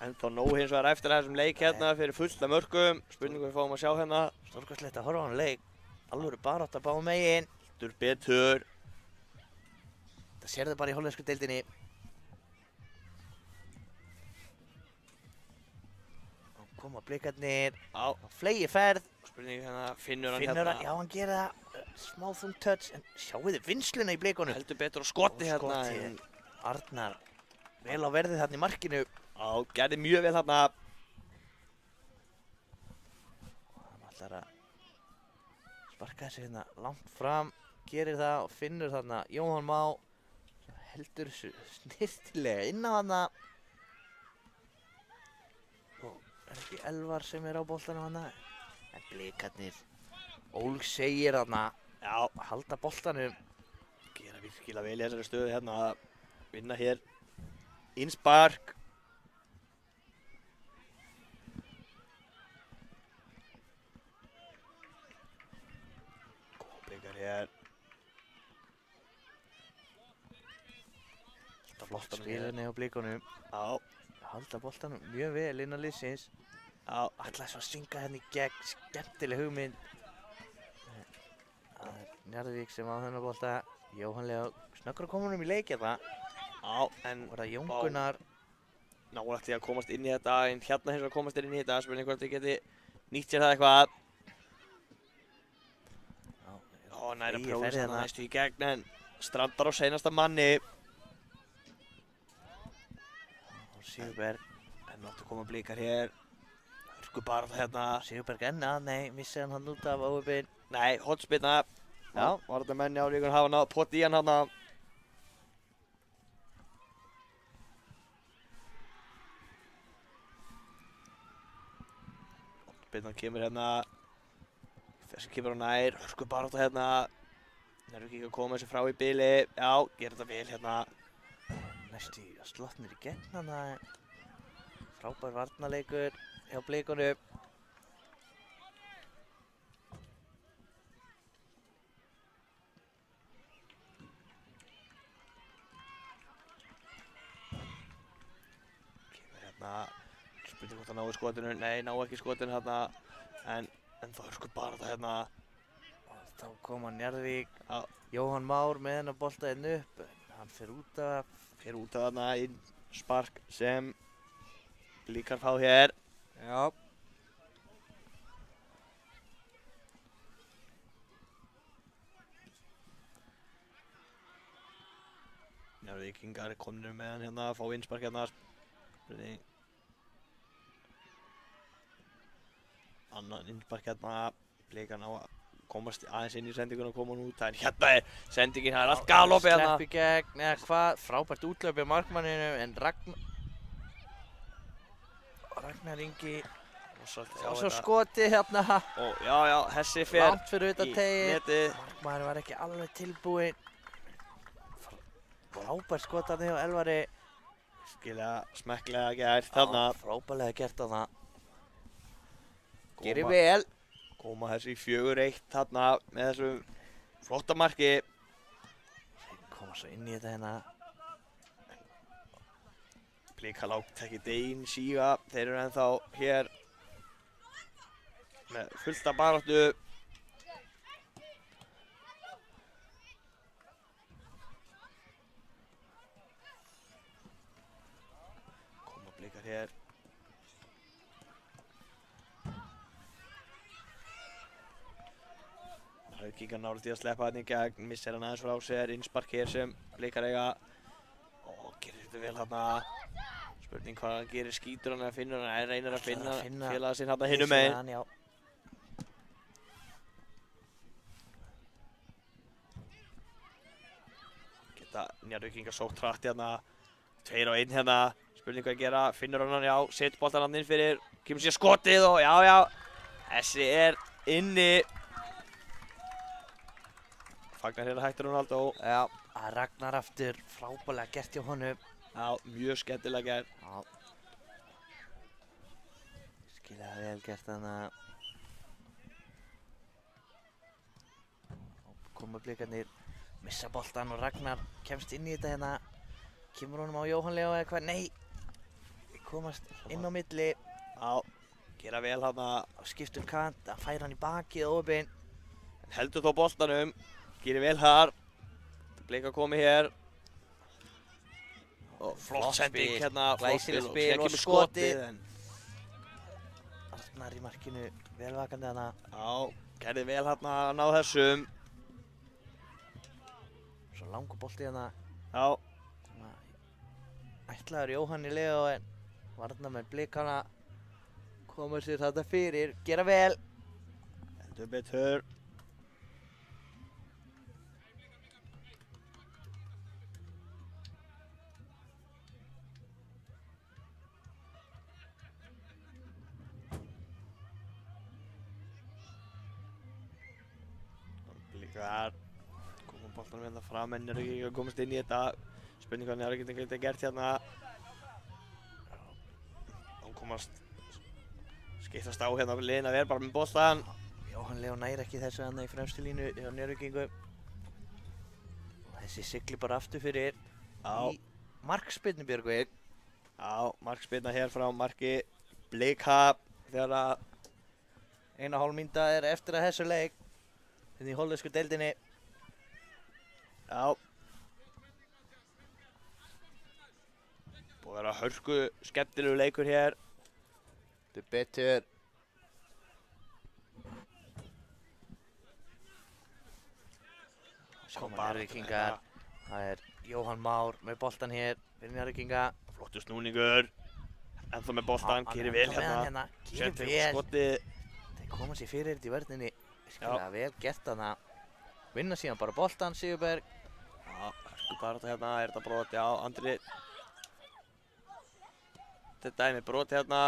En þá nóg hins vegar eftir þessum leik hérna fyrir fullt af mörkum. Spurningu við fáum að sjá hérna. Stórkostlegt að horfa á hann leik. Alvöru barátta báðum megin. Heldur betur. Það sérðu bara í hollensku deildinni. Og koma Blikarnir á flegi ferð. Spurningu hérna, finnur hann Finnur hérna. hann, já hann gerir það. Smá þungt touch, en sjáu þið vinsluna í Blikunum. Heldur betur og skoti hérna. Skotið. Arnar, vel á verðið þarna í markinu. Já, gerði mjög vel þarna. Hann ætlar að sparka þessu hérna langt fram, gerir það og finnur þarna Jóhann Má, heldur þessu snirtilega inn á hana og er ekki Elvar sem er á boltanum hana, en Blikarnir, Ólg segir þarna, já, halda boltanum, Gera virkilega vel í þessari stöðu hérna að vinna hér innspark. Góð Blikar hér. Halda boltanum hér. spilunni á Blikunum, Já, halda boltanum mjög vel innan liðsins, já, ætlaði svo að stinga henni í gegn, skemmtileg hugmynd. Það er Njarðvík sem á þennan bolta, Jóhann Leó snöggur að koma honum í leik hérna, já, en var það Jón Gunnar, nálægt því að komast inn í þetta, en hérna hins vegar komast inn í þetta, spurning hvort þið geti nýtt sér það eitthvað. Ó, næra Fríi prófið ferð þarna hérna. næstu í gegn, en strandar á seinasta manni. og Sigurberg, En náttu koma Blikar hér. Hörku bara það hérna. Sigurberg enna, nei, missi hann út af óöfin, Nei, hotspinna. Já, var þetta menni á líkun hafa nátt pott í hann hana. Hotspinnan kemur hérna. Þessi kemur á nær. Hörku bara það hérna. Það eru ekki að koma þessu frá í bili. Já, gera þetta vel hérna. næstu slottnir í gegn hana, frábær varnarleikur hjá Blikunum. Kemur hérna. Spurning hvort það náu skotinu. Nei, náu ekki skotinu hérna. En það hörku bara það hérna. Og þá kom hann Njarðvík, Já. Jóhann Már með hennar boltaðinn upp, hann fer út af, Fer út af þarna inn spark sem Blikar fá hér. Já. Njarðvíkingar er komnir með hann hérna, fá innspark hérna. Spurning. Annan innspark hérna. Blikar ná að komast aðeins inn í sendingun og koma hún út. En hérna er sendingin, það er allt galopið hérna. slepp í gegn, eða hvað, frábært útlöp í markmanninu, en Ragnar Ingi, Og svo, og svo skotið hérna, Og já, Hessi fer langt fyrir utan í tegið, netið. markmaður var ekki alveg tilbúinn, frábært skotað hjá Elvari, Skilja smekklega gert þarna. frábærlega gert þarna, Góma- gerir vel, Koma þessi í 4-1 þarna með þessu flotta marki. koma svo inn í þetta hérna, Blikar lágt ekki deginn síga. Þeir eru ennþá hér með fullta baráttu. Koma Blikar hér. Haukingar náður því að sleppa hann í gegn, missir hann aðeins frá sér, innspark hér sem Blikar eiga. Gerir þetta vel þarna. Spurning hvað hann gerir, skýtur hann eða finnur hann, reynir að finna félaga sinn þarna hinum megin. hann, já, Geta Njarðvíkingar sótt hratt hérna, 2 á 1 hérna. Spurning hvað að gera, finnur hann, já, setur boltan hann inn fyrir, kemur sér skotið og já, þessi er inni. Fagnar hérna hættur Ronaldo. já, að Ragnar aftur, frábærlega gert hjá honum, Já, mjög skemmtilega gert. já, skilja vel gert þarna, koma Blikarnir, missa boltan og Ragnar kemst inn í þetta hérna, kemur honum á Jóhann Leó eða hvað, nei, komast inn á milli, Já, gera vel þarna. skipt kant, að færa hann í bakið og opinn, Heldur þó boltanum, gerir vel þar. Blikar komið hér. Og flott sending hérna, flott glæsilegt og spil síðan og kemur skotið. en Arnar í markinu, velvakandi þarna, já, gerði vel hérna að ná þessum. svo langur bolti þarna, Já, ætlaður Jóhann í Leó en varnarmenn Blikana komur sér þetta fyrir, gera vel, Heldur betur. Líka komum boltanum hérna fram en eru ekki að komast inn í þetta. Spurning hvernig er ekki þetta gert hérna. Þá komast skiptast á hérna liðin að vera bara með boltan. Jóhann Leó næri ekki þessu hann í fremstu línu hjá Njarðvíkingum. Þessi sigli bara aftur fyrir í markspyrnu Björgvin. Já, markspyrna hér frá marki Blika þegar að 1,5 mínúta er eftir að þessu leik hérna í hollensku deildinni. Já. Búið að vera hörku skemmtilegu leikur hér. Heldur betur. Koma Njarðvíkingar. Það er Jóhann Már með boltan hér fyrir Njarðvíkinga. Flottur snúningur. Ennþá með boltan, gerir vel hérna. Gerir vel. Skotið. Þeir koma sér fyrir þetta í vörninni. Virkilega vel gert hana. Vinna síðan bara boltan, Sigurberg. Já, hörku baráttu hérna, er þetta brot? Já, Andri. Þetta er með brot hérna.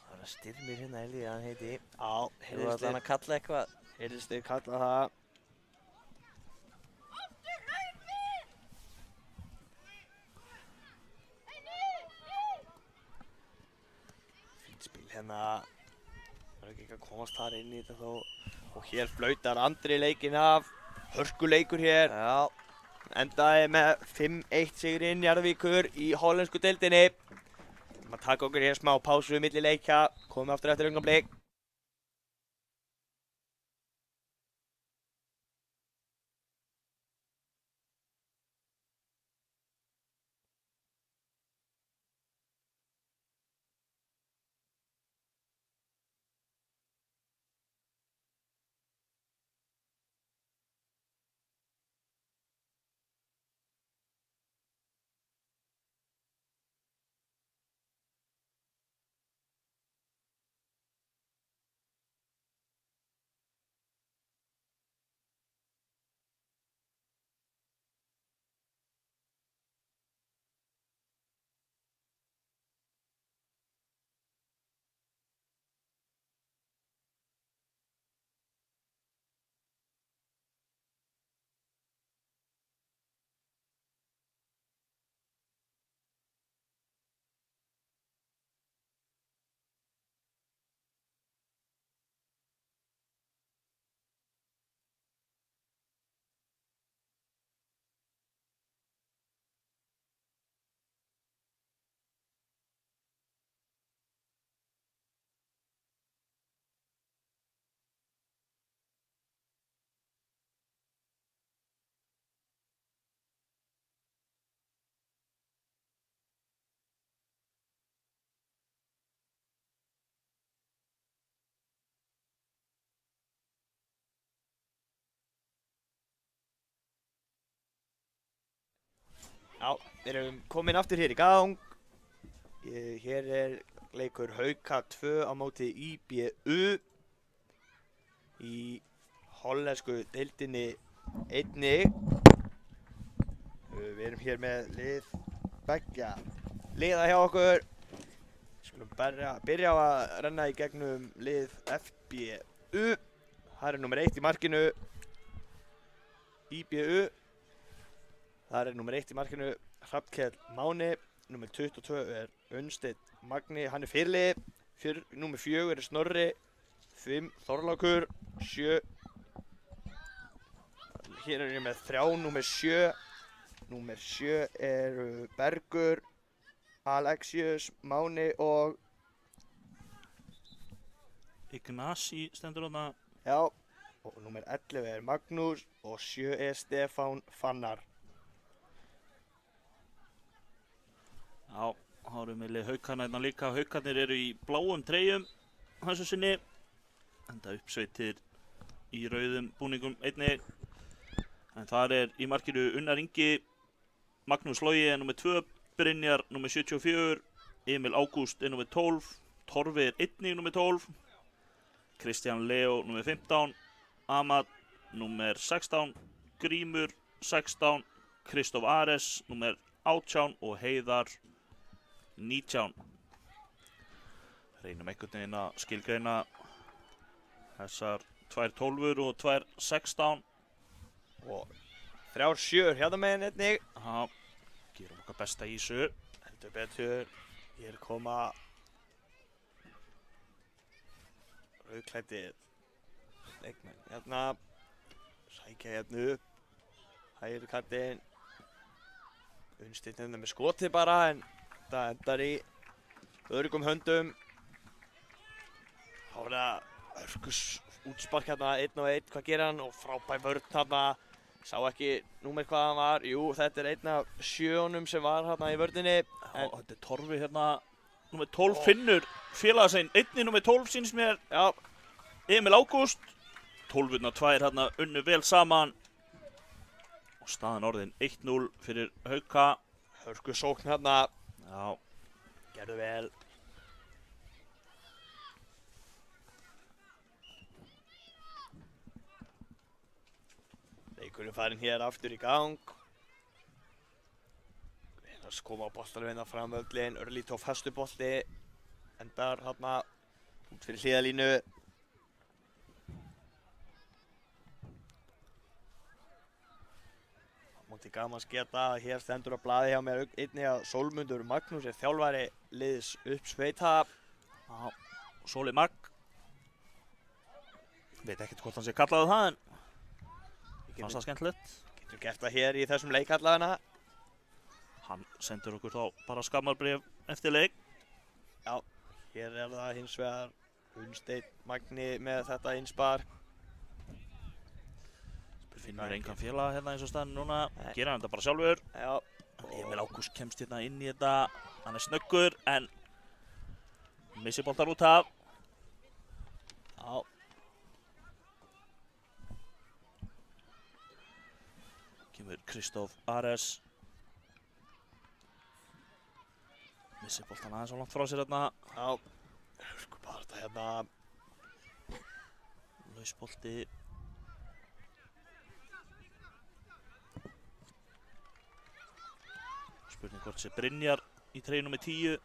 Það er Styrmir hérna Elí að hann heiti. Já, Hefur það allan að kalla eitthvað? Heyrðistir kalla það. Fínt spil hérna. Það er ekki að komast þar inn í þetta þó. Og hér flautar Andri leikinn af. Hörkuleikur hér. Já. Endaði með 5-1 sigurinn Njarðvíkur í hollensku deildinni. Við erum að taka okkur hér smá pásu milli leikja. Komum aftur eftir augnablik. Já, við erum komin aftur hér í gang. Hér er leikur Hauka 2 á móti IBU í hollensku deildinni einnig. Við erum hér með lið beggja liða hjá okkur. Við skulum byrja á að renna í gegnum lið FBU. Það er nummer 1 í markinu IBU. Það er nummer 1 í markinu Hrafnkell Máni, nummer 22 er Unnsteinn Magni, hann er fyrirliði, nummer 4 er Snorri, 5 Þorlákur, 7, hér er ég með 3, nummer 7 eru Bergur, Alexius, Máni og Ignasi stendur þarna. Já, og nummer 11 er Magnús og 7 er Stefán Fannar. Já, þá erum við lið Haukana hérna líka. Haukarnir eru í bláum treyjum þessu sinni. Enda uppsveitir í rauðum búningum einnig. En þar í markinu Unnar Ingi, Magnús Logi nummer 2, Brynjar nummer 74, Emil Ágúst nummer 12, Torfi einnig nummer 12, Kristján Leo nummer 15, Amad nummer 16, Grímur 16, Kristóf Ares nummer 18 og Heiðar 19. Reynum einhvern veginn að skilgreina þessar 2 12 og 2 16 Og 3 7 hérna megin einnig. Já, gerum okkar besta í þessu. Heldur betur. Hér koma rauðklæddir leikmenn. Hérna sækja hérna upp. Hægri kantinn. Unnsteinn hérna með skotið bara en það endar í öruggum höndum. Þá það hörkus útspark hérna 1-1. Hvað gerir hann? Og frábær vörn hérna. Sá ekki númer hvað hann var. Jú, þetta einn af 7 sem var hérna í vörninni. Já, þetta Torfi hérna nummer 12 Finnur félagasinn einnig nummer 12 sýnist mér. Já, Emil Ágúst 12 2 hérna unnu vel saman og staðan orðin 1-0 fyrir Hauka. hörkus sókn hérna. Já, Gerðu vel. Leikurinn farinn hér aftur í gang. Reynast koma á boltanum hérna fram öllin. Örlítið á festu bolti. Endar hérna út fyrir hliðalínu. Móti gamans geta að hér stendur á blaði hjá mér einnig að Sólmundur Magnús þjálfari liðs Uppsveita. já, Sóli Magg. Veit ekkert hvort hann sé kallaði það en fannst það skemmtilegt. Getum gert það hér í þessum leik allavega. Hann sendur okkur þá bara skammarbréf eftir leik. Já, hér það hins vegar Unnsteinn Magni með þetta innspark. Finnur engan félag hérna eins og staðan núna. Gera hann þetta bara sjálfur. Já, Emil Ágúst kemst hérna inn í þetta. Hann snöggur en missir boltar út af. já. Kemur Kristóf Ares. Missir boltan aðeins á langt frá sér hérna. Já, sko bara þetta hérna. Laus bolti. Spurning hvort sé Brynjar í treyju nummer 10.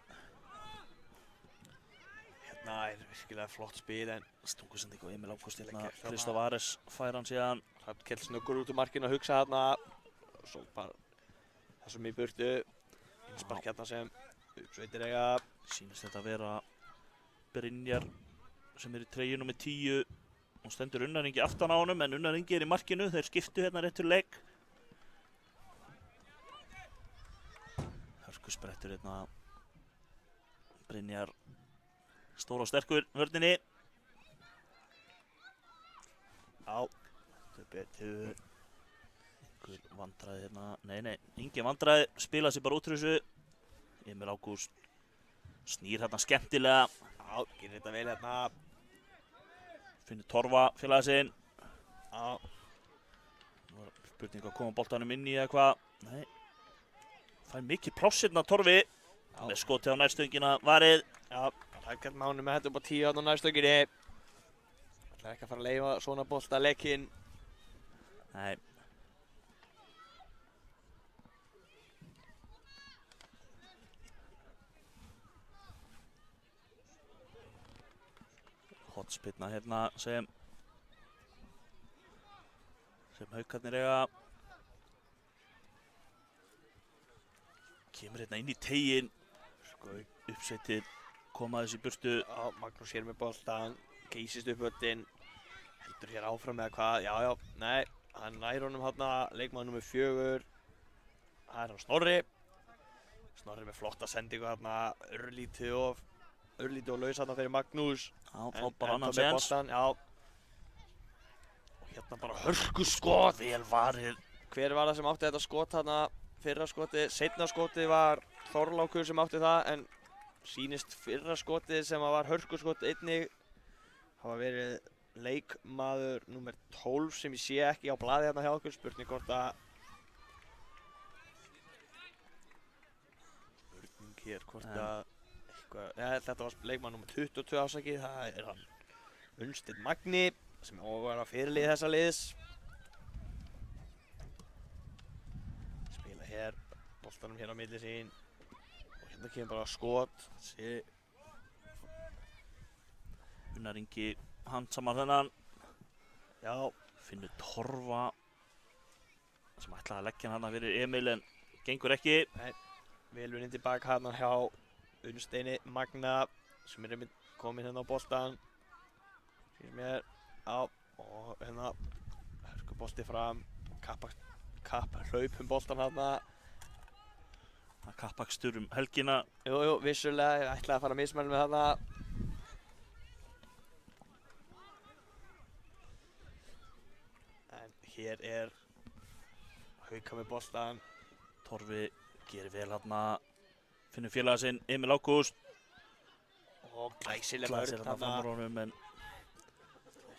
Hérna virkilega flott spil en Stungusending og Emil Ágúst hérna. Leggja þarna. Kristóf Ares fær hann síðan. Hrafnkell snöggur út úr markinu að hugsa hérna. Og svo bara þessum í burtu. Innspark hérna sem Uppsveitir eiga. Sýnist þetta að vera Brynjar sem í treyju nummer 10. Hún stendur Unnar Ingi aftan á honum en Unnar Ingi í markinu. Þeir skiptu hérna rétt fyrir leik. Hörkusprettur hérna. Brynjar stór og sterkur vörninni. Já, þetta betur. Einhver vandræði hérna. Nei, engin vandræði. Spila sér bara út úr þessu. Emil Ágúst snýr hérna skemmtilega. Já, gerir þetta vel hérna. Finnur Torfa félaga sinn. Já, Nú var spurning að koma boltanum inn í eða hvað. Nei. Fær mikið pláss hérna Torfi. Með skotið á nærstöngina varið. já. Hrafnkell Máni með þetta upp á 10 hérna á nærstökinni. Ætlar ekki að fara að leyfa svona bolta leikinn. Nei. Hotspinna hérna sem Haukarnir eiga. Kemur hérna inn í teginn. Sko, Uppsveitir koma þessi burtu. Já, Magnús hér með boltan. Geysist upp völdin. Heldur hér áfram eða hvað. Já, nei. Hann nær honum hérna. Leikmaður nummer 4. Það hann Snorri. Snorri með flotta sendingu hérna. Örlítið og laus hérna fyrir Magnús. Já, fá bara annan með séns. boltan, já. Og hérna bara hörkuskot. Vel varið. Hver var það sem átti þetta skot hérna? Fyrra skotið, seinna skotið var Þorlákur sem átti það en sýnist fyrra skotið sem var hörkuskot einnig hafa verið leikmaður númer 12 sem ég sé ekki á blaði hérna hjá okkur. Spurning hvort að hér hvort að eitthvað, þetta var leikmaður númer 22 ásakið, það er hann Unnsteinn Magni sem á að vera fyrirlið þessa liðs. Spila hér boltanum hér á milli sín og hérna kemur bara skot. Unnar Ingi handsamar þennan. Já, Finnur Torfa sem ætlaði að leggja hann fyrir Emil en gengur ekki. vel unninn tilbaka hérna hjá Unnsteini Magna sem er einmitt kominn hérna á boltan. Fyrir mér á og hérna hörkubolti fram, kapp hlaupum boltan hérna. Það kappakstur helgina. Jú, vissulega, ég ætlaði að fara að mismæla með þarna. En hér er Hauka með boltan. Torfi gerir vel hérna. Finnur félaga sinn Emil Ágúst. Og glæsileg Glæsileg vörn þarna þarna. framar honum en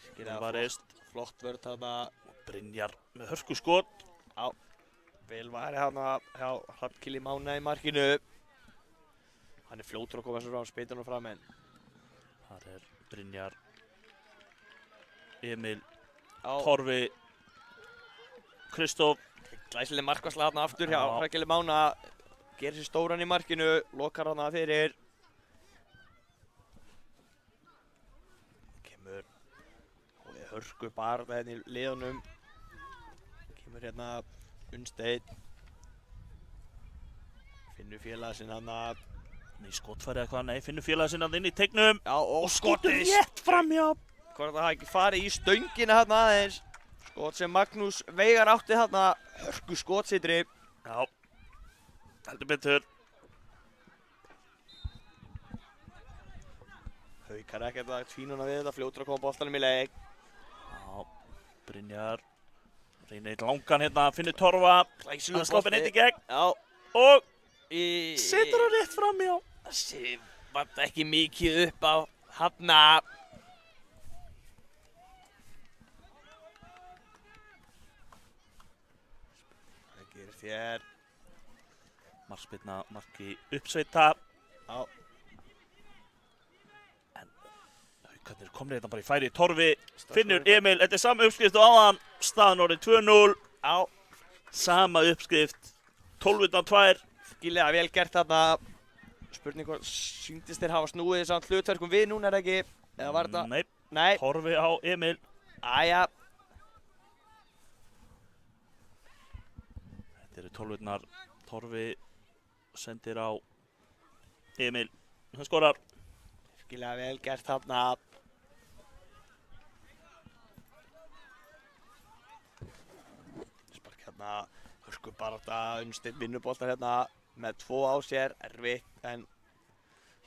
Virkilega það varist. flott vörn þarna. Brynjar með hörku skot. Vel væri þarna hjá Hrafnkili Mána í markinu. Hann er fljótur að koma þessu frá speitunum fram en Þar er Brynjar, Emil, á Torfi, Kristóf. glæsileg markvarsla þarna aftur hjá Já. Hrafnkili Mána. Gerir sér stóran í markinu, lokar þarna fyrir. Kemur og er hörku barða hérna í liðunum. Kemur hérna Unnsteinn. Finnur félaga sinn þarna. Nei, skotfæri eða hvað, nei, Finnur félaga sinn inn í teignum. Já, og Skotur skotið rétt framhjá. Hvort það hafi ekki farið í stöngina þarna aðeins. Skot sem Magnús Veigar átti þarna. Hörku skotsitri. Já, heldur betur. Haukar ekkert að tvínuna við þetta, fljótur að koma boltanum í leik. Já, Brynjar. Reynir langan hérna, Finnur Torfa. Glæsilegur Hann sloppin eitt í gegn. Já. Og Í setur hann rétt framhjá. Þessi vant ekki mikið upp á hafna. Það gerir þér. Markspyrna, marki uppsveita. Já. En Haukarnir komnir hérna bara í færi. Torfi, Finnur, Emil, þetta er sama uppskrift og áðan. Staðan orðið 2-0. Já. Sama uppskrift. 12-2. Skilja vel gert þarna. Spurning hvort sýndist þér hafa snúið samt hlutverkum við núna er ekki? Eða var þetta? Nei, Nei. Torfi á Emil. Æja. Þetta eru 12-nar. Torfi sendir á Emil. Hann skorar. Skilja vel gert þarna. Spark hérna. Hörku barátta, Unnsteinn vinnuboltar hérna með 2 á sér, erfitt en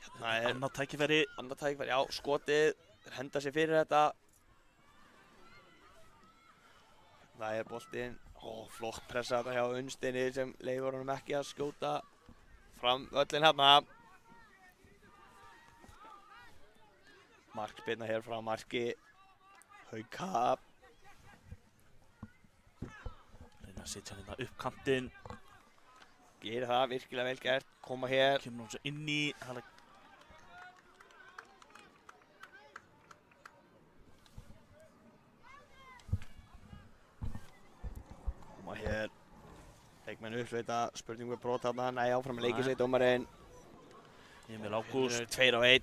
hérna er Annað tækifæri. annað tækifæri, já, skotið, þeir henda sér fyrir þetta. Það er boltinn, flott pressa þetta hjá Unnsteini sem leyfir honum ekki að skjóta fram völlin hérna. Markspyrna hér frá marki, Hauka. Reyna að setja hann hérna upp kantinn. Gerir það, virkilega vel gert, koma hér. Kemur hann svo inn í. Koma hér. Leikmenn uppsveita, spurning við brot þarna, nei áfram leikir sig dómarinn. Emil Ágúst. 2-1.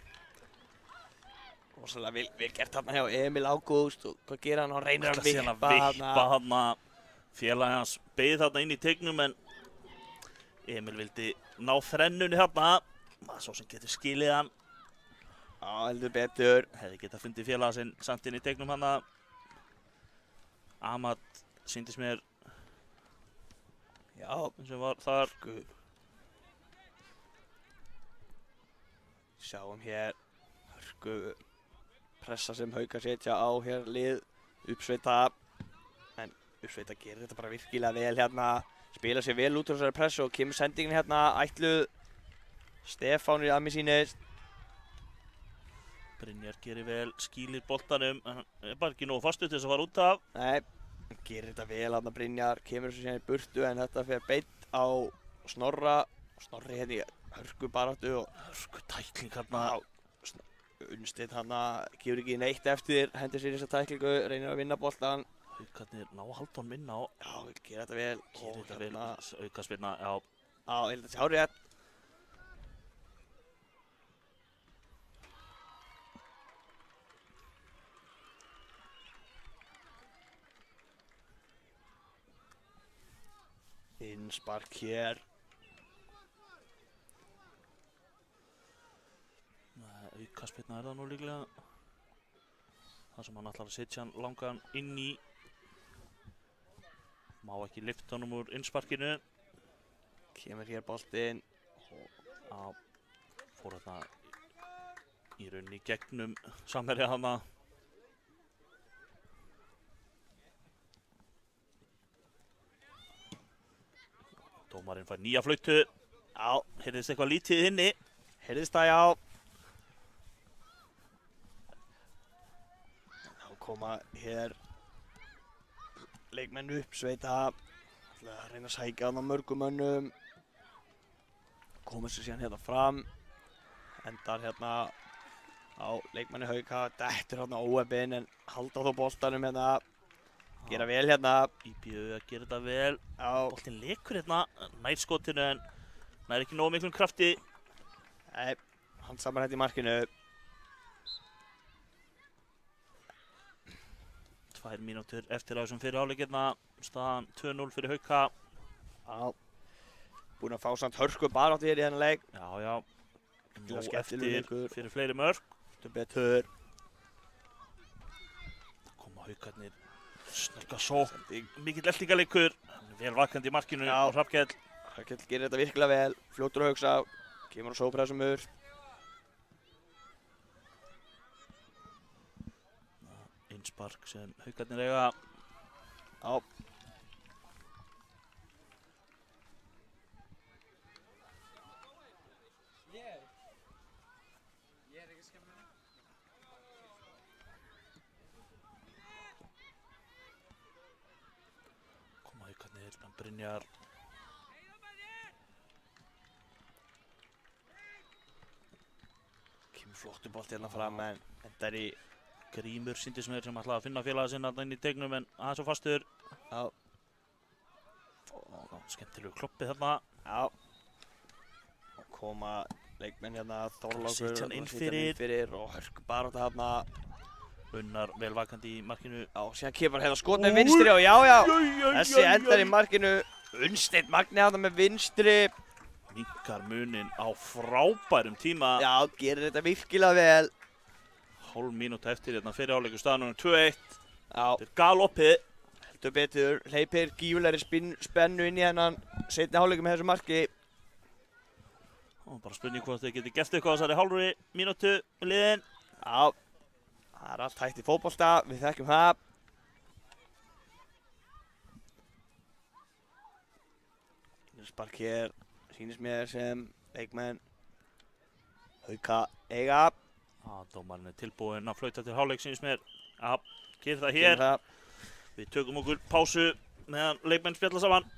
Rosalega vel gert þarna hjá Emil Ágúst og hvað gerir hann? Hann reynir að vippa þarna. Félagi hans beið þarna inn í teignum en Emil vildi ná þrennunni þarna. Það er svo sem getur skilið hann. Já, heldur betur. Hefði getað fundið félaga sinn samt inn í teignum hana. Ahmad sýndist mér Já, sem var þar. Sjáum hér hörku pressa sem Haukar setja á hér lið uppsveita. En uppsveita gerir þetta bara virkilega vel hérna. Spila sér vel út úr þessari pressu og kemur sendingin hérna ætluð Stefán í að mér sýnist. Brynjar gerir vel, skýlir boltanum, en hann er bara ekki nógu fastur til þess að fara út af. Nei, hann gerir þetta vel hann að Brynjar, kemur þessu síðan í burtu en þetta fer beint á Snorra. Snorri hérna í hörku baráttu og Hörku tækling hérna. Unnsteinn hann gefur ekki neitt eftir, hendur sér í þessa tæklingu, reynir að vinna boltan. Haukarnir ná að halda honum inn á. Já, vil gera þetta vel. Gerir þetta vel, aukaspyrna, já. Já, ég held að þetta sé hárrétt. Innspark hér. Aukaspyrna er það nú líklega. Það sem hann ætlar að setja hann langan inn í. Má ekki lyfta honum úr innsparkinu. Kemur hér boltinn. Já, fór þetta í rauninni í gegnum samherja hana. Dómarinn fær nýja flautu. Já, heyrðist eitthvað lítið inni. Heyrðist það, já. Þá koma hér leikmenn upp, Sveita. Ætla að reyna að sækja hann á mörgum mönnum. Koma sér síðan hérna fram. Endar hérna á leikmenni Hauka. Dettur hérna óefinn en halda þó boltanum hérna. Gera vel hérna. IBU að gera þetta vel. Já. Boltinn lekur hérna, nær skotinu en nær ekki nógu miklum krafti. Nei, hann samar hérna í markinu. 2 mínútur eftir á þessum fyrir hálfleikirna. Staðan 2-0 fyrir Hauka. Já. Búinn að fá samt hörku baráttu hér í þennan leik. Já, já. Nóg skemmtilegur eftir leikur. fyrir fleiri mörk. Þetta betur. Koma Haukarnir. Snögga sókn. Mikill eltingaleikur. Vel vakandi í markinu Já. á Hrafnkell. Hrafnkell gerir þetta virkilega vel. Fljótur að hugsa. Kemur á sópressum úr. Innspark sem Haukarnir eiga. Já. Koma Haukarnir, Brynjar. Kemur flottu bolti hérna fram en þetta er í... Grímur Sindismeyr sem ætlaði að finna félaga sinna inn í tegnum en aðeins svo fastur. Já. Og skemmtilegu kloppið þarna. Já. Og koma leikmenn hérna Þorlákur. Sitja hann inn og sitja hann fyrir og hörku barátta hérna. Unnar vel vakandi í markinu. Já, síðan kemur hérna skot með vinstri og já. Þessi endar í markinu. Unnsteinn Magni hérna með vinstri. Minkar munin á frábærum tíma. Já, gerir þetta virkilega vel. Hálf mínúta eftir hérna fyrir hálfleikur staðan 2-1. Já. Þetta er galoppið. Heldur betur, hleypir gífulegri spennu inn í hennan seinni hálfleikum með þessu marki. Og bara spurning hvort þið geti gert eitthvað á þessari hálfri mínútu liðin. Já, það er allt hægt í fótbolta, við þekkjum það. Spark hér, sýnist mér sem leikmenn Hauka eiga. Dómarinn er tilbúinn að flauta til hálfleik sýnist mér. Já, gerir það Gerir hér. það. Við tökum okkur pásu meðan leikmenn spjalla saman.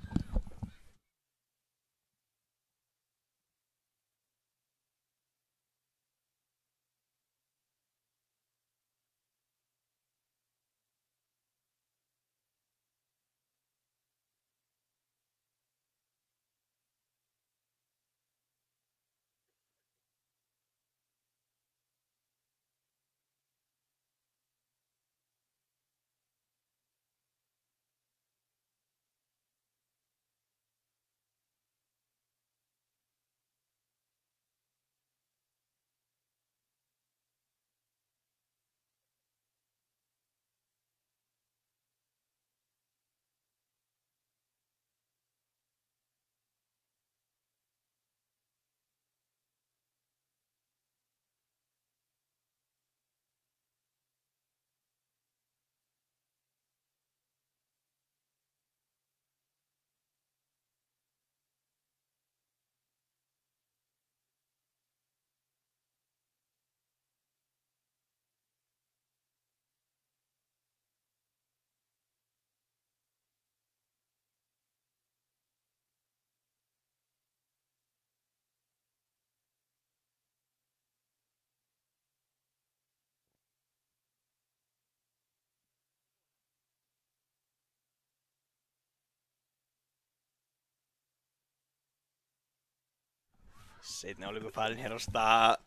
Seinni hálfleikur farinn hér á stað.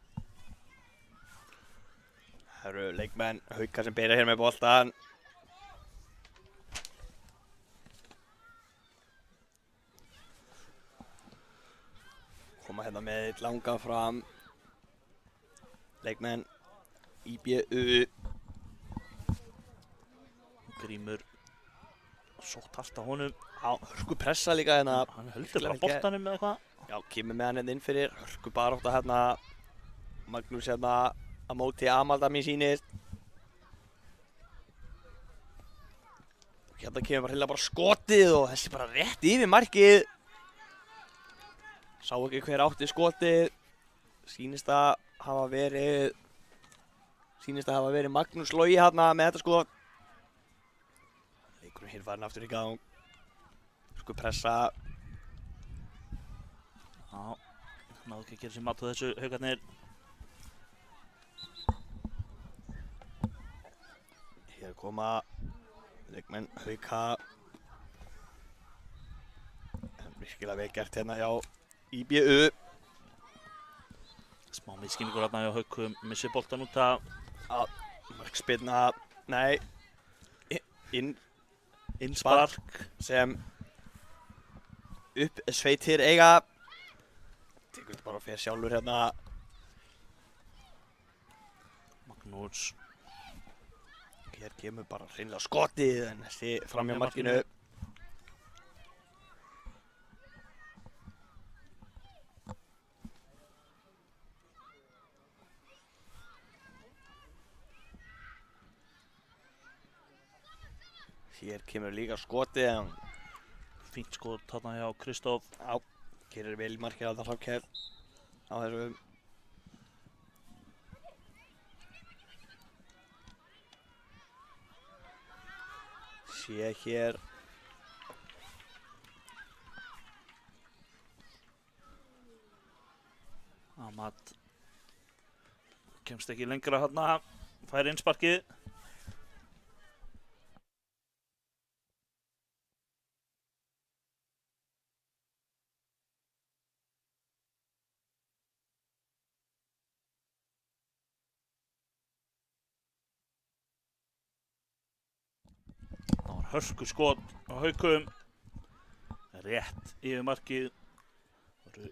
Það eru leikmenn Hauka sem byrja hér með boltan. Koma hérna með langa fram. Leikmenn IBU. Grímur sótt hart á honum. Já, hörku pressa líka hérna. Hann heldur bara boltanum með eitthvað. Já, kemur með hann hérna inn fyrir. Hörku barátta hérna. Magnús hérna á móti Amalda mín sýnist. Hérna kemur bara skotið og þessi bara rétt yfir markið. Sá ekki hver átti skotið. Sýnist að hafa verið Magnús Logi hérna með þetta skot. Leikurinn hér farin aftur í gang. Sko pressa. Já, náðu ekki að gera sér mat á þessu Haukarnir. Hér koma leikmenn Hauka. Virkilega vel gert hérna hjá IBU. Smá misskilningur hérna hjá Haukum, missir boltan út af. Markspyrna, nei, Innspark. sem upp sveitir eiga. Tekur þetta bara fyrir sjálfur hérna. Magnús. Hér kemur bara hreinlega skotið en þessi framhjá markinu. Hér kemur líka skotið en Fínt skot þarna hjá Kristóf. já, gerir vel í markið að það Hrafnkell á þessu. Sé hér. Amat kemst ekki lengra þarna. Fær innsparkið. Það var hörku skot á Haukum. Rétt yfir markið. Það voru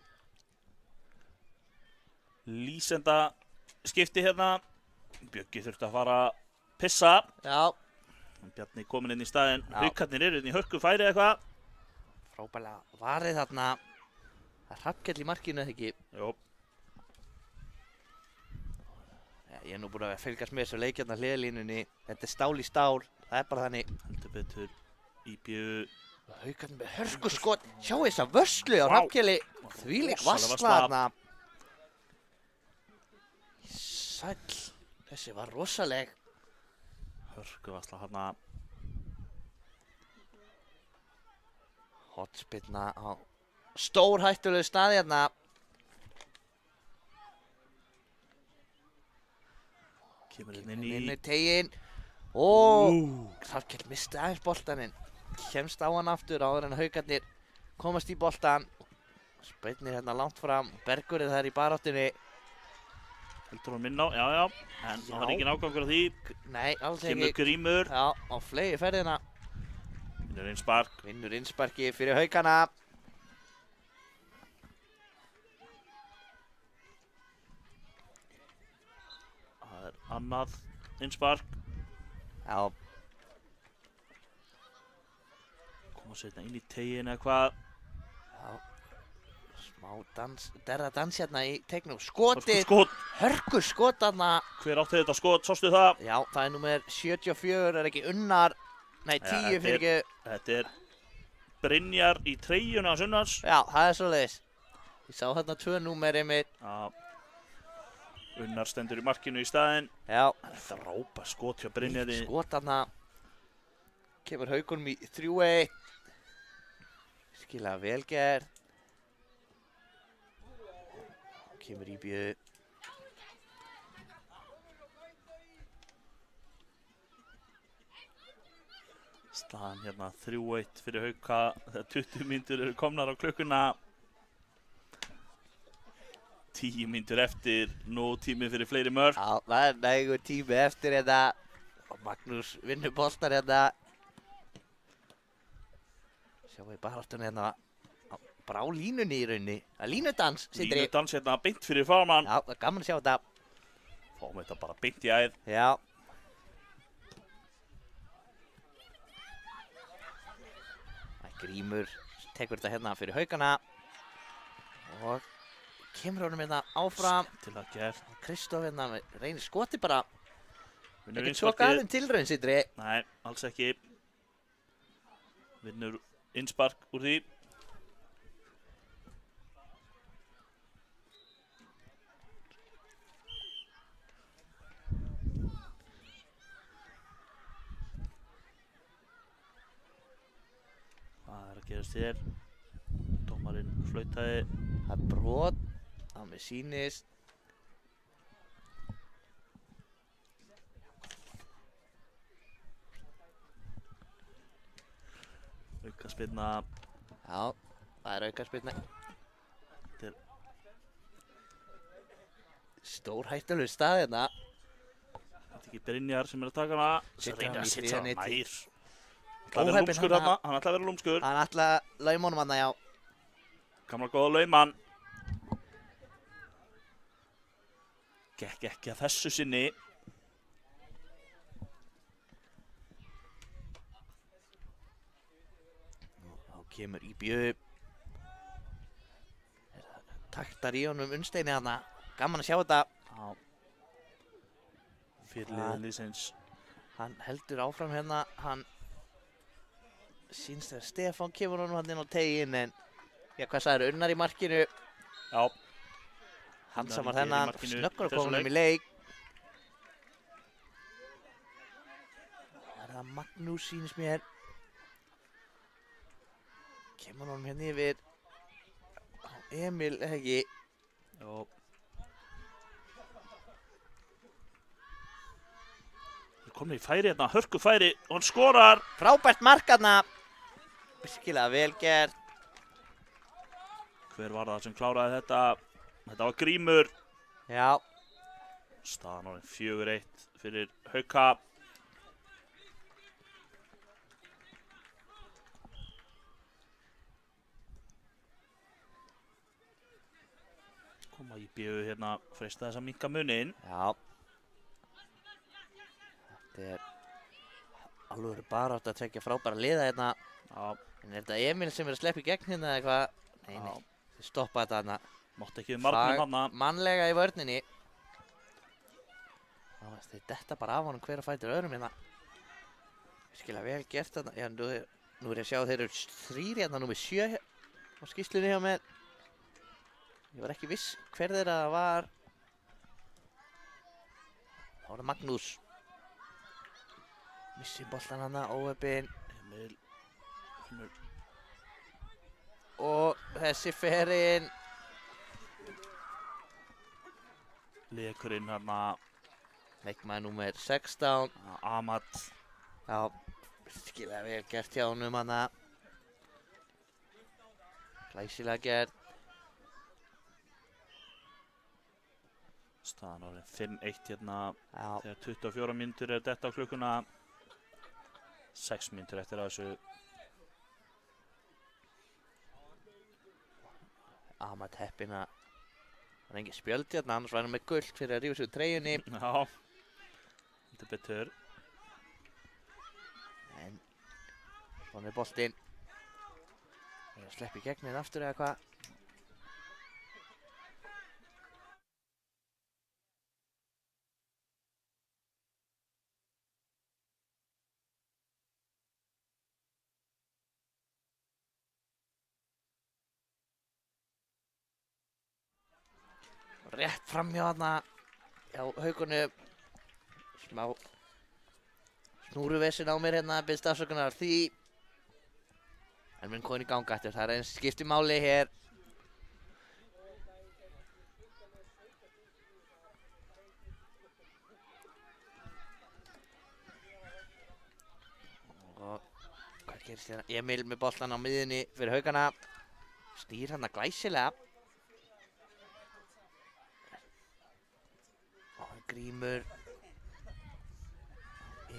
lýsenda skipti hérna. Bjöggi þurfti að fara að pissa. Já, Bjarni kominn inn í staðinn. Já. Haukarnir eru inn í hörku færi eitthvað. frábærlega varið þarna. Það er Hrafnkell í markinu eða ekki. Jó, Já, ég er nú búinn að fylgjast með þessu leik hérna á hliðarlínunni. Þetta er stál í stál. Það er bara þannig. heldur betur IBU. Haukarnir með hörku skot. Sjá þessa vörslu á Vá. Hrafnkelli. Þvílík Rosaleg varsla varsla. þarna. Sæll. Þessi var rosaleg. Hörku varsla hérna. Hotspinna á stórhættulegu staði hérna. Kemur Inn inn í í. teginn. Og Hrafnkell misti aðeins boltaninn. Kemst á hann aftur áður en Haukarnir komast í boltan. Spennir hérna langt fram. Bergur er þar í baráttunni. Heldur hún minn á, já. En það var Já. engin ágangur á því. Nei, alls Kemur ekki. Grímur. Já, á flegi ferðina. Vinnur innspark. Vinnur innsparki fyrir Haukana. Það er annað innspark. Já, Koma setna inn í teginn eitthvað. já. Smá dans, derra dans hérna í tegnum. Hörku Skotið, skot. hörku skot þarna. Hver átti þetta skot, sástu það? Já, það er númer 74, er ekki Unnar. Nei, 10 þetta fyrir ekki. Þetta er Brynjar í treyjuna á Sunnars. Já, það er svoleiðis. Ég sá hérna 2 númer einmitt. Já. Unnar stendur í markinu í staðinn. Já, Frábær skot hjá Brynjari. skot þarna. Kemur Haukunum í 3-1. Skilaði vel gert. Kemur IBU. Staðan hérna 3-1 fyrir Hauka þegar 20 mínútur eru komnar á klukkuna. 10 mínútur eftir, nú tími fyrir fleiri mörg. Já, það er nægur tími eftir hérna. Og Magnús vinnur boltan hérna. Sjáum við baráttunni hérna. Bara á línunni í rauninni. Það er línudans, Sindri. Línudans hérna beint fyrir framan. Já, það er gaman að sjá þetta. Fáum þetta bara beint í æð. Já. Grímur tekur þetta hérna fyrir Haukana. Og kemur honum hérna áfram. Skemmtilega gert. Kristóf hérna reynir skoti bara. Vinnur Ekkert svo galinn tilraun, Sindri. Nei, alls ekki. Vinnur innspark úr því. Hvað er að gerast hér? Dómarinn flautaði. Það er brot. Það mér sýnist. Aukaspyrna. Já, það er aukaspyrna. Þetta er Stórhættulegur stað hérna. Þetta er ekki Brynjar sem er að taka hana. Setur hann í Setja þriðja hana netið. nær. Það er Óheppinn lúmskur þarna. þarna. Hann ætlaði að vera lúmskur. Hann ætla að lauma honum hann, já. Gamla góða laumann. Gekk ekki að þessu sinni. Þá kemur í bjöðu. Taktar í honum Unnsteini þarna. Gaman að sjá þetta. Já. Fyrirliðið liðsins. Hann heldur áfram hérna. Hann sýnst þegar Stefán kemur honum hann inn á teginn en já, hvað sagður, Unnar í markinu. Já. Hann Unnar samar í þennan, markinu snöggur að þessum koma honum í leik. Það er það Magnús sýnist mér. Kemur honum hérna yfir á Emil, eða ekki. Já. Þeir komnir í færi hérna, hörku færi og hann skorar. Frábært mark þarna. Virkilega vel gert. Hver var það sem kláraði þetta? Þetta var Grímur. Já, Staðan orðin 4-1 fyrir Hauka. Koma í bjöðu hérna, freista þess að minnka muninn. já. Þetta er alveg bara átt að tveggja frábæra liða hérna. Já, En er þetta Emil sem er að sleppa í gegn hérna eða eitthvað? Nei, nei, þið stoppa þetta hana. mátti ekki við margnum hana. Mannlega í vörninni. Þeir detta bara af honum hver að fætur öðrum hérna. Virkilega vel gert þarna. Já, nú er ég að sjá að þeir eru þrír hérna, númer 7 á skýrslunni hjá mér. Ég var ekki viss hver þeirra það var. Það var það Magnús. Missir boltan hana, óheppinn. Emil finnur Og þessi fer inn. leikurinn hérna, Leikmaður númer 16. Amat. Já, virkilega vel gert hjá honum hana. Glæsilega gert. Staðan orðin 5-1 hérna Já, þegar 24 mínútur er detta á klukkuna. 6 mínútur eftir að þessu. Amat heppinn að það er engin spjöld hérna, annars væri hann með gult fyrir að rífa sig úr treyjunni. Já, þetta er betur. En svona er boltinn. Það er að sleppa í gegn hérna aftur eða hvað? Rétt framhjá þarna hjá Haukunum. Smá snúruvessin á mér hérna, biðst afsökunar á því. En minn komin í ganga eftir, það er eins skipti máli hér. Og hvað gerist hérna? Emil með boltan á miðjunni fyrir Haukana. Snýr hann að glæsilega. Grímur.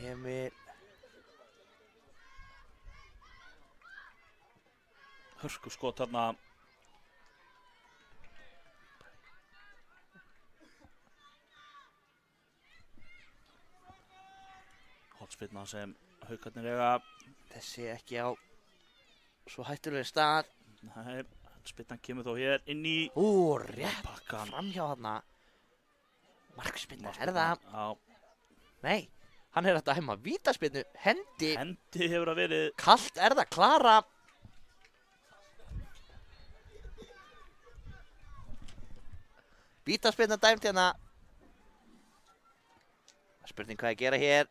Emil. Hörku skot þarna. Hotspinna sem Haukarnir eiga. Þessi ekki á svo hættulega stað. Nei, spinnan kemur þó hér inn í Rétt pakkan. framhjá þarna. Markspinna, er það? Já, Nei, hann er að dæma vítaspinnu. Hendi. hendi hefur að verið. Kalt er það, Klara. Vítaspinna dæmt hérna. Spurning hvað að gera hér.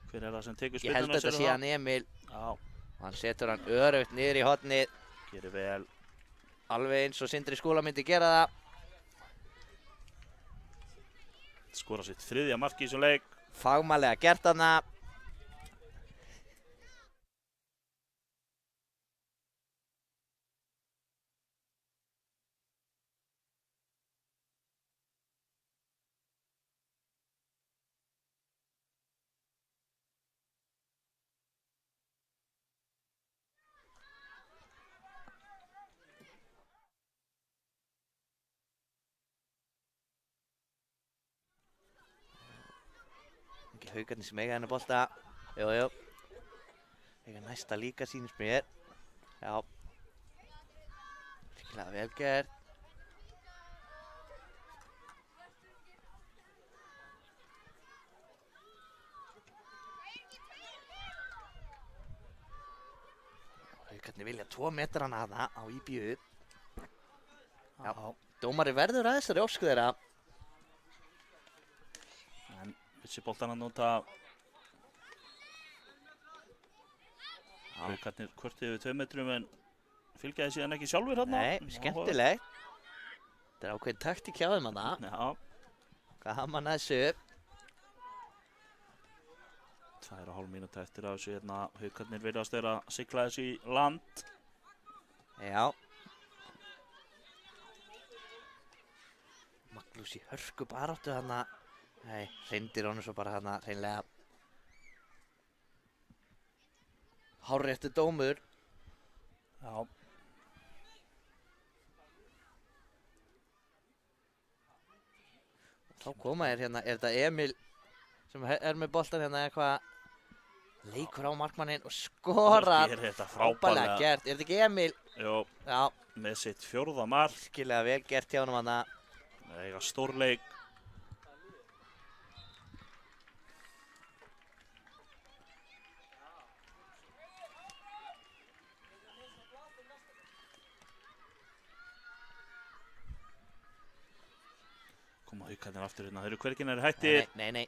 Hver er það sem tekur Ég spinnuna? held að þetta sé hann Emil. Já, Hann setur hann örugt niður í hornið. gerir vel. Alveg eins og Sindri Skúla myndi gera það. Skora sitt 3. mark í þessum leik. Fagmannlega gert hana. Ekki Haukarnir sem eiga hennar bolta. Jú. Eiga næsta líka sýnist mér. Já. Virkilega vel gert. Haukarnir vilja 2 metrana hana á íbjöðu. Já. Dómari verður að þessari ósku þeirra. En þessi boltan að nota. Haukarnir kvörtið yfir 2 metrum en fylgjaði síðan ekki sjálfur hérna. Nei, skemmtilegt. Þetta er ákveðin taktík hjá þeim hana. Já, Gaman að þessu. 2,5 mínúta eftir að þessu hérna. Haukarnir virðast þeirra að sigla þessu í land. Já. Magnús í hörku baráttu hana. Nei, hreindir honum svo bara hana hreinlega. Hárréttur dómur. Já, Þá koma þér hérna, er þetta Emil sem er með boltan hérna eitthvað. Leikur á markmanninn og skorar. gerir þetta Frábærlega frábærlega. gert. Er þetta ekki Emil? Jú, Já, með sitt 4. mark. virkilega vel gert hjá honum hana. Eiga stórleik. Koma Haukarnir aftur hérna. Þeir eru hvergi nærri hættir. Nei.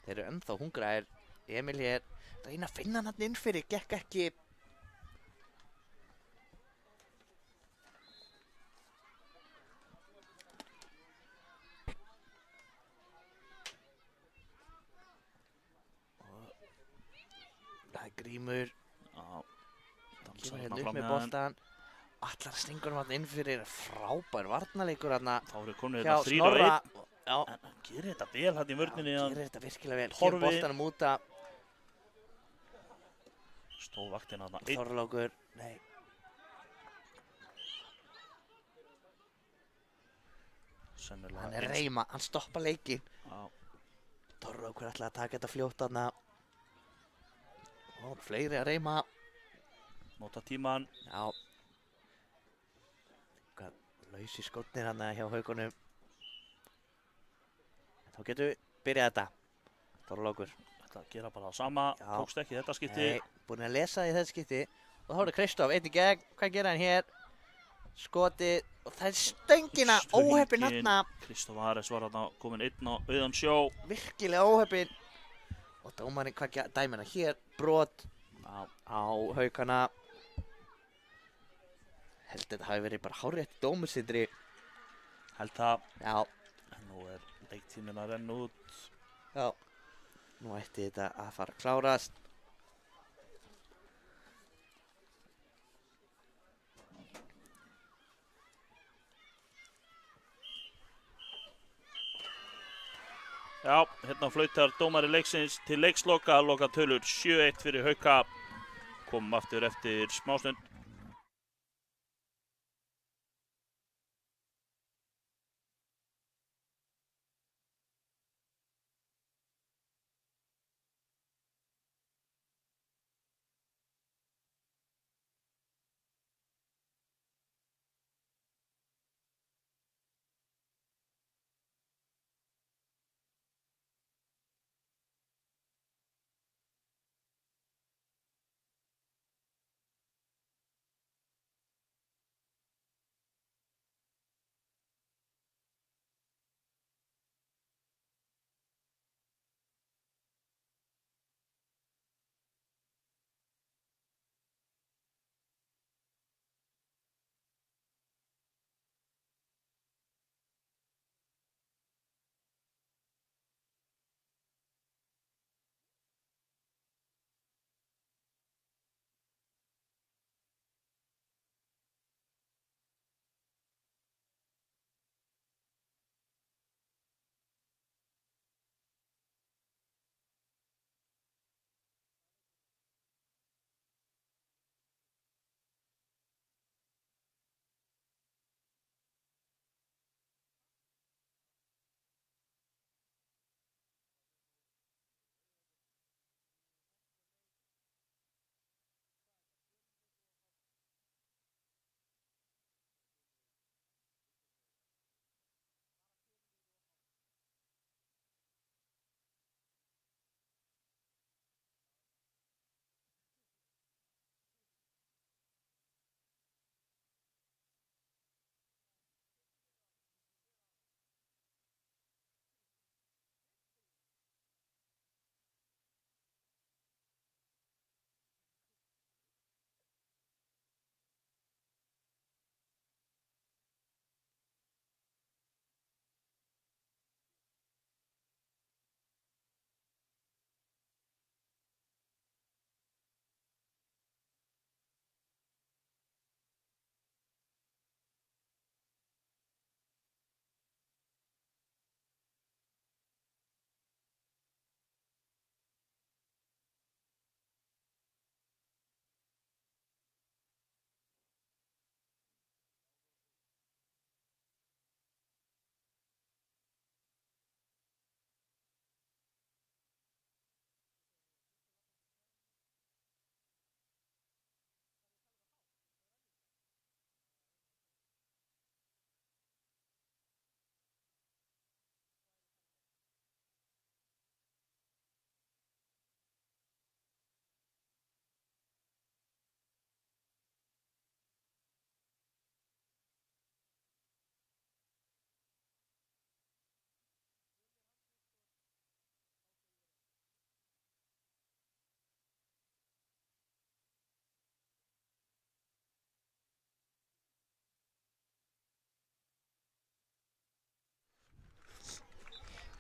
Þeir eru ennþá hungraðir. Emil hér. Reyna að finna hann inn fyrir. Gekk ekki. Það er Grímur. Já, dansa Kemur hérna hérna upp fram með með hann. boltan. Allar stingur hann inn fyrir. Frábær varnarleikur hann Þá eru konur hjá hérna 3 Snorra. og 1. Já, En hann gerir þetta vel hann í vörninni. gerir þetta virkilega vel. Torfi. Kemur boltanum út að Stóð vaktin hann. Þorlákur. Nei. Sennilega Hann er reyma. Hann stoppa leikinn. Já, Þorlákur ætlaði að taka þetta fljótt hann. Og fleiri að reyma. nota tíman. Já. Hvað laus í skotnir hann hjá Haukunum. Þá getum við byrjað þetta. Þorlákur. Þetta gera bara það sama. Já. Tókst ekki þetta skipti. Nei, búinn að lesa í þetta skipti. Og þá er það Kristof, einn í gegn. Hvað gerir hann hér? Skotið. Og það er stöngina. Stöngin. Óheppin hann. Kristof Ares var hann komin einn á auðan sjó. Virkilega óheppin. Og dómarinn, hvað dæmir hann hér? Brot Já, á Haukana. Held þetta hafi verið bara hárrétt dómur, Sindri. held það. Já. En nú er leiktíminn að renna út. Já. Nú ætti þetta að fara að klárast. Já, hérna flautar dómari leiksins til leiksloka, loka tölur 7-1 fyrir Hauka. Komum aftur eftir smástund.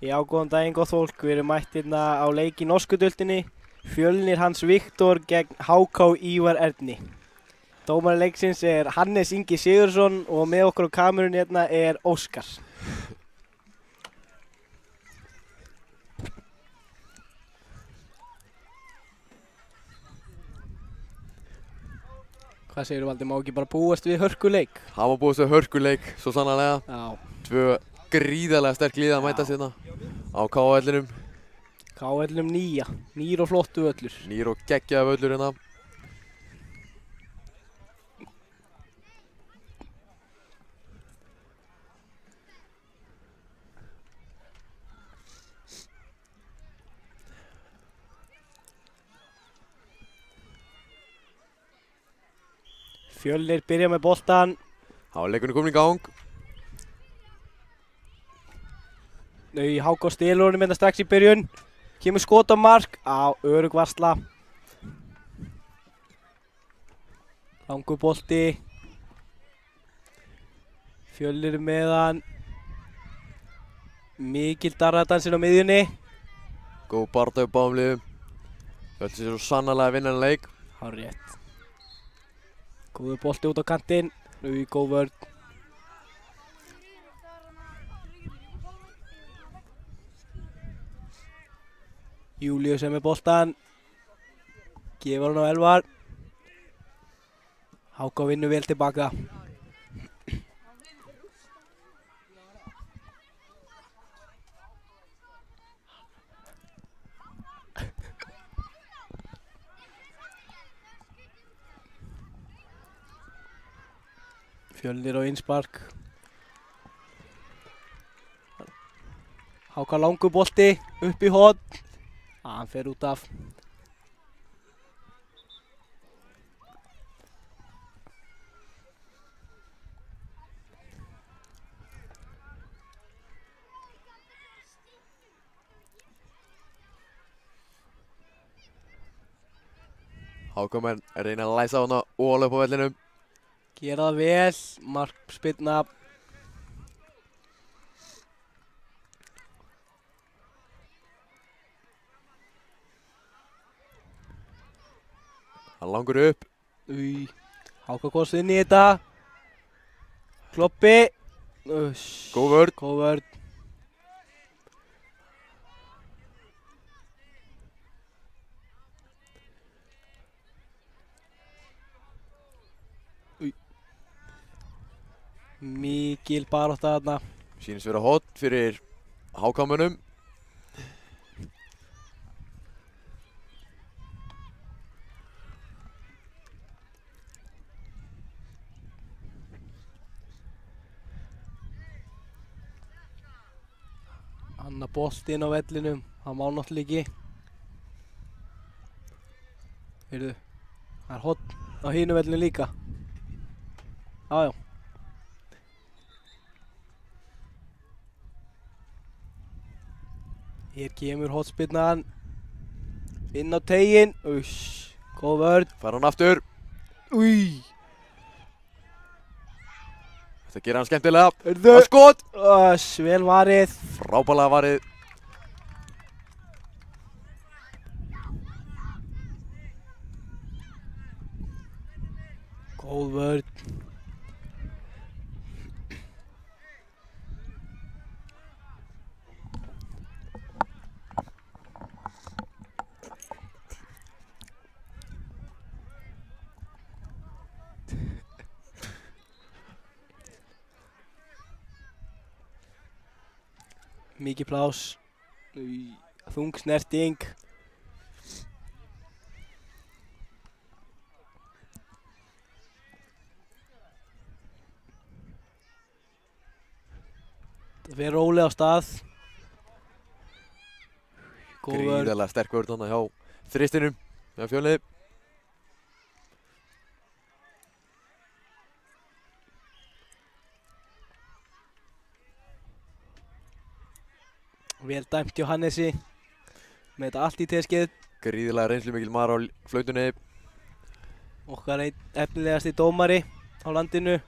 Já, góðan daginn gott fólk, við erum mætt hérna á leik í norsku deildinni. Fjölnir Hans Viktor gegn HK Ívar Erni. Dómari leiksins er Hannes Ingi Sigurðsson og með okkur á kamerunni hérna er Óskar. Hvað segirðu Valdi, má ekki bara búast við hörkuleik? Það má búast við hörkuleik, svo sannarlega. Já. Tvö gríðarlega sterk lið að mætast hérna á K.A.vellinum. K.A.vellinum nýr og flottu völlur. Nýr og geggjaði völlur hérna. Fjölnir byrja með boltan. Þá er leikurinn komin í gang. HK stelur honum hérna strax í byrjun. Kemur skot á mark á örugg varsla. Langur bolti. Fjölnir með hann. Mikil darradansinn á miðjunni. Góð bardagur báðum liðum. Fjölnir sér svo sannarlega að vinna þennan leik. Hárrétt. Góður bolti út á kantinn. Góð vörn. Júlíus er með boltan. Gefur hann á Elvar. Háká vinnur vel tilbaka. Fjölnir á innspark. Háká langur bolti upp í horn. Hann fer út af. Hákomenn reyna að læsa hana ól upp á vellinum. Gera það vel. Markspyrna. Hann langur upp. Háká komst inn í þetta. Kloppi. Góð vörn. Góð vörn. Mikil barátta þarna. Sýnist vera hot fyrir hákamönnum. Annar boltinn á vellinum. Hann má náttúrulega ekki. Heyrðu, það er hot á hinu vellinu líka. Jájá. Hér kemur hotspyrnan. Inn á teiginn. Góð vörn. Fær hann aftur. Þetta gerir hann skemmtilega. Heyrðu. Og skot. Vel varið. Frábærlega varið. Góð vörn. Mikið plás. Þung snerting. Það fer rólega á stað. Góð vörn. Gríðarlega sterk vörn þarna hjá þristinum. Hjá Fjölnir. Vel dæmt hjá Hannesi. Með þetta allt í teskið. Gríðarlega reynslumikil maður á flautunni. Okkar einn efnilegasti dómari á landinu.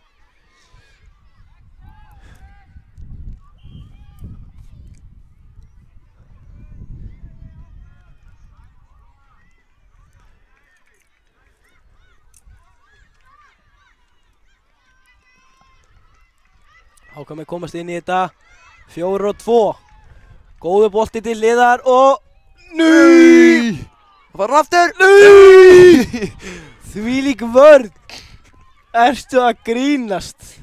Háka með komast inn í þetta. 4-2. Góður bolti til hliðar og... Nei! Það var aftur! Nei! Þvílík vörn! Ertu að grínast?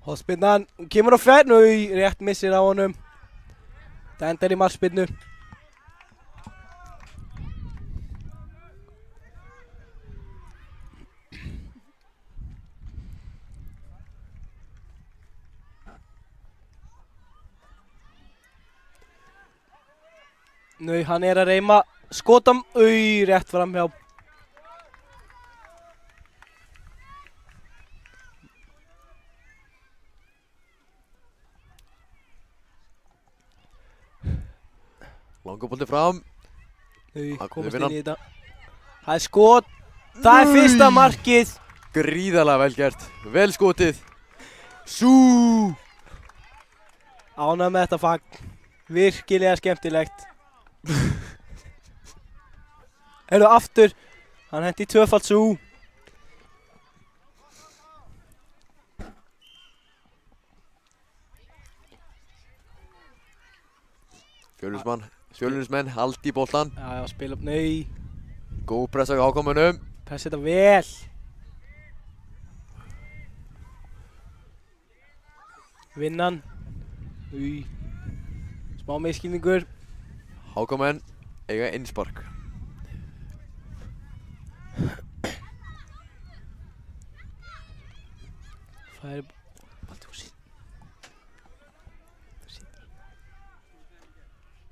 Hotspyrnan kemur á ferð og rétt missir á honum. Það endar í markspyrnu. Nú, hann er að reyma skotam, rétt fram hjá. Langur bolti fram. Komast inn í þetta. Það er skot, það er fyrsta markið. Gríðarlega vel gert, vel skotið. Ánægður með þetta fagn, virkilega skemmtilegt. Heyrðu aftur, hann hendi tvöfalt Fjölnismenn haldi í boltan. Já, spila upp, nei. Góð pressa á hákomunum. Pressi þetta vel. Vinnan. Smá misskilningur. Hákomenn eiga innspark. Færi...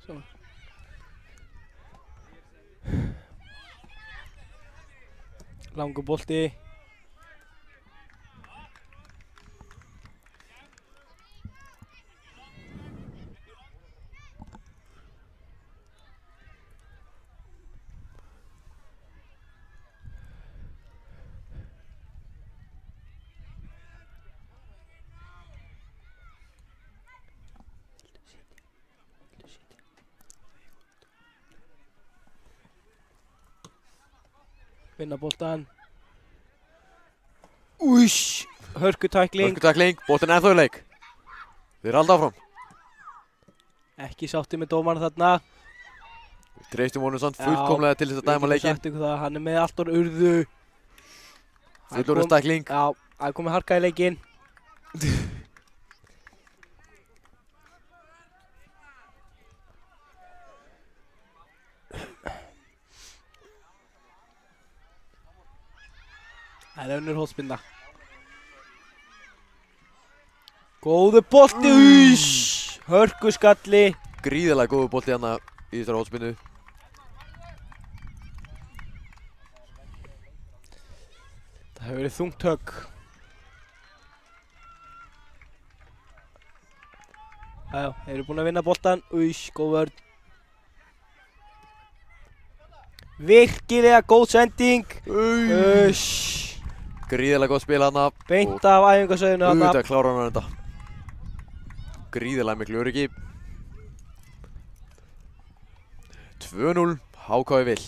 Svo. Langur bolti. Vinna boltan. Hörkutækling. Hörkutækling, boltinn ennþá í leik. Þeir halda áfram. Ekki sátti með dómarna þarna. Við treystum honum samt fullkomlega til þess að dæma leikinn. Sagt ykkur það, hann er með allt orð urðu. Fullorðins tækling. Já, það er komið harka í leikinn. Það er önnur hótspinna. Góðu bolti, hörkuskalli. Gríðarlega góðu bolti hérna í þessari hótspinnu. Það hefur verið þungt högg. Jæja, þeir eru búin að vinna boltan. Góð vörn. Virkilega góð sending. Gríðarlega góð spil hérna. Beint af æfingasvæðinu hérna. Auðvitað klárar hann þetta. Gríðarlega miklu öryggi. 2-0, HK í vill.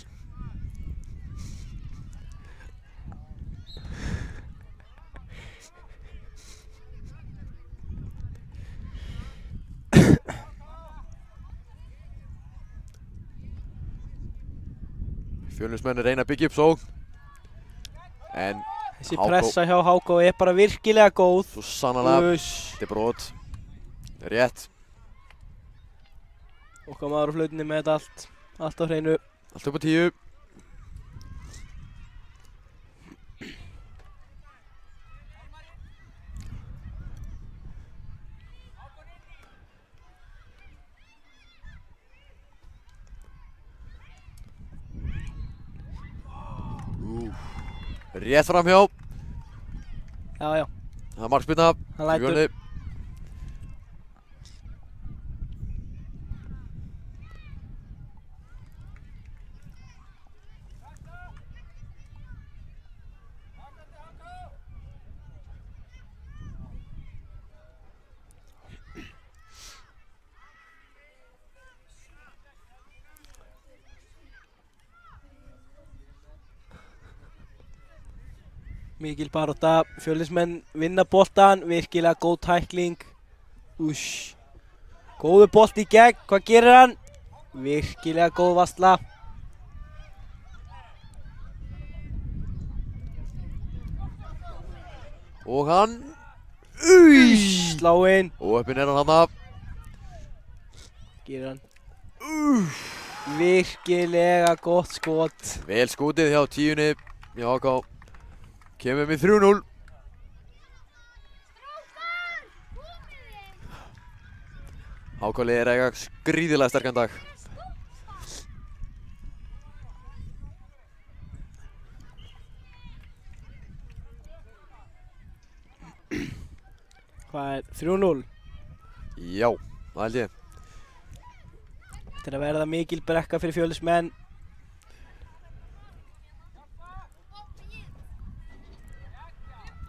Fjölnismenn reyna að byggja upp sókn. En þessi pressa hjá HK er bara virkilega góð. Svo sannarlega, þetta er brot. Rétt. Okkar maður á flautinni með þetta allt á hreinu. Allt upp á 10. Rétt framhjá. Já. Það er markspyrna. Hann lætur. Mikil barátta, Fjölnismenn vinna boltan, virkilega góð tækling. Góður bolt í gegn, hvað gerir hann? Virkilega góð varsla. Og hann Sláinn. Og uppinn er hann þarna. Gerir hann. Virkilega gott skot. Vel skotið hjá 10-unni hjá HK. Kemur með 3-0. HK-lið er eiga gríðilega sterkan dag. Hvað er 3-0? Já, það held ég. Þetta er að verða mikil brekka fyrir Fjölnismenn.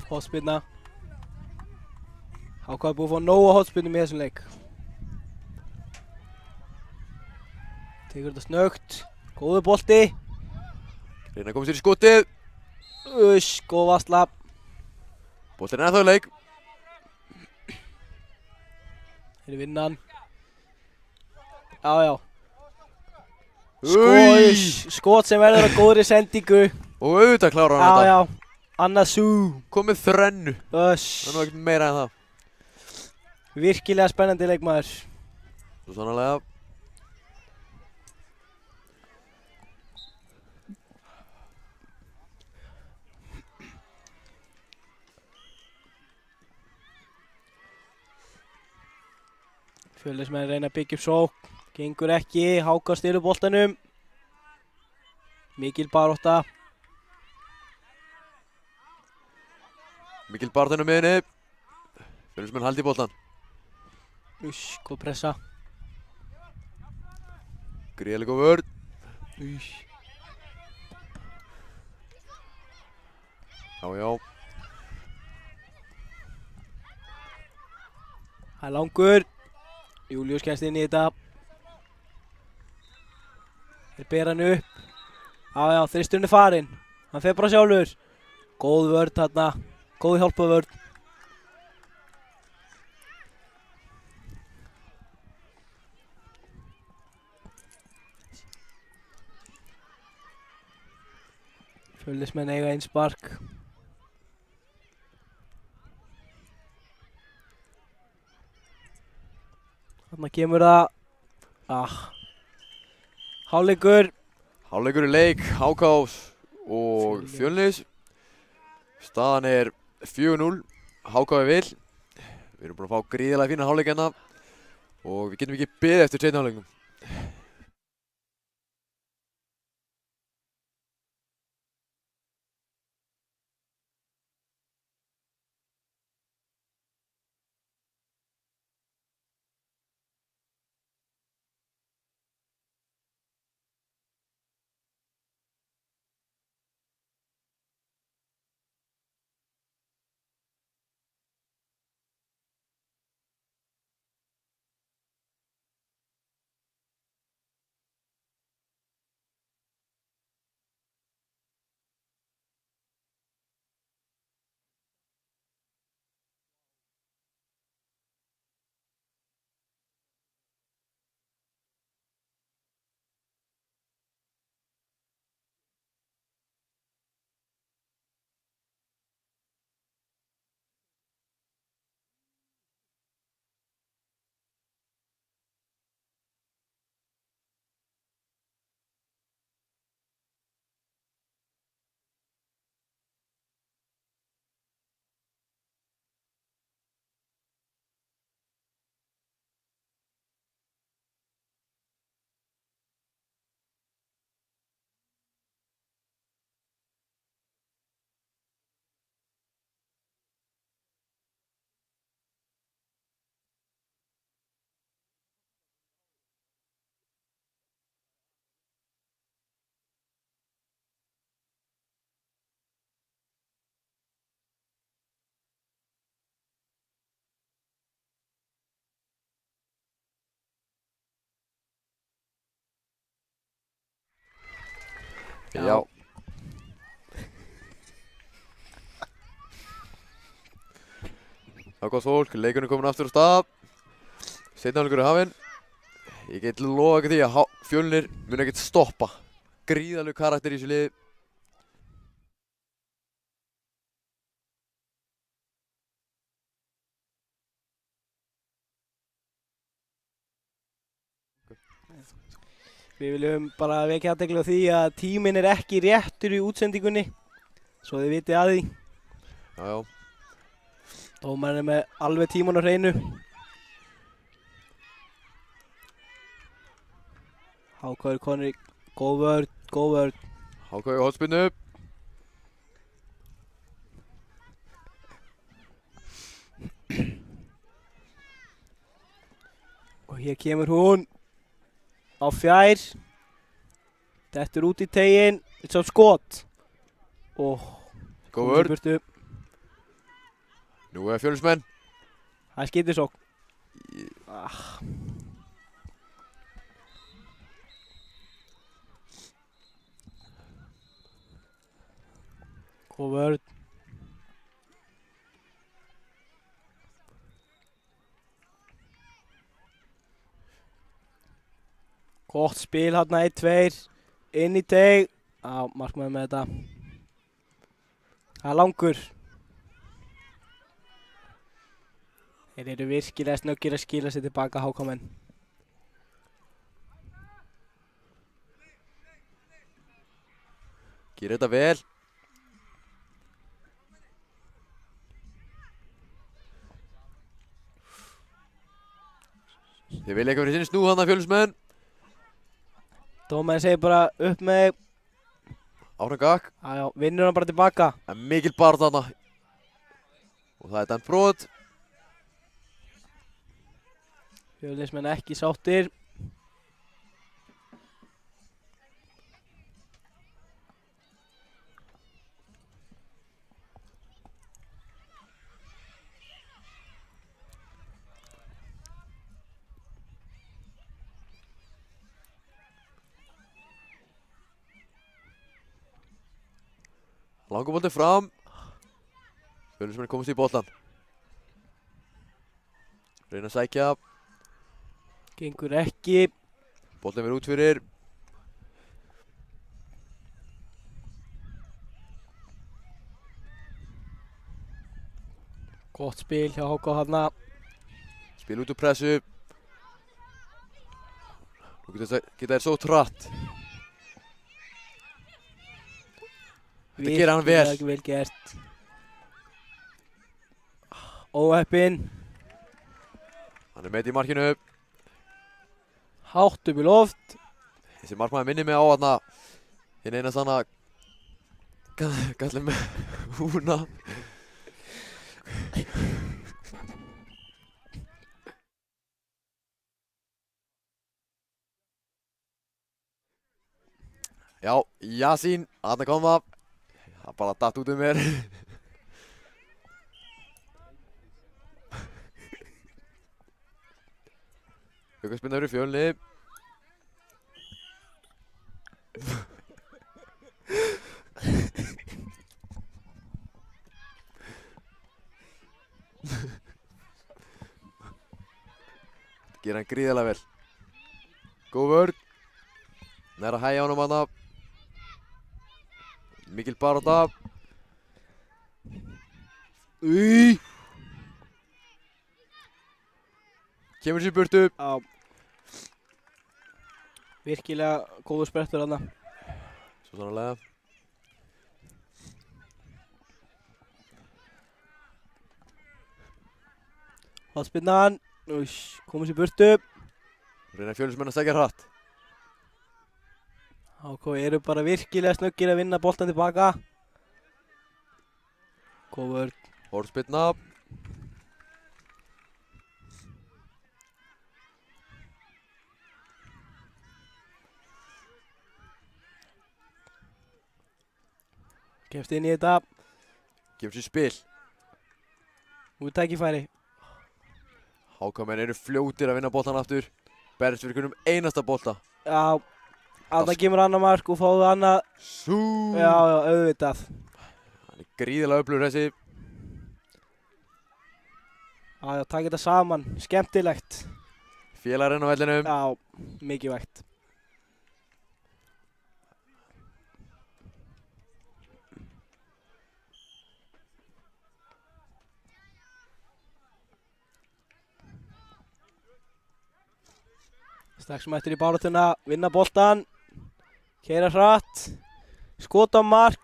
Hotspinna. HK er búið að fá nóga hotspinnum í þessum leik. Tekur þetta snöggt. Góður bolti. Reyna að koma sér í skotið. Góð varsla. Boltinn er ennþá í leik. Þeir vinna hann. Já. Skot sem verður á góðri sendingu. Og auðvitað klárar hann þetta. Já. Annað sú. Komið þrennu. Það er nú ekkert meira en það. Virkilega spennandi leikmaður. Svo sannarlega. Fjölnismenn reyna að byggja upp sókn. Gengur ekki. HK stýrir boltanum. Mikil barátta. Mikil barðin á miðinni. Fjölnismenn haldi í boltan. Góð pressa. Gríðarlega góð vörn. Já. Það er langur. Júlíus kemst inn í þetta. Þeir bera hann upp. Já, þristurinn er farinn. Hann fer bara sjálfur. Góð vörn þarna. Góð hjálpað vörn. Fjölnismenn eiga einn spark. Þarna kemur það. Hálfleikur. Hálfleikur í leik, HK og Fjölnis. Staðan er 4-0. HK er vil. Við erum búin að fá gríðarlega fína hálfleik hérna og við getum ekki beðið eftir seinni hálfleiknum. Já. Það er gott fólk, leikurinn er komin aftur á stað. Seinni hálfleikur er hafinn. Ég get lofa ekki því að Fjölnir mun ekkert stoppa. Gríðarlegur karakter í þessu liði. Við viljum bara vekja athygli á því að tíminn er ekki réttur í útsendingunni. Svo þið vitið að því. Já. Dómarinn er með alveg tímann á hreinu. HK er konur í góð vörn. HK í hornspyrnu. Og hér kemur hún. Á fjær. Dettur út í teginn. Þetta er skot. Góð vörn. Nú er Fjölnismenn. Það er skyndisókn. Góð vörn. Gott spil hérna 1-2. Inn í teig. Já, markmaður með þetta. Það er langur. Þeir eru virkilega snöggir að skila sér tilbaka HK-menn. Gerir þetta vel. Þið vilja eitthvað fyrir sinni snú hana Fjölnismenn. Dómarinn segir bara upp með. Áfram gakk. Já, vinnur hann bara tilbaka. Það er mikil barð þarna. Og það er dæmt brot. Fjölnismenn ekki sáttir. Langabolti fram. Fjölnismenn komast í boltan. Reyna að sækja. Gengur ekki. Boltin verið út fyrir. Gott spil hjá HK þarna. Spil út úr pressu. Nú geta þær sótt hratt. Þetta gerir hann vel. Virkilega vel gert. Óheppinn. Hann er með í markinu. Hátt upp í loft. Þessi markmaður minnir mig á þarna hinn eina sanna kallið með húna. Já, Jasín, þarna kom það. Það bara datt út um mér. Aukaspinna fyrir Fjölni. Þetta gerir hann gríðarlega vel. Góð vörn. Næra hægja honum hana. Mikil barátta. Kemur sér í burtu. Já. Virkilega góður sprettur þarna. Svo sannarlega. Hotspinnan. Komur sér í burtu. Reyna Fjölnismenn að sækja hratt. HK eru bara virkilega snöggir að vinna boltan tilbaka. Góð vörn. Hornspyrna. Kemst inn í þetta. Gefur sér spil. Út tækifæri. HK-menn eru fljótir að vinna boltan aftur. Berst fyrir einhvernum einasta bolta. Já. Annað kemur annað mark og fáðu annað. Já, auðvitað. Hann er gríðarlega öflugur þessi. Já, takk þetta saman. Skemmtilegt. Félagarinn á vellinum. Já, mikilvægt. Strax mættur í baráttuna, vinna boltan. Keyra hratt. Skot á mark.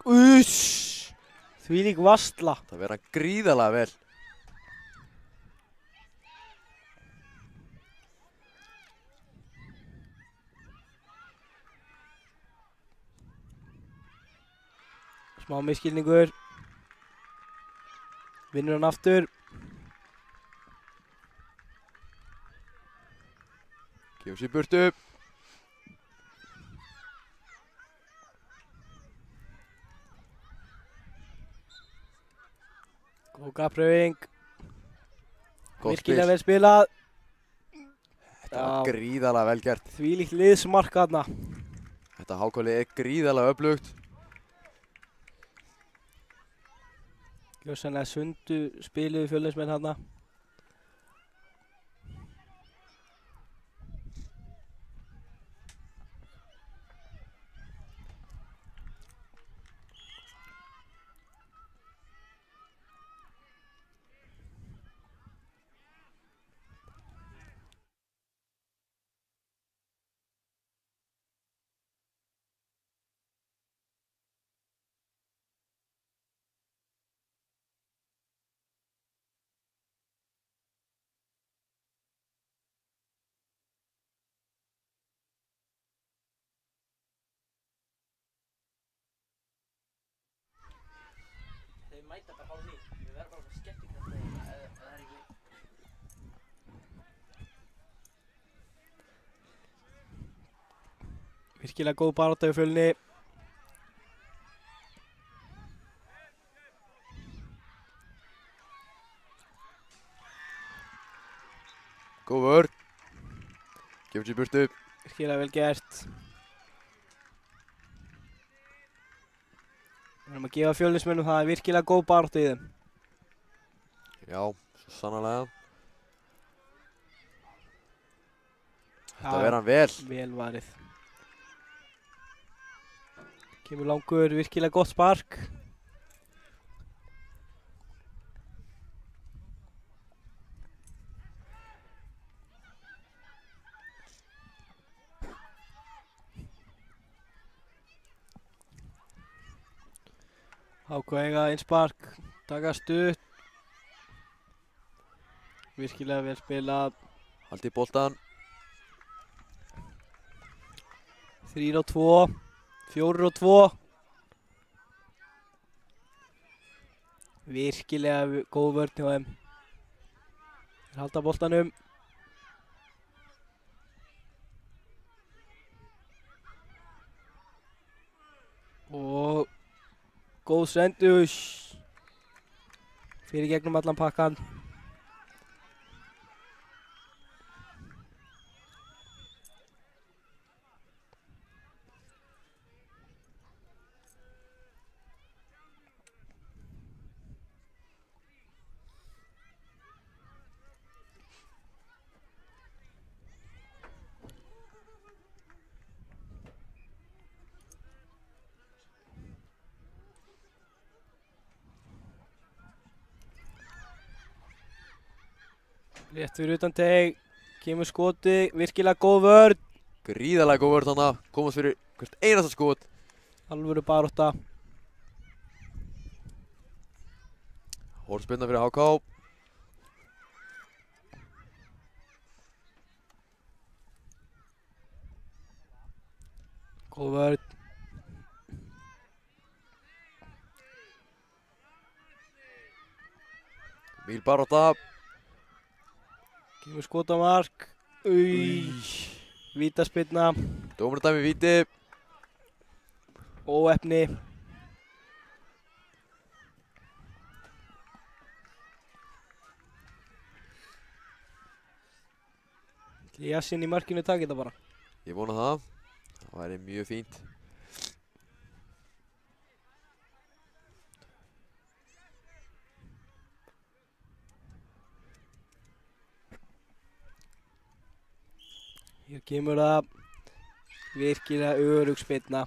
Þvílík varsla. Það verður hann gríðarlega vel. Smá misskilningur. Vinnur hann aftur. Gefur sér í burtu. Góð gafpröfing. Gott Virkilega spil. vel spilað. Þetta var gríðarlega vel gert. Þvílíkt liðsmark þarna. Þetta HK-lið er gríðarlega öflugt. Gjörsamlega sundu spiluðu Fjölnismenn þarna. mæta bara hálf 9. Við verðum bara með skemmtikrafta eða það er ekki. Virkilega góð barátta í Fjölni. Góð vörn. Gefur sér burtu. Virkilega vel gert. Við erum að gefa Fjölnismönnum það virkilega góð barátta í þeim. Já, svo sannarlega. Þetta Já, verður hann vel. vel varið. Kemur langur, virkilega gott spark. Hákó eiga innspark, taka stutt. Virkilega vel spilað. Haldi í boltan. 3-2, 4-2. Virkilega góð vörn hjá þeim. Þeir halda boltanum. Og góð sendus. Fyrir gegnum allan pakkan. Rétt fyrir utan teg, kemur skoti, virkilega góð vörn, Gríðarlega góð vörn þarna. Komast fyrir hvert einasta skot. alvöru barátta. Hornspyrna fyrir HK. Góð vörn. Míl barátta. Kemur skot á mark. Vítaspyrna, Dómarinn dæmi víti. óefni. Jassin í markinu takk þetta bara. Ég vona það. Það væri mjög fínt. Hér kemur það virkilega örugg spyrna.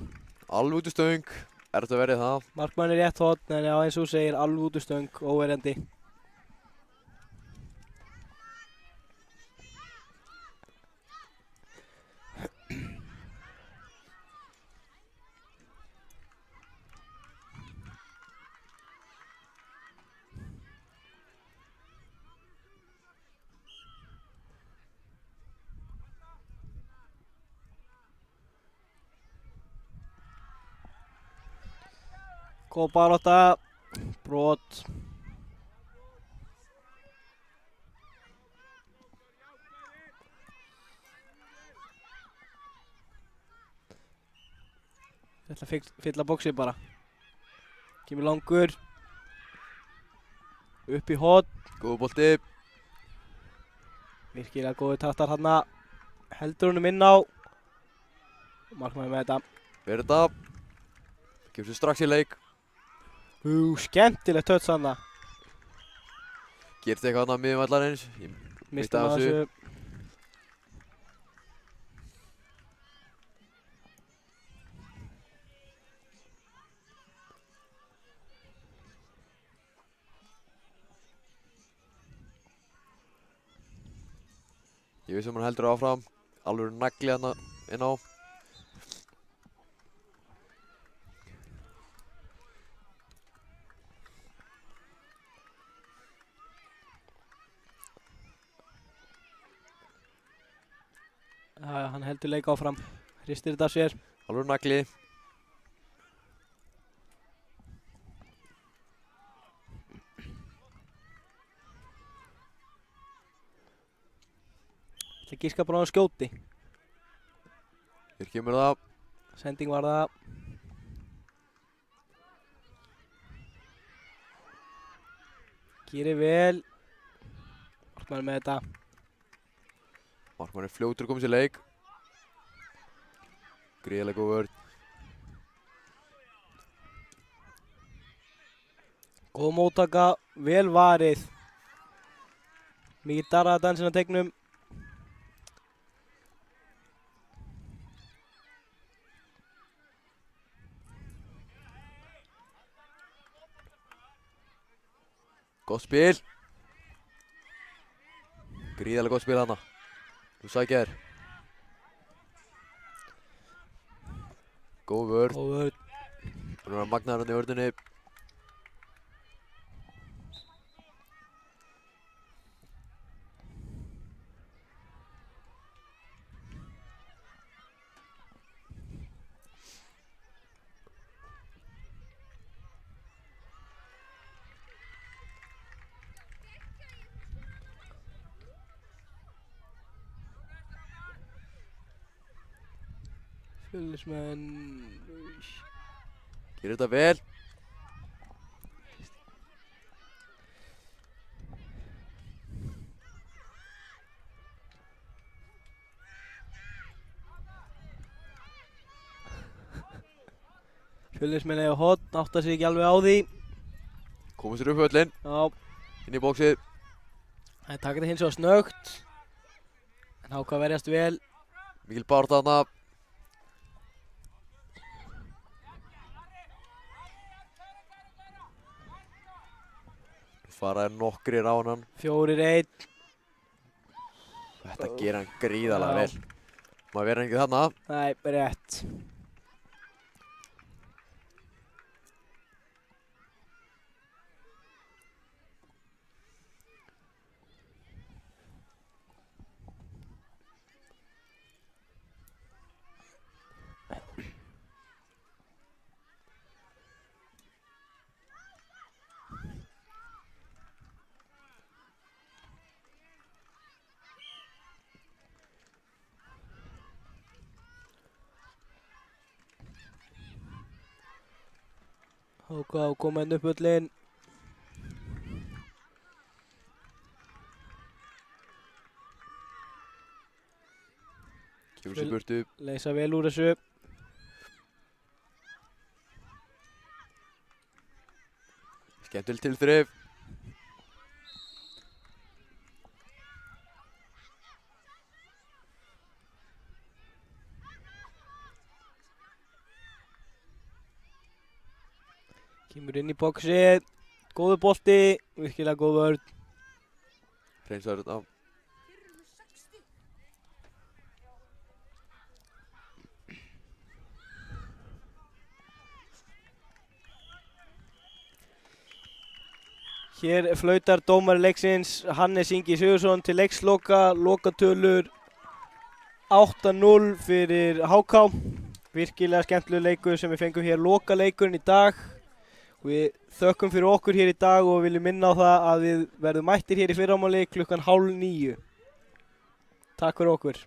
Alveg út í stöng. Er þetta verið það? Markmann er rétt hotn en já eins og þú segir alveg út úr stöng, óverjandi. Góð barátta, brot. Þetta fylla bóksið bara. Kemur langur. Upp í hot. Góð bolti. Virkilega góði taktar hana. Heldur honum inn á. Markmaður með þetta. Verður þetta. Gefur sér strax í leik. Skemmtilegt töts hana. Gerist eitthvað annað miðjum vallarins. Mistum að þessu. Ég veist hann heldur áfram. Alveg nagli hann inn á. Hann heldur leik áfram. Hristir þetta af sér. Alveg nagli. Það gíska bara á hann skjóti. Hér kemur það. Sending var það. Gerir vel. Markmaður með þetta. Markmaður er fljótur að koma sér leik. Gríðarlega góð vörn. Góð móttaka, vel varið. Mikið darraða dansinn að tegnum. Gott spil. Gríðarlega gott spil hana. Nú sækja þér. Góð vörn. Góð vörn. Búin að vera magnaður hann í vörninni. Fjölnismenn. Gerir þetta vel. Fjölnismenn eiga horn, áttar sig ekki alveg á því. Komum sér upp völlinn. Já, Inn í bóksið. það taka þetta hins vegar snöggt. En HK verjast vel. Mikil barða hana. Fara nokkrir á hann. 4-1. Þetta gerir hann gríðarlega Já. vel. Maður verður ekki þarna. Nei, rétt. HK koma inn upp völlinn. Kemur sér burtu. Leysa vel úr þessu. Skemmtileg tilþrif. Kemur inn í bóksið. Góður bolti. Virkilega góð vörn. Hreinsar þetta. Hér flautar dómari leiksins Hannes Ingi Sigurðsson til leiksloka. Lokatölur 8-0 fyrir HK. Virkilega skemmtilegur leikur sem við fengum hér lokaleikurinn í dag. Við þökkum fyrir okkur hér í dag og viljum minna á það að við verðum mættir hér í fyrramáli klukkan 8:30. Takk fyrir okkur.